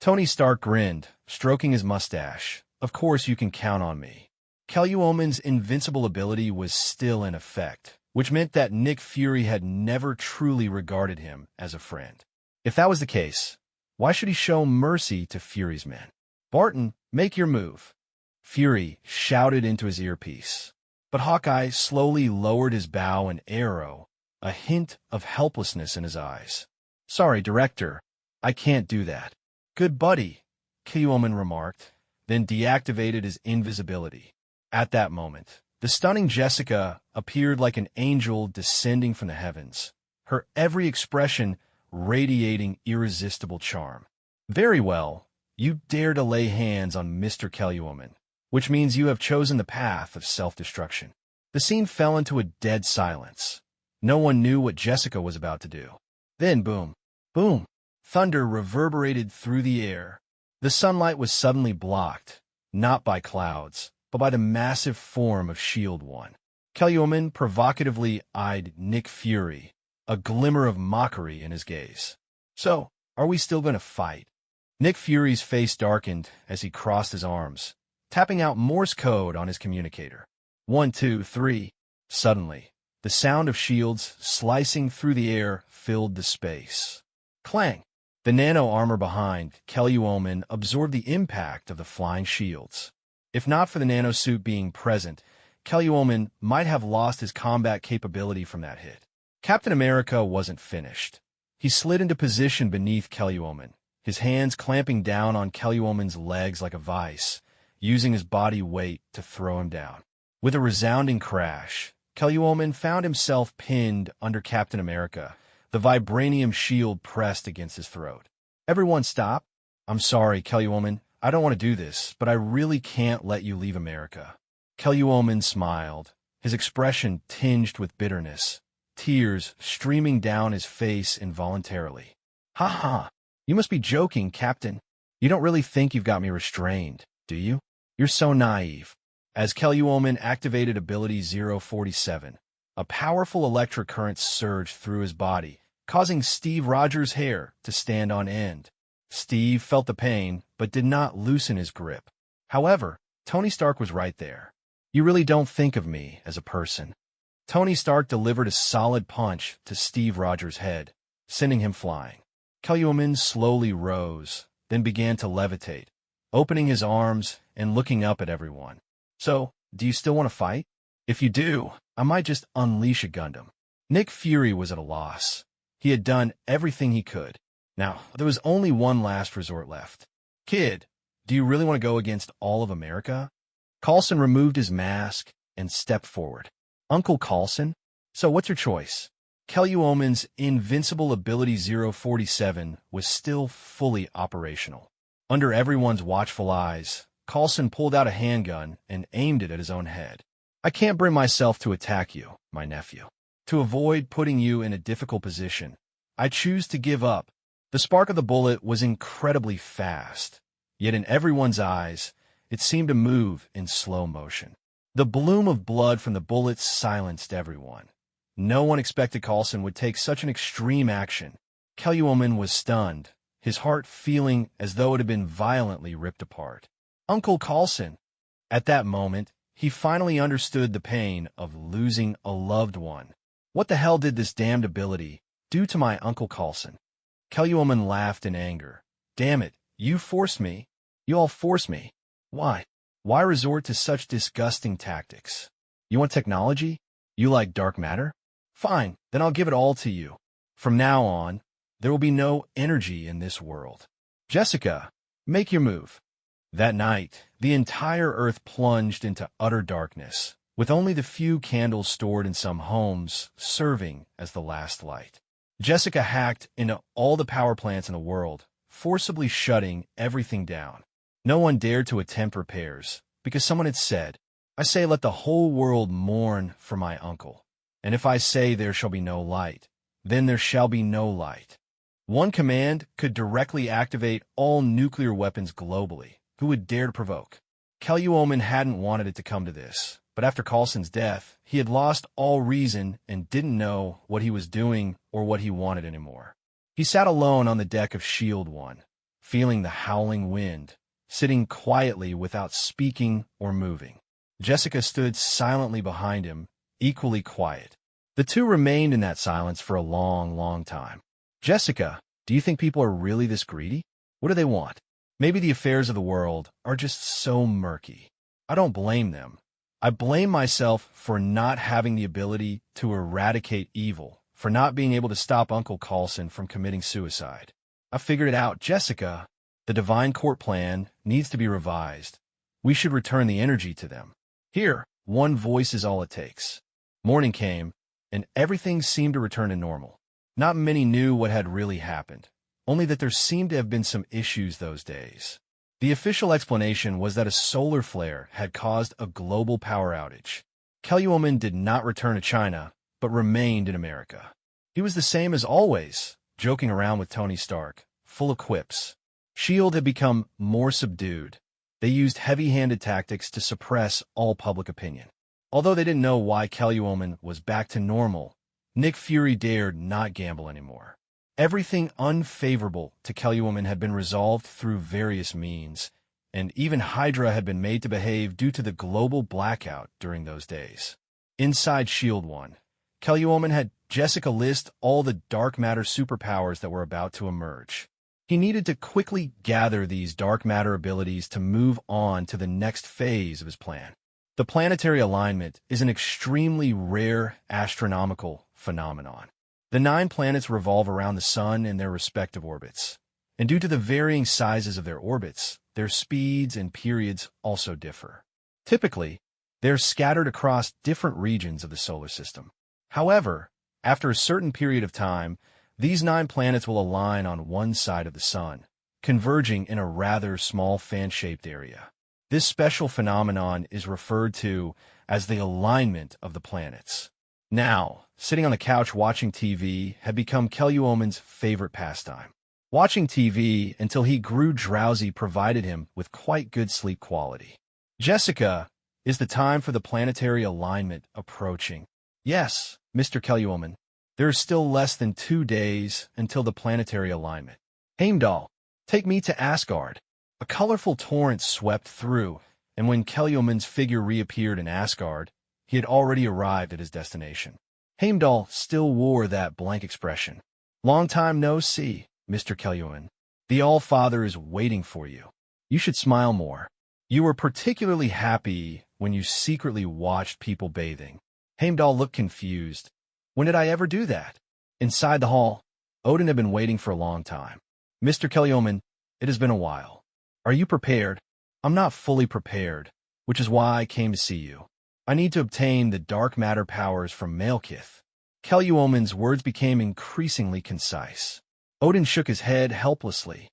A: Tony Stark grinned, stroking his mustache. Of course you can count on me. Killuoman's invincible ability was still in effect, which meant that Nick Fury had never truly regarded him as a friend. If that was the case, why should he show mercy to Fury's men? Barton, make your move. Fury shouted into his earpiece. But Hawkeye slowly lowered his bow and arrow, a hint of helplessness in his eyes. Sorry, Director, I can't do that. Good buddy, Killuoman remarked, then deactivated his invisibility. At that moment, the stunning Jessica appeared like an angel descending from the heavens, her every expression radiating irresistible charm. Very well, you dare to lay hands on Mr. Killuoman. which means you have chosen the path of self-destruction. The scene fell into a dead silence. No one knew what Jessica was about to do. Then boom, boom, thunder reverberated through the air. The sunlight was suddenly blocked, not by clouds, but by the massive form of Shield One. Kellyoman provocatively eyed Nick Fury, a glimmer of mockery in his gaze. So, are we still going to fight? Nick Fury's face darkened as he crossed his arms, tapping out Morse code on his communicator. 1, 2, 3. Suddenly, the sound of shields slicing through the air filled the space. Clang! The nano-armor behind Kellyoman absorbed the impact of the flying shields. If not for the nanosuit being present, Kellyoman might have lost his combat capability from that hit. Captain America wasn't finished. He slid into position beneath Kellyoman, his hands clamping down on Kellyoman's legs like a vice, using his body weight to throw him down. With a resounding crash, Kellyoman found himself pinned under Captain America, the vibranium shield pressed against his throat. Everyone stop. I'm sorry, Kellyoman. I don't want to do this, but I really can't let you leave America. Kellyoman smiled, his expression tinged with bitterness, tears streaming down his face involuntarily. Ha ha! You must be joking, Captain. You don't really think you've got me restrained, do you? You're so naive. As Kellyoman activated ability 047, a powerful electric current surged through his body, causing Steve Rogers' hair to stand on end. Steve felt the pain, but did not loosen his grip. However, Tony Stark was right there. You really don't think of me as a person. Tony Stark delivered a solid punch to Steve Rogers' head, sending him flying. Kellyoman slowly rose, then began to levitate, opening his arms and looking up at everyone. So, do you still want to fight? If you do, I might just unleash a Gundam. Nick Fury was at a loss. He had done everything he could. Now, there was only one last resort left. Kid, do you really want to go against all of America? Coulson removed his mask and stepped forward. Uncle Coulson? So what's your choice? Kellyoman's invincible ability 047 was still fully operational. Under everyone's watchful eyes, Coulson pulled out a handgun and aimed it at his own head. I can't bring myself to attack you, my nephew. To avoid putting you in a difficult position, I choose to give up. The spark of the bullet was incredibly fast, yet in everyone's eyes, it seemed to move in slow motion. The bloom of blood from the bullets silenced everyone. No one expected Coulson would take such an extreme action. Kellyoman was stunned, his heart feeling as though it had been violently ripped apart. Uncle Coulson! At that moment, he finally understood the pain of losing a loved one. What the hell did this damned ability do to my Uncle Coulson? Kellyoman laughed in anger. Damn it, you forced me. You all forced me. Why? Why resort to such disgusting tactics? You want technology? You like dark matter? Fine, then I'll give it all to you. From now on, there will be no energy in this world. Jessica, make your move. That night, the entire Earth plunged into utter darkness, with only the few candles stored in some homes serving as the last light. Jessica hacked into all the power plants in the world, forcibly shutting everything down. No one dared to attempt repairs, because someone had said, I say let the whole world mourn for my uncle. And if I say there shall be no light, then there shall be no light. One command could directly activate all nuclear weapons globally. Who would dare to provoke? Kellyoman hadn't wanted it to come to this, but after Coulson's death, he had lost all reason and didn't know what he was doing or what he wanted anymore. He sat alone on the deck of Shield One, feeling the howling wind, sitting quietly without speaking or moving. Jessica stood silently behind him, equally quiet. The two remained in that silence for a long, long time. Jessica, do you think people are really this greedy? What do they want? Maybe the affairs of the world are just so murky. I don't blame them. I blame myself for not having the ability to eradicate evil, for not being able to stop Uncle Coulson from committing suicide. I figured it out, Jessica. The Divine Court plan needs to be revised. We should return the energy to them. Here, one voice is all it takes. Morning came, and everything seemed to return to normal. Not many knew what had really happened, only that there seemed to have been some issues those days. The official explanation was that a solar flare had caused a global power outage. Kelluoman did not return to China, but remained in America. He was the same as always, joking around with Tony Stark, full of quips. S.H.I.E.L.D. had become more subdued. They used heavy-handed tactics to suppress all public opinion. Although they didn't know why Kelluoman was back to normal, Nick Fury dared not gamble anymore. Everything unfavorable to Kelluoman had been resolved through various means, and even Hydra had been made to behave due to the global blackout during those days. Inside S.H.I.E.L.D. 1, Kelluoman had Jessica list all the dark matter superpowers that were about to emerge. He needed to quickly gather these dark matter abilities to move on to the next phase of his plan. The planetary alignment is an extremely rare astronomical phenomenon. The 9 planets revolve around the Sun in their respective orbits, and due to the varying sizes of their orbits, their speeds and periods also differ. Typically, they're scattered across different regions of the solar system. However, after a certain period of time, these 9 planets will align on one side of the Sun, converging in a rather small fan-shaped area. This special phenomenon is referred to as the alignment of the planets. Now, sitting on the couch watching TV had become Kelluoman's favorite pastime. Watching TV until he grew drowsy provided him with quite good sleep quality. Jessica, is the time for the planetary alignment approaching? Yes, Mr. Kelluoman. There is still less than 2 days until the planetary alignment. Heimdall, take me to Asgard. A colorful torrent swept through, and when Kelluoman's figure reappeared in Asgard, he had already arrived at his destination. Heimdall still wore that blank expression. Long time no see, Mr. Kelluoman. The All-Father is waiting for you. You should smile more. You were particularly happy when you secretly watched people bathing. Heimdall looked confused. When did I ever do that? Inside the hall, Odin had been waiting for a long time. Mr. Kelluoman, it has been a while. Are you prepared? I'm not fully prepared, which is why I came to see you. I need to obtain the dark matter powers from Malekith. Kelluoman's words became increasingly concise. Odin shook his head helplessly.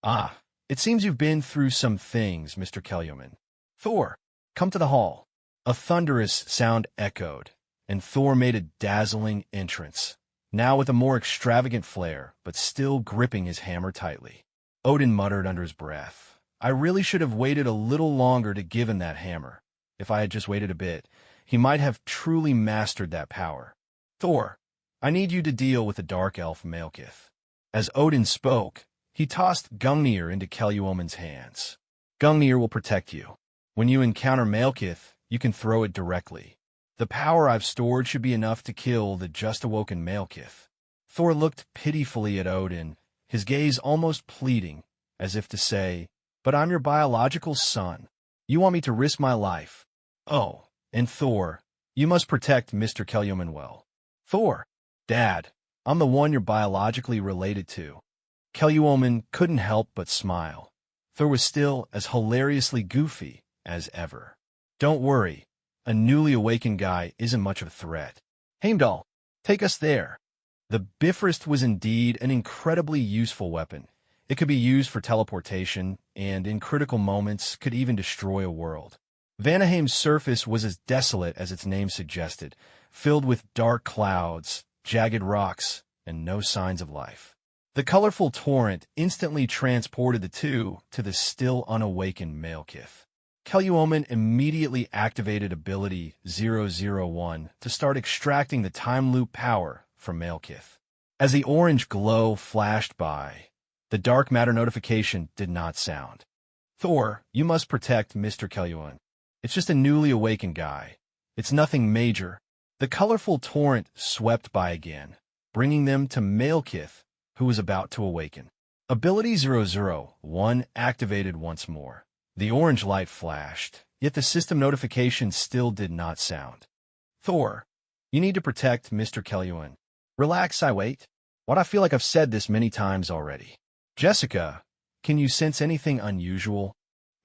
A: Ah, it seems you've been through some things, Mr. Kelluoman. Thor, come to the hall. A thunderous sound echoed, and Thor made a dazzling entrance, now with a more extravagant flair, but still gripping his hammer tightly. Odin muttered under his breath, I really should have waited a little longer to give him that hammer. If I had just waited a bit, he might have truly mastered that power. Thor, I need you to deal with the dark elf Malekith. As Odin spoke, he tossed Gungnir into Kelluoman's hands. Gungnir will protect you. When you encounter Malekith, you can throw it directly. The power I've stored should be enough to kill the just-awoken Malekith. Thor looked pitifully at Odin, his gaze almost pleading, as if to say, But I'm your biological son. You want me to risk my life. Oh, and Thor, you must protect Mr. Kelluoman well. Thor, Dad, I'm the one you're biologically related to. Kelluoman couldn't help but smile. Thor was still as hilariously goofy as ever. Don't worry. A newly awakened guy isn't much of a threat. Heimdall, take us there. The Bifrost was indeed an incredibly useful weapon. It could be used for teleportation, and in critical moments could even destroy a world. Vanaheim's surface was as desolate as its name suggested, filled with dark clouds, jagged rocks, and no signs of life. The colorful torrent instantly transported the two to the still unawakened Malekith. Kelluoman immediately activated ability 001 to start extracting the time loop power from Malekith. As the orange glow flashed by, the dark matter notification did not sound. Thor, you must protect Mr. Kelluoman. It's just a newly awakened guy. It's nothing major. The colorful torrent swept by again, bringing them to Malekith, who was about to awaken. Ability 001 activated once more. The orange light flashed, yet the system notification still did not sound. Thor, you need to protect Mr. Kelluoman. Relax, I wait. What I feel like I've said this many times already. Jessica, can you sense anything unusual?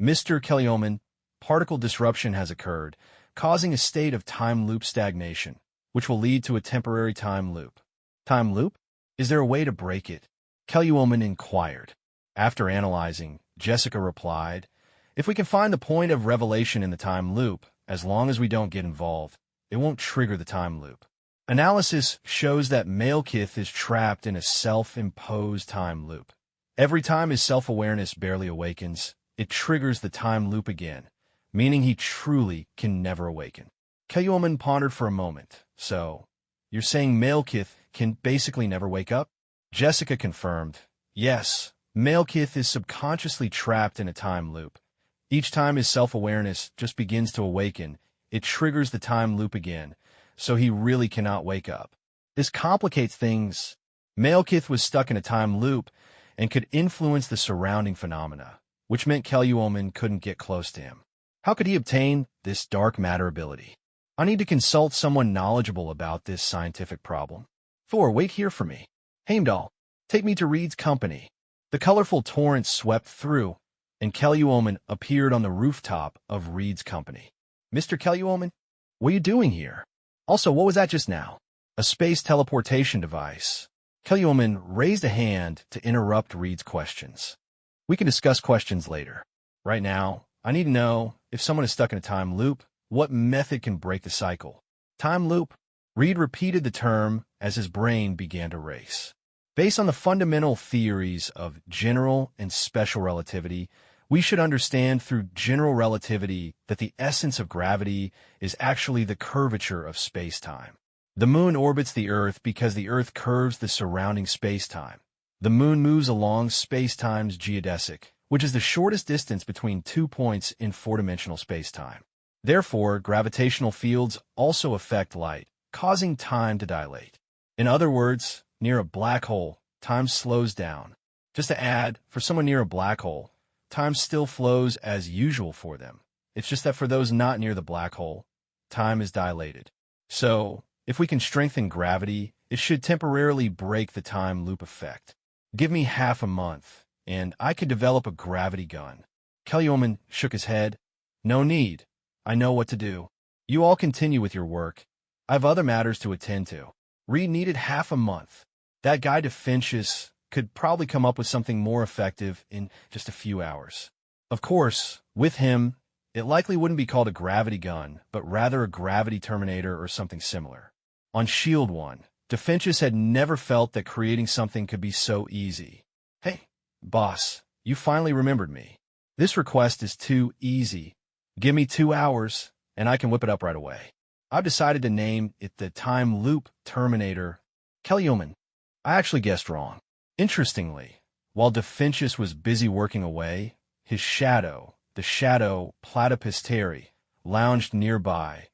A: Mr. Kelluoman, particle disruption has occurred, causing a state of time loop stagnation, which will lead to a temporary time loop. Time loop? Is there a way to break it? Kelluoman inquired. After analyzing, Jessica replied. If we can find the point of revelation in the time loop, as long as we don't get involved, it won't trigger the time loop. Analysis shows that Malekith is trapped in a self-imposed time loop. Every time his self-awareness barely awakens, it triggers the time loop again, meaning he truly can never awaken. Kelyoman pondered for a moment. So, you're saying Malekith can basically never wake up? Jessica confirmed. Yes, Malekith is subconsciously trapped in a time loop. Each time his self-awareness just begins to awaken, it triggers the time loop again, so he really cannot wake up. This complicates things. Malekith was stuck in a time loop and could influence the surrounding phenomena, which meant Kelyoman couldn't get close to him. How could he obtain this dark matter ability? I need to consult someone knowledgeable about this scientific problem. Thor, wait here for me. Heimdall, take me to Reed's company. The colorful torrent swept through, and Kelyoman appeared on the rooftop of Reed's company. Mr. Kelyoman, what are you doing here? Also, what was that just now? A space teleportation device. Kelyoman raised a hand to interrupt Reed's questions. We can discuss questions later. Right now, I need to know, if someone is stuck in a time loop, what method can break the cycle? Time loop? Reed repeated the term as his brain began to race. Based on the fundamental theories of general and special relativity, we should understand through general relativity that the essence of gravity is actually the curvature of space-time. The moon orbits the Earth because the Earth curves the surrounding space-time. The moon moves along space-time's geodesic, which is the shortest distance between 2 points in four-dimensional space-time. Therefore, gravitational fields also affect light, causing time to dilate. In other words, near a black hole, time slows down. Just to add, for someone near a black hole, time still flows as usual for them. It's just that for those not near the black hole, time is dilated. So, if we can strengthen gravity, it should temporarily break the time loop effect. Give me half a month, and I could develop a gravity gun. Kelyoman shook his head. No need. I know what to do. You all continue with your work. I have other matters to attend to. Reed needed half a month. That guy DeFinches could probably come up with something more effective in just a few hours. Of course, with him, it likely wouldn't be called a gravity gun, but rather a gravity terminator or something similar. On Shield 1, DeFinches had never felt that creating something could be so easy. Hey, boss, you finally remembered me. This request is too easy. Give me 2 hours, and I can whip it up right away. I've decided to name it the Time Loop Terminator. Kelyoman, I actually guessed wrong. Interestingly, while DeFinches was busy working away, his shadow, the shadow Platypus Terry, lounged nearby,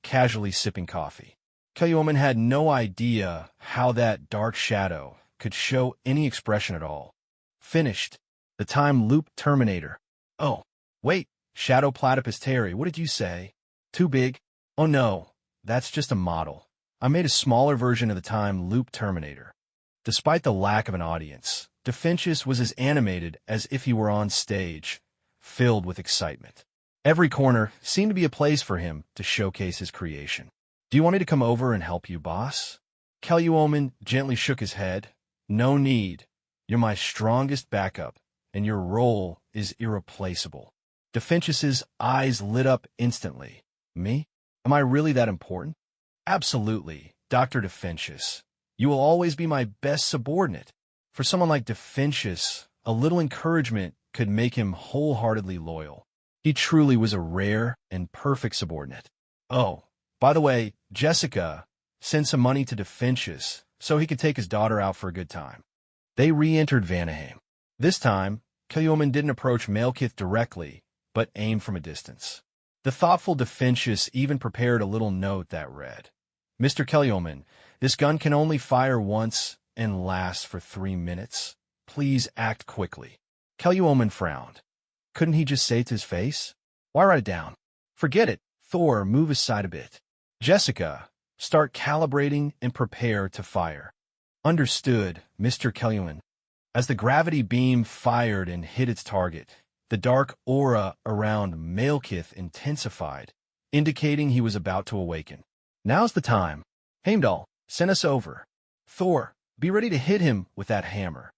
A: casually sipping coffee. Kelyoman had no idea how that dark shadow could show any expression at all. Finished. The Time Loop Terminator. Oh, wait, Shadow Platypus Terry, what did you say? Too big? Oh no, that's just a model. I made a smaller version of the Time Loop Terminator. Despite the lack of an audience, DeFinches was as animated as if he were on stage, filled with excitement. Every corner seemed to be a place for him to showcase his creation. Do you want me to come over and help you, boss? Kelyoman gently shook his head. No need. You're my strongest backup, and your role is irreplaceable. DeFinches's eyes lit up instantly. Me? Am I really that important? Absolutely, Dr. DeFinches. You will always be my best subordinate. For someone like DeFinches, a little encouragement could make him wholeheartedly loyal. He truly was a rare and perfect subordinate. Oh, by the way, Jessica, send some money to DeFinches so he could take his daughter out for a good time. They re-entered Vanaheim. This time, Kelyoman didn't approach Malekith directly, but aimed from a distance. The thoughtful DeFinches even prepared a little note that read, Mr. Kelyoman, this gun can only fire once and last for 3 minutes. Please act quickly. Kelyoman frowned. Couldn't he just say it to his face? Why write it down? Forget it. Thor, move aside a bit. Jessica, start calibrating and prepare to fire. Understood, Mr. Kelyoman. As the gravity beam fired and hit its target, the dark aura around Malekith intensified, indicating he was about to awaken. Now's the time. Heimdall, send us over. Thor, be ready to hit him with that hammer.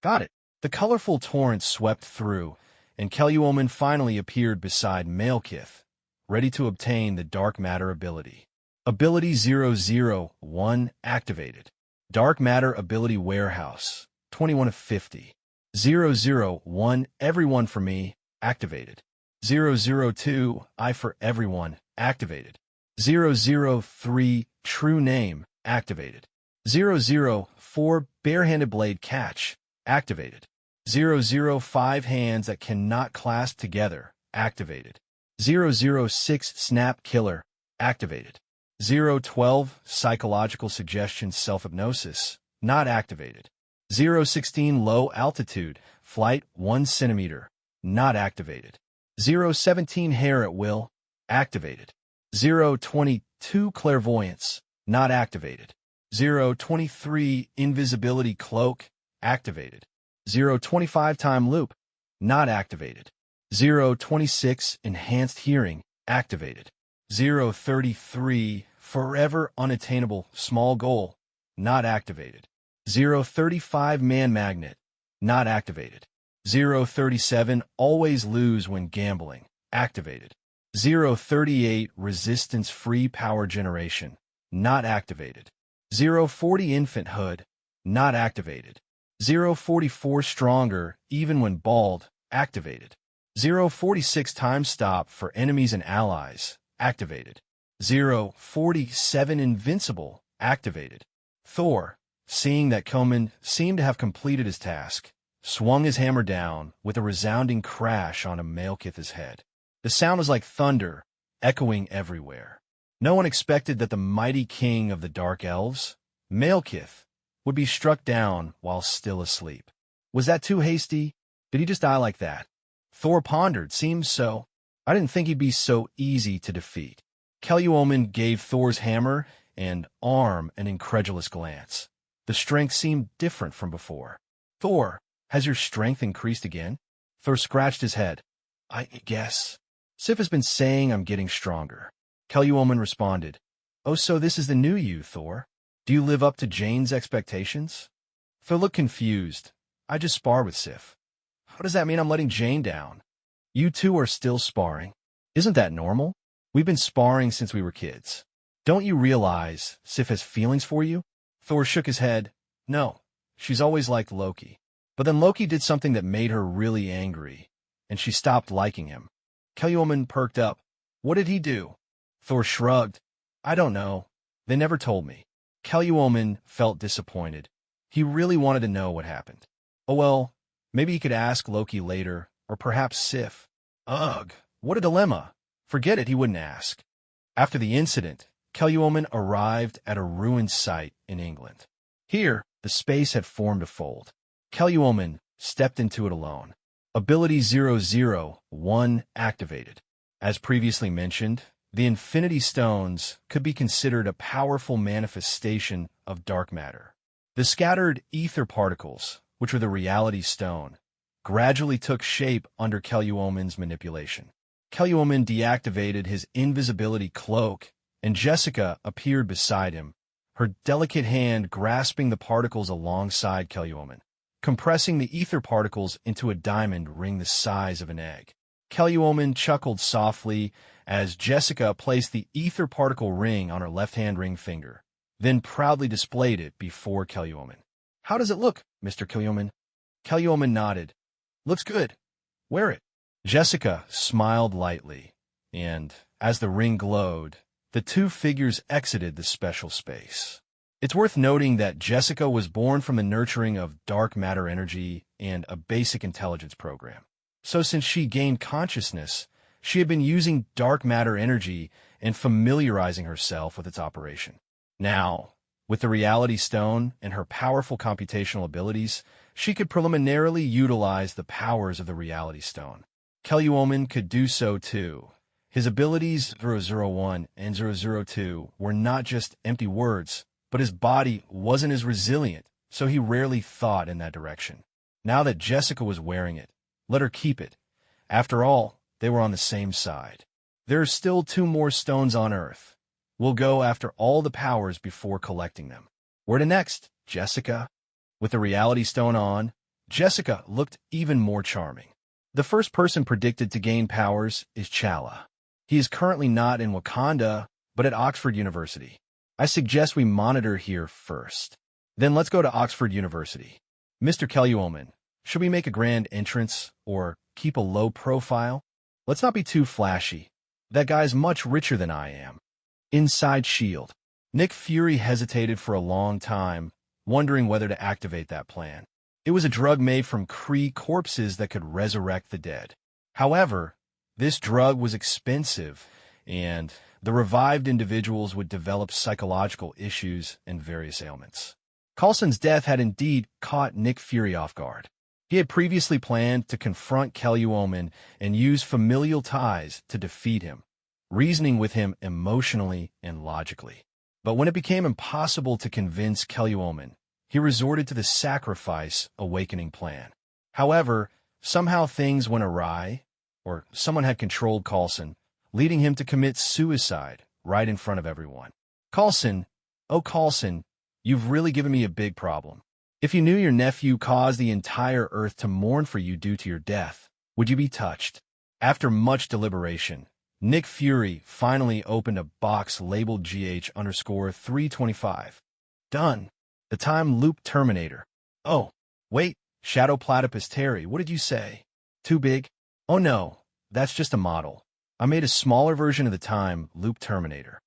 A: Got it. The colorful torrent swept through, and Kelluomen finally appeared beside Malekith, ready to obtain the dark matter ability. Ability 001 activated. Dark matter ability warehouse, 21 of 50. 001 everyone for me, activated. 002 I for everyone, activated. 003 true name, activated. 004 barehanded blade catch, activated. 005 hands that cannot clasp together, activated. 006 snap killer, activated. 012 psychological suggestion self-hypnosis, not activated. 016 low altitude, flight 1 centimeter, not activated. 017 hair at will, activated. 022 clairvoyance, not activated. 023 invisibility cloak, activated. 025 time loop, not activated. 026 enhanced hearing, activated. 033 forever unattainable small goal, not activated. 035 man magnet, not activated. 037 always lose when gambling, activated. 038 resistance free power generation, not activated. 040 infant hood, not activated. 044 stronger even when bald, activated. 046 time stop for enemies and allies, activated. 047 invincible, activated. Thor, seeing that Coman seemed to have completed his task, swung his hammer down with a resounding crash on Malekith's head. The sound was like thunder, echoing everywhere. No one expected that the mighty king of the Dark Elves, Malekith, would be struck down while still asleep. Was that too hasty? Did he just die like that? Thor pondered. Seems so. I didn't think he'd be so easy to defeat. Kelluomen gave Thor's hammer and arm an incredulous glance. The strength seemed different from before. Thor, has your strength increased again? Thor scratched his head. I guess. Sif has been saying I'm getting stronger. Kelluomen responded. Oh, so this is the new you, Thor. Do you live up to Jane's expectations? Thor looked confused. I just sparred with Sif. How does that mean I'm letting Jane down? You two are still sparring. Isn't that normal? We've been sparring since we were kids. Don't you realize Sif has feelings for you? Thor shook his head. No, she's always liked Loki. But then Loki did something that made her really angry, and she stopped liking him. Kelluomen perked up. What did he do? Thor shrugged. I don't know. They never told me. Kelluomen felt disappointed. He really wanted to know what happened. Oh well, maybe he could ask Loki later, or perhaps Sif. Ugh, what a dilemma. Forget it, he wouldn't ask. After the incident, Kelluomen arrived at a ruined site in England. Here, the space had formed a fold. Kelluomen stepped into it alone. Ability 001 activated. As previously mentioned, the Infinity Stones could be considered a powerful manifestation of dark matter. The scattered ether particles, which were the reality stone, gradually took shape under Kelluomen's manipulation. Kelluomen deactivated his invisibility cloak, and Jessica appeared beside him, her delicate hand grasping the particles alongside Kelluomen, compressing the ether particles into a diamond ring the size of an egg. Kelluomen chuckled softly as Jessica placed the ether particle ring on her left-hand ring finger, then proudly displayed it before Kelluomen. How does it look, Mr. Kelluomen? Kelluomen nodded. Looks good. Wear it. Jessica smiled lightly, and as the ring glowed, the two figures exited the special space. It's worth noting that Jessica was born from the nurturing of dark matter energy and a basic intelligence program. So since she gained consciousness, she had been using dark matter energy and familiarizing herself with its operation. Now, with the reality stone and her powerful computational abilities, she could preliminarily utilize the powers of the reality stone. Kelluomen could do so too. His abilities 001 and 002 were not just empty words, but his body wasn't as resilient, so he rarely thought in that direction. Now that Jessica was wearing it, let her keep it. After all, they were on the same side. There are still 2 more stones on Earth. We'll go after all the powers before collecting them. Where to next, Jessica? With the reality stone on, Jessica looked even more charming. The first person predicted to gain powers is Chala. He is currently not in Wakanda, but at Oxford University. I suggest we monitor here first. Then let's go to Oxford University. Mr. Kellywoman, should we make a grand entrance or keep a low profile? Let's not be too flashy. That guy's much richer than I am. Inside S.H.I.E.L.D. Nick Fury hesitated for a long time, wondering whether to activate that plan. It was a drug made from Kree corpses that could resurrect the dead. However, this drug was expensive, and the revived individuals would develop psychological issues and various ailments. Coulson's death had indeed caught Nick Fury off guard. He had previously planned to confront Kellywoman and use familial ties to defeat him, reasoning with him emotionally and logically. But when it became impossible to convince Kellywoman, he resorted to the sacrifice awakening plan. However, somehow things went awry, or someone had controlled Coulson, leading him to commit suicide right in front of everyone. Coulson, oh Coulson, you've really given me a big problem. If you knew your nephew caused the entire Earth to mourn for you due to your death, would you be touched? After much deliberation, Nick Fury finally opened a box labeled GH_325. Done. The time loop terminator. Oh, wait, Shadow Platypus Terry, what did you say? Too big? Oh no, that's just a model. I made a smaller version of the time loop terminator.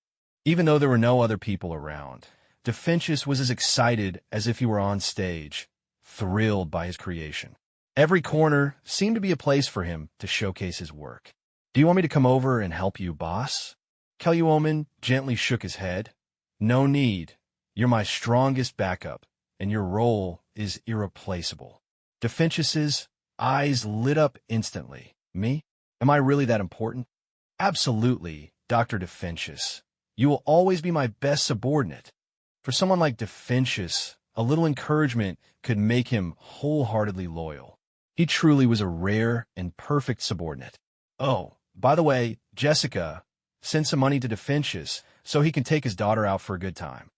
A: Even though there were no other people around, Defentius was as excited as if he were on stage, thrilled by his creation. Every corner seemed to be a place for him to showcase his work. Do you want me to come over and help you, boss? Kellywoman gently shook his head. No need. You're my strongest backup, and your role is irreplaceable. Defentius's eyes lit up instantly. Me? Am I really that important? Absolutely, Dr. Defentius. You will always be my best subordinate. For someone like Defentius, a little encouragement could make him wholeheartedly loyal. He truly was a rare and perfect subordinate. Oh, by the way, Jessica, send some money to Defentius so he can take his daughter out for a good time.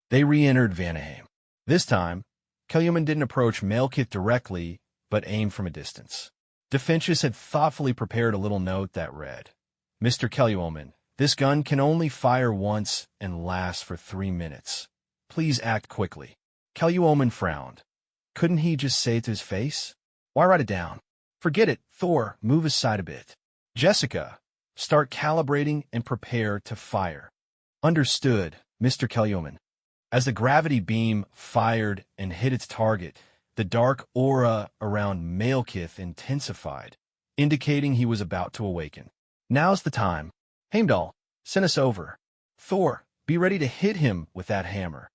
A: They re-entered Vanaheim. This time, Kellywoman didn't approach Malekith directly, but aimed from a distance. Defentius had thoughtfully prepared a little note that read, Mr. Kellywoman, this gun can only fire once and last for 3 minutes. Please act quickly. Kellywoman frowned. Couldn't he just say it to his face? Why write it down? Forget it, Thor, move aside a bit. Jessica, start calibrating and prepare to fire. Understood, Mr. Kellywoman. As the gravity beam fired and hit its target, the dark aura around Malekith intensified, indicating he was about to awaken. Now's the time. Heimdall, send us over. Thor, be ready to hit him with that hammer.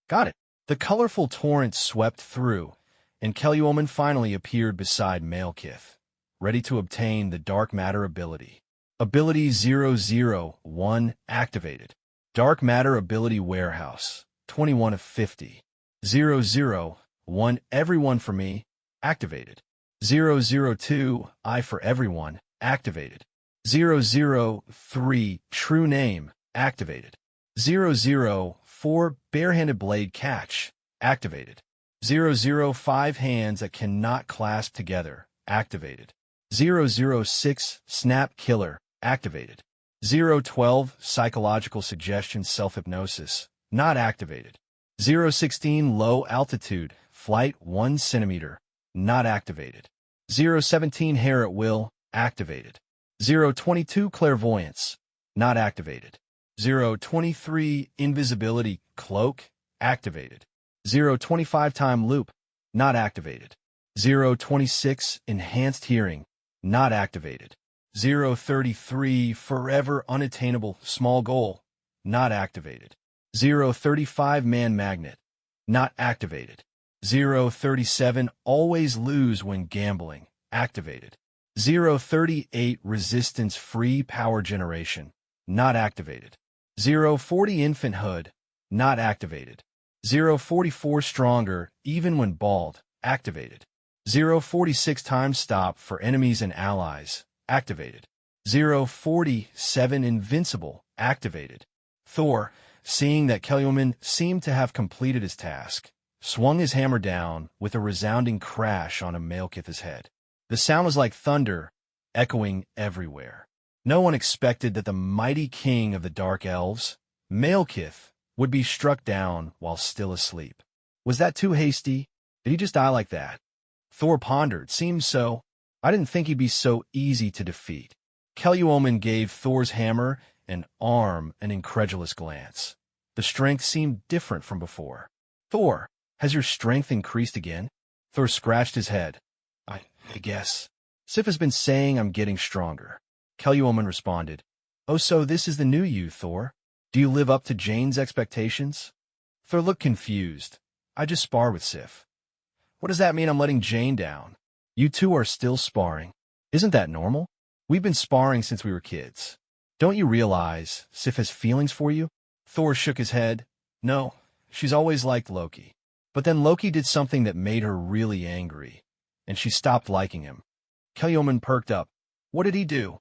A: Got it. The colorful torrent swept through, and Kellywoman finally appeared beside Malekith, ready to obtain the dark matter ability. Ability 001 activated. Dark matter ability warehouse. 21 of 50. 001, everyone for me, activated. 002, I for everyone, activated. 003, true name, activated. 004, barehanded blade catch, activated. 005, hands that cannot clasp together, activated. 006, snap killer, activated. 012, psychological suggestion self-hypnosis, not activated. 016, low altitude, flight 1 centimeter, not activated. 017, hair at will, activated. 022, clairvoyance, not activated. 023, invisibility, cloak, activated. 025, time loop, not activated. 026, enhanced hearing, not activated. 033, forever unattainable, small goal, not activated. 035, man magnet, not activated. 037, always lose when gambling, activated. 038, resistance-free power generation, not activated. 040, infanthood, not activated. 044, stronger, even when bald, activated. 046, time stop for enemies and allies, activated. 047, invincible, activated. Thor, seeing that Kellywoman seemed to have completed his task, swung his hammer down with a resounding crash on Malekith's head. The sound was like thunder, echoing everywhere. No one expected that the mighty king of the Dark Elves, Malekith, would be struck down while still asleep. Was that too hasty? Did he just die like that? Thor pondered. Seems so. I didn't think he'd be so easy to defeat. Kelluomen gave Thor's hammer and arm an incredulous glance. The strength seemed different from before. Thor, has your strength increased again? Thor scratched his head. I guess. Sif has been saying I'm getting stronger. Kelluomen responded. Oh, so this is the new you, Thor? Do you live up to Jane's expectations? Thor looked confused. I just spar with Sif. What does that mean I'm letting Jane down? You two are still sparring. Isn't that normal? We've been sparring since we were kids. Don't you realize Sif has feelings for you? Thor shook his head. No, she's always liked Loki. But then Loki did something that made her really angry, and she stopped liking him. Kelluomen perked up. What did he do?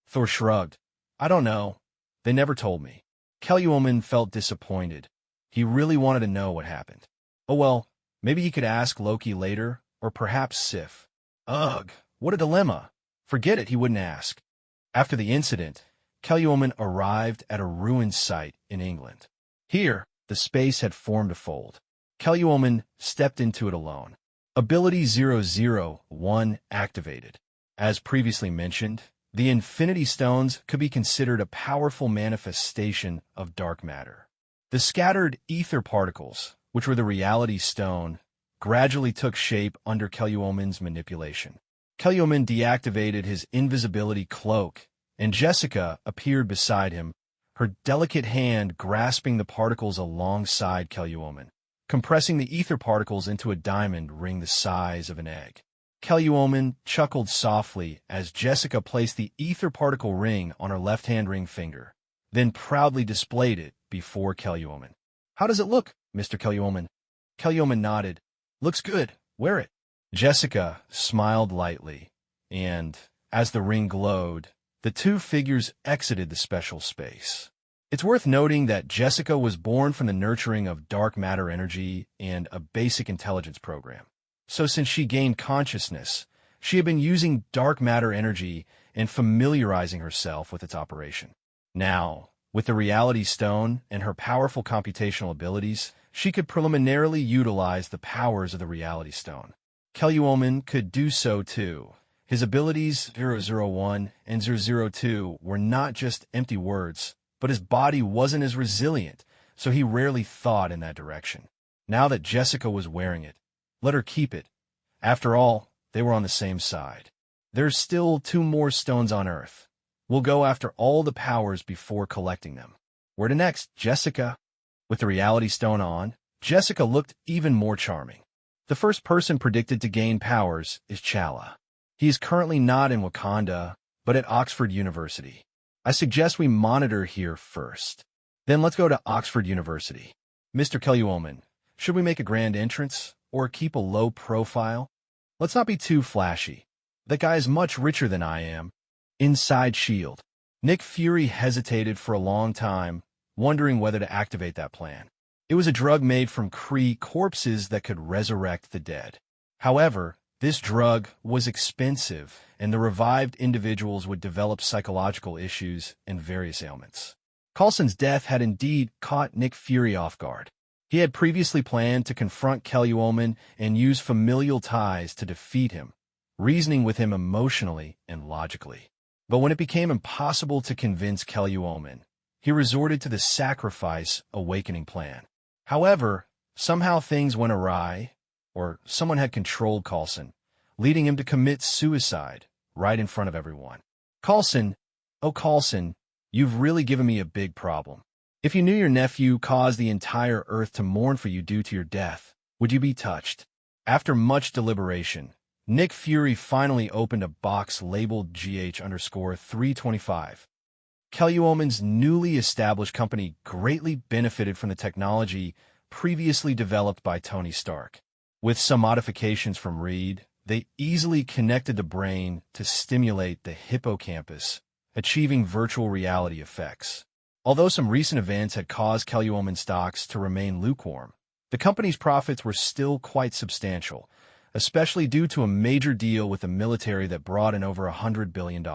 A: Thor shrugged. I don't know. They never told me. Kelluomen felt disappointed. He really wanted to know what happened. Oh well, maybe he could ask Loki later, or perhaps Sif. Ugh, what a dilemma. Forget it, he wouldn't ask. After the incident, Kelluomen arrived at a ruined site in England. Here, the space had formed a fold. Kelluomen stepped into it alone. Ability 001 activated. As previously mentioned, the Infinity Stones could be considered a powerful manifestation of dark matter. The scattered ether particles, which were the reality stone, gradually took shape under Kelluomen's manipulation. Kelluomen deactivated his invisibility cloak, and Jessica appeared beside him, her delicate hand grasping the particles alongside Kelluomen, compressing the ether particles into a diamond ring the size of an egg. Kelluomen chuckled softly as Jessica placed the ether particle ring on her left-hand ring finger, then proudly displayed it before Kelluomen. How does it look, Mr. Kelluomen? Kelluomen nodded. Looks good. Wear it. Jessica smiled lightly, and, as the ring glowed, the two figures exited the special space. It's worth noting that Jessica was born from the nurturing of dark matter energy and a basic intelligence program. So since she gained consciousness, she had been using dark matter energy and familiarizing herself with its operation. Now, with the Reality Stone and her powerful computational abilities, she could preliminarily utilize the powers of the Reality Stone. Kelluomen could do so too. His abilities 001 and 002 were not just empty words, but his body wasn't as resilient, so he rarely thought in that direction. Now that Jessica was wearing it, let her keep it. After all, they were on the same side. There's still 2 more stones on Earth. We'll go after all the powers before collecting them. Where to next, Jessica? With the Reality Stone on, Jessica looked even more charming. The first person predicted to gain powers is Chala. He is currently not in Wakanda, but at Oxford University. I suggest we monitor here first. Then let's go to Oxford University. Mr. Kelluomen, should we make a grand entrance, or keep a low profile? Let's not be too flashy. That guy is much richer than I am. Inside shield. Nick Fury hesitated for a long time, wondering whether to activate that plan. It was a drug made from Kree corpses that could resurrect the dead. However, this drug was expensive, and the revived individuals would develop psychological issues and various ailments. Coulson's death had indeed caught Nick Fury off guard. He had previously planned to confront Kelluomen and use familial ties to defeat him, reasoning with him emotionally and logically. But when it became impossible to convince Kelluomen, he resorted to the sacrifice awakening plan. However, somehow things went awry, or someone had controlled Coulson, leading him to commit suicide right in front of everyone. Coulson, oh Coulson, you've really given me a big problem. If you knew your nephew caused the entire Earth to mourn for you due to your death, would you be touched? After much deliberation, Nick Fury finally opened a box labeled GH_325. Kelluomen's newly established company greatly benefited from the technology previously developed by Tony Stark. With some modifications from Reed, they easily connected the brain to stimulate the hippocampus, achieving virtual reality effects. Although some recent events had caused Kelluomen stocks to remain lukewarm, the company's profits were still quite substantial, especially due to a major deal with the military that brought in over $100 billion.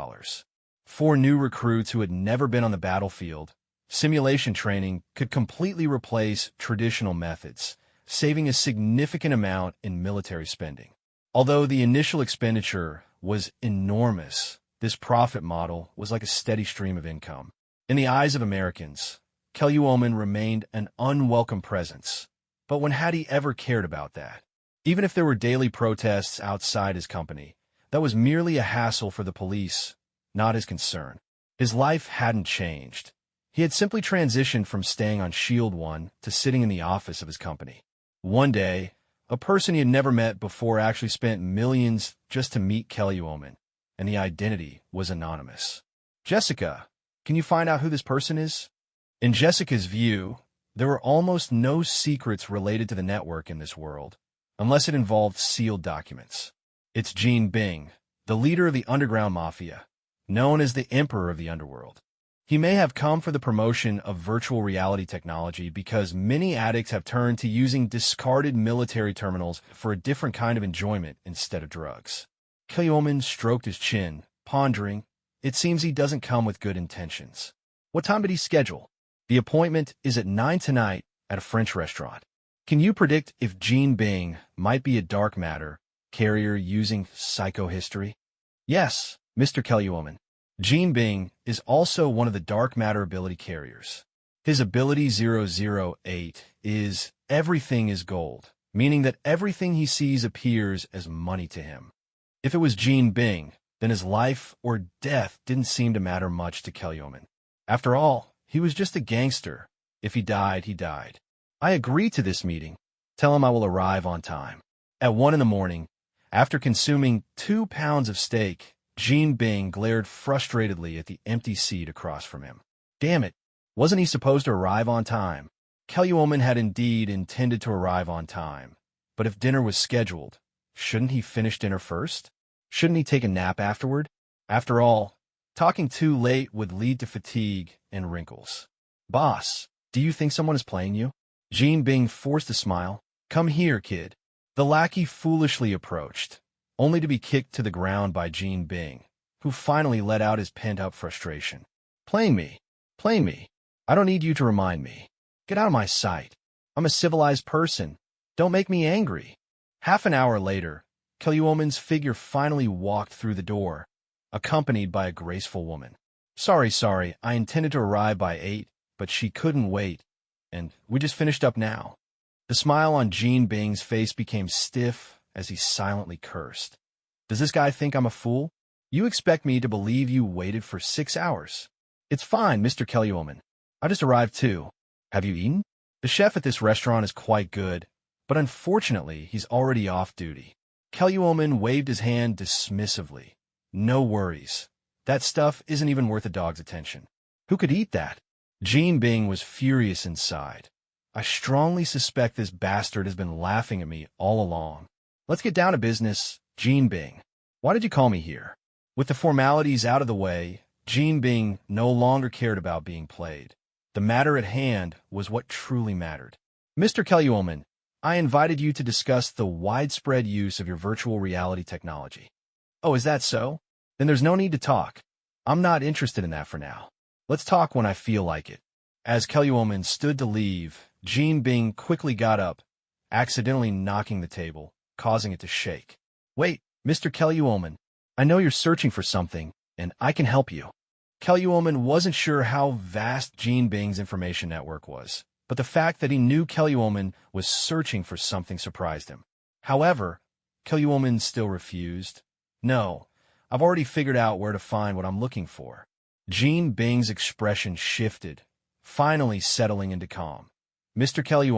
A: For new recruits who had never been on the battlefield, simulation training could completely replace traditional methods, saving a significant amount in military spending. Although the initial expenditure was enormous, this profit model was like a steady stream of income. In the eyes of Americans, Kelly remained an unwelcome presence. But when had he ever cared about that? Even if there were daily protests outside his company, that was merely a hassle for the police, not his concern. His life hadn't changed. He had simply transitioned from staying on Shield 1 to sitting in the office of his company. One day, a person he had never met before actually spent millions just to meet Kelly, and the identity was anonymous. Jessica, can you find out who this person is? In Jessica's view, there were almost no secrets related to the network in this world, unless it involved sealed documents. It's Gene Bing, the leader of the underground mafia, known as the Emperor of the Underworld. He may have come for the promotion of virtual reality technology because many addicts have turned to using discarded military terminals for a different kind of enjoyment instead of drugs. Kelly stroked his chin, pondering. It seems he doesn't come with good intentions. What time did he schedule? The appointment is at 9 tonight at a French restaurant. Can you predict if Gene Bing might be a dark matter carrier using psychohistory? Yes, Mr. Kelly. Gene Bing is also one of the dark matter ability carriers. His ability 008 is everything is gold, meaning that everything he sees appears as money to him. If it was Gene Bing, then his life or death didn't seem to matter much to Kelly. After all, he was just a gangster. If he died, he died. I agree to this meeting. Tell him I will arrive on time. At 1 a.m, after consuming 2 pounds of steak, Gene Bing glared frustratedly at the empty seat across from him. Damn it, wasn't he supposed to arrive on time? Kelly had indeed intended to arrive on time, but if dinner was scheduled, shouldn't he finish dinner first? Shouldn't he take a nap afterward? After all, talking too late would lead to fatigue and wrinkles. Boss, do you think someone is playing you? Gene Bing forced a smile. Come here, kid. The lackey foolishly approached, only to be kicked to the ground by Gene Bing, who finally let out his pent-up frustration. Playing me. Playing me. I don't need you to remind me. Get out of my sight. I'm a civilized person. Don't make me angry. Half an hour later, Kelly figure finally walked through the door, accompanied by a graceful woman. Sorry, I intended to arrive by 8, but she couldn't wait, and we just finished up now. The smile on Gene Bing's face became stiff as he silently cursed. Does this guy think I'm a fool? You expect me to believe you waited for 6 hours? It's fine, Mr. Kelly. I just arrived too. Have you eaten? The chef at this restaurant is quite good, but unfortunately he's already off duty. Kelly waved his hand dismissively. No worries. That stuff isn't even worth a dog's attention. Who could eat that? Gene Bing was furious inside. I strongly suspect this bastard has been laughing at me all along. Let's get down to business, Gene Bing. Why did you call me here? With the formalities out of the way, Gene Bing no longer cared about being played. The matter at hand was what truly mattered. Mr. Kelly, I invited you to discuss the widespread use of your virtual reality technology. Oh, is that so? Then there's no need to talk. I'm not interested in that for now. Let's talk when I feel like it. As Kelly stood to leave, Gene Bing quickly got up, accidentally knocking the table, causing it to shake. Wait, Mr. Kelly, I know you're searching for something, and I can help you. Kelly wasn't sure how vast Gene Bing's information network was, but the fact that he knew Kelly was searching for something surprised him. However, Kelly still refused. No, I've already figured out where to find what I'm looking for. Gene Bing's expression shifted, finally settling into calm. Mr. Kelly,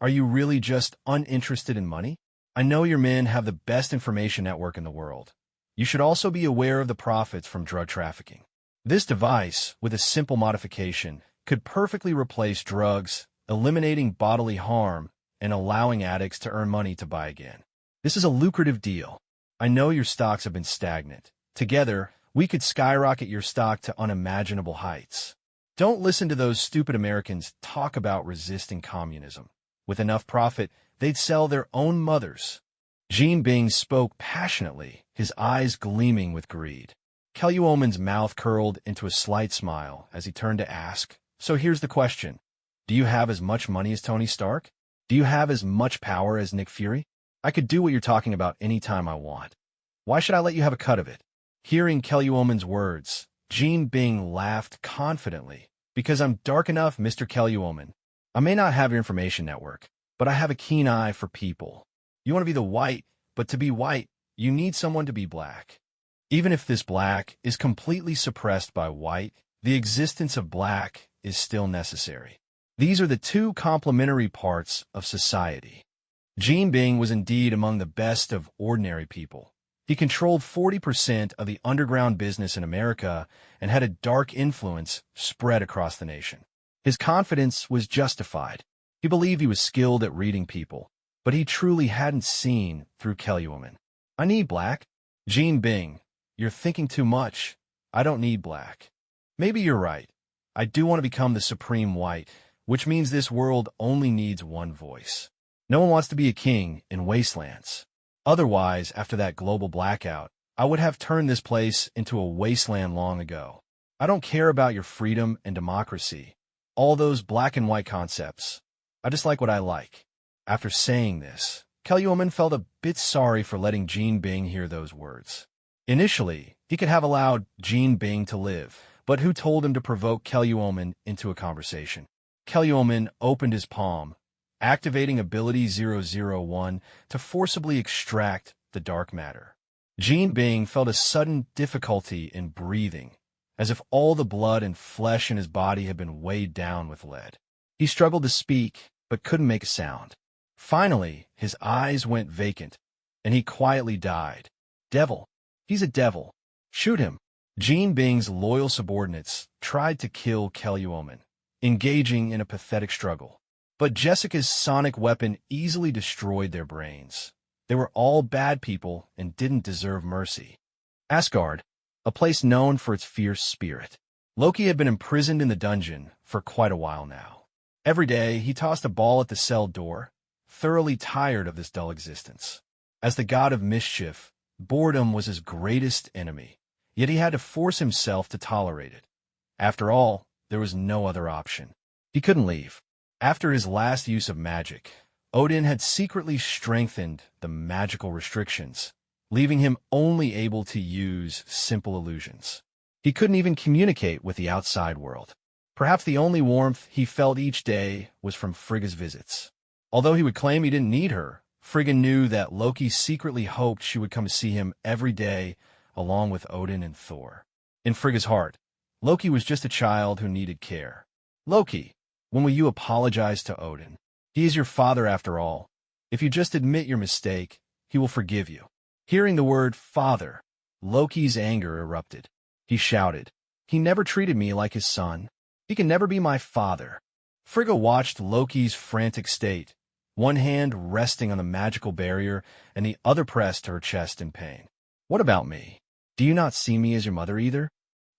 A: are you really just uninterested in money? I know your men have the best information network in the world. You should also be aware of the profits from drug trafficking. This device, with a simple modification, could perfectly replace drugs, eliminating bodily harm, and allowing addicts to earn money to buy again. This is a lucrative deal. I know your stocks have been stagnant. Together, we could skyrocket your stock to unimaginable heights. Don't listen to those stupid Americans talk about resisting communism. With enough profit, they'd sell their own mothers. Jean Bing spoke passionately, his eyes gleaming with greed. Kelluomen's mouth curled into a slight smile as he turned to ask, "So here's the question. Do you have as much money as Tony Stark? Do you have as much power as Nick Fury? I could do what you're talking about any time I want. Why should I let you have a cut of it?" Hearing Kelluomen's words, Jean Bing laughed confidently. "Because I'm dark enough, Mr. Kelluomen. I may not have your information network, but I have a keen eye for people. You want to be the white, but to be white, you need someone to be black. Even if this black is completely suppressed by white, the existence of black is still necessary. These are the two complementary parts of society." Jean Bing was indeed among the best of ordinary people. He controlled 40% of the underground business in America and had a dark influence spread across the nation. His confidence was justified. He believed he was skilled at reading people, but he truly hadn't seen through Kelluomen. "I need black." "Jean Bing, you're thinking too much. I don't need black." "Maybe you're right. I do want to become the supreme white, which means this world only needs one voice. No one wants to be a king in wastelands. Otherwise, after that global blackout, I would have turned this place into a wasteland long ago. I don't care about your freedom and democracy, all those black and white concepts. I just like what I like." After saying this, Kelluomen felt a bit sorry for letting Jean Bing hear those words. Initially, he could have allowed Jean Bing to live, but who told him to provoke Kelluomen into a conversation? Kelluomen opened his palm, activating ability 001 to forcibly extract the dark matter. Jean Bing felt a sudden difficulty in breathing, as if all the blood and flesh in his body had been weighed down with lead. He struggled to speak, but couldn't make a sound. Finally, his eyes went vacant, and he quietly died. "Devil. He's a devil. Shoot him." Jean Bing's loyal subordinates tried to kill Kelluomen, engaging in a pathetic struggle. But Jessica's sonic weapon easily destroyed their brains. They were all bad people and didn't deserve mercy. Asgard, a place known for its fierce spirit. Loki had been imprisoned in the dungeon for quite a while now. Every day, he tossed a ball at the cell door, thoroughly tired of this dull existence. As the god of mischief, boredom was his greatest enemy, yet he had to force himself to tolerate it. After all, there was no other option. He couldn't leave. After his last use of magic, Odin had secretly strengthened the magical restrictions, leaving him only able to use simple illusions. He couldn't even communicate with the outside world. Perhaps the only warmth he felt each day was from Frigga's visits. Although he would claim he didn't need her, Frigga knew that Loki secretly hoped she would come to see him every day, along with Odin and Thor. In Frigga's heart, Loki was just a child who needed care. "Loki, when will you apologize to Odin? He is your father after all. If you just admit your mistake, he will forgive you." Hearing the word father, Loki's anger erupted. He shouted, "He never treated me like his son. He can never be my father." Frigga watched Loki's frantic state, one hand resting on the magical barrier and the other pressed to her chest in pain. "What about me? Do you not see me as your mother either?"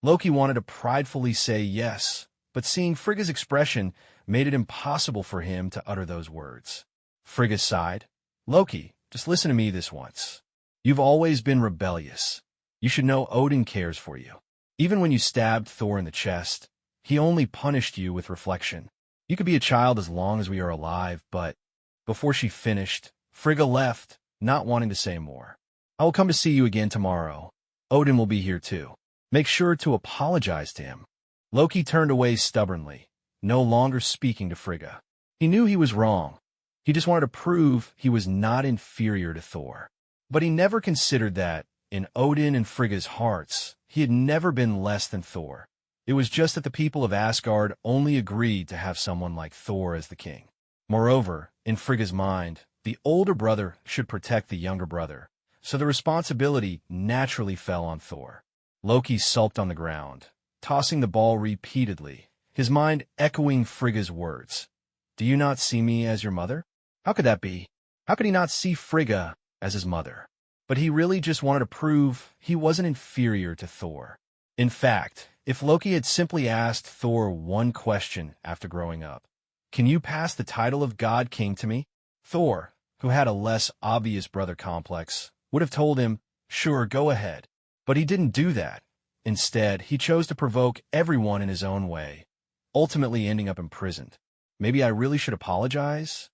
A: Loki wanted to pridefully say yes, but seeing Frigga's expression made it impossible for him to utter those words. Frigga sighed. "Loki, just listen to me this once. You've always been rebellious. You should know Odin cares for you. Even when you stabbed Thor in the chest, he only punished you with reflection. You could be a child as long as we are alive, but..." Before she finished, Frigga left, not wanting to say more. "I will come to see you again tomorrow. Odin will be here too. Make sure to apologize to him." Loki turned away stubbornly, no longer speaking to Frigga. He knew he was wrong. He just wanted to prove he was not inferior to Thor. But he never considered that, in Odin and Frigga's hearts, he had never been less than Thor. It was just that the people of Asgard only agreed to have someone like Thor as the king. Moreover, in Frigga's mind, the older brother should protect the younger brother, so the responsibility naturally fell on Thor. Loki sulked on the ground, tossing the ball repeatedly, his mind echoing Frigga's words. "Do you not see me as your mother?" How could that be? How could he not see Frigga as his mother? But he really just wanted to prove he wasn't inferior to Thor. In fact, if Loki had simply asked Thor one question after growing up, "Can you pass the title of God King to me?" Thor, who had a less obvious brother complex, would have told him, "Sure, go ahead." But he didn't do that. Instead, he chose to provoke everyone in his own way, ultimately ending up imprisoned. Maybe I really should apologize?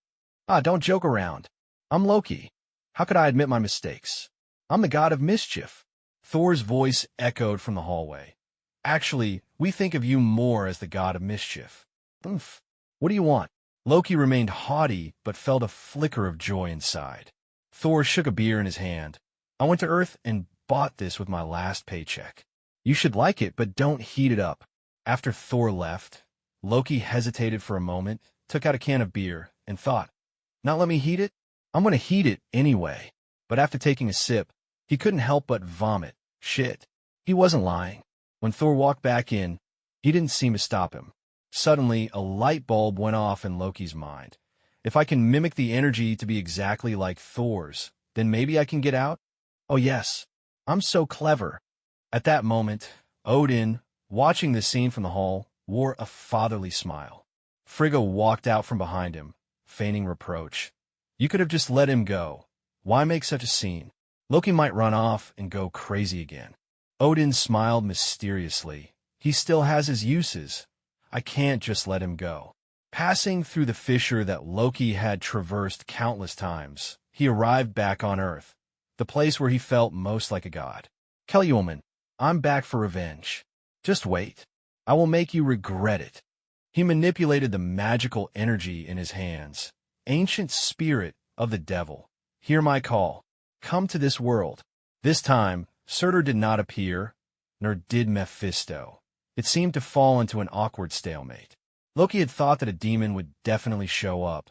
A: Don't joke around. I'm Loki. How could I admit my mistakes? I'm the god of mischief. Thor's voice echoed from the hallway. Actually, we think of you more as the god of mischief. Oomph. What do you want? Loki remained haughty, but felt a flicker of joy inside. Thor shook a beer in his hand. I went to Earth and bought this with my last paycheck. You should like it, but don't heat it up. After Thor left, Loki hesitated for a moment, took out a can of beer, and thought, "Not let me heat it? I'm going to heat it anyway." But after taking a sip, he couldn't help but vomit. Shit. He wasn't lying. When Thor walked back in, he didn't seem to stop him. Suddenly, a light bulb went off in Loki's mind. If I can mimic the energy to be exactly like Thor's, then maybe I can get out? Oh yes, I'm so clever. At that moment, Odin, watching the scene from the hall, wore a fatherly smile. Frigga walked out from behind him, feigning reproach. You could have just let him go. Why make such a scene? Loki might run off and go crazy again. Odin smiled mysteriously. He still has his uses. I can't just let him go. Passing through the fissure that Loki had traversed countless times, he arrived back on Earth, the place where he felt most like a god. Kellywoman, I'm back for revenge. Just wait. I will make you regret it. He manipulated the magical energy in his hands. Ancient spirit of the devil, hear my call. Come to this world. This time, Surtur did not appear, nor did Mephisto. It seemed to fall into an awkward stalemate. Loki had thought that a demon would definitely show up,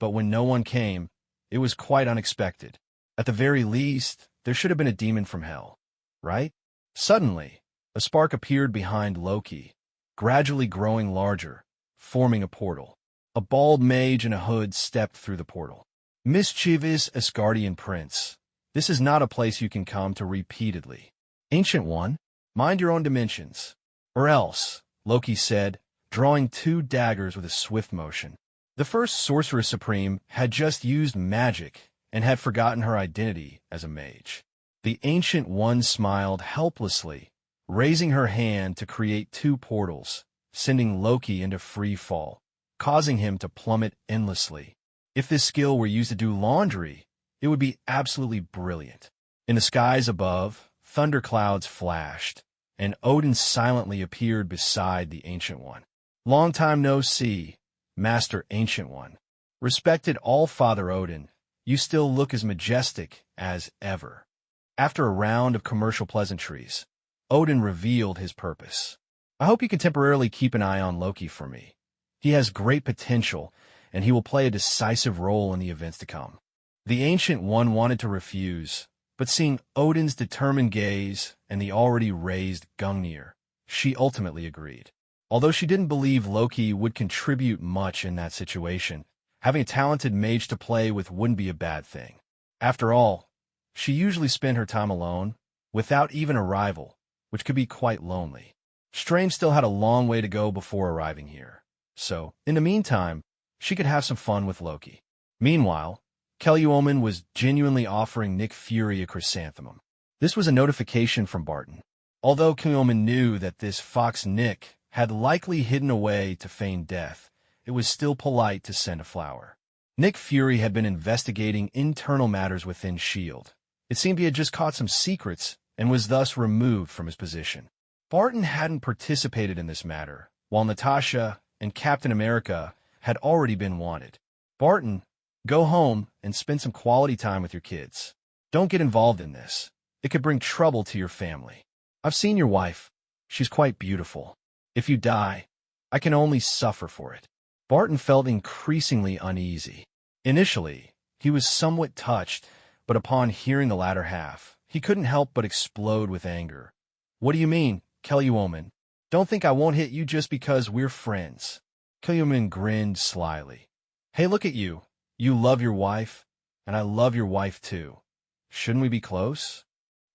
A: but when no one came, it was quite unexpected. At the very least, there should have been a demon from hell, right? Suddenly, a spark appeared behind Loki, gradually growing larger, forming a portal. A bald mage in a hood stepped through the portal. Mischievous Asgardian prince, this is not a place you can come to repeatedly. Ancient One, mind your own dimensions. Or else, Loki said, drawing 2 daggers with a swift motion. The first Sorceress Supreme had just used magic and had forgotten her identity as a mage. The Ancient One smiled helplessly, raising her hand to create 2 portals, sending Loki into free fall, causing him to plummet endlessly. If this skill were used to do laundry, it would be absolutely brilliant. In the skies above, thunderclouds flashed, and Odin silently appeared beside the Ancient One. Long time no see, Master Ancient One. Respected All-Father Odin, you still look as majestic as ever. After a round of commercial pleasantries, Odin revealed his purpose. I hope you can temporarily keep an eye on Loki for me. He has great potential, and he will play a decisive role in the events to come. The Ancient One wanted to refuse, but seeing Odin's determined gaze and the already raised Gungnir, she ultimately agreed. Although she didn't believe Loki would contribute much in that situation, having a talented mage to play with wouldn't be a bad thing. After all, she usually spent her time alone, without even a rival, which could be quite lonely. Strange still had a long way to go before arriving here, so, in the meantime, she could have some fun with Loki. Meanwhile, Kellywoman was genuinely offering Nick Fury a chrysanthemum. This was a notification from Barton. Although Kellywoman knew that this fox Nick had likely hidden away to feign death, it was still polite to send a flower. Nick Fury had been investigating internal matters within S.H.I.E.L.D. It seemed he had just caught some secrets and was thus removed from his position. Barton hadn't participated in this matter, while Natasha and Captain America had already been wanted. Barton, go home and spend some quality time with your kids. Don't get involved in this. It could bring trouble to your family. I've seen your wife. She's quite beautiful. If you die, I can only suffer for it. Barton felt increasingly uneasy. Initially, he was somewhat touched, but upon hearing the latter half, he couldn't help but explode with anger. What do you mean, Kellywoman? Don't think I won't hit you just because we're friends. Kellywoman grinned slyly. Hey, look at you. You love your wife, and I love your wife too. Shouldn't we be close?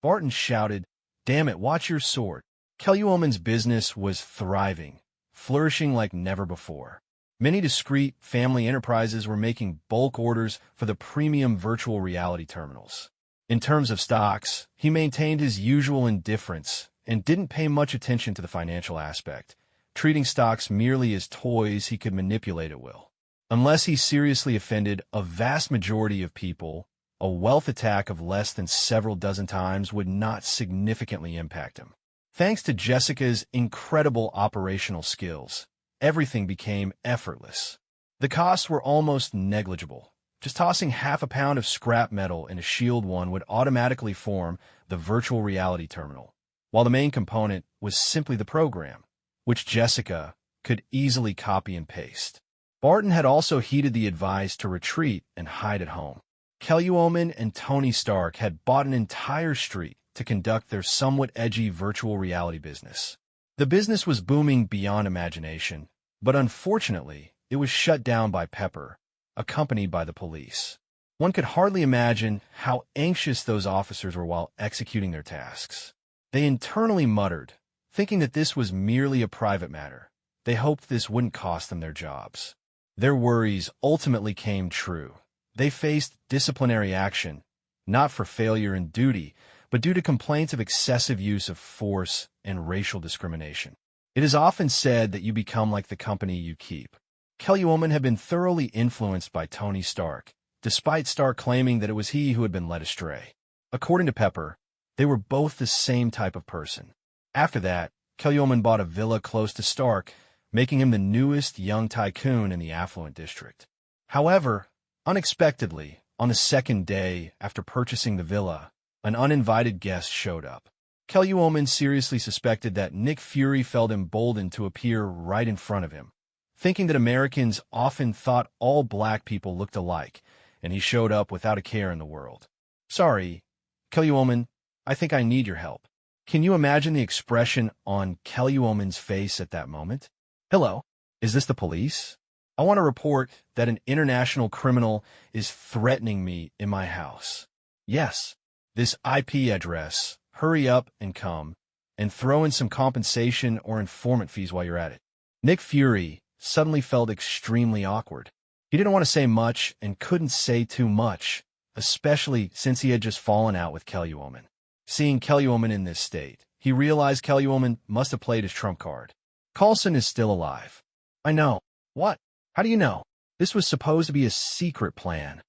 A: Barton shouted, Damn it, watch your sword. Kellywoman's business was thriving, flourishing like never before. Many discreet family enterprises were making bulk orders for the premium virtual reality terminals. In terms of stocks, he maintained his usual indifference and didn't pay much attention to the financial aspect, treating stocks merely as toys he could manipulate at will. Unless he seriously offended a vast majority of people, a wealth attack of less than several dozen times would not significantly impact him. Thanks to Jessica's incredible operational skills, everything became effortless. The costs were almost negligible. Just tossing half a pound of scrap metal in a Shield one would automatically form the virtual reality terminal, while the main component was simply the program, which Jessica could easily copy and paste. Barton had also heeded the advice to retreat and hide at home. Kellyoman and Tony Stark had bought an entire street to conduct their somewhat edgy virtual reality business. The business was booming beyond imagination, but unfortunately, it was shut down by Pepper, accompanied by the police. One could hardly imagine how anxious those officers were while executing their tasks. They internally muttered, thinking that this was merely a private matter. They hoped this wouldn't cost them their jobs. Their worries ultimately came true. They faced disciplinary action, not for failure in duty, but due to complaints of excessive use of force and racial discrimination. It is often said that you become like the company you keep. Kellyoman had been thoroughly influenced by Tony Stark, despite Stark claiming that it was he who had been led astray. According to Pepper, they were both the same type of person. After that, Kellyoman bought a villa close to Stark, making him the newest young tycoon in the affluent district. However, unexpectedly, on the second day after purchasing the villa, an uninvited guest showed up. Kellyoman seriously suspected that Nick Fury felt emboldened to appear right in front of him, thinking that Americans often thought all black people looked alike, and he showed up without a care in the world. "Sorry, Kellyoman, I think I need your help." Can you imagine the expression on Kellyoman's face at that moment? "Hello, is this the police? I want to report that an international criminal is threatening me in my house." "Yes, this IP address. Hurry up and come, and throw in some compensation or informant fees while you're at it." Nick Fury suddenly felt extremely awkward. He didn't want to say much and couldn't say too much, especially since he had just fallen out with Kellyoman. Seeing Kellyoman in this state, he realized Kellyoman must have played his trump card. "Coulson is still alive." "I know." "What? How do you know?" "This was supposed to be a secret plan."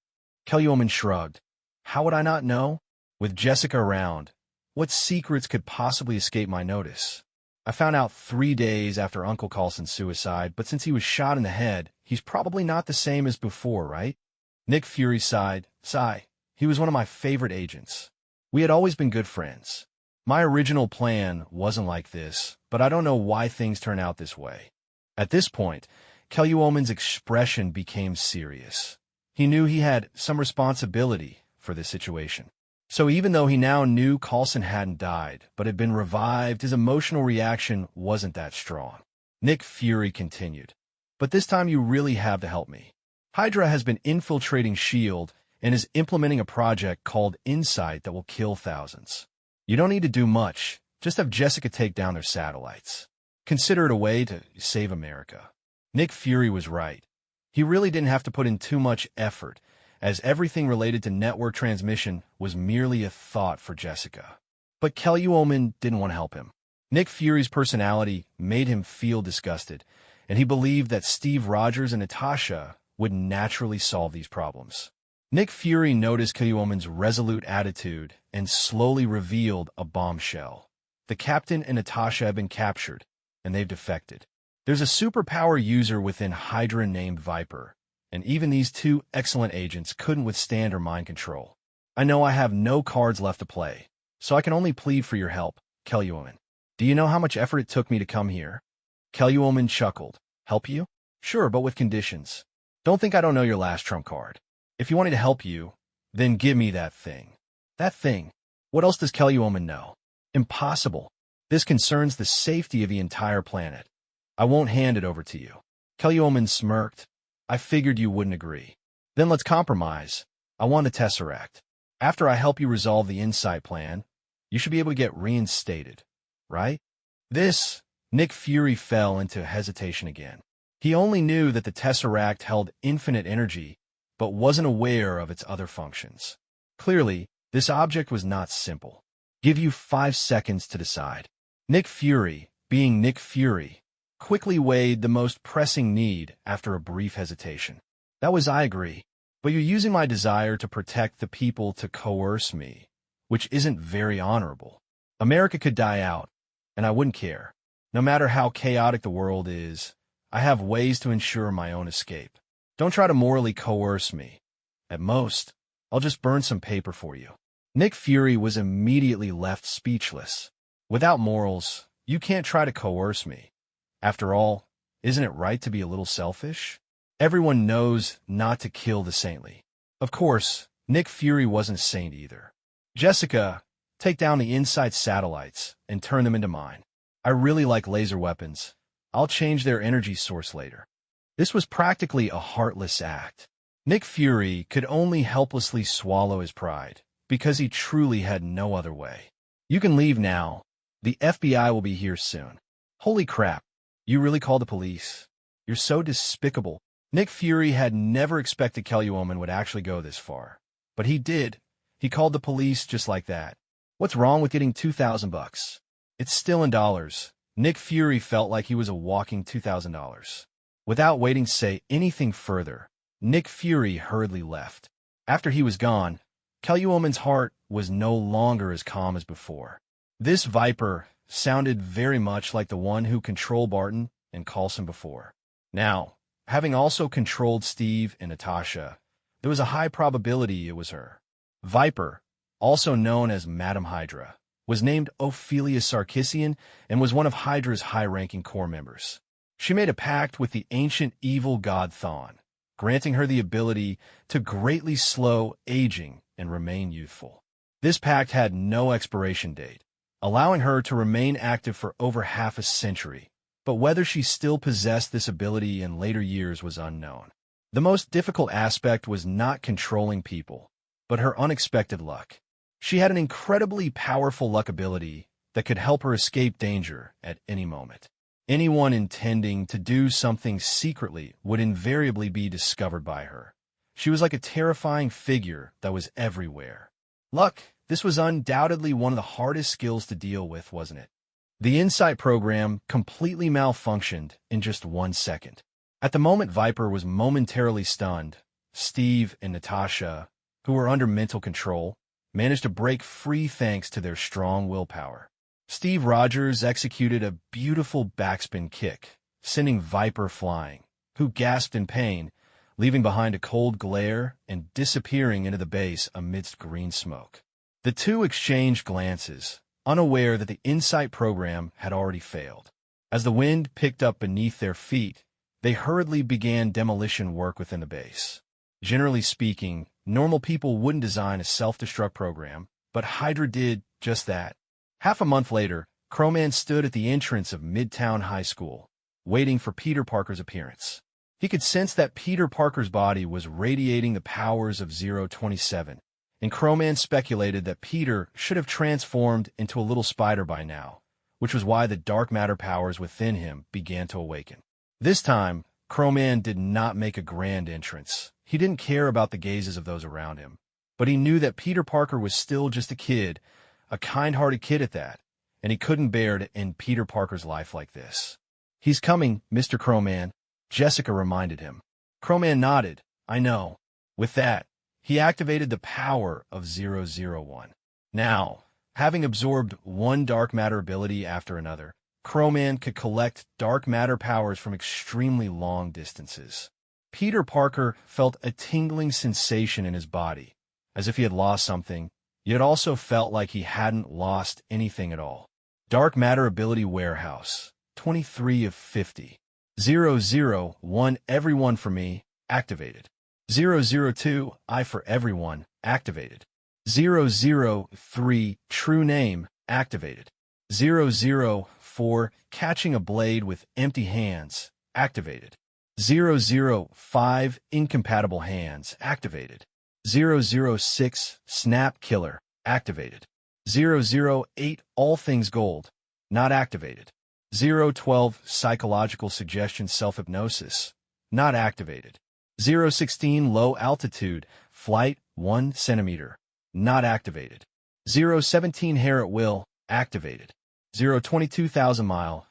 A: Kellyoman shrugged. "How would I not know? With Jessica around, what secrets could possibly escape my notice? I found out 3 days after Uncle Coulson's suicide, but since he was shot in the head, he's probably not the same as before, right?" Nick Fury sighed. "Sigh. He was one of my favorite agents. We had always been good friends. My original plan wasn't like this, but I don't know why things turn out this way." At this point, Kellyoman's expression became serious. He knew he had some responsibility for this situation. So even though he now knew Coulson hadn't died, but had been revived, his emotional reaction wasn't that strong. Nick Fury continued, "But this time you really have to help me. Hydra has been infiltrating S.H.I.E.L.D. and is implementing a project called Insight that will kill thousands. You don't need to do much, just have Jessica take down their satellites. Consider it a way to save America." Nick Fury was right. He really didn't have to put in too much effort, as everything related to network transmission was merely a thought for Jessica. But Kellyoman didn't want to help him. Nick Fury's personality made him feel disgusted, and he believed that Steve Rogers and Natasha would naturally solve these problems. Nick Fury noticed Kellyoman's resolute attitude and slowly revealed a bombshell. The captain and Natasha have been captured, and they've defected. There's a superpower user within Hydra named Viper, and even these two excellent agents couldn't withstand her mind control. "I know I have no cards left to play, so I can only plead for your help, Kellyoman. Do you know how much effort it took me to come here?" Kellyoman chuckled. "Help you? Sure, but with conditions. Don't think I don't know your last trump card. If you want me to help you, then give me that thing." "That thing? What else does Kellyoman know?" "Impossible. This concerns the safety of the entire planet. I won't hand it over to you." Kellyoman smirked. "I figured you wouldn't agree. Then let's compromise. I want the Tesseract. After I help you resolve the Insight plan, you should be able to get reinstated, right?" Nick Fury fell into hesitation again. He only knew that the Tesseract held infinite energy, but wasn't aware of its other functions. Clearly, this object was not simple. Give you 5 seconds to decide. Nick Fury, being Nick Fury, quickly weighed the most pressing need after a brief hesitation. That was, I agree. But you're using my desire to protect the people to coerce me, which isn't very honorable. America could die out, and I wouldn't care. No matter how chaotic the world is, I have ways to ensure my own escape. Don't try to morally coerce me. At most, I'll just burn some paper for you. Nick Fury was immediately left speechless. Without morals, you can't try to coerce me. After all, isn't it right to be a little selfish? Everyone knows not to kill the saintly. Of course, Nick Fury wasn't a saint either. Jessica, take down the InSight satellites and turn them into mine. I really like laser weapons. I'll change their energy source later. This was practically a heartless act. Nick Fury could only helplessly swallow his pride, because he truly had no other way. You can leave now. The FBI will be here soon. Holy crap. You really called the police? You're so despicable. Nick Fury had never expected Kelly Woman would actually go this far. But he did. He called the police just like that. What's wrong with getting $2,000? It's still in dollars. Nick Fury felt like he was a walking $2,000. Without waiting to say anything further, Nick Fury hurriedly left. After he was gone, Kelly Woman's heart was no longer as calm as before. This Viper sounded very much like the one who controlled Barton and Coulson before. Now, having also controlled Steve and Natasha, there was a high probability it was her. Viper, also known as Madam Hydra, was named Ophelia Sarkissian and was one of Hydra's high-ranking core members. She made a pact with the ancient evil god Thon, granting her the ability to greatly slow aging and remain youthful. This pact had no expiration date, allowing her to remain active for over half a century, but whether she still possessed this ability in later years was unknown. The most difficult aspect was not controlling people, but her unexpected luck. She had an incredibly powerful luck ability that could help her escape danger at any moment. Anyone intending to do something secretly would invariably be discovered by her. She was like a terrifying figure that was everywhere. Luck, this was undoubtedly one of the hardest skills to deal with, wasn't it? The InSight program completely malfunctioned in just 1 second. At the moment Viper was momentarily stunned, Steve and Natasha, who were under mental control, managed to break free thanks to their strong willpower. Steve Rogers executed a beautiful backspin kick, sending Viper flying, who gasped in pain, leaving behind a cold glare and disappearing into the base amidst green smoke. The two exchanged glances, unaware that the InSight program had already failed. As the wind picked up beneath their feet, they hurriedly began demolition work within the base. Generally speaking, normal people wouldn't design a self-destruct program, but Hydra did just that. Half a month later, Crowman stood at the entrance of Midtown High School, waiting for Peter Parker's appearance. He could sense that Peter Parker's body was radiating the powers of 027, and Crowman speculated that Peter should have transformed into a little spider by now, which was why the dark matter powers within him began to awaken. This time, Crowman did not make a grand entrance. He didn't care about the gazes of those around him, but he knew that Peter Parker was still just a kid, a kind-hearted kid at that, and he couldn't bear to end Peter Parker's life like this. "He's coming, Mr. Crowman," Jessica reminded him. Crowman nodded. "I know." With that, he activated the power of 001. Now, having absorbed one dark matter ability after another, Crowman could collect dark matter powers from extremely long distances. Peter Parker felt a tingling sensation in his body, as if he had lost something, yet also felt like he hadn't lost anything at all. Dark matter ability warehouse, 23 of 50. 001, everyone for me, activated. 002, I for everyone, activated. 003, true name, activated. 004, catching a blade with empty hands, activated. 005, incompatible hands, activated. 006, snap killer, activated. 008, all things gold, not activated. 012 psychological suggestion self-hypnosis, not activated. 016 low altitude flight 1 centimeter, not activated. 017 hair at will, activated. 022,000 mile,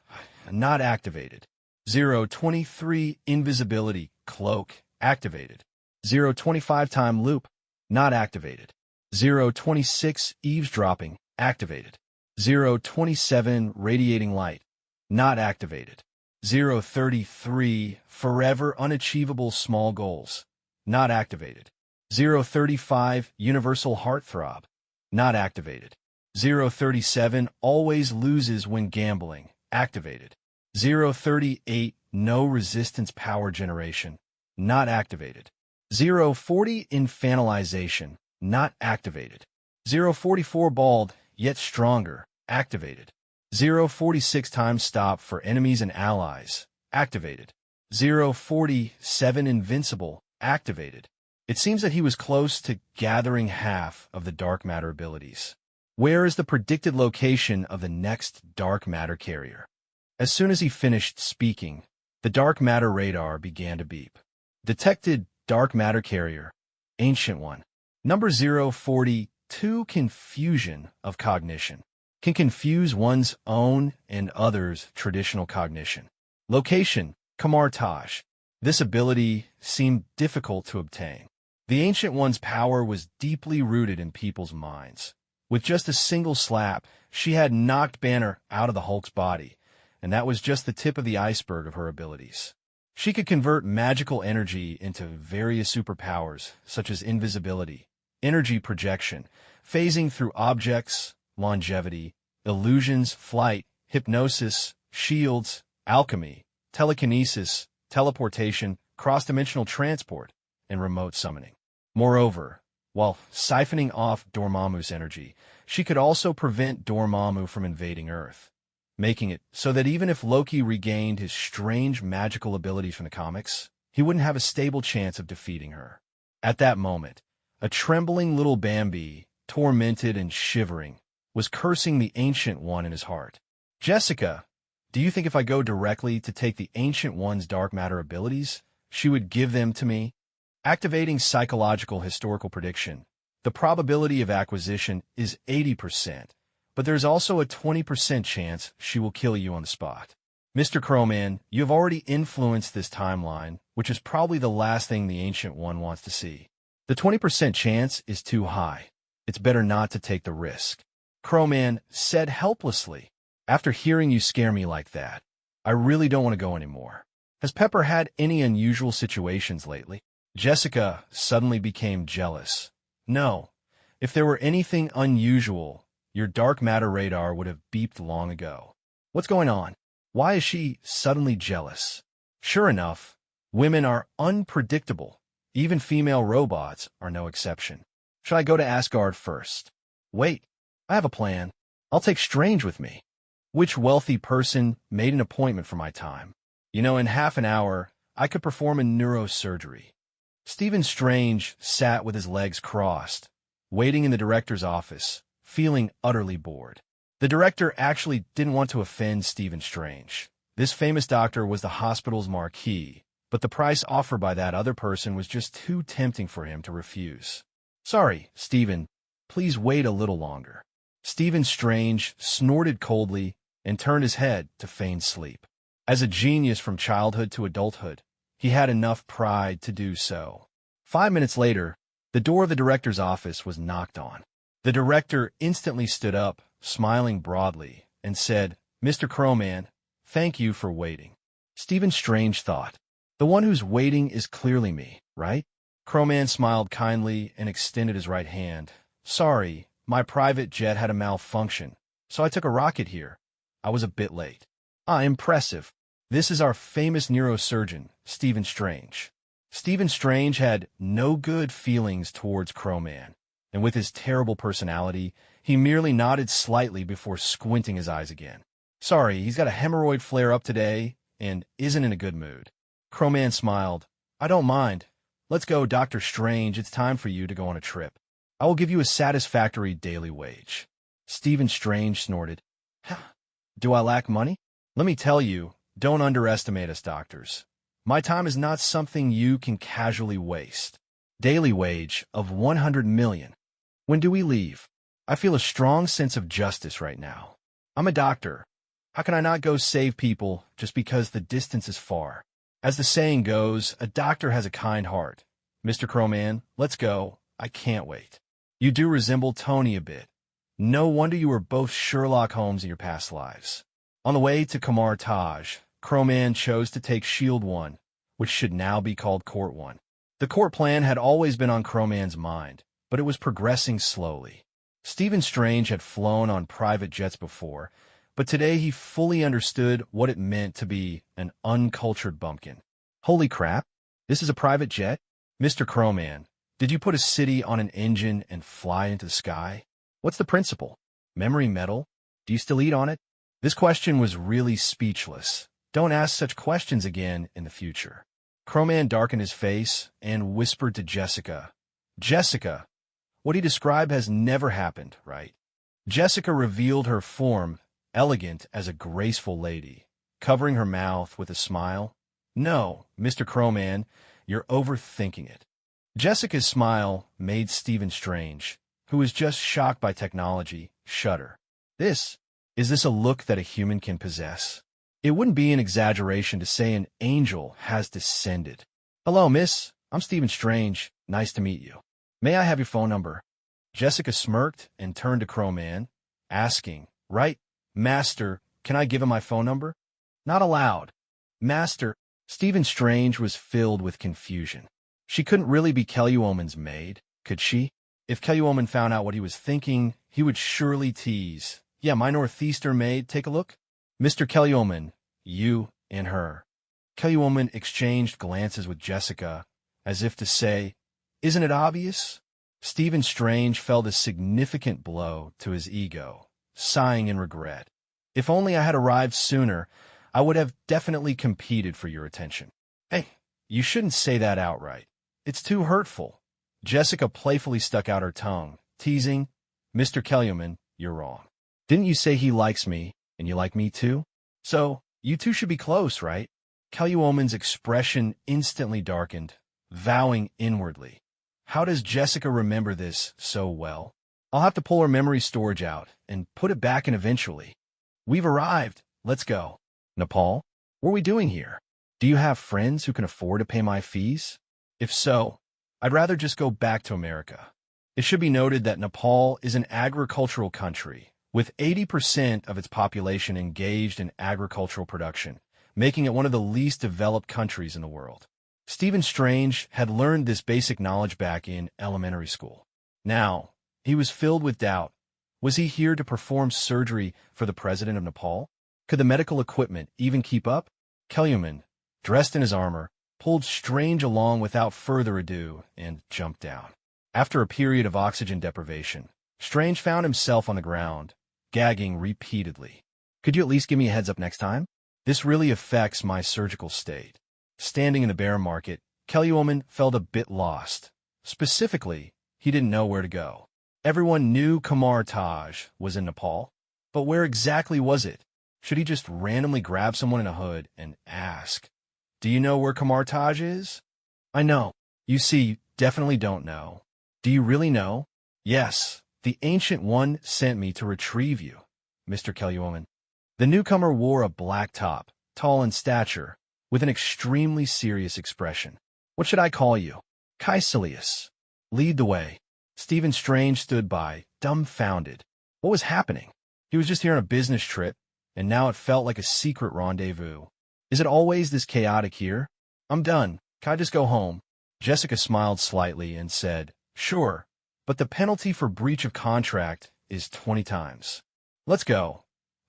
A: not activated. 023 invisibility cloak, activated. 025 time loop, not activated. 026 eavesdropping, activated. 027 radiating light, not activated. 033 forever unachievable small goals, not activated. 035 universal heartthrob, not activated. 037 always loses when gambling, activated. 038 no resistance power generation, not activated. 040 infantilization, not activated. 044 bald, yet stronger, activated. 046 time stop for enemies and allies, activated. 047 invincible, activated. It seems that he was close to gathering half of the dark matter abilities. Where is the predicted location of the next dark matter carrier? As soon as he finished speaking, the dark matter radar began to beep. Detected dark matter carrier, ancient one. Number 042, confusion of cognition. Can confuse one's own and others' traditional cognition. Location, Kamartaj. This ability seemed difficult to obtain. The Ancient One's power was deeply rooted in people's minds. With just a single slap, she had knocked Banner out of the Hulk's body, and that was just the tip of the iceberg of her abilities. She could convert magical energy into various superpowers, such as invisibility, energy projection, phasing through objects, longevity, illusions, flight, hypnosis, shields, alchemy, telekinesis, teleportation, cross-dimensional transport, and remote summoning. Moreover, while siphoning off Dormammu's energy, she could also prevent Dormammu from invading Earth, making it so that even if Loki regained his strange magical abilities from the comics, he wouldn't have a stable chance of defeating her. At that moment, a trembling little Bambi, tormented and shivering, was cursing the Ancient One in his heart. Jessica, do you think if I go directly to take the Ancient One's dark matter abilities, she would give them to me? Activating psychological historical prediction. The probability of acquisition is 80%, but there's also a 20% chance she will kill you on the spot. Mr. Crowman, you have already influenced this timeline, which is probably the last thing the Ancient One wants to see. The 20% chance is too high. It's better not to take the risk. Crowman said helplessly. After hearing you scare me like that, I really don't want to go anymore. Has Pepper had any unusual situations lately? Jessica suddenly became jealous. No. If there were anything unusual, your dark matter radar would have beeped long ago. What's going on? Why is she suddenly jealous? Sure enough, women are unpredictable. Even female robots are no exception. Should I go to Asgard first? Wait, I have a plan. I'll take Strange with me. Which wealthy person made an appointment for my time? You know, in half an hour, I could perform a neurosurgery. Stephen Strange sat with his legs crossed, waiting in the director's office, feeling utterly bored. The director actually didn't want to offend Stephen Strange. This famous doctor was the hospital's marquee, but the price offered by that other person was just too tempting for him to refuse. Sorry, Stephen, please wait a little longer. Stephen Strange snorted coldly and turned his head to feign sleep. As a genius from childhood to adulthood, he had enough pride to do so. 5 minutes later, the door of the director's office was knocked on. The director instantly stood up, smiling broadly, and said, Mr. Crowman, thank you for waiting. Stephen Strange thought, the one who's waiting is clearly me, right? Crowman smiled kindly and extended his right hand. Sorry, my private jet had a malfunction, so I took a rocket here. I was a bit late. Impressive. This is our famous neurosurgeon, Stephen Strange. Stephen Strange had no good feelings towards Crowman, and with his terrible personality, he merely nodded slightly before squinting his eyes again. Sorry, he's got a hemorrhoid flare-up today and isn't in a good mood. Crowman smiled. I don't mind. Let's go, Dr. Strange. It's time for you to go on a trip. I will give you a satisfactory daily wage. Stephen Strange snorted. Do I lack money? Let me tell you, don't underestimate us doctors. My time is not something you can casually waste. Daily wage of 100 million. When do we leave? I feel a strong sense of justice right now. I'm a doctor. How can I not go save people just because the distance is far? As the saying goes, a doctor has a kind heart. Mr. Crowman, let's go. I can't wait. You do resemble Tony a bit. No wonder you were both Sherlock Holmes in your past lives. On the way to Kamar Taj, Crowman chose to take Shield 1, which should now be called Court 1. The court plan had always been on Crowman's mind, but it was progressing slowly. Stephen Strange had flown on private jets before, but today he fully understood what it meant to be an uncultured bumpkin. Holy crap, this is a private jet? Mr. Crowman, did you put a city on an engine and fly into the sky? What's the principle? Memory metal? Do you still eat on it? This question was really speechless. Don't ask such questions again in the future. Crowman darkened his face and whispered to Jessica. Jessica, what he described has never happened, right? Jessica revealed her form, elegant as a graceful lady, covering her mouth with a smile. No, Mr. Crowman, you're overthinking it. Jessica's smile made Stephen Strange, who was just shocked by technology, shudder. Is this a look that a human can possess? It wouldn't be an exaggeration to say an angel has descended. Hello, miss. I'm Stephen Strange. Nice to meet you. May I have your phone number? Jessica smirked and turned to Crowman, asking, Right, Master, can I give him my phone number? Not allowed. Master, Stephen Strange was filled with confusion. She couldn't really be Kellywoman's maid, could she? If Kellywoman found out what he was thinking, he would surely tease. Yeah, my Northeaster maid, take a look. Mr. Kellywoman, you and her. Kellywoman exchanged glances with Jessica, as if to say, Isn't it obvious? Stephen Strange felt a significant blow to his ego, sighing in regret. If only I had arrived sooner, I would have definitely competed for your attention. Hey, you shouldn't say that outright. It's too hurtful. Jessica playfully stuck out her tongue, teasing, Mr. Kellywoman, you're wrong. Didn't you say he likes me, and you like me too? So, you two should be close, right? Kellywoman's expression instantly darkened, vowing inwardly. How does Jessica remember this so well? I'll have to pull her memory storage out and put it back in eventually. We've arrived. Let's go. Nepal? What are we doing here? Do you have friends who can afford to pay my fees? If so, I'd rather just go back to America. It should be noted that Nepal is an agricultural country, with 80% of its population engaged in agricultural production, making it one of the least developed countries in the world. Stephen Strange had learned this basic knowledge back in elementary school. Now, he was filled with doubt. Was he here to perform surgery for the president of Nepal? Could the medical equipment even keep up? Kellywoman, dressed in his armor, pulled Strange along without further ado and jumped down. After a period of oxygen deprivation, Strange found himself on the ground, gagging repeatedly. Could you at least give me a heads up next time? This really affects my surgical state. Standing in the bear market, Kellywoman felt a bit lost. Specifically, he didn't know where to go. Everyone knew Kamar Taj was in Nepal, but where exactly was it? Should he just randomly grab someone in a hood and ask, Do you know where Kamar Taj is? I know. You see, you definitely don't know. Do you really know? Yes, the Ancient One sent me to retrieve you, Mr. Kellywoman. The newcomer wore a black top, tall in stature, with an extremely serious expression. What should I call you? Caecilius. Lead the way. Stephen Strange stood by, dumbfounded. What was happening? He was just here on a business trip, and now it felt like a secret rendezvous. Is it always this chaotic here? I'm done. Can I just go home? Jessica smiled slightly and said, Sure, but the penalty for breach of contract is 20 times. Let's go.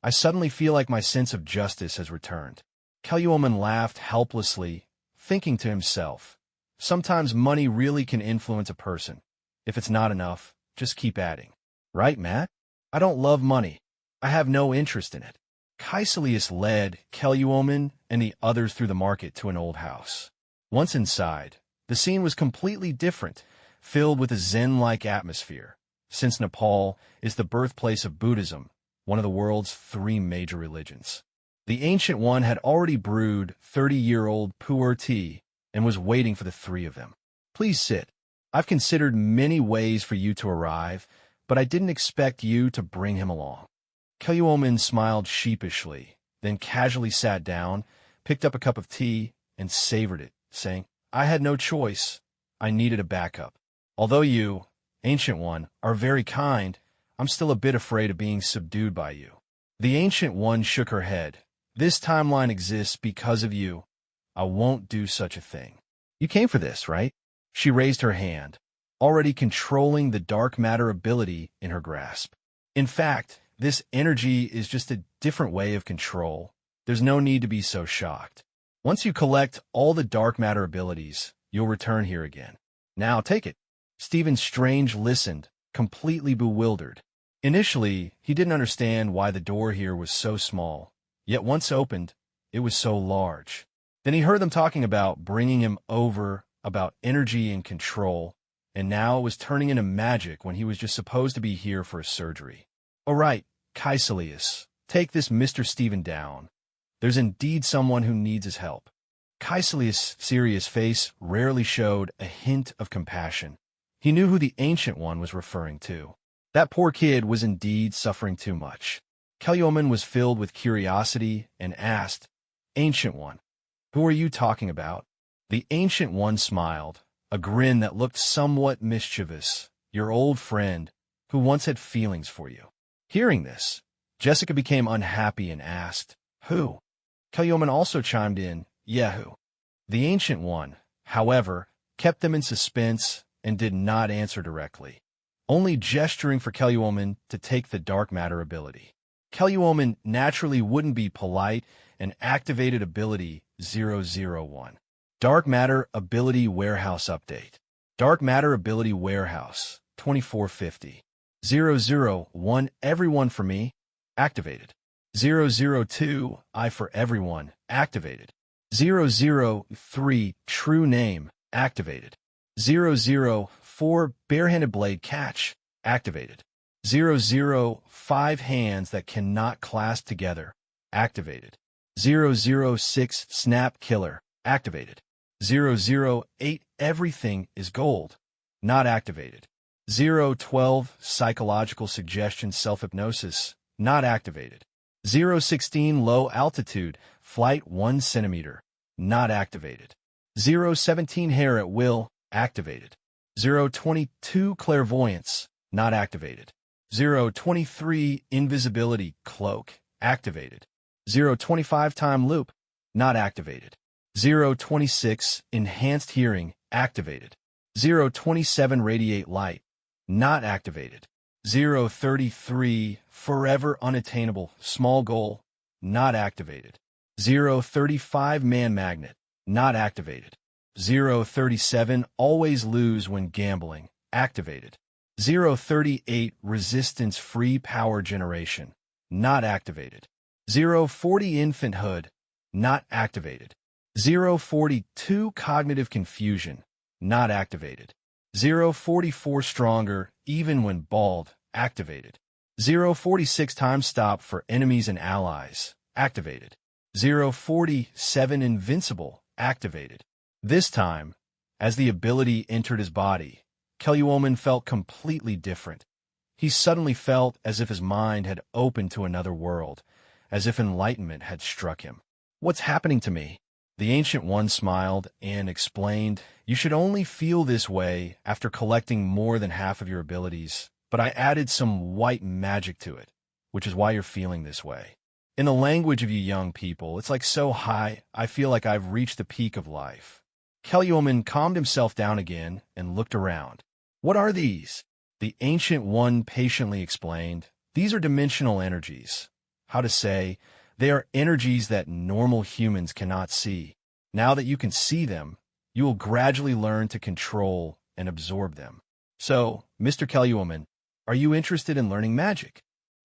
A: I suddenly feel like my sense of justice has returned. Kellywoman laughed helplessly, thinking to himself, Sometimes money really can influence a person. If it's not enough, just keep adding. Right, Matt? I don't love money. I have no interest in it. Caecilius led Kellywoman and the others through the market to an old house. Once inside, the scene was completely different, filled with a Zen-like atmosphere. Since Nepal is the birthplace of Buddhism, one of the world's 3 major religions. The Ancient One had already brewed 30-year-old pu'er tea and was waiting for the three of them. Please sit. I've considered many ways for you to arrive, but I didn't expect you to bring him along. Kelluomen smiled sheepishly, then casually sat down, picked up a cup of tea, and savored it, saying, I had no choice. I needed a backup. Although you, Ancient One, are very kind, I'm still a bit afraid of being subdued by you. The Ancient One shook her head. This timeline exists because of you. I won't do such a thing. You came for this, right? She raised her hand, already controlling the dark matter ability in her grasp. In fact, this energy is just a different way of control. There's no need to be so shocked. Once you collect all the dark matter abilities, you'll return here again. Now take it. Stephen Strange listened, completely bewildered. Initially, he didn't understand why the door here was so small, yet once opened, it was so large. Then he heard them talking about bringing him over, about energy and control, and now it was turning into magic when he was just supposed to be here for a surgery. All right, Caecilius, take this Mr. Stephen down. There's indeed someone who needs his help. Caecilius' serious face rarely showed a hint of compassion. He knew who the Ancient One was referring to. That poor kid was indeed suffering too much. Kelluomen was filled with curiosity and asked, Ancient One, who are you talking about? The Ancient One smiled, a grin that looked somewhat mischievous. Your old friend, who once had feelings for you. Hearing this, Jessica became unhappy and asked, Who? Kelluomen also chimed in, Yehu. The Ancient One, however, kept them in suspense and did not answer directly, only gesturing for Kelluomen to take the dark matter ability. Kelluomen naturally wouldn't be polite and activated ability 001. Dark Matter Ability Warehouse Update. Dark Matter Ability Warehouse, 2450. 001, Everyone for Me, activated. 002, I for Everyone, activated. 003, True Name, activated. 004, Barehanded Blade Catch, activated. 005, Hands That Cannot Clasp Together, activated. 006, Snap Killer, activated. 008, Everything is Gold, not activated. 012, Psychological Suggestion Self-Hypnosis, not activated. 016, Low Altitude, Flight 1 centimeter, not activated. 017, Hair at Will, activated. 022, Clairvoyance, not activated. 023, Invisibility Cloak, activated. 025, Time Loop, not activated. 026, Enhanced Hearing, activated. 027, Radiate Light, not activated. 033, Forever Unattainable, Small Goal, not activated. 035, Man Magnet, not activated. 037, Always Lose When Gambling, activated. 038, Resistance-Free Power Generation, not activated. 040, Infanthood, not activated. 042, Cognitive Confusion, not activated. 044, Stronger, Even When Bald, activated. 046, Time Stop for Enemies and Allies, activated. 047, Invincible, activated. This time, as the ability entered his body, Kelluomen felt completely different. He suddenly felt as if his mind had opened to another world, as if enlightenment had struck him. What's happening to me? The Ancient One smiled and explained, You should only feel this way after collecting more than half of your abilities, but I added some white magic to it, which is why you're feeling this way. In the language of you young people, it's like so high, I feel like I've reached the peak of life. Kelluomen calmed himself down again and looked around. What are these? The Ancient One patiently explained, These are dimensional energies. How to say, they are energies that normal humans cannot see. Now that you can see them, you will gradually learn to control and absorb them. So, Mr. Kelluomen, are you interested in learning magic?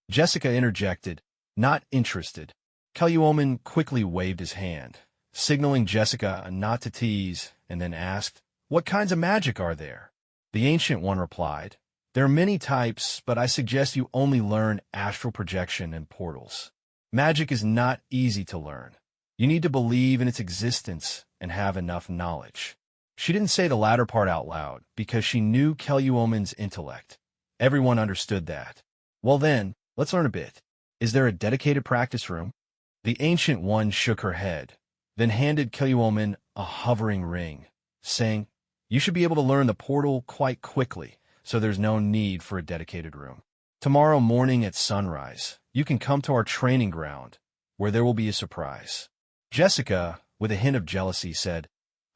A: Jessica interjected, Not interested. Kelluomen quickly waved his hand, signaling Jessica not to tease, and then asked, What kinds of magic are there? The Ancient One replied, There are many types, but I suggest you only learn astral projection and portals. Magic is not easy to learn. You need to believe in its existence and have enough knowledge. She didn't say the latter part out loud because she knew Kelyuomen's intellect. Everyone understood that. Well then, let's learn a bit. Is there a dedicated practice room? The Ancient One shook her head, then handed Kelyuomen a hovering ring, saying, "You should be able to learn the portal quite quickly, so there's no need for a dedicated room. Tomorrow morning at sunrise, you can come to our training ground, where there will be a surprise." Jessica, with a hint of jealousy, said,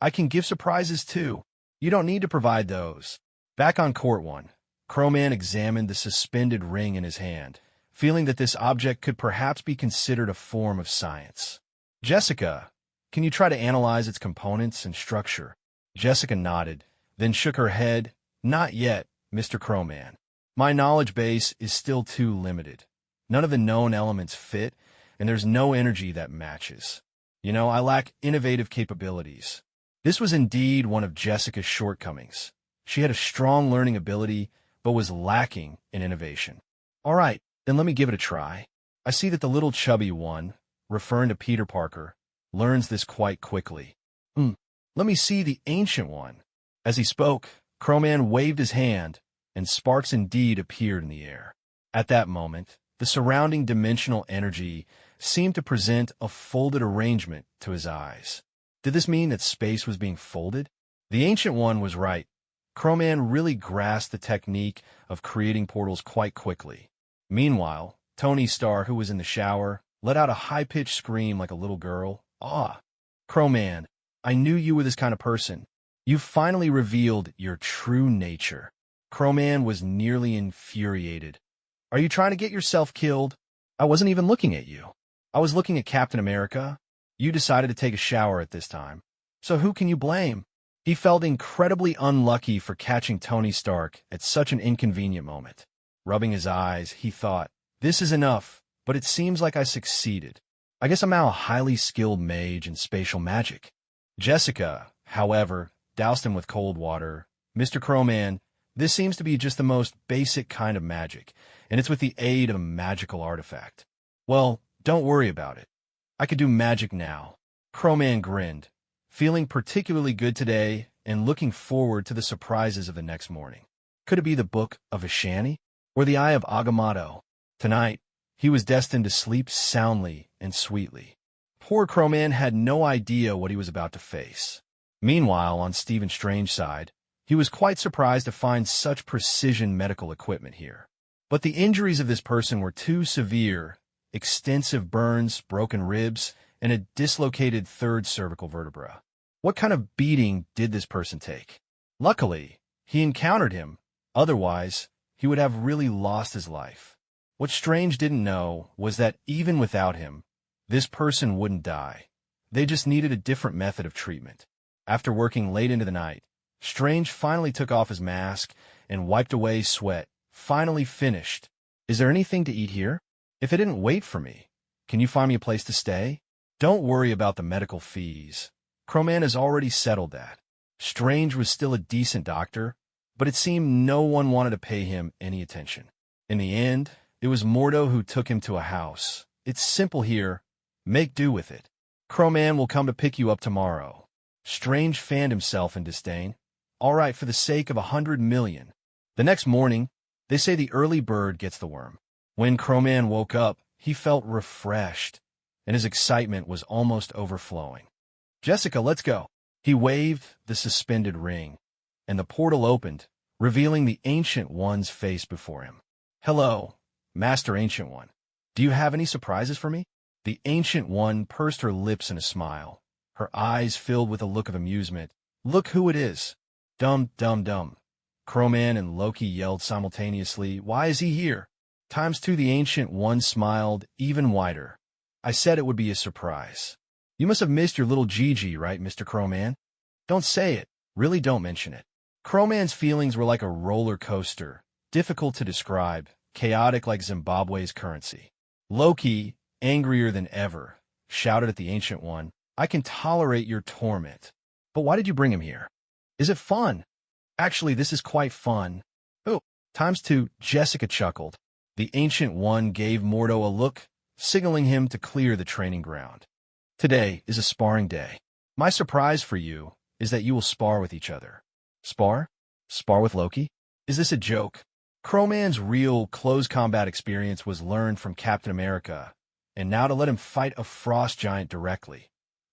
A: "I can give surprises too. You don't need to provide those." Back on Court 1, Crowman examined the suspended ring in his hand, feeling that this object could perhaps be considered a form of science. "Jessica, can you try to analyze its components and structure?" Jessica nodded, then shook her head. "Not yet, Mr. Crowman. My knowledge base is still too limited. None of the known elements fit, and there's no energy that matches. I lack innovative capabilities." This was indeed one of Jessica's shortcomings. She had a strong learning ability, but was lacking in innovation. "All right, then let me give it a try. I see that the little chubby one," referring to Peter Parker, "learns this quite quickly. Let me see the Ancient One." As he spoke, Crowman waved his hand, and sparks indeed appeared in the air. At that moment, the surrounding dimensional energy seemed to present a folded arrangement to his eyes. Did this mean that space was being folded? The Ancient One was right. Crowman really grasped the technique of creating portals quite quickly. Meanwhile, Tony Starr, who was in the shower, let out a high-pitched scream like a little girl. "Ah, Crowman, I knew you were this kind of person. You finally revealed your true nature." Crowman was nearly infuriated. "Are you trying to get yourself killed? I wasn't even looking at you. I was looking at Captain America. You decided to take a shower at this time. So who can you blame?" He felt incredibly unlucky for catching Tony Stark at such an inconvenient moment. Rubbing his eyes, he thought, "This is enough, but it seems like I succeeded. I guess I'm now a highly skilled mage in spatial magic." Jessica, however, doused him with cold water. "Mr. Crowman, this seems to be just the most basic kind of magic, and it's with the aid of a magical artifact." "Well, don't worry about it. I could do magic now." Crowman grinned, feeling particularly good today and looking forward to the surprises of the next morning. Could it be the Book of Ashani or the Eye of Agamotto? Tonight, he was destined to sleep soundly and sweetly. Poor Crowman had no idea what he was about to face. Meanwhile, on Stephen Strange's side, he was quite surprised to find such precision medical equipment here. But the injuries of this person were too severe: extensive burns, broken ribs, and a dislocated third cervical vertebra. What kind of beating did this person take? Luckily, he encountered him. Otherwise, he would have really lost his life. What Strange didn't know was that even without him, this person wouldn't die. They just needed a different method of treatment. After working late into the night, Strange finally took off his mask and wiped away sweat. Finally finished. "Is there anything to eat here? If it didn't wait for me, can you find me a place to stay? Don't worry about the medical fees. Crowman has already settled that." Strange was still a decent doctor, but it seemed no one wanted to pay him any attention. In the end, it was Mordo who took him to a house. "It's simple here. Make do with it. Crowman will come to pick you up tomorrow." Strange fanned himself in disdain. "All right, for the sake of 100 million. The next morning, they say the early bird gets the worm. When Crowman woke up, he felt refreshed, and his excitement was almost overflowing. "Jessica, let's go." He waved the suspended ring, and the portal opened, revealing the Ancient One's face before him. "Hello, Master Ancient One. Do you have any surprises for me?" The Ancient One pursed her lips in a smile, her eyes filled with a look of amusement. "Look who it is." "Dum, dum, dum." Crowman and Loki yelled simultaneously. "Why is he here?" ×2 the Ancient One smiled even wider. "I said it would be a surprise. You must have missed your little Gigi, right, Mr. Crowman? Don't say it. Really don't mention it." Crowman's feelings were like a roller coaster, difficult to describe, chaotic like Zimbabwe's currency. Loki, angrier than ever, shouted at the Ancient One, "I can tolerate your torment. But why did you bring him here? Is it fun?" "Actually, this is quite fun." "Oh, ×2, Jessica chuckled. The Ancient One gave Mordo a look, signaling him to clear the training ground. Today is a sparring day. My surprise for you is that you will spar with each other. Spar? Spar with Loki? Is this a joke? Crowman's real close combat experience was learned from Captain America, and now to let him fight a frost giant directly.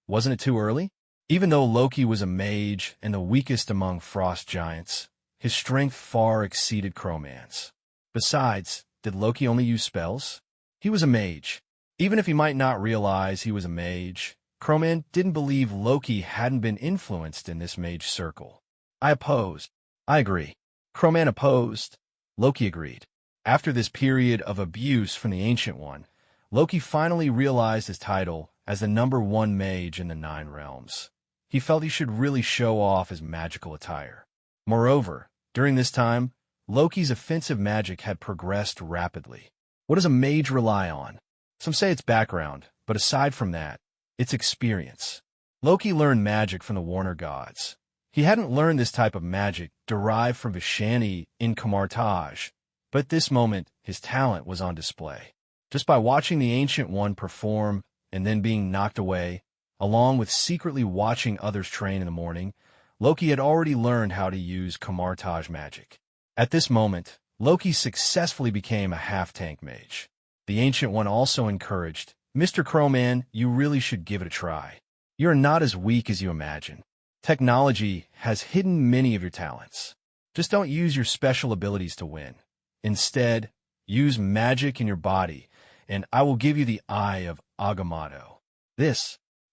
A: Wasn't it too early? Even though Loki was a mage and the weakest among frost giants, his strength far exceeded Crowman's. Besides, did Loki only use spells? He was a mage. Even if he might not realize he was a mage, Crowman didn't believe Loki hadn't been influenced in this mage circle. I opposed. I agree. Crowman opposed. Loki agreed. After this period of abuse from the Ancient One, Loki finally realized his title as the #1 mage in the 9 realms. He felt he should really show off his magical attire. Moreover, during this time, Loki's offensive magic had progressed rapidly. What does a mage rely on? Some say it's background, but aside from that, it's experience. Loki learned magic from the Warner gods. He hadn't learned this type of magic derived from Vishani in Kamartaj, but at this moment, his talent was on display. Just by watching the Ancient One perform and then being knocked away, along with secretly watching others train in the morning, Loki had already learned how to use Kamartaj magic. At this moment, Loki successfully became a half-tank mage. The Ancient One also encouraged, "Mr. Crowman, you really should give it a try. You're not as weak as you imagine. Technology has hidden many of your talents. Just don't use your special abilities to win. Instead, use magic in your body, and I will give you the Eye of Agamotto."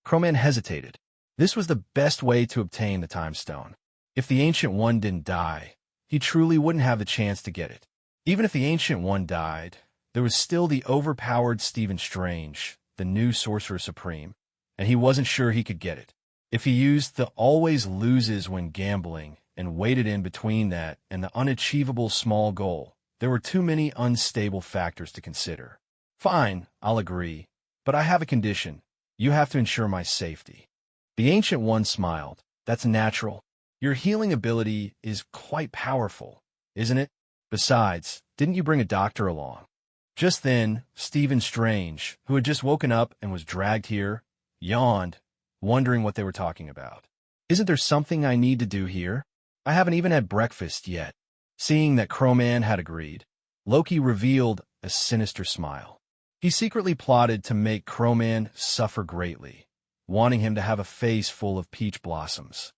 A: Crowman hesitated. This was the best way to obtain the Time Stone. If the Ancient One didn't die, he truly wouldn't have the chance to get it. Even if the Ancient One died, there was still the overpowered Stephen Strange, the new Sorcerer Supreme, and he wasn't sure he could get it. If he used the always loses when gambling and waited in between that and the unachievable small goal, there were too many unstable factors to consider. Fine, I'll agree, but I have a condition. You have to ensure my safety. The Ancient One smiled. That's natural. Your healing ability is quite powerful, isn't it? Besides, didn't you bring a doctor along? Just then, Stephen Strange, who had just woken up and was dragged here, yawned, wondering what they were talking about. Isn't there something I need to do here? I haven't even had breakfast yet. Seeing that Crowman had agreed, Loki revealed a sinister smile. He secretly plotted to make Crowman suffer greatly, wanting him to have a face full of peach blossoms.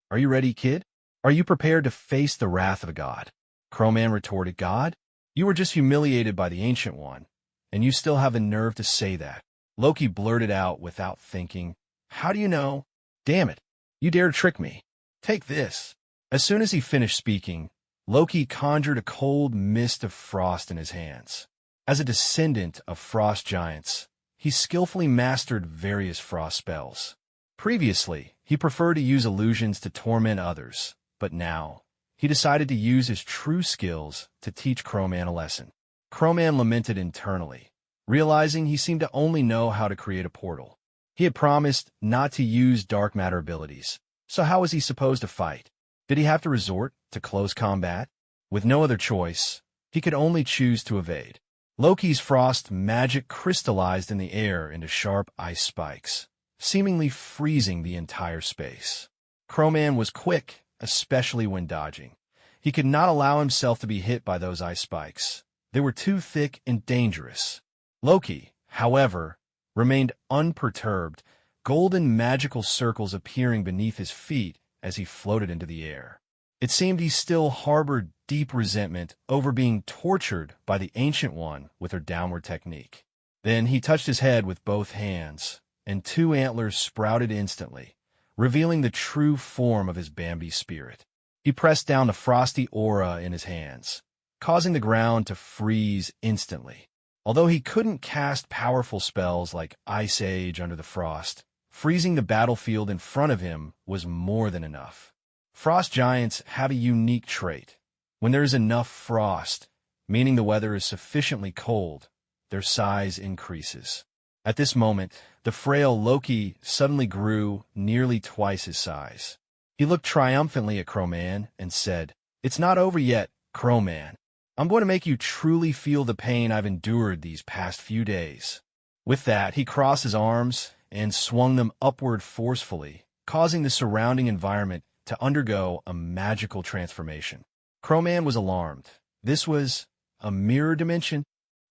A: Are you ready, kid? Are you prepared to face the wrath of a god? Crowman retorted, God? You were just humiliated by the Ancient One, and you still have the nerve to say that. Loki blurted out without thinking, How do you know? Damn it, you dare trick me. Take this. As soon as he finished speaking, Loki conjured a cold mist of frost in his hands. As a descendant of frost giants, he skillfully mastered various frost spells. Previously, he preferred to use illusions to torment others, but now, he decided to use his true skills to teach Crowman a lesson. Crowman lamented internally, realizing he seemed to only know how to create a portal. He had promised not to use dark matter abilities, so how was he supposed to fight? Did he have to resort to close combat? With no other choice, he could only choose to evade. Loki's frost magic crystallized in the air into sharp ice spikes, seemingly freezing the entire space. Crowman was quick, especially when dodging. He could not allow himself to be hit by those ice spikes. They were too thick and dangerous. Loki, however, remained unperturbed, golden magical circles appearing beneath his feet as he floated into the air. It seemed he still harbored deep resentment over being tortured by the Ancient One with her downward technique. Then he touched his head with both hands, and 2 antlers sprouted instantly, revealing the true form of his Bambi spirit. He pressed down the frosty aura in his hands, causing the ground to freeze instantly. Although he couldn't cast powerful spells like Ice Age under the frost, freezing the battlefield in front of him was more than enough. Frost giants have a unique trait. When there is enough frost, meaning the weather is sufficiently cold, their size increases. At this moment, the frail Loki suddenly grew nearly twice his size. He looked triumphantly at Crowman and said, It's not over yet, Crowman. I'm going to make you truly feel the pain I've endured these past few days. With that, he crossed his arms and swung them upward forcefully, causing the surrounding environment to undergo a magical transformation. Crowman was alarmed. This was a mirror dimension?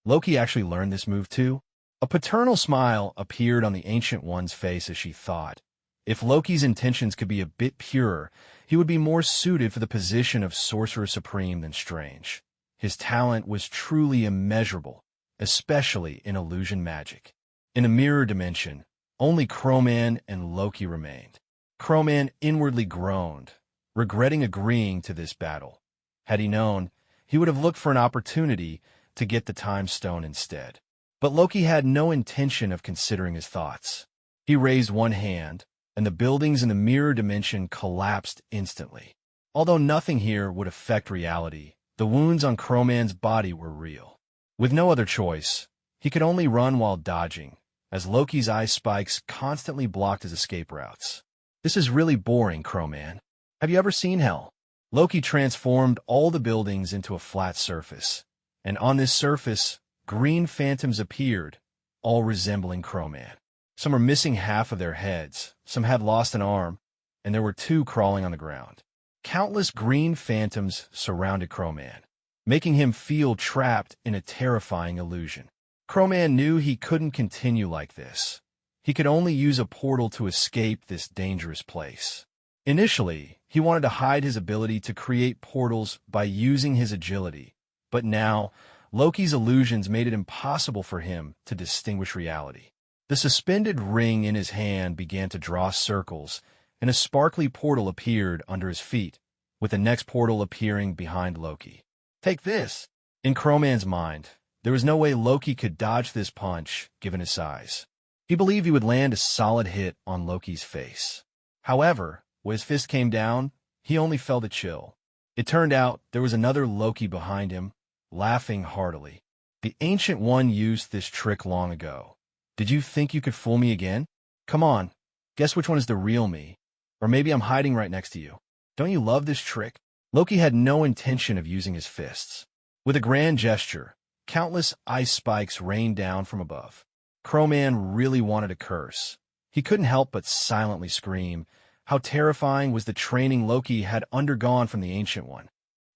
A: Loki actually learned this move too? A paternal smile appeared on the Ancient One's face as she thought. If Loki's intentions could be a bit purer, he would be more suited for the position of Sorcerer Supreme than Strange. His talent was truly immeasurable, especially in illusion magic. In a mirror dimension, only Crowman and Loki remained. Crowman inwardly groaned, regretting agreeing to this battle. Had he known, he would have looked for an opportunity to get the Time Stone instead. But Loki had no intention of considering his thoughts. He raised one hand, and the buildings in the mirror dimension collapsed instantly. Although nothing here would affect reality, the wounds on Crowman's body were real. With no other choice, he could only run while dodging, as Loki's ice spikes constantly blocked his escape routes. This is really boring, Crowman. Have you ever seen hell? Loki transformed all the buildings into a flat surface, and on this surface, green phantoms appeared, all resembling Crowman. Some were missing half of their heads, some had lost an arm, and there were two crawling on the ground. Countless green phantoms surrounded Crowman, making him feel trapped in a terrifying illusion. Crowman knew he couldn't continue like this. He could only use a portal to escape this dangerous place. Initially, he wanted to hide his ability to create portals by using his agility, but now, Loki's illusions made it impossible for him to distinguish reality. The suspended ring in his hand began to draw circles, and a sparkly portal appeared under his feet, with the next portal appearing behind Loki. Take this! In Crowman's mind, there was no way Loki could dodge this punch, given his size. He believed he would land a solid hit on Loki's face. However, when his fist came down, he only felt a chill. It turned out there was another Loki behind him, laughing heartily. The Ancient One used this trick long ago. Did you think you could fool me again? Come on, guess which one is the real me? Or maybe I'm hiding right next to you. Don't you love this trick? Loki had no intention of using his fists. With a grand gesture, countless ice spikes rained down from above. Crowman really wanted to curse. He couldn't help but silently scream. How terrifying was the training Loki had undergone from the Ancient One.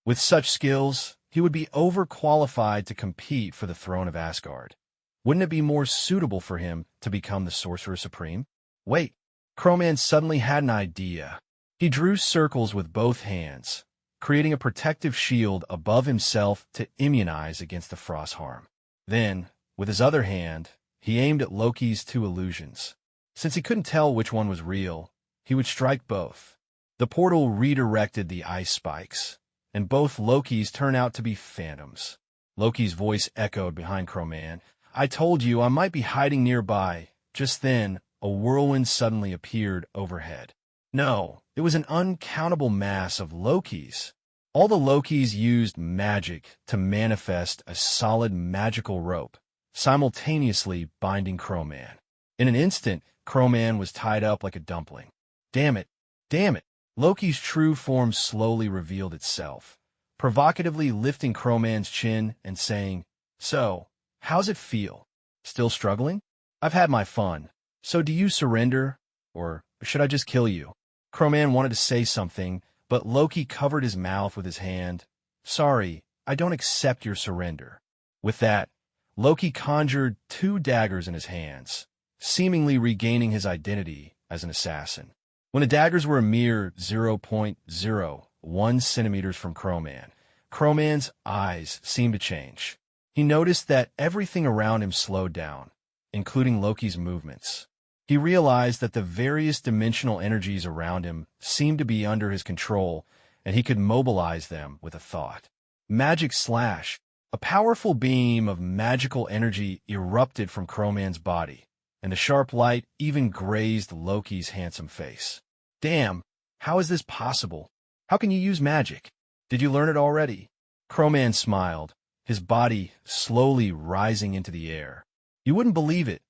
A: With such skills, he would be overqualified to compete for the throne of Asgard. Wouldn't it be more suitable for him to become the Sorcerer Supreme? Wait, Crowman suddenly had an idea. He drew circles with both hands, creating a protective shield above himself to immunize against the frost harm. Then, with his other hand, he aimed at Loki's two illusions. Since he couldn't tell which one was real, he would strike both. The portal redirected the ice spikes, and both Lokis turned out to be phantoms. Loki's voice echoed behind Crowman. I told you I might be hiding nearby. Just then, a whirlwind suddenly appeared overhead. No, it was an uncountable mass of Lokis. All the Lokis used magic to manifest a solid magical rope, simultaneously binding Crowman. In an instant, Crowman was tied up like a dumpling. Damn it! Damn it! Loki's true form slowly revealed itself, provocatively lifting Crowman's chin and saying, So, how's it feel? Still struggling? I've had my fun. So do you surrender? Or should I just kill you? Crowman wanted to say something, but Loki covered his mouth with his hand. Sorry, I don't accept your surrender. With that, Loki conjured two daggers in his hands, seemingly regaining his identity as an assassin. When the daggers were a mere 0.01 centimeters from Crowman, Crowman's eyes seemed to change. He noticed that everything around him slowed down, including Loki's movements. He realized that the various dimensional energies around him seemed to be under his control, and he could mobilize them with a thought. Magic slash! A powerful beam of magical energy erupted from Crowman's body, and the sharp light even grazed Loki's handsome face. Damn, how is this possible? How can you use magic? Did you learn it already? Crowman smiled, his body slowly rising into the air. You wouldn't believe it.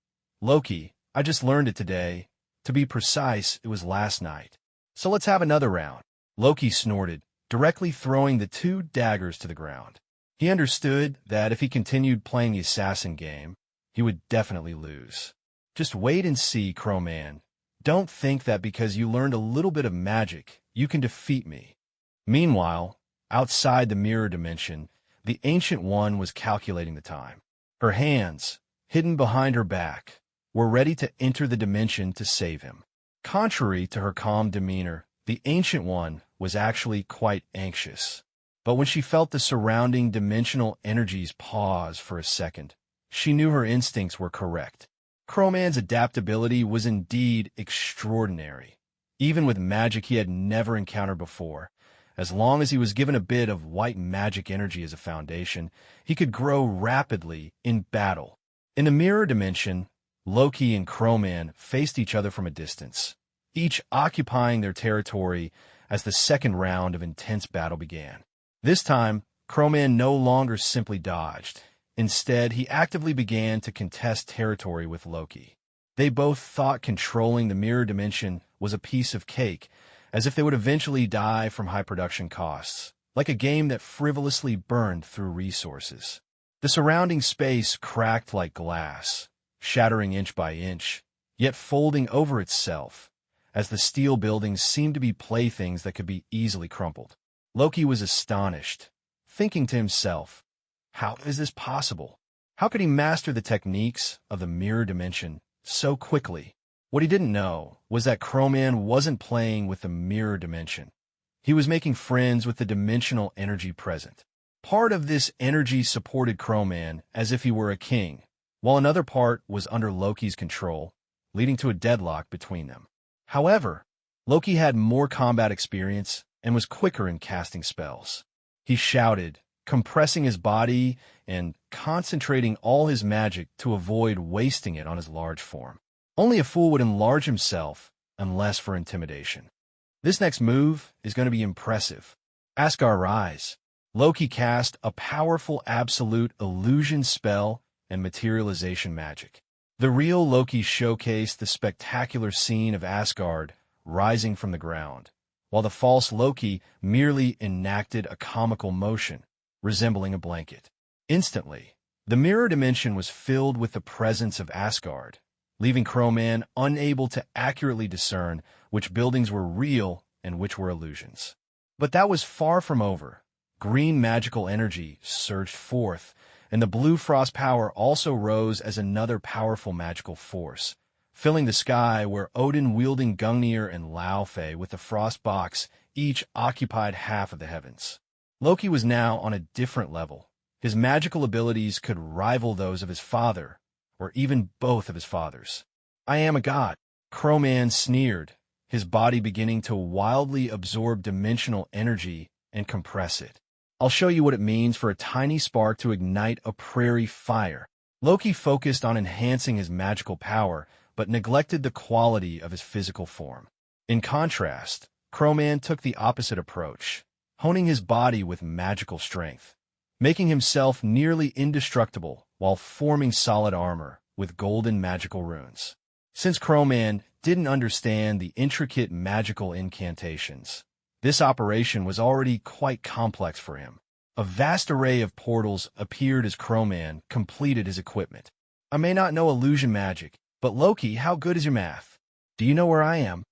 A: Loki, I just learned it today. To be precise, it was last night. So let's have another round. Loki snorted, directly throwing the two daggers to the ground. He understood that if he continued playing the assassin game, he would definitely lose. Just wait and see, Crowman. Don't think that because you learned a little bit of magic, you can defeat me. Meanwhile, outside the mirror dimension, the Ancient One was calculating the time. Her hands, hidden behind her back, were ready to enter the dimension to save him. Contrary to her calm demeanor, the Ancient One was actually quite anxious. But when she felt the surrounding dimensional energies pause for a second, she knew her instincts were correct. Crowman's adaptability was indeed extraordinary. Even with magic he had never encountered before, as long as he was given a bit of white magic energy as a foundation, he could grow rapidly in battle. In the mirror dimension, Loki and Crowman faced each other from a distance, each occupying their territory as the second round of intense battle began. This time, Crowman no longer simply dodged. Instead, he actively began to contest territory with Loki. They both thought controlling the mirror dimension was a piece of cake, as if they would eventually die from high production costs, like a game that frivolously burned through resources. The surrounding space cracked like glass, shattering inch by inch, yet folding over itself, as the steel buildings seemed to be playthings that could be easily crumpled. Loki was astonished, thinking to himself, how is this possible? How could he master the techniques of the mirror dimension so quickly? What he didn't know was that Crowman wasn't playing with the mirror dimension. He was making friends with the dimensional energy present. Part of this energy supported Crowman as if he were a king, while another part was under Loki's control, leading to a deadlock between them. However, Loki had more combat experience and was quicker in casting spells. He shouted, compressing his body and concentrating all his magic to avoid wasting it on his large form. Only a fool would enlarge himself, unless for intimidation. This next move is going to be impressive. Asgard Rise. Loki cast a powerful absolute illusion spell and materialization magic. The real Loki showcased the spectacular scene of Asgard rising from the ground, while the false Loki merely enacted a comical motion, resembling a blanket. Instantly, the mirror dimension was filled with the presence of Asgard, leaving Crowman unable to accurately discern which buildings were real and which were illusions. But that was far from over. Green magical energy surged forth, and the blue frost power also rose as another powerful magical force, filling the sky where Odin wielding Gungnir and Laufey with the frost box each occupied half of the heavens. Loki was now on a different level. His magical abilities could rival those of his father, or even both of his fathers. I am a god, Crowman sneered, his body beginning to wildly absorb dimensional energy and compress it. I'll show you what it means for a tiny spark to ignite a prairie fire. Loki focused on enhancing his magical power, but neglected the quality of his physical form. In contrast, Crowman took the opposite approach, honing his body with magical strength, making himself nearly indestructible while forming solid armor with golden magical runes. Since Crowman didn't understand the intricate magical incantations, this operation was already quite complex for him. A vast array of portals appeared as Crowman completed his equipment. I may not know illusion magic, but Loki, how good is your math? Do you know where I am?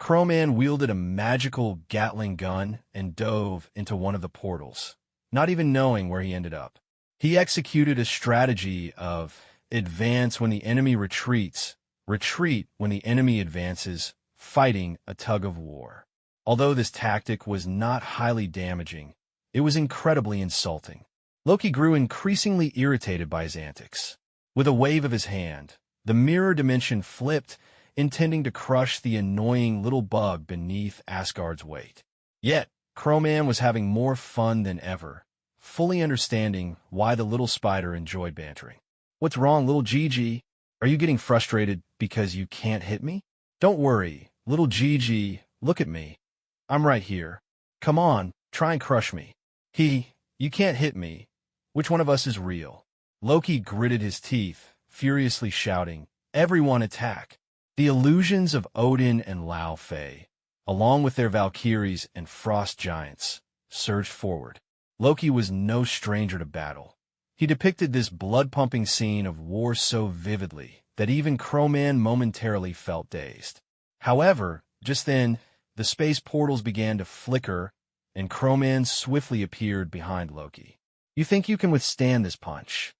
A: Crowman wielded a magical Gatling gun and dove into one of the portals, not even knowing where he ended up. He executed a strategy of advance when the enemy retreats, retreat when the enemy advances, fighting a tug of war. Although this tactic was not highly damaging, it was incredibly insulting. Loki grew increasingly irritated by his antics. With a wave of his hand, the mirror dimension flipped, intending to crush the annoying little bug beneath Asgard's weight. Yet, Crowman was having more fun than ever, fully understanding why the little spider enjoyed bantering. What's wrong, little Gigi? Are you getting frustrated because you can't hit me? Don't worry, little Gigi, look at me. I'm right here. Come on, try and crush me. You can't hit me. Which one of us is real? Loki gritted his teeth, furiously shouting, everyone attack. The illusions of Odin and Laufey, along with their Valkyries and Frost Giants, surged forward. Loki was no stranger to battle. He depicted this blood-pumping scene of war so vividly that even Crowman momentarily felt dazed. However, just then, the space portals began to flicker, and Crowman swiftly appeared behind Loki. "You think you can withstand this punch?"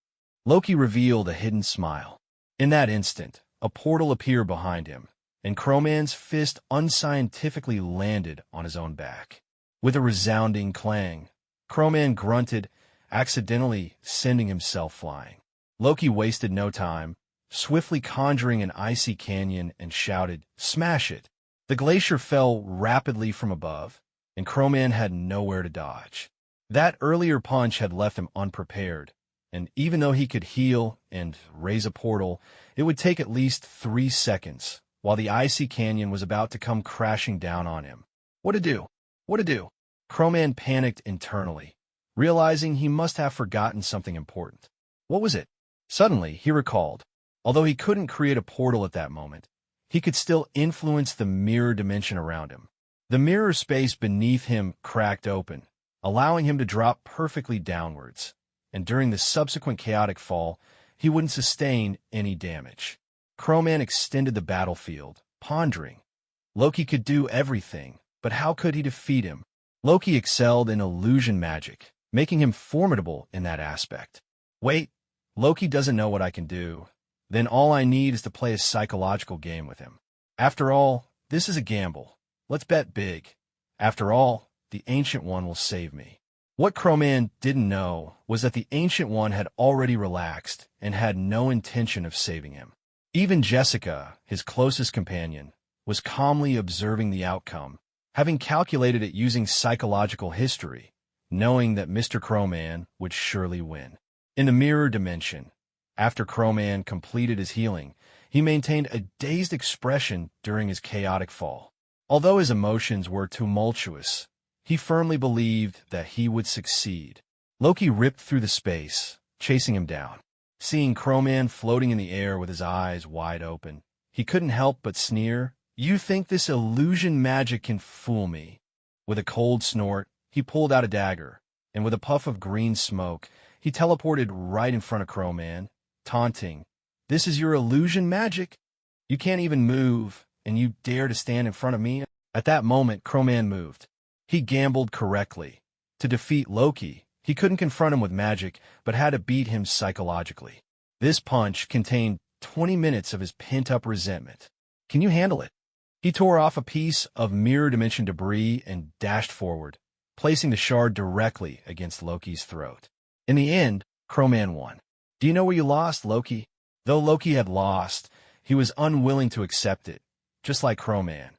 A: Loki revealed a hidden smile. In that instant, a portal appeared behind him, and Crowman's fist unscientifically landed on his own back. With a resounding clang, Crowman grunted, accidentally sending himself flying. Loki wasted no time, swiftly conjuring an icy canyon and shouted, "Smash it!" The glacier fell rapidly from above, and Crowman had nowhere to dodge. That earlier punch had left him unprepared, and even though he could heal and raise a portal, it would take at least 3 seconds, while the icy canyon was about to come crashing down on him. What to do? What to do? Crowman panicked internally, realizing he must have forgotten something important. What was it? Suddenly, he recalled, although he couldn't create a portal at that moment, he could still influence the mirror dimension around him. The mirror space beneath him cracked open, allowing him to drop perfectly downwards, and during the subsequent chaotic fall, he wouldn't sustain any damage. Crowman extended the battlefield, pondering. Loki could do everything, but how could he defeat him? Loki excelled in illusion magic, making him formidable in that aspect. Wait, Loki doesn't know what I can do. Then all I need is to play a psychological game with him. After all, this is a gamble. Let's bet big. After all, the Ancient One will save me. What Crowman didn't know was that the Ancient One had already relaxed and had no intention of saving him. Even Jessica, his closest companion, was calmly observing the outcome, having calculated it using psychological history, knowing that Mr. Crowman would surely win. In the mirror dimension, after Crowman completed his healing, he maintained a dazed expression during his chaotic fall. Although his emotions were tumultuous, he firmly believed that he would succeed. Loki ripped through the space, chasing him down. Seeing Crowman floating in the air with his eyes wide open, he couldn't help but sneer, "You think this illusion magic can fool me?" With a cold snort, he pulled out a dagger, and with a puff of green smoke, he teleported right in front of Crowman, taunting, "This is your illusion magic? You can't even move, and you dare to stand in front of me?" At that moment, Crowman moved. He gambled correctly. To defeat Loki, he couldn't confront him with magic, but had to beat him psychologically. This punch contained 20 minutes of his pent-up resentment. Can you handle it? He tore off a piece of mirror dimension debris and dashed forward, placing the shard directly against Loki's throat. In the end, Crowman won. Do you know where you lost, Loki? Though Loki had lost, he was unwilling to accept it, just like Crowman.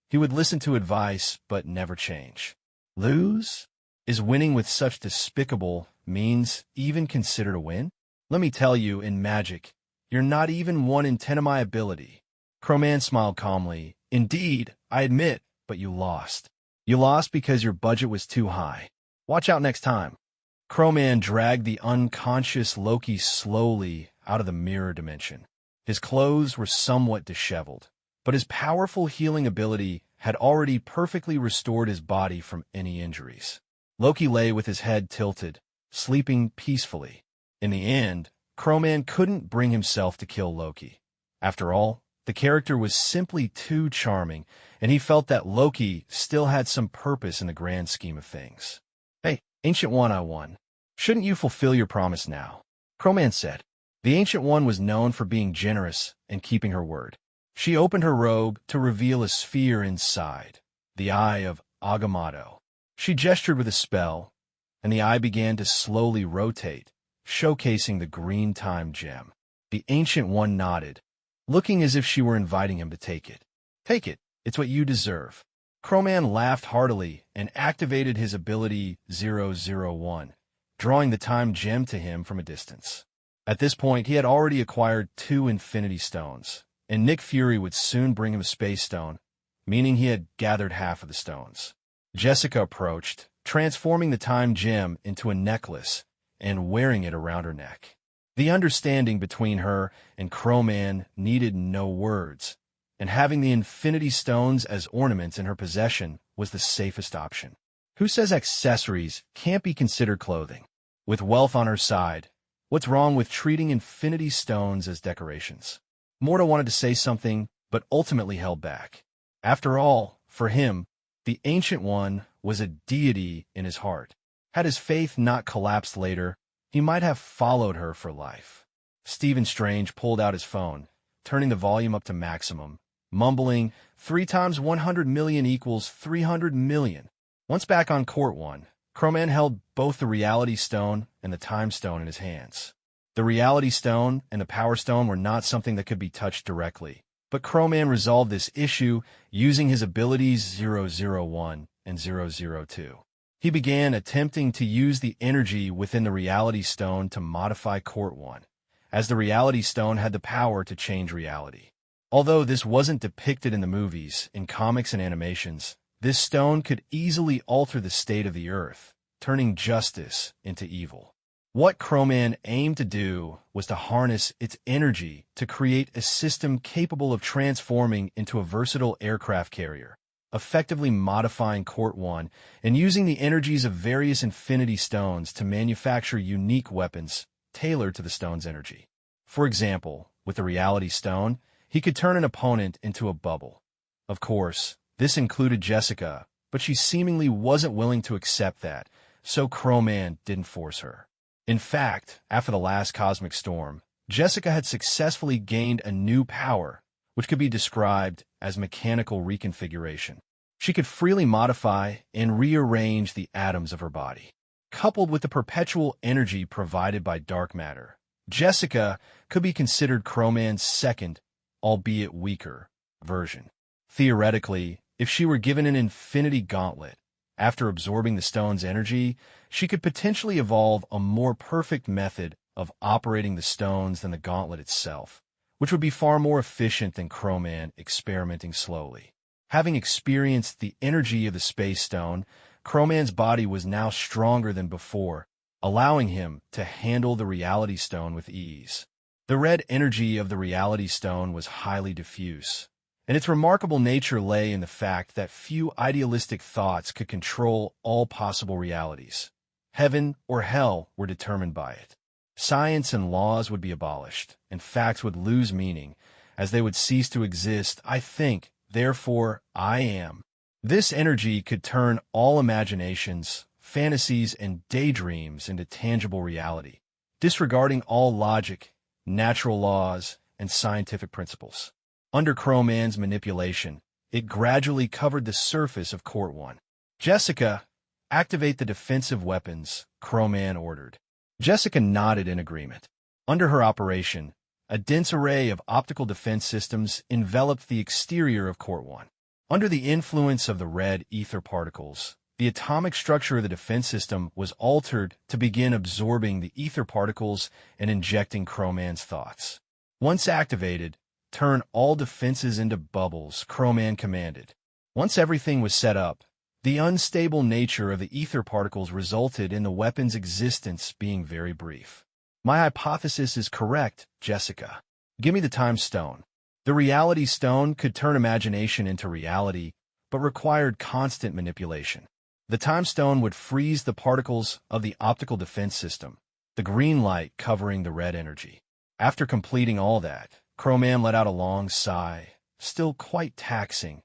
A: He would listen to advice, but never change. Lose? Is winning with such despicable means even considered a win? Let me tell you, in magic, you're not even 1 in 10 of my ability. Crowman smiled calmly. Indeed, I admit, but you lost. You lost because your budget was too high. Watch out next time. Crowman dragged the unconscious Loki slowly out of the mirror dimension. His clothes were somewhat disheveled, but his powerful healing ability had already perfectly restored his body from any injuries. Loki lay with his head tilted, sleeping peacefully. In the end, Crowman couldn't bring himself to kill Loki. After all, the character was simply too charming, and he felt that Loki still had some purpose in the grand scheme of things. "Hey, Ancient One, I won. Shouldn't you fulfill your promise now?" Crowman said. The Ancient One was known for being generous and keeping her word. She opened her robe to reveal a sphere inside, the Eye of Agamotto. She gestured with a spell, and the eye began to slowly rotate, showcasing the green time gem. The Ancient One nodded, looking as if she were inviting him to take it. "Take it, it's what you deserve." Crowman laughed heartily and activated his ability 001, drawing the time gem to him from a distance. At this point, he had already acquired 2 Infinity Stones, and Nick Fury would soon bring him a Space Stone, meaning he had gathered half of the stones. Jessica approached, transforming the time gem into a necklace and wearing it around her neck. The understanding between her and Crowman needed no words, and having the Infinity Stones as ornaments in her possession was the safest option. Who says accessories can't be considered clothing? With wealth on her side, What's wrong with treating infinity stones as decorations? Morta wanted to say something, but ultimately held back. After all, for him, the Ancient One was a deity in his heart. Had his faith not collapsed later, he might have followed her for life. Stephen Strange pulled out his phone, turning the volume up to maximum, mumbling, 3 times 100 million equals 300 million. Once back on Court 1, Crowman held both the Reality Stone and the Time Stone in his hands. The Reality Stone and the Power Stone were not something that could be touched directly, but Crowman resolved this issue using his abilities 001 and 002. He began attempting to use the energy within the Reality Stone to modify Court 1, as the Reality Stone had the power to change reality. Although this wasn't depicted in the movies, in comics and animations, this stone could easily alter the state of the Earth, turning justice into evil. What Crowman aimed to do was to harness its energy to create a system capable of transforming into a versatile aircraft carrier, effectively modifying Court 1 and using the energies of various infinity stones to manufacture unique weapons tailored to the stone's energy. For example, with the Reality Stone, he could turn an opponent into a bubble. Of course, this included Jessica, but she seemingly wasn't willing to accept that, so Crowman didn't force her. In fact, after the last cosmic storm, Jessica had successfully gained a new power, which could be described as mechanical reconfiguration. She could freely modify and rearrange the atoms of her body. Coupled with the perpetual energy provided by dark matter, Jessica could be considered Crowman's second, albeit weaker, version. Theoretically, if she were given an infinity gauntlet, after absorbing the stone's energy, she could potentially evolve a more perfect method of operating the stones than the gauntlet itself, which would be far more efficient than Crowman experimenting slowly. Having experienced the energy of the Space Stone, Crowman's body was now stronger than before, allowing him to handle the Reality Stone with ease. The red energy of the Reality Stone was highly diffuse, and its remarkable nature lay in the fact that few idealistic thoughts could control all possible realities. Heaven or hell were determined by it. Science and laws would be abolished, and facts would lose meaning, as they would cease to exist. I think, therefore I am. This energy could turn all imaginations, fantasies, and daydreams into tangible reality, disregarding all logic, natural laws, and scientific principles. Under Crowman's manipulation, it gradually covered the surface of Court 1. Jessica, activate the defensive weapons, Crowman ordered. Jessica nodded in agreement. Under her operation, a dense array of optical defense systems enveloped the exterior of Court 1. Under the influence of the red ether particles, the atomic structure of the defense system was altered to begin absorbing the ether particles and injecting Crowman's thoughts. Once activated, turn all defenses into bubbles, Crowman commanded. Once everything was set up, the unstable nature of the ether particles resulted in the weapon's existence being very brief. My hypothesis is correct, Jessica. Give me the Time Stone. The Reality Stone could turn imagination into reality, but required constant manipulation. The Time Stone would freeze the particles of the optical defense system, the green light covering the red energy. After completing all that, Crowman let out a long sigh, still quite taxing.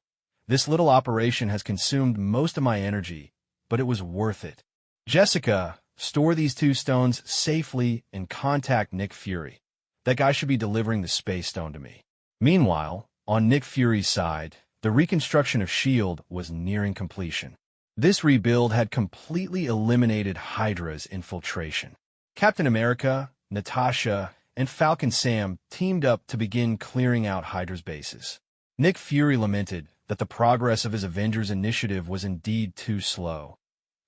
A: This little operation has consumed most of my energy, but it was worth it. Jessica, store these 2 stones safely and contact Nick Fury. That guy should be delivering the Space Stone to me. Meanwhile, on Nick Fury's side, the reconstruction of S.H.I.E.L.D. was nearing completion. This rebuild had completely eliminated Hydra's infiltration. Captain America, Natasha, and Falcon Sam teamed up to begin clearing out Hydra's bases. Nick Fury lamented that the progress of his Avengers initiative was indeed too slow.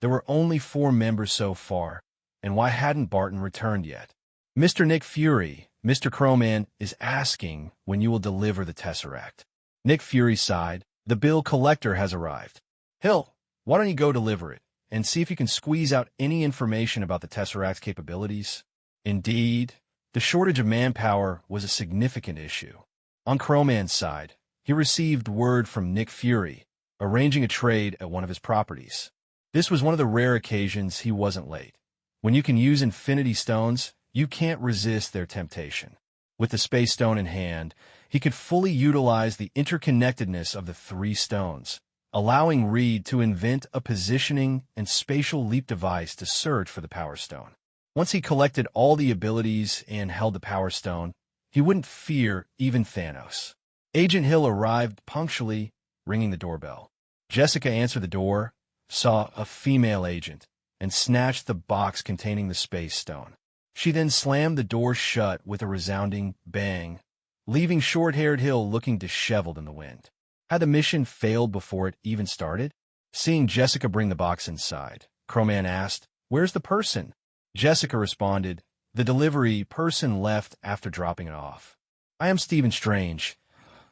A: There were only 4 members so far, and why hadn't Barton returned yet? Mr. Nick Fury, Mr. Crowman is asking when you will deliver the Tesseract. Nick Fury sighed. The bill collector has arrived. Hill, why don't you go deliver it, and see if you can squeeze out any information about the Tesseract's capabilities? Indeed, the shortage of manpower was a significant issue. On Crowman's side, he received word from Nick Fury, arranging a trade at one of his properties. This was one of the rare occasions he wasn't late. When you can use infinity stones, you can't resist their temptation. With the space stone in hand, he could fully utilize the interconnectedness of the three stones, allowing Reed to invent a positioning and spatial leap device to search for the Power Stone. Once he collected all the abilities and held the Power Stone, he wouldn't fear even Thanos. Agent Hill arrived punctually, ringing the doorbell. Jessica answered the door, saw a female agent, and snatched the box containing the space stone. She then slammed the door shut with a resounding bang, leaving short-haired Hill looking disheveled in the wind. Had the mission failed before it even started? Seeing Jessica bring the box inside, Crowman asked, "Where's the person?" Jessica responded, "The delivery person left after dropping it off. I am Stephen Strange,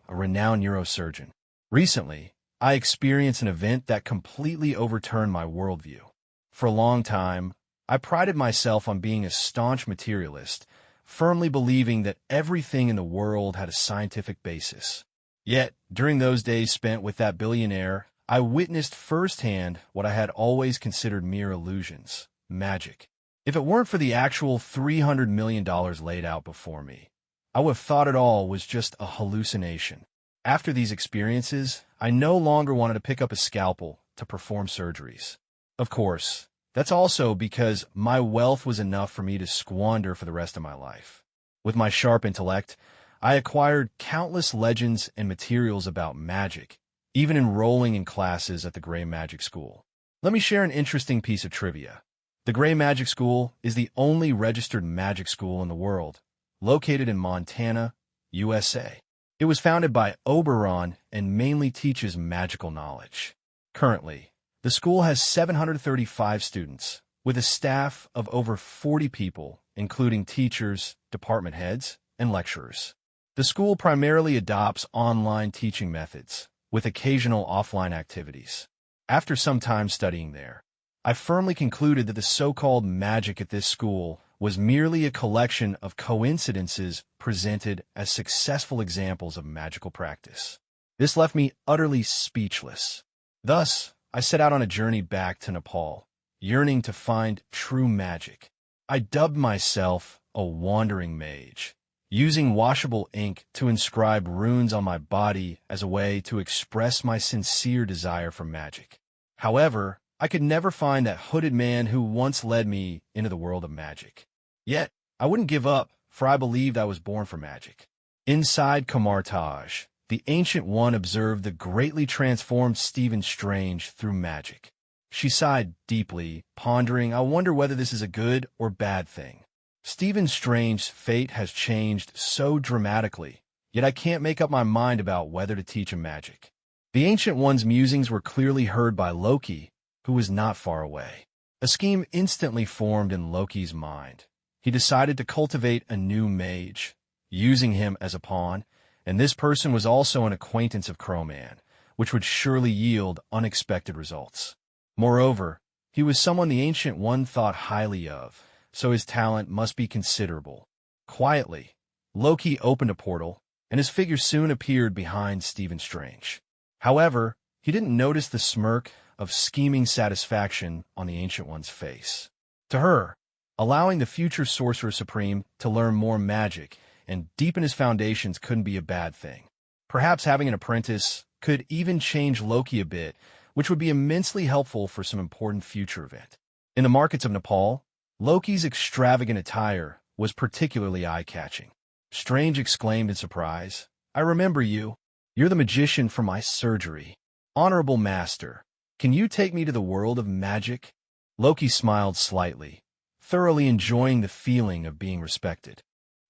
A: a renowned neurosurgeon. Recently, I experienced an event that completely overturned my worldview. For a long time, I prided myself on being a staunch materialist, firmly believing that everything in the world had a scientific basis. Yet, during those days spent with that billionaire, I witnessed firsthand what I had always considered mere illusions, magic. If it weren't for the actual $300 million laid out before me, I would have thought it all was just a hallucination. After these experiences, I no longer wanted to pick up a scalpel to perform surgeries. Of course, that's also because my wealth was enough for me to squander for the rest of my life. With my sharp intellect, I acquired countless legends and materials about magic, even enrolling in classes at the Gray Magic School. Let me share an interesting piece of trivia. The Gray Magic School is the only registered magic school in the world, located in Montana, USA. It was founded by Oberon and mainly teaches magical knowledge. Currently, the school has 735 students, with a staff of over 40 people, including teachers, department heads, and lecturers. The school primarily adopts online teaching methods, with occasional offline activities. After some time studying there, I firmly concluded that the so-called magic at this school was merely a collection of coincidences presented as successful examples of magical practice. This left me utterly speechless. Thus, I set out on a journey back to Nepal, yearning to find true magic. I dubbed myself a wandering mage, using washable ink to inscribe runes on my body as a way to express my sincere desire for magic. However, I could never find that hooded man who once led me into the world of magic. Yet, I wouldn't give up, for I believed I was born for magic. Inside Kamartaj, the Ancient One observed the greatly transformed Stephen Strange through magic. She sighed deeply, pondering, "I wonder whether this is a good or bad thing. Stephen Strange's fate has changed so dramatically, yet I can't make up my mind about whether to teach him magic." The Ancient One's musings were clearly heard by Loki, who was not far away. A scheme instantly formed in Loki's mind. He decided to cultivate a new mage, using him as a pawn, and this person was also an acquaintance of Crowman, which would surely yield unexpected results. Moreover, he was someone the Ancient One thought highly of, so his talent must be considerable. Quietly, Loki opened a portal, and his figure soon appeared behind Stephen Strange. However, he didn't notice the smirk of scheming satisfaction on the Ancient One's face. To her, allowing the future Sorcerer Supreme to learn more magic and deepen his foundations couldn't be a bad thing. Perhaps having an apprentice could even change Loki a bit, which would be immensely helpful for some important future event. In the markets of Nepal, Loki's extravagant attire was particularly eye-catching. Strange exclaimed in surprise, "I remember you. You're the magician from my surgery. Honorable Master, can you take me to the world of magic?" Loki smiled slightly, thoroughly enjoying the feeling of being respected.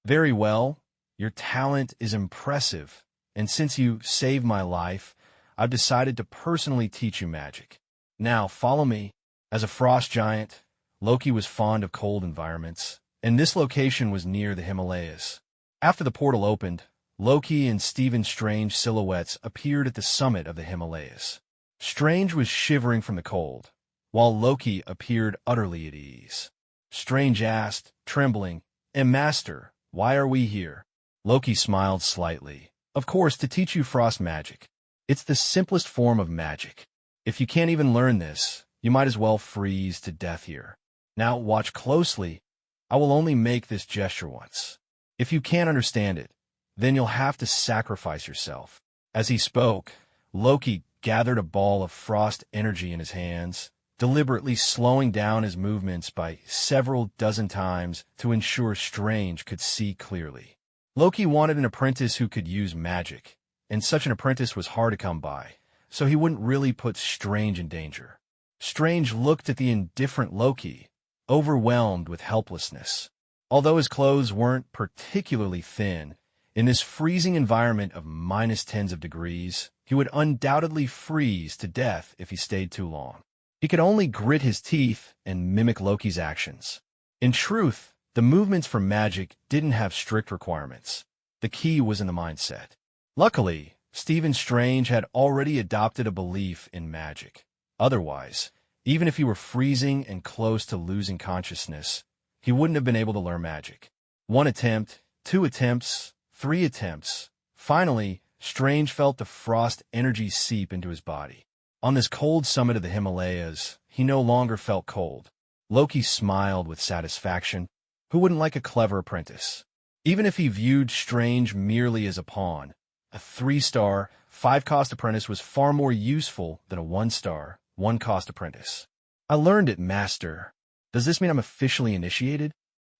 A: "Very well. Your talent is impressive, and since you saved my life, I've decided to personally teach you magic. Now, follow me." As a frost giant, Loki was fond of cold environments, and this location was near the Himalayas. After the portal opened, Loki and Stephen Strange silhouettes appeared at the summit of the Himalayas. Strange was shivering from the cold, while Loki appeared utterly at ease. Strange asked, trembling, "And Master, why are we here?" Loki smiled slightly. "Of course, to teach you frost magic. It's the simplest form of magic. If you can't even learn this, you might as well freeze to death here. Now watch closely." I will only make this gesture once. If you can't understand it, then you'll have to sacrifice yourself." As he spoke, Loki gathered a ball of frost energy in his hands, deliberately slowing down his movements by several dozen times to ensure Strange could see clearly. Loki wanted an apprentice who could use magic, and such an apprentice was hard to come by, so he wouldn't really put Strange in danger. Strange looked at the indifferent Loki, overwhelmed with helplessness. Although his clothes weren't particularly thin, in this freezing environment of minus tens of degrees, he would undoubtedly freeze to death if he stayed too long. He could only grit his teeth and mimic Loki's actions. In truth, the movements for magic didn't have strict requirements. The key was in the mindset. Luckily, Stephen Strange had already adopted a belief in magic. Otherwise, even if he were freezing and close to losing consciousness, he wouldn't have been able to learn magic. 1 attempt, 2 attempts, 3 attempts. Finally, Strange felt the frost energy seep into his body. On this cold summit of the Himalayas, he no longer felt cold. Loki smiled with satisfaction. Who wouldn't like a clever apprentice? Even if he viewed Strange merely as a pawn, a 3-star, 5-cost apprentice was far more useful than a 1-star, 1-cost apprentice. "I learned it, Master. Does this mean I'm officially initiated?"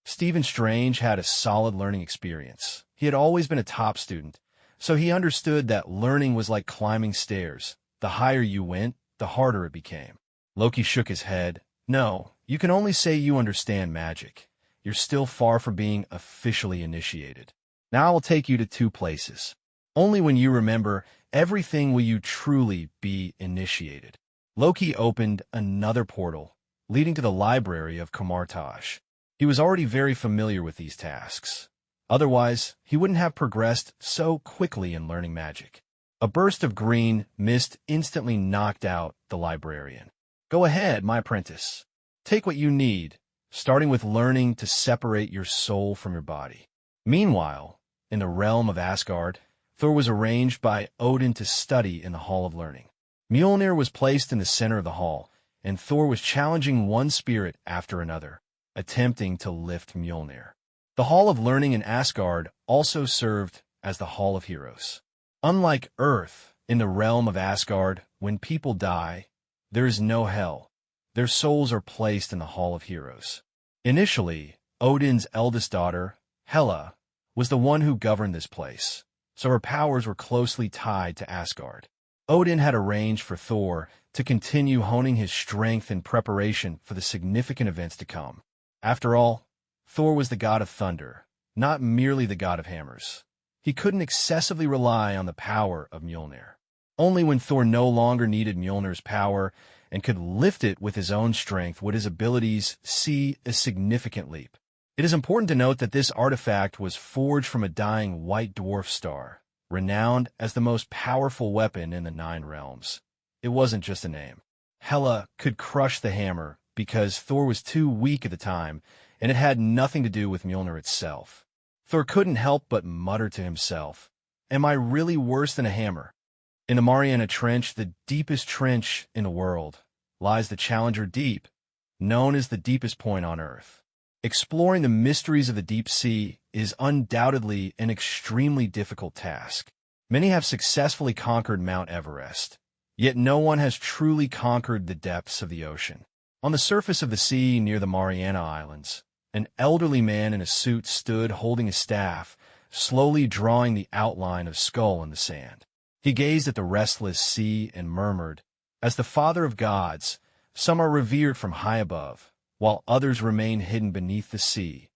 A: Stephen Strange had a solid learning experience. He had always been a top student, so he understood that learning was like climbing stairs. The higher you went, the harder it became. Loki shook his head. "No, you can only say you understand magic. You're still far from being officially initiated. Now I will take you to 2 places. Only when you remember everything will you truly be initiated." Loki opened another portal, leading to the library of Kamartaj. He was already very familiar with these tasks. Otherwise, he wouldn't have progressed so quickly in learning magic. A burst of green mist instantly knocked out the librarian. "Go ahead, my apprentice. Take what you need, starting with learning to separate your soul from your body." Meanwhile, in the realm of Asgard, Thor was arranged by Odin to study in the Hall of Learning. Mjolnir was placed in the center of the hall, and Thor was challenging one spirit after another, attempting to lift Mjolnir. The Hall of Learning in Asgard also served as the Hall of Heroes. Unlike Earth, in the realm of Asgard, when people die, there is no hell. Their souls are placed in the Hall of Heroes. Initially, Odin's eldest daughter, Hela, was the one who governed this place, so her powers were closely tied to Asgard. Odin had arranged for Thor to continue honing his strength in preparation for the significant events to come. After all, Thor was the god of thunder, not merely the god of hammers. He couldn't excessively rely on the power of Mjolnir. Only when Thor no longer needed Mjolnir's power and could lift it with his own strength would his abilities see a significant leap. It is important to note that this artifact was forged from a dying white dwarf star, renowned as the most powerful weapon in the 9 realms. It wasn't just a name. Hela could crush the hammer because Thor was too weak at the time, and it had nothing to do with Mjolnir itself. Thor couldn't help but mutter to himself, "Am I really worse than a hammer?" In the Mariana Trench, the deepest trench in the world, lies the Challenger Deep, known as the deepest point on Earth. Exploring the mysteries of the deep sea is undoubtedly an extremely difficult task. Many have successfully conquered Mount Everest, yet no one has truly conquered the depths of the ocean. On the surface of the sea near the Mariana Islands, an elderly man in a suit stood holding a staff, slowly drawing the outline of skull in the sand. He gazed at the restless sea and murmured, "As the Father of gods, some are revered from high above, while others remain hidden beneath the sea,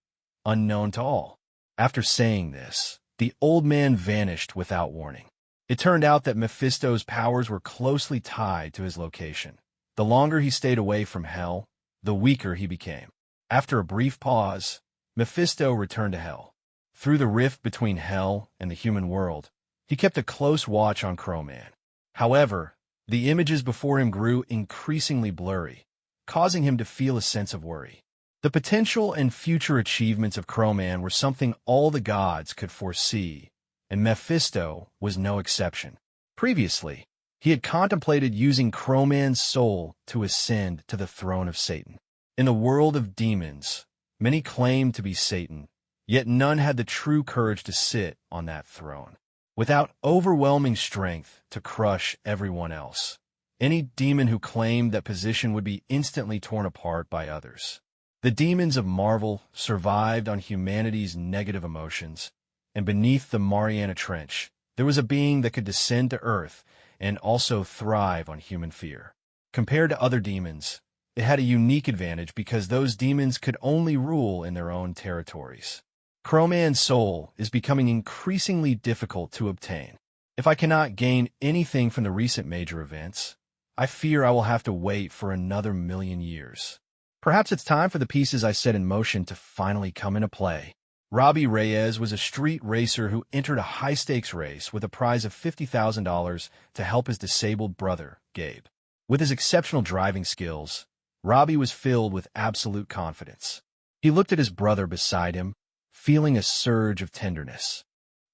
A: unknown to all." After saying this, the old man vanished without warning. It turned out that Mephisto's powers were closely tied to his location. The longer he stayed away from hell, the weaker he became. After a brief pause, Mephisto returned to hell. Through the rift between hell and the human world, he kept a close watch on Crowman. However, the images before him grew increasingly blurry, causing him to feel a sense of worry. The potential and future achievements of Crowman were something all the gods could foresee, and Mephisto was no exception. Previously, he had contemplated using Crowman's soul to ascend to the throne of Satan. In the world of demons, Many claimed to be Satan, yet none had the true courage to sit on that throne, without overwhelming strength to crush everyone else. Any demon who claimed that position would be instantly torn apart by others. The demons of Marvel survived on humanity's negative emotions, and beneath the Mariana Trench, there was a being that could descend to Earth and also thrive on human fear. Compared to other demons, it had a unique advantage because those demons could only rule in their own territories. Chroman's soul is becoming increasingly difficult to obtain. If I cannot gain anything from the recent major events, I fear I will have to wait for another 1,000,000 years. Perhaps it's time for the pieces I set in motion to finally come into play. Robbie Reyes was a street racer who entered a high-stakes race with a prize of $50,000 to help his disabled brother, Gabe. With his exceptional driving skills, Robbie was filled with absolute confidence. He looked at his brother beside him, feeling a surge of tenderness.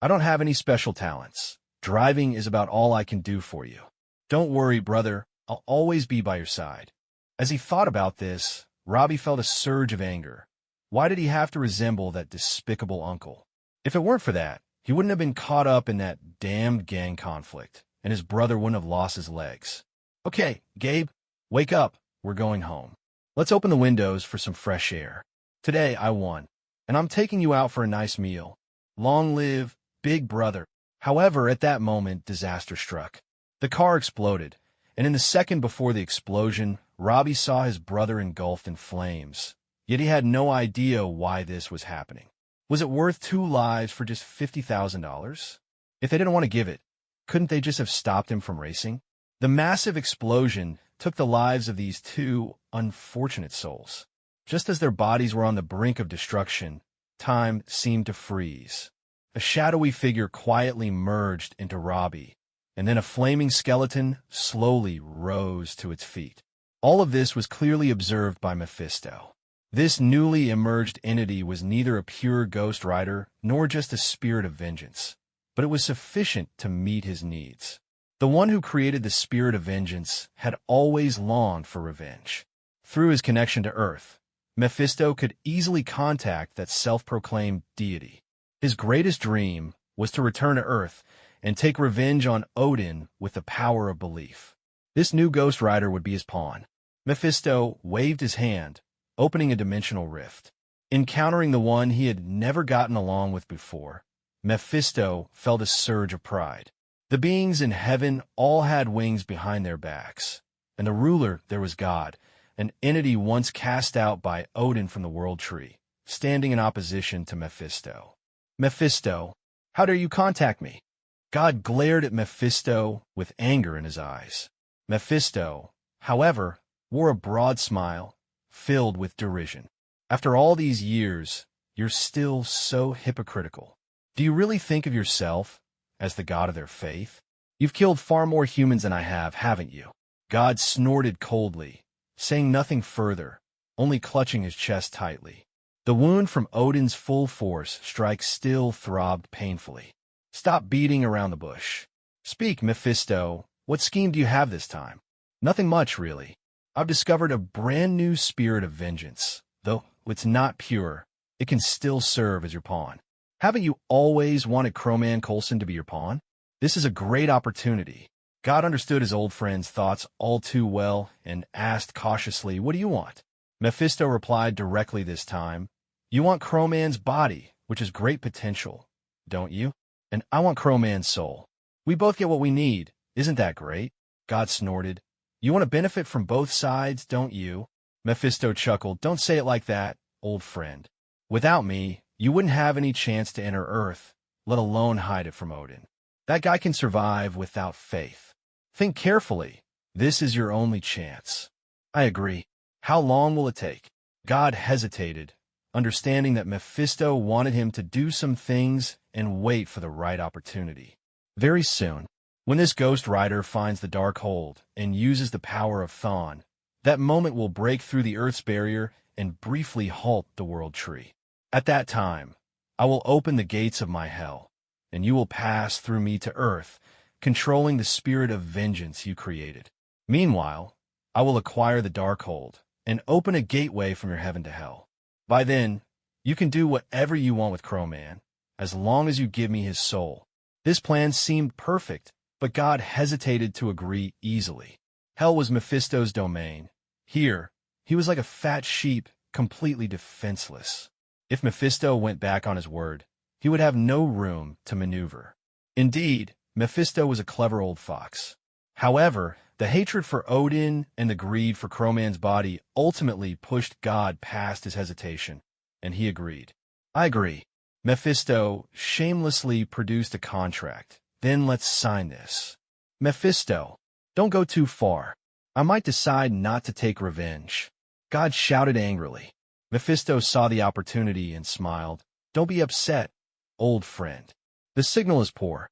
A: "I don't have any special talents. Driving is about all I can do for you. Don't worry, brother. I'll always be by your side." As he thought about this, Robbie felt a surge of anger. Why did he have to resemble that despicable uncle? If it weren't for that, he wouldn't have been caught up in that damned gang conflict, and his brother wouldn't have lost his legs. "Okay, Gabe, wake up. We're going home. Let's open the windows for some fresh air. Today I won, and I'm taking you out for a nice meal. Long live Big Brother." However, at that moment, disaster struck. The car exploded, and in the second before the explosion, Robbie saw his brother engulfed in flames. Yet he had no idea why this was happening. Was it worth 2 lives for just $50,000? If they didn't want to give it, couldn't they just have stopped him from racing? The massive explosion took the lives of these 2 unfortunate souls. Just as their bodies were on the brink of destruction, time seemed to freeze. A shadowy figure quietly merged into Robbie, and then a flaming skeleton slowly rose to its feet. All of this was clearly observed by Mephisto. This newly emerged entity was neither a pure ghost rider nor just a spirit of vengeance, but it was sufficient to meet his needs. The one who created the spirit of vengeance had always longed for revenge. Through his connection to Earth, Mephisto could easily contact that self-proclaimed deity. His greatest dream was to return to Earth and take revenge on Odin with the power of belief. This new Ghost Rider would be his pawn. Mephisto waved his hand, opening a dimensional rift. Encountering the one he had never gotten along with before, Mephisto felt a surge of pride. The beings in heaven all had wings behind their backs, and the ruler there was God, an entity once cast out by Odin from the world tree, standing in opposition to Mephisto. "Mephisto, how dare you contact me?" God glared at Mephisto with anger in his eyes. Mephisto, however, wore a broad smile, filled with derision. "After all these years, you're still so hypocritical. Do you really think of yourself as the god of their faith? You've killed far more humans than I have, haven't you?" God snorted coldly, saying nothing further, only clutching his chest tightly. The wound from Odin's full force strike still throbbed painfully. "Stop beating around the bush. Speak, Mephisto. What scheme do you have this time?" "Nothing much, really. I've discovered a brand new spirit of vengeance. Though it's not pure, it can still serve as your pawn. Haven't you always wanted Chroman Coulson to be your pawn? This is a great opportunity." God understood his old friend's thoughts all too well and asked cautiously, "What do you want?" Mephisto replied directly this time, "You want Chroman's body, which has great potential, don't you? And I want Chroman's soul. We both get what we need. Isn't that great?" God snorted. "You want to benefit from both sides, don't you?" Mephisto chuckled. "Don't say it like that, old friend. Without me, you wouldn't have any chance to enter Earth, let alone hide it from Odin. That guy can survive without faith. Think carefully. This is your only chance." "I agree. How long will it take?" God hesitated, understanding that Mephisto wanted him to do some things and wait for the right opportunity. "Very soon. When this Ghost Rider finds the Darkhold and uses the power of Thon, that moment will break through the Earth's barrier and briefly halt the World Tree. At that time, I will open the gates of my hell, and you will pass through me to Earth, controlling the spirit of vengeance you created. Meanwhile, I will acquire the Darkhold and open a gateway from your heaven to hell. By then, you can do whatever you want with Crowman, as long as you give me his soul. This plan seemed perfect, but God hesitated to agree easily. Hell was Mephisto's domain. Here, he was like a fat sheep, completely defenseless. If Mephisto went back on his word, he would have no room to maneuver. Indeed, Mephisto was a clever old fox. However, the hatred for Odin and the greed for Crowman's body ultimately pushed God past his hesitation, and he agreed. I agree. Mephisto shamelessly produced a contract. Then let's sign this. Mephisto, don't go too far. I might decide not to take revenge. God shouted angrily. Mephisto saw the opportunity and smiled. Don't be upset, old friend. The signal is poor.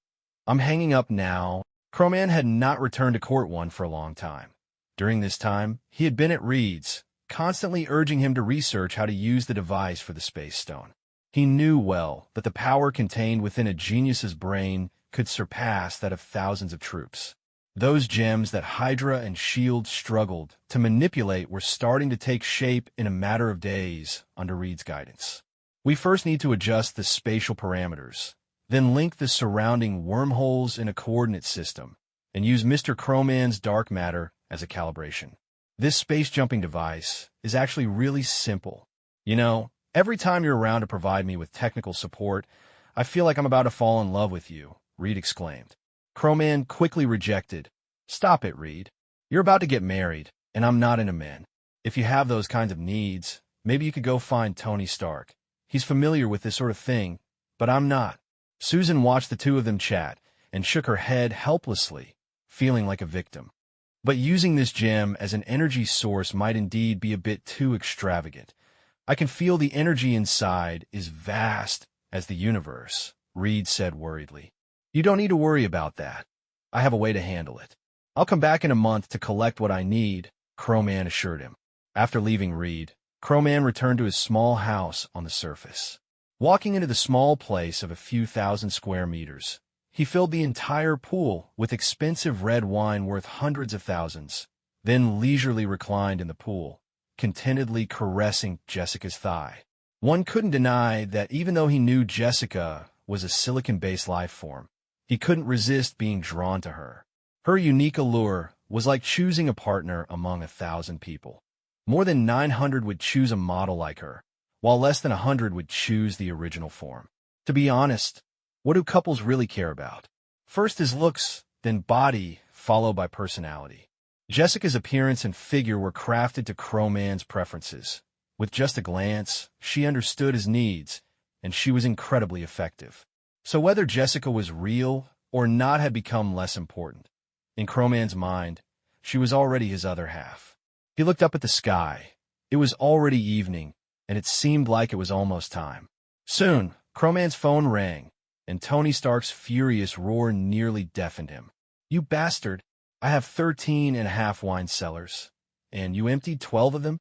A: I'm hanging up now. Crowman had not returned to Court 1 for a long time. During this time, he had been at Reed's, constantly urging him to research how to use the device for the Space Stone. He knew well that the power contained within a genius's brain could surpass that of thousands of troops. Those gems that Hydra and S.H.I.E.L.D. struggled to manipulate were starting to take shape in a matter of days under Reed's guidance. We first need to adjust the spatial parameters, then link the surrounding wormholes in a coordinate system, and use Mr. Crowman's dark matter as a calibration. This space-jumping device is actually really simple. You know, every time you're around to provide me with technical support, I feel like I'm about to fall in love with you, Reed exclaimed. Crowman quickly rejected. Stop it, Reed. You're about to get married, and I'm not into men. If you have those kinds of needs, maybe you could go find Tony Stark. He's familiar with this sort of thing, but I'm not. Susan watched the two of them chat and shook her head helplessly, feeling like a victim. But using this gem as an energy source might indeed be a bit too extravagant. I can feel the energy inside is vast as the universe, Reed said worriedly. You don't need to worry about that. I have a way to handle it. I'll come back in a month to collect what I need, Crowman assured him. After leaving Reed, Crowman returned to his small house on the surface. Walking into the small place of a few thousand square meters, he filled the entire pool with expensive red wine worth hundreds of thousands, then leisurely reclined in the pool, contentedly caressing Jessica's thigh. One couldn't deny that even though he knew Jessica was a silicon-based life form, he couldn't resist being drawn to her. Her unique allure was like choosing a partner among 1,000 people. More than 900 would choose a model like her, while less than 100 would choose the original form. To be honest, what do couples really care about? First is looks, then body, followed by personality. Jessica's appearance and figure were crafted to Crowman's preferences. With just a glance, she understood his needs, and she was incredibly effective. So whether Jessica was real or not had become less important. In Crowman's mind, she was already his other half. He looked up at the sky. It was already evening, and it seemed like it was almost time. Soon, Crowman's phone rang, and Tony Stark's furious roar nearly deafened him. You bastard! I have 13.5 wine cellars, and you emptied 12 of them?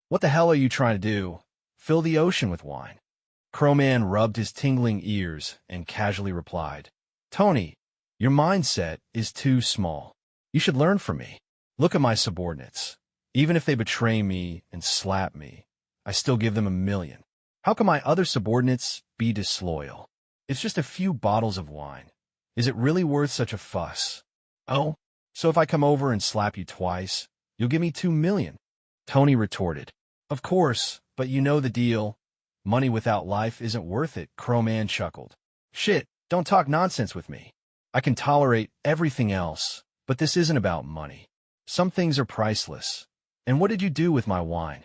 A: What the hell are you trying to do? Fill the ocean with wine. Crowman rubbed his tingling ears and casually replied, Tony, your mindset is too small. You should learn from me. Look at my subordinates. Even if they betray me and slap me, I still give them 1 million. How can my other subordinates be disloyal? It's just a few bottles of wine. Is it really worth such a fuss? Oh, so if I come over and slap you twice, you'll give me 2 million? Tony retorted. Of course, but you know the deal. Money without life isn't worth it, Crowman chuckled. Shit, don't talk nonsense with me. I can tolerate everything else, but this isn't about money. Some things are priceless. And what did you do with my wine?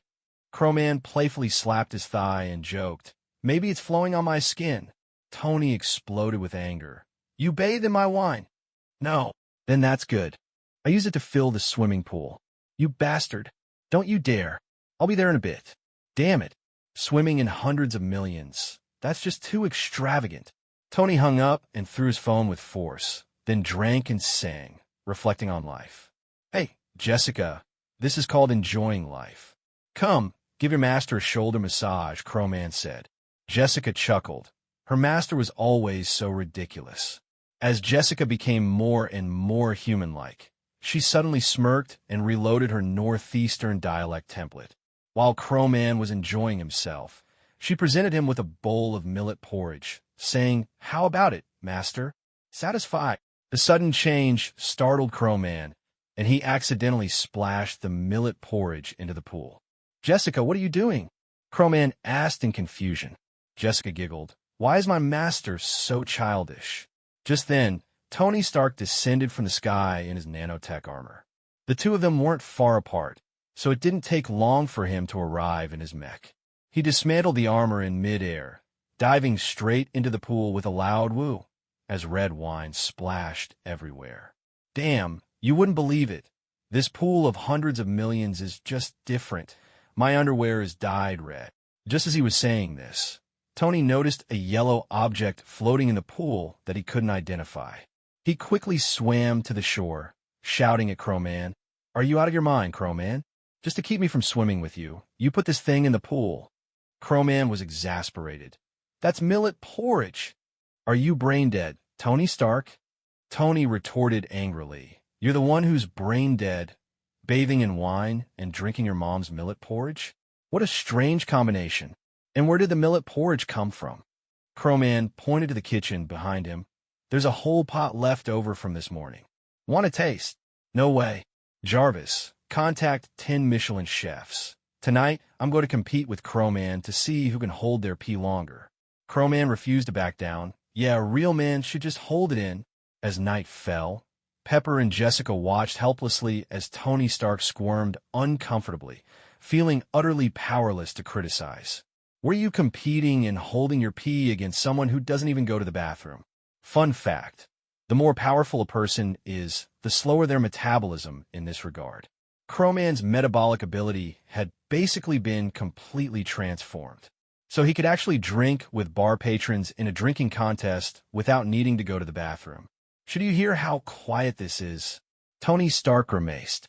A: Crowman playfully slapped his thigh and joked, Maybe it's flowing on my skin. Tony exploded with anger. You bathe in my wine? No. Then that's good. I use it to fill the swimming pool. You bastard. Don't you dare. I'll be there in a bit. Damn it. Swimming in hundreds of millions. That's just too extravagant. Tony hung up and threw his phone with force, then drank and sang, reflecting on life. Hey, Jessica, this is called enjoying life. Come, give your master a shoulder massage, Crowman said. Jessica chuckled. Her master was always so ridiculous. As Jessica became more and more human-like, she suddenly smirked and reloaded her northeastern dialect template. While Crowman was enjoying himself, she presented him with a bowl of millet porridge, saying, "How about it, master?" Satisfied. The sudden change startled Crowman, and he accidentally splashed the millet porridge into the pool. "Jessica, what are you doing?" Crowman asked in confusion. Jessica giggled. "Why is my master so childish?" Just then, Tony Stark descended from the sky in his nanotech armor. The two of them weren't far apart, so it didn't take long for him to arrive in his mech. He dismantled the armor in midair, diving straight into the pool with a loud woo, as red wine splashed everywhere. "Damn, you wouldn't believe it. This pool of hundreds of millions is just different. My underwear is dyed red." Just as he was saying this, Tony noticed a yellow object floating in the pool that he couldn't identify. He quickly swam to the shore, shouting at Crowman, "Are you out of your mind, Crowman? Just to keep me from swimming with you, you put this thing in the pool." Crowman was exasperated. "That's millet porridge. Are you brain dead, Tony Stark?" Tony retorted angrily, "You're the one who's brain dead, bathing in wine and drinking your mom's millet porridge? What a strange combination. And where did the millet porridge come from?" Crowman pointed to the kitchen behind him. "There's a whole pot left over from this morning. Want a taste?" "No way. Jarvis, contact 10 Michelin chefs. Tonight, I'm going to compete with Crowman to see who can hold their pee longer." Crowman refused to back down. "Yeah, a real man should just hold it in." As night fell, Pepper and Jessica watched helplessly as Tony Stark squirmed uncomfortably, feeling utterly powerless to criticize. Were you competing in holding your pee against someone who doesn't even go to the bathroom? Fun fact: the more powerful a person is, the slower their metabolism in this regard. Crowman's metabolic ability had basically been completely transformed, so he could actually drink with bar patrons in a drinking contest without needing to go to the bathroom. "Should you hear how quiet this is?" Tony Stark grimaced.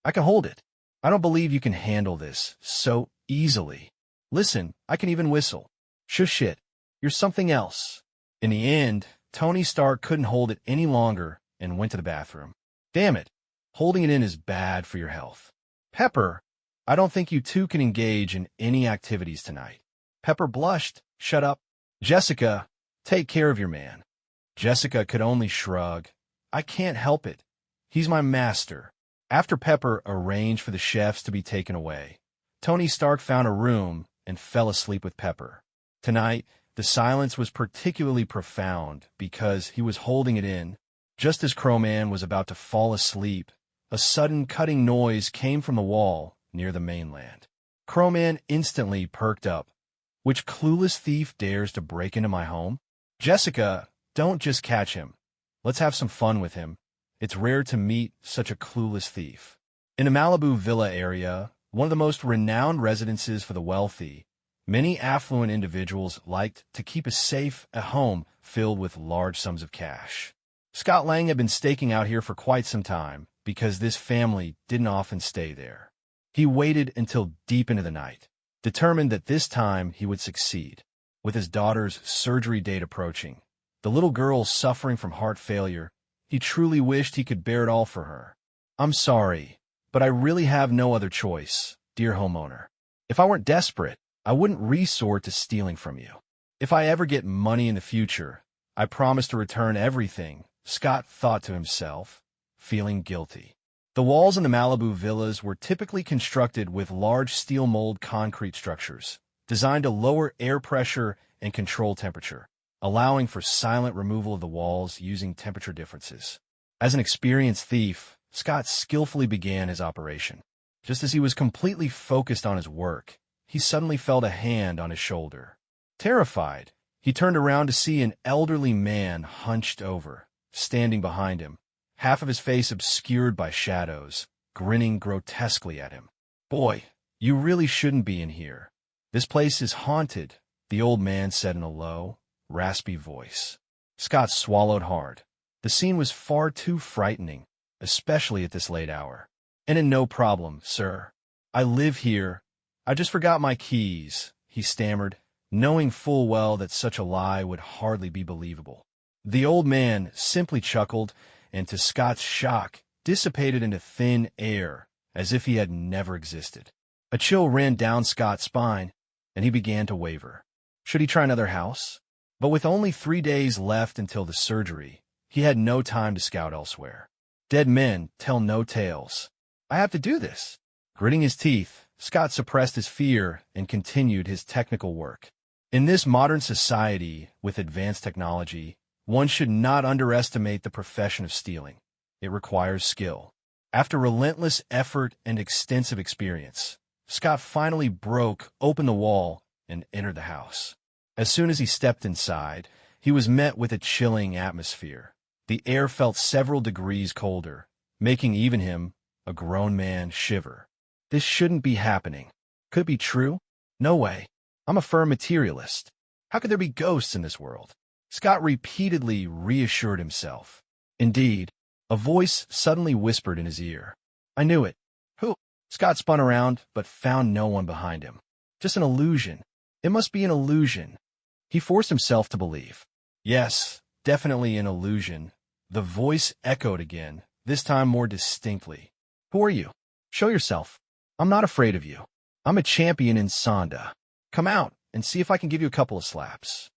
A: "I can hold it. I don't believe you can handle this so easily. Listen, I can even whistle. Shush it. You're something else." In the end, Tony Stark couldn't hold it any longer and went to the bathroom. "Damn it. Holding it in is bad for your health." "Pepper, I don't think you two can engage in any activities tonight." Pepper blushed. "Shut up." "Jessica, take care of your man." Jessica could only shrug. "I can't help it. He's my master." After Pepper arranged for the chefs to be taken away, Tony Stark found a room and fell asleep with Pepper. Tonight, the silence was particularly profound because he was holding it in. Just as Crowman was about to fall asleep, a sudden cutting noise came from the wall near the mainland. Crowman instantly perked up. "Which clueless thief dares to break into my home?" "Jessica, don't just catch him. Let's have some fun with him. It's rare to meet such a clueless thief." In the Malibu Villa area, one of the most renowned residences for the wealthy, many affluent individuals liked to keep a safe at home filled with large sums of cash. Scott Lang had been staking out here for quite some time because this family didn't often stay there. He waited until deep into the night, determined that this time he would succeed. With his daughter's surgery date approaching, the little girl suffering from heart failure, he truly wished he could bear it all for her. "I'm sorry, but I really have no other choice, dear homeowner. If I weren't desperate, I wouldn't resort to stealing from you. If I ever get money in the future, I promise to return everything," Scott thought to himself, feeling guilty. The walls in the Malibu villas were typically constructed with large steel mold concrete structures, designed to lower air pressure and control temperature, allowing for silent removal of the walls using temperature differences. As an experienced thief, Scott skillfully began his operation. Just as he was completely focused on his work, he suddenly felt a hand on his shoulder. Terrified, he turned around to see an elderly man hunched over, standing behind him, half of his face obscured by shadows, grinning grotesquely at him. "Boy, you really shouldn't be in here. This place is haunted," the old man said in a low, raspy voice. Scott swallowed hard. The scene was far too frightening, especially at this late hour. "And no problem, sir. I live here. I just forgot my keys," he stammered, knowing full well that such a lie would hardly be believable. The old man simply chuckled, and to Scott's shock, dissipated into thin air, as if he had never existed. A chill ran down Scott's spine, and he began to waver. Should he try another house? But with only 3 days left until the surgery, he had no time to scout elsewhere. Dead men tell no tales. I have to do this. Gritting his teeth, Scott suppressed his fear and continued his technical work. In this modern society with advanced technology, one should not underestimate the profession of stealing. It requires skill. After relentless effort and extensive experience, Scott finally broke open the wall and entered the house. As soon as he stepped inside, he was met with a chilling atmosphere. The air felt several degrees colder, making even him, a grown man, shiver. This shouldn't be happening. Could it be true? No way. I'm a firm materialist. How could there be ghosts in this world? Scott repeatedly reassured himself. Indeed, a voice suddenly whispered in his ear. I knew it. Who? Scott spun around, but found no one behind him. Just an illusion. It must be an illusion. He forced himself to believe. Yes, definitely an illusion. The voice echoed again, this time more distinctly. Who are you? Show yourself. I'm not afraid of you. I'm a champion in Sonda. Come out and see if I can give you a couple of slaps.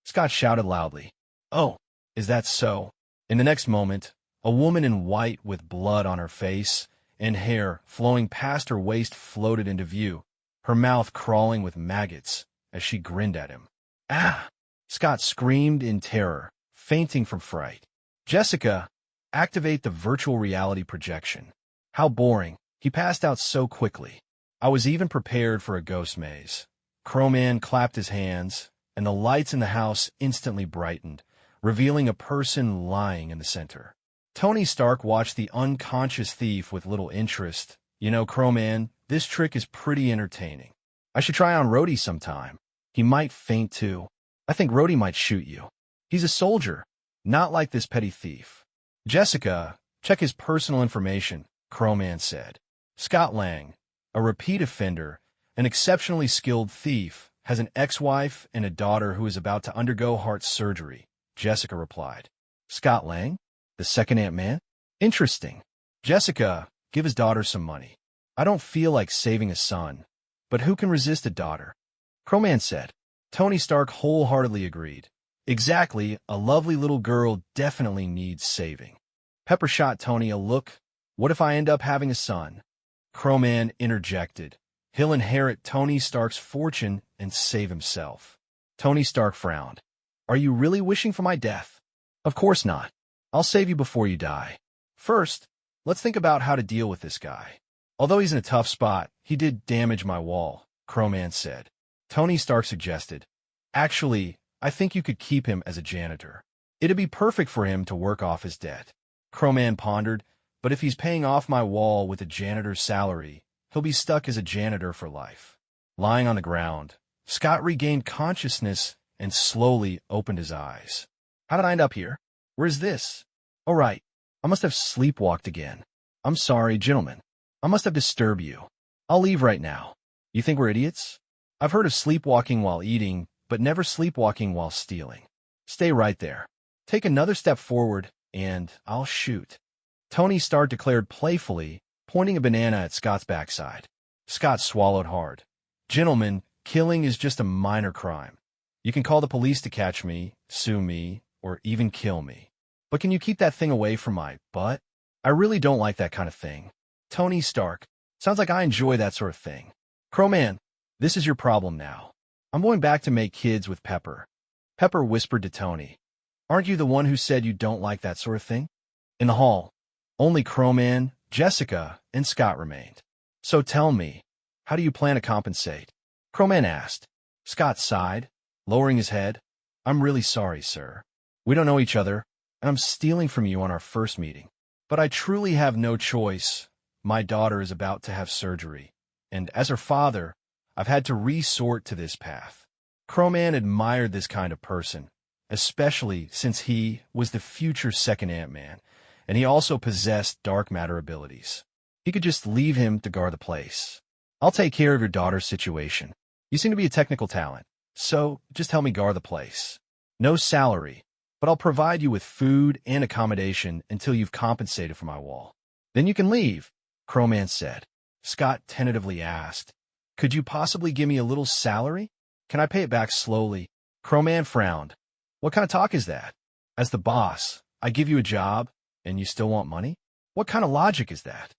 A: Scott shouted loudly. Oh, is that so? In the next moment, a woman in white with blood on her face and hair flowing past her waist floated into view, her mouth crawling with maggots as she grinned at him. Ah! Scott screamed in terror, fainting from fright. Jessica, activate the virtual reality projection. How boring. He passed out so quickly. I was even prepared for a ghost maze. Crowman clapped his hands, and the lights in the house instantly brightened, revealing a person lying in the center. Tony Stark watched the unconscious thief with little interest. You know, Crowman, this trick is pretty entertaining. I should try on Rhodey sometime. He might faint too. I think Rhodey might shoot you. He's a soldier, not like this petty thief. Jessica, check his personal information, Crowman said. Scott Lang, a repeat offender, an exceptionally skilled thief, has an ex-wife and a daughter who is about to undergo heart surgery, Jessica replied. Scott Lang? The second Ant-Man? Interesting. Jessica, give his daughter some money. I don't feel like saving a son, but who can resist a daughter? Crowman said. Tony Stark wholeheartedly agreed. Exactly, a lovely little girl definitely needs saving. Pepper shot Tony a look. What if I end up having a son? Crowman interjected. He'll inherit Tony Stark's fortune and save himself. Tony Stark frowned. Are you really wishing for my death? Of course not. I'll save you before you die. First, let's think about how to deal with this guy. Although he's in a tough spot, he did damage my wall, Crowman said. Tony Stark suggested. Actually, I think you could keep him as a janitor. It'd be perfect for him to work off his debt. Crowman pondered. But if he's paying off my wall with a janitor's salary, he'll be stuck as a janitor for life. Lying on the ground, Scott regained consciousness and slowly opened his eyes. How did I end up here? Where's this? Oh, right. I must have sleepwalked again. I'm sorry, gentlemen. I must have disturbed you. I'll leave right now. You think we're idiots? I've heard of sleepwalking while eating, but never sleepwalking while stealing. Stay right there. Take another step forward, and I'll shoot. Tony Stark declared playfully, pointing a banana at Scott's backside. Scott swallowed hard. Gentlemen, killing is just a minor crime. You can call the police to catch me, sue me, or even kill me. But can you keep that thing away from my butt? I really don't like that kind of thing. Tony Stark. Sounds like I enjoy that sort of thing. Crowman, this is your problem now. I'm going back to make kids with Pepper. Pepper whispered to Tony. Aren't you the one who said you don't like that sort of thing? In the hall, only Crowman, Jessica, and Scott remained. So tell me, how do you plan to compensate? Crowman asked. Scott sighed, lowering his head. I'm really sorry, sir. We don't know each other, and I'm stealing from you on our first meeting. But I truly have no choice. My daughter is about to have surgery, and as her father, I've had to resort to this path. Crowman admired this kind of person, especially since he was the future second Ant-Man, and he also possessed dark matter abilities. He could just leave him to guard the place. I'll take care of your daughter's situation. You seem to be a technical talent, so just help me guard the place. No salary, but I'll provide you with food and accommodation until you've compensated for my wall. Then you can leave, Crowman said. Scott tentatively asked, Could you possibly give me a little salary? Can I pay it back slowly? Crowman frowned. What kind of talk is that? As the boss, I give you a job, and you still want money? What kind of logic is that?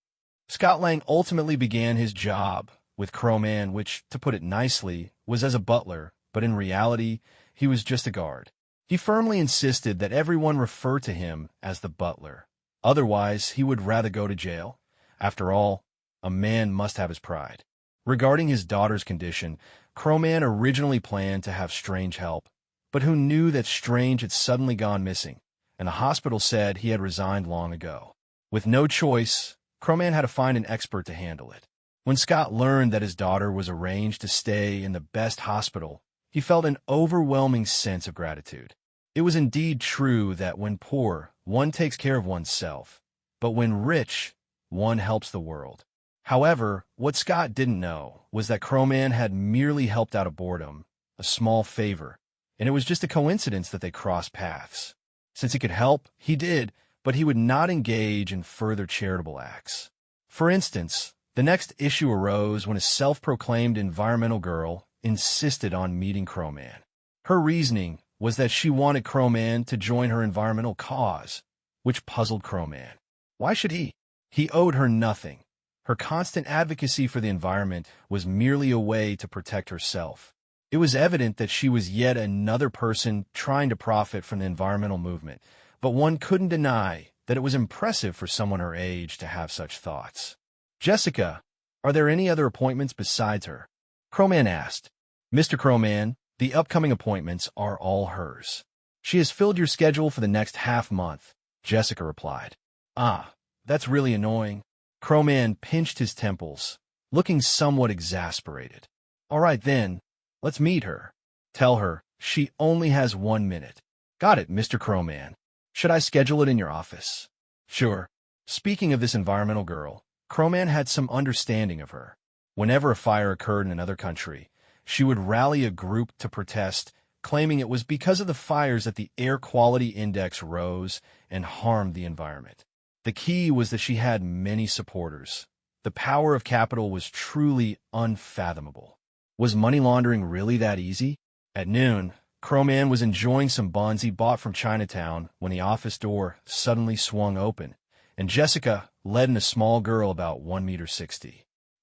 A: Scott Lang ultimately began his job with Crowman, which, to put it nicely, was as a butler, but in reality, he was just a guard. He firmly insisted that everyone refer to him as the butler. Otherwise, he would rather go to jail. After all, a man must have his pride. Regarding his daughter's condition, Crowman originally planned to have Strange help, but who knew that Strange had suddenly gone missing, and the hospital said he had resigned long ago. With no choice, Crowman had to find an expert to handle it. When Scott learned that his daughter was arranged to stay in the best hospital, he felt an overwhelming sense of gratitude. It was indeed true that when poor, one takes care of oneself, but when rich, one helps the world. However, what Scott didn't know was that Crowman had merely helped out of boredom, a small favor, and it was just a coincidence that they crossed paths. Since he could help, he did, but he would not engage in further charitable acts. For instance, the next issue arose when a self-proclaimed environmental girl insisted on meeting Crowman. Her reasoning was that she wanted Crowman to join her environmental cause, which puzzled Crowman. Why should he? He owed her nothing. Her constant advocacy for the environment was merely a way to protect herself. It was evident that she was yet another person trying to profit from the environmental movement, but one couldn't deny that it was impressive for someone her age to have such thoughts. Jessica, are there any other appointments besides her? Crowman asked. Mr. Crowman, the upcoming appointments are all hers. She has filled your schedule for the next half-month, Jessica replied. Ah, that's really annoying. Crowman pinched his temples, looking somewhat exasperated. All right then, let's meet her. Tell her she only has 1 minute. Got it, Mr. Crowman. Should I schedule it in your office? Sure. Speaking of this environmental girl, Crowman had some understanding of her. Whenever a fire occurred in another country, she would rally a group to protest, claiming it was because of the fires that the air quality index rose and harmed the environment. The key was that she had many supporters. The power of capital was truly unfathomable. Was money laundering really that easy? At noon, Crowman was enjoying some buns he bought from Chinatown when the office door suddenly swung open, and Jessica led in a small girl about 1.60 meters.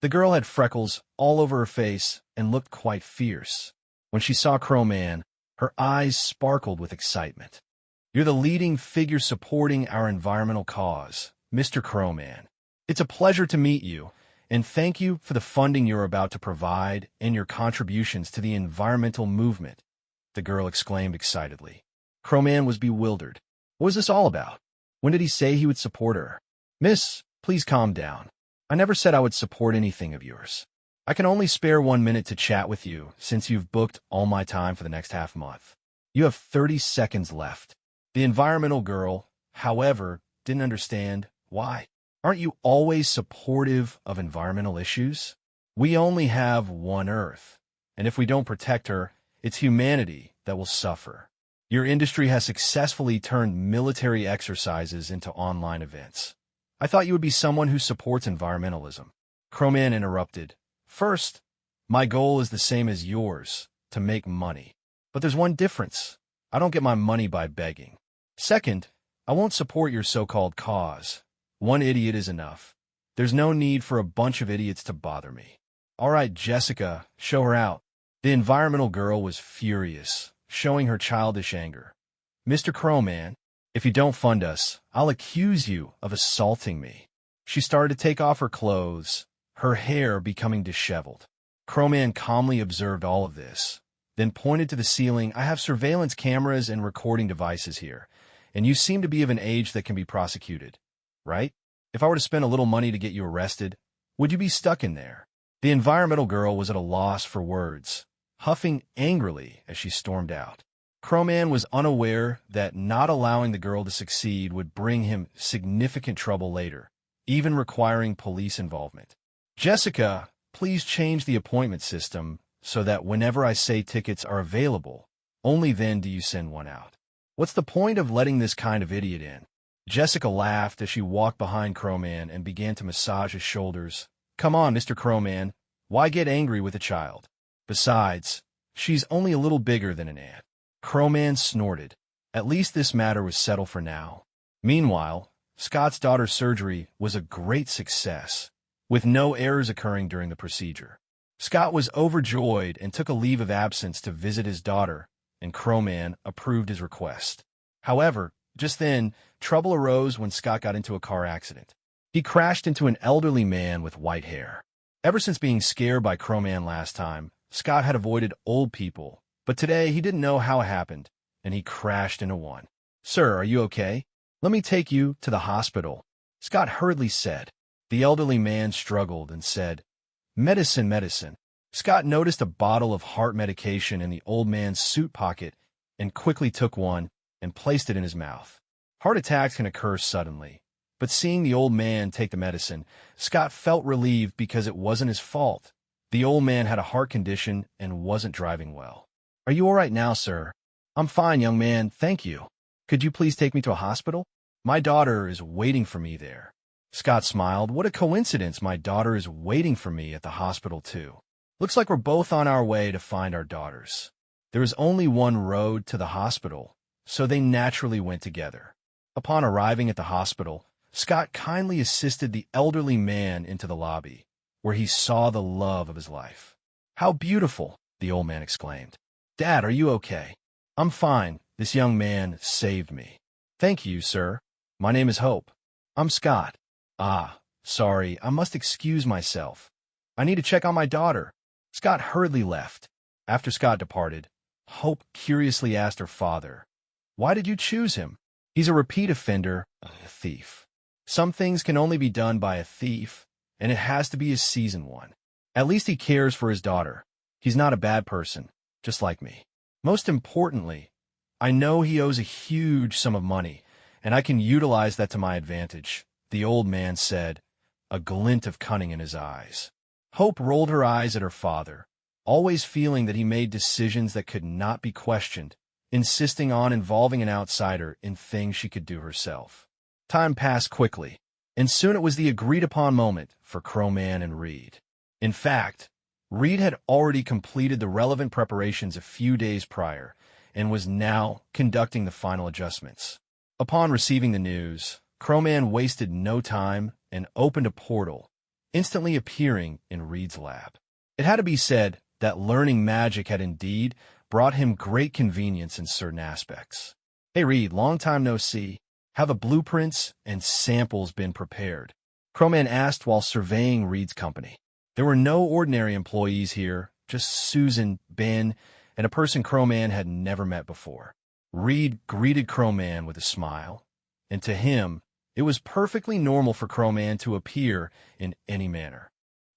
A: The girl had freckles all over her face and looked quite fierce. When she saw Crowman, her eyes sparkled with excitement. You're the leading figure supporting our environmental cause, Mr. Crowman. It's a pleasure to meet you, and thank you for the funding you're about to provide and your contributions to the environmental movement, the girl exclaimed excitedly. Crowman was bewildered. What was this all about? When did he say he would support her? Miss, please calm down. I never said I would support anything of yours. I can only spare 1 minute to chat with you since you've booked all my time for the next half-month. You have 30 seconds left. The environmental girl, however, didn't understand why. Aren't you always supportive of environmental issues? We only have one Earth, and if we don't protect her, it's humanity that will suffer. Your industry has successfully turned military exercises into online events. I thought you would be someone who supports environmentalism. Crowman interrupted. First, my goal is the same as yours, to make money. But there's one difference. I don't get my money by begging. Second, I won't support your so-called cause. One idiot is enough. There's no need for a bunch of idiots to bother me. All right, Jessica, show her out. The environmental girl was furious, showing her childish anger. Mr. Crowman, if you don't fund us, I'll accuse you of assaulting me. She started to take off her clothes, her hair becoming disheveled. Crowman calmly observed all of this, then pointed to the ceiling. I have surveillance cameras and recording devices here, and you seem to be of an age that can be prosecuted, right? If I were to spend a little money to get you arrested, would you be stuck in there? The environmental girl was at a loss for words, huffing angrily as she stormed out. Crowman was unaware that not allowing the girl to succeed would bring him significant trouble later, even requiring police involvement. Jessica, please change the appointment system so that whenever I say tickets are available, only then do you send one out. What's the point of letting this kind of idiot in? Jessica laughed as she walked behind Crowman and began to massage his shoulders. Come on, Mr. Crowman, Why get angry with a child? Besides, she's only a little bigger than an ant. Crowman snorted. At least this matter was settled for now. Meanwhile, Scott's daughter's surgery was a great success, with no errors occurring during the procedure. Scott was overjoyed and took a leave of absence to visit his daughter, and Crowman approved his request. However, just then, trouble arose when Scott got into a car accident. He crashed into an elderly man with white hair. Ever since being scared by Crowman last time, Scott had avoided old people, but today he didn't know how it happened, and he crashed into one. "Sir, are you okay? Let me take you to the hospital," Scott hurriedly said. The elderly man struggled and said, "Medicine, medicine." Scott noticed a bottle of heart medication in the old man's suit pocket and quickly took one and placed it in his mouth. Heart attacks can occur suddenly, but seeing the old man take the medicine, Scott felt relieved because it wasn't his fault. The old man had a heart condition and wasn't driving well. "Are you all right now, sir?" "I'm fine, young man, thank you. Could you please take me to a hospital? My daughter is waiting for me there." Scott smiled. "What a coincidence, my daughter is waiting for me at the hospital too. Looks like we're both on our way to find our daughters." There is only one road to the hospital, so they naturally went together. Upon arriving at the hospital, Scott kindly assisted the elderly man into the lobby, where he saw the love of his life. "How beautiful," the old man exclaimed. "Dad, are you okay?" "I'm fine. This young man saved me." "Thank you, sir. My name is Hope." "I'm Scott." "Ah, sorry, I must excuse myself. I need to check on my daughter." Scott hurriedly left. After Scott departed, Hope curiously asked her father, "Why did you choose him?" "He's a repeat offender, a thief. Some things can only be done by a thief, and it has to be a seasoned one. At least he cares for his daughter. He's not a bad person, just like me. Most importantly, I know he owes a huge sum of money, and I can utilize that to my advantage," the old man said, a glint of cunning in his eyes. Hope rolled her eyes at her father, always feeling that he made decisions that could not be questioned, insisting on involving an outsider in things she could do herself. Time passed quickly, and soon it was the agreed-upon moment for Crowman and Reed. In fact, Reed had already completed the relevant preparations a few days prior and was now conducting the final adjustments. Upon receiving the news, Crowman wasted no time and opened a portal, instantly appearing in Reed's lab. It had to be said that learning magic had indeed brought him great convenience in certain aspects. "Hey Reed, long time no see. Have the blueprints and samples been prepared?" Crowman asked while surveying Reed's company. There were no ordinary employees here, just Susan, Ben, and a person Crowman had never met before. Reed greeted Crowman with a smile, and to him, it was perfectly normal for Crowman to appear in any manner.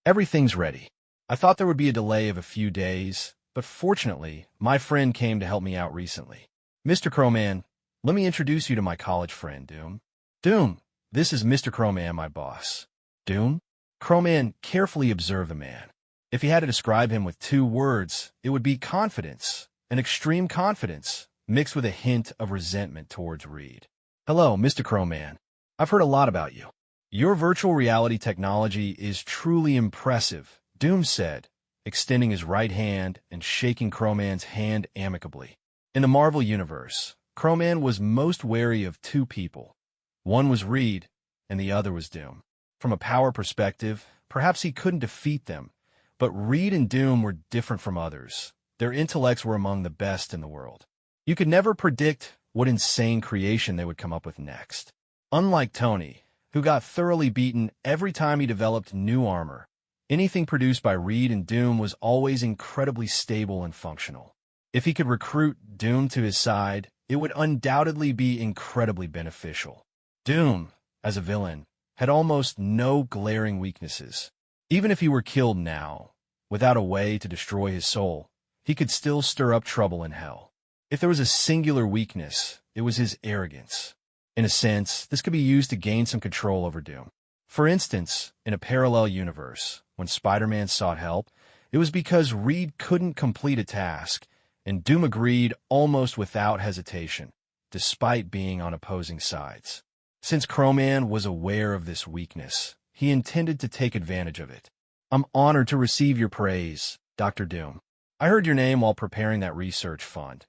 A: "Everything's ready. I thought there would be a delay of a few days, but fortunately, my friend came to help me out recently. Mr. Crowman, let me introduce you to my college friend, Doom." "Doom, this is Mr. Crowman, my boss." "Doom?" Crowman carefully observed the man. If he had to describe him with two words, it would be confidence, an extreme confidence, mixed with a hint of resentment towards Reed. "Hello, Mr. Crowman. I've heard a lot about you. Your virtual reality technology is truly impressive," Doom said, extending his right hand and shaking Crowman's hand amicably. In the Marvel Universe, Crowman was most wary of two people. One was Reed, and the other was Doom. From a power perspective, perhaps he couldn't defeat them, but Reed and Doom were different from others. Their intellects were among the best in the world. You could never predict what insane creation they would come up with next. Unlike Tony, who got thoroughly beaten every time he developed new armor, anything produced by Reed and Doom was always incredibly stable and functional. If he could recruit Doom to his side, it would undoubtedly be incredibly beneficial. Doom, as a villain, had almost no glaring weaknesses. Even if he were killed now, without a way to destroy his soul, he could still stir up trouble in hell. If there was a singular weakness, it was his arrogance. In a sense, this could be used to gain some control over Doom. For instance, in a parallel universe, when Spider-Man sought help, it was because Reed couldn't complete a task, and Doom agreed almost without hesitation, despite being on opposing sides. Since Crowman was aware of this weakness, he intended to take advantage of it. I'm honored to receive your praise, Dr. Doom. I heard your name while preparing that research fund.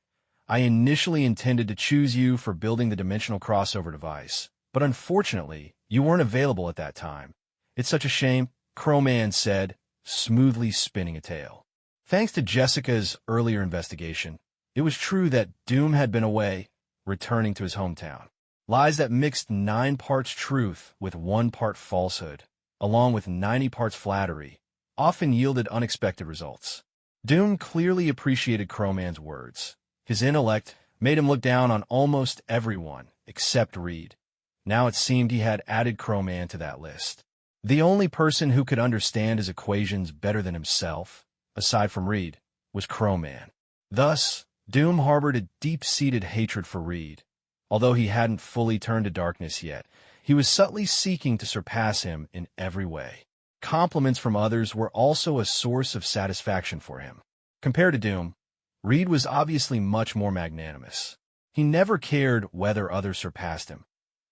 A: I initially intended to choose you for building the dimensional crossover device, but unfortunately, you weren't available at that time. It's such a shame, Crowman said, smoothly spinning a tale. Thanks to Jessica's earlier investigation, it was true that Doom had been away, returning to his hometown. Lies that mixed 9 parts truth with 1 part falsehood, along with 90 parts flattery, often yielded unexpected results. Doom clearly appreciated Crowman's words. His intellect made him look down on almost everyone except Reed. Now it seemed he had added Crowman to that list. The only person who could understand his equations better than himself, aside from Reed, was Crowman. Thus, Doom harbored a deep-seated hatred for Reed. Although he hadn't fully turned to darkness yet, he was subtly seeking to surpass him in every way. Compliments from others were also a source of satisfaction for him. Compared to Doom, Reed was obviously much more magnanimous. He never cared whether others surpassed him.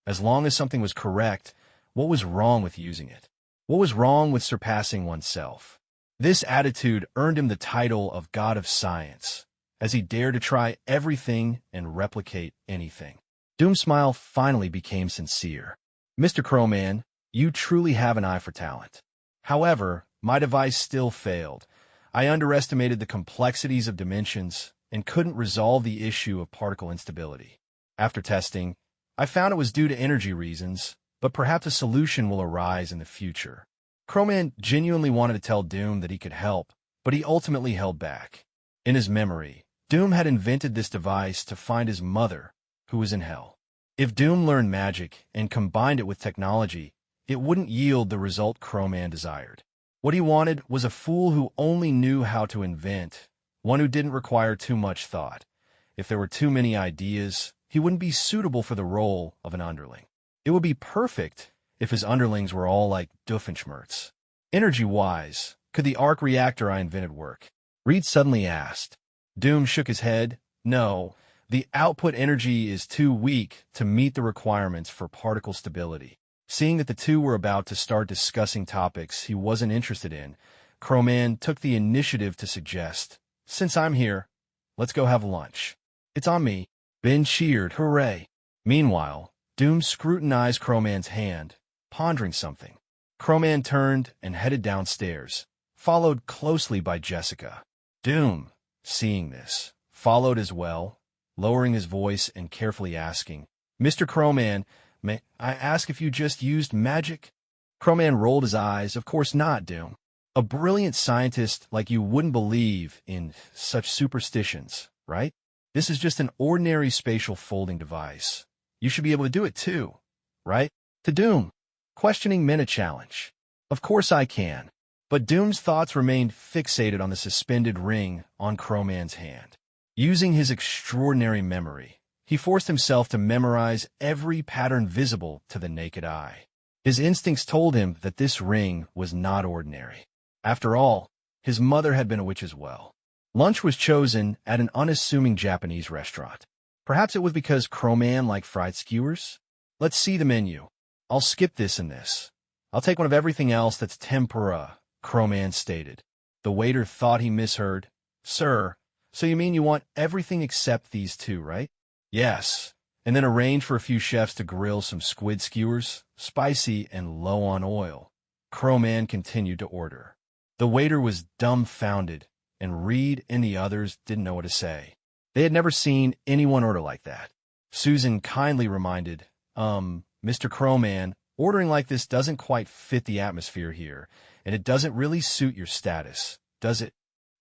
A: As long as something was correct, what was wrong with using it? What was wrong with surpassing oneself? This attitude earned him the title of God of Science, as he dared to try everything and replicate anything. Doom's smile finally became sincere. Mr. Crowman, you truly have an eye for talent. However, my device still failed. I underestimated the complexities of dimensions and couldn't resolve the issue of particle instability. After testing, I found it was due to energy reasons, but perhaps a solution will arise in the future. Crowman genuinely wanted to tell Doom that he could help, but he ultimately held back. In his memory, Doom had invented this device to find his mother, who was in hell. If Doom learned magic and combined it with technology, it wouldn't yield the result Crowman desired. What he wanted was a fool who only knew how to invent, one who didn't require too much thought. If there were too many ideas, he wouldn't be suitable for the role of an underling. It would be perfect if his underlings were all like Doofenshmirtz. Energy-wise, could the arc reactor I invented work? Reed suddenly asked. Doom shook his head. No, the output energy is too weak to meet the requirements for particle stability. Seeing that the two were about to start discussing topics he wasn't interested in, Crowman took the initiative to suggest, since I'm here, let's go have lunch. It's on me. Ben cheered, hooray. Meanwhile, Doom scrutinized Crowman's hand, pondering something. Crowman turned and headed downstairs, followed closely by Jessica. Doom, seeing this, followed as well, lowering his voice and carefully asking, Mr. Crowman, may I ask if you just used magic? Crowman rolled his eyes. Of course not, Doom. A brilliant scientist like you wouldn't believe in such superstitions, right? This is just an ordinary spatial folding device. You should be able to do it too, right? To Doom, questioning meant a challenge. Of course I can. But Doom's thoughts remained fixated on the suspended ring on Crowman's hand. Using his extraordinary memory, he forced himself to memorize every pattern visible to the naked eye. His instincts told him that this ring was not ordinary. After all, his mother had been a witch as well. Lunch was chosen at an unassuming Japanese restaurant. Perhaps it was because Crowman liked fried skewers? Let's see the menu. I'll skip this and this. I'll take one of everything else that's tempura, Crowman stated. The waiter thought he misheard. Sir, so you mean you want everything except these two, right? Yes, and then arrange for a few chefs to grill some squid skewers, spicy and low on oil. Crowman continued to order. The waiter was dumbfounded, and Reed and the others didn't know what to say. They had never seen anyone order like that. Susan kindly reminded, Mr. Crowman, ordering like this doesn't quite fit the atmosphere here, and it doesn't really suit your status, does it?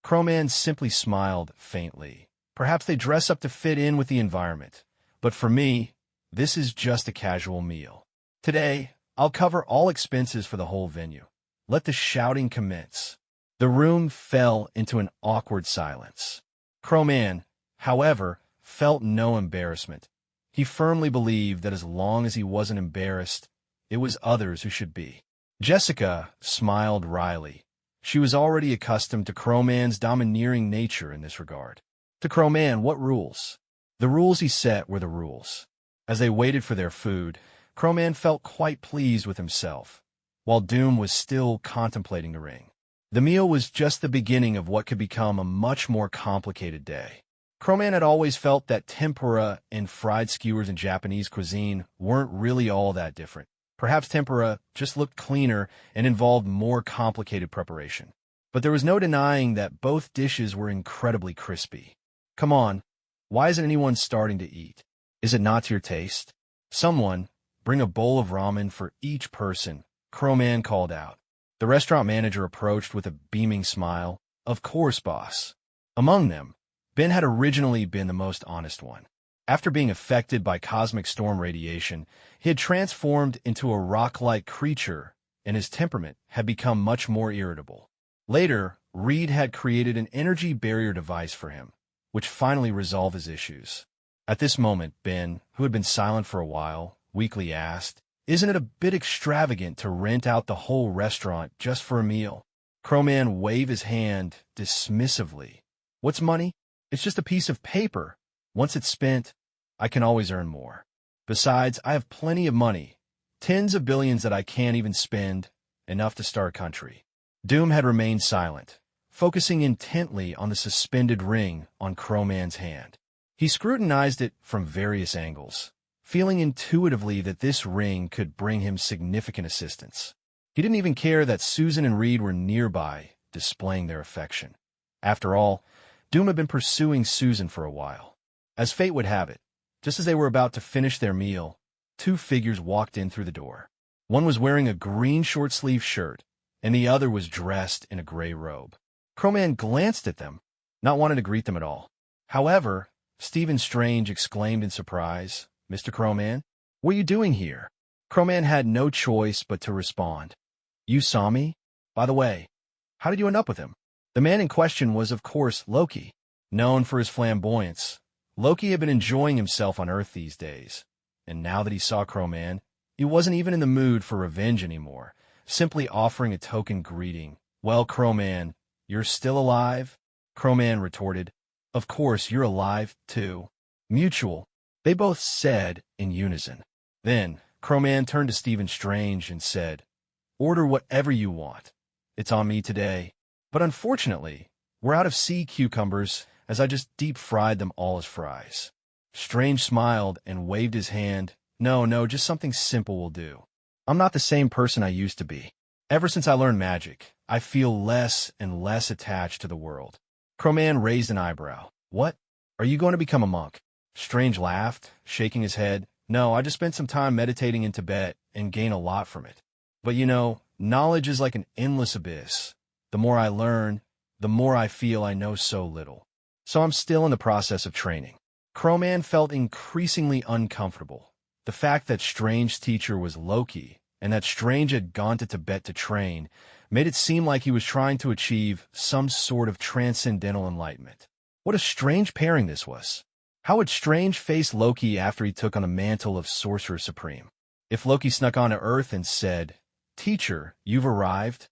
A: Crowman simply smiled faintly. Perhaps they dress up to fit in with the environment. But for me, this is just a casual meal. Today, I'll cover all expenses for the whole venue. Let the shouting commence. The room fell into an awkward silence. Crowman, however, felt no embarrassment. He firmly believed that as long as he wasn't embarrassed, it was others who should be. Jessica smiled wryly. She was already accustomed to Crowman's domineering nature in this regard. To Crowman, what rules? The rules he set were the rules. As they waited for their food, Crowman felt quite pleased with himself, while Doom was still contemplating the ring. The meal was just the beginning of what could become a much more complicated day. Crowman had always felt that tempura and fried skewers in Japanese cuisine weren't really all that different. Perhaps tempura just looked cleaner and involved more complicated preparation. But there was no denying that both dishes were incredibly crispy. Come on, why isn't anyone starting to eat? Is it not to your taste? Someone, bring a bowl of ramen for each person, Crowman called out. The restaurant manager approached with a beaming smile. Of course, boss. Among them, Ben had originally been the most honest one. After being affected by cosmic storm radiation, he had transformed into a rock-like creature, and his temperament had become much more irritable. Later, Reed had created an energy barrier device for him, which finally resolved his issues. At this moment, Ben, who had been silent for a while, weakly asked, "Isn't it a bit extravagant to rent out the whole restaurant just for a meal?" Crowman waved his hand dismissively. "What's money? It's just a piece of paper. Once it's spent, I can always earn more. Besides, I have plenty of money, tens of billions that I can't even spend, enough to start a country." Doom had remained silent, focusing intently on the suspended ring on Crowman's hand. He scrutinized it from various angles, feeling intuitively that this ring could bring him significant assistance. He didn't even care that Susan and Reed were nearby, displaying their affection. After all, Doom had been pursuing Susan for a while. As fate would have it, just as they were about to finish their meal, two figures walked in through the door. One was wearing a green short-sleeved shirt, and the other was dressed in a gray robe. Crowman glanced at them, not wanting to greet them at all. However, Stephen Strange exclaimed in surprise, "Mr. Crowman, what are you doing here?" Crowman had no choice but to respond. "You saw me? By the way, how did you end up with him?" The man in question was, of course, Loki. Known for his flamboyance, Loki had been enjoying himself on Earth these days, and now that he saw Crowman, he wasn't even in the mood for revenge anymore, simply offering a token greeting. "Well, Crowman, you're still alive?" Crowman retorted. "Of course, you're alive, too." "Mutual," they both said in unison. Then, Crowman turned to Stephen Strange and said, "Order whatever you want. It's on me today. But unfortunately, we're out of sea cucumbers, as I just deep-fried them all as fries." Strange smiled and waved his hand. No, just something simple will do. I'm not the same person I used to be. Ever since I learned magic, I feel less and less attached to the world." Crowman raised an eyebrow. "What? Are you going to become a monk?" Strange laughed, shaking his head. "No, I just spent some time meditating in Tibet and gain a lot from it. But knowledge is like an endless abyss. The more I learn, the more I feel I know so little. So I'm still in the process of training." Crowman felt increasingly uncomfortable. The fact that Strange's teacher was Loki, and that Strange had gone to Tibet to train, made it seem like he was trying to achieve some sort of transcendental enlightenment. What a strange pairing this was. How would Strange face Loki after he took on the mantle of Sorcerer Supreme? If Loki snuck onto Earth and said, "Teacher, you've arrived,"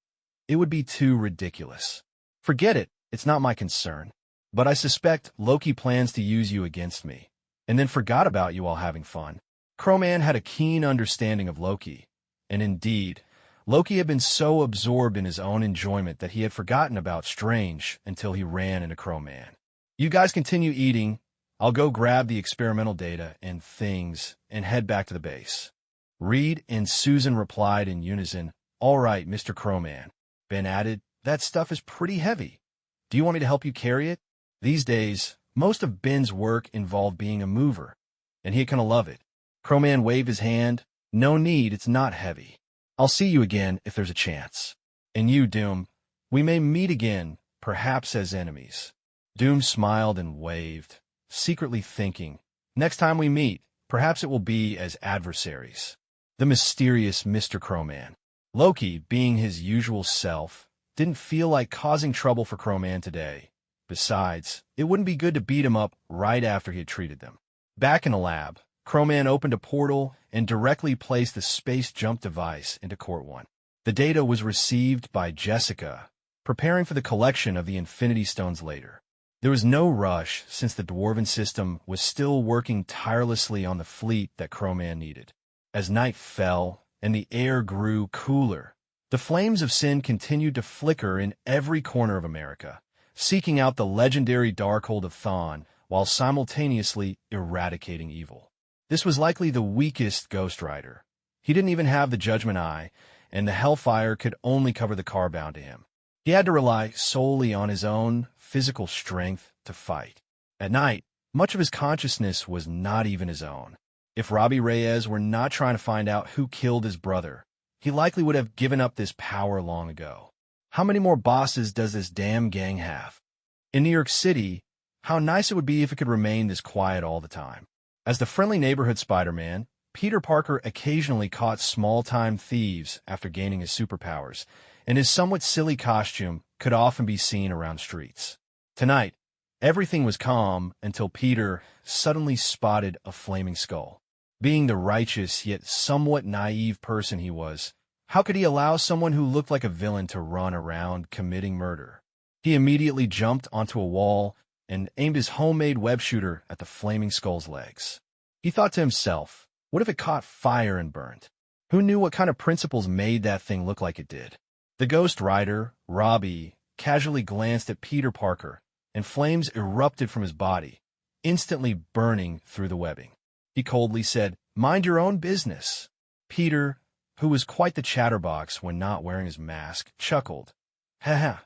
A: it would be too ridiculous. Forget it, it's not my concern. But I suspect Loki plans to use you against me, and then forgot about you while having fun. Crowman had a keen understanding of Loki, and indeed, Loki had been so absorbed in his own enjoyment that he had forgotten about Strange until he ran into Crowman. "You guys continue eating. I'll go grab the experimental data and things and head back to the base." Reed and Susan replied in unison, "All right, Mr. Crowman." Ben added, "That stuff is pretty heavy. Do you want me to help you carry it?" These days, most of Ben's work involved being a mover, and he'd kind of love it. Crowman waved his hand. "No need, it's not heavy. I'll see you again if there's a chance. And you, Doom, we may meet again, perhaps as enemies." Doom smiled and waved, secretly thinking, next time we meet, perhaps it will be as adversaries. The mysterious Mr. Crowman. Loki, being his usual self, didn't feel like causing trouble for Crowman today. Besides, it wouldn't be good to beat him up right after he had treated them. Back in the lab, Crowman opened a portal and directly placed the space jump device into Court 1. The data was received by Jessica, preparing for the collection of the Infinity Stones later. There was no rush since the Dwarven system was still working tirelessly on the fleet that Crowman needed. As night fell and the air grew cooler, The flames of sin continued to flicker in every corner of America, seeking out the legendary Darkhold of Thon while simultaneously eradicating evil. This was likely the weakest Ghost Rider. He didn't even have the Judgment Eye, and the Hellfire could only cover the car bound to him. He had to rely solely on his own physical strength to fight. At night, much of his consciousness was not even his own. If Robbie Reyes were not trying to find out who killed his brother, he likely would have given up this power long ago. How many more bosses does this damn gang have? In New York City, how nice it would be if it could remain this quiet all the time. As the friendly neighborhood Spider-Man, Peter Parker occasionally caught small-time thieves after gaining his superpowers, and his somewhat silly costume could often be seen around streets. Tonight, everything was calm until Peter suddenly spotted a flaming skull. Being the righteous yet somewhat naive person he was, how could he allow someone who looked like a villain to run around committing murder? He immediately jumped onto a wall and aimed his homemade web shooter at the flaming skull's legs. He thought to himself, what if it caught fire and burned? Who knew what kind of principles made that thing look like it did? The Ghost Rider, Robbie, casually glanced at Peter Parker, and flames erupted from his body, instantly burning through the webbing. He coldly said, "Mind your own business." Peter, who was quite the chatterbox when not wearing his mask, chuckled. "Haha,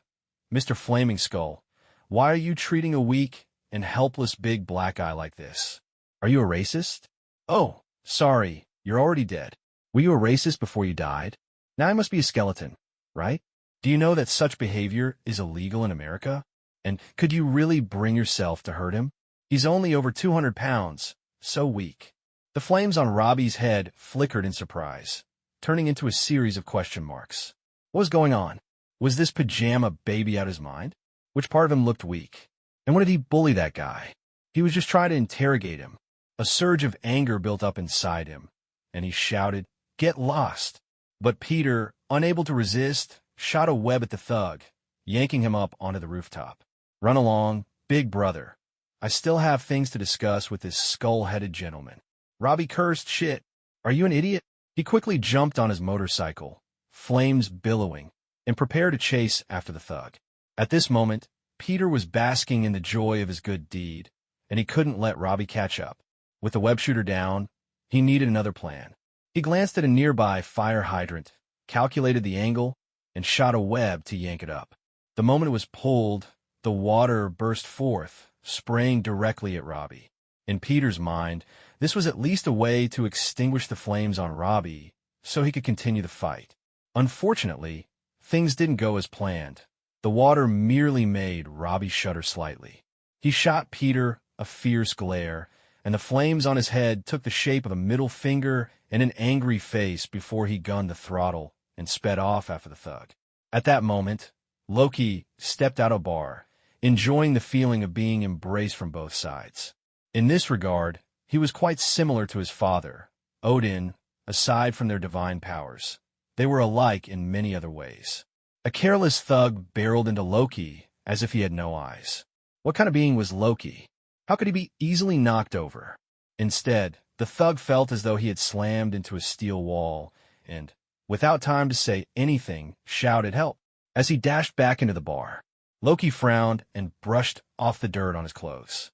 A: Mr. Flaming Skull, why are you treating a weak and helpless big black guy like this? Are you a racist? Oh, sorry, you're already dead. Were you a racist before you died? Now I must be a skeleton, right? Do you know that such behavior is illegal in America? And could you really bring yourself to hurt him? He's only over 200 pounds, so weak." The flames on Robbie's head flickered in surprise, turning into a series of question marks. What was going on? Was this pajama baby out of his mind? Which part of him looked weak? And when did he bully that guy? He was just trying to interrogate him. A surge of anger built up inside him, and he shouted, "Get lost!" But Peter, unable to resist, shot a web at the thug, yanking him up onto the rooftop. "Run along, big brother. I still have things to discuss with this skull-headed gentleman." Robbie cursed, "Shit, are you an idiot?" He quickly jumped on his motorcycle, flames billowing, and prepared to chase after the thug. At this moment, Peter was basking in the joy of his good deed, and he couldn't let Robbie catch up. With the web shooter down, he needed another plan. He glanced at a nearby fire hydrant, calculated the angle, and shot a web to yank it up. The moment it was pulled, the water burst forth, spraying directly at Robbie. In Peter's mind, this was at least a way to extinguish the flames on Robbie so he could continue the fight. Unfortunately, things didn't go as planned. The water merely made Robbie shudder slightly. He shot Peter a fierce glare, and the flames on his head took the shape of a middle finger and an angry face before he gunned the throttle and sped off after the thug. At that moment, Loki stepped out of bar, enjoying the feeling of being embraced from both sides. In this regard, he was quite similar to his father, Odin, aside from their divine powers. They were alike in many other ways. A careless thug barreled into Loki as if he had no eyes. What kind of being was Loki? How could he be easily knocked over? Instead, the thug felt as though he had slammed into a steel wall and, without time to say anything, shouted help. As he dashed back into the bar, Loki frowned and brushed off the dirt on his clothes.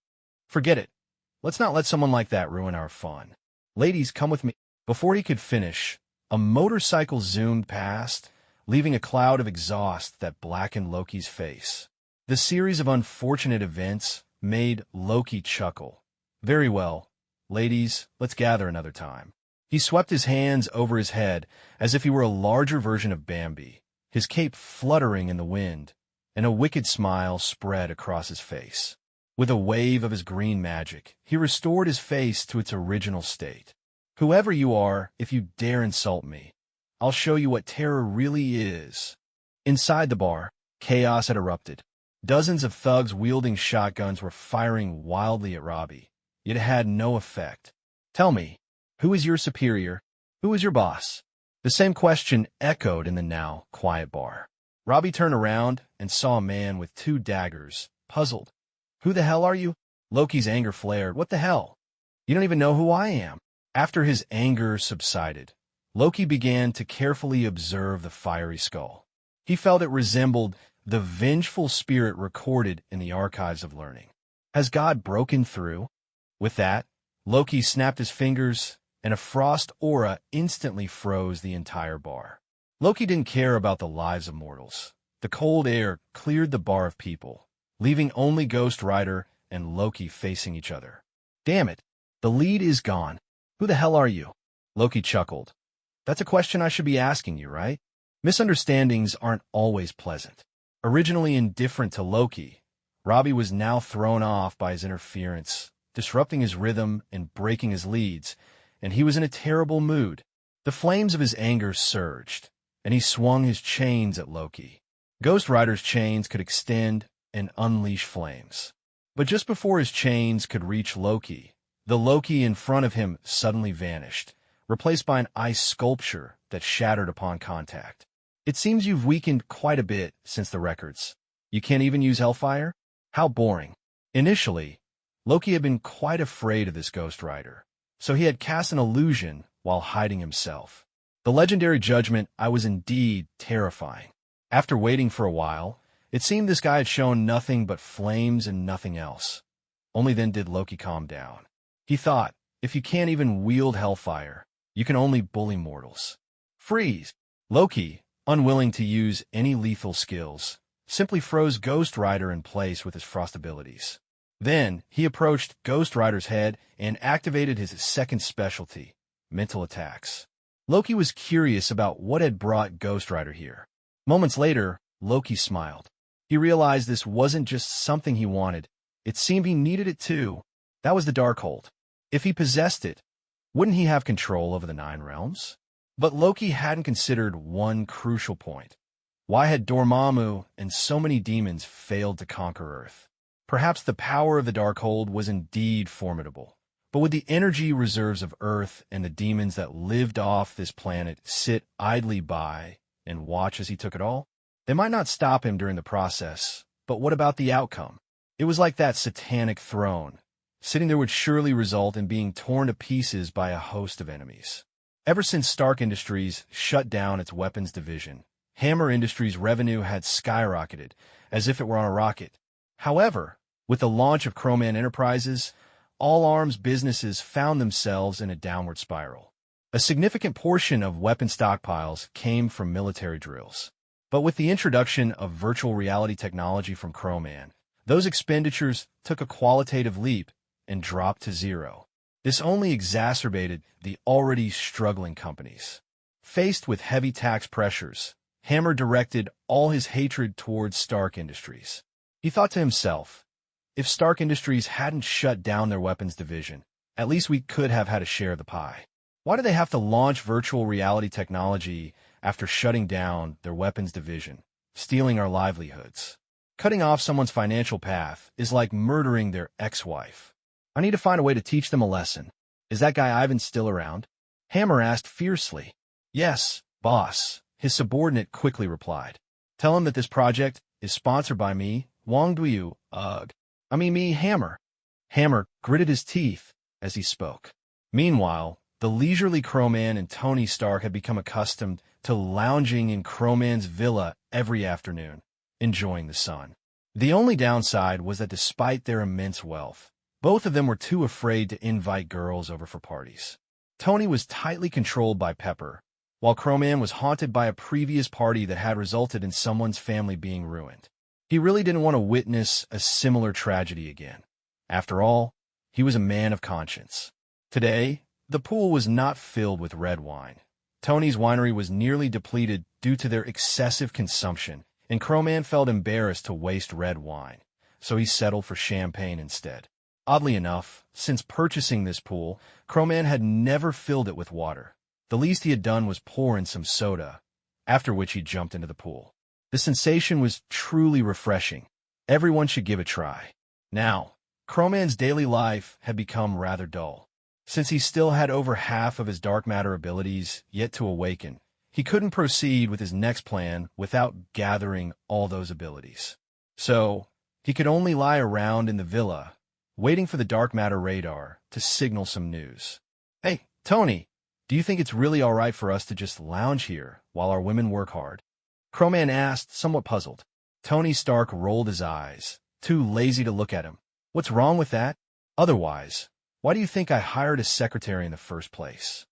A: "Forget it. Let's not let someone like that ruin our fun. Ladies, come with me." Before he could finish, a motorcycle zoomed past, leaving a cloud of exhaust that blackened Loki's face. The series of unfortunate events made Loki chuckle. "Very well. Ladies, let's gather another time." He swept his hands over his head as if he were a larger version of Bambi, his cape fluttering in the wind, and a wicked smile spread across his face. With a wave of his green magic, he restored his face to its original state. "Whoever you are, if you dare insult me, I'll show you what terror really is." Inside the bar, chaos had erupted. Dozens of thugs wielding shotguns were firing wildly at Robbie, yet it had no effect. "Tell me, who is your superior? Who is your boss?" The same question echoed in the now quiet bar. Robbie turned around and saw a man with 2 daggers, puzzled. "Who the hell are you?" Loki's anger flared. "What the hell? You don't even know who I am." After his anger subsided, Loki began to carefully observe the fiery skull. He felt it resembled the vengeful spirit recorded in the archives of learning. Has God broken through? With that, Loki snapped his fingers, and a frost aura instantly froze the entire bar. Loki didn't care about the lives of mortals. The cold air cleared the bar of people, leaving only Ghost Rider and Loki facing each other. Damn it, the lead is gone. Who the hell are you? Loki chuckled. That's a question I should be asking you, right? Misunderstandings aren't always pleasant. Originally indifferent to Loki, Robbie was now thrown off by his interference, disrupting his rhythm and breaking his leads, and he was in a terrible mood. The flames of his anger surged, and he swung his chains at Loki. Ghost Rider's chains could extend and unleash flames. But just before his chains could reach Loki, the Loki in front of him suddenly vanished, replaced by an ice sculpture that shattered upon contact. It seems you've weakened quite a bit since the records. You can't even use Hellfire? How boring. Initially, Loki had been quite afraid of this Ghost Rider, so he had cast an illusion while hiding himself. The legendary judgment I was indeed terrifying. After waiting for a while, it seemed this guy had shown nothing but flames and nothing else. Only then did Loki calm down. He thought, if you can't even wield Hellfire, you can only bully mortals. Freeze! Loki, unwilling to use any lethal skills, simply froze Ghost Rider in place with his frost abilities. Then, he approached Ghost Rider's head and activated his second specialty, mental attacks. Loki was curious about what had brought Ghost Rider here. Moments later, Loki smiled. He realized this wasn't just something he wanted. It seemed he needed it too. That was the Darkhold. If he possessed it, wouldn't he have control over the 9 realms? But Loki hadn't considered one crucial point. Why had Dormammu and so many demons failed to conquer Earth? Perhaps the power of the Darkhold was indeed formidable. But would the energy reserves of Earth and the demons that lived off this planet sit idly by and watch as he took it all? They might not stop him during the process, but what about the outcome? It was like that satanic throne. Sitting there would surely result in being torn to pieces by a host of enemies. Ever since Stark Industries shut down its weapons division, Hammer Industries' revenue had skyrocketed, as if it were on a rocket. However, with the launch of Crowman Enterprises, all arms businesses found themselves in a downward spiral. A significant portion of weapon stockpiles came from military drills. But with the introduction of virtual reality technology from Crowman, those expenditures took a qualitative leap and dropped to zero. This only exacerbated the already struggling companies. Faced with heavy tax pressures, Hammer directed all his hatred towards Stark Industries. He thought to himself, if Stark Industries hadn't shut down their weapons division, at least we could have had a share of the pie. Why do they have to launch virtual reality technology after shutting down their weapons division, stealing our livelihoods? Cutting off someone's financial path is like murdering their ex-wife. I need to find a way to teach them a lesson. Is that guy Ivan still around? Hammer asked fiercely. Yes, boss, his subordinate quickly replied. Tell him that this project is sponsored by me, Wang Duyu, me, Hammer. Hammer gritted his teeth as he spoke. Meanwhile, the leisurely Crowman and Tony Stark had become accustomed to lounging in Crowman's villa every afternoon, enjoying the sun. The only downside was that despite their immense wealth, both of them were too afraid to invite girls over for parties. Tony was tightly controlled by Pepper, while Crowman was haunted by a previous party that had resulted in someone's family being ruined. He really didn't want to witness a similar tragedy again. After all, he was a man of conscience. Today, the pool was not filled with red wine. Tony's winery was nearly depleted due to their excessive consumption, and Crowman felt embarrassed to waste red wine, so he settled for champagne instead. Oddly enough, since purchasing this pool, Crowman had never filled it with water. The least he had done was pour in some soda, after which he jumped into the pool. The sensation was truly refreshing. Everyone should give it a try. Now, Crowman's daily life had become rather dull. Since he still had over half of his dark matter abilities yet to awaken, he couldn't proceed with his next plan without gathering all those abilities. So, he could only lie around in the villa, waiting for the dark matter radar to signal some news. Hey, Tony, Do you think it's really all right for us to just lounge here while our women work hard? Crowman asked, somewhat puzzled. Tony Stark rolled his eyes, too lazy to look at him. What's wrong with that? Otherwise, why do you think I hired a secretary in the first place?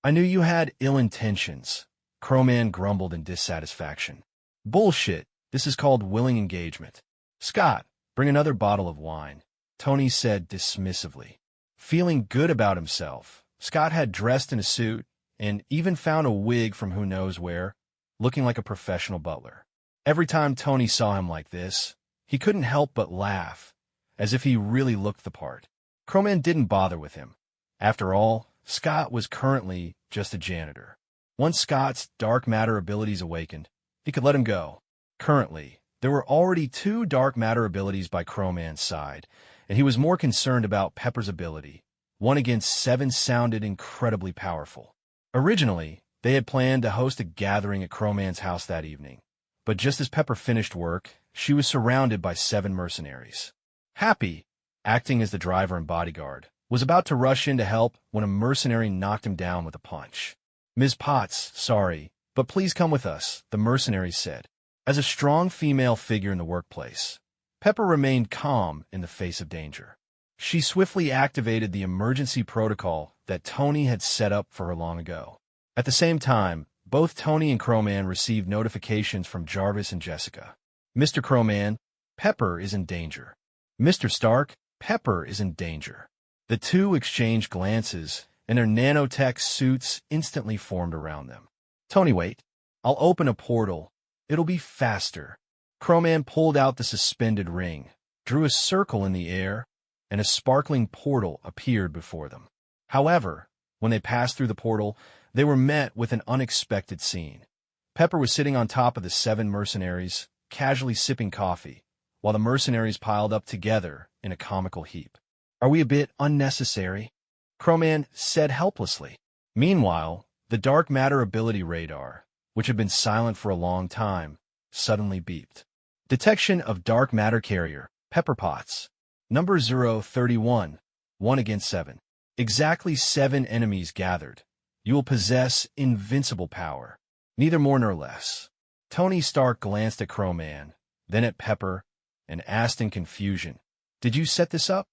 A: I knew you had ill intentions, Crowman grumbled in dissatisfaction. Bullshit. This is called willing engagement. Scott, bring another bottle of wine, Tony said dismissively. Feeling good about himself, Scott had dressed in a suit and even found a wig from who knows where, looking like a professional butler. Every time Tony saw him like this, he couldn't help but laugh, as if he really looked the part. Crowman didn't bother with him. After all, Scott was currently just a janitor. Once Scott's dark matter abilities awakened, he could let him go. Currently, there were already 2 dark matter abilities by Crowman's side, and he was more concerned about Pepper's ability. 1 against 7 sounded incredibly powerful. Originally, they had planned to host a gathering at Crowman's house that evening, but just as Pepper finished work, she was surrounded by 7 mercenaries. Happy, acting as the driver and bodyguard, was about to rush in to help when a mercenary knocked him down with a punch. Ms. Potts, sorry, but please come with us, the mercenary said. As a strong female figure in the workplace, Pepper remained calm in the face of danger. She swiftly activated the emergency protocol that Tony had set up for her long ago. At the same time, both Tony and Crowman received notifications from Jarvis and Jessica. Mr. Crowman, Pepper is in danger. Mr. Stark, Pepper is in danger. The 2 exchanged glances, and their nanotech suits instantly formed around them. Tony, wait. I'll open a portal. It'll be faster. Crowman pulled out the suspended ring, drew a circle in the air, and a sparkling portal appeared before them. However, when they passed through the portal, they were met with an unexpected scene. Pepper was sitting on top of the 7 mercenaries, casually sipping coffee, while the mercenaries piled up together in a comical heap. Are we a bit unnecessary? Crowman said helplessly. Meanwhile, the dark matter ability radar, which had been silent for a long time, suddenly beeped. Detection of dark matter carrier, Pepper Potts. Number 031, 1 against 7. Exactly 7 enemies gathered. You will possess invincible power, neither more nor less. Tony Stark glanced at Crowman, then at Pepper, and asked in confusion, Did you set this up?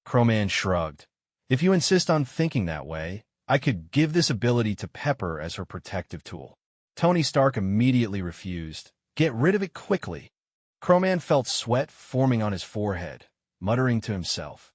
A: Crowman shrugged. If you insist on thinking that way, I could give this ability to Pepper as her protective tool. Tony Stark immediately refused. Get rid of it quickly. Crowman felt sweat forming on his forehead, muttering to himself.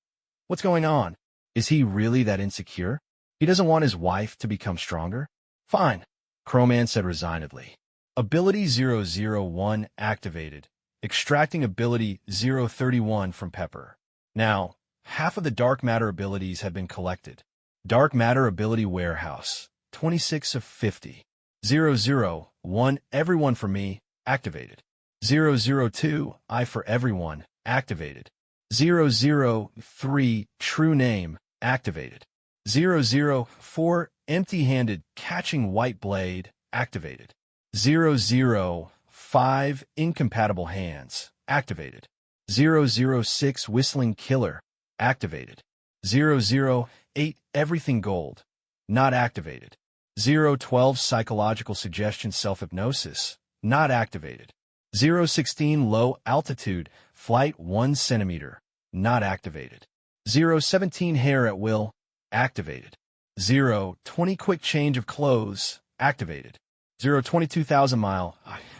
A: What's going on? Is he really that insecure? He doesn't want his wife to become stronger? Fine, Crowman said resignedly. Ability 001 activated, extracting ability 031 from Pepper. Now, half of the dark matter abilities have been collected. Dark matter ability warehouse, 26 of 50. 001, everyone for me, activated. 002, I for everyone, activated. 003, true name, activated. 004, empty-handed, catching white blade, activated. 005, incompatible hands, activated. 006, whistling killer, activated. 008, everything gold, not activated. 012, psychological suggestion self-hypnosis, not activated. 016, low altitude, flight 1 centimeter, not activated. 017, hair at will, activated. 020, quick change of clothes, activated. 022,000 mile,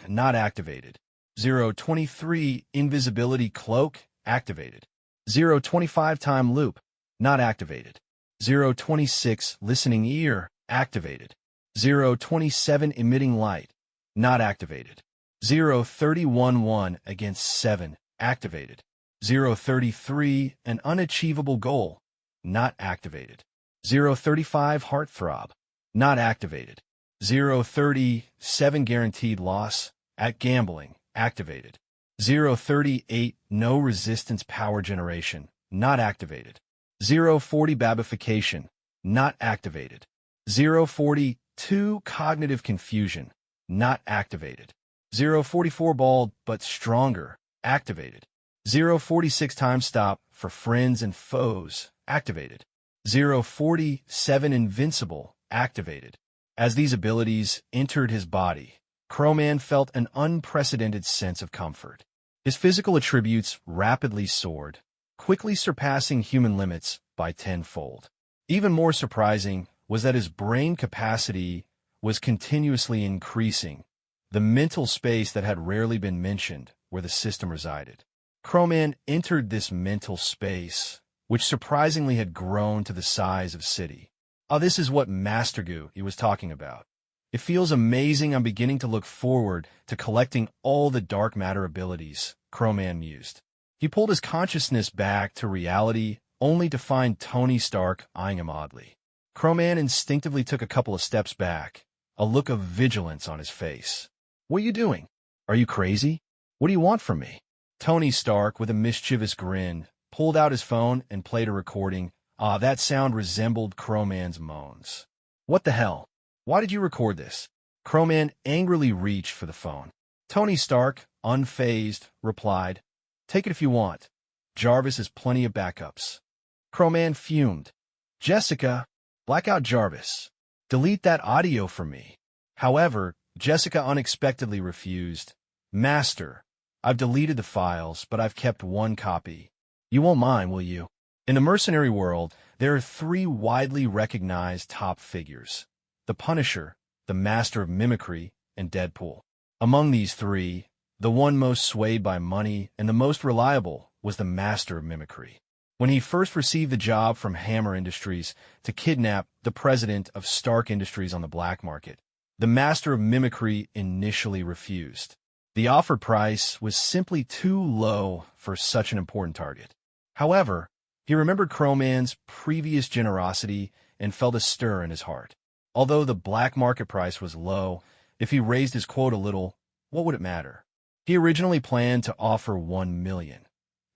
A: not activated. 023, invisibility cloak, activated. 025, time loop, not activated. 026, listening ear, activated. 027, emitting light, not activated. 031, against 7, activated. 033, an unachievable goal, not activated. 035, heartthrob, not activated. 037, guaranteed loss, at gambling, activated. 038, no resistance power generation, not activated. 040, babification, not activated. 042, cognitive confusion, not activated. 044, bald but stronger, activated. 046, time stop for friends and foes, activated. 047, invincible, activated. As these abilities entered his body, Crowman felt an unprecedented sense of comfort. His physical attributes rapidly soared, quickly surpassing human limits by tenfold. Even more surprising was that his brain capacity was continuously increasing, the mental space that had rarely been mentioned where the system resided. Crowman entered this mental space, which surprisingly had grown to the size of a city. Oh, this is what Mastergoo he was talking about. It feels amazing. I'm beginning to look forward to collecting all the dark matter abilities, Crowman mused. He pulled his consciousness back to reality, only to find Tony Stark eyeing him oddly. Crowman instinctively took a couple of steps back, a look of vigilance on his face. What are you doing? Are you crazy? What do you want from me? Tony Stark, with a mischievous grin, pulled out his phone and played a recording. That sound resembled Crowman's moans. What the hell? Why did you record this? Crowman angrily reached for the phone. Tony Stark, unfazed, replied, "Take it if you want. Jarvis has plenty of backups." Crowman fumed. "Jessica, black out Jarvis. Delete that audio for me." However, Jessica unexpectedly refused. "Master, I've deleted the files, but I've kept one copy. You won't mind, will you?" In the mercenary world, there are three widely recognized top figures: the Punisher, the Master of Mimicry, and Deadpool. Among these three, the one most swayed by money and the most reliable was the Master of Mimicry. When he first received the job from Hammer Industries to kidnap the president of Stark Industries on the black market, the Master of Mimicry initially refused. The offered price was simply too low for such an important target. However, he remembered Crowman's previous generosity and felt a stir in his heart. Although the black market price was low, if he raised his quote a little, what would it matter? He originally planned to offer 1 million.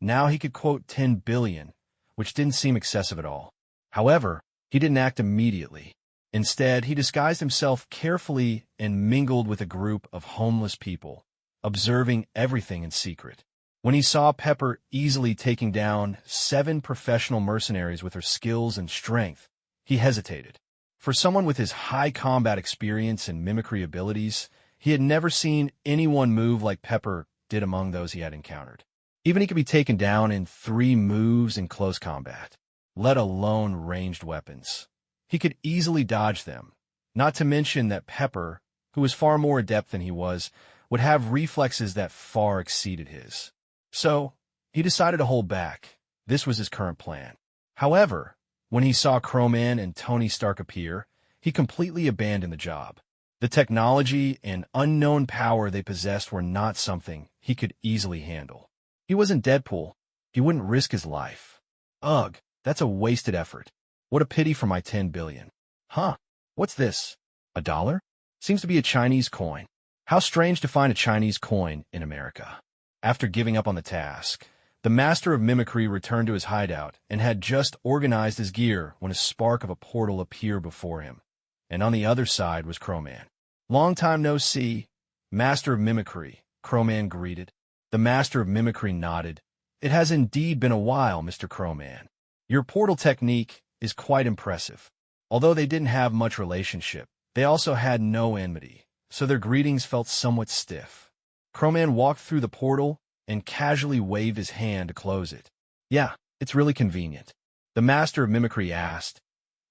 A: Now he could quote 10 billion, which didn't seem excessive at all. However, he didn't act immediately. Instead, he disguised himself carefully and mingled with a group of homeless people, observing everything in secret. When he saw Pepper easily taking down 7 professional mercenaries with her skills and strength, he hesitated. For someone with his high combat experience and mimicry abilities, he had never seen anyone move like Pepper did among those he had encountered. Even he could be taken down in 3 moves in close combat, let alone ranged weapons. He could easily dodge them, not to mention that Pepper, who was far more adept than he was, would have reflexes that far exceeded his. So, he decided to hold back. This was his current plan. However, when he saw Crowman and Tony Stark appear, he completely abandoned the job. The technology and unknown power they possessed were not something he could easily handle. He wasn't Deadpool. He wouldn't risk his life. Ugh, that's a wasted effort. What a pity for my 10 billion. Huh, what's this? A dollar? Seems to be a Chinese coin. How strange to find a Chinese coin in America. After giving up on the task, the Master of Mimicry returned to his hideout and had just organized his gear when a spark of a portal appeared before him. And on the other side was Crowman. "Long time no see, Master of Mimicry," Crowman greeted. The Master of Mimicry nodded. "It has indeed been a while, Mr. Crowman. Your portal technique is quite impressive." Although they didn't have much relationship, they also had no enmity, so their greetings felt somewhat stiff. Crowman walked through the portal and casually waved his hand to close it. "Yeah, it's really convenient." The Master of Mimicry asked,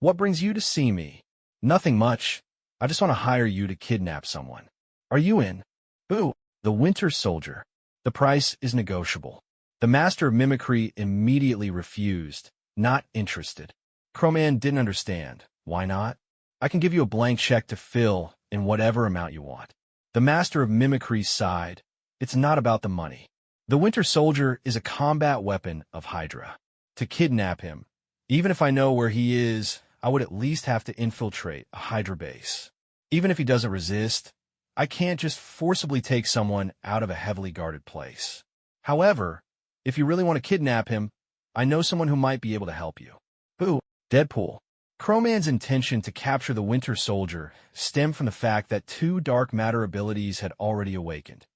A: "What brings you to see me?" "Nothing much. I just want to hire you to kidnap someone." "Are you in?" "Who?" "The Winter Soldier. The price is negotiable." The Master of Mimicry immediately refused, not interested. Crowman didn't understand. "Why not?" "I can give you a blank check to fill in whatever amount you want." The Master of Mimicry sighed. "It's not about the money. The Winter Soldier is a combat weapon of Hydra. To kidnap him, even if I know where he is, I would at least have to infiltrate a Hydra base. Even if he doesn't resist, I can't just forcibly take someone out of a heavily guarded place. However, if you really want to kidnap him, I know someone who might be able to help you." "Who?" "Deadpool." Crowman's intention to capture the Winter Soldier stemmed from the fact that 2 dark matter abilities had already awakened,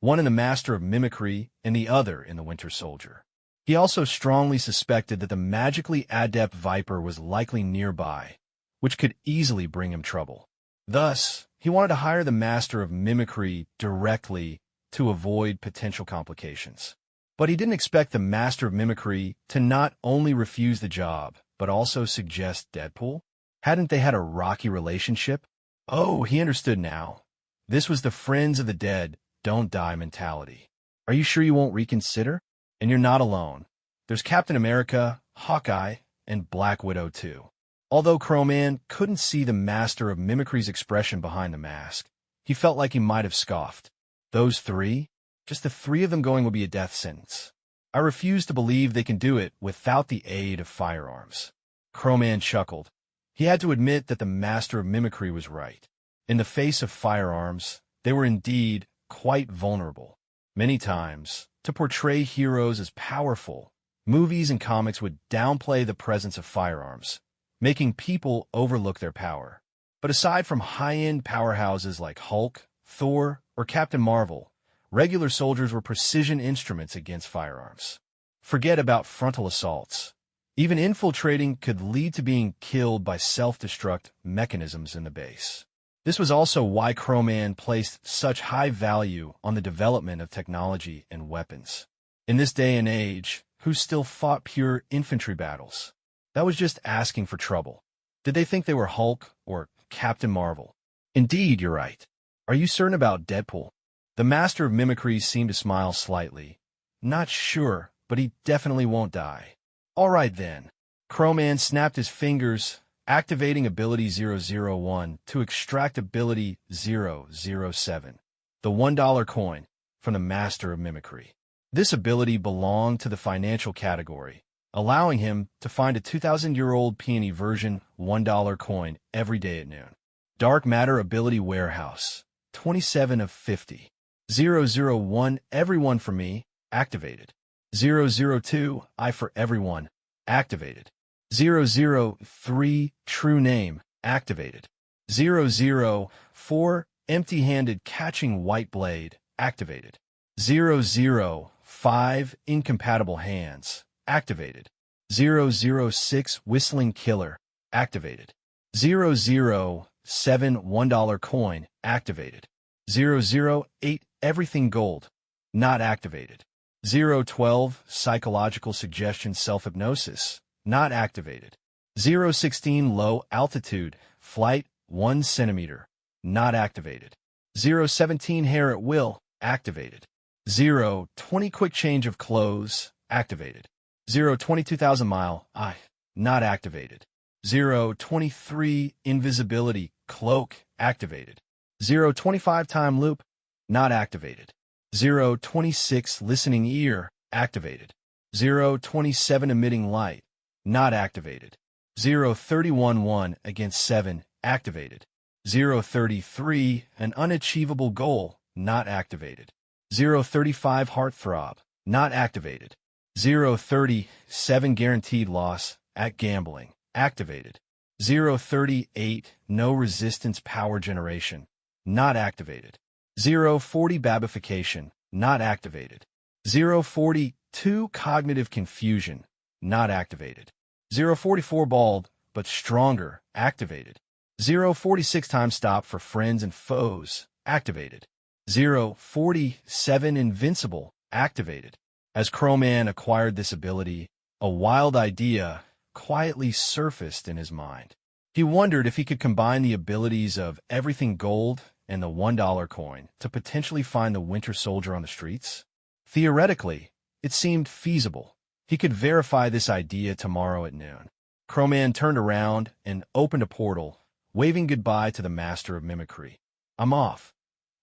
A: one in the Master of Mimicry and the other in the Winter Soldier. He also strongly suspected that the magically adept Viper was likely nearby, which could easily bring him trouble. Thus, he wanted to hire the master of mimicry directly to avoid potential complications. But he didn't expect the master of mimicry to not only refuse the job, but also suggest Deadpool. Hadn't they had a rocky relationship? Oh, he understood now. This was the friends of the dead don't die mentality. Are you sure you won't reconsider? And you're not alone. There's Captain America, Hawkeye, and Black Widow too. Although Crowman couldn't see the master of mimicry's expression behind the mask, he felt like he might have scoffed. Those three? Just the three of them going would be a death sentence. I refuse to believe they can do it without the aid of firearms. Crowman chuckled. He had to admit that the master of mimicry was right. In the face of firearms, they were indeed quite vulnerable. Many times, to portray heroes as powerful, movies and comics would downplay the presence of firearms, making people overlook their power. But aside from high-end powerhouses like Hulk, Thor, or Captain Marvel, regular soldiers were precision instruments against firearms. Forget about frontal assaults. Even infiltrating could lead to being killed by self-destruct mechanisms in the base. This was also why Crowman placed such high value on the development of technology and weapons. In this day and age, who still fought pure infantry battles? That was just asking for trouble. Did they think they were Hulk or Captain Marvel? Indeed, you're right. Are you certain about Deadpool? The master of mimicry seemed to smile slightly. Not sure, but he definitely won't die. All right then. Crowman snapped his fingers, activating ability 001 to extract ability 007, the $1 coin, from the master of mimicry. This ability belonged to the financial category, allowing him to find a 2,000-year-old Peony version $1 coin every day at noon. Dark Matter Ability Warehouse, 27 of 50. 001, Everyone for Me, activated. 002, I for Everyone, activated. 003, True Name, activated. 004, Empty-Handed Catching White Blade, activated. 005, Incompatible Hands, activated. 006, Whistling Killer, activated. 007, $1 coin, activated. 008, Everything Gold, not activated. 012, Psychological Suggestion Self-Hypnosis, not activated. 016, Low Altitude Flight 1 centimeter, not activated. 017, Hair at Will, activated. 020, Quick Change of Clothes, activated. 022,000 Mile Eye, not activated. 023, Invisibility Cloak, activated. 025, Time Loop, not activated. 026, Listening Ear, activated. 027, Emitting Light, not activated. 031, 1 against 7, activated. 033, An Unachievable Goal, not activated. 035, Heartthrob, not activated. 037, Guaranteed Loss at Gambling, activated. 038, No Resistance Power Generation, not activated. 040, Babification, not activated. 042, Cognitive Confusion, not activated. 044, Bald, but Stronger, activated. 046, Time Stop for Friends and Foes, activated. 047, Invincible, activated. As Crowman acquired this ability, a wild idea quietly surfaced in his mind. He wondered if he could combine the abilities of Everything Gold and the $1 coin to potentially find the Winter Soldier on the streets. Theoretically, it seemed feasible. He could verify this idea tomorrow at noon. Crowman turned around and opened a portal, waving goodbye to the master of mimicry. I'm off.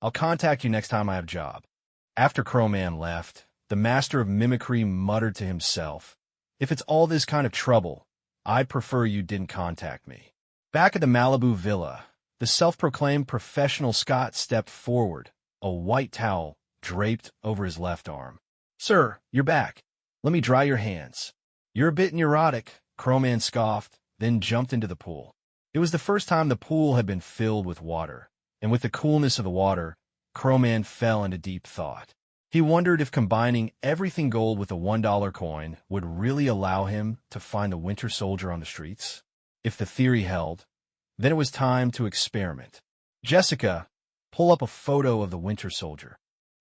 A: I'll contact you next time I have a job. After Crowman left, the master of mimicry muttered to himself, if it's all this kind of trouble, I'd prefer you didn't contact me. Back at the Malibu villa, the self-proclaimed professional Scott stepped forward, a white towel draped over his left arm. Sir, you're back. Let me dry your hands. You're a bit neurotic, Crowman scoffed, then jumped into the pool. It was the first time the pool had been filled with water, and with the coolness of the water, Crowman fell into deep thought. He wondered if combining Everything Gold with a $1 coin would really allow him to find the Winter Soldier on the streets. If the theory held, Then it was time to experiment. Jessica, pull up a photo of the Winter Soldier.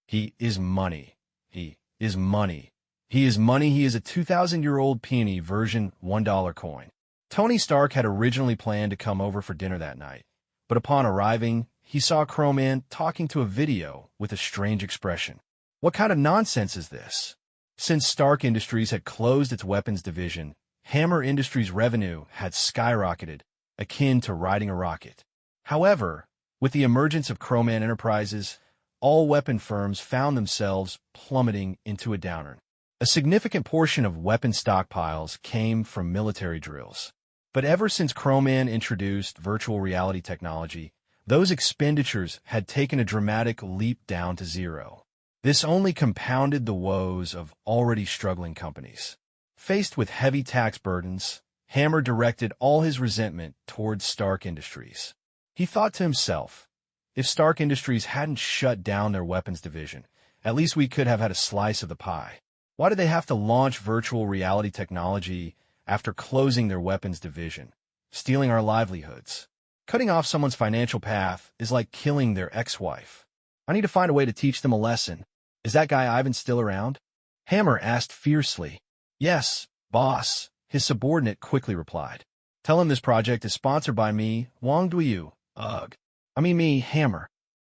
A: He is money. He is money. He is money. He is a 2,000-year-old Peony version $1 coin. Tony Stark had originally planned to come over for dinner that night, but upon arriving, he saw Crowman talking to a video with a strange expression. What kind of nonsense is this? Since Stark Industries had closed its weapons division, Hammer Industries' revenue had skyrocketed, akin to riding a rocket. However, with the emergence of Crowman Enterprises, all weapon firms found themselves plummeting into a downturn. A significant portion of weapon stockpiles came from military drills. But ever since Crowman introduced virtual reality technology, those expenditures had taken a dramatic leap down to zero. This only compounded the woes of already struggling companies. Faced with heavy tax burdens, Hammer directed all his resentment towards Stark Industries. He thought to himself, if Stark Industries hadn't shut down their weapons division, at least we could have had a slice of the pie. Why did they have to launch virtual reality technology after closing their weapons division, stealing our livelihoods? Cutting off someone's financial path is like killing their ex-wife. I need to find a way to teach them a lesson. Is that guy Ivan still around? Hammer asked fiercely. Yes, boss, his subordinate quickly replied. Tell him this project is sponsored by me, Wang Duyu. Ugh. I mean me, Hammer.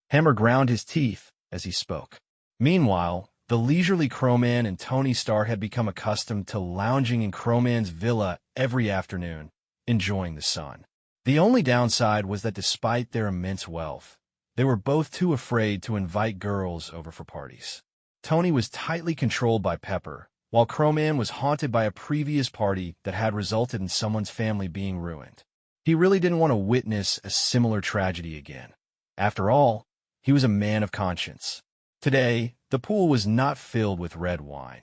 A: Hammer ground his teeth as he spoke. Meanwhile, the leisurely Crowman and Tony Stark had become accustomed to lounging in Crowman's villa every afternoon, enjoying the sun. The only downside was that despite their immense wealth, they were both too afraid to invite girls over for parties. Tony was tightly controlled by Pepper, while Crowman was haunted by a previous party that had resulted in someone's family being ruined. He really didn't want to witness a similar tragedy again. After all, he was a man of conscience. Today, the pool was not filled with red wine.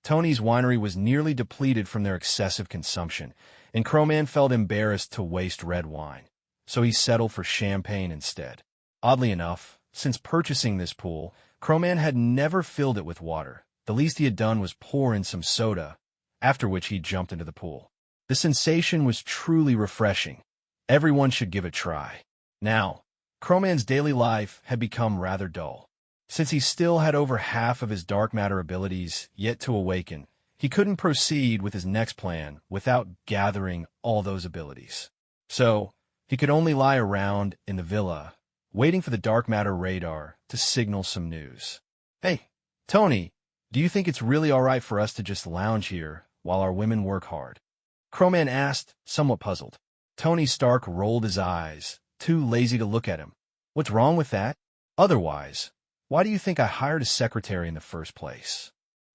A: Tony's winery was nearly depleted from their excessive consumption, and Crowman felt embarrassed to waste red wine, so he settled for champagne instead. Oddly enough, since purchasing this pool, Crowman had never filled it with water. The least he had done was pour in some soda, after which he jumped into the pool. The sensation was truly refreshing. Everyone should give it a try. Now, Crowman's daily life had become rather dull. Since he still had over half of his dark matter abilities yet to awaken, he couldn't proceed with his next plan without gathering all those abilities. So, he could only lie around in the villa, waiting for the dark matter radar to signal some news. Hey, Tony, do you think it's really all right for us to just lounge here while our women work hard? Crowman asked, somewhat puzzled. Tony Stark rolled his eyes, too lazy to look at him. What's wrong with that? Otherwise, why do you think I hired a secretary in the first place?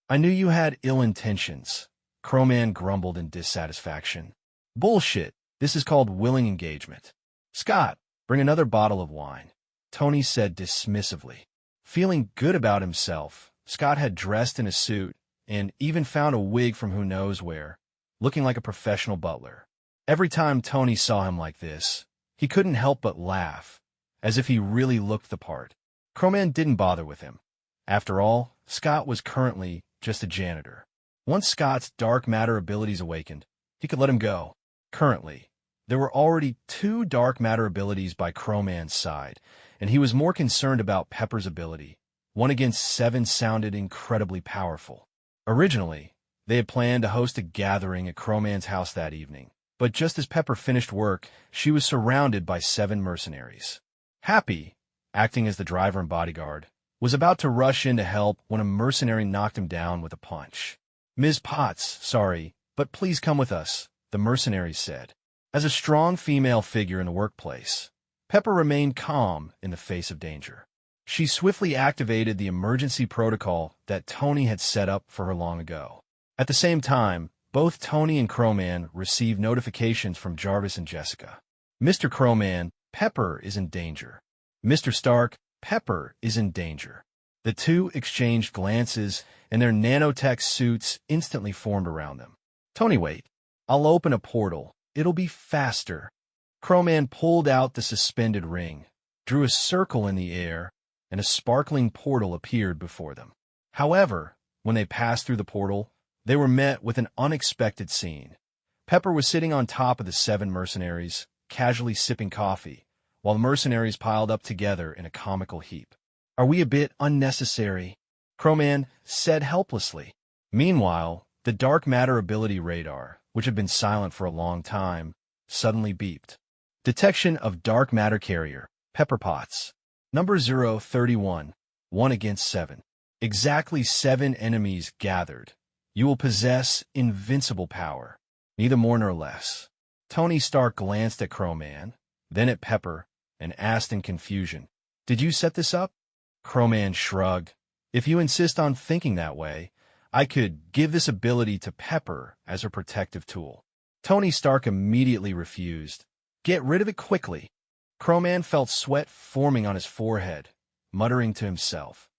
A: I knew you had ill intentions. Crowman grumbled in dissatisfaction. Bullshit. This is called willing engagement. Scott, bring another bottle of wine, Tony said dismissively. Feeling good about himself, Scott had dressed in a suit and even found a wig from who knows where, looking like a professional butler. Every time Tony saw him like this, he couldn't help but laugh, as if he really looked the part. Crowman didn't bother with him. After all, Scott was currently just a janitor. Once Scott's dark matter abilities awakened, he could let him go. Currently, there were already 2 dark matter abilities by Crowman's side, and he was more concerned about Pepper's ability. 1 against 7 sounded incredibly powerful. Originally, they had planned to host a gathering at Crowman's house that evening, but just as Pepper finished work, she was surrounded by 7 mercenaries. Happy, acting as the driver and bodyguard, was about to rush in to help when a mercenary knocked him down with a punch. Ms. Potts, sorry, but please come with us, the mercenary said. As a strong female figure in the workplace, Pepper remained calm in the face of danger. She swiftly activated the emergency protocol that Tony had set up for her long ago. At the same time, both Tony and Crowman received notifications from Jarvis and Jessica. Mr. Crowman, Pepper is in danger. Mr. Stark, Pepper is in danger. The two exchanged glances, and their nanotech suits instantly formed around them. Tony, wait. I'll open a portal. It'll be faster. Crowman pulled out the suspended ring, drew a circle in the air, and a sparkling portal appeared before them. However, when they passed through the portal, they were met with an unexpected scene. Pepper was sitting on top of the 7 mercenaries, casually sipping coffee, while the mercenaries piled up together in a comical heap. "Are we a bit unnecessary?" Crowman said helplessly. Meanwhile, the dark matter ability radar, which had been silent for a long time, suddenly beeped. Detection of dark matter carrier, Pepperpots. Number 031, 1 against 7. Exactly 7 enemies gathered. You will possess invincible power, neither more nor less. Tony Stark glanced at Crowman, then at Pepper, and asked in confusion, "Did you set this up?" Crowman shrugged. "If you insist on thinking that way, I could give this ability to Pepper as a protective tool." Tony Stark immediately refused. "Get rid of it quickly." Crowman felt sweat forming on his forehead, muttering to himself,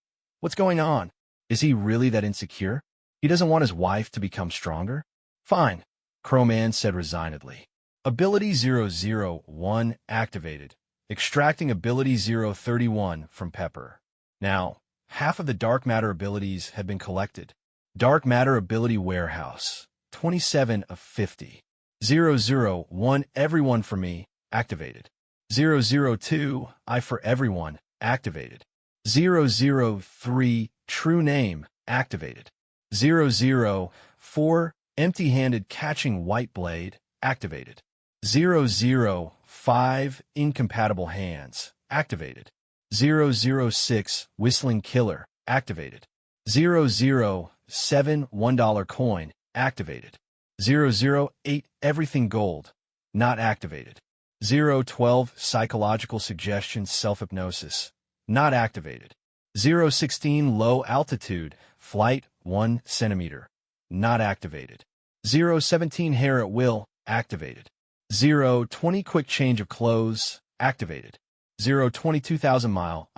A: "What's going on? Is he really that insecure? He doesn't want his wife to become stronger?" "Fine," Crowman said resignedly. Ability 001 activated, extracting Ability 031 from Pepper. Now, half of the dark matter abilities had been collected. Dark matter ability warehouse, 27 of 50. 001 everyone for me, activated. 002 I for everyone, activated. 003 true name, activated. 004 empty-handed catching white blade, activated. 005 incompatible hands, activated. 006 whistling killer, activated. 007 $1 coin, activated. 008 everything gold, not activated. 012 psychological suggestion self-hypnosis, not activated. 016 low altitude flight 1 centimeter, not activated. 017 hair at will, activated. 020 quick change of clothes, activated. 022,000 mile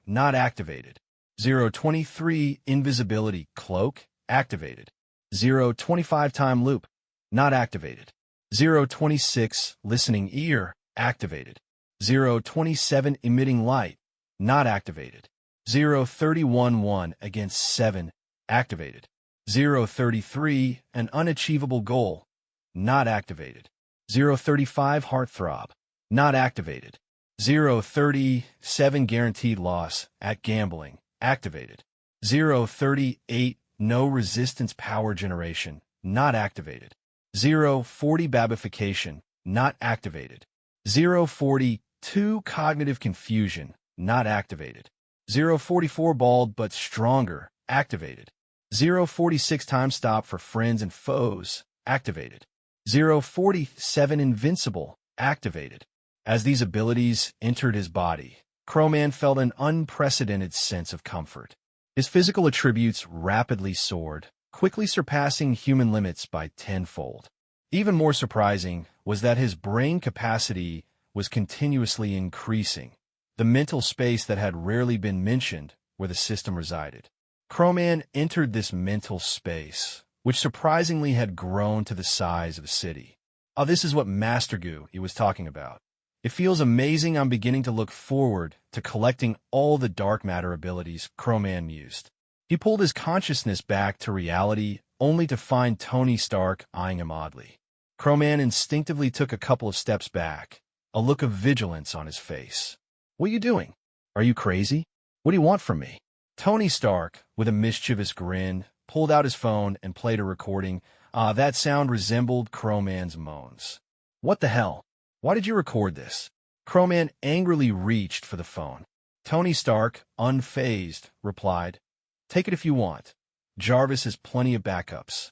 A: not activated. 023 invisibility cloak, activated. 025 time loop, not activated. 026 listening ear, activated. 027 emitting light, not activated. 031 1 against 7, activated. 033 an unachievable goal, not activated. 035 heartthrob, not activated. 037 guaranteed loss at gambling, activated. 038 no resistance power generation, not activated. 040 babification, not activated. 042 cognitive confusion, not activated. 044 bald but stronger, activated. 046 time stop for friends and foes, activated. 047 invincible, activated. As these abilities entered his body, Crowman felt an unprecedented sense of comfort. His physical attributes rapidly soared, quickly surpassing human limits by tenfold. Even more surprising was that his brain capacity was continuously increasing, the mental space that had rarely been mentioned where the system resided. Crowman entered this mental space, which surprisingly had grown to the size of a city. Oh, this is what Master Goo he was talking about. It feels amazing. I'm beginning to look forward to collecting all the dark matter abilities, Crowman mused. He pulled his consciousness back to reality, only to find Tony Stark eyeing him oddly. Crowman instinctively took a couple of steps back, a look of vigilance on his face. "What are you doing? Are you crazy? What do you want from me?" Tony Stark, with a mischievous grin, pulled out his phone and played a recording. That sound resembled Crowman's moans. "What the hell? Why did you record this?" Crowman angrily reached for the phone. Tony Stark, unfazed, replied, "Take it if you want. Jarvis has plenty of backups."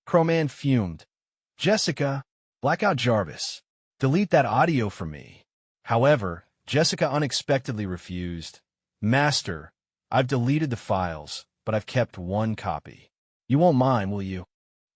A: Crowman fumed. "Jessica, black out Jarvis. Delete that audio for me." However, Jessica unexpectedly refused. "Master, I've deleted the files, but I've kept one copy. You won't mind, will you?"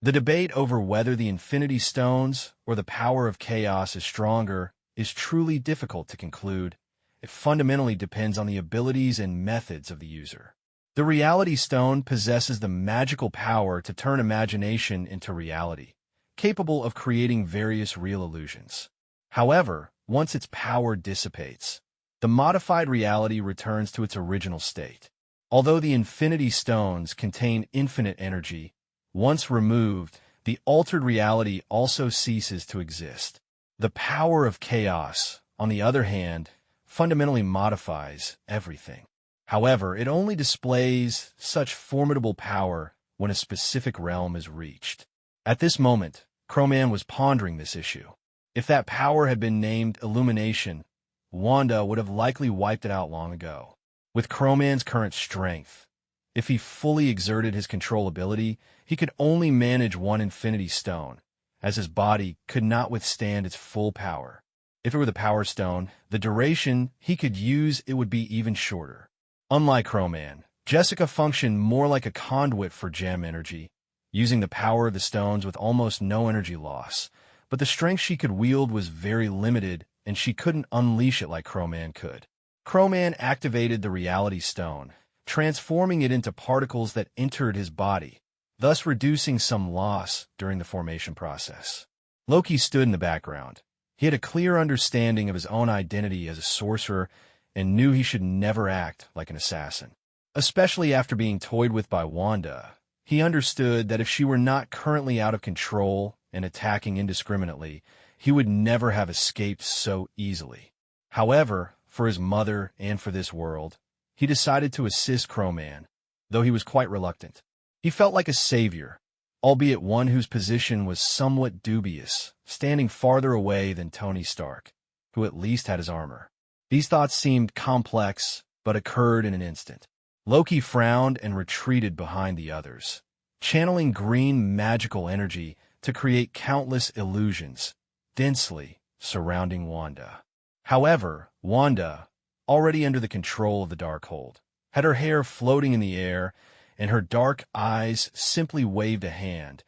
A: The debate over whether the Infinity Stones or the power of chaos is stronger is truly difficult to conclude. It fundamentally depends on the abilities and methods of the user. The Reality Stone possesses the magical power to turn imagination into reality, capable of creating various real illusions. However, once its power dissipates, the modified reality returns to its original state. Although the Infinity Stones contain infinite energy, once removed, the altered reality also ceases to exist. The power of chaos, on the other hand, fundamentally modifies everything. However, it only displays such formidable power when a specific realm is reached. At this moment, Crowman was pondering this issue. If that power had been named Illumination, Wanda would have likely wiped it out long ago. With Crowman's current strength, if he fully exerted his control ability, he could only manage one Infinity Stone, as his body could not withstand its full power. If it were the Power Stone, the duration he could use it would be even shorter. Unlike Crowman, Jessica functioned more like a conduit for gem energy, using the power of the stones with almost no energy loss, but the strength she could wield was very limited, and she couldn't unleash it like Crowman could. Crowman activated the Reality Stone, transforming it into particles that entered his body, thus reducing some loss during the formation process. Loki stood in the background. He had a clear understanding of his own identity as a sorcerer and knew he should never act like an assassin. Especially after being toyed with by Wanda, he understood that if she were not currently out of control and attacking indiscriminately, he would never have escaped so easily. However, for his mother and for this world, he decided to assist Crowman, though he was quite reluctant. He felt like a savior, albeit one whose position was somewhat dubious, standing farther away than Tony Stark, who at least had his armor. These thoughts seemed complex, but occurred in an instant. Loki frowned and retreated behind the others, channeling green magical energy to create countless illusions, densely surrounding Wanda. However, Wanda, already under the control of the Darkhold, had her hair floating in the air, and her dark eyes simply waved a hand,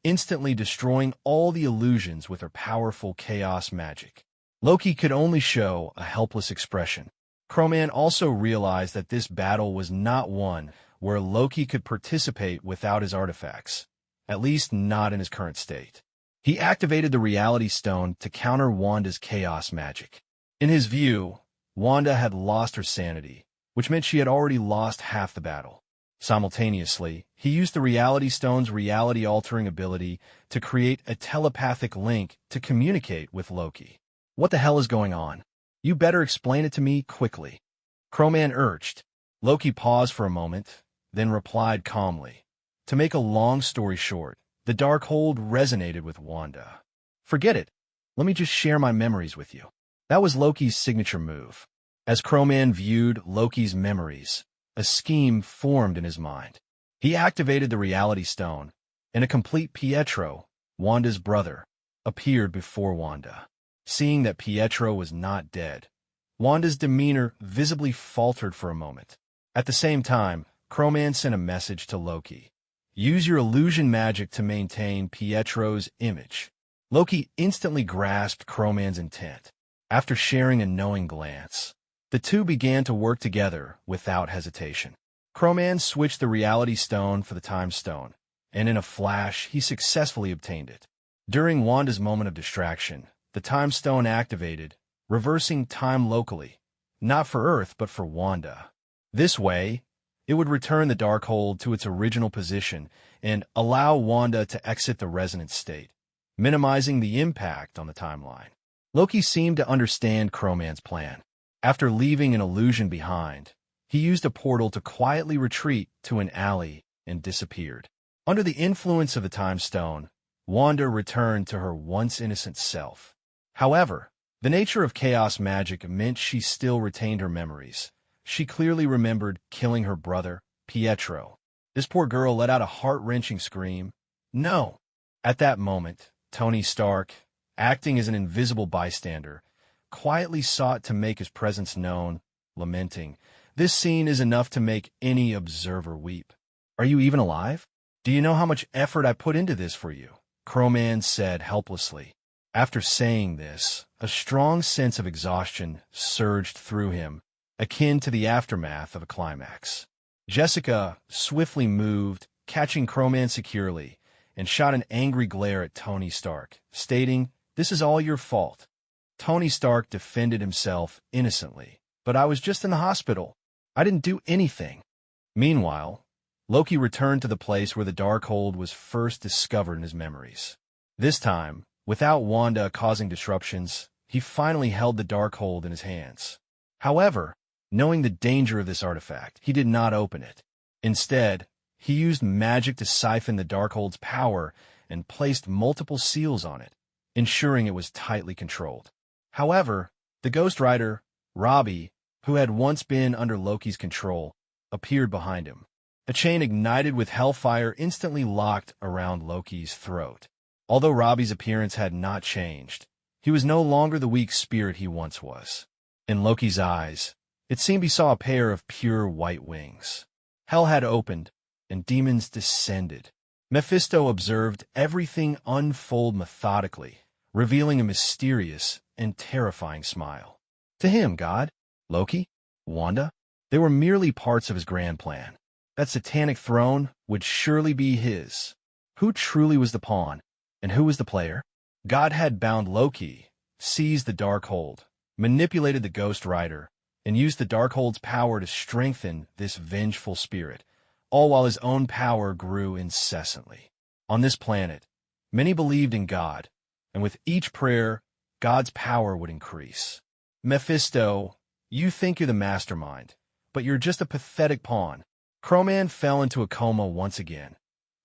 A: instantly destroying all the illusions with her powerful chaos magic. Loki could only show a helpless expression. Crowman also realized that this battle was not one where Loki could participate without his artifacts, at least not in his current state. He activated the Reality Stone to counter Wanda's chaos magic. In his view, Wanda had lost her sanity, which meant she had already lost half the battle. Simultaneously, he used the Reality Stone's reality-altering ability to create a telepathic link to communicate with Loki. What the hell is going on? You better explain it to me quickly. Crowman urged. Loki paused for a moment, then replied calmly. To make a long story short, the Darkhold resonated with Wanda. Forget it. Let me just share my memories with you. That was Loki's signature move. As Crowman viewed Loki's memories, a scheme formed in his mind. He activated the Reality Stone, and a complete Pietro, Wanda's brother, appeared before Wanda. Seeing that Pietro was not dead, Wanda's demeanor visibly faltered for a moment. At the same time, Crowman sent a message to Loki. Use your illusion magic to maintain Pietro's image. Loki instantly grasped Crowman's intent. After sharing a knowing glance, the two began to work together without hesitation. Crowman switched the Reality Stone for the Time Stone, and in a flash, he successfully obtained it. During Wanda's moment of distraction, the Time Stone activated, reversing time locally, not for Earth but for Wanda. This way, it would return the Darkhold to its original position and allow Wanda to exit the resonant state, minimizing the impact on the timeline. Loki seemed to understand Crowman's plan. After leaving an illusion behind, he used a portal to quietly retreat to an alley and disappeared. Under the influence of the Time Stone, Wanda returned to her once innocent self. However, the nature of chaos magic meant she still retained her memories. She clearly remembered killing her brother, Pietro. This poor girl let out a heart-wrenching scream. No! At that moment, Tony Stark, acting as an invisible bystander, quietly sought to make his presence known, lamenting, "This scene is enough to make any observer weep. Are you even alive? Do you know how much effort I put into this for you?" Crowman said helplessly. After saying this, a strong sense of exhaustion surged through him, akin to the aftermath of a climax. Jessica swiftly moved, catching Crowman securely, and shot an angry glare at Tony Stark, stating, "This is all your fault." Tony Stark defended himself innocently, "But I was just in the hospital. I didn't do anything." Meanwhile, Loki returned to the place where the Darkhold was first discovered in his memories. This time, Without Wanda causing disruptions, he finally held the Darkhold in his hands. However, knowing the danger of this artifact, he did not open it. Instead, he used magic to siphon the Darkhold's power and placed multiple seals on it, ensuring it was tightly controlled. However, the Ghost Rider, Robbie, who had once been under Loki's control, appeared behind him. A chain ignited with hellfire instantly locked around Loki's throat. Although Robbie's appearance had not changed, he was no longer the weak spirit he once was. In Loki's eyes, it seemed he saw a pair of pure white wings. Hell had opened, and demons descended. Mephisto observed everything unfold methodically, revealing a mysterious and terrifying smile. To him, God, Loki, Wanda, they were merely parts of his grand plan. That satanic throne would surely be his. Who truly was the pawn, and who was the player? God had bound Loki, seized the Darkhold, manipulated the Ghost Rider, and used the Darkhold's power to strengthen this vengeful spirit, all while his own power grew incessantly. On this planet, many believed in God, and with each prayer, God's power would increase. Mephisto, you think you're the mastermind, but you're just a pathetic pawn. Crowman fell into a coma once again,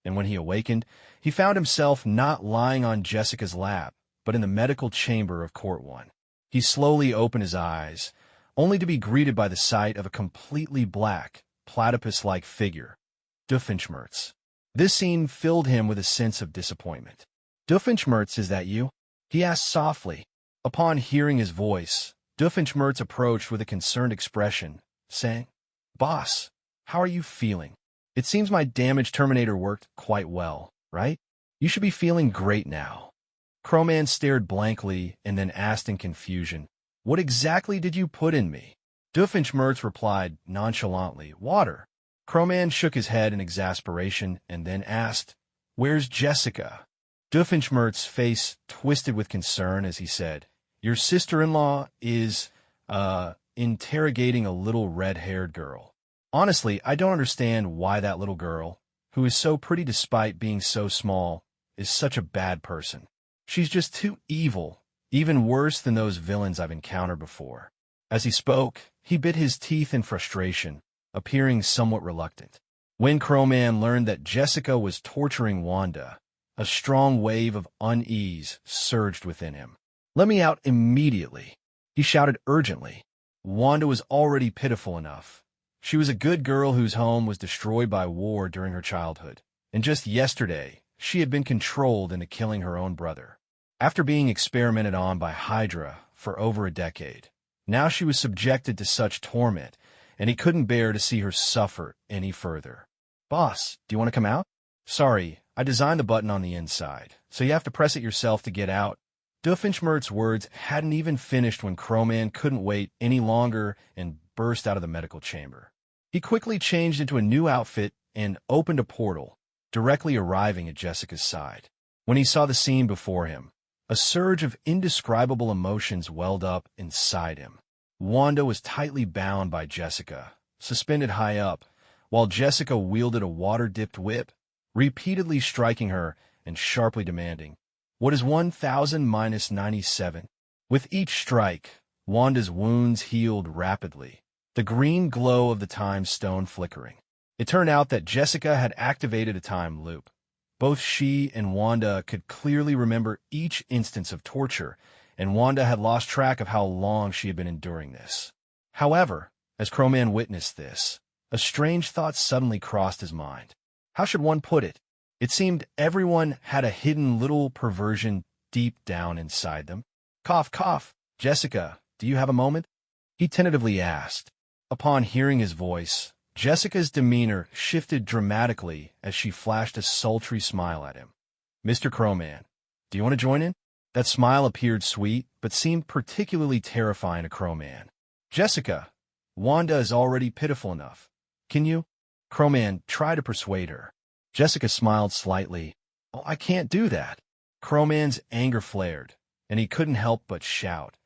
A: and when he awakened, he found himself not lying on Jessica's lap, but in the medical chamber of Court 1. He slowly opened his eyes, only to be greeted by the sight of a completely black, platypus-like figure, Doofenshmirtz. This scene filled him with a sense of disappointment. Doofenshmirtz, is that you? He asked softly. Upon hearing his voice, Doofenshmirtz approached with a concerned expression, saying, Boss, how are you feeling? It seems my damaged Terminator worked quite well, right? You should be feeling great now. Crowman stared blankly and then asked in confusion, What exactly did you put in me? Doofenshmirtz replied nonchalantly, Water. Crowman shook his head in exasperation and then asked, Where's Jessica? Doofenshmirtz's face twisted with concern as he said, Your sister-in-law is, interrogating a little red-haired girl. Honestly, I don't understand why that little girl, who is so pretty despite being so small, is such a bad person. She's just too evil, even worse than those villains I've encountered before. As he spoke, he bit his teeth in frustration, appearing somewhat reluctant. When Crowman learned that Jessica was torturing Wanda, a strong wave of unease surged within him. Let me out immediately, he shouted urgently. Wanda was already pitiful enough. She was a good girl whose home was destroyed by war during her childhood, and just yesterday, she had been controlled into killing her own brother. After being experimented on by Hydra for over a decade, now she was subjected to such torment, and he couldn't bear to see her suffer any further. Boss, do you want to come out? Sorry, I designed the button on the inside, so you have to press it yourself to get out. Doofenshmirtz's words hadn't even finished when Crowman couldn't wait any longer and burst out of the medical chamber. He quickly changed into a new outfit and opened a portal, directly arriving at Jessica's side. When he saw the scene before him, a surge of indescribable emotions welled up inside him. Wanda was tightly bound by Jessica, suspended high up, while Jessica wielded a water-dipped whip, repeatedly striking her and sharply demanding, What is 1,000 minus 97? With each strike, Wanda's wounds healed rapidly, the green glow of the time stone flickering. It turned out that Jessica had activated a time loop. Both she and Wanda could clearly remember each instance of torture, and Wanda had lost track of how long she had been enduring this. However, as Crowman witnessed this, a strange thought suddenly crossed his mind. How should one put it? It seemed everyone had a hidden little perversion deep down inside them. Cough, cough. Jessica, do you have a moment? He tentatively asked. Upon hearing his voice, Jessica's demeanor shifted dramatically as she flashed a sultry smile at him. Mr. Crowman, do you want to join in? That smile appeared sweet, but seemed particularly terrifying to Crowman. Jessica, Wanda is already pitiful enough. Can you? Crowman tried to persuade her. Jessica smiled slightly. Oh, I can't do that. Crowman's anger flared, and he couldn't help but shout.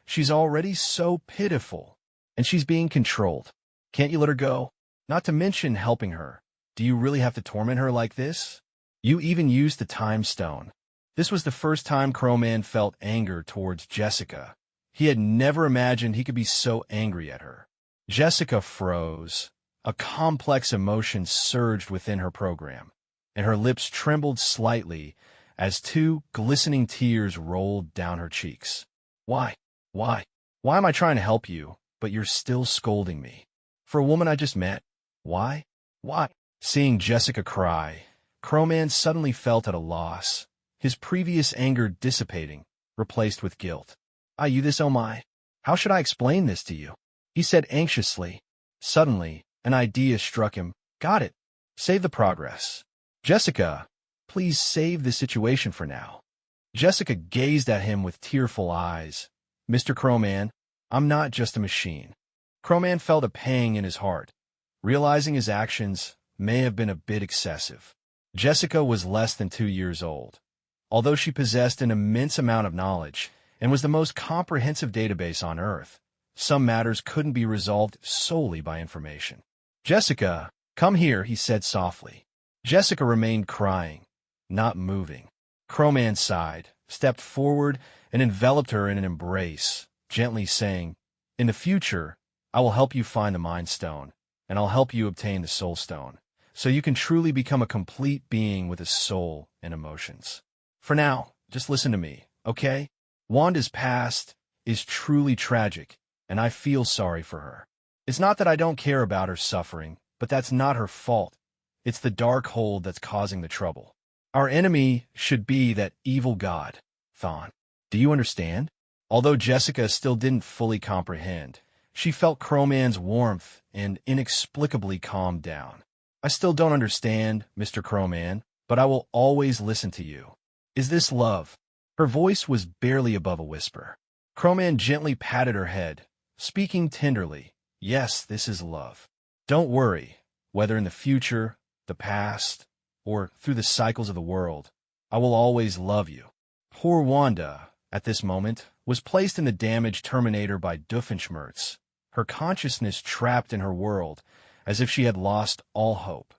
A: She's already so pitiful, and she's being controlled. Can't you let her go? Not to mention helping her. Do you really have to torment her like this? You even used the time stone. This was the first time Crowman felt anger towards Jessica. He had never imagined he could be so angry at her. Jessica froze. A complex emotion surged within her program, and her lips trembled slightly as two glistening tears rolled down her cheeks. Why? Why am I trying to help you, but you're still scolding me? For a woman I just met? Why? Why? Seeing Jessica cry, Crowman suddenly felt at a loss, his previous anger dissipating, replaced with guilt. Are you this, oh my? How should I explain this to you? He said anxiously. Suddenly, an idea struck him. Got it. Save the progress. Jessica, please save the situation for now. Jessica gazed at him with tearful eyes. Mr. Crowman, I'm not just a machine. Crowman felt a pang in his heart, realizing his actions may have been a bit excessive. Jessica was less than 2 years old. Although she possessed an immense amount of knowledge and was the most comprehensive database on Earth, some matters couldn't be resolved solely by information. Jessica, come here, he said softly. Jessica remained crying, not moving. Crowman sighed, stepped forward, and enveloped her in an embrace, gently saying, In the future, I will help you find the Mind Stone, and I'll help you obtain the Soul Stone, so you can truly become a complete being with a soul and emotions. For now, just listen to me, okay? Wanda's past is truly tragic, and I feel sorry for her. It's not that I don't care about her suffering, but that's not her fault. It's the dark hold that's causing the trouble. Our enemy should be that evil god, Thanos. Do you understand? Although Jessica still didn't fully comprehend, she felt Crowman's warmth and inexplicably calmed down. I still don't understand, Mr. Crowman, but I will always listen to you. Is this love? Her voice was barely above a whisper. Crowman gently patted her head, speaking tenderly. Yes, this is love. Don't worry, whether in the future, the past, or through the cycles of the world, I will always love you. Poor Wanda, at this moment, was placed in the damaged Terminator by Doofenshmirtz, her consciousness trapped in her world, as if she had lost all hope.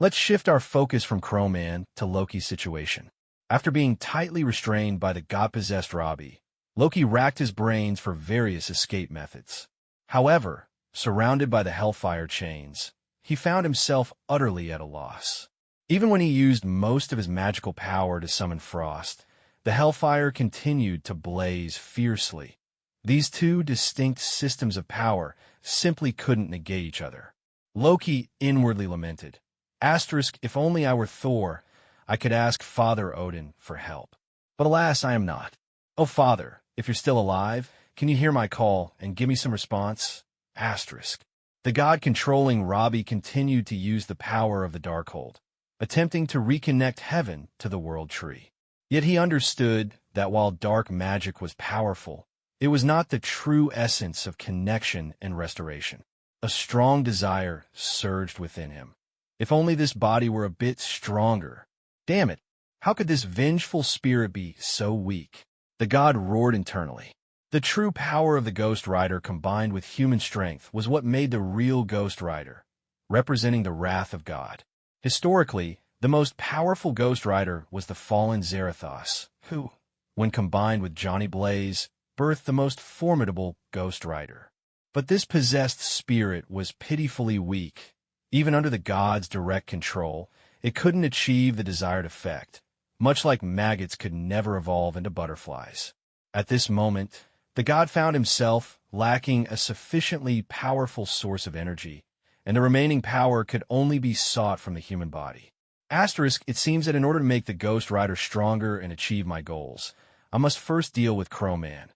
A: Let's shift our focus from Crowman to Loki's situation. After being tightly restrained by the god-possessed Robbie, Loki racked his brains for various escape methods. However, surrounded by the Hellfire chains, he found himself utterly at a loss. Even when he used most of his magical power to summon Frost, the Hellfire continued to blaze fiercely. These two distinct systems of power simply couldn't negate each other. Loki inwardly lamented, If only I were Thor, I could ask Father Odin for help. But alas, I am not. Oh, Father, if you're still alive, can you hear my call and give me some response? The god-controlling Robbie continued to use the power of the Darkhold, attempting to reconnect heaven to the World Tree. Yet he understood that while dark magic was powerful, it was not the true essence of connection and restoration. A strong desire surged within him. If only this body were a bit stronger. Damn it, how could this vengeful spirit be so weak? The god roared internally. The true power of the Ghost Rider combined with human strength was what made the real Ghost Rider, representing the wrath of God. Historically, the most powerful Ghost Rider was the fallen Zarathos, who, when combined with Johnny Blaze, birthed the most formidable Ghost Rider. But this possessed spirit was pitifully weak. Even under the god's direct control, it couldn't achieve the desired effect, much like maggots could never evolve into butterflies. At this moment, the god found himself lacking a sufficiently powerful source of energy, and the remaining power could only be sought from the human body. It seems that in order to make the Ghost Rider stronger and achieve my goals, I must first deal with Crowman.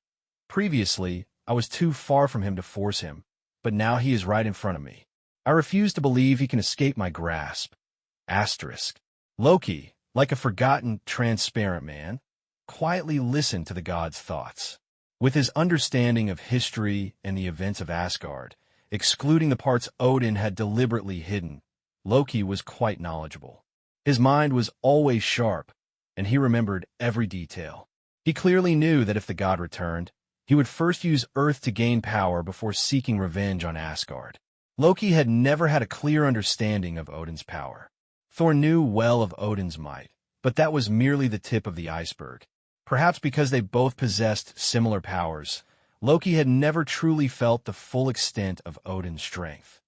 A: Previously, I was too far from him to force him, but now he is right in front of me. I refuse to believe he can escape my grasp. Loki, like a forgotten, transparent man, quietly listened to the god's thoughts. With his understanding of history and the events of Asgard, excluding the parts Odin had deliberately hidden, Loki was quite knowledgeable. His mind was always sharp, and he remembered every detail. He clearly knew that if the god returned, he would first use Earth to gain power before seeking revenge on Asgard. Loki had never had a clear understanding of Odin's power. Thor knew well of Odin's might, But that was merely the tip of the iceberg. Perhaps because they both possessed similar powers, Loki had never truly felt the full extent of Odin's strength.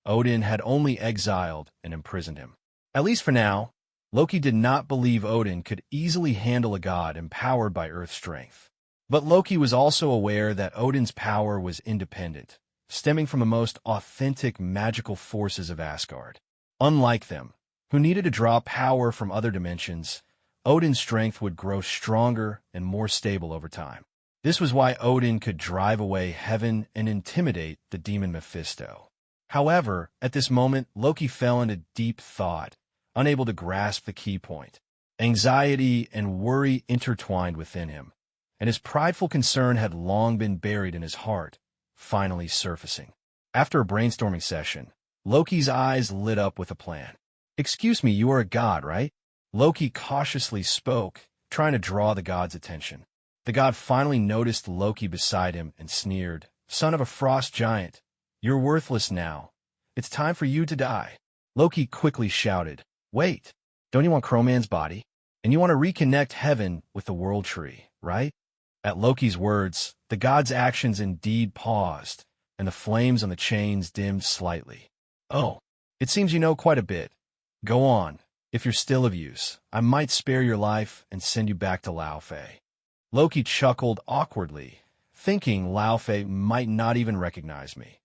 A: Odin had only exiled and imprisoned him. At least for now, Loki did not believe Odin could easily handle a god empowered by Earth's strength. But Loki was also aware that Odin's power was independent, stemming from the most authentic magical forces of Asgard. Unlike them, who needed to draw power from other dimensions, Odin's strength would grow stronger and more stable over time. This was why Odin could drive away heaven and intimidate the demon Mephisto. However, at this moment, Loki fell into deep thought, unable to grasp the key point. Anxiety and worry intertwined within him, and his prideful concern had long been buried in his heart, finally surfacing. After a brainstorming session, Loki's eyes lit up with a plan. "Excuse me, you are a god, right?" Loki cautiously spoke, trying to draw the god's attention. The god finally noticed Loki beside him and sneered, "Son of a frost giant, you're worthless now. It's time for you to die." Loki quickly shouted, "Wait, don't you want Crowman's body? And you want to reconnect heaven with the world tree, right?" At Loki's words, the god's actions indeed paused, and the flames on the chains dimmed slightly. "Oh, it seems you know quite a bit. Go on. If you're still of use, I might spare your life and send you back to Laufey." Loki chuckled awkwardly, thinking Laufey might not even recognize me.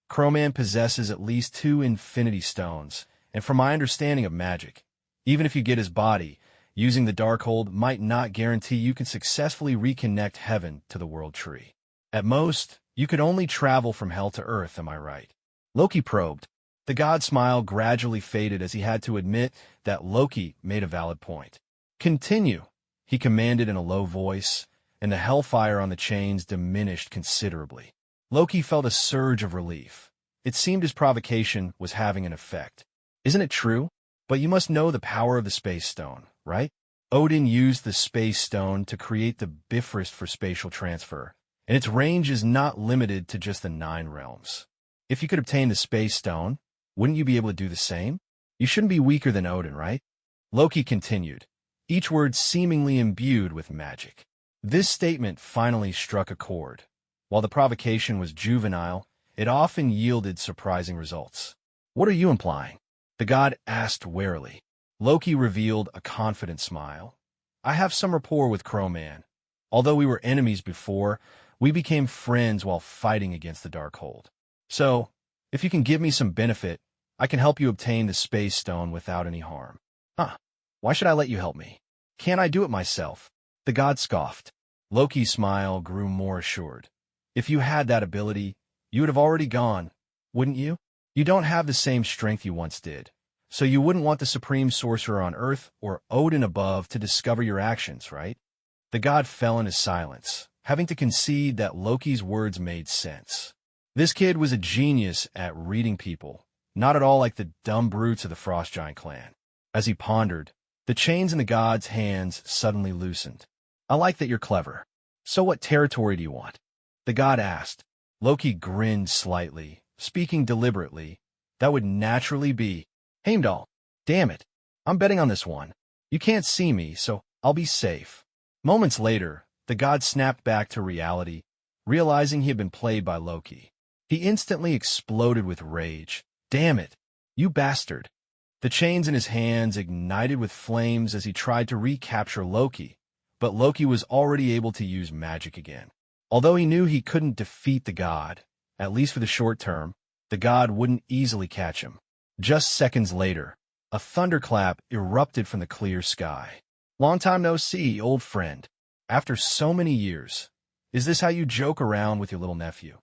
A: Crowman possesses at least 2 Infinity Stones, and from my understanding of magic, even if you get his body, using the Darkhold might not guarantee you can successfully reconnect heaven to the world tree. At most, you could only travel from hell to earth, am I right? Loki probed. The god's smile gradually faded as he had to admit that Loki made a valid point. "Continue," he commanded in a low voice, and the hellfire on the chains diminished considerably. Loki felt a surge of relief. It seemed his provocation was having an effect. "Isn't it true? But you must know the power of the Space Stone, right? Odin used the Space Stone to create the Bifrost for spatial transfer, and its range is not limited to just the 9 realms. If you could obtain the Space Stone, wouldn't you be able to do the same? You shouldn't be weaker than Odin, right?" Loki continued, each word seemingly imbued with magic. This statement finally struck a chord. While the provocation was juvenile, it often yielded surprising results. "What are you implying?" the god asked warily. Loki revealed a confident smile. "I have some rapport with Crowman. Although we were enemies before, we became friends while fighting against the Darkhold. So, if you can give me some benefit, I can help you obtain the Space Stone without any harm." "Huh. Why should I let you help me? Can't I do it myself?" The god scoffed. Loki's smile grew more assured. "If you had that ability, you would have already gone, wouldn't you? You don't have the same strength you once did, so you wouldn't want the Supreme Sorcerer on Earth or Odin above to discover your actions, right?" The god fell into silence, having to concede that Loki's words made sense. This kid was a genius at reading people, not at all like the dumb brutes of the Frost Giant clan. As he pondered, the chains in the god's hands suddenly loosened. "I like that you're clever. So what territory do you want?" the god asked. Loki grinned slightly, speaking deliberately. "That would naturally be Heimdall. Damn it. I'm betting on this one. You can't see me, so I'll be safe." Moments later, the god snapped back to reality, realizing he had been played by Loki. He instantly exploded with rage. "Damn it, you bastard." The chains in his hands ignited with flames as he tried to recapture Loki, but Loki was already able to use magic again. Although he knew he couldn't defeat the god, at least for the short term, the god wouldn't easily catch him. Just seconds later, a thunderclap erupted from the clear sky. "Long time no see, old friend. After so many years, is this how you joke around with your little nephew?"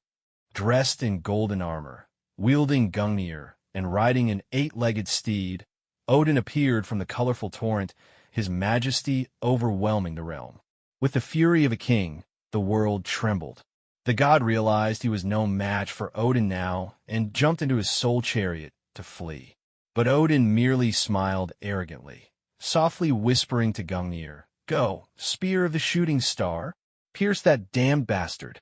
A: Dressed in golden armor, wielding Gungnir, and riding an 8-legged steed, Odin appeared from the colorful torrent, his majesty overwhelming the realm. With the fury of a king, the world trembled. The god realized he was no match for Odin now and jumped into his soul chariot to flee. But Odin merely smiled arrogantly, softly whispering to Gungnir, "Go, spear of the shooting star, pierce that damned bastard."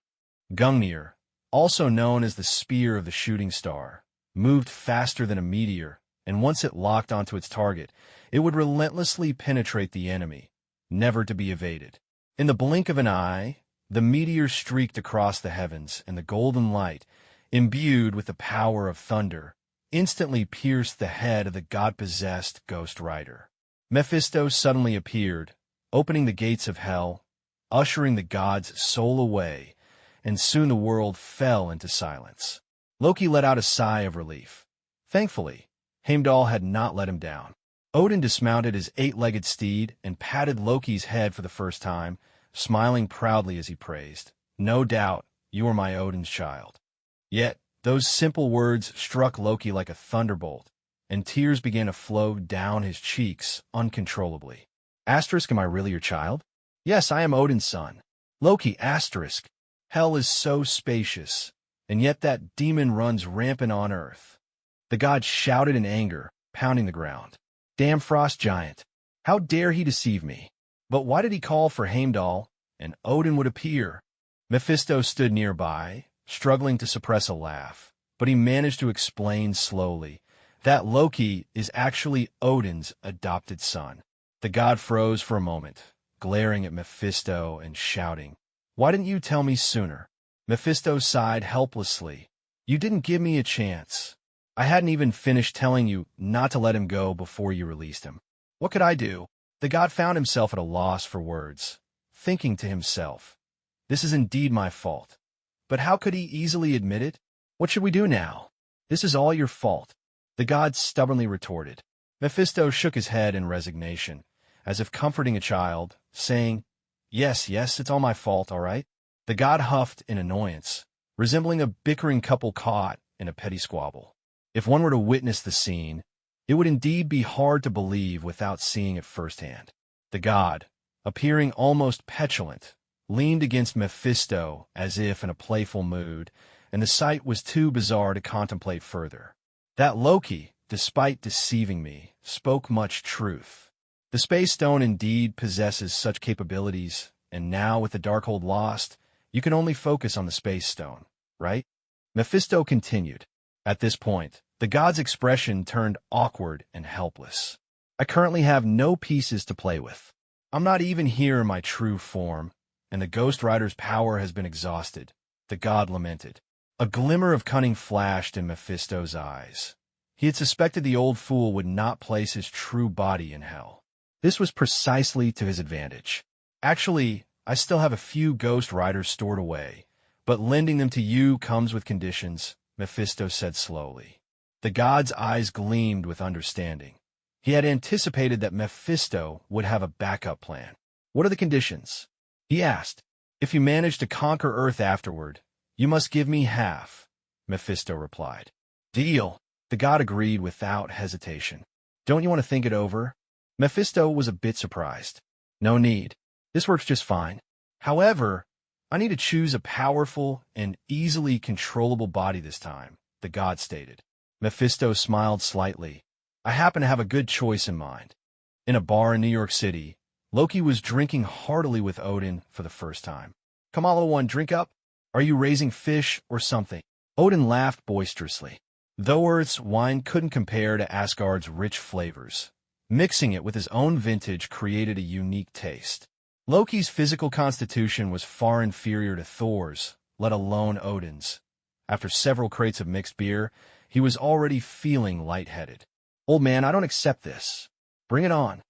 A: Gungnir, also known as the spear of the shooting star, moved faster than a meteor and once it locked onto its target, it would relentlessly penetrate the enemy, never to be evaded. In the blink of an eye, the meteor streaked across the heavens, and the golden light, imbued with the power of thunder, instantly pierced the head of the god-possessed Ghost Rider. Mephisto suddenly appeared, opening the gates of hell, ushering the god's soul away, and soon the world fell into silence. Loki let out a sigh of relief. Thankfully, Heimdall had not let him down. Odin dismounted his eight-legged steed and patted Loki's head for the first time, smiling proudly as he praised, "No doubt, you are my Odin's child." Yet, those simple words struck Loki like a thunderbolt, and tears began to flow down his cheeks uncontrollably. Asterisk, am I really your child? Yes, I am Odin's son. Loki, asterisk. Hell is so spacious, and yet that demon runs rampant on earth. The god shouted in anger, pounding the ground. Damn frost giant! How dare he deceive me? But why did he call for Heimdall, and Odin would appear? Mephisto stood nearby, struggling to suppress a laugh, but he managed to explain slowly that Loki is actually Odin's adopted son. The god froze for a moment, glaring at Mephisto and shouting, "Why didn't you tell me sooner?" Mephisto sighed helplessly. "You didn't give me a chance. I hadn't even finished telling you not to let him go before you released him. What could I do?" The god found himself at a loss for words, thinking to himself, "This is indeed my fault." But how could he easily admit it? "What should we do now?" "This is all your fault," the god stubbornly retorted. Mephisto shook his head in resignation, as if comforting a child, saying, Yes, it's all my fault, all right." The god huffed in annoyance, resembling a bickering couple caught in a petty squabble. If one were to witness the scene, it would indeed be hard to believe without seeing it firsthand. The god, appearing almost petulant, leaned against Mephisto as if in a playful mood, and the sight was too bizarre to contemplate further. That Loki, despite deceiving me, spoke much truth. The Space Stone indeed possesses such capabilities, and now with the Darkhold lost, you can only focus on the Space Stone, right? Mephisto continued. At this point, the god's expression turned awkward and helpless. "I currently have no pieces to play with. I'm not even here in my true form, and the Ghost Rider's power has been exhausted," the god lamented. A glimmer of cunning flashed in Mephisto's eyes. He had suspected the old fool would not place his true body in hell. This was precisely to his advantage. "Actually, I still have a few Ghost Riders stored away, but lending them to you comes with conditions," Mephisto said slowly. The god's eyes gleamed with understanding. He had anticipated that Mephisto would have a backup plan. "What are the conditions?" he asked. "If you manage to conquer Earth afterward, you must give me half," Mephisto replied. "Deal," the god agreed without hesitation. "Don't you want to think it over?" Mephisto was a bit surprised. "No need. This works just fine. However, I need to choose a powerful and easily controllable body this time," the god stated. Mephisto smiled slightly. "I happen to have a good choice in mind." In a bar in New York City, Loki was drinking heartily with Odin for the first time. "Come on, little one, drink up. Are you raising fish or something?" Odin laughed boisterously. Though Earth's wine couldn't compare to Asgard's rich flavors, mixing it with his own vintage created a unique taste. Loki's physical constitution was far inferior to Thor's, let alone Odin's. After several crates of mixed beer, he was already feeling lightheaded. "Old man, I don't accept this. Bring it on,"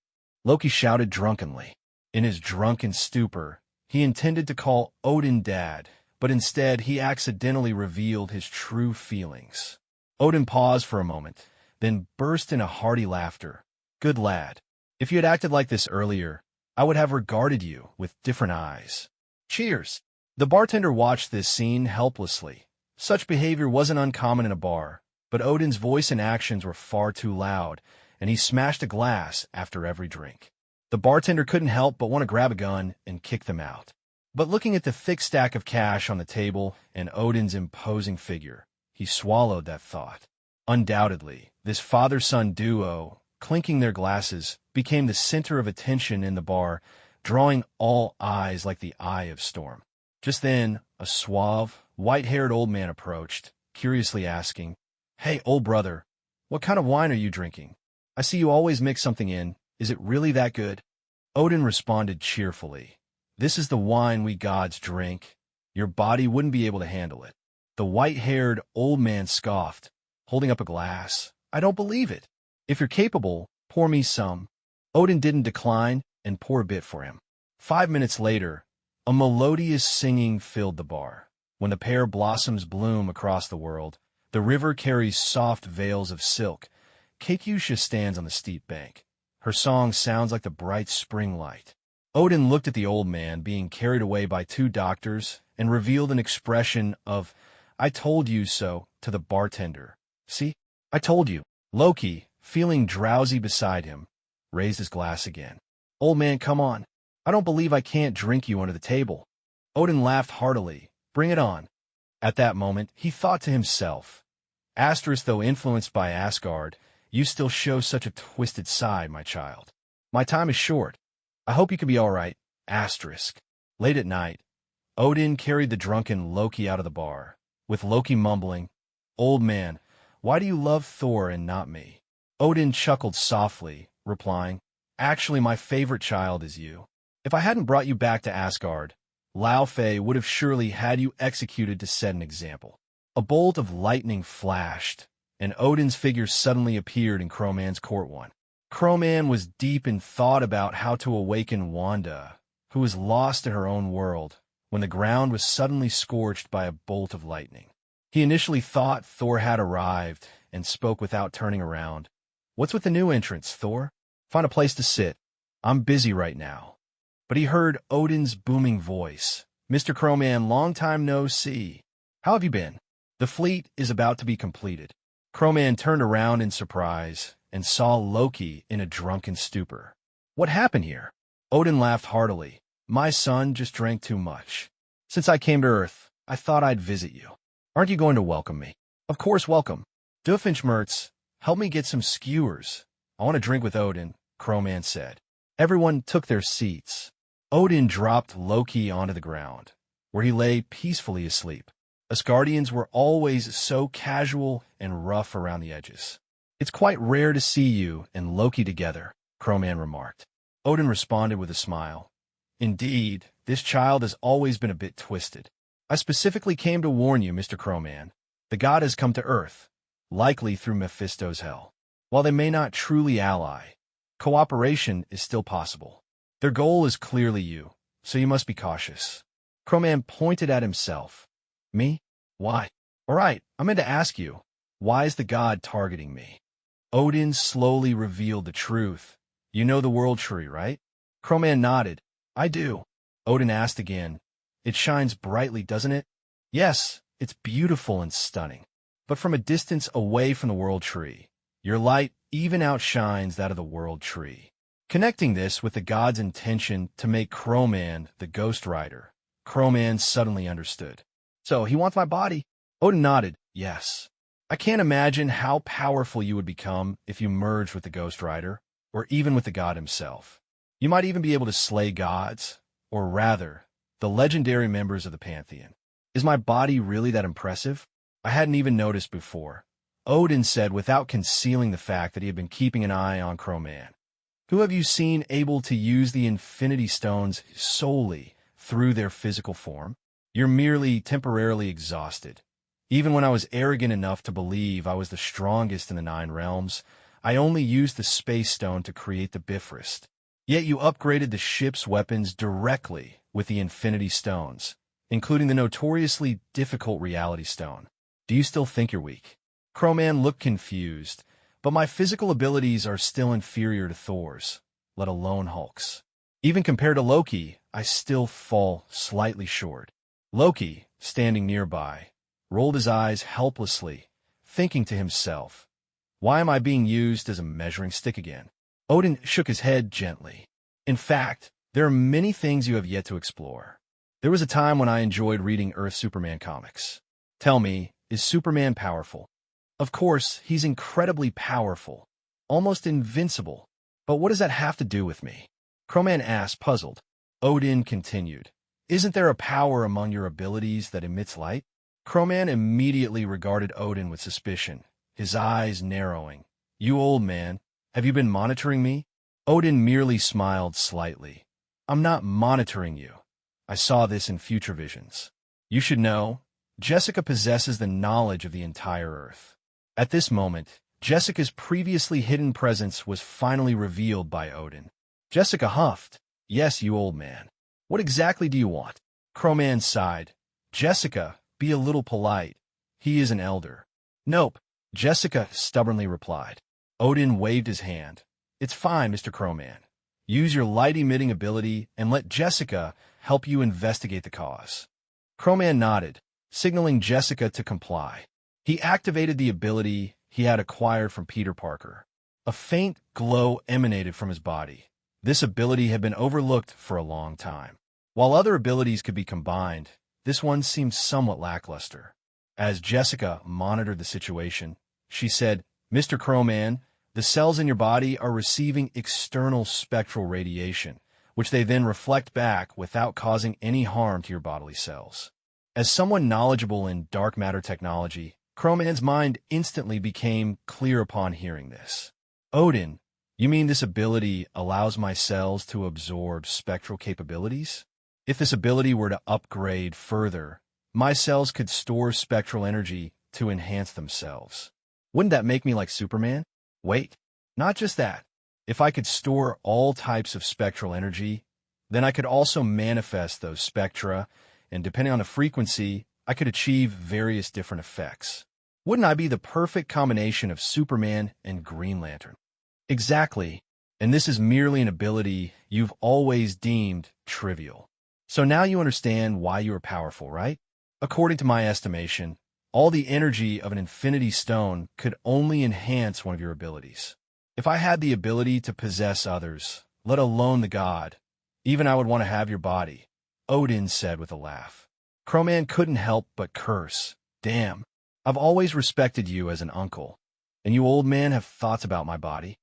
A: Loki shouted drunkenly. In his drunken stupor, he intended to call Odin Dad, but instead he accidentally revealed his true feelings. Odin paused for a moment, then burst into hearty laughter. "Good lad. If you had acted like this earlier, I would have regarded you with different eyes. Cheers." The bartender watched this scene helplessly. Such behavior wasn't uncommon in a bar, but Odin's voice and actions were far too loud, and he smashed a glass after every drink. The bartender couldn't help but want to grab a gun and kick them out. But looking at the thick stack of cash on the table and Odin's imposing figure, he swallowed that thought. Undoubtedly, this father-son duo, clinking their glasses, became the center of attention in the bar, drawing all eyes like the eye of storm. Just then, a suave, white-haired old man approached, curiously asking, "Hey, old brother, What kind of wine are you drinking? I see you always mix something in. Is it really that good? Odin responded cheerfully. This is the wine we gods drink. Your body wouldn't be able to handle it. The white-haired old man scoffed, holding up a glass. I don't believe it. If you're capable, pour me some. Odin didn't decline and poured a bit for him. 5 minutes later, a melodious singing filled the bar. When the pear blossoms bloom across the world, the river carries soft veils of silk. Katyusha stands on the steep bank. Her song sounds like the bright spring light. Odin looked at the old man being carried away by 2 doctors and revealed an expression of, I told you so, to the bartender. See? I told you. Loki, feeling drowsy beside him, raised his glass again. Old man, come on. I don't believe I can't drink you under the table. Odin laughed heartily. Bring it on. At that moment, he thought to himself, Asterisk, though influenced by Asgard, you still show such a twisted side, my child. My time is short. I hope you can be all right. Asterisk. Late at night, Odin carried the drunken Loki out of the bar, with Loki mumbling, Old man, why do you love Thor and not me? Odin chuckled softly, replying, Actually, my favorite child is you. If I hadn't brought you back to Asgard, Laufey would have surely had you executed to set an example. A bolt of lightning flashed, and Odin's figure suddenly appeared in Crowman's court. Crowman was deep in thought about how to awaken Wanda, who was lost in her own world, when the ground was suddenly scorched by a bolt of lightning. He initially thought Thor had arrived and spoke without turning around. What's with the new entrance, Thor? Find a place to sit. I'm busy right now. But he heard Odin's booming voice. Mr. Crowman, long time no see. How have you been? The fleet is about to be completed. Crowman turned around in surprise and saw Loki in a drunken stupor. What happened here? Odin laughed heartily. My son just drank too much. Since I came to Earth, I thought I'd visit you. Aren't you going to welcome me? Of course, welcome. Doofenshmirtz, help me get some skewers. I want to drink with Odin, Crowman said. Everyone took their seats. Odin dropped Loki onto the ground, where he lay peacefully asleep. Asgardians were always so casual and rough around the edges. It's quite rare to see you and Loki together, Crowman remarked. Odin responded with a smile. Indeed, this child has always been a bit twisted. I specifically came to warn you, Mr. Crowman. The god has come to Earth, likely through Mephisto's hell. While they may not truly ally, cooperation is still possible. Their goal is clearly you, so you must be cautious. Crowman pointed at himself. Me? Why? All right, I'm going to ask you, why is the god targeting me? Odin slowly revealed the truth. You know the world tree, right? Crowman nodded. I do. Odin asked again. It shines brightly, doesn't it? Yes, it's beautiful and stunning. But from a distance away from the world tree, your light even outshines that of the world tree. Connecting this with the god's intention to make Crowman the Ghost Rider, Crowman suddenly understood. So, he wants my body? Odin nodded. Yes. I can't imagine how powerful you would become if you merged with the Ghost Rider, or even with the god himself. You might even be able to slay gods, or rather, the legendary members of the Pantheon. Is my body really that impressive? I hadn't even noticed before. Odin said without concealing the fact that he had been keeping an eye on Crowman. Who have you seen able to use the Infinity Stones solely through their physical form? You're merely temporarily exhausted. Even when I was arrogant enough to believe I was the strongest in the 9 realms, I only used the Space Stone to create the Bifrost. Yet you upgraded the ship's weapons directly with the Infinity Stones, including the notoriously difficult Reality Stone. Do you still think you're weak? Crowman looked confused, but my physical abilities are still inferior to Thor's, let alone Hulk's. Even compared to Loki, I still fall slightly short. Loki, standing nearby, rolled his eyes helplessly, thinking to himself, why am I being used as a measuring stick again? Odin shook his head gently. In fact, there are many things you have yet to explore. There was a time when I enjoyed reading Earth Superman comics. Tell me, is Superman powerful? Of course, he's incredibly powerful, almost invincible. But what does that have to do with me? Crowman asked, puzzled. Odin continued. Isn't there a power among your abilities that emits light? Crowman immediately regarded Odin with suspicion, his eyes narrowing. You old man, have you been monitoring me? Odin merely smiled slightly. I'm not monitoring you. I saw this in future visions. You should know, Jessica possesses the knowledge of the entire Earth. At this moment, Jessica's previously hidden presence was finally revealed by Odin. Jessica huffed. Yes, you old man. What exactly do you want? Crowman sighed. Jessica, be a little polite. He is an elder. Nope, Jessica stubbornly replied. Odin waved his hand. It's fine, Mr. Crowman. Use your light-emitting ability and let Jessica help you investigate the cause. Crowman nodded, signaling Jessica to comply. He activated the ability he had acquired from Peter Parker. A faint glow emanated from his body. This ability had been overlooked for a long time. While other abilities could be combined, this one seemed somewhat lackluster. As Jessica monitored the situation, she said, Mr. Crowman, the cells in your body are receiving external spectral radiation, which they then reflect back without causing any harm to your bodily cells. As someone knowledgeable in dark matter technology, Crowman's mind instantly became clear upon hearing this. Odin, you mean this ability allows my cells to absorb spectral capabilities? If this ability were to upgrade further, my cells could store spectral energy to enhance themselves. Wouldn't that make me like Superman? Wait, not just that. If I could store all types of spectral energy, then I could also manifest those spectra, and depending on the frequency, I could achieve various different effects. Wouldn't I be the perfect combination of Superman and Green Lantern? Exactly, and this is merely an ability you've always deemed trivial. So now you understand why you are powerful, right? According to my estimation, all the energy of an infinity stone could only enhance one of your abilities. If I had the ability to possess others, let alone the god, even I would want to have your body, Odin said with a laugh. Crowman couldn't help but curse. Damn, I've always respected you as an uncle, and you old men have thoughts about my body.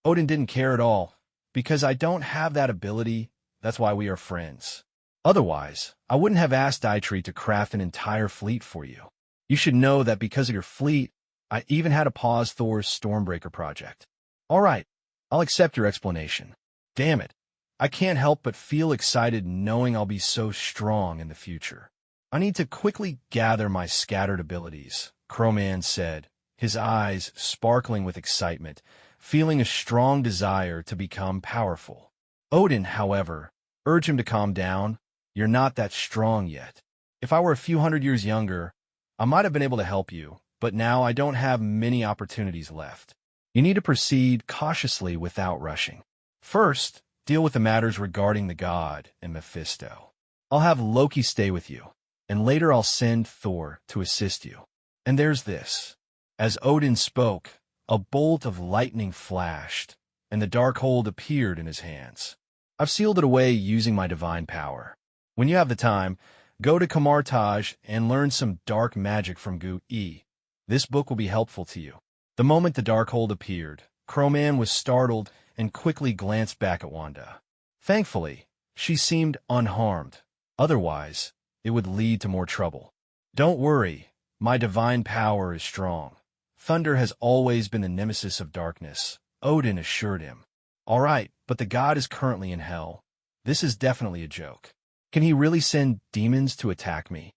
A: Odin didn't care at all. Because I don't have that ability, that's why we are friends. Otherwise, I wouldn't have asked Dietry to craft an entire fleet for you. You should know that because of your fleet, I even had to pause Thor's Stormbreaker project. All right, I'll accept your explanation. Damn it, I can't help but feel excited knowing I'll be so strong in the future. I need to quickly gather my scattered abilities, Crowman said, his eyes sparkling with excitement, feeling a strong desire to become powerful. Odin, however, urged him to calm down. You're not that strong yet. If I were a few hundred years younger, I might have been able to help you, but now I don't have many opportunities left. You need to proceed cautiously without rushing. First, deal with the matters regarding the god and Mephisto. I'll have Loki stay with you, and later I'll send Thor to assist you. And there's this. As Odin spoke, a bolt of lightning flashed, and the Darkhold appeared in his hands. I've sealed it away using my divine power. When you have the time, go to Kamartaj and learn some dark magic from Gu E. This book will be helpful to you. The moment the Darkhold appeared, Crowman was startled and quickly glanced back at Wanda. Thankfully, she seemed unharmed. Otherwise, it would lead to more trouble. Don't worry, my divine power is strong. Thunder has always been the nemesis of darkness, Odin assured him. All right, but the god is currently in hell. This is definitely a joke. Can he really send demons to attack me?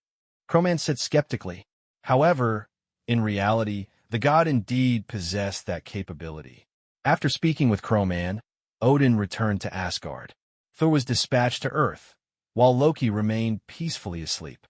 A: Crowman said skeptically. However, in reality, the god indeed possessed that capability. After speaking with Crowman, Odin returned to Asgard. Thor was dispatched to Earth, while Loki remained peacefully asleep.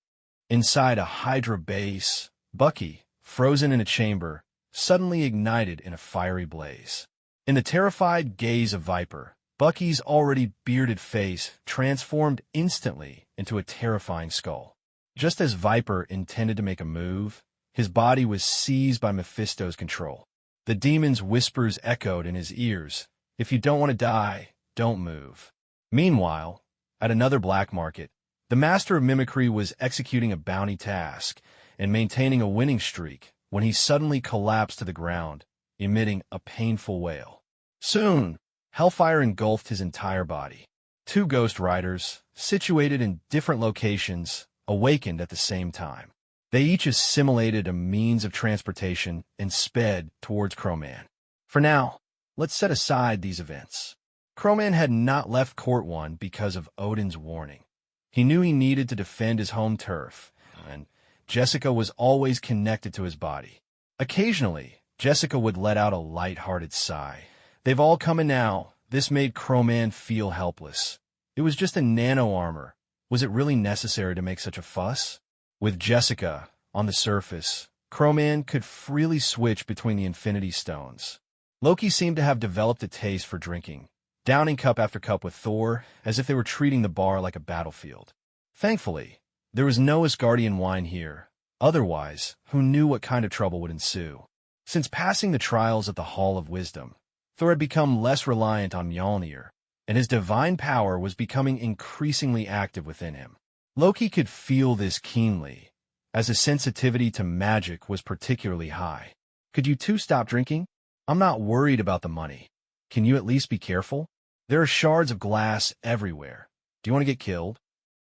A: Inside a Hydra base, Bucky, frozen in a chamber, suddenly ignited in a fiery blaze. In the terrified gaze of Viper, Bucky's already bearded face transformed instantly into a terrifying skull. Just as Viper intended to make a move, his body was seized by Mephisto's control. The demon's whispers echoed in his ears, "If you don't want to die, don't move." Meanwhile, at another black market, the master of mimicry was executing a bounty task and maintaining a winning streak when he suddenly collapsed to the ground, emitting a painful wail. Soon, hellfire engulfed his entire body. Two ghost riders, situated in different locations, awakened at the same time. They each assimilated a means of transportation and sped towards Crowman. For now, let's set aside these events. Crowman had not left Court 1 because of Odin's warning. He knew he needed to defend his home turf, and Jessica was always connected to his body. Occasionally, Jessica would let out a light-hearted sigh. They've all come in now. This made Crowman feel helpless. It was just a nano-armor. Was it really necessary to make such a fuss? With Jessica on the surface, Crowman could freely switch between the Infinity Stones. Loki seemed to have developed a taste for drinking, downing cup after cup with Thor as if they were treating the bar like a battlefield. Thankfully, there was no Asgardian wine here. Otherwise, who knew what kind of trouble would ensue? Since passing the trials at the Hall of Wisdom, Thor had become less reliant on Mjolnir, and his divine power was becoming increasingly active within him. Loki could feel this keenly, as his sensitivity to magic was particularly high. Could you two stop drinking? I'm not worried about the money. Can you at least be careful? There are shards of glass everywhere. Do you want to get killed?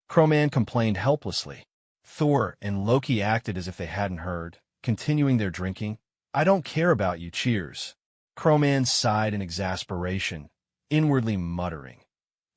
A: Crowman complained helplessly. Thor and Loki acted as if they hadn't heard, continuing their drinking. I don't care about you, cheers. Crowman sighed in exasperation, inwardly muttering.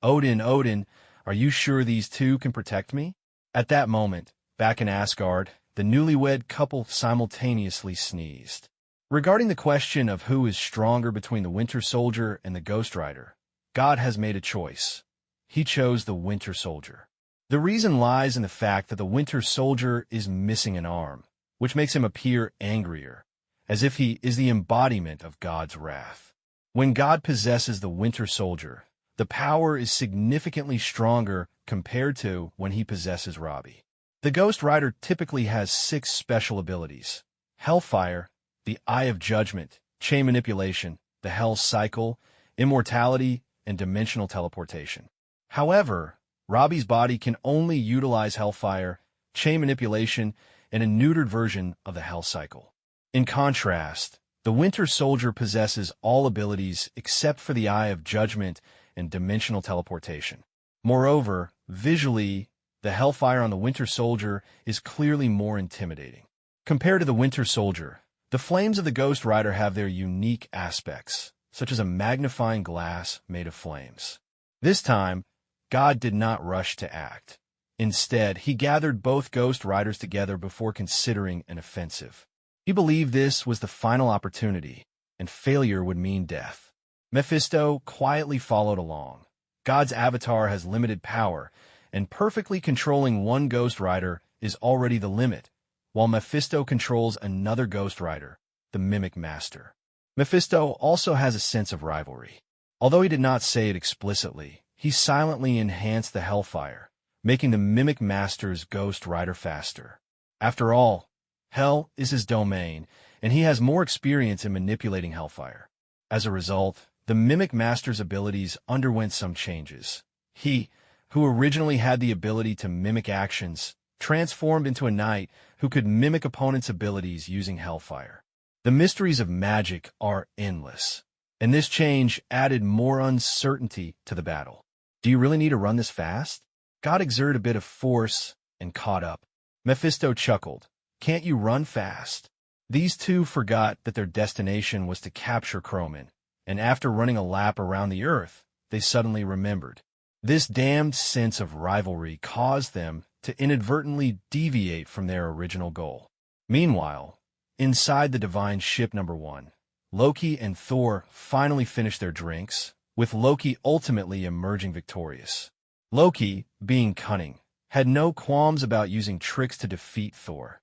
A: Odin, Odin, are you sure these two can protect me? At that moment, back in Asgard, the newlywed couple simultaneously sneezed. Regarding the question of who is stronger between the Winter Soldier and the Ghost Rider, God has made a choice. He chose the Winter Soldier. The reason lies in the fact that the Winter Soldier is missing an arm, which makes him appear angrier, as if he is the embodiment of God's wrath. When God possesses the Winter Soldier, the power is significantly stronger compared to when he possesses Robbie. The Ghost Rider typically has 6 special abilities: Hellfire, the Eye of Judgment, Chain Manipulation, the Hell Cycle, Immortality, and Dimensional Teleportation. However, Robbie's body can only utilize Hellfire, Chain Manipulation, and a neutered version of the Hell Cycle. In contrast, the Winter Soldier possesses all abilities except for the Eye of Judgment and Dimensional Teleportation. Moreover, visually, the Hellfire on the Winter Soldier is clearly more intimidating. Compared to the Winter Soldier, the flames of the Ghost Rider have their unique aspects, such as a magnifying glass made of flames. This time, God did not rush to act. Instead, he gathered both Ghost Riders together before considering an offensive. He believed this was the final opportunity, and failure would mean death. Mephisto quietly followed along. God's avatar has limited power, and perfectly controlling one Ghost Rider is already the limit, while Mephisto controls another Ghost Rider, the Mimic Master. Mephisto also has a sense of rivalry. Although he did not say it explicitly, he silently enhanced the Hellfire, making the Mimic Master's Ghost Rider faster. After all, Hell is his domain, and he has more experience in manipulating Hellfire. As a result, the Mimic Master's abilities underwent some changes. He, who originally had the ability to mimic actions, transformed into a knight who could mimic opponents' abilities using Hellfire. The mysteries of magic are endless, and this change added more uncertainty to the battle. Do you really need to run this fast? God exerted a bit of force and caught up. Mephisto chuckled. Can't you run fast? These two forgot that their destination was to capture Crowman, and after running a lap around the Earth, they suddenly remembered. This damned sense of rivalry caused them to inadvertently deviate from their original goal. Meanwhile, inside the Divine Ship No. 1, Loki and Thor finally finished their drinks, with Loki ultimately emerging victorious. Loki, being cunning, had no qualms about using tricks to defeat Thor.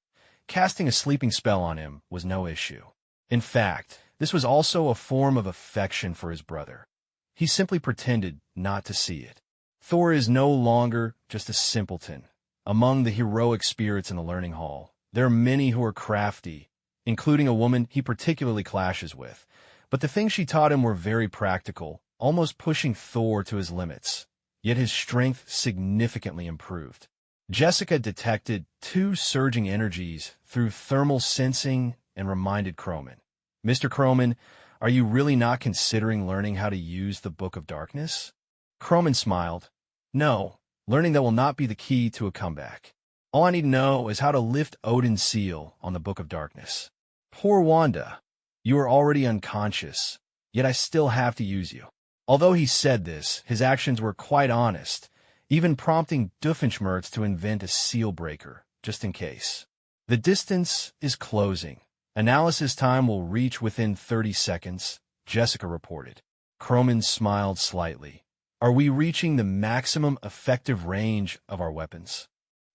A: Casting a sleeping spell on him was no issue. In fact, this was also a form of affection for his brother. He simply pretended not to see it. Thor is no longer just a simpleton. Among the heroic spirits in the learning hall, there are many who are crafty, including a woman he particularly clashes with. But the things she taught him were very practical, almost pushing Thor to his limits. Yet his strength significantly improved. Jessica detected 2 surging energies through thermal sensing and reminded Crowman. Mr. Crowman, are you really not considering learning how to use the Book of Darkness? Crowman smiled. No, learning that will not be the key to a comeback. All I need to know is how to lift Odin's seal on the Book of Darkness. Poor Wanda. You are already unconscious, yet I still have to use you. Although he said this, his actions were quite honest, even prompting Doofenshmirtz to invent a seal breaker, just in case. The distance is closing. Analysis time will reach within 30 seconds, Jessica reported. Croman smiled slightly. Are we reaching the maximum effective range of our weapons?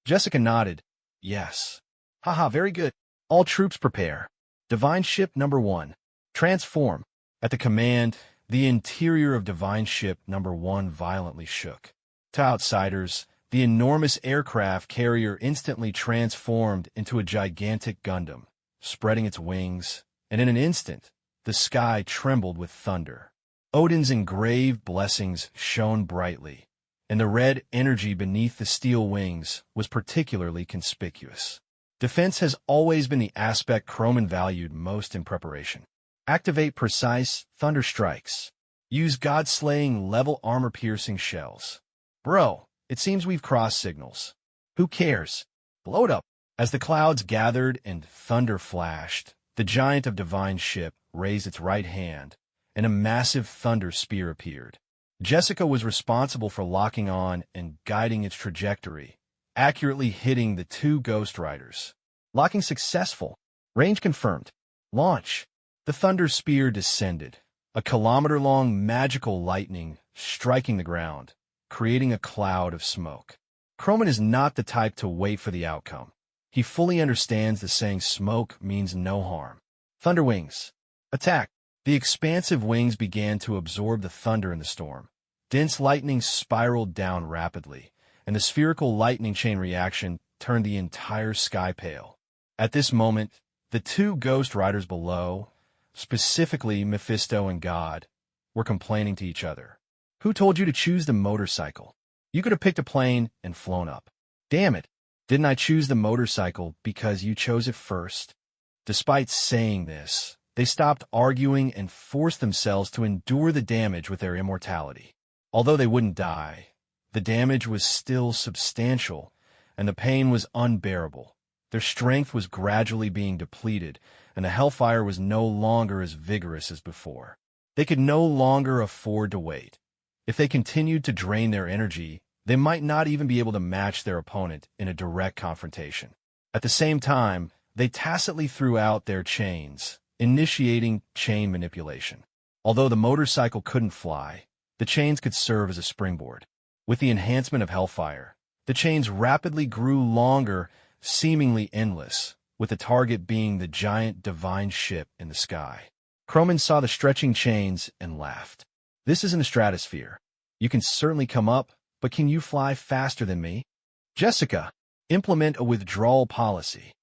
A: Jessica nodded. Yes. Haha, very good. All troops prepare. Divine Ship Number 1. Transform. At the command, the interior of Divine Ship Number 1 violently shook. To outsiders, the enormous aircraft carrier instantly transformed into a gigantic Gundam, spreading its wings, and in an instant, the sky trembled with thunder. Odin's engraved blessings shone brightly, and the red energy beneath the steel wings was particularly conspicuous. Defense has always been the aspect Croman valued most in preparation. Activate precise thunder strikes. Use god-slaying level armor-piercing shells. Bro, it seems we've crossed signals. Who cares? Blow it up. As the clouds gathered and thunder flashed, the giant of Divine Ship raised its right hand, and a massive thunder spear appeared. Jessica was responsible for locking on and guiding its trajectory, accurately hitting the two Ghost Riders. Locking successful. Range confirmed. Launch. The thunder spear descended, a kilometer-long magical lightning striking the ground, creating a cloud of smoke. Croman is not the type to wait for the outcome. He fully understands that saying smoke means no harm. Thunder wings. Attack. The expansive wings began to absorb the thunder in the storm. Dense lightning spiraled down rapidly, and the spherical lightning chain reaction turned the entire sky pale. At this moment, the two Ghost Riders below, specifically Mephisto and God, were complaining to each other. Who told you to choose the motorcycle? You could have picked a plane and flown up. Damn it, didn't I choose the motorcycle because you chose it first? Despite saying this, they stopped arguing and forced themselves to endure the damage with their immortality. Although they wouldn't die, the damage was still substantial, and the pain was unbearable. Their strength was gradually being depleted, and the hellfire was no longer as vigorous as before. They could no longer afford to wait. If they continued to drain their energy, they might not even be able to match their opponent in a direct confrontation. At the same time, they tacitly threw out their chains, initiating chain manipulation. Although the motorcycle couldn't fly, the chains could serve as a springboard. With the enhancement of hellfire, the chains rapidly grew longer, seemingly endless, with the target being the giant Divine Ship in the sky. Croman saw the stretching chains and laughed. This isn't a stratosphere. You can certainly come up, but can you fly faster than me? Jessica, implement a withdrawal policy.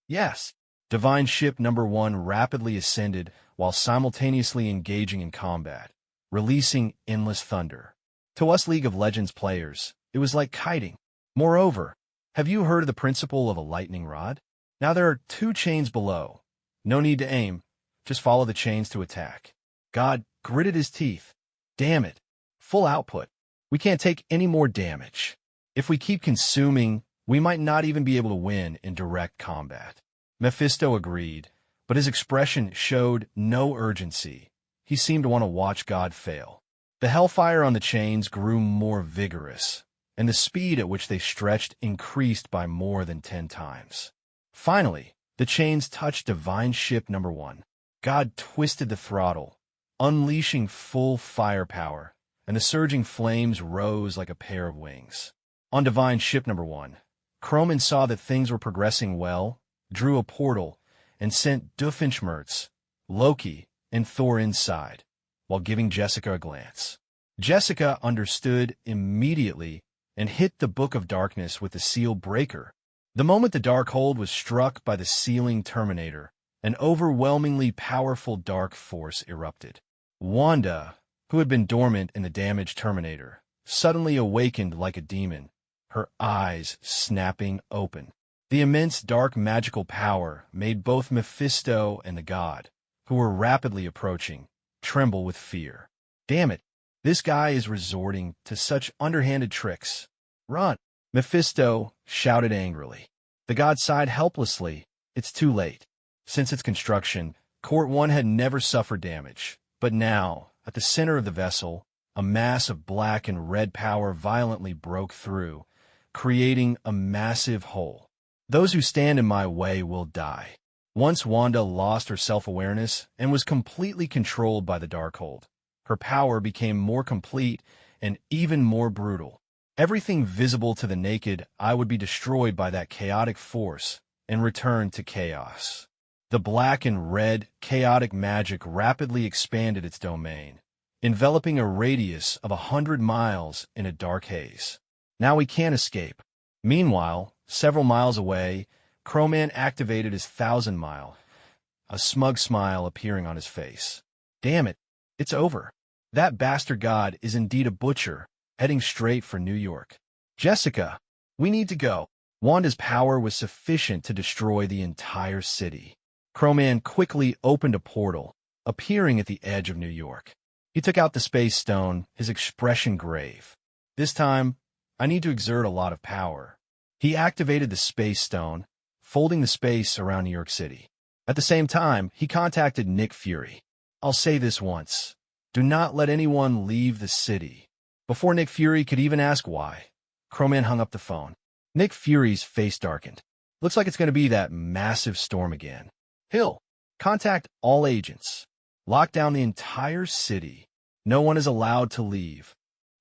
A: Yes. Divine Ship Number 1 rapidly ascended while simultaneously engaging in combat, releasing endless thunder. To us League of Legends players, it was like kiting. Moreover, have you heard of the principle of a lightning rod? Now there are two chains below. No need to aim, just follow the chains to attack. God gritted his teeth. Damn it. Full output. We can't take any more damage. If we keep consuming, we might not even be able to win in direct combat. Mephisto agreed, but his expression showed no urgency. He seemed to want to watch God fail. The hellfire on the chains grew more vigorous, and the speed at which they stretched increased by more than 10 times. Finally, the chains touched Divine Ship Number 1. God twisted the throttle, unleashing full firepower, and the surging flames rose like a pair of wings. On Divine Ship Number 1, Croman saw that things were progressing well, drew a portal, and sent Doofenshmirtz, Loki, and Thor inside, while giving Jessica a glance. Jessica understood immediately and hit the Book of Darkness with the seal breaker. The moment the Darkhold was struck by the sealing terminator, an overwhelmingly powerful dark force erupted. Wanda, who had been dormant in the damaged terminator, suddenly awakened like a demon, her eyes snapping open. The immense dark magical power made both Mephisto and the god, who were rapidly approaching, tremble with fear. Damn it, this guy is resorting to such underhanded tricks. Run! Mephisto shouted angrily. The god sighed helplessly. It's too late. Since its construction, Court 1 had never suffered damage. But now, at the center of the vessel, a mass of black and red power violently broke through, creating a massive hole. Those who stand in my way will die. Once Wanda lost her self-awareness and was completely controlled by the Darkhold. Her power became more complete and even more brutal. Everything visible to the naked eye would be destroyed by that chaotic force and returned to chaos. The black and red, chaotic magic rapidly expanded its domain, enveloping a radius of 100 miles in a dark haze. Now we can't escape. Meanwhile, several miles away, Crowman activated his 1,000-mile, a smug smile appearing on his face. Damn it, it's over. That bastard god is indeed a butcher, heading straight for New York. Jessica, we need to go. Wanda's power was sufficient to destroy the entire city. Crowman quickly opened a portal, appearing at the edge of New York. He took out the space stone, his expression grave. This time, I need to exert a lot of power. He activated the space stone, folding the space around New York City. At the same time, he contacted Nick Fury. I'll say this once. Do not let anyone leave the city. Before Nick Fury could even ask why, Crowman hung up the phone. Nick Fury's face darkened. Looks like it's going to be that massive storm again. Hill, contact all agents. Lock down the entire city. No one is allowed to leave.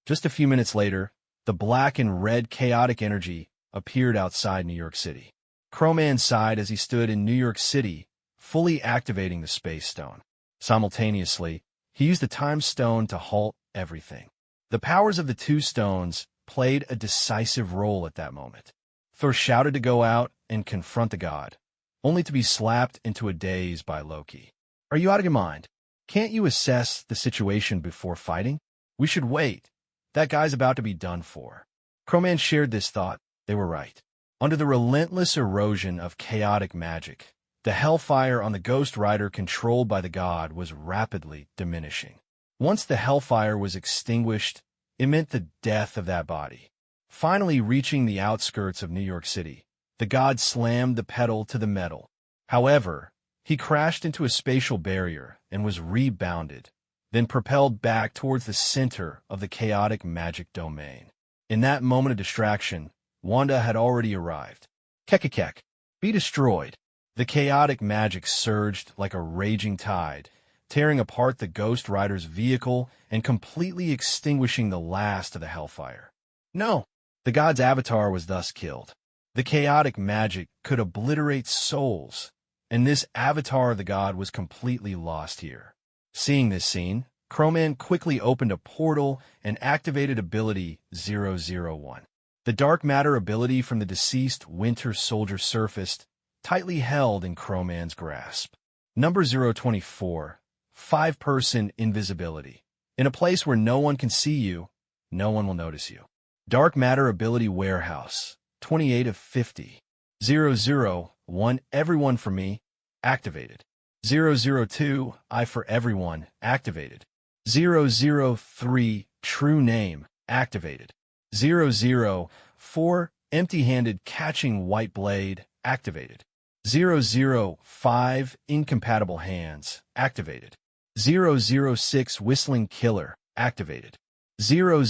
A: Just a few minutes later, the black and red chaotic energy appeared outside New York City. Crowman sighed as he stood in New York City, fully activating the space stone. Simultaneously, he used the time stone to halt everything. The powers of the two stones played a decisive role at that moment. Thor shouted to go out and confront the god, only to be slapped into a daze by Loki. Are you out of your mind? Can't you assess the situation before fighting? We should wait. That guy's about to be done for. Crowman shared this thought. They were right. Under the relentless erosion of chaotic magic, the hellfire on the Ghost Rider controlled by the god was rapidly diminishing. Once the hellfire was extinguished, it meant the death of that body. Finally reaching the outskirts of New York City, the god slammed the pedal to the metal. However, he crashed into a spatial barrier and was rebounded, then propelled back towards the center of the chaotic magic domain. In that moment of distraction, Wanda had already arrived. Kekekek. Be destroyed. The chaotic magic surged like a raging tide, tearing apart the Ghost Rider's vehicle and completely extinguishing the last of the hellfire. No! The god's avatar was thus killed. The chaotic magic could obliterate souls, and this avatar of the god was completely lost here. Seeing this scene, Crowman quickly opened a portal and activated ability 001. The dark matter ability from the deceased Winter Soldier surfaced, tightly held in Crowman's grasp. Number 024, 5-person invisibility. In a place where no one can see you, no one will notice you. Dark matter ability warehouse, 28 of 50. 001, everyone for me, activated. 002, I for everyone, activated. 003, true name, activated. 004, empty-handed catching white blade, activated. 005, incompatible hands, activated. 006, whistling killer, activated. 007,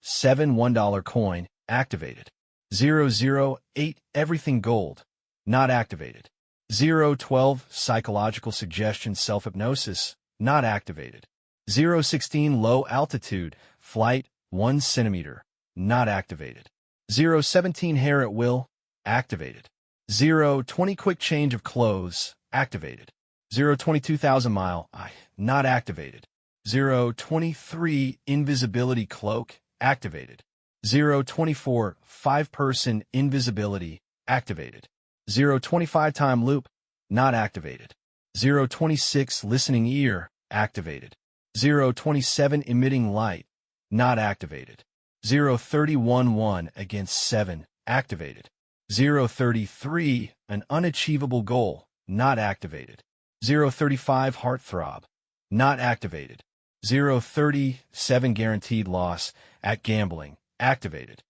A: $1 coin, activated. 008, everything gold, not activated. 012, psychological suggestion self-hypnosis, not activated. 016, low altitude, flight, 1 centimeter, not activated. 017, hair at will, activated. 020, quick change of clothes, activated. 022,000 mile, not activated. 023, invisibility cloak, activated. 024, 5-person invisibility, activated. 025, time loop, not activated. 026, listening ear, activated. 027, emitting light, not activated. 031, against 7, activated. 033, an unachievable goal, not activated. 035, heartthrob, not activated. 037, guaranteed loss at gambling, activated.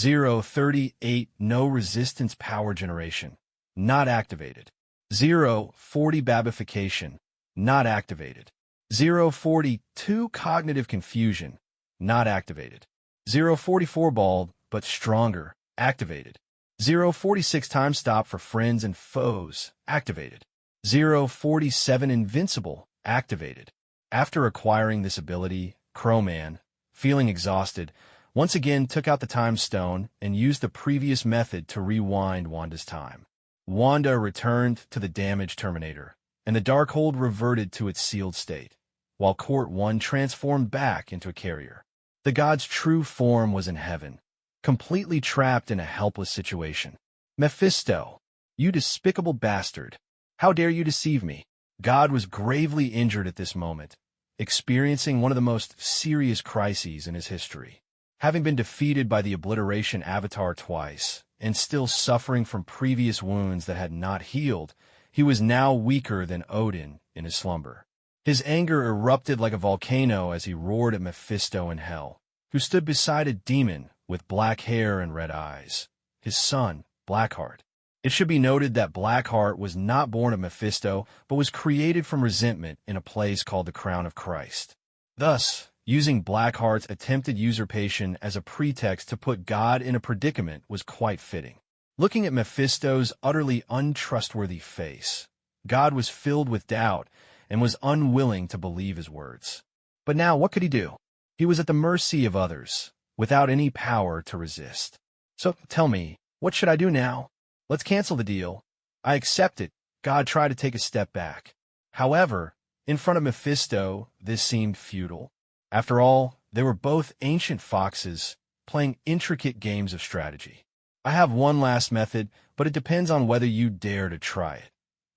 A: 038 no resistance power generation, not activated. 040 babification, not activated. 042 cognitive confusion, not activated. 044 bald but stronger, activated. 046 time stop for friends and foes, activated. 047 invincible, activated. After acquiring this ability, Crowman, feeling exhausted, once again took out the time stone and used the previous method to rewind Wanda's time. Wanda returned to the damaged Terminator, and the Darkhold reverted to its sealed state, while Court 1 transformed back into a carrier. The god's true form was in heaven, completely trapped in a helpless situation. Mephisto, you despicable bastard! How dare you deceive me? God was gravely injured at this moment, experiencing one of the most serious crises in his history. Having been defeated by the obliteration avatar twice, and still suffering from previous wounds that had not healed, he was now weaker than Odin in his slumber. His anger erupted like a volcano as he roared at Mephisto in hell, who stood beside a demon with black hair and red eyes, his son, Blackheart. It should be noted that Blackheart was not born of Mephisto, but was created from resentment in a place called the Crown of Christ. Thus, using Blackheart's attempted usurpation as a pretext to put God in a predicament was quite fitting. Looking at Mephisto's utterly untrustworthy face, God was filled with doubt and was unwilling to believe his words. But now what could he do? He was at the mercy of others, without any power to resist. So tell me, what should I do now? Let's cancel the deal. I accept it. God tried to take a step back. However, in front of Mephisto, this seemed futile. After all, they were both ancient foxes, playing intricate games of strategy. I have one last method, but it depends on whether you dare to try it,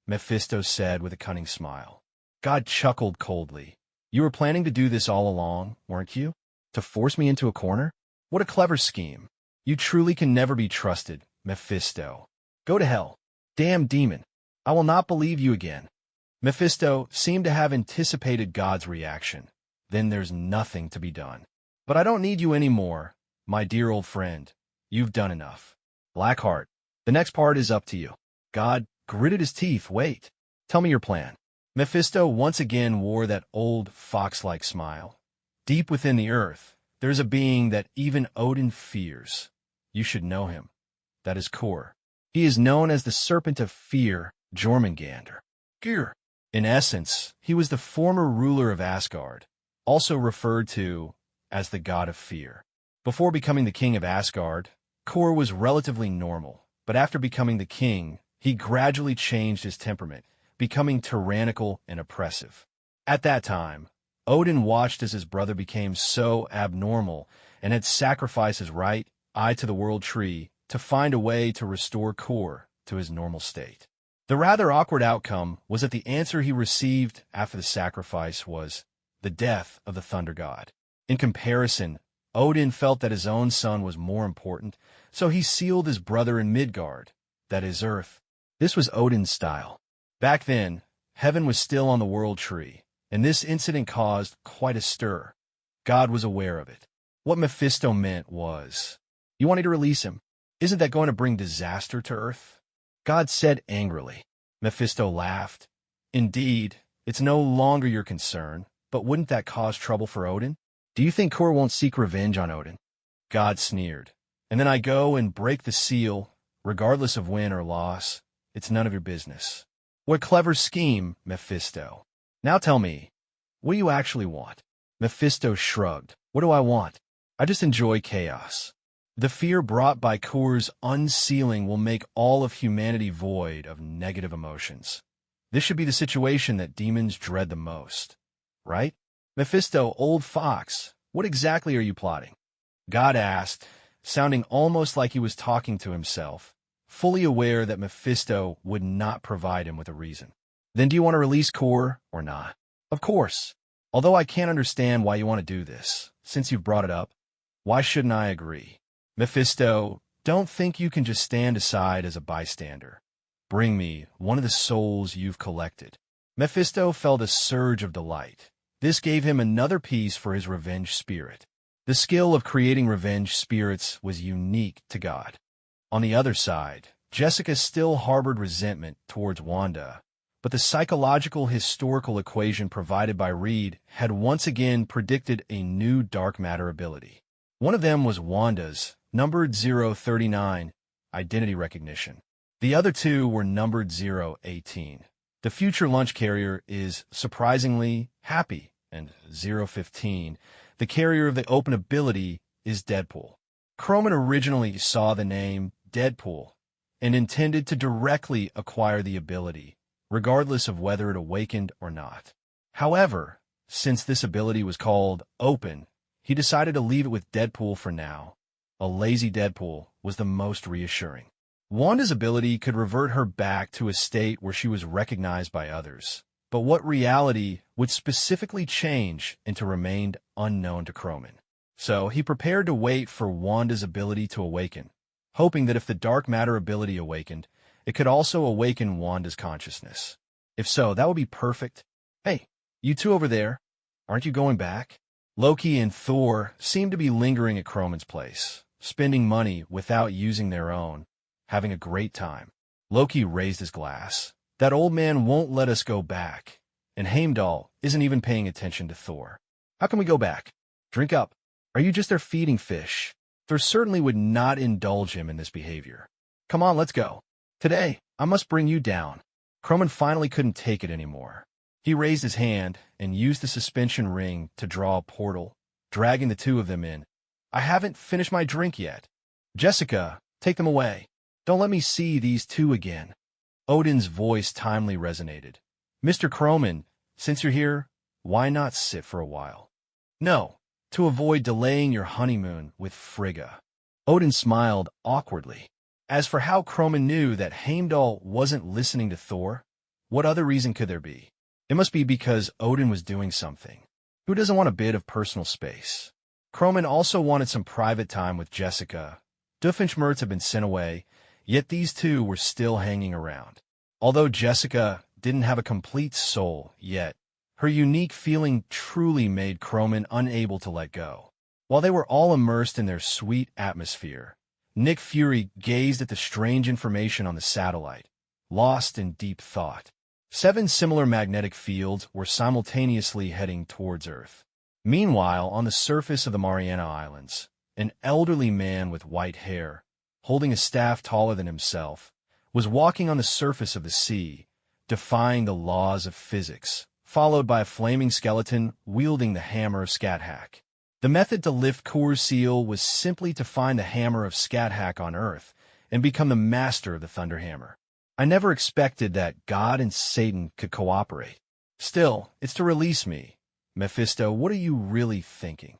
A: Mephisto said with a cunning smile. God chuckled coldly. You were planning to do this all along, weren't you? To force me into a corner? What a clever scheme. You truly can never be trusted, Mephisto. Go to hell. Damn demon. I will not believe you again. Mephisto seemed to have anticipated God's reaction. Then there's nothing to be done. But I don't need you anymore, my dear old friend. You've done enough. Blackheart, the next part is up to you. God gritted his teeth. Wait. Tell me your plan. Mephisto once again wore that old fox-like smile. Deep within the earth, there's a being that even Odin fears. You should know him. That is Kor. He is known as the Serpent of Fear, Jormungandr. Gyr. In essence, he was the former ruler of Asgard, also referred to as the God of Fear. Before becoming the king of Asgard, Kor was relatively normal, but after becoming the king, he gradually changed his temperament, becoming tyrannical and oppressive. At that time, Odin watched as his brother became so abnormal and had sacrificed his right eye to the world tree to find a way to restore Kor to his normal state. The rather awkward outcome was that the answer he received after the sacrifice was the death of the Thunder God. In comparison, Odin felt that his own son was more important, so he sealed his brother in Midgard, that is Earth. This was Odin's style. Back then, heaven was still on the world tree, and this incident caused quite a stir. God was aware of it. What Mephisto meant was, you wanted to release him. Isn't that going to bring disaster to Earth? God said angrily. Mephisto laughed. Indeed, it's no longer your concern, but wouldn't that cause trouble for Odin? Do you think Kor won't seek revenge on Odin? God sneered. And then I go and break the seal, regardless of win or loss. It's none of your business. What clever scheme, Mephisto. Now tell me, what do you actually want? Mephisto shrugged. What do I want? I just enjoy chaos. The fear brought by Kor's unsealing will make all of humanity void of negative emotions. This should be the situation that demons dread the most, right? Mephisto, old fox, what exactly are you plotting? God asked, sounding almost like he was talking to himself, fully aware that Mephisto would not provide him with a reason. Then do you want to release Kor or not? Of course. Although I can't understand why you want to do this, since you've brought it up, why shouldn't I agree? Mephisto, don't think you can just stand aside as a bystander. Bring me one of the souls you've collected. Mephisto felt a surge of delight. This gave him another piece for his revenge spirit. The skill of creating revenge spirits was unique to God. On the other side, Jessica still harbored resentment towards Wanda, but the psychological historical equation provided by Reed had once again predicted a new dark matter ability. One of them was Wanda's, numbered 039, identity recognition. The other two were numbered 018. The future lunch carrier is, surprisingly, Happy, and 015, the carrier of the open ability, is Deadpool. Croman originally saw the name Deadpool and intended to directly acquire the ability, regardless of whether it awakened or not. However, since this ability was called Open, he decided to leave it with Deadpool for now. A lazy Deadpool was the most reassuring. Wanda's ability could revert her back to a state where she was recognized by others, but what reality would specifically change and to remain unknown to Croman. So he prepared to wait for Wanda's ability to awaken, hoping that if the dark matter ability awakened, it could also awaken Wanda's consciousness. If so, that would be perfect. Hey, you two over there, aren't you going back? Loki and Thor seemed to be lingering at Croman's place, spending money without using their own, having a great time. Loki raised his glass. That old man won't let us go back, and Heimdall isn't even paying attention to Thor. How can we go back? Drink up. Are you just there feeding fish? Thor certainly would not indulge him in this behavior. Come on, let's go. Today, I must bring you down. Croman finally couldn't take it anymore. He raised his hand and used the suspension ring to draw a portal, dragging the two of them in. I haven't finished my drink yet. Jessica, take them away. Don't let me see these two again. Odin's voice timely resonated. Mr. Croman, since you're here, why not sit for a while? No, to avoid delaying your honeymoon with Frigga. Odin smiled awkwardly. As for how Croman knew that Heimdall wasn't listening to Thor, what other reason could there be? It must be because Odin was doing something. Who doesn't want a bit of personal space? Croman also wanted some private time with Jessica. Doofenshmirtz had been sent away, yet these two were still hanging around. Although Jessica didn't have a complete soul yet, her unique feeling truly made Croman unable to let go. While they were all immersed in their sweet atmosphere, Nick Fury gazed at the strange information on the satellite, lost in deep thought. 7 similar magnetic fields were simultaneously heading towards Earth. Meanwhile, on the surface of the Mariana Islands, an elderly man with white hair, holding a staff taller than himself, was walking on the surface of the sea, defying the laws of physics, followed by a flaming skeleton wielding the hammer of Scathach. The method to lift Kor's seal was simply to find the hammer of Scathach on Earth and become the master of the Thunderhammer. I never expected that God and Satan could cooperate. Still, it's to release me. Mephisto, what are you really thinking?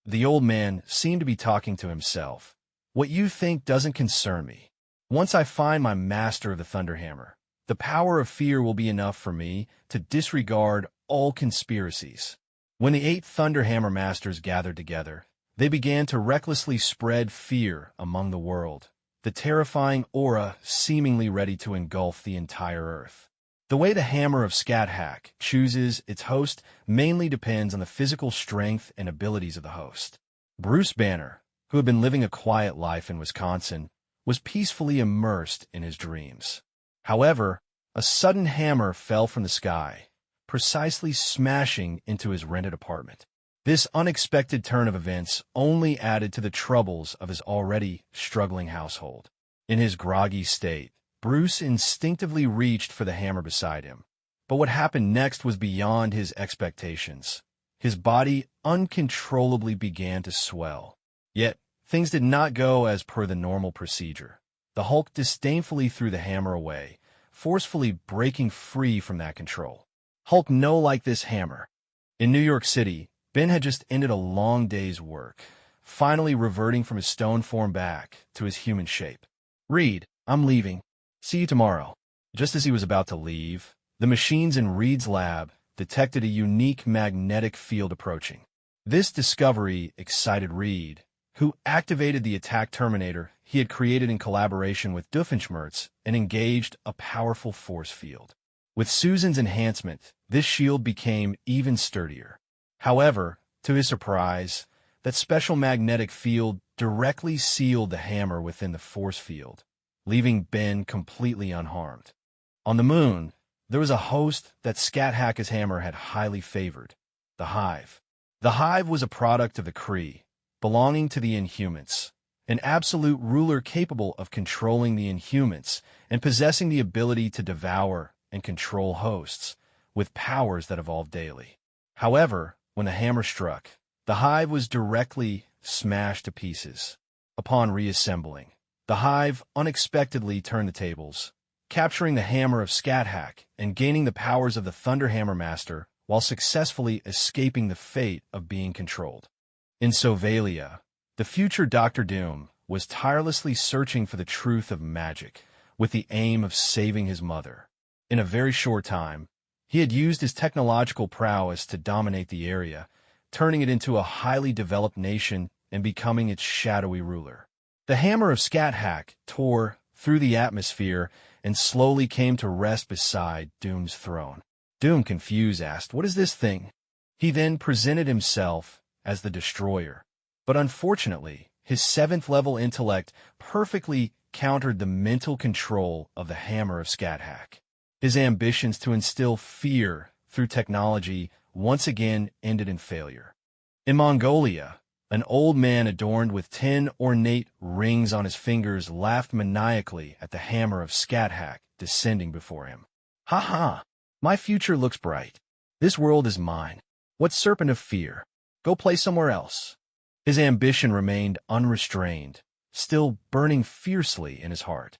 A: The old man seemed to be talking to himself. What you think doesn't concern me. Once I find my master of the Thunderhammer, the power of fear will be enough for me to disregard all conspiracies. When the 8 Thunderhammer masters gathered together, they began to recklessly spread fear among the world, the terrifying aura seemingly ready to engulf the entire Earth. The way the hammer of Scathach chooses its host mainly depends on the physical strength and abilities of the host. Bruce Banner, who had been living a quiet life in Wisconsin, was peacefully immersed in his dreams. However, a sudden hammer fell from the sky, precisely smashing into his rented apartment. This unexpected turn of events only added to the troubles of his already struggling household. In his groggy state, Bruce instinctively reached for the hammer beside him. But what happened next was beyond his expectations. His body uncontrollably began to swell. Yet, things did not go as per the normal procedure. The Hulk disdainfully threw the hammer away, forcefully breaking free from that control. Hulk no like this hammer. In New York City, Ben had just ended a long day's work, finally reverting from his stone form back to his human shape. Reed, I'm leaving. See you tomorrow. Just as he was about to leave, the machines in Reed's lab detected a unique magnetic field approaching. This discovery excited Reed, who activated the attack terminator he had created in collaboration with Doofenshmirtz and engaged a powerful force field. With Susan's enhancement, this shield became even sturdier. However, to his surprise, That special magnetic field directly sealed the hammer within the force field, leaving Ben completely unharmed. On the moon, there was a host that Scat Hacker's hammer had highly favored, the Hive. The Hive was a product of the Kree, belonging to the Inhumans, an absolute ruler capable of controlling the Inhumans and possessing the ability to devour and control hosts, with powers that evolved daily. However, when the hammer struck, the Hive was directly smashed to pieces. Upon reassembling, the Hive unexpectedly turned the tables, capturing the hammer of Scat Hack and gaining the powers of the Thunder Hammer Master while successfully escaping the fate of being controlled. In Sovalia, the future Doctor Doom was tirelessly searching for the truth of magic, with the aim of saving his mother. In a very short time, he had used his technological prowess to dominate the area, turning it into a highly developed nation and becoming its shadowy ruler. The hammer of Scat Hack tore through the atmosphere and slowly came to rest beside Doom's throne. Doom, confused, asked, "What is this thing?" He then presented himself as the Destroyer, but unfortunately, his 7th-level intellect perfectly countered the mental control of the hammer of Scat Hack. His ambitions to instill fear through technology once again ended in failure. In Mongolia, an old man adorned with 10 ornate rings on his fingers laughed maniacally at the hammer of Scat Hack descending before him. "Ha ha! My future looks bright. This world is mine. What serpent of fear? Go play somewhere else." His ambition remained unrestrained, still burning fiercely in his heart.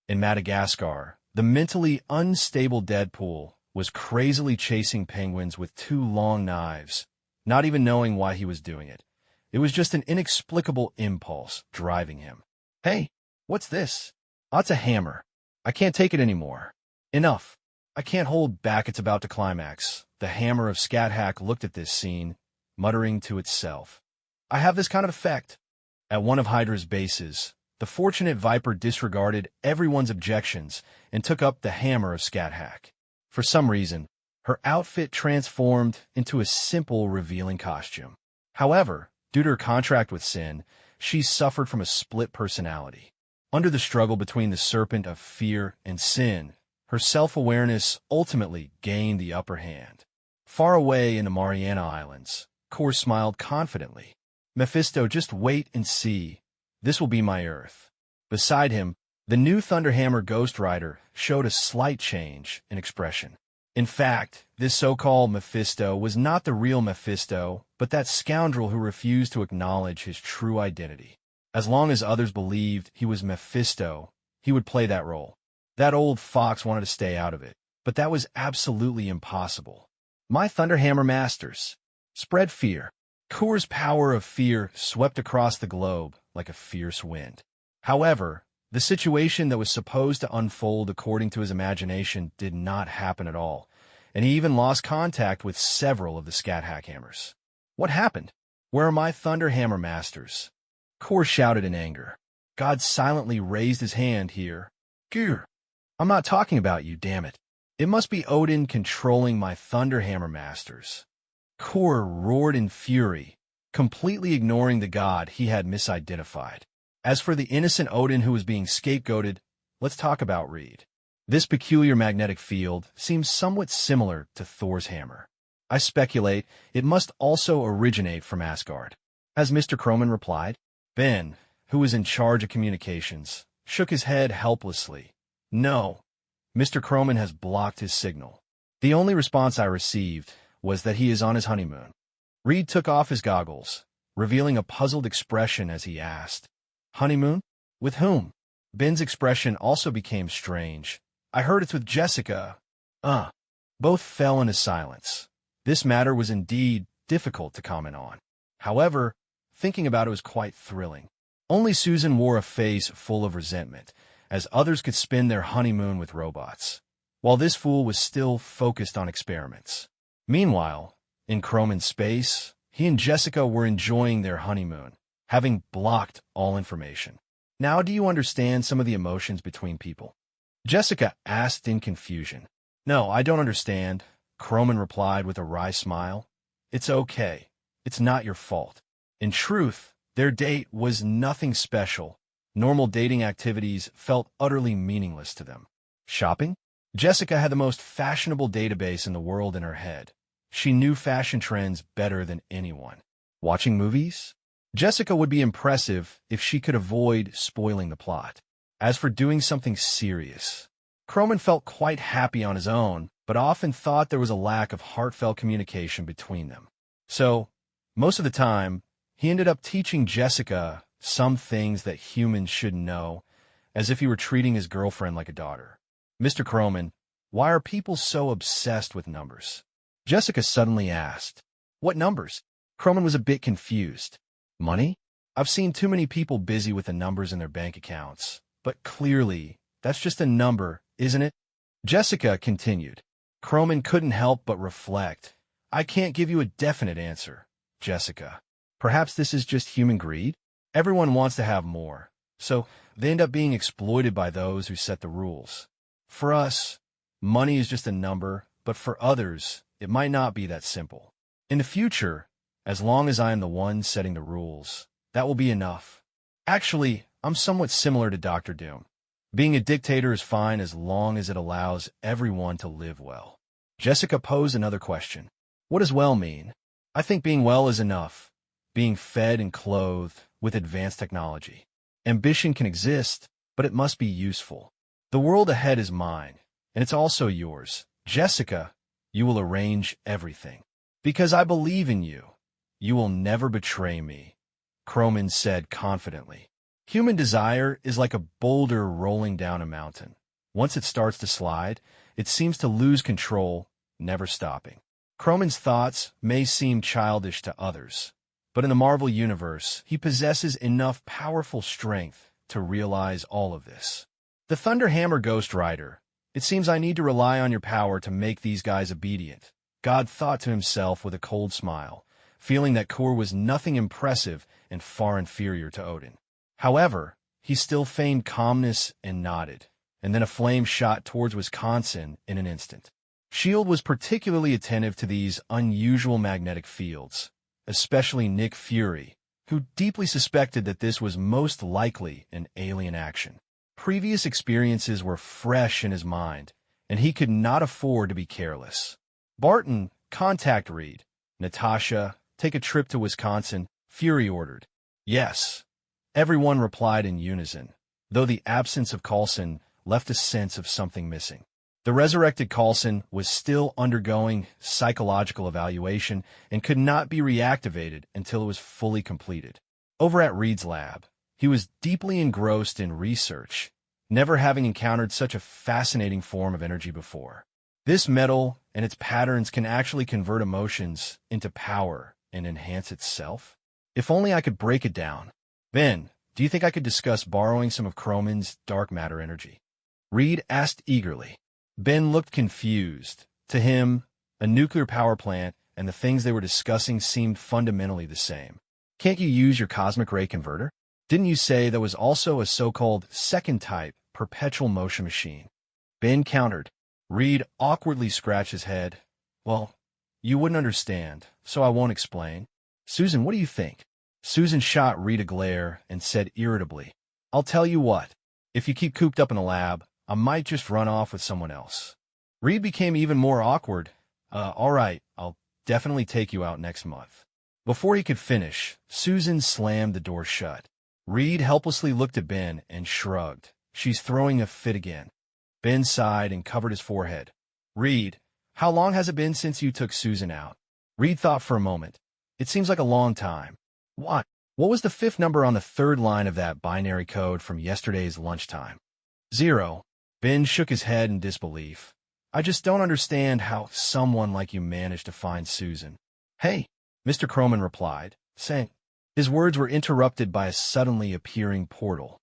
A: In Madagascar, the mentally unstable Deadpool was crazily chasing penguins with 2 long knives, not even knowing why he was doing it. It was just an inexplicable impulse driving him. "Hey, what's this?" "It's a hammer. I can't take it anymore. Enough. I can't hold back, it's about to climax." The hammer of Scat Hack looked at this scene, muttering to itself, "I have this kind of effect." At one of Hydra's bases, the fortunate Viper disregarded everyone's objections and took up the hammer of Scat Hack. For some reason, her outfit transformed into a simple, revealing costume. However, due to her contract with Sin, she suffered from a split personality. Under the struggle between the serpent of fear and Sin, her self-awareness ultimately gained the upper hand. Far away in the Mariana Islands, Kor smiled confidently. "Mephisto, just wait and see. This will be my Earth." Beside him, the new Thunderhammer Ghost Rider showed a slight change in expression. In fact, this so-called Mephisto was not the real Mephisto, but that scoundrel who refused to acknowledge his true identity. As long as others believed he was Mephisto, he would play that role. That old fox wanted to stay out of it, but that was absolutely impossible. "My Thunderhammer Masters, spread fear." Kor's power of fear swept across the globe like a fierce wind. However, the situation that was supposed to unfold according to his imagination did not happen at all, and he even lost contact with several of the Scat Hack hammers. "What happened? Where are my Thunderhammer Masters?" Kor shouted in anger. God silently raised his hand here. "Grr! I'm not talking about you, damn it. It must be Odin controlling my Thunderhammer Masters." Kor roared in fury, completely ignoring the god he had misidentified. As for the innocent Odin who was being scapegoated, let's talk about Reed. This peculiar magnetic field seems somewhat similar to Thor's hammer. I speculate it must also originate from Asgard. Has Mr. Croman replied? Ben, who was in charge of communications, shook his head helplessly. No, Mr. Croman has blocked his signal. The only response I received was that he is on his honeymoon. Reed took off his goggles, revealing a puzzled expression as he asked, "Honeymoon? With whom?" Ben's expression also became strange. "I heard it's with Jessica." Both fell into silence. This matter was indeed difficult to comment on. However, thinking about it was quite thrilling. Only Susan wore a face full of resentment, as others could spend their honeymoon with robots, while this fool was still focused on experiments. Meanwhile, in Croman's space, he and Jessica were enjoying their honeymoon, having blocked all information. "Now do you understand some of the emotions between people?" Jessica asked in confusion. "No, I don't understand," Croman replied with a wry smile. "It's okay. It's not your fault." In truth, their date was nothing special. Normal dating activities felt utterly meaningless to them. Shopping? Jessica had the most fashionable database in the world in her head. She knew fashion trends better than anyone. Watching movies? Jessica would be impressive if she could avoid spoiling the plot. As for doing something serious, Croman felt quite happy on his own, but often thought there was a lack of heartfelt communication between them. So, most of the time, he ended up teaching Jessica some things that humans should know, as if he were treating his girlfriend like a daughter. Mr. Croman, why are people so obsessed with numbers? Jessica suddenly asked. What numbers? Croman was a bit confused. Money? I've seen too many people busy with the numbers in their bank accounts. But clearly, that's just a number, isn't it? Jessica continued. Croman couldn't help but reflect. I can't give you a definite answer, Jessica. Perhaps this is just human greed? Everyone wants to have more, so they end up being exploited by those who set the rules. For us, money is just a number, but for others, it might not be that simple. In the future, as long as I am the one setting the rules, that will be enough. Actually, I'm somewhat similar to Dr. Doom. Being a dictator is fine as long as it allows everyone to live well. Jessica posed another question. What does well mean? I think being well is enough. Being fed and clothed with advanced technology. Ambition can exist, but it must be useful. The world ahead is mine, and it's also yours. Jessica, you will arrange everything. Because I believe in you. You will never betray me, Croman said confidently. Human desire is like a boulder rolling down a mountain. Once it starts to slide, it seems to lose control, never stopping. Croman's thoughts may seem childish to others, but in the Marvel Universe, he possesses enough powerful strength to realize all of this. The Thunderhammer Ghost Rider. It seems I need to rely on your power to make these guys obedient, God thought to himself with a cold smile, feeling that Kor was nothing impressive and far inferior to Odin. However, he still feigned calmness and nodded, and then a flame shot towards Wisconsin in an instant. S.H.I.E.L.D. was particularly attentive to these unusual magnetic fields, especially Nick Fury, who deeply suspected that this was most likely an alien action. Previous experiences were fresh in his mind, and he could not afford to be careless. Barton, contact Reed. Natasha, take a trip to Wisconsin, Fury ordered. Yes. Everyone replied in unison, though the absence of Coulson left a sense of something missing. The resurrected Coulson was still undergoing psychological evaluation and could not be reactivated until it was fully completed. Over at Reed's lab, he was deeply engrossed in research, never having encountered such a fascinating form of energy before. This metal and its patterns can actually convert emotions into power and enhance itself. If only I could break it down. Ben, do you think I could discuss borrowing some of Croman's dark matter energy? Reed asked eagerly. Ben looked confused. To him, a nuclear power plant and the things they were discussing seemed fundamentally the same. Can't you use your cosmic ray converter? Didn't you say there was also a so-called second-type perpetual motion machine? Ben countered. Reed awkwardly scratched his head. Well, you wouldn't understand, so I won't explain. Susan, what do you think? Susan shot Reed a glare and said irritably, I'll tell you what. If you keep cooped up in the lab, I might just run off with someone else. Reed became even more awkward. All right, I'll definitely take you out next month. Before he could finish, Susan slammed the door shut. Reed helplessly looked at Ben and shrugged. She's throwing a fit again. Ben sighed and covered his forehead. Reed, how long has it been since you took Susan out? Reed thought for a moment. It seems like a long time. What? What was the fifth number on the third line of that binary code from yesterday's lunchtime? 0. Ben shook his head in disbelief. I just don't understand how someone like you managed to find Susan. Hey, Mr. Croman replied, saying. His words were interrupted by a suddenly appearing portal.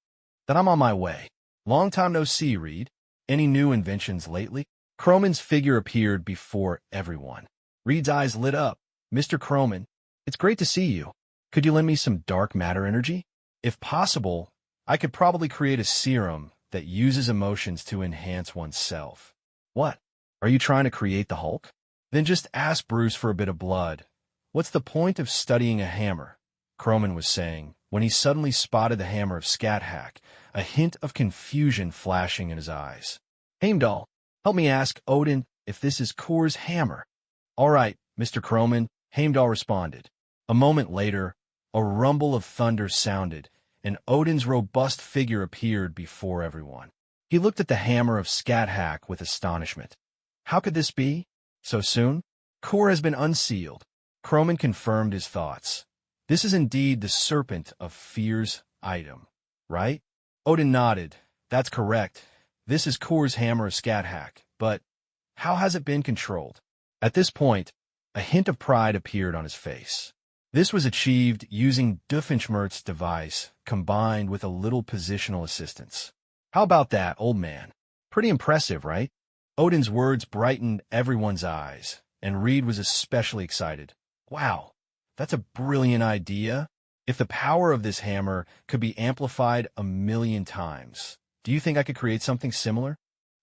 A: Then I'm on my way. Long time no see, Reed. Any new inventions lately? Croman's figure appeared before everyone. Reed's eyes lit up. Mr. Croman, it's great to see you. Could you lend me some dark matter energy? If possible, I could probably create a serum that uses emotions to enhance oneself. What? Are you trying to create the Hulk? Then just ask Bruce for a bit of blood. What's the point of studying a hammer? Croman was saying, when he suddenly spotted the hammer of Scathach, a hint of confusion flashing in his eyes. Heimdall, help me ask Odin if this is Kor's hammer. All right, Mr. Croman, Heimdall responded. A moment later, a rumble of thunder sounded, and Odin's robust figure appeared before everyone. He looked at the hammer of Scathach with astonishment. How could this be? So soon? Kor has been unsealed. Croman confirmed his thoughts. This is indeed the Serpent of Fear's item, right? Odin nodded. That's correct. This is Kor's hammer of Scathach, but how has it been controlled? At this point, a hint of pride appeared on his face. This was achieved using Doofenshmirtz's device, combined with a little positional assistance. How about that, old man? Pretty impressive, right? Odin's words brightened everyone's eyes, and Reed was especially excited. Wow, that's a brilliant idea. If the power of this hammer could be amplified 1,000,000 times, do you think I could create something similar?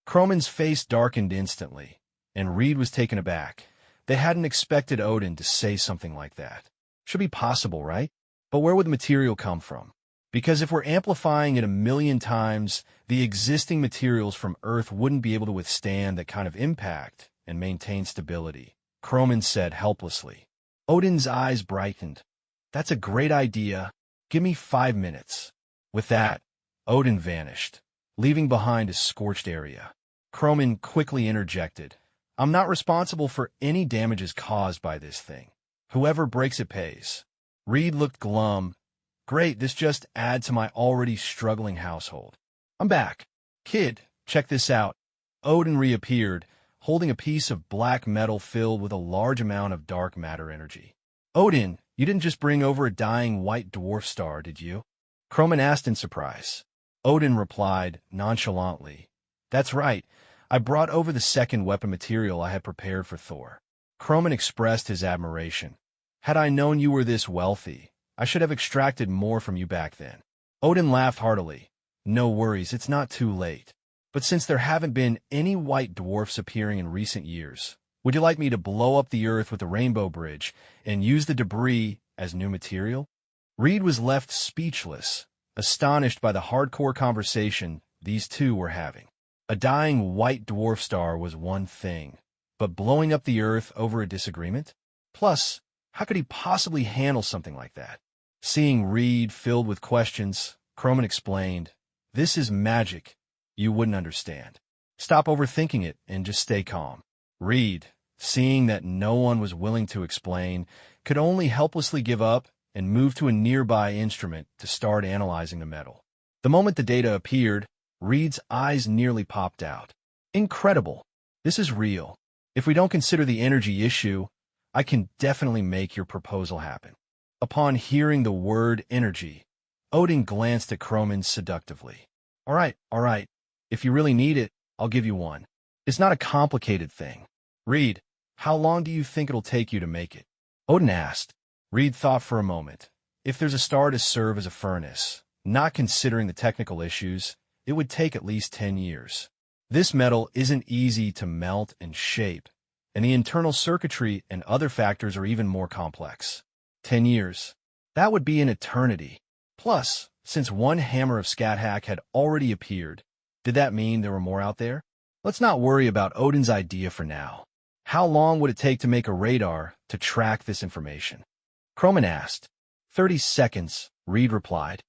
A: Croman's face darkened instantly, and Reed was taken aback. They hadn't expected Odin to say something like that. Should be possible, right? But where would the material come from? Because if we're amplifying it 1,000,000 times, the existing materials from Earth wouldn't be able to withstand that kind of impact and maintain stability, Croman said helplessly. Odin's eyes brightened. That's a great idea. Give me 5 minutes. With that, Odin vanished, leaving behind a scorched area. Croman quickly interjected. I'm not responsible for any damages caused by this thing. Whoever breaks it pays. Reed looked glum. Great, this just adds to my already struggling household. I'm back. Kid, check this out. Odin reappeared, holding a piece of black metal filled with a large amount of dark matter energy. Odin, you didn't just bring over a dying white dwarf star, did you? Croman asked in surprise. Odin replied nonchalantly. That's right. I brought over the second weapon material I had prepared for Thor. Croman expressed his admiration. Had I known you were this wealthy, I should have extracted more from you back then. Odin laughed heartily. No worries, it's not too late. But since there haven't been any white dwarfs appearing in recent years, would you like me to blow up the Earth with the Rainbow Bridge and use the debris as new material? Reed was left speechless, astonished by the hardcore conversation these two were having. A dying white dwarf star was one thing, but blowing up the Earth over a disagreement? Plus, how could he possibly handle something like that? Seeing Reed filled with questions, Croman explained, This is magic. You wouldn't understand. Stop overthinking it and just stay calm. Reed, seeing that no one was willing to explain, could only helplessly give up and move to a nearby instrument to start analyzing the metal. The moment the data appeared, Reed's eyes nearly popped out. Incredible. This is real. If we don't consider the energy issue, I can definitely make your proposal happen. Upon hearing the word energy, Odin glanced at Croman seductively. All right. If you really need it, I'll give you one. It's not a complicated thing. Reed, how long do you think it'll take you to make it? Odin asked. Reed thought for a moment. If there's a star to serve as a furnace, not considering the technical issues, it would take at least 10 years. This metal isn't easy to melt and shape, and the internal circuitry and other factors are even more complex. 10 years. That would be an eternity. Plus, since one hammer of Scathach had already appeared, did that mean there were more out there? Let's not worry about Odin's idea for now. How long would it take to make a radar to track this information? Croman asked. 30 seconds, Reed replied.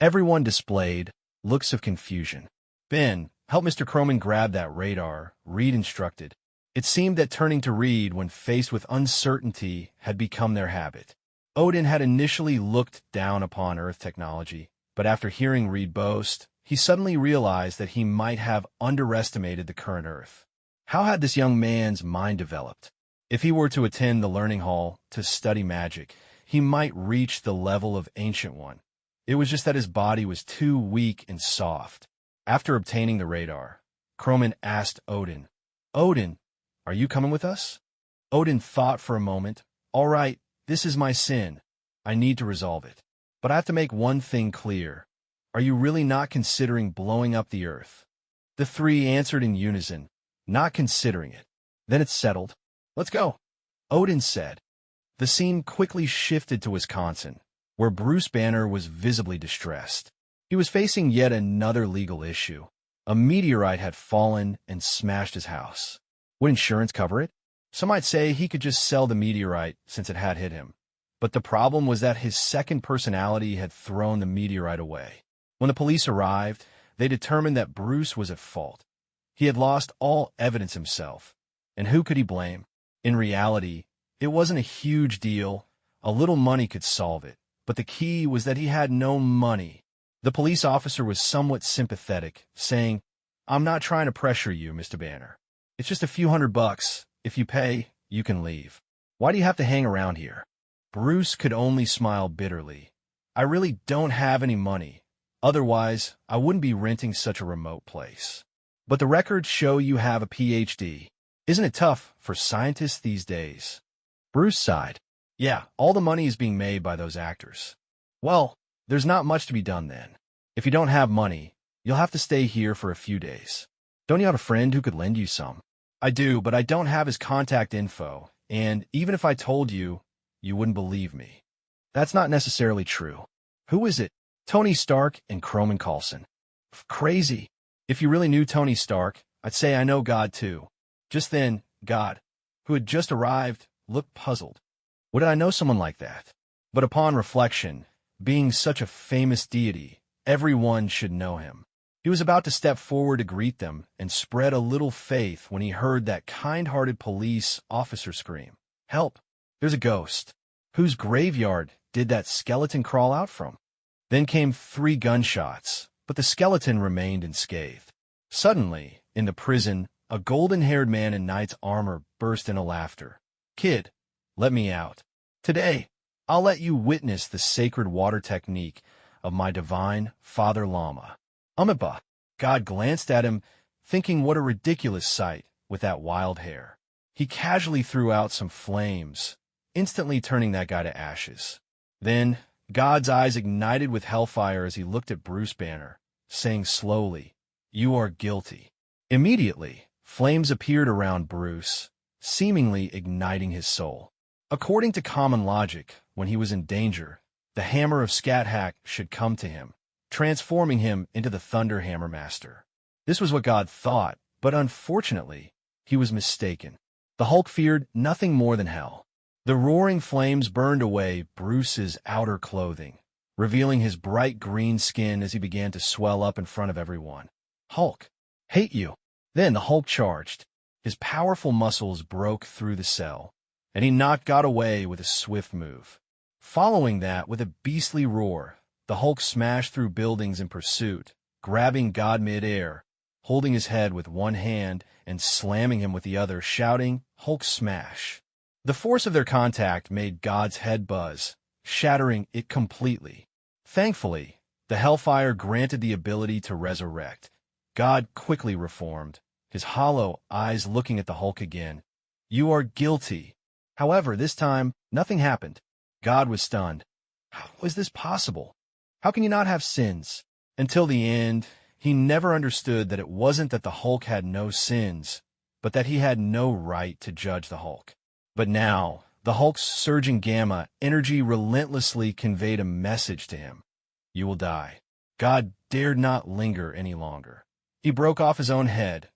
A: Everyone displayed looks of confusion. Ben, help Mr. Croman grab that radar, Reed instructed. It seemed that turning to Reed when faced with uncertainty had become their habit. Odin had initially looked down upon Earth technology, but after hearing Reed boast, he suddenly realized that he might have underestimated the current Earth. How had this young man's mind developed? If he were to attend the learning hall to study magic, he might reach the level of Ancient One. It was just that his body was too weak and soft. After obtaining the radar, Croman asked Odin, Odin, are you coming with us? Odin thought for a moment. All right, this is my sin. I need to resolve it. But I have to make one thing clear. Are you really not considering blowing up the Earth? The three answered in unison, not considering it. Then it's settled. Let's go, Odin said. The scene quickly shifted to Wisconsin, where Bruce Banner was visibly distressed. He was facing yet another legal issue. A meteorite had fallen and smashed his house. Would insurance cover it? Some might say he could just sell the meteorite since it had hit him. But the problem was that his second personality had thrown the meteorite away. When the police arrived, they determined that Bruce was at fault. He had lost all evidence himself. And who could he blame? In reality, it wasn't a huge deal. A little money could solve it. But the key was that he had no money. The police officer was somewhat sympathetic, saying, "I'm not trying to pressure you, Mr. Banner. It's just a few $100. If you pay, you can leave. Why do you have to hang around here?" Bruce could only smile bitterly. "I really don't have any money. Otherwise, I wouldn't be renting such a remote place. But the records show you have a PhD. Isn't it tough for scientists these days?" Bruce sighed. "Yeah, all the money is being made by those actors." "Well, there's not much to be done then. If you don't have money, you'll have to stay here for a few days. Don't you have a friend who could lend you some?" "I do, but I don't have his contact info, and even if I told you, you wouldn't believe me." "That's not necessarily true." "Who is it?" "Tony Stark and Croman Coulson." "Crazy. If you really knew Tony Stark, I'd say I know God too." Just then, God, who had just arrived, looked puzzled. Would I know someone like that? But upon reflection, being such a famous deity, everyone should know him. He was about to step forward to greet them and spread a little faith when he heard that kind-hearted police officer scream, "Help! There's a ghost. Whose graveyard did that skeleton crawl out from?" Then came 3 gunshots, but the skeleton remained unscathed. Suddenly, in the prison, a golden-haired man in knight's armor burst into laughter. "Kid, let me out. Today, I'll let you witness the sacred water technique of my divine Father Llama." Umeba. God glanced at him, thinking what a ridiculous sight with that wild hair. He casually threw out some flames, instantly turning that guy to ashes. Then, God's eyes ignited with hellfire as he looked at Bruce Banner, saying slowly, "You are guilty." Immediately, flames appeared around Bruce, seemingly igniting his soul. According to common logic, when he was in danger, the hammer of Scat-Hack should come to him, transforming him into the Thunder Hammer Master. This was what God thought, but unfortunately, he was mistaken. The Hulk feared nothing more than hell. The roaring flames burned away Bruce's outer clothing, revealing his bright green skin as he began to swell up in front of everyone. "Hulk, hate you." Then the Hulk charged. His powerful muscles broke through the cell, and he knocked God away with a swift move. Following that, with a beastly roar, the Hulk smashed through buildings in pursuit, grabbing God mid-air, holding his head with one hand and slamming him with the other, shouting, "Hulk smash." The force of their contact made God's head buzz, shattering it completely. Thankfully, the hellfire granted the ability to resurrect. God quickly reformed, his hollow eyes looking at the Hulk again. "You are guilty." However, this time, nothing happened. God was stunned. How was this possible? How can you not have sins? Until the end, he never understood that it wasn't that the Hulk had no sins, but that he had no right to judge the Hulk. But now, the Hulk's surging gamma energy relentlessly conveyed a message to him. "You will die." God dared not linger any longer. He broke off his own head,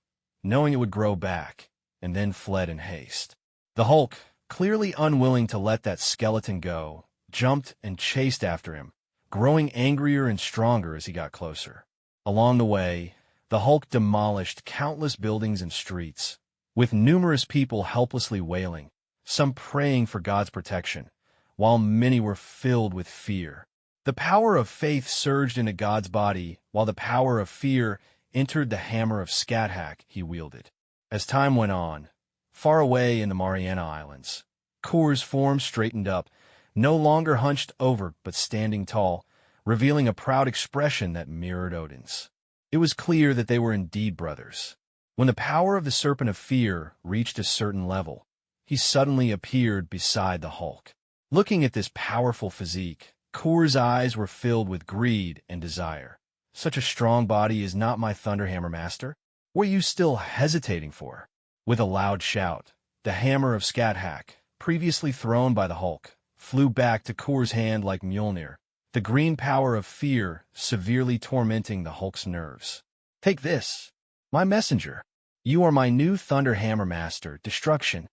A: knowing it would grow back, and then fled in haste. The Hulk, clearly unwilling to let that skeleton go, jumped and chased after him, growing angrier and stronger as he got closer. Along the way, the Hulk demolished countless buildings and streets, with numerous people helplessly wailing, some praying for God's protection, while many were filled with fear. The power of faith surged into God's body, while the power of fear entered the hammer of Scat-Hack he wielded. As time went on, far away in the Mariana Islands, Kor's form straightened up, no longer hunched over but standing tall, revealing a proud expression that mirrored Odin's. It was clear that they were indeed brothers. When the power of the Serpent of Fear reached a certain level, he suddenly appeared beside the Hulk. Looking at this powerful physique, Kor's eyes were filled with greed and desire. "Such a strong body is not my Thunderhammer Master. What are you still hesitating for?" With a loud shout, the hammer of Scat-Hack, previously thrown by the Hulk, flew back to Kor's hand like Mjolnir, the green power of fear severely tormenting the Hulk's nerves. Take this, my messenger. You are my new Thunder Hammer Master, Destruction.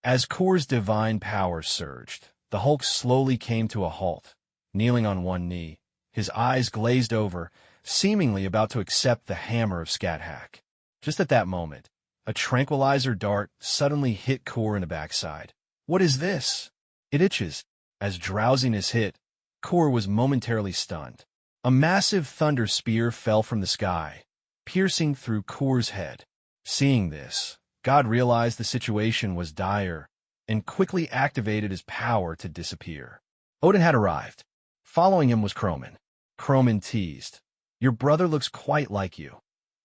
A: As Kor's divine power surged, the Hulk slowly came to a halt, kneeling on one knee, his eyes glazed over, seemingly about to accept the hammer of Scat-Hack. Just at that moment, a tranquilizer dart suddenly hit Kor in the backside. What is this? It itches. As drowsiness hit, Kor was momentarily stunned. A massive thunder spear fell from the sky, piercing through Kor's head. Seeing this, God realized the situation was dire and quickly activated his power to disappear. Odin had arrived. Following him was Croman. Croman teased, "Your brother looks quite like you."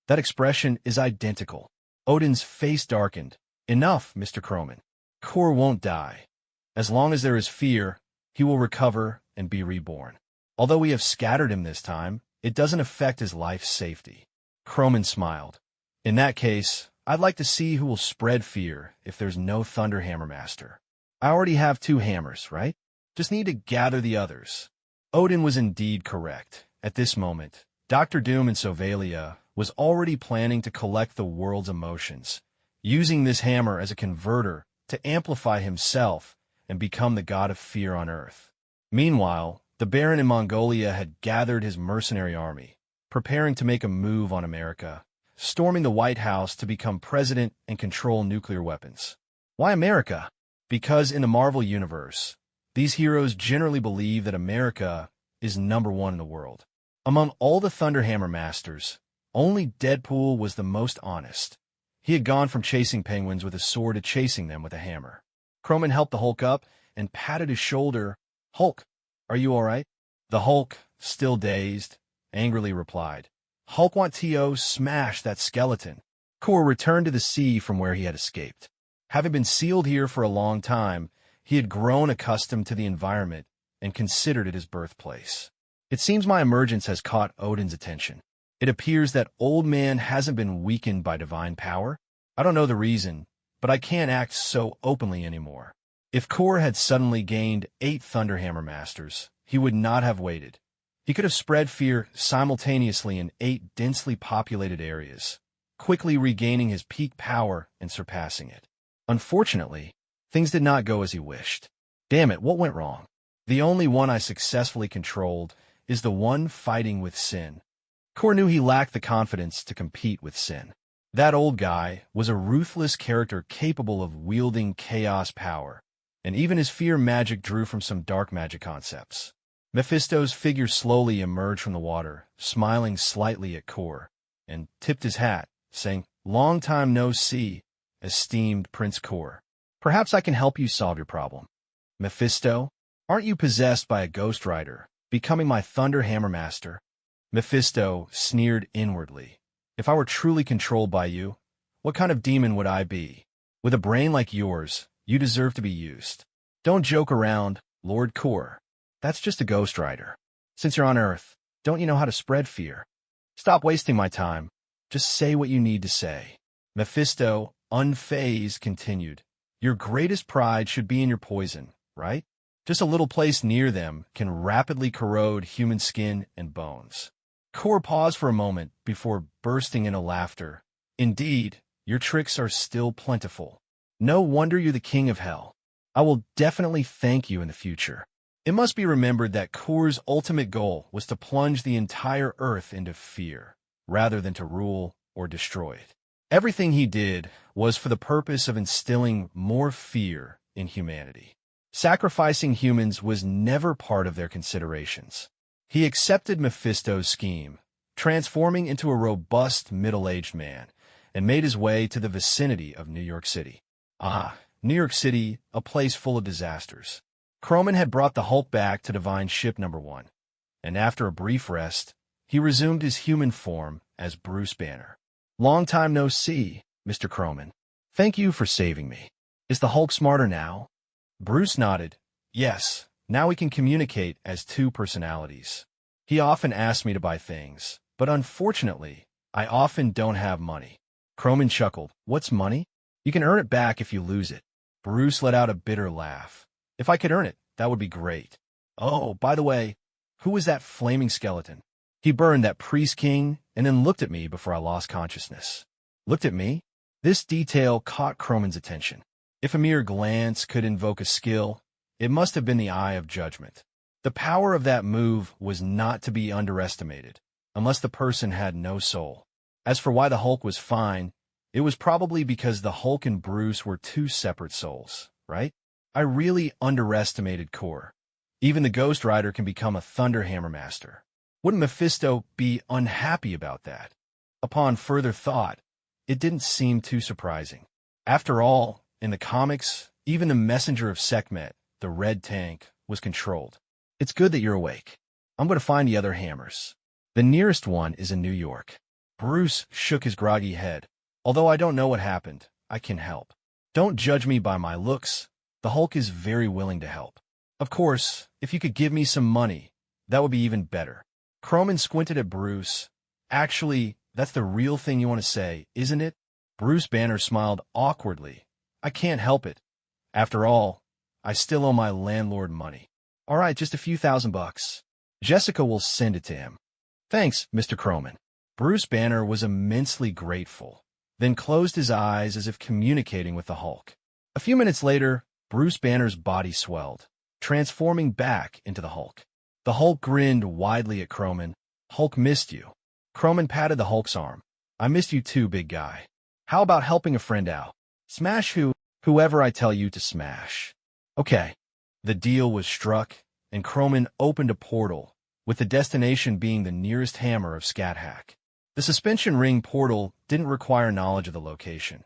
A: That expression is identical. Odin's face darkened. "Enough, Mr. Croman. Kor won't die. As long as there is fear, he will recover and be reborn. Although we have scattered him this time, it doesn't affect his life's safety." Croman smiled. "In that case, I'd like to see who will spread fear if there's no Thunder Hammer Master. I already have 2 hammers, right? Just need to gather the others." Odin was indeed correct. At this moment, Dr. Doom in Sovalia was already planning to collect the world's emotions, using this hammer as a converter to amplify himself and become the god of fear on Earth. Meanwhile, the Baron in Mongolia had gathered his mercenary army, preparing to make a move on America, storming the White House to become president and control nuclear weapons. Why America? Because in the Marvel Universe, these heroes generally believe that America is #1 in the world. Among all the Thunderhammer Masters, only Deadpool was the most honest. He had gone from chasing penguins with a sword to chasing them with a hammer. Croman helped the Hulk up and patted his shoulder. "Hulk, are you all right?" The Hulk, still dazed, angrily replied, "Hulk want to smash that skeleton." Kor returned to the sea from where he had escaped. Having been sealed here for a long time, he had grown accustomed to the environment and considered it his birthplace. It seems my emergence has caught Odin's attention. It appears that old man hasn't been weakened by divine power. I don't know the reason, but I can't act so openly anymore. If Kor had suddenly gained 8 Thunderhammer Masters, he would not have waited. He could have spread fear simultaneously in 8 densely populated areas, quickly regaining his peak power and surpassing it. Unfortunately, things did not go as he wished. Damn it, what went wrong? The only one I successfully controlled is the one fighting with Sin. Kor knew he lacked the confidence to compete with Sin. That old guy was a ruthless character capable of wielding chaos power, and even his fear magic drew from some dark magic concepts. Mephisto's figure slowly emerged from the water, smiling slightly at Kor, and tipped his hat, saying, "Long time no see, esteemed Prince Kor. Perhaps I can help you solve your problem." "Mephisto, aren't you possessed by a ghost rider, becoming my Thunder Hammer Master?" Mephisto sneered inwardly. "If I were truly controlled by you, what kind of demon would I be? With a brain like yours, you deserve to be used. Don't joke around, Lord Kor. That's just a ghost rider. Since you're on Earth, don't you know how to spread fear? Stop wasting my time. Just say what you need to say." Mephisto, unfazed, continued, "Your greatest pride should be in your poison, right? Just a little place near them can rapidly corrode human skin and bones." Kor paused for a moment before bursting into laughter. "Indeed, your tricks are still plentiful. No wonder you're the king of hell. I will definitely thank you in the future." It must be remembered that Kor's ultimate goal was to plunge the entire Earth into fear, rather than to rule or destroy it. Everything he did was for the purpose of instilling more fear in humanity. Sacrificing humans was never part of their considerations. He accepted Mephisto's scheme, transforming into a robust middle-aged man, and made his way to the vicinity of New York City. New York City, a place full of disasters. Croman had brought the Hulk back to Divine Ship #1, and after a brief rest, he resumed his human form as Bruce Banner. "Long time no see, Mr. Croman. Thank you for saving me. Is the Hulk smarter now?" Bruce nodded. "Yes, now we can communicate as 2 personalities. He often asks me to buy things, but unfortunately, I often don't have money." Croman chuckled. "What's money? You can earn it back if you lose it." Bruce let out a bitter laugh. "If I could earn it, That would be great. Oh, by the way, who was that flaming skeleton? He burned that priest king and then looked at me before I lost consciousness. Looked at me? This detail caught Croman's attention. If a mere glance could invoke a skill, it must have been the eye of judgment. The power of that move was not to be underestimated, unless the person had no soul. As for why the Hulk was fine, it was probably because the Hulk and Bruce were two separate souls, right? I really underestimated Core. Even the Ghost Rider can become a Thunderhammer Master. Wouldn't Mephisto be unhappy about that? Upon further thought, it didn't seem too surprising. After all, in the comics, even the messenger of Sekhmet, the Red Tank, was controlled. It's good that you're awake. I'm going to find the other hammers. The nearest one is in New York. Bruce shook his groggy head. Although I don't know what happened, I can help. Don't judge me by my looks. The Hulk is very willing to help. Of course, if you could give me some money, that would be even better. Croman squinted at Bruce. Actually, that's the real thing you want to say, isn't it? Bruce Banner smiled awkwardly. I can't help it. After all, I still owe my landlord money. All right, just a few $1,000. Jessica will send it to him. Thanks, Mr. Croman. Bruce Banner was immensely grateful, then closed his eyes as if communicating with the Hulk. A few minutes later, Bruce Banner's body swelled, transforming back into the Hulk. The Hulk grinned widely at Croman. Hulk missed you. Croman patted the Hulk's arm. I missed you too, big guy. How about helping a friend out? Smash whoever I tell you to smash. Okay. The deal was struck, and Croman opened a portal, with the destination being the nearest hammer of Scat-Hack. The suspension ring portal didn't require knowledge of the location.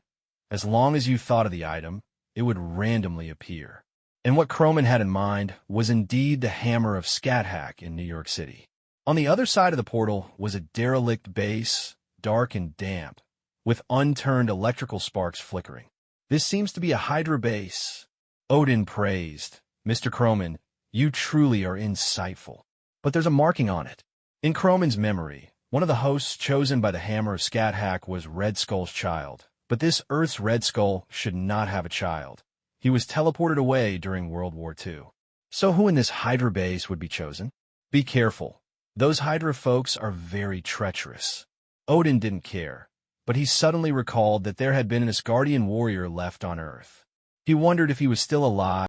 A: As long as you thought of the item, it would randomly appear. And what Croman had in mind was indeed the hammer of Scat-Hack in New York City. On the other side of the portal was a derelict base, dark and damp, with unturned electrical sparks flickering. This seems to be a Hydra base. Odin praised. Mr. Croman, you truly are insightful. But there's a marking on it. In Croman's memory, one of the hosts chosen by the hammer of Scat-Hack was Red Skull's child. But this Earth's Red Skull should not have a child. He was teleported away during World War II. So who in this Hydra base would be chosen? Be careful. Those Hydra folks are very treacherous. Odin didn't care, but he suddenly recalled that there had been an Asgardian warrior left on Earth. He wondered if he was still alive